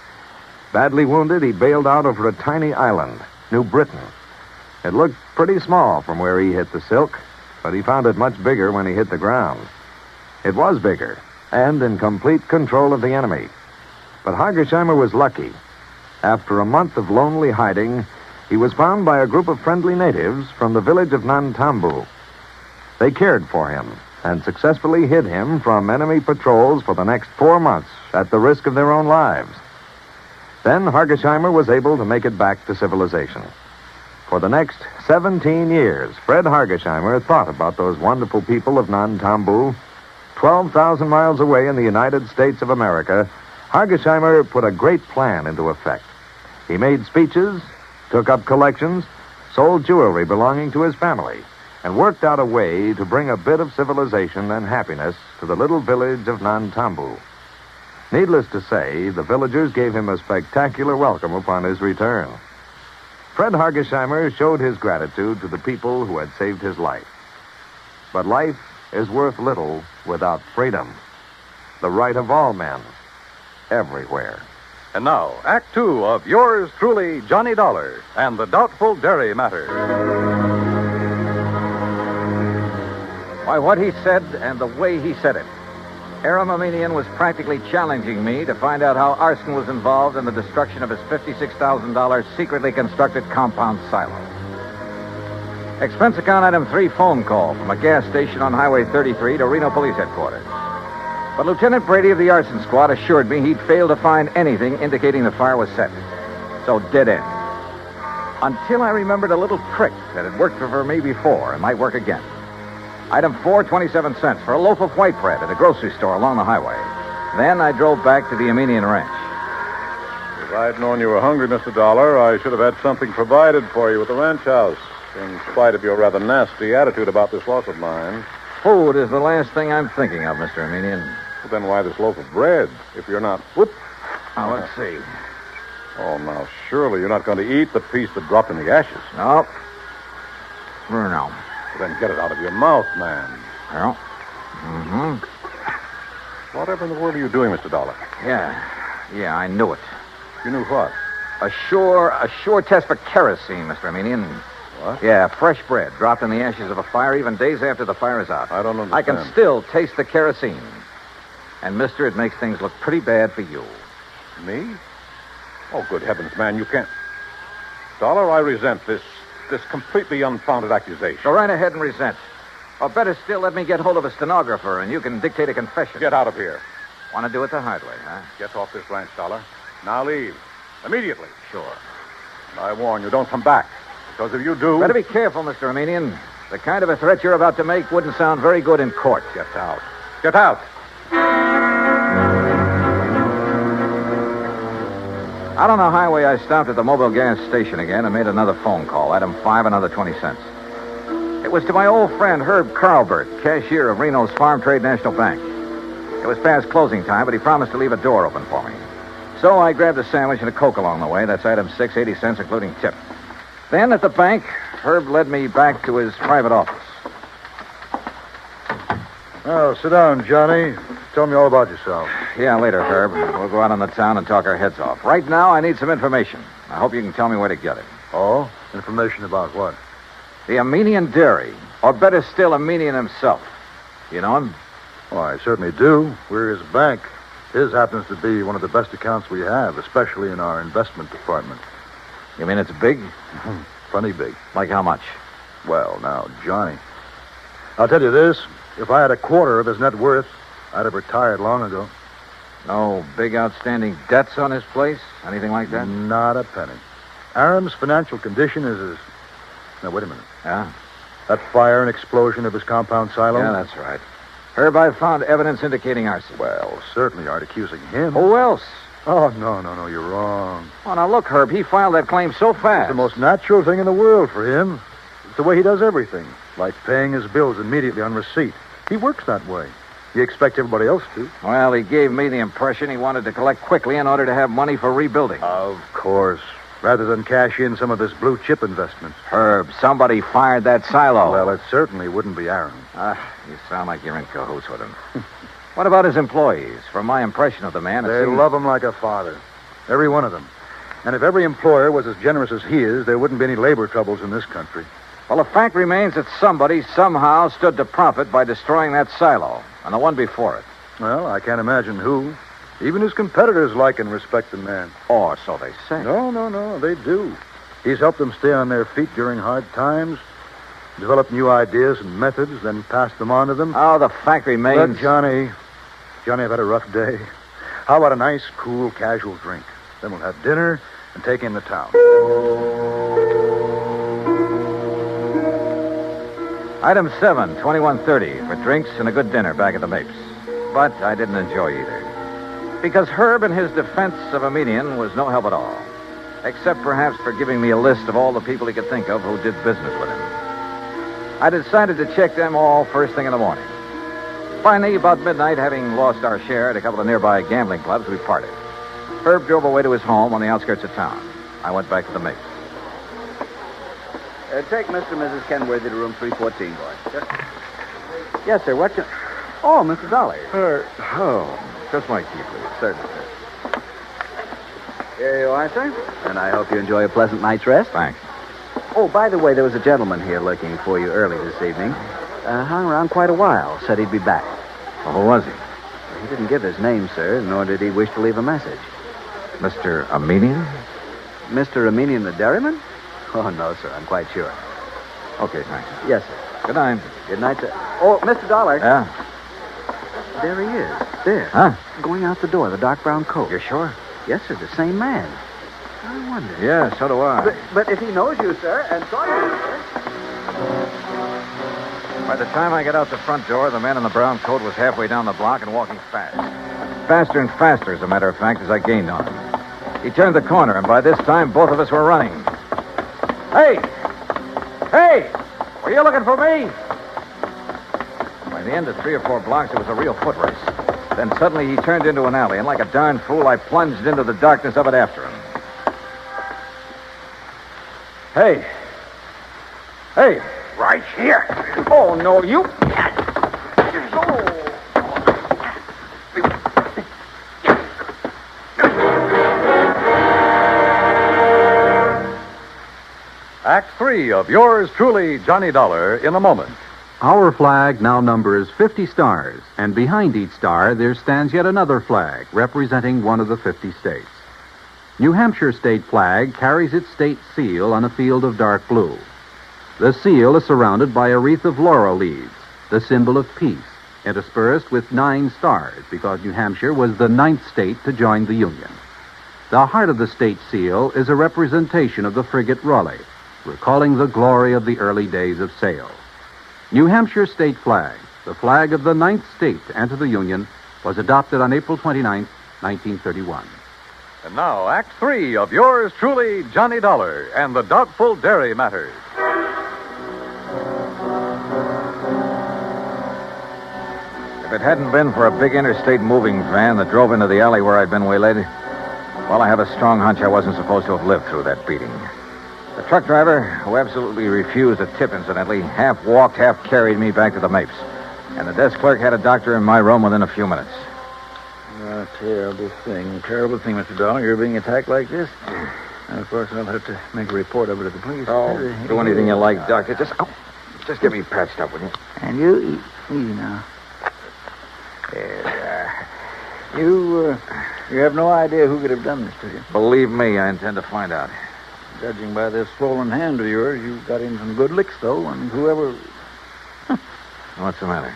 Badly wounded, he bailed out over a tiny island, New Britain. It looked pretty small from where he hit the silk, but he found it much bigger when he hit the ground. It was bigger, and in complete control of the enemy. But Hargesheimer was lucky. After a month of lonely hiding, he was found by a group of friendly natives from the village of Nantambu. They cared for him and successfully hid him from enemy patrols for the next 4 months at the risk of their own lives. Then Hargesheimer was able to make it back to civilization. For the next 17 years, Fred Hargesheimer thought about those wonderful people of Nantambu. 12,000 miles away in the United States of America, Hargesheimer put a great plan into effect. He made speeches, took up collections, sold jewelry belonging to his family, and worked out a way to bring a bit of civilization and happiness to the little village of Nantambu. Needless to say, the villagers gave him a spectacular welcome upon his return. Fred Hargesheimer showed his gratitude to the people who had saved his life. But life is worth little without freedom. The right of all men, everywhere. And now, Act Two of yours truly, Johnny Dollar, and the Doubtful Dairy Matter. Why, what he said and the way he said it. Aram Aminian was practically challenging me to find out how arson was involved in the destruction of his $56,000 secretly constructed compound silo. Expense account item 3 phone call from a gas station on Highway 33 to Reno Police Headquarters. But Lieutenant Brady of the arson squad assured me he'd failed to find anything indicating the fire was set. So dead end. Until I remembered a little trick that had worked for me before and might work again. Item 4, 27 cents for a loaf of white bread at a grocery store along the highway. Then I drove back to the Aminian Ranch. If I'd known you were hungry, Mr. Dollar, I should have had something provided for you at the ranch house, in spite of your rather nasty attitude about this loss of mine. Food is the last thing I'm thinking of, Mr. Aminian. Well, then why this loaf of bread, if you're not... Whoop! Now, let's see. Oh, now, surely you're not going to eat the piece that dropped in the ashes. No. For now. Well, then get it out of your mouth, man. Well, mm-hmm. Whatever in the world are you doing, Mr. Dollar? Yeah, I knew it. You knew what? A sure test for kerosene, Mr. Aminian. What? Yeah, fresh bread dropped in the ashes of a fire even days after the fire is out. I don't understand. I can still taste the kerosene. And, mister, it makes things look pretty bad for you. Me? Oh, good heavens, man, you can't... Dollar, I resent this completely unfounded accusation. Go right ahead and resent. Or better still, let me get hold of a stenographer and you can dictate a confession. Get out of here. Want to do it the hard way, huh? Get off this ranch, Dollar. Now leave. Immediately. Sure. I warn you, don't come back. Because if you do... Better be careful, Mr. Aminian. The kind of a threat you're about to make wouldn't sound very good in court. Get out. Get out. Out on the highway, I stopped at the mobile gas station again and made another phone call. Item 5, another 20 cents. It was to my old friend Herb Carlbert, cashier of Reno's Farm Trade National Bank. It was past closing time, but he promised to leave a door open for me. So I grabbed a sandwich and a Coke along the way. That's item 6, 80 cents, including tip. Then at the bank, Herb led me back to his private office. Oh, sit down, Johnny. Tell me all about yourself. Yeah, later, Herb. We'll go out on the town and talk our heads off. Right now, I need some information. I hope you can tell me where to get it. Oh? Information about what? The Aminian Dairy. Or better still, Aminian himself. You know him? Oh, I certainly do. We're his bank. His happens to be one of the best accounts we have, especially in our investment department. You mean it's big? Funny big. Like how much? Well, now, Johnny, I'll tell you this. If I had a quarter of his net worth, I'd have retired long ago. No big outstanding debts on his place? Anything like that? Not a penny. Aram's financial condition is as... Now, wait a minute. Yeah? That fire and explosion of his compound silo? Yeah, that's right. Herb, I've found evidence indicating arson. Well, certainly aren't accusing him. Who else? Oh, no, you're wrong. Oh, now look, Herb, he filed that claim so fast. It's the most natural thing in the world for him. It's the way he does everything, like paying his bills immediately on receipt. He works that way. You expect everybody else to. Well, he gave me the impression he wanted to collect quickly in order to have money for rebuilding. Of course. Rather than cash in some of his blue chip investments. Herb, somebody fired that silo. Well, it certainly wouldn't be Aram. You sound like you're in cahoots with him. What about his employees? From my impression of the man, They love him like a father. Every one of them. And if every employer was as generous as he is, there wouldn't be any labor troubles in this country. Well, the fact remains that somebody somehow stood to profit by destroying that silo, and the one before it. Well, I can't imagine who. Even his competitors like and respect the man. Or so they say. No, they do. He's helped them stay on their feet during hard times, developed new ideas and methods, then passed them on to them. Oh, the fact remains... Look, Johnny, I've had a rough day. How about a nice, cool, casual drink? Then we'll have dinner and take in the town. Item 7, 2130, for drinks and a good dinner back at the Mapes. But I didn't enjoy either. Because Herb in his defense of Aminian was no help at all. Except perhaps for giving me a list of all the people he could think of who did business with him. I decided to check them all first thing in the morning. Finally, about midnight, having lost our share at a couple of nearby gambling clubs, we parted. Herb drove away to his home on the outskirts of town. I went back to the Mapes. Take Mr. and Mrs. Kenworthy to room 314, boys. Yes, sir. What? Oh, Mr. Dollar. Just my key, please. Certainly, sir. Here you are, sir. And I hope you enjoy a pleasant night's rest. Thanks. Oh, by the way, there was a gentleman here looking for you early this evening. Hung around quite a while. Said he'd be back. Well, who was he? He didn't give his name, sir, nor did he wish to leave a message. Mr. Armenian? Mr. Armenian the dairyman? Oh, no, sir. I'm quite sure. Okay, thanks. Yes, sir. Good night. Good night, sir. Oh, Mr. Dollar. Yeah? There he is. There. Huh? Going out the door, the dark brown coat. You're sure? Yes, sir. The same man. I wonder. Yeah, so do I. But if he knows you, sir, and saw you, sir. By the time I got out the front door, the man in the brown coat was halfway down the block and walking fast. Faster and faster, as a matter of fact, as I gained on him. He turned the corner, and by this time, both of us were running. Hey! Hey! Were you looking for me? By the end of 3 or 4 blocks, it was a real foot race. Then suddenly he turned into an alley, and like a darn fool, I plunged into the darkness of it after him. Hey! Hey! Right here. Oh, no, you... Act 3 of yours truly, Johnny Dollar, in a moment. Our flag now numbers 50 stars, and behind each star there stands yet another flag representing one of the 50 states. New Hampshire state flag carries its state seal on a field of dark blue. The seal is surrounded by a wreath of laurel leaves, the symbol of peace, interspersed with 9 stars because New Hampshire was the 9th state to join the Union. The heart of the state seal is a representation of the frigate Raleigh, recalling the glory of the early days of sail. New Hampshire state flag, the flag of the 9th state to enter the Union, was adopted on April 29, 1931. And now, Act 3 of yours truly, Johnny Dollar, and the Doubtful Dairy Matters. If it hadn't been for a big interstate moving van that drove into the alley where I'd been waylaid, well, I have a strong hunch I wasn't supposed to have lived through that beating. The truck driver, who absolutely refused a tip, incidentally, half walked, half carried me back to the Mapes. And the desk clerk had a doctor in my room within a few minutes. Terrible thing, Mr. Dollar. You're being attacked like this. And of course, I'll have to make a report of it to the police. Oh, do anything you like, Doctor. Just get me patched up, will you? And you, easy now. You have no idea who could have done this to you. Believe me, I intend to find out. Judging by this swollen hand of yours, you got in some good licks, though, and whoever... What's the matter?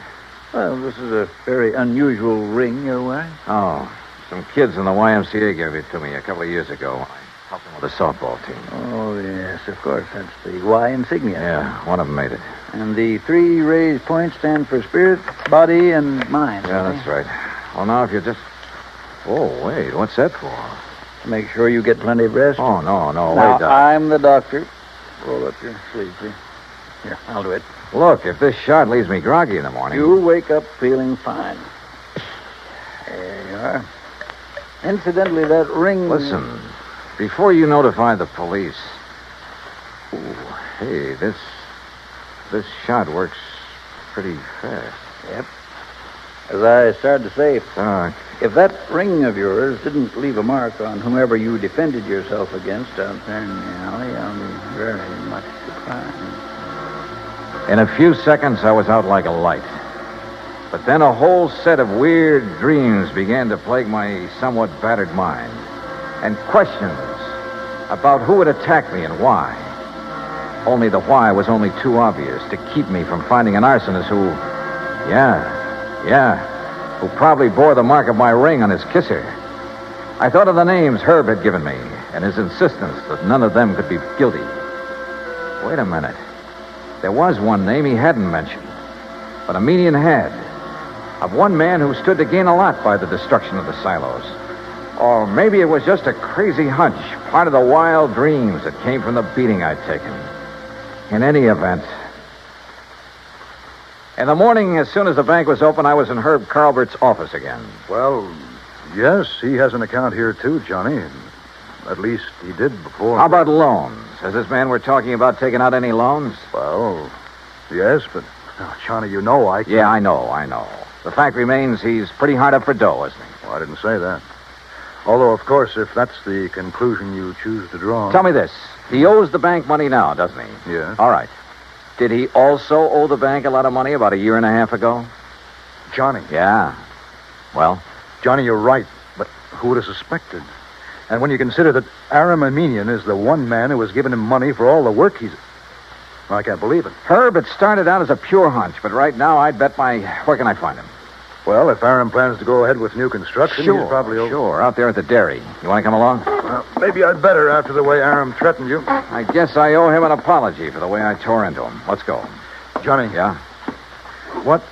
Well, this is a very unusual ring you're wearing. Oh, some kids in the YMCA gave it to me a couple of years ago. I helped them with the softball team. Oh, yes, of course. That's the Y insignia. Yeah, one of them made it. And the 3 raised points stand for spirit, body, and mind. Yeah, that's right. Well, now, if you just... Oh, wait, what's that for? Make sure you get plenty of rest. Oh, no, now, wait, Doc. I'm the doctor. Roll up your sleeve, please. Here, I'll do it. Look, if this shot leaves me groggy in the morning... You'll wake up feeling fine. There you are. Incidentally, that ring... Listen, before you notify the police... Ooh, hey, this shot works pretty fast. Yep. As I started to say, Doc. If that ring of yours didn't leave a mark on whomever you defended yourself against out there in the alley, I'll be very much surprised. In a few seconds, I was out like a light. But then a whole set of weird dreams began to plague my somewhat battered mind. And questions about who would attack me and why. Only the why was only too obvious to keep me from finding an arsonist who... who probably bore the mark of my ring on his kisser. I thought of the names Herb had given me and his insistence that none of them could be guilty. Wait a minute. There was one name he hadn't mentioned, but Armenian had. Of one man who stood to gain a lot by the destruction of the silos. Or maybe it was just a crazy hunch, part of the wild dreams that came from the beating I'd taken. In any event... In the morning, as soon as the bank was open, I was in Herb Carlbert's office again. Well, yes, he has an account here, too, Johnny. At least he did before. How about loans? Has this man we're talking about taken out any loans? Well, yes, but Oh, Johnny, you know I can't... Yeah, I know. The fact remains he's pretty hard up for dough, isn't he? Well, I didn't say that. Although, of course, if that's the conclusion you choose to draw... Tell me this. He owes the bank money now, doesn't he? Yeah. All right. Did he also owe the bank a lot of money about a year and a half ago? Johnny. Yeah. Well? Johnny, you're right. But who would have suspected? And when you consider that Aram Aminian is the one man who has given him money for all the work he's... I can't believe it. Herb, it started out as a pure hunch, but right now I'd bet my... Where can I find him? Well, if Aram plans to go ahead with new construction, he's probably... Sure, out there at the dairy. You want to come along? Well, maybe I'd better after the way Aram threatened you. I guess I owe him an apology for the way I tore into him. Let's go. Johnny. Yeah? What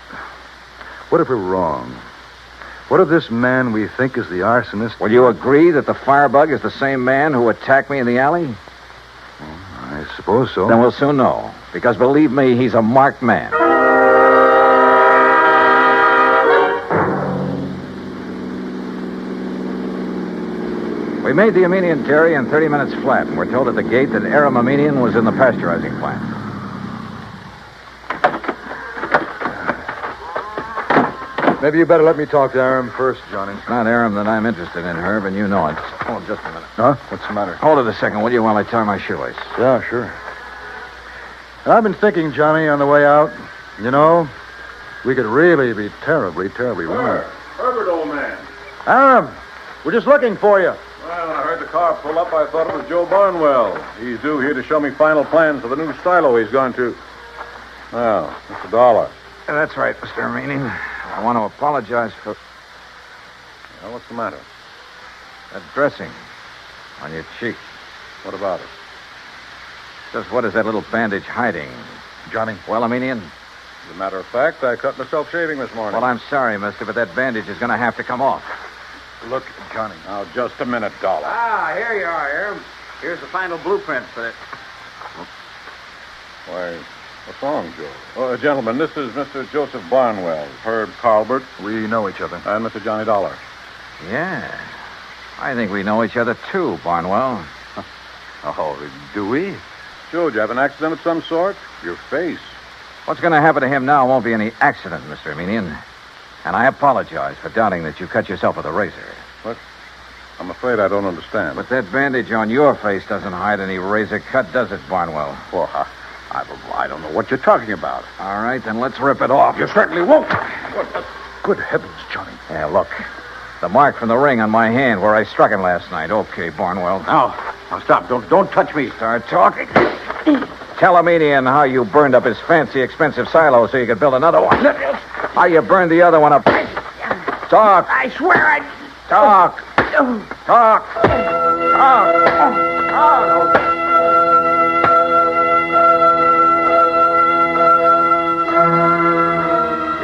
if we're wrong? What if this man we think is the arsonist... Will you agree that the firebug is the same man who attacked me in the alley? I suppose so. Then we'll soon know. Because believe me, he's a marked man. We made the Aminian dairy in 30 minutes flat, and we're told at the gate that Aram Aminian was in the pasteurizing plant. Maybe you better let me talk to Aram first, Johnny. It's not Aram that I'm interested in, Herb, and you know it. Hold just a minute. Huh? What's the matter? Hold it a second, will you, while I tie my shoelace? Yeah, sure. I've been thinking, Johnny, on the way out, you know, we could really be terribly, terribly wrong. Herbert, old man. Aram, we're just looking for you. Well, when I heard the car pull up, I thought it was Joe Barnwell. He's due here to show me final plans for the new silo he's going to... Well, it's $1. That's right, Mr. Aminian. I want to apologize for... Well, what's the matter? That dressing on your cheek. What about it? Just what is that little bandage hiding? Johnny. Well, Aminian? As a matter of fact, I cut myself shaving this morning. Well, I'm sorry, mister, but that bandage is going to have to come off. Look, Johnny. Now, just a minute, Dollar. Ah, here you are, Aram. Here's the final blueprint for it. Why, what's wrong, Joe? Gentlemen, this is Mr. Joseph Barnwell, Herb Carlbert. We know each other. And Mr. Johnny Dollar. Yeah. I think we know each other, too, Barnwell. Oh, do we? Joe, did you have an accident of some sort? Your face. What's going to happen to him now won't be any accident, Mr. Aminian. And I apologize for doubting that you cut yourself with a razor. What? I'm afraid I don't understand. But that bandage on your face doesn't hide any razor cut, does it, Barnwell? Well, I don't know what you're talking about. All right, then let's rip it off. You certainly won't. Good heavens, Johnny. Yeah, look. The mark from the ring on my hand where I struck him last night. Okay, Barnwell. Now stop. Don't touch me. Start talking. Tell Aminian how you burned up his fancy, expensive silo so you could build another one. How you burned the other one up. Talk. I swear I... Talk. Talk.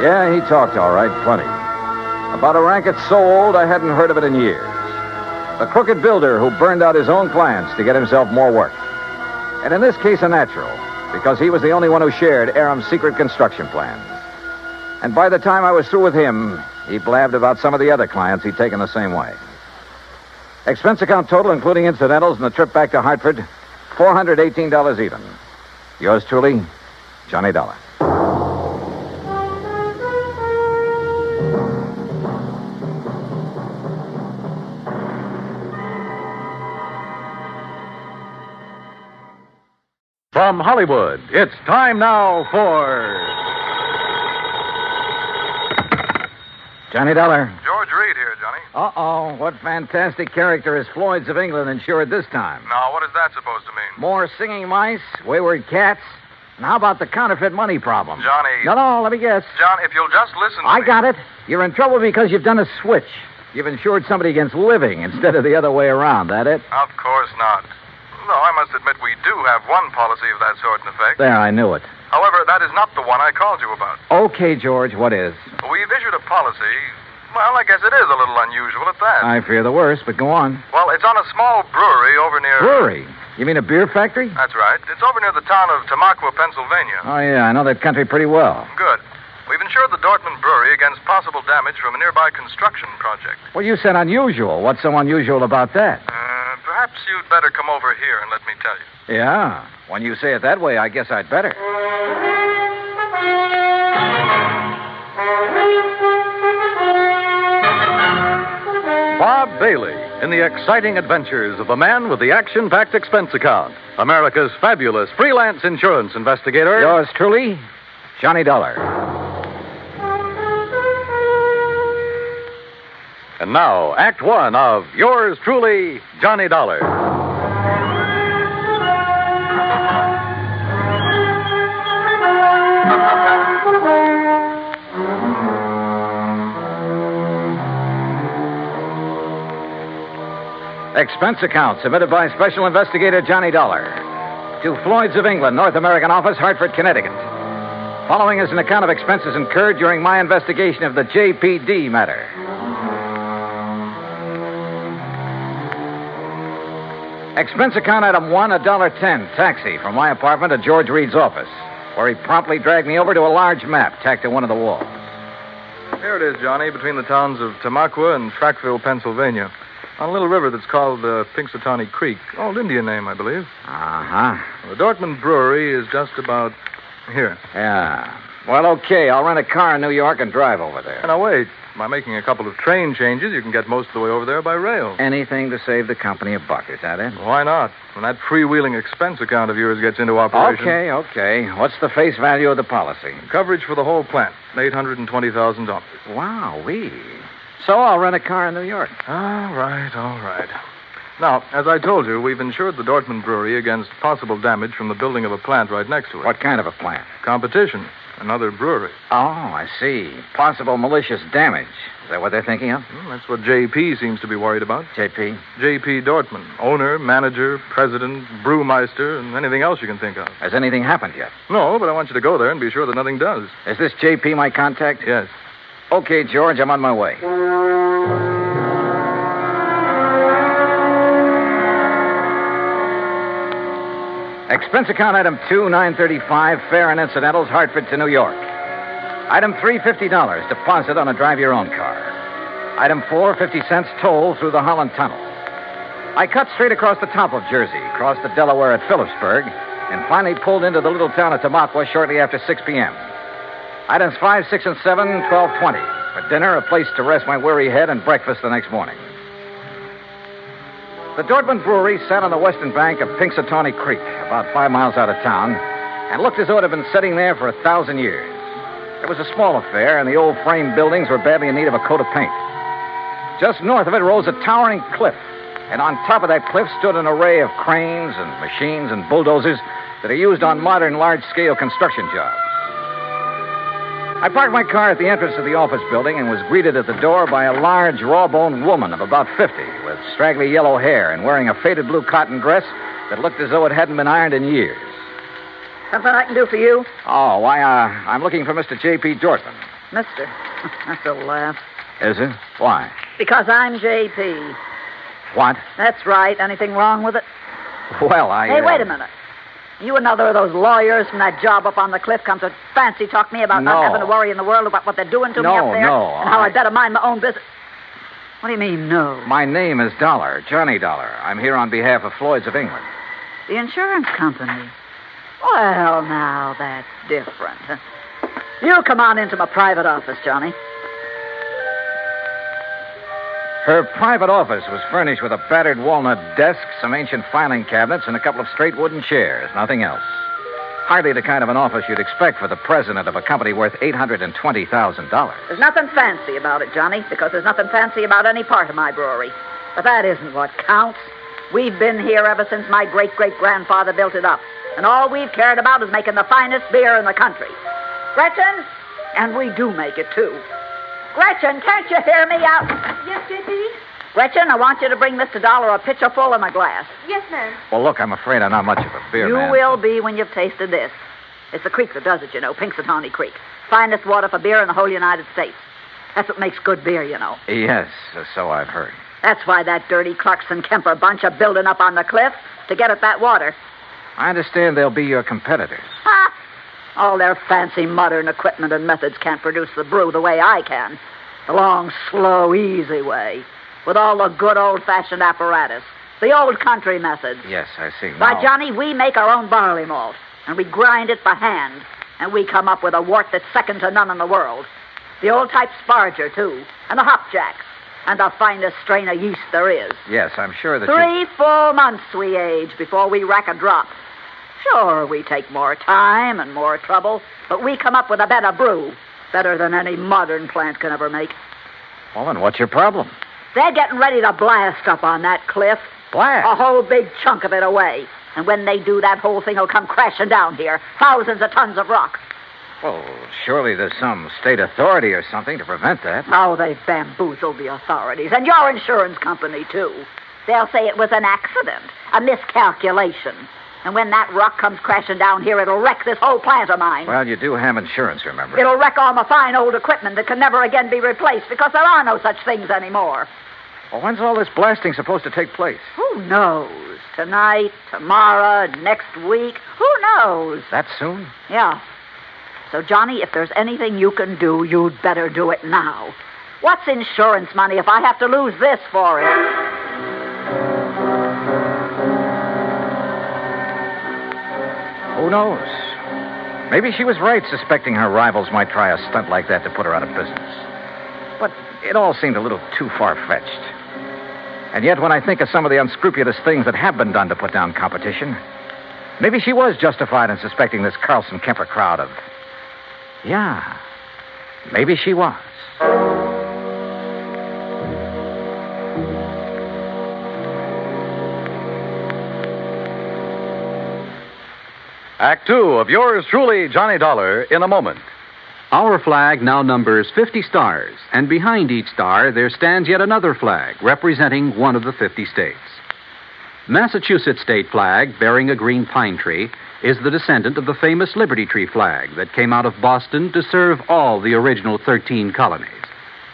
Yeah, he talked all right, plenty. About a racket so old I hadn't heard of it in years. The crooked builder who burned out his own plans to get himself more work. And in this case, a natural, because he was the only one who shared Aram's secret construction plans. And by the time I was through with him, he blabbed about some of the other clients he'd taken the same way. Expense account total, including incidentals and the trip back to Hartford, $418 even. Yours truly, Johnny Dollar. From Hollywood, it's time now for... Johnny Dollar. George Reed here, Johnny. Uh-oh. What fantastic character is Floyd's of England insured this time? Now, what is that supposed to mean? More singing mice, wayward cats, and how about the counterfeit money problem? Johnny. No, let me guess. John, if you'll just listen to I me. got it. You're in trouble because you've done a switch. You've insured somebody against living instead of the other way around, that it? Of course not. No, I must admit we do have one policy of that sort in effect. There, I knew it. However, that is not the one I called you about. Okay, George, what is? We've issued a policy. Well, I guess it is a little unusual at that. I fear the worst, but go on. Well, it's on a small brewery over near... Brewery? You mean a beer factory? That's right. It's over near the town of Tamaqua, Pennsylvania. Oh, yeah, I know that country pretty well. Good. We've insured the Dortmund Brewery against possible damage from a nearby construction project. Well, you said unusual. What's so unusual about that? Perhaps you'd better come over here and let me tell you. Yeah. When you say it that way, I guess I'd better. Bob Bailey in the exciting adventures of the man with the action-packed expense account, America's fabulous freelance insurance investigator. Yours truly, Johnny Dollar. And now, Act One of yours truly, Johnny Dollar. Expense account submitted by Special Investigator Johnny Dollar to Floyd's of England, North American Office, Hartford, Connecticut. Following is an account of expenses incurred during my investigation of the JPD matter. Expense account item 1, $1.10, taxi from my apartment to George Reed's office, where he promptly dragged me over to a large map tacked to one of the walls. Here it is, Johnny, between the towns of Tamaqua and Trackville, Pennsylvania. On a little river that's called Pinxatawney Creek. Old Indian name, I believe. Uh-huh. The Dortmund Brewery is just about here. Yeah. Well, okay. I'll rent a car in New York and drive over there. Now, wait. By making a couple of train changes, you can get most of the way over there by rail. Anything to save the company a buck, is that it? Why not? When that freewheeling expense account of yours gets into operation. Okay. What's the face value of the policy? Coverage for the whole plant, $820,000. Wow-wee. So I'll rent a car in New York. All right. Now, as I told you, we've insured the Dortmund Brewery against possible damage from the building of a plant right next to it. What kind of a plant? Competition. Another brewery. Oh, I see. Possible malicious damage. Is that what they're thinking of? That's what JP seems to be worried about. JP? JP Dortmund. Owner, manager, president, brewmeister, and anything else you can think of. Has anything happened yet? No, but I want you to go there and be sure that nothing does. Is this JP my contact? Yes. Okay, George, I'm on my way. Expense account item 2, $9.35, fare and incidentals, Hartford to New York. Item 3, $50, deposit on a drive-your-own car. Item 4, 50 cents toll through the Holland Tunnel. I cut straight across the top of Jersey, crossed the Delaware at Phillipsburg, and finally pulled into the little town of Tamaqua shortly after 6 p.m. Items 5, 6, and 7, $12.20. For dinner, a place to rest my weary head, and breakfast the next morning. The Dortmund Brewery sat on the western bank of Pinxatawney Creek, about 5 miles out of town, and looked as though it had been sitting there for 1,000 years. It was a small affair, and the old frame buildings were badly in need of a coat of paint. Just north of it rose a towering cliff, and on top of that cliff stood an array of cranes and machines and bulldozers that are used on modern large-scale construction jobs. I parked my car at the entrance of the office building and was greeted at the door by a large, raw-boned woman of about 50 with straggly yellow hair and wearing a faded blue cotton dress that looked as though it hadn't been ironed in years. Something I can do for you? Oh, why, I'm looking for Mr. J.P. Dortmund. Mister. That's a laugh. Is it? Why? Because I'm J.P. What? That's right. Anything wrong with it? Well, Hey, wait a minute. You another of those lawyers from that job up on the cliff come to fancy talk me about not having to worry in the world about what they're doing to me up there? No, and how I better mind my own business. What do you mean, no? My name is Dollar, Johnny Dollar. I'm here on behalf of Floyd's of England. The insurance company? Well, now, that's different. You come on into my private office, Johnny. Her private office was furnished with a battered walnut desk, some ancient filing cabinets, and a couple of straight wooden chairs. Nothing else. Hardly the kind of an office you'd expect for the president of a company worth $820,000. There's nothing fancy about it, Johnny, because there's nothing fancy about any part of my brewery. But that isn't what counts. We've been here ever since my great-great-grandfather built it up. And all we've cared about is making the finest beer in the country. Gretchen? And we do make it, too. Gretchen, can't you hear me out? Yes, J.P.? Gretchen, I want you to bring Mr. Dollar a pitcher full and a glass. Yes, ma'am. Well, look, I'm afraid I'm not much of a beer man. You will be when you've tasted this. It's the creek that does it, you know, Pinxatawney Creek. Finest water for beer in the whole United States. That's what makes good beer, you know. Yes, so I've heard. That's why that dirty Clarkson Kemper bunch are building up on the cliff to get at that water. I understand they'll be your competitors. Ha! All their fancy modern equipment and methods can't produce the brew the way I can. The long, slow, easy way. With all the good old-fashioned apparatus. The old country methods. Yes, I see. Why, Johnny, we make our own barley malt. And we grind it by hand. And we come up with a wort that's second to none in the world. The old-type sparger, too. And the hop jacks. and the finest strain of yeast there is. Yes, I'm sure that 3 full months we age before we rack a drop. Sure, we take more time and more trouble, but we come up with a better brew. Better than any modern plant can ever make. Well, then what's your problem? They're getting ready to blast up on that cliff. Blast? A whole big chunk of it away. And when they do, that whole thing will come crashing down here. Thousands of tons of rock. Well, surely there's some state authority or something to prevent that. Oh, they've bamboozled the authorities. And your insurance company, too. They'll say it was an accident, a miscalculation. And when that rock comes crashing down here, it'll wreck this whole plant of mine. Well, you do have insurance, remember? It'll wreck all my fine old equipment that can never again be replaced because there are no such things anymore. Well, when's all this blasting supposed to take place? Who knows? Tonight, tomorrow, next week. Who knows? That soon? Yeah. So, Johnny, if there's anything you can do, you'd better do it now. What's insurance money if I have to lose this for it? Who knows? Maybe she was right suspecting her rivals might try a stunt like that to put her out of business. But it all seemed a little too far-fetched. And yet, when I think of some of the unscrupulous things that have been done to put down competition, maybe she was justified in suspecting this Carlson Kemper crowd of... Yeah, maybe she was. Act 2 of yours truly, Johnny Dollar, in a moment. Our flag now numbers 50 stars, and behind each star there stands yet another flag representing one of the 50 states. Massachusetts state flag, bearing a green pine tree, is the descendant of the famous Liberty Tree flag that came out of Boston to serve all the original 13 colonies.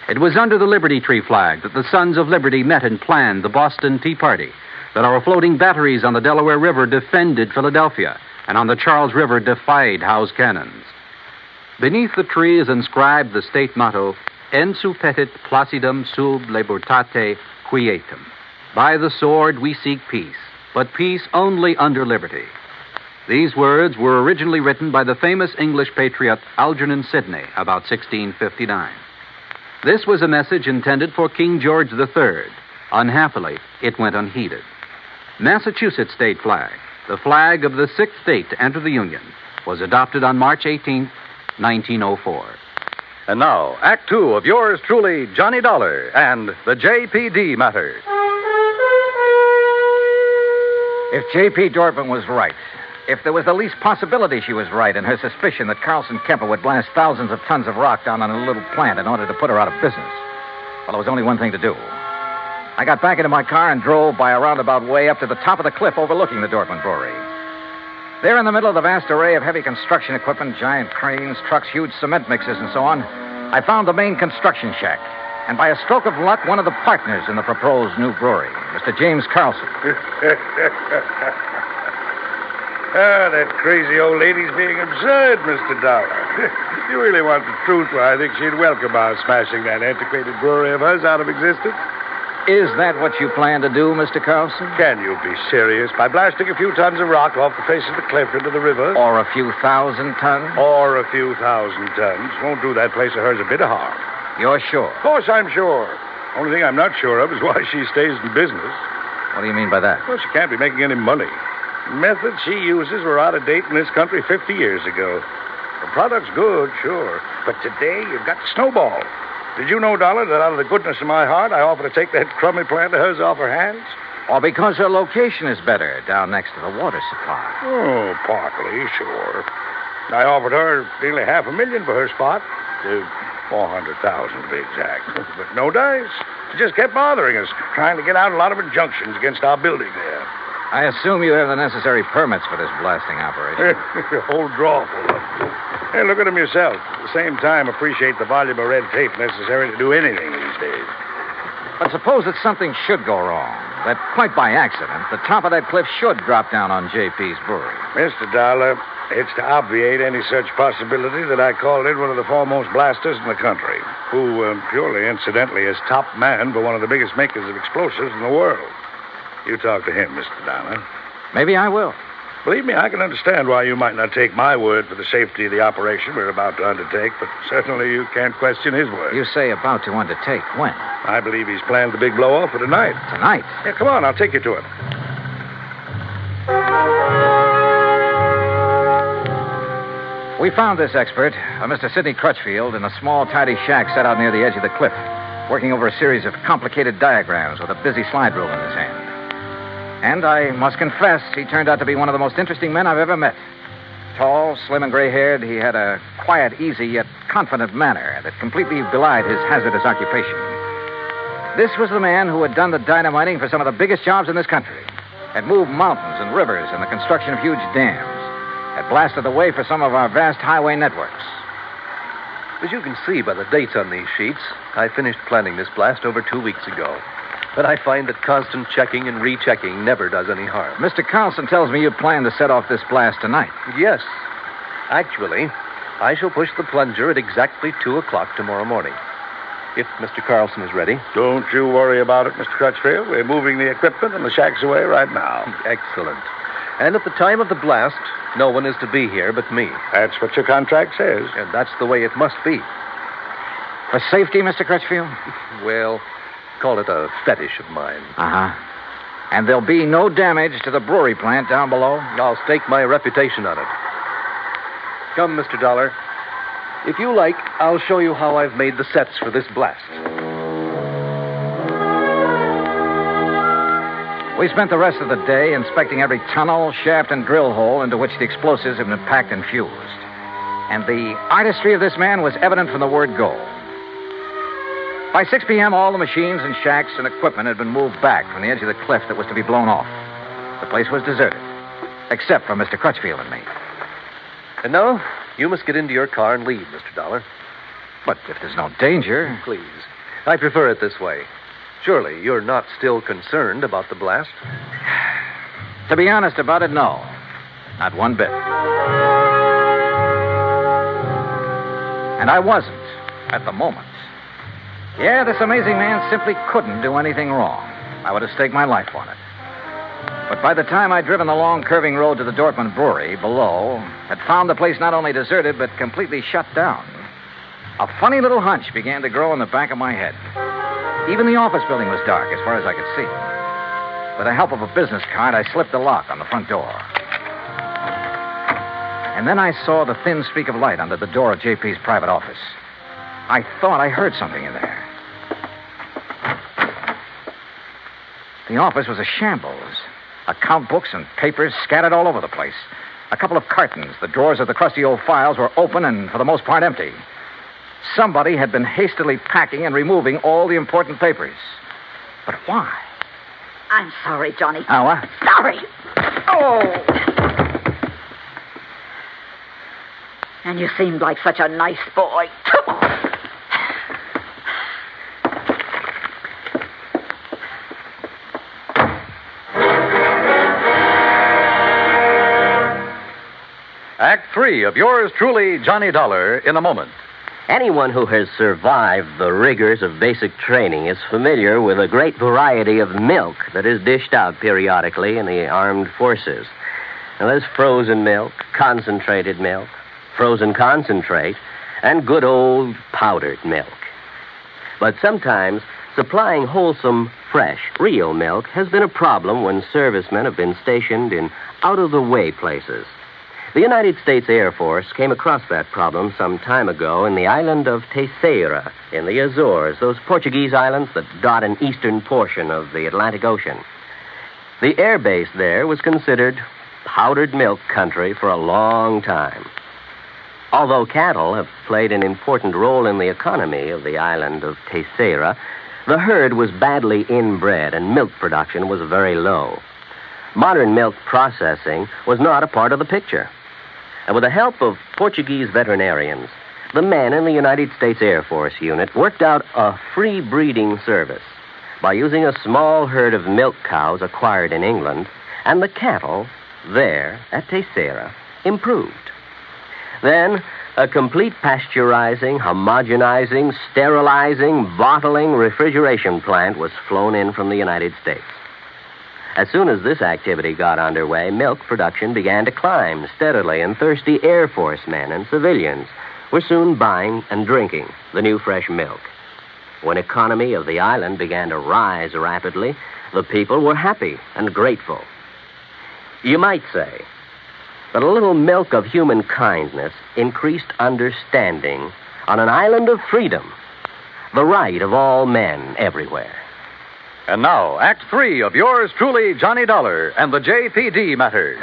It was under the Liberty Tree flag that the Sons of Liberty met and planned the Boston Tea Party, that our floating batteries on the Delaware River defended Philadelphia, and on the Charles River defied Howe's cannons. Beneath the tree is inscribed the state motto, Ensu petit placidum sub libertate quietum. By the sword we seek peace, but peace only under liberty. These words were originally written by the famous English patriot Algernon Sidney about 1659. This was a message intended for King George III. Unhappily, it went unheeded. Massachusetts state flag, the flag of the sixth state to enter the Union, was adopted on March 18, 1904. And now, Act 2 of yours truly, Johnny Dollar, and the JPD matter. If J.P. Dorfman was right, if there was the least possibility she was right in her suspicion that Carlson Kemper would blast thousands of tons of rock down on a little plant in order to put her out of business, well, there was only one thing to do. I got back into my car and drove by a roundabout way up to the top of the cliff overlooking the Dorfman Brewery. There in the middle of the vast array of heavy construction equipment, giant cranes, trucks, huge cement mixers, and so on, I found the main construction shack. And by a stroke of luck, one of the partners in the proposed new brewery, Mr. James Carlson. That crazy old lady's being absurd, Mr. Dollar. If you really want the truth, well, I think she'd welcome our smashing that antiquated brewery of hers out of existence. Is that what you plan to do, Mr. Carlson? Can you be serious? By blasting a few tons of rock off the face of the cliff into the river? Or a few thousand tons? Or a few thousand tons. Won't do that place of hers a bit of harm. You're sure? Of course I'm sure. Only thing I'm not sure of is why she stays in business. What do you mean by that? Well, she can't be making any money. The methods she uses were out of date in this country 50 years ago. The product's good, sure. But today, you've got to snowball. Did you know, Dollar, that out of the goodness of my heart, I offer to take that crummy plant of hers off her hands? Or because her location is better down next to the water supply? Oh, partly, sure. I offered her nearly $500,000 for her spot. 400,000 to be exact. But no dice. She just kept bothering us, trying to get out a lot of injunctions against our building there. I assume you have the necessary permits for this blasting operation. A whole drawer full of them. Hey, look at them yourself. At the same time, appreciate the volume of red tape necessary to do anything these days. But suppose that something should go wrong, that quite by accident, the top of that cliff should drop down on JP's brewery. Mr. Dollar, it's to obviate any such possibility that I called in one of the foremost blasters in the country, who, purely incidentally, is top man for one of the biggest makers of explosives in the world. You talk to him, Mr. Dollar. Maybe I will. Believe me, I can understand why you might not take my word for the safety of the operation we're about to undertake, but certainly you can't question his word. You say about to undertake. When? I believe he's planned the big blow-off for tonight. Tonight? Yeah, come on, I'll take you to it. We found this expert, Mr. Sidney Crutchfield, in a small, tidy shack set out near the edge of the cliff, working over a series of complicated diagrams with a busy slide rule in his hand. And I must confess, he turned out to be one of the most interesting men I've ever met. Tall, slim, and gray-haired, he had a quiet, easy, yet confident manner that completely belied his hazardous occupation. This was the man who had done the dynamiting for some of the biggest jobs in this country, had moved mountains and rivers in the construction of huge dams, had blasted the way for some of our vast highway networks. As you can see by the dates on these sheets, I finished planning this blast over 2 weeks ago. But I find that constant checking and rechecking never does any harm. Mr. Carlson tells me you plan to set off this blast tonight. Yes. Actually, I shall push the plunger at exactly 2 o'clock tomorrow morning. If Mr. Carlson is ready. Don't you worry about it, Mr. Crutchfield. We're moving the equipment and the shack's away right now. Excellent. And at the time of the blast, no one is to be here but me. That's what your contract says. And that's the way it must be. For safety, Mr. Crutchfield? Well, call it a fetish of mine. Uh-huh. And there'll be no damage to the brewery plant down below? I'll stake my reputation on it. Come, Mr. Dollar. If you like, I'll show you how I've made the sets for this blast. We spent the rest of the day inspecting every tunnel, shaft, and drill hole into which the explosives had been packed and fused. And the artistry of this man was evident from the word go. By 6 p.m., all the machines and shacks and equipment had been moved back from the edge of the cliff that was to be blown off. The place was deserted, except for Mr. Crutchfield and me. And now, you must get into your car and leave, Mr. Dollar. But if there's no danger... Please. I prefer it this way. Surely you're not still concerned about the blast? To be honest about it, no. Not one bit. And I wasn't, at the moment. Yeah, this amazing man simply couldn't do anything wrong. I would have staked my life on it. But by the time I'd driven the long, curving road to the Dortmund Brewery below, had found the place not only deserted, but completely shut down, a funny little hunch began to grow in the back of my head. Even the office building was dark, as far as I could see. With the help of a business card, I slipped the lock on the front door. And then I saw the thin streak of light under the door of JP's private office. I thought I heard something in there. The office was a shambles. Account books and papers scattered all over the place. A couple of cartons. The drawers of the crusty old files were open and, for the most part, empty. Somebody had been hastily packing and removing all the important papers. But why? I'm sorry, Johnny. Oh, what? Sorry. Oh! And you seemed like such a nice boy. Act 3 of yours truly, Johnny Dollar, in a moment. Anyone who has survived the rigors of basic training is familiar with a great variety of milk that is dished out periodically in the armed forces. Now, there's frozen milk, concentrated milk, frozen concentrate, and good old powdered milk. But sometimes supplying wholesome, fresh, real milk has been a problem when servicemen have been stationed in out-of-the-way places. The United States Air Force came across that problem some time ago in the island of Terceira in the Azores, those Portuguese islands that dot an eastern portion of the Atlantic Ocean. The air base there was considered powdered milk country for a long time. Although cattle have played an important role in the economy of the island of Terceira, the herd was badly inbred and milk production was very low. Modern milk processing was not a part of the picture. And with the help of Portuguese veterinarians, the men in the United States Air Force unit worked out a free breeding service by using a small herd of milk cows acquired in England, and the cattle there at Terceira improved. Then, a complete pasteurizing, homogenizing, sterilizing, bottling, refrigeration plant was flown in from the United States. As soon as this activity got underway, milk production began to climb steadily, and thirsty Air Force men and civilians were soon buying and drinking the new fresh milk. When economy of the island began to rise rapidly, the people were happy and grateful. You might say that a little milk of human kindness increased understanding on an island of freedom, the right of all men everywhere. And now, Act 3 of yours truly, Johnny Dollar and the JPD matter.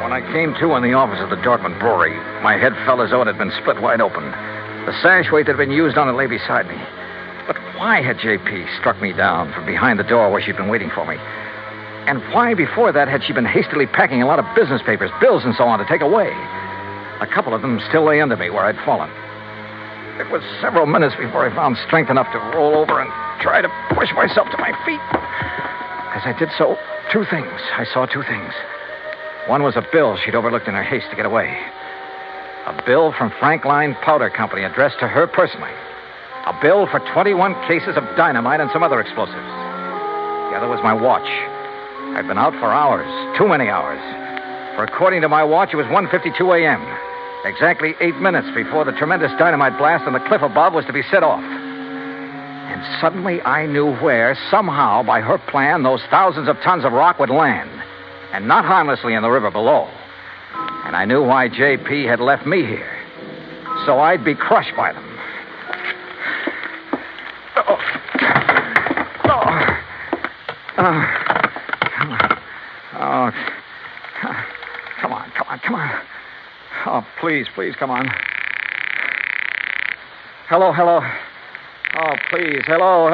When I came to in the office of the Dortmund Brewery, my head felt as though it had been split wide open. The sash weight that had been used on it lay beside me. But why had J.P. struck me down from behind the door where she'd been waiting for me? And why, before that, had she been hastily packing a lot of business papers, bills, and so on to take away? A couple of them still lay under me where I'd fallen. It was several minutes before I found strength enough to roll over and try to push myself to my feet. As I did so, I saw two things. One was a bill she'd overlooked in her haste to get away. A bill from Frank Line Powder Company addressed to her personally. A bill for 21 cases of dynamite and some other explosives. The other was my watch. I'd been out for hours, too many hours. For according to my watch, it was 1:52 a.m., exactly 8 minutes before the tremendous dynamite blast on the cliff above was to be set off. And suddenly I knew where, somehow, by her plan, those thousands of tons of rock would land, and not harmlessly in the river below. And I knew why J.P. had left me here, so I'd be crushed by them. Come on. Oh, please, come on. Hello. Oh, please, hello.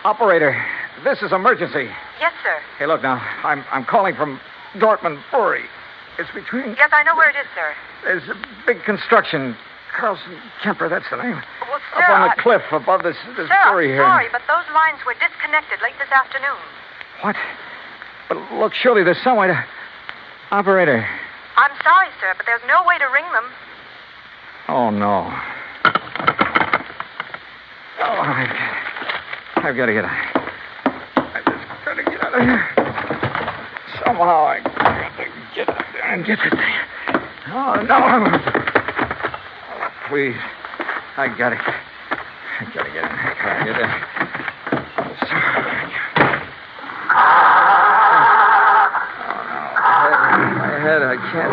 Operator, this is emergency. Yes, sir. Hey, look now, I'm calling from Dortmund Brewery. It's between... Yes, I know where it is, sir. There's a big construction. Carlson Kemper, that's the name. Well, sir, up on the cliff above this sir, brewery here. I'm sorry, but those lines were disconnected late this afternoon. What? But look, surely there's some way to... Operator. I'm sorry, sir, but there's no way to ring them. Oh, no. Oh, I've got to get out. I've just got to get out of here. Somehow I got to get out there and get the thing. Oh, no. Oh, please. I got to get in. My head, I can't.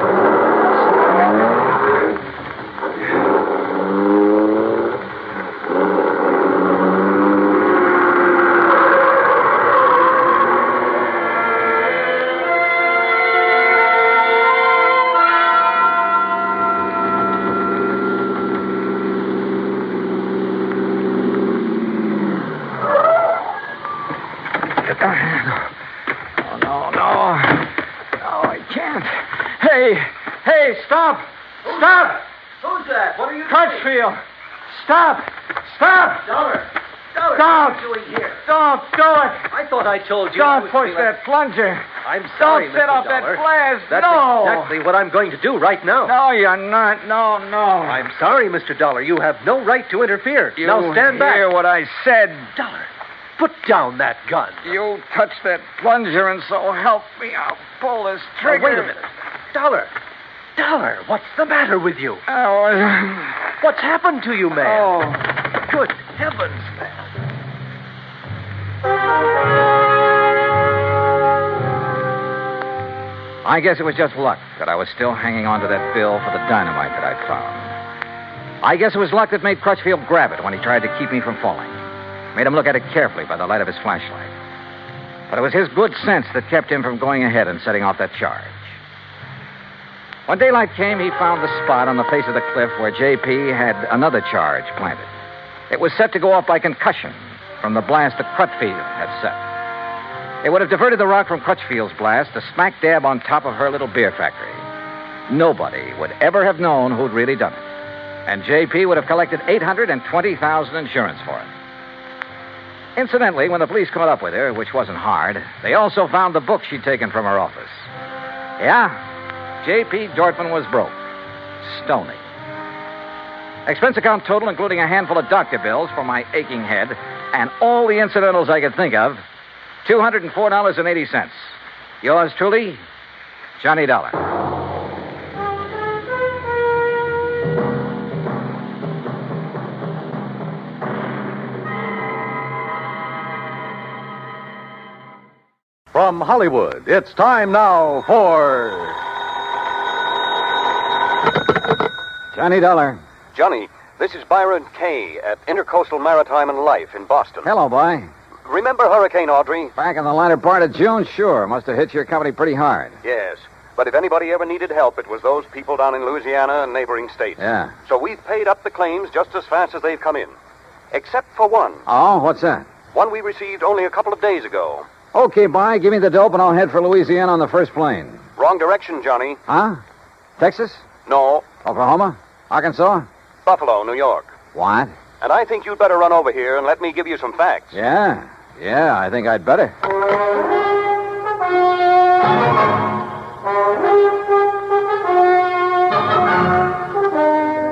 Hey, stop! Who's that? What are you Crutchfield! Stop! Dollar, Don't! what are you doing here? Don't do it! I thought I told you. Don't push that plunger! I'm sorry, Don't set Mr. off Dollar. that blast! That's no! exactly what I'm going to do right now. No, you're not. No. I'm sorry, Mr. Dollar. You have no right to interfere. You now stand back. hear what I said. Dollar, put down that gun. You touch that plunger, and so help me, I'll pull this trigger. Now, wait a minute. Dollar, what's the matter with you? What's happened to you, man? Oh. Good heavens, man. I guess it was just luck that I was still hanging on to that bill for the dynamite that I'd found. I guess it was luck that made Crutchfield grab it when he tried to keep me from falling. Made him look at it carefully by the light of his flashlight. But it was his good sense that kept him from going ahead and setting off that charge. When daylight came, he found the spot on the face of the cliff where J.P. had another charge planted. It was set to go off by concussion from the blast that Crutchfield had set. It would have diverted the rock from Crutchfield's blast to smack dab on top of her little beer factory. Nobody would ever have known who'd really done it. And J.P. would have collected $820,000 insurance for it. Incidentally, when the police caught up with her, which wasn't hard, they also found the book she'd taken from her office. Yeah, J.P. Dortmund was broke. Stony. Expense account total, including a handful of doctor bills for my aching head and all the incidentals I could think of, $204.80. Yours truly, Johnny Dollar. From Hollywood, it's time now for... Johnny Dollar. Johnny, this is Byron Kay at Intercoastal Maritime and Life in Boston. Hello, boy. Remember Hurricane Audrey? Back in the latter part of June, sure. Must have hit your company pretty hard. Yes. But if anybody ever needed help, it was those people down in Louisiana and neighboring states. Yeah. So we've paid up the claims just as fast as they've come in. Except for one. Oh, what's that? One we received only a couple of days ago. Okay, bye. Give me the dope and I'll head for Louisiana on the first plane. Wrong direction, Johnny. Huh? Texas? No. Oklahoma? Arkansas? Buffalo, New York. What? And I think you'd better run over here and let me give you some facts. Yeah, I think I'd better.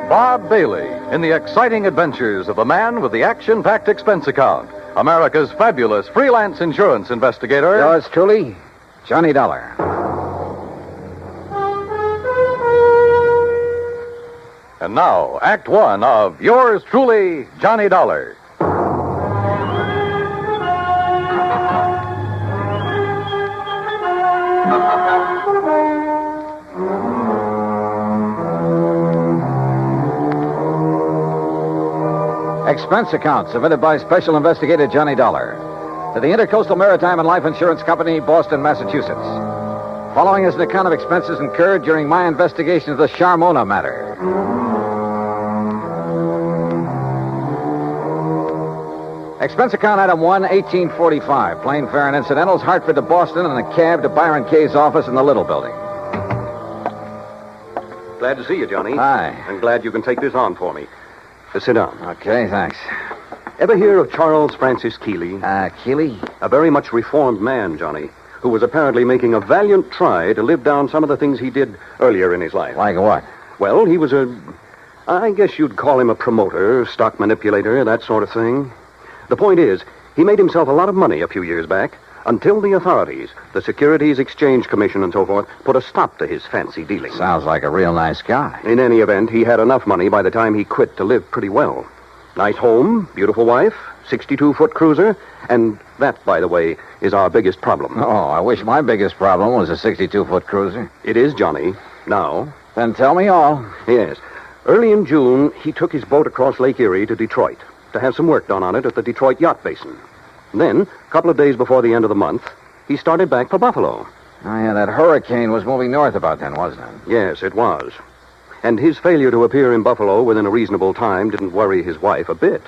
Bob Bailey in the exciting adventures of the man with the action-packed expense account. America's fabulous freelance insurance investigator. Yours truly, Johnny Dollar. And now, Act One of yours truly, Johnny Dollar. Expense account submitted by Special Investigator Johnny Dollar to the Intercoastal Maritime and Life Insurance Company, Boston, Massachusetts. Following is an account of expenses incurred during my investigation of the Charmona matter. Expense account item 1, 1845. Plane fare and incidentals, Hartford to Boston, and a cab to Byron Kay's office in the Little Building. Glad to see you, Johnny. Hi. I'm glad you can take this on for me. Sit down. Okay, thanks. Ever hear of Charles Francis Keeley? Keeley? A very much reformed man, Johnny, who was apparently making a valiant try to live down some of the things he did earlier in his life. Like what? Well, he was I guess you'd call him a promoter, stock manipulator, that sort of thing. The point is, he made himself a lot of money a few years back until the authorities, the Securities Exchange Commission and so forth, put a stop to his fancy dealing. Sounds like a real nice guy. In any event, he had enough money by the time he quit to live pretty well. Nice home, beautiful wife, 62-foot cruiser, and that, by the way, is our biggest problem. Oh, I wish my biggest problem was a 62-foot cruiser. It is, Johnny. Now. Then tell me all. Yes. Early in June, he took his boat across Lake Erie to Detroit to have some work done on it at the Detroit Yacht Basin. Then, a couple of days before the end of the month, he started back for Buffalo. Oh, yeah, that hurricane was moving north about then, wasn't it? Yes, it was. And his failure to appear in Buffalo within a reasonable time didn't worry his wife a bit.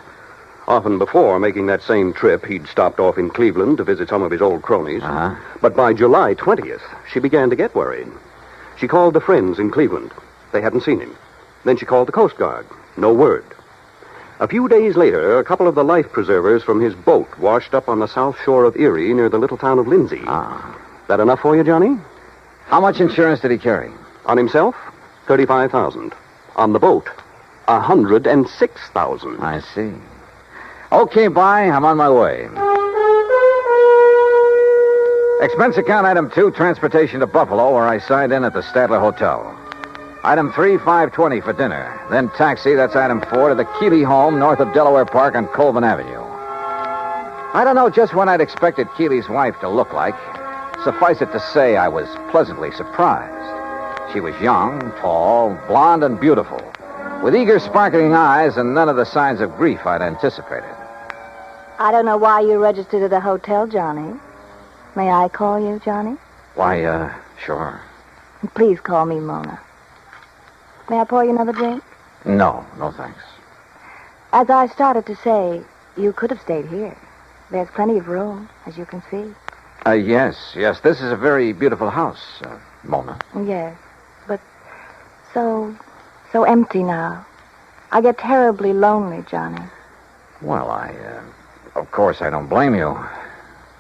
Often before making that same trip, he'd stopped off in Cleveland to visit some of his old cronies. Uh-huh. But by July 20th, she began to get worried. She called the friends in Cleveland. They hadn't seen him. Then she called the Coast Guard. No word. A few days later, a couple of the life preservers from his boat washed up on the south shore of Erie near the little town of Lindsay. That enough for you, Johnny? How much insurance did he carry? On himself, $35,000. On the boat, $106,000. I see. Okay, bye. I'm on my way. Expense account item 2, transportation to Buffalo, where I signed in at the Statler Hotel. Item 3, $5.20 for dinner. Then taxi, that's item 4, to the Keeley home north of Delaware Park on Colvin Avenue. I don't know just what I'd expected Keeley's wife to look like. Suffice it to say, I was pleasantly surprised. She was young, tall, blonde, and beautiful, with eager, sparkling eyes and none of the signs of grief I'd anticipated. I don't know why you registered at the hotel, Johnny. May I call you, Johnny? Why, sure. Please call me Mona. May I pour you another drink? No, thanks. As I started to say, you could have stayed here. There's plenty of room, as you can see. Yes. This is a very beautiful house, Mona. Yes, but so empty now. I get terribly lonely, Johnny. Well, of course I don't blame you.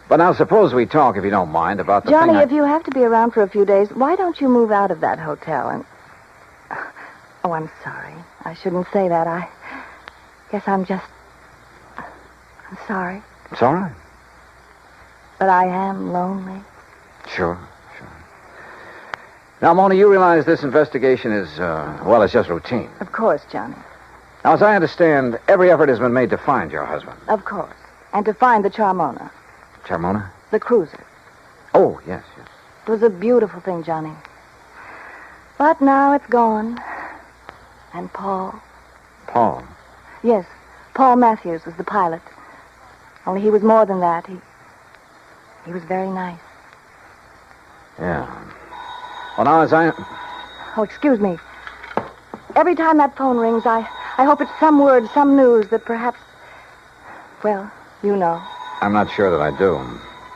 But now suppose we talk, if you don't mind, about the Johnny, thing if you have to be around for a few days, why don't you move out of that hotel and... Oh, I'm sorry. I shouldn't say that. I guess I'm sorry. It's all right. But I am lonely. Sure. Now, Mona, you realize this investigation is, it's just routine. Of course, Johnny. Now, as I understand, every effort has been made to find your husband. Of course. And to find the Charmona. Charmona? The cruiser. Oh, yes. It was a beautiful thing, Johnny. But now it's gone. And Paul. Paul? Yes, Paul Matthews was the pilot. Only he was more than that. He was very nice. Yeah. Well, now, as I... Oh, excuse me. Every time that phone rings, I hope it's some word, some news that perhaps... Well, you know. I'm not sure that I do.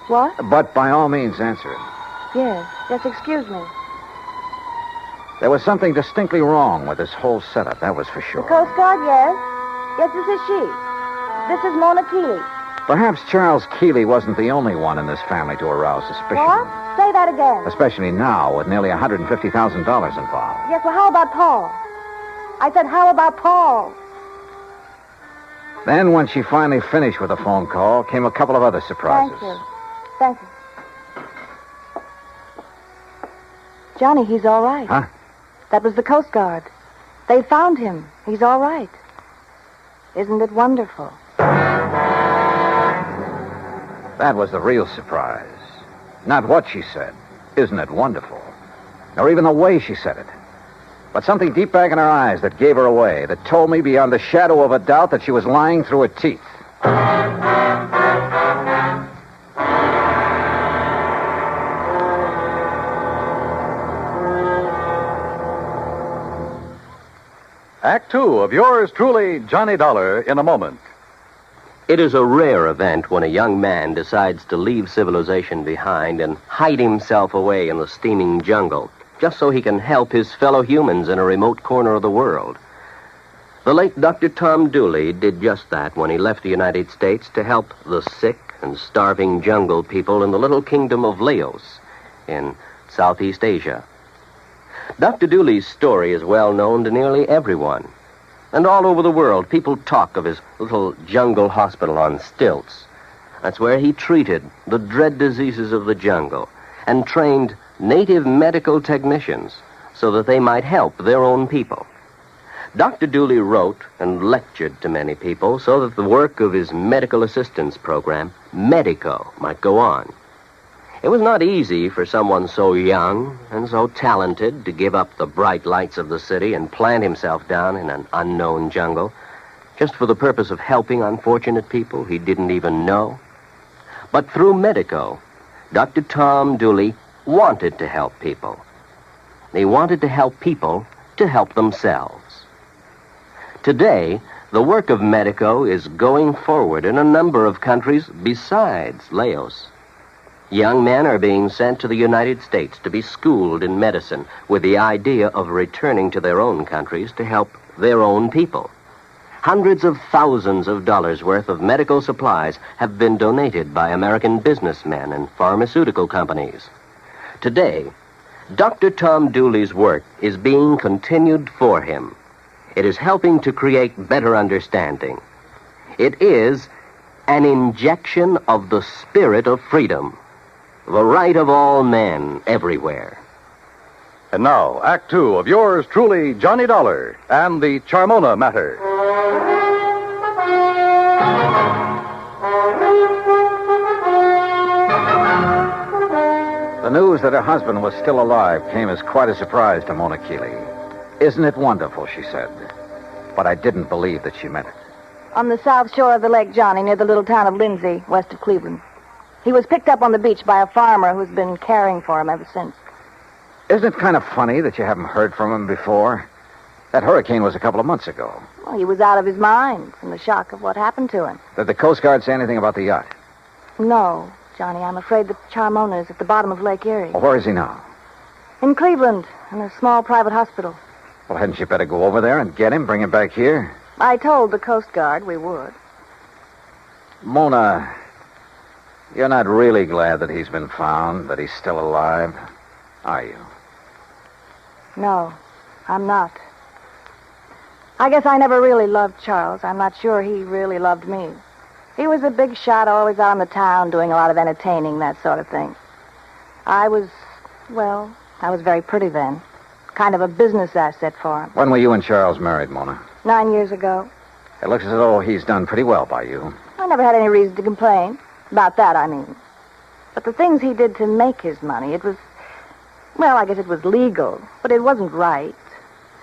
What? But by all means, answer it. Yes, excuse me. There was something distinctly wrong with this whole setup, that was for The sure. Coast Guard, yes. Yes, this is she. This is Mona Keeley. Perhaps Charles Keeley wasn't the only one in this family to arouse suspicion. What? Say that again. Especially now, with nearly $150,000 involved. Yes, well, how about Paul? I said, how about Paul? Then, when she finally finished with the phone call, came a couple of other surprises. Thank you. Johnny, he's all right. Huh? That was the Coast Guard. They found him. He's all right. Isn't it wonderful? That was the real surprise. Not what she said. Isn't it wonderful? Or even the way she said it. But something deep back in her eyes that gave her away, that told me beyond the shadow of a doubt that she was lying through her teeth. Act two of yours truly, Johnny Dollar, in a moment. It is a rare event when a young man decides to leave civilization behind and hide himself away in the steaming jungle, just so he can help his fellow humans in a remote corner of the world. The late Dr. Tom Dooley did just that when he left the United States to help the sick and starving jungle people in the little kingdom of Laos in Southeast Asia. Dr. Dooley's story is well known to nearly everyone. And all over the world, people talk of his little jungle hospital on stilts. That's where he treated the dread diseases of the jungle and trained native medical technicians so that they might help their own people. Dr. Dooley wrote and lectured to many people so that the work of his medical assistance program, Medico, might go on. It was not easy for someone so young and so talented to give up the bright lights of the city and plant himself down in an unknown jungle just for the purpose of helping unfortunate people he didn't even know. But through Medico, Dr. Tom Dooley wanted to help people. He wanted to help people to help themselves. Today, the work of Medico is going forward in a number of countries besides Laos. Young men are being sent to the United States to be schooled in medicine with the idea of returning to their own countries to help their own people. Hundreds of thousands of dollars worth of medical supplies have been donated by American businessmen and pharmaceutical companies. Today, Dr. Tom Dooley's work is being continued for him. It is helping to create better understanding. It is an injection of the spirit of freedom. The right of all men everywhere. And now, Act two of yours truly, Johnny Dollar, and the Charmona matter. The news that her husband was still alive came as quite a surprise to Mona Keeley. Isn't it wonderful, she said. But I didn't believe that she meant it. On the south shore of the Lake Johnny, near the little town of Lindsay, west of Cleveland. He was picked up on the beach by a farmer who's been caring for him ever since. Isn't it kind of funny that you haven't heard from him before? That hurricane was a couple of months ago. Well, he was out of his mind from the shock of what happened to him. Did the Coast Guard say anything about the yacht? No, Johnny, I'm afraid that Charmona is at the bottom of Lake Erie. Well, where is he now? In Cleveland, in a small private hospital. Well, hadn't you better go over there and get him, bring him back here? I told the Coast Guard we would. Mona, you're not really glad that he's been found, that he's still alive, are you? No, I'm not. I guess I never really loved Charles. I'm not sure he really loved me. He was a big shot, always out in the town, doing a lot of entertaining, that sort of thing. I was very pretty then. Kind of a business asset for him. When were you and Charles married, Mona? 9 years ago. It looks as though he's done pretty well by you. I never had any reason to complain. About that, I mean. But the things he did to make his money, it was... Well, I guess it was legal, but it wasn't right.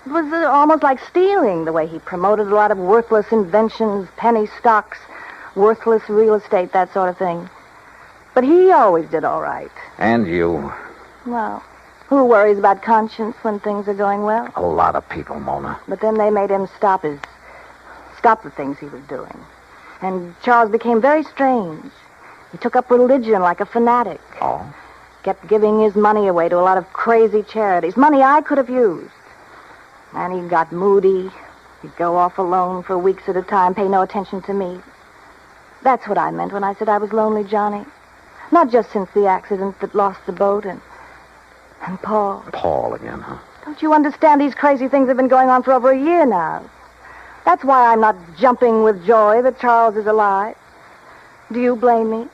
It was almost like stealing, the way he promoted a lot of worthless inventions, penny stocks, worthless real estate, that sort of thing. But he always did all right. And you. Well, who worries about conscience when things are going well? A lot of people, Mona. But then they made him stop the things he was doing. And Charles became very strange. He took up religion like a fanatic. Oh? Kept giving his money away to a lot of crazy charities. Money I could have used. And he got moody. He'd go off alone for weeks at a time, pay no attention to me. That's what I meant when I said I was lonely, Johnny. Not just since the accident that lost the boat and Paul. Paul again, huh? Don't you understand? These crazy things have been going on for over a year now. That's why I'm not jumping with joy that Charles is alive. Do you blame me?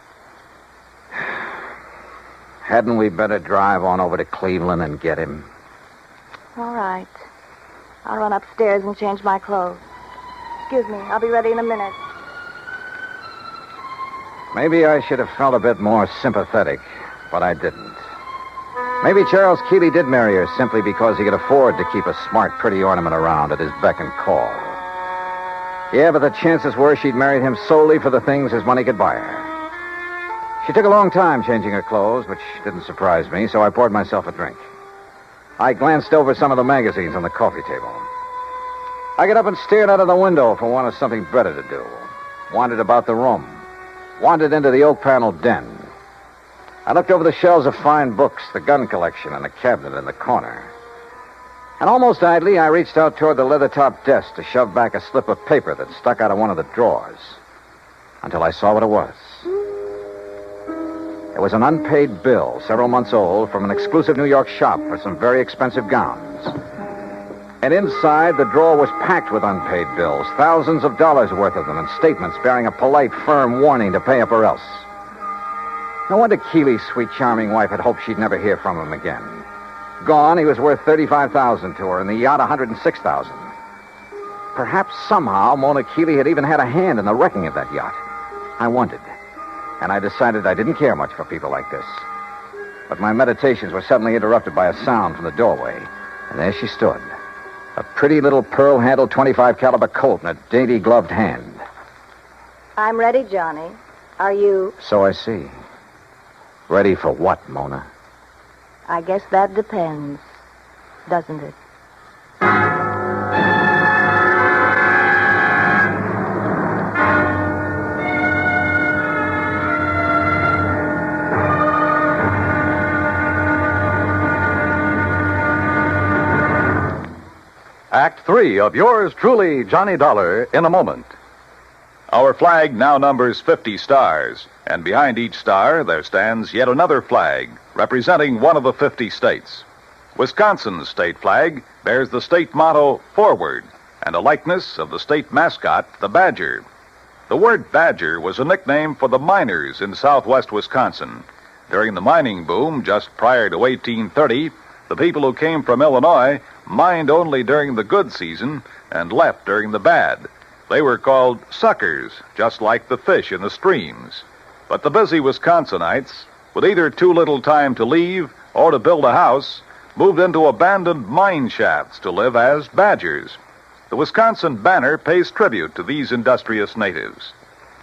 Hadn't we better drive on over to Cleveland and get him? All right. I'll run upstairs and change my clothes. Excuse me, I'll be ready in a minute. Maybe I should have felt a bit more sympathetic, but I didn't. Maybe Charles Keeley did marry her simply because he could afford to keep a smart, pretty ornament around at his beck and call. Yeah, but the chances were she'd married him solely for the things his money could buy her. She took a long time changing her clothes, which didn't surprise me, so I poured myself a drink. I glanced over some of the magazines on the coffee table. I got up and stared out of the window for want of something better to do. Wandered about the room. Wandered into the oak-paneled den. I looked over the shelves of fine books, the gun collection, and the cabinet in the corner. And almost idly, I reached out toward the leather-topped desk to shove back a slip of paper that stuck out of one of the drawers. Until I saw what it was. It was an unpaid bill, several months old, from an exclusive New York shop for some very expensive gowns. And inside, the drawer was packed with unpaid bills, thousands of dollars worth of them, and statements bearing a polite, firm warning to pay up or else. No wonder Keeley's sweet, charming wife had hoped she'd never hear from him again. Gone, he was worth $35,000 to her, and the yacht $106,000. Perhaps somehow Mona Keeley had even had a hand in the wrecking of that yacht. I wondered. And I decided I didn't care much for people like this. But my meditations were suddenly interrupted by a sound from the doorway. And there she stood. A pretty little pearl-handled .25 caliber Colt in a dainty gloved hand. I'm ready, Johnny. Are you? So I see. Ready for what, Mona? I guess that depends, doesn't it? Act 3 of yours truly, Johnny Dollar, in a moment. Our flag now numbers 50 stars, and behind each star there stands yet another flag representing one of the 50 states. Wisconsin's state flag bears the state motto, Forward, and a likeness of the state mascot, the badger. The word badger was a nickname for the miners in southwest Wisconsin. During the mining boom just prior to 1830, the people who came from Illinois mined only during the good season and left during the bad. They were called suckers, just like the fish in the streams. But the busy Wisconsinites, with either too little time to leave or to build a house, moved into abandoned mine shafts to live as badgers. The Wisconsin banner pays tribute to these industrious natives.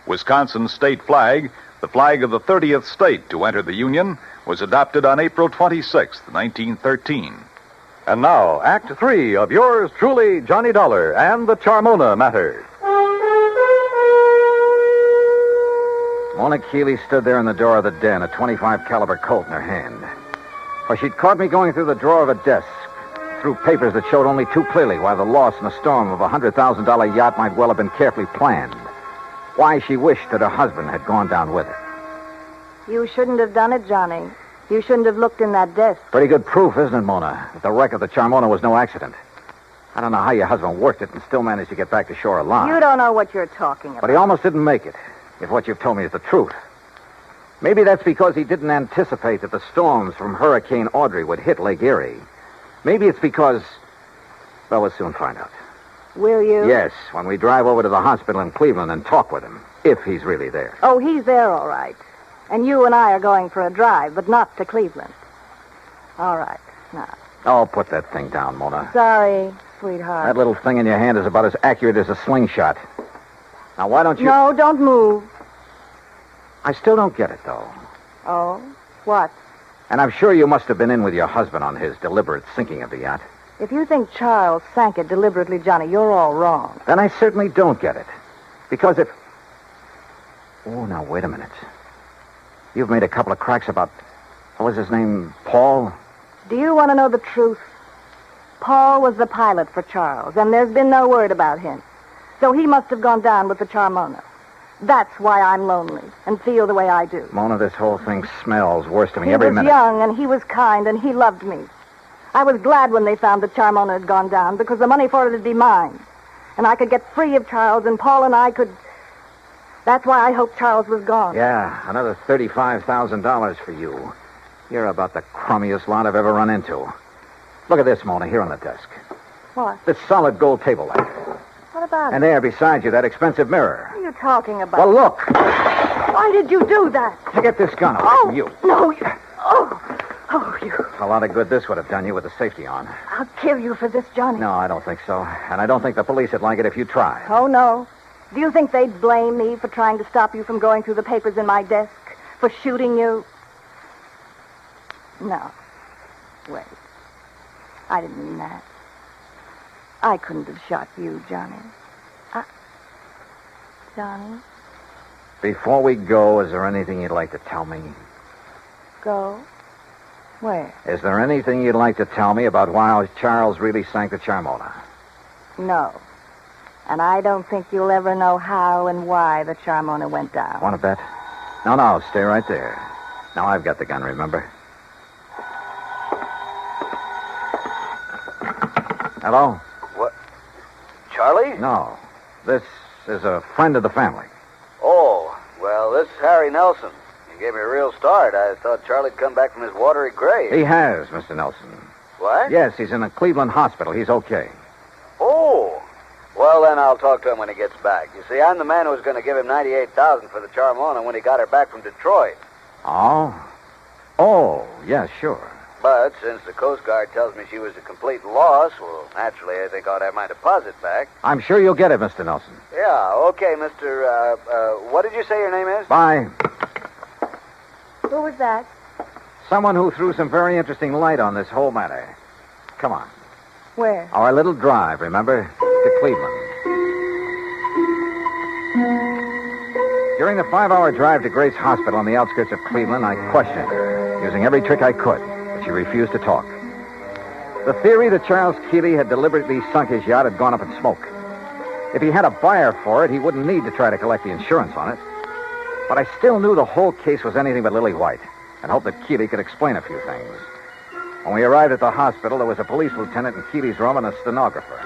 Wisconsin's state flag, the flag of the 30th state to enter the Union, was adopted on April 26, 1913. And now, Act 3 of yours truly, Johnny Dollar, and the Charmona matter. Mona Keeley stood there in the door of the den, a .25 caliber Colt in her hand. For she'd caught me going through the drawer of a desk, through papers that showed only too clearly why the loss in a storm of a $100,000 yacht might well have been carefully planned. Why she wished that her husband had gone down with her. You shouldn't have done it, Johnny. You shouldn't have looked in that desk. Pretty good proof, isn't it, Mona, that the wreck of the Charmona was no accident. I don't know how your husband worked it and still managed to get back to shore alive. You don't know what you're talking about. But he almost didn't make it, if what you've told me is the truth. Maybe that's because he didn't anticipate that the storms from Hurricane Audrey would hit Lake Erie. Maybe it's because... Well, we'll soon find out. Will you? Yes, when we drive over to the hospital in Cleveland and talk with him, if he's really there. Oh, he's there, all right. And you and I are going for a drive, but not to Cleveland. All right, now. Oh, put that thing down, Mona. Sorry, sweetheart. That little thing in your hand is about as accurate as a slingshot. Now, why don't you... No, don't move. I still don't get it, though. Oh? What? And I'm sure you must have been in with your husband on his deliberate sinking of the yacht. If you think Charles sank it deliberately, Johnny, you're all wrong. Then I certainly don't get it. Because if... Oh, now, wait a minute. You've made a couple of cracks about... What was his name? Paul? Do you want to know the truth? Paul was the pilot for Charles, and there's been no word about him. So he must have gone down with the Charmona. That's why I'm lonely and feel the way I do. Mona, this whole thing smells worse to me every minute. He was young, and he was kind, and he loved me. I was glad when they found that Charmona had gone down, because the money for it would be mine. And I could get free of Charles, and Paul and I could... That's why I hoped Charles was gone. Yeah, another $35,000 for you. You're about the crummiest lot I've ever run into. Look at this, Mona, here on the desk. What? This solid gold table lamp. What about it? And there beside you, that expensive mirror. What are you talking about? Well, look. Why did you do that? To get this gun away from you. No, you... Oh, you... A lot of good this would have done you with the safety on. I'll kill you for this, Johnny. No, I don't think so. And I don't think the police would like it if you tried. Oh, no. Do you think they'd blame me for trying to stop you from going through the papers in my desk? For shooting you? No. Wait. I didn't mean that. I couldn't have shot you, Johnny. Johnny? Before we go, is there anything you'd like to tell me? Go? Where? Is there anything you'd like to tell me about why Charles really sank the Charmona? No. And I don't think you'll ever know how and why the Charmona went down. Want to bet? No, stay right there. Now I've got the gun, remember? Hello? What? Charlie? No. This is a friend of the family. Oh, well, this is Harry Nelson. You gave me a real start. I thought Charlie'd come back from his watery grave. He has, Mr. Nelson. What? Yes, he's in a Cleveland hospital. He's okay. Oh. Well, then I'll talk to him when he gets back. You see, I'm the man who was going to give him $98,000 for the Charmona when he got her back from Detroit. Oh? Oh, yeah, sure. But since the Coast Guard tells me she was a complete loss, well, naturally, I think I ought to have my deposit back. I'm sure you'll get it, Mr. Nelson. Yeah, okay, Mr. What did you say your name is? Bye. Who was that? Someone who threw some very interesting light on this whole matter. Come on. Where? Our little drive, remember? To Cleveland. During the 5-hour drive to Grace Hospital on the outskirts of Cleveland, I questioned her, using every trick I could, but she refused to talk. The theory that Charles Keeley had deliberately sunk his yacht had gone up in smoke. If he had a buyer for it, he wouldn't need to try to collect the insurance on it. But I still knew the whole case was anything but lily white, and hoped that Keeley could explain a few things. When we arrived at the hospital, there was a police lieutenant in Keeley's room and a stenographer.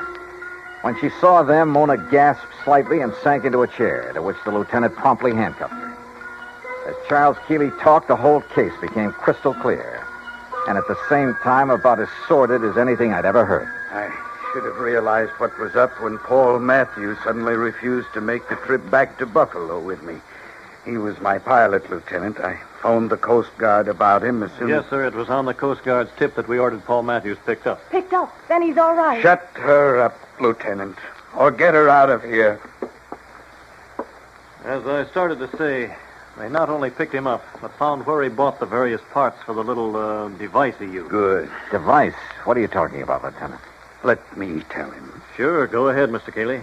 When she saw them, Mona gasped slightly and sank into a chair, to which the lieutenant promptly handcuffed her. As Charles Keeley talked, the whole case became crystal clear, and at the same time about as sordid as anything I'd ever heard. I should have realized what was up when Paul Matthews suddenly refused to make the trip back to Buffalo with me. He was my pilot, Lieutenant. I phoned the Coast Guard about him as soon as... Yes, sir. It was on the Coast Guard's tip that we ordered Paul Matthews picked up. Picked up? Then he's all right. Shut her up, Lieutenant, or get her out of here. As I started to say, they not only picked him up, but found where he bought the various parts for the little device he used. Good. Device? What are you talking about, Lieutenant? Let me tell him. Sure, go ahead, Mr. Keeley.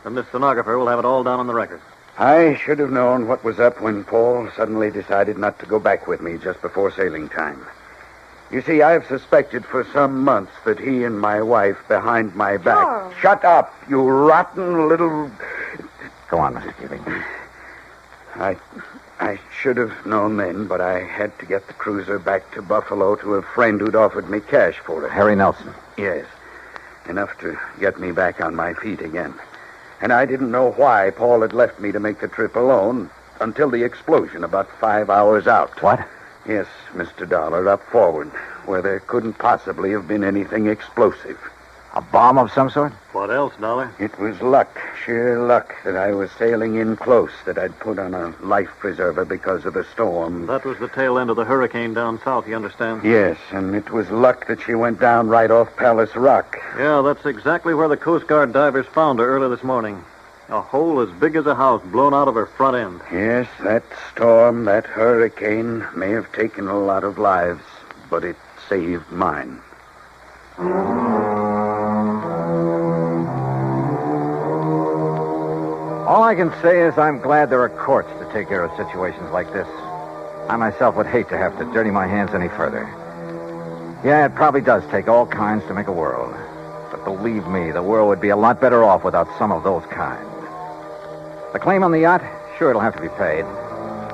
Then this stenographer will have it all down on the record. I should have known what was up when Paul suddenly decided not to go back with me just before sailing time. You see, I've suspected for some months that he and my wife behind my back... Charles. Shut up, you rotten little... Go on, Mr. Keeley. I should have known then, but I had to get the cruiser back to Buffalo to a friend who'd offered me cash for it. Harry Nelson. Yes. Enough to get me back on my feet again. And I didn't know why Paul had left me to make the trip alone until the explosion about 5 hours out. What? Yes, Mr. Dollar, up forward, where there couldn't possibly have been anything explosive. A bomb of some sort? What else, Dollar? It was luck, sheer luck, that I was sailing in close, that I'd put on a life preserver because of the storm. That was the tail end of the hurricane down south, you understand? Yes, and it was luck that she went down right off Palace Rock. Yeah, that's exactly where the Coast Guard divers found her early this morning. A hole as big as a house blown out of her front end. Yes, that storm, that hurricane, may have taken a lot of lives, but it saved mine. All I can say is I'm glad there are courts to take care of situations like this. I myself would hate to have to dirty my hands any further. Yeah, it probably does take all kinds to make a world. But believe me, the world would be a lot better off without some of those kinds. The claim on the yacht, sure, it'll have to be paid.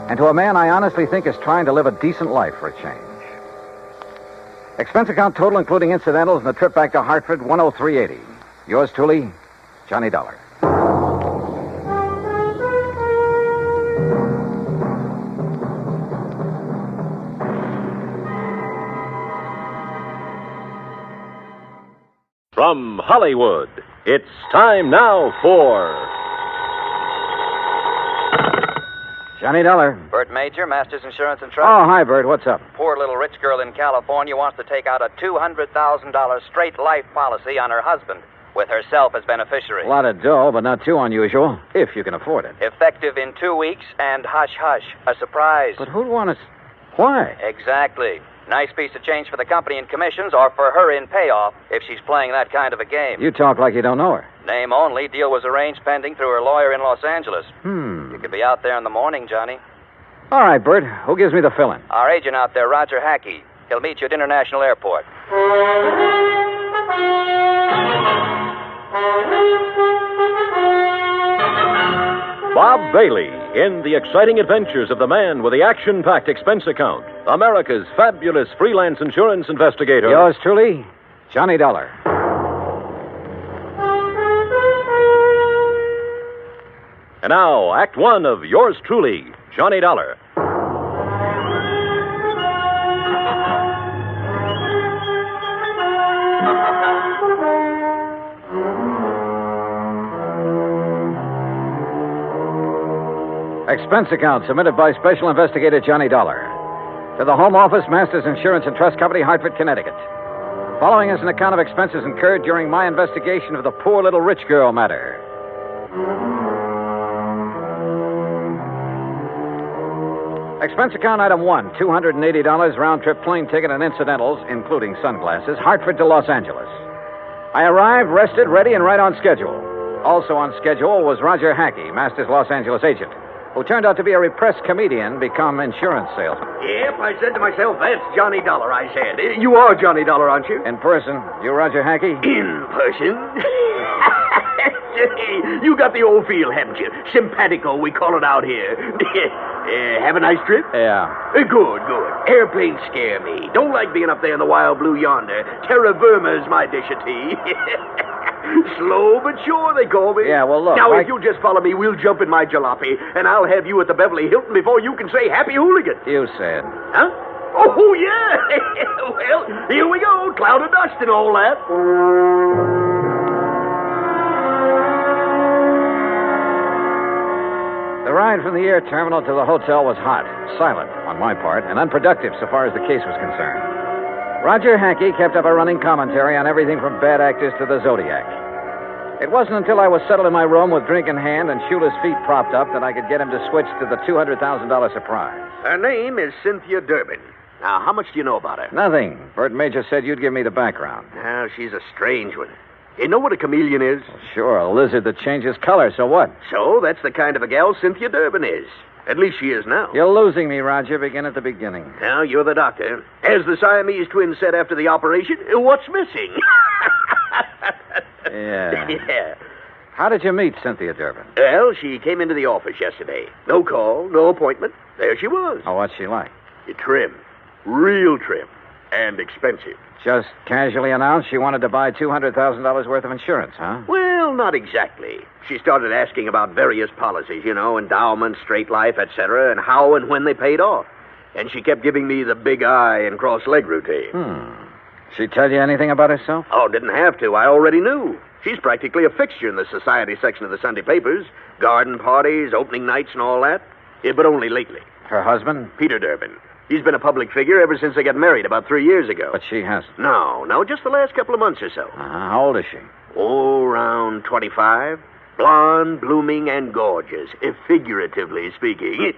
And to a man I honestly think is trying to live a decent life for a change. Expense account total, including incidentals and the trip back to Hartford, $103.80. Yours truly, Johnny Dollar. From Hollywood, it's time now for... Johnny Dollar. Bert Major, Masters Insurance and Trust. Oh, hi, Bert. What's up? Poor little rich girl in California wants to take out a $200,000 straight life policy on her husband, with herself as beneficiary. A lot of dough, but not too unusual, if you can afford it. Effective in 2 weeks, and hush-hush, a surprise. But who'd want to... Why? Exactly. Nice piece of change for the company in commissions, or for her in payoff, if she's playing that kind of a game. You talk like you don't know her. Name only. Deal was arranged pending through her lawyer in Los Angeles. Hmm. You could be out there in the morning, Johnny. All right, Bert. Who gives me the fill-in? Our agent out there, Roger Hackey. He'll meet you at International Airport. Bob Bailey in the exciting adventures of the man with the action-packed expense account, America's fabulous freelance insurance investigator. Yours truly, Johnny Dollar. And now, Act One of yours truly, Johnny Dollar. Expense account submitted by Special Investigator Johnny Dollar. To the Home Office, Masters Insurance and Trust Company, Hartford, Connecticut. Following is an account of expenses incurred during my investigation of the poor little rich girl matter. Expense account item 1, $280 round-trip plane ticket and incidentals, including sunglasses, Hartford to Los Angeles. I arrived, rested, ready, and right on schedule. Also on schedule was Roger Hackey, Masters Los Angeles agent, who turned out to be a repressed comedian become insurance salesman. Yep, I said to myself, that's Johnny Dollar, I said. You are Johnny Dollar, aren't you? In person. You Roger Hackey? In person? You got the old feel, haven't you? Simpatico, we call it out here. Have a nice trip? Yeah. Good. Airplanes scare me. Don't like being up there in the wild blue yonder. Terra firma's my dish of tea. Slow but sure, they call me. Yeah, well, look. Now, if you'll just follow me, we'll jump in my jalopy, and I'll have you at the Beverly Hilton before you can say happy hooligan. You said. Huh? Oh, yeah. Well, here we go. Cloud of dust and all that. The ride from the air terminal to the hotel was hot, silent on my part, and unproductive so far as the case was concerned. Roger Hackey kept up a running commentary on everything from bad actors to the Zodiac. It wasn't until I was settled in my room with drink in hand and Shula's feet propped up that I could get him to switch to the $200,000 surprise. Her name is Cynthia Durbin. Now, how much do you know about her? Nothing. Bert Major said you'd give me the background. Now, she's a strange one. You know what a chameleon is? Sure, a lizard that changes color, so what? So, that's the kind of a gal Cynthia Durbin is. At least she is now. You're losing me, Roger. Begin at the beginning. Now, you're the doctor. As the Siamese twins said after the operation, what's missing? Yeah. Yeah. How did you meet Cynthia Durbin? Well, she came into the office yesterday. No call, no appointment. There she was. Oh, what's she like? Trim. Real trim. And expensive. Just casually announced she wanted to buy $200,000 worth of insurance, huh? Well, not exactly. She started asking about various policies, endowment, straight life, etc., and how and when they paid off. And she kept giving me the big eye and cross-leg routine. She tell you anything about herself? Oh, didn't have to. I already knew. She's practically a fixture in the society section of the Sunday papers. Garden parties, opening nights, and all that. Yeah, but only lately. Her husband? Peter Durbin. He's been a public figure ever since they got married about 3 years ago. But she hasn't. No, just the last couple of months or so. How old is she? Oh, around 25. Blonde, blooming, and gorgeous, figuratively speaking.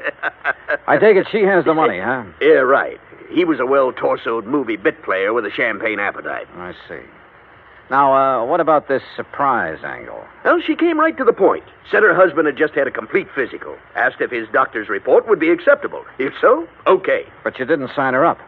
I take it she has the money, huh? Yeah, right. He was a well-torsoed movie bit player with a champagne appetite. I see. Now, what about this surprise angle? Well, she came right to the point. Said her husband had just had a complete physical. Asked if his doctor's report would be acceptable. If so, okay. But you didn't sign her up.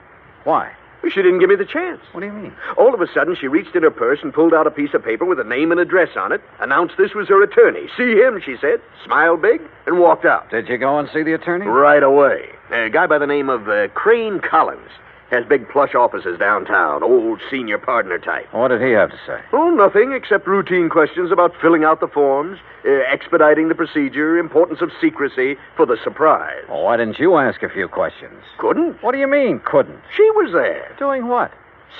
Why? She didn't give me the chance. What do you mean? All of a sudden, she reached in her purse and pulled out a piece of paper with a name and address on it, announced this was her attorney. See him, she said, smiled big, and walked out. Did you go and see the attorney? Right away. A guy by the name of Crane Collins. Has big plush offices downtown, old senior partner type. What did he have to say? Oh, nothing except routine questions about filling out the forms, expediting the procedure, importance of secrecy for the surprise. Well, why didn't you ask a few questions? Couldn't. What do you mean, couldn't? She was there. Doing what?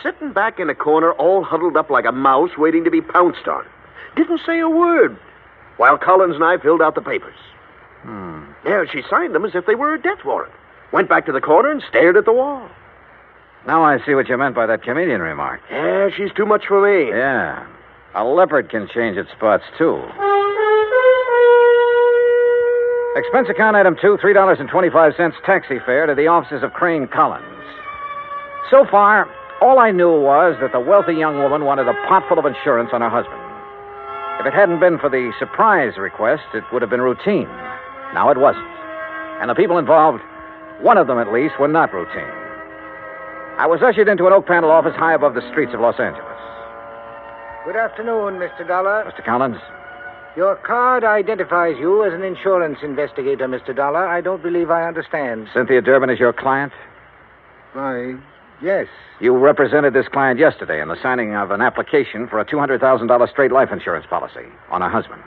Sitting back in a corner, all huddled up like a mouse waiting to be pounced on. Didn't say a word, while Collins and I filled out the papers. Yeah, she signed them as if they were a death warrant. Went back to the corner and stared at the wall. Now I see what you meant by that comedian remark. Yeah, she's too much for me. Yeah. A leopard can change its spots, too. Expense account item 2, $3.25 taxi fare to the offices of Crane Collins. So far, all I knew was that the wealthy young woman wanted a pot full of insurance on her husband. If it hadn't been for the surprise request, it would have been routine. Now it wasn't. And the people involved, one of them at least, were not routine. I was ushered into an oak-panel office high above the streets of Los Angeles. Good afternoon, Mr. Dollar. Mr. Collins? Your card identifies you as an insurance investigator, Mr. Dollar. I don't believe I understand. Cynthia Durbin is your client? Why, yes. You represented this client yesterday in the signing of an application for a $200,000 straight life insurance policy on her husband.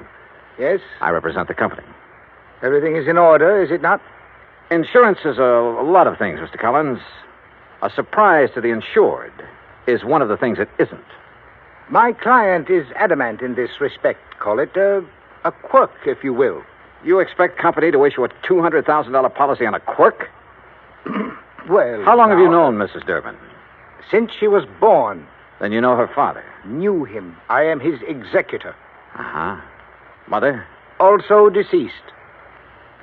Yes? I represent the company. Everything is in order, is it not? Insurance is a lot of things, Mr. Collins. A surprise to the insured is one of the things it isn't. My client is adamant in this respect. Call it a quirk, if you will. You expect company to issue a $200,000 policy on a quirk? Well, how long have you known Mrs. Durbin? Since she was born. Then you know her father? Knew him. I am his executor. Uh-huh. Mother? Also deceased.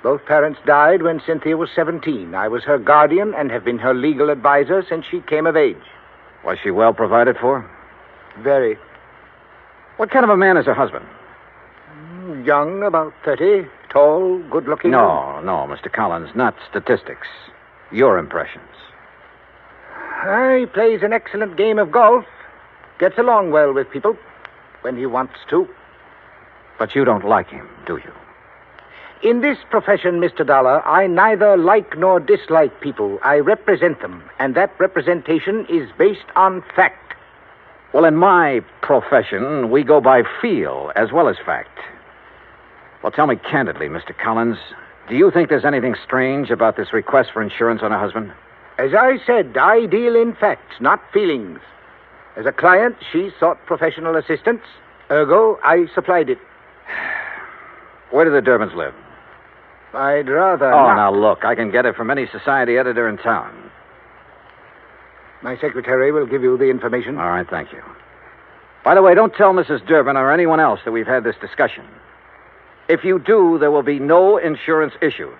Both parents died when Cynthia was 17. I was her guardian and have been her legal advisor since she came of age. Was she well provided for? Very. What kind of a man is her husband? Young, about 30. Tall, good-looking. No, Mr. Collins, not statistics. Your impressions. He plays an excellent game of golf. Gets along well with people when he wants to. But you don't like him, do you? In this profession, Mr. Dollar, I neither like nor dislike people. I represent them, and that representation is based on fact. Well, in my profession, we go by feel as well as fact. Well, tell me candidly, Mr. Collins, do you think there's anything strange about this request for insurance on her husband? As I said, I deal in facts, not feelings. As a client, she sought professional assistance. Ergo, I supplied it. Where do the Durbins live? I'd rather Oh, not. now look, I can get it from any society editor in town. My secretary will give you the information. All right, thank you. By the way, don't tell Mrs. Durbin or anyone else that we've had this discussion. If you do, there will be no insurance issued.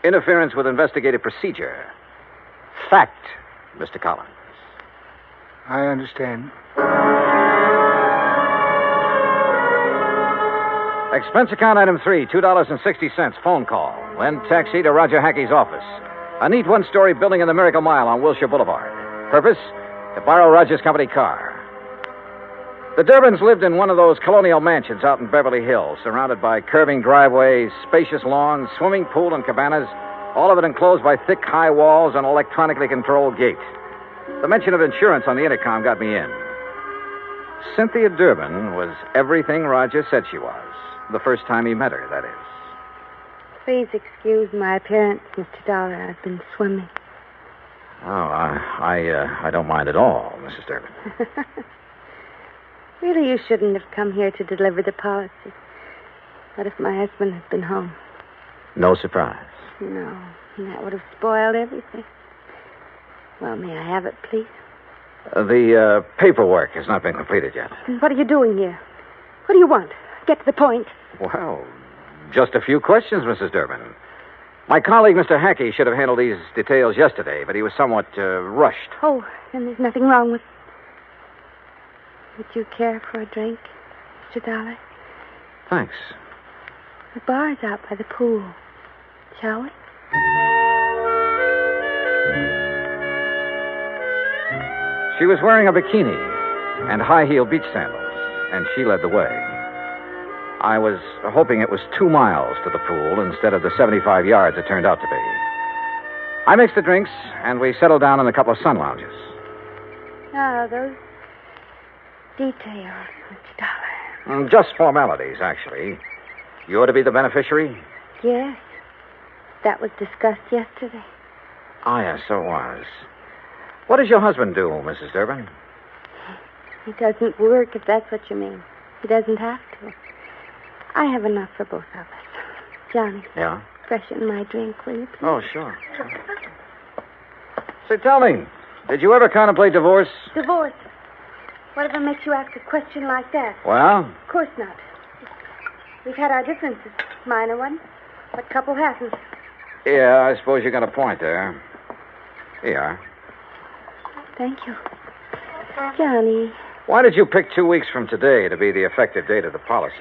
Interference with investigative procedure. Fact, Mr. Collins. I understand. Expense account item 3, $2.60, phone call. Then taxi to Roger Hackey's office. A neat one-story building in the Miracle Mile on Wilshire Boulevard. Purpose? To borrow Roger's company car. The Durbins lived in one of those colonial mansions out in Beverly Hills, surrounded by curving driveways, spacious lawns, swimming pool, and cabanas, all of it enclosed by thick, high walls and electronically controlled gates. The mention of insurance on the intercom got me in. Cynthia Durbin was everything Roger said she was. The first time he met her, that is. Please excuse my appearance, Mr. Dollar. I've been swimming. Oh, I don't mind at all, Mrs. Durbin. Really, you shouldn't have come here to deliver the policy. What if my husband had been home? No surprise. No, that would have spoiled everything. Well, may I have it, please? The paperwork has not been completed yet. And what are you doing here? What do you want? Get to the point. Well, just a few questions, Mrs. Durbin. My colleague, Mr. Hackey, should have handled these details yesterday, but he was somewhat rushed. Oh, then there's nothing wrong with... Would you care for a drink, Mr. Dollar? Thanks. The bar's out by the pool. Shall we? She was wearing a bikini and high-heeled beach sandals, and she led the way. I was hoping it was 2 miles to the pool instead of the 75 yards it turned out to be. I mixed the drinks, and we settled down in a couple of sun lounges. Oh, those details, Mr. Dollar. Just formalities, actually. You ought to be the beneficiary? Yes. That was discussed yesterday. Oh, yes, so it was. What does your husband do, Mrs. Durbin? He doesn't work, if that's what you mean. He doesn't have to. I have enough for both of us. Johnny. Yeah? Freshen my drink, will you, please? Oh, sure. Say, tell me, did you ever contemplate divorce? Divorce? Whatever makes you ask a question like that? Well? Of course not. We've had our differences. Minor ones. What couple hasn't? Yeah, I suppose you got a point there. Here you are. Thank you. Johnny. Why did you pick 2 weeks from today to be the effective date of the policy?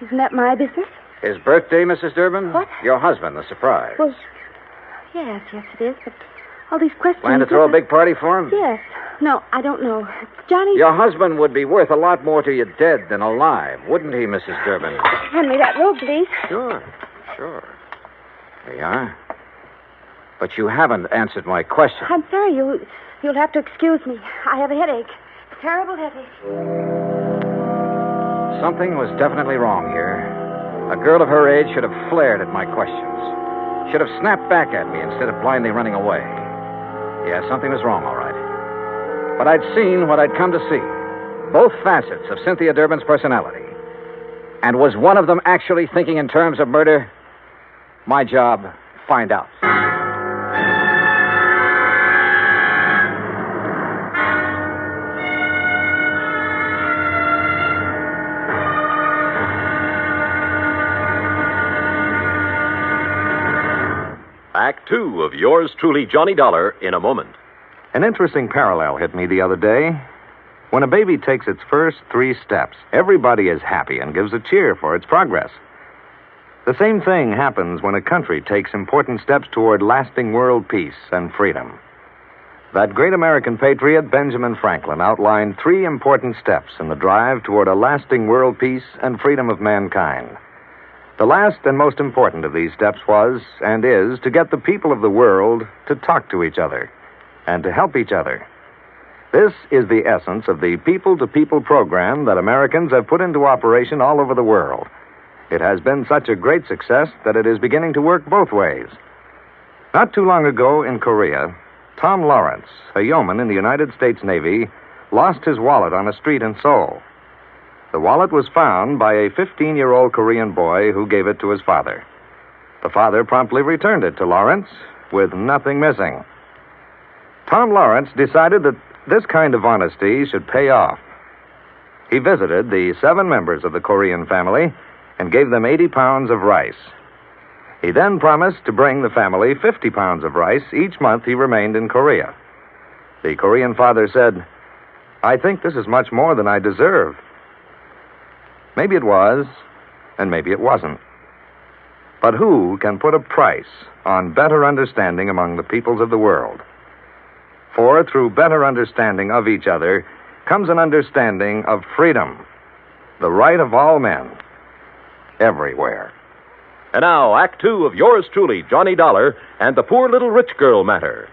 Isn't that my business? His birthday, Mrs. Durbin? What? Your husband, the surprise. Well, yes, it is, but all these questions... Plan to throw a big party for him? Yes. No, I don't know. Johnny... Your husband would be worth a lot more to you dead than alive, wouldn't he, Mrs. Durbin? Hand me that robe, please. Sure. There you are. But you haven't answered my question. I'm sorry, you'll have to excuse me. I have a headache. Terrible headache. Something was definitely wrong here. A girl of her age should have flared at my questions. Should have snapped back at me instead of blindly running away. Yeah, something was wrong, all right. But I'd seen what I'd come to see. Both facets of Cynthia Durbin's personality. And was one of them actually thinking in terms of murder? My job, find out. Act 2 of yours truly, Johnny Dollar, in a moment. An interesting parallel hit me the other day. When a baby takes its first 3 steps, everybody is happy and gives a cheer for its progress. The same thing happens when a country takes important steps toward lasting world peace and freedom. That great American patriot, Benjamin Franklin, outlined 3 important steps in the drive toward a lasting world peace and freedom of mankind. The last and most important of these steps was, and is, to get the people of the world to talk to each other and to help each other. This is the essence of the people-to-people program that Americans have put into operation all over the world. It has been such a great success that it is beginning to work both ways. Not too long ago in Korea, Tom Lawrence, a yeoman in the United States Navy, lost his wallet on a street in Seoul. The wallet was found by a 15-year-old Korean boy who gave it to his father. The father promptly returned it to Lawrence with nothing missing. Tom Lawrence decided that this kind of honesty should pay off. He visited the 7 members of the Korean family and gave them 80 pounds of rice. He then promised to bring the family 50 pounds of rice each month he remained in Korea. The Korean father said, "I think this is much more than I deserve." Maybe it was, and maybe it wasn't. But who can put a price on better understanding among the peoples of the world? For through better understanding of each other comes an understanding of freedom, the right of all men, everywhere. And now, Act 2 of yours truly, Johnny Dollar, and the Poor Little Rich Girl Matter.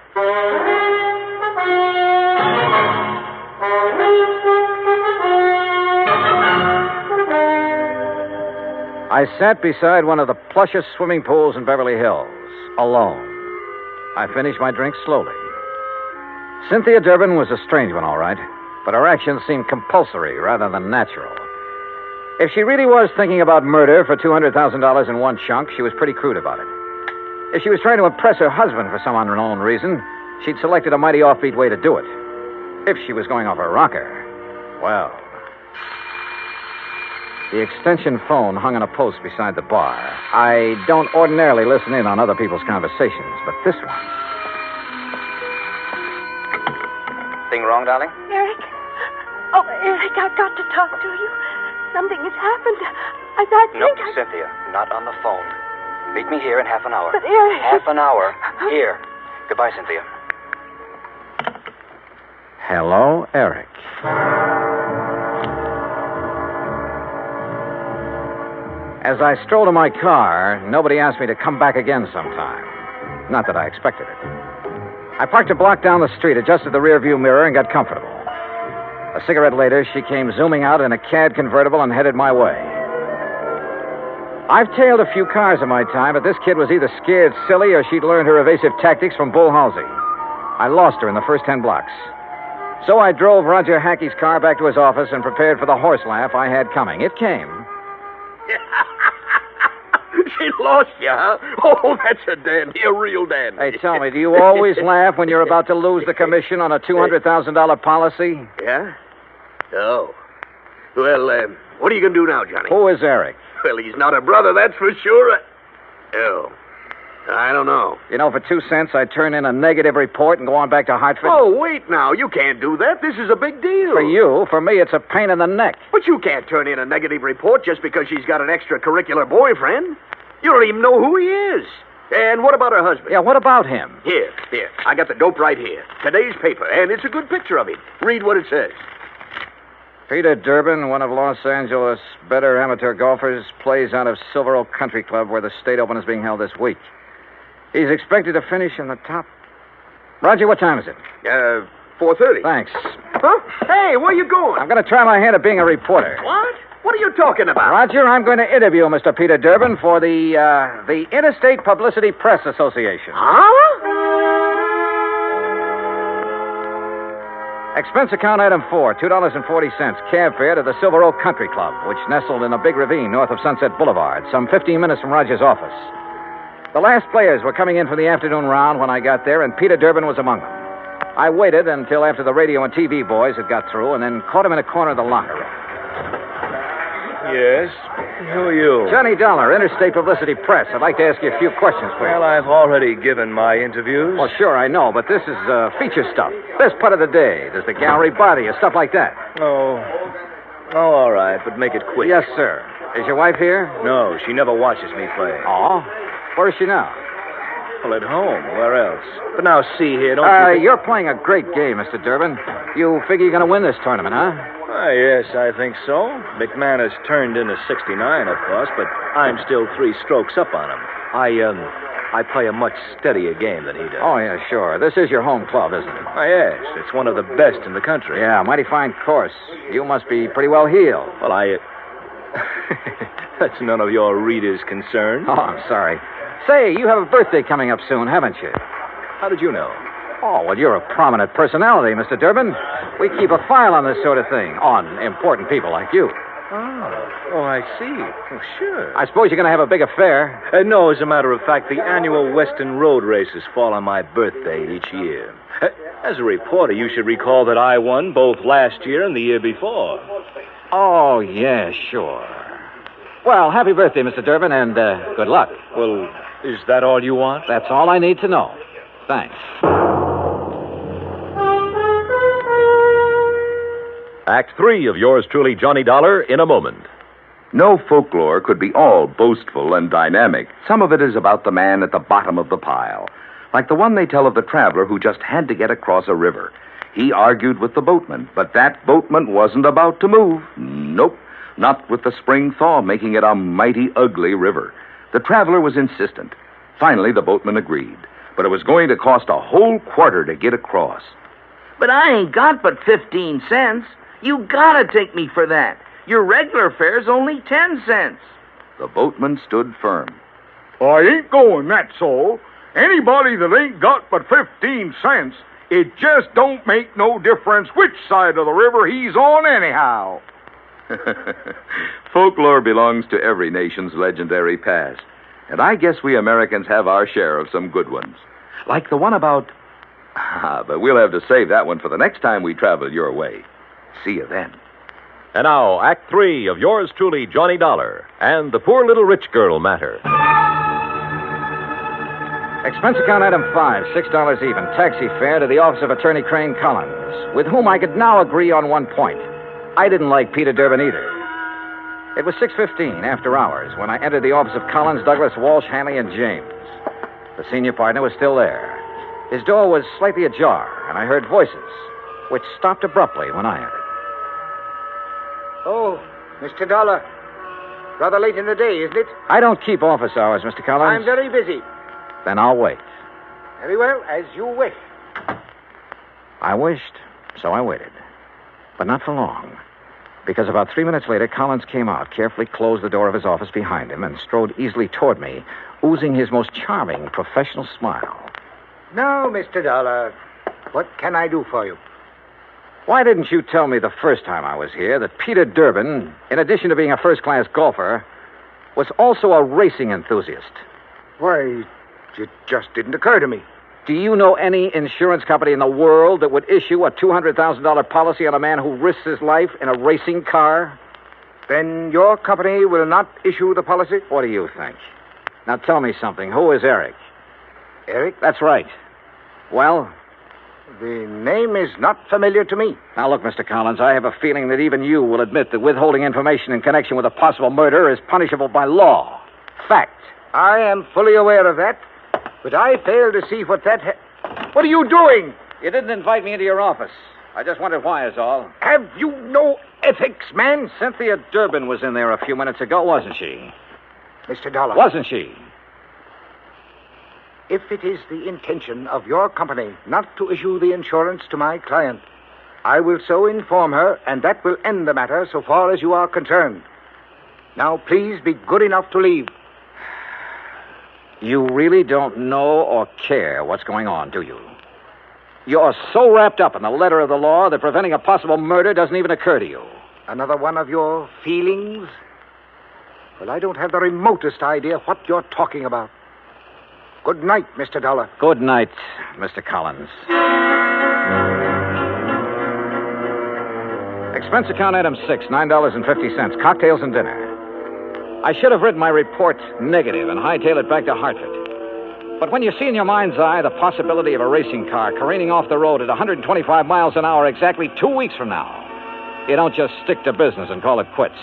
I sat beside one of the plushest swimming pools in Beverly Hills, alone. I finished my drink slowly. Cynthia Durbin was a strange one, all right, but her actions seemed compulsory rather than natural. If she really was thinking about murder for $200,000 in one chunk, she was pretty crude about it. If she was trying to impress her husband for some unknown reason, she'd selected a mighty offbeat way to do it. If she was going off her rocker, well... The extension phone hung on a post beside the bar. I don't ordinarily listen in on other people's conversations, but this one... Thing wrong, darling? Eric? Oh, Eric, I've got to talk to you. Something has happened. I No, think Cynthia, not on the phone. Meet me here in half an hour. But, Eric... Half an hour. Here. Goodbye, Cynthia. Hello, Eric. As I strolled to my car, nobody asked me to come back again sometime. Not that I expected it. I parked a block down the street, adjusted the rearview mirror, and got comfortable. A cigarette later, she came zooming out in a CAD convertible and headed my way. I've tailed a few cars in my time, but this kid was either scared silly or she'd learned her evasive tactics from Bull Halsey. I lost her in the first 10 blocks. So I drove Roger Hackey's car back to his office and prepared for the horse laugh I had coming. It came. She lost you, huh? Oh, that's a dandy, a real dandy. Hey, tell me, do you always laugh when you're about to lose the commission on a $200,000 policy? Yeah? Oh. Well, what are you going to do now, Johnny? Who is Eric? Well, he's not a brother, that's for sure. Oh. I don't know. You know, for 2 cents, I'd turn in a negative report and go on back to Hartford. Oh, wait now. You can't do that. This is a big deal. For you. For me, it's a pain in the neck. But you can't turn in a negative report just because she's got an extracurricular boyfriend. You don't even know who he is. And what about her husband? Yeah, what about him? Here. I got the dope right here. Today's paper, and it's a good picture of him. Read what it says. Peter Durbin, one of Los Angeles' better amateur golfers, plays out of Silver Oak Country Club, where the state open is being held this week. He's expected to finish in the top... Roger, what time is it? 4:30. Thanks. Huh? Hey, where you going? I'm going to try my hand at being a reporter. What? What are you talking about? Roger, I'm going to interview Mr. Peter Durbin for the Interstate Publicity Press Association. Huh? Expense account item 4, $2.40, cab fare to the Silver Oak Country Club, which nestled in a big ravine north of Sunset Boulevard, some 15 minutes from Roger's office. The last players were coming in for the afternoon round when I got there, and Peter Durbin was among them. I waited until after the radio and TV boys had got through, and then caught him in a corner of the locker room. Yes? Who are you? Johnny Dollar, Interstate Publicity Press. I'd like to ask you a few questions, please. Well, I've already given my interviews. Well, sure, I know, but this is feature stuff. Best part of the day. Does the gallery bother you? Stuff like that. Oh, all right, but make it quick. Yes, sir. Is your wife here? No, she never watches me play. Oh? Where is she now? Well, at home. Where else? But now, see here, don't you think... You're playing a great game, Mr. Durbin. You figure you're going to win this tournament, huh? Yes, I think so. McMahon has turned into 69, of course, but I'm still 3 strokes up on him. I play a much steadier game than he does. Oh, yeah, sure. This is your home club, isn't it? Oh, yes. It's one of the best in the country. Yeah, mighty fine course. You must be pretty well heeled. Well, That's none of your readers' concern. Oh, I'm sorry. Say, you have a birthday coming up soon, haven't you? How did you know? Oh, well, you're a prominent personality, Mr. Durbin. We keep a file on this sort of thing, on important people like you. Oh, I see. Oh, sure. I suppose you're going to have a big affair. No, as a matter of fact, the annual Western Road races fall on my birthday each year. As a reporter, you should recall that I won both last year and the year before. Oh, yeah, sure. Well, happy birthday, Mr. Durbin, and good luck. Well, is that all you want? That's all I need to know. Thanks. Act 3 of yours truly, Johnny Dollar, in a moment. No folklore could be all boastful and dynamic. Some of it is about the man at the bottom of the pile. Like the one they tell of the traveler who just had to get across a river. He argued with the boatman, but that boatman wasn't about to move. Nope. Not with the spring thaw making it a mighty ugly river. The traveler was insistent. Finally, the boatman agreed. But it was going to cost a whole quarter to get across. But I ain't got but 15 cents. You gotta take me for that. Your regular fare's only 10 cents. The boatman stood firm. I ain't going, that's all. Anybody that ain't got but 15 cents It just don't make no difference which side of the river he's on anyhow. Folklore belongs to every nation's legendary past. And I guess we Americans have our share of some good ones. Like the one about... but we'll have to save that one for the next time we travel your way. See you then. And now, Act 3 of yours truly, Johnny Dollar, and the Poor Little Rich Girl matter. Expense account item 5, $6 even. Taxi fare to the office of Attorney Crane Collins, with whom I could now agree on one point. I didn't like Peter Durbin either. It was 6:15 after hours when I entered the office of Collins, Douglas, Walsh, Hanley, and James. The senior partner was still there. His door was slightly ajar, and I heard voices, which stopped abruptly when I entered. Oh, Mr. Dollar. Rather late in the day, isn't it? I don't keep office hours, Mr. Collins. I'm very busy. Then I'll wait. Very well, as you wish. I wished, so I waited. But not for long. Because about 3 minutes later, Collins came out, carefully closed the door of his office behind him, and strode easily toward me, oozing his most charming professional smile. Now, Mr. Dollar, what can I do for you? Why didn't you tell me the first time I was here that Peter Durbin, in addition to being a first-class golfer, was also a racing enthusiast? Why, it just didn't occur to me. Do you know any insurance company in the world that would issue a $200,000 policy on a man who risks his life in a racing car? Then your company will not issue the policy? What do you think? Now tell me something. Who is Eric? Eric? That's right. Well? The name is not familiar to me. Now, look, Mr. Collins, I have a feeling that even you will admit that withholding information in connection with a possible murder is punishable by law. Fact. I am fully aware of that, but I fail to see what that... What are you doing? You didn't invite me into your office. I just wondered why is all. Have you no ethics, man? Cynthia Durbin was in there a few minutes ago, wasn't she? Mr. Dollar. Wasn't she? If it is the intention of your company not to issue the insurance to my client, I will so inform her, and that will end the matter so far as you are concerned. Now, please be good enough to leave. You really don't know or care what's going on, do you? You're so wrapped up in the letter of the law that preventing a possible murder doesn't even occur to you. Another one of your feelings? Well, I don't have the remotest idea what you're talking about. Good night, Mr. Dollar. Good night, Mr. Collins. Expense account item 6, $9.50, cocktails and dinner. I should have written my report negative and hightailed it back to Hartford. But when you see in your mind's eye the possibility of a racing car careening off the road at 125 miles an hour exactly 2 weeks from now, you don't just stick to business and call it quits.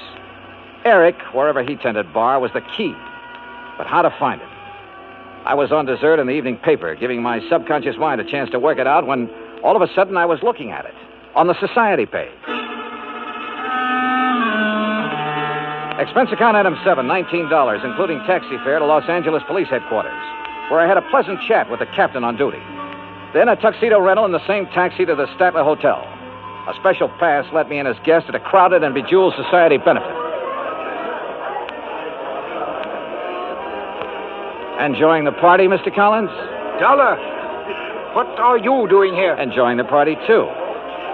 Eric, wherever he tended bar, was the key. But how to find him? I was on dessert in the evening paper, giving my subconscious mind a chance to work it out when all of a sudden I was looking at it on the society page. Expense account item 7, $19, including taxi fare to Los Angeles Police Headquarters, where I had a pleasant chat with the captain on duty. Then a tuxedo rental in the same taxi to the Statler Hotel. A special pass let me in as guest at a crowded and bejeweled society benefit. Enjoying the party, Mr. Collins? Dollar, what are you doing here? Enjoying the party, too.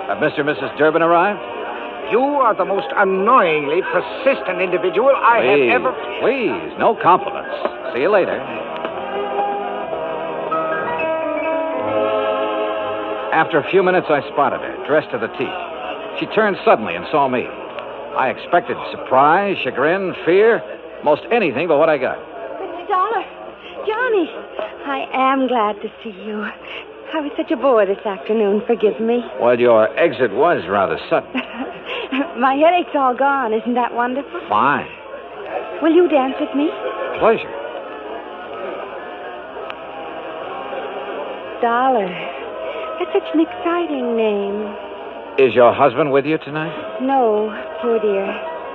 Have Mr. and Mrs. Durbin arrived? You are the most annoyingly persistent individual I have ever... Please, no compliments. See you later. After a few minutes, I spotted her, dressed to the teeth. She turned suddenly and saw me. I expected surprise, chagrin, fear, most anything but what I got. Mr. Dollar, Johnny, I am glad to see you. I was such a bore this afternoon. Forgive me. Well, your exit was rather sudden. My headache's all gone. Isn't that wonderful? Fine. Will you dance with me? Pleasure. Dollar. That's such an exciting name. Is your husband with you tonight? No, poor dear.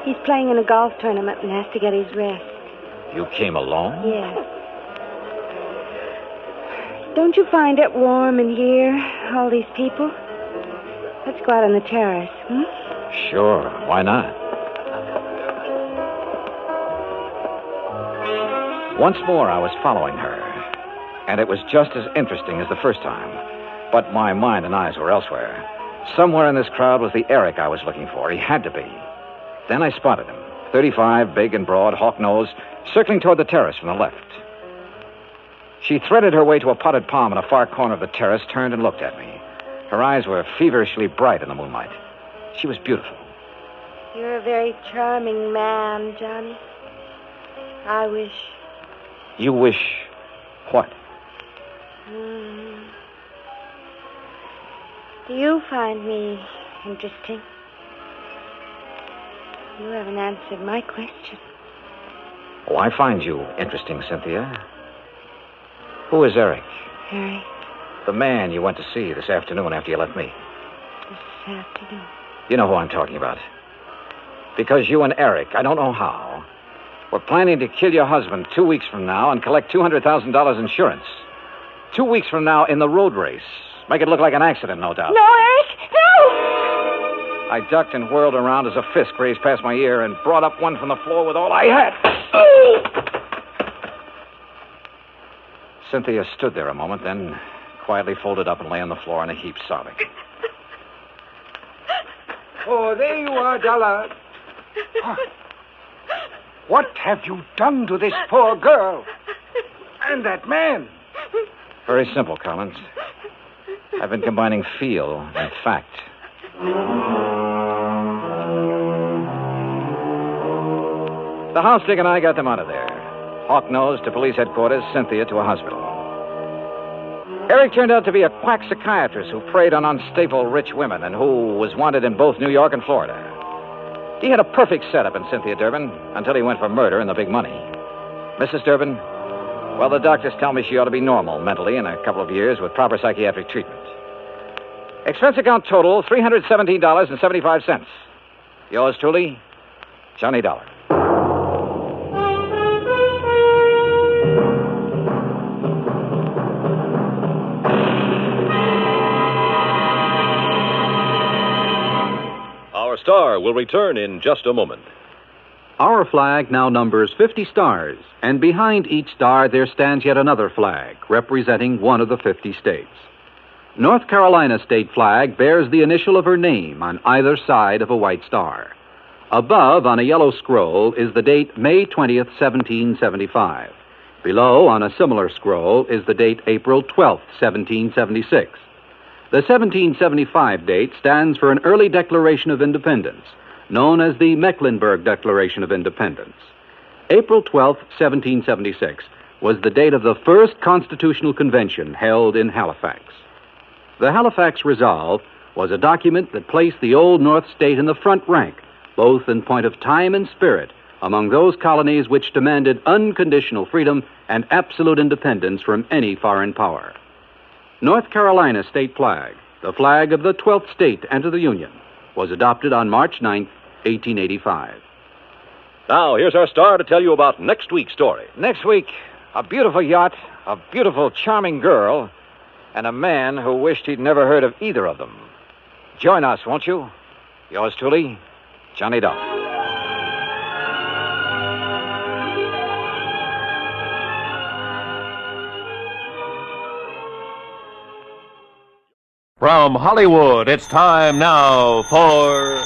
He's playing in a golf tournament and has to get his rest. You came alone? Yes. Don't you find it warm in here, all these people? Let's go out on the terrace, hmm? Sure, why not? Once more, I was following her, and it was just as interesting as the first time. But my mind and eyes were elsewhere. Somewhere in this crowd was the Eric I was looking for. He had to be. Then I spotted him. 35, big and broad, hawk-nosed, circling toward the terrace from the left. She threaded her way to a potted palm in a far corner of the terrace, turned and looked at me. Her eyes were feverishly bright in the moonlight. She was beautiful. You're a very charming man, Johnny. I wish... You wish what? Do you find me interesting? You haven't answered my question. Oh, I find you interesting, Cynthia. Who is Eric? Eric? The man you went to see this afternoon after you left me. This afternoon? You know who I'm talking about. Because you and Eric, I don't know how, were planning to kill your husband 2 weeks from now and collect $200,000 insurance. 2 weeks from now in the road race. Make it look like an accident, no doubt. No, Eric! No! I ducked and whirled around as a fist grazed past my ear and brought up one from the floor with all I had. Cynthia stood there a moment, then quietly folded up and lay on the floor in a heap, sobbing. Oh, there you are, Dollar. What have you done to this poor girl? And that man? Very simple, Collins. I've been combining feel and fact. The house dick and I got them out of there. Hawk-nosed to police headquarters, Cynthia to a hospital. Eric turned out to be a quack psychiatrist who preyed on unstable rich women and who was wanted in both New York and Florida. He had a perfect setup in Cynthia Durbin until he went for murder and the big money. Mrs. Durbin, well, the doctors tell me she ought to be normal mentally in a couple of years with proper psychiatric treatment. Expense account total, $317.75. Yours truly, Johnny Dollar. Our star will return in just a moment. Our flag now numbers 50 stars, and behind each star there stands yet another flag, representing one of the 50 states. North Carolina's state flag bears the initial of her name on either side of a white star. Above, on a yellow scroll, is the date May 20th, 1775. Below, on a similar scroll, is the date April 12th, 1776. The 1775 date stands for an early Declaration of Independence, known as the Mecklenburg Declaration of Independence. April 12, 1776, was the date of the first Constitutional Convention held in Halifax. The Halifax Resolve was a document that placed the Old North State in the front rank, both in point of time and spirit, among those colonies which demanded unconditional freedom and absolute independence from any foreign power. North Carolina's state flag, the flag of the 12th state to enter the Union, was adopted on March 9, 1885. Now, here's our star to tell you about next week's story. Next week, a beautiful yacht, a beautiful, charming girl, and a man who wished he'd never heard of either of them. Join us, won't you? Yours truly, Johnny Dollar. From Hollywood, it's time now for...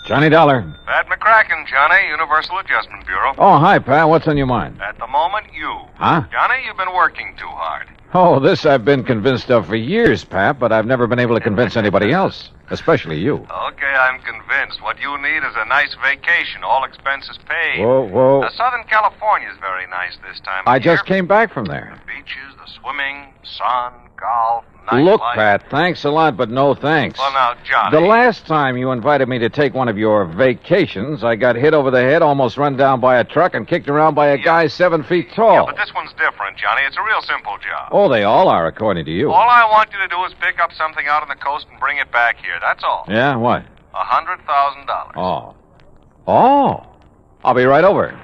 Johnny Dollar. Pat McCracken, Johnny, Universal Adjustment Bureau. Oh, hi, Pat. What's on your mind? At the moment, you. Huh? Johnny, you've been working too hard. Oh, this I've been convinced of for years, Pat, but I've never been able to convince anybody else, especially you. Okay, I'm convinced. What you need is a nice vacation, all expenses paid. Whoa. Southern California's very nice this time of I year. just came back from there. The beaches, the swimming, sun, golf, Look, nightlife. Pat, thanks a lot, but no thanks. Well, now, Johnny. The last time you invited me to take one of your vacations, I got hit over the head, almost run down by a truck, and kicked around by a guy 7 feet tall. Yeah, but this one's different, Johnny. It's a real simple job. Oh, they all are, according to you. All I want you to do is pick up something out on the coast and bring it back here. That's all. Yeah, what? $100,000. Oh. I'll be right over.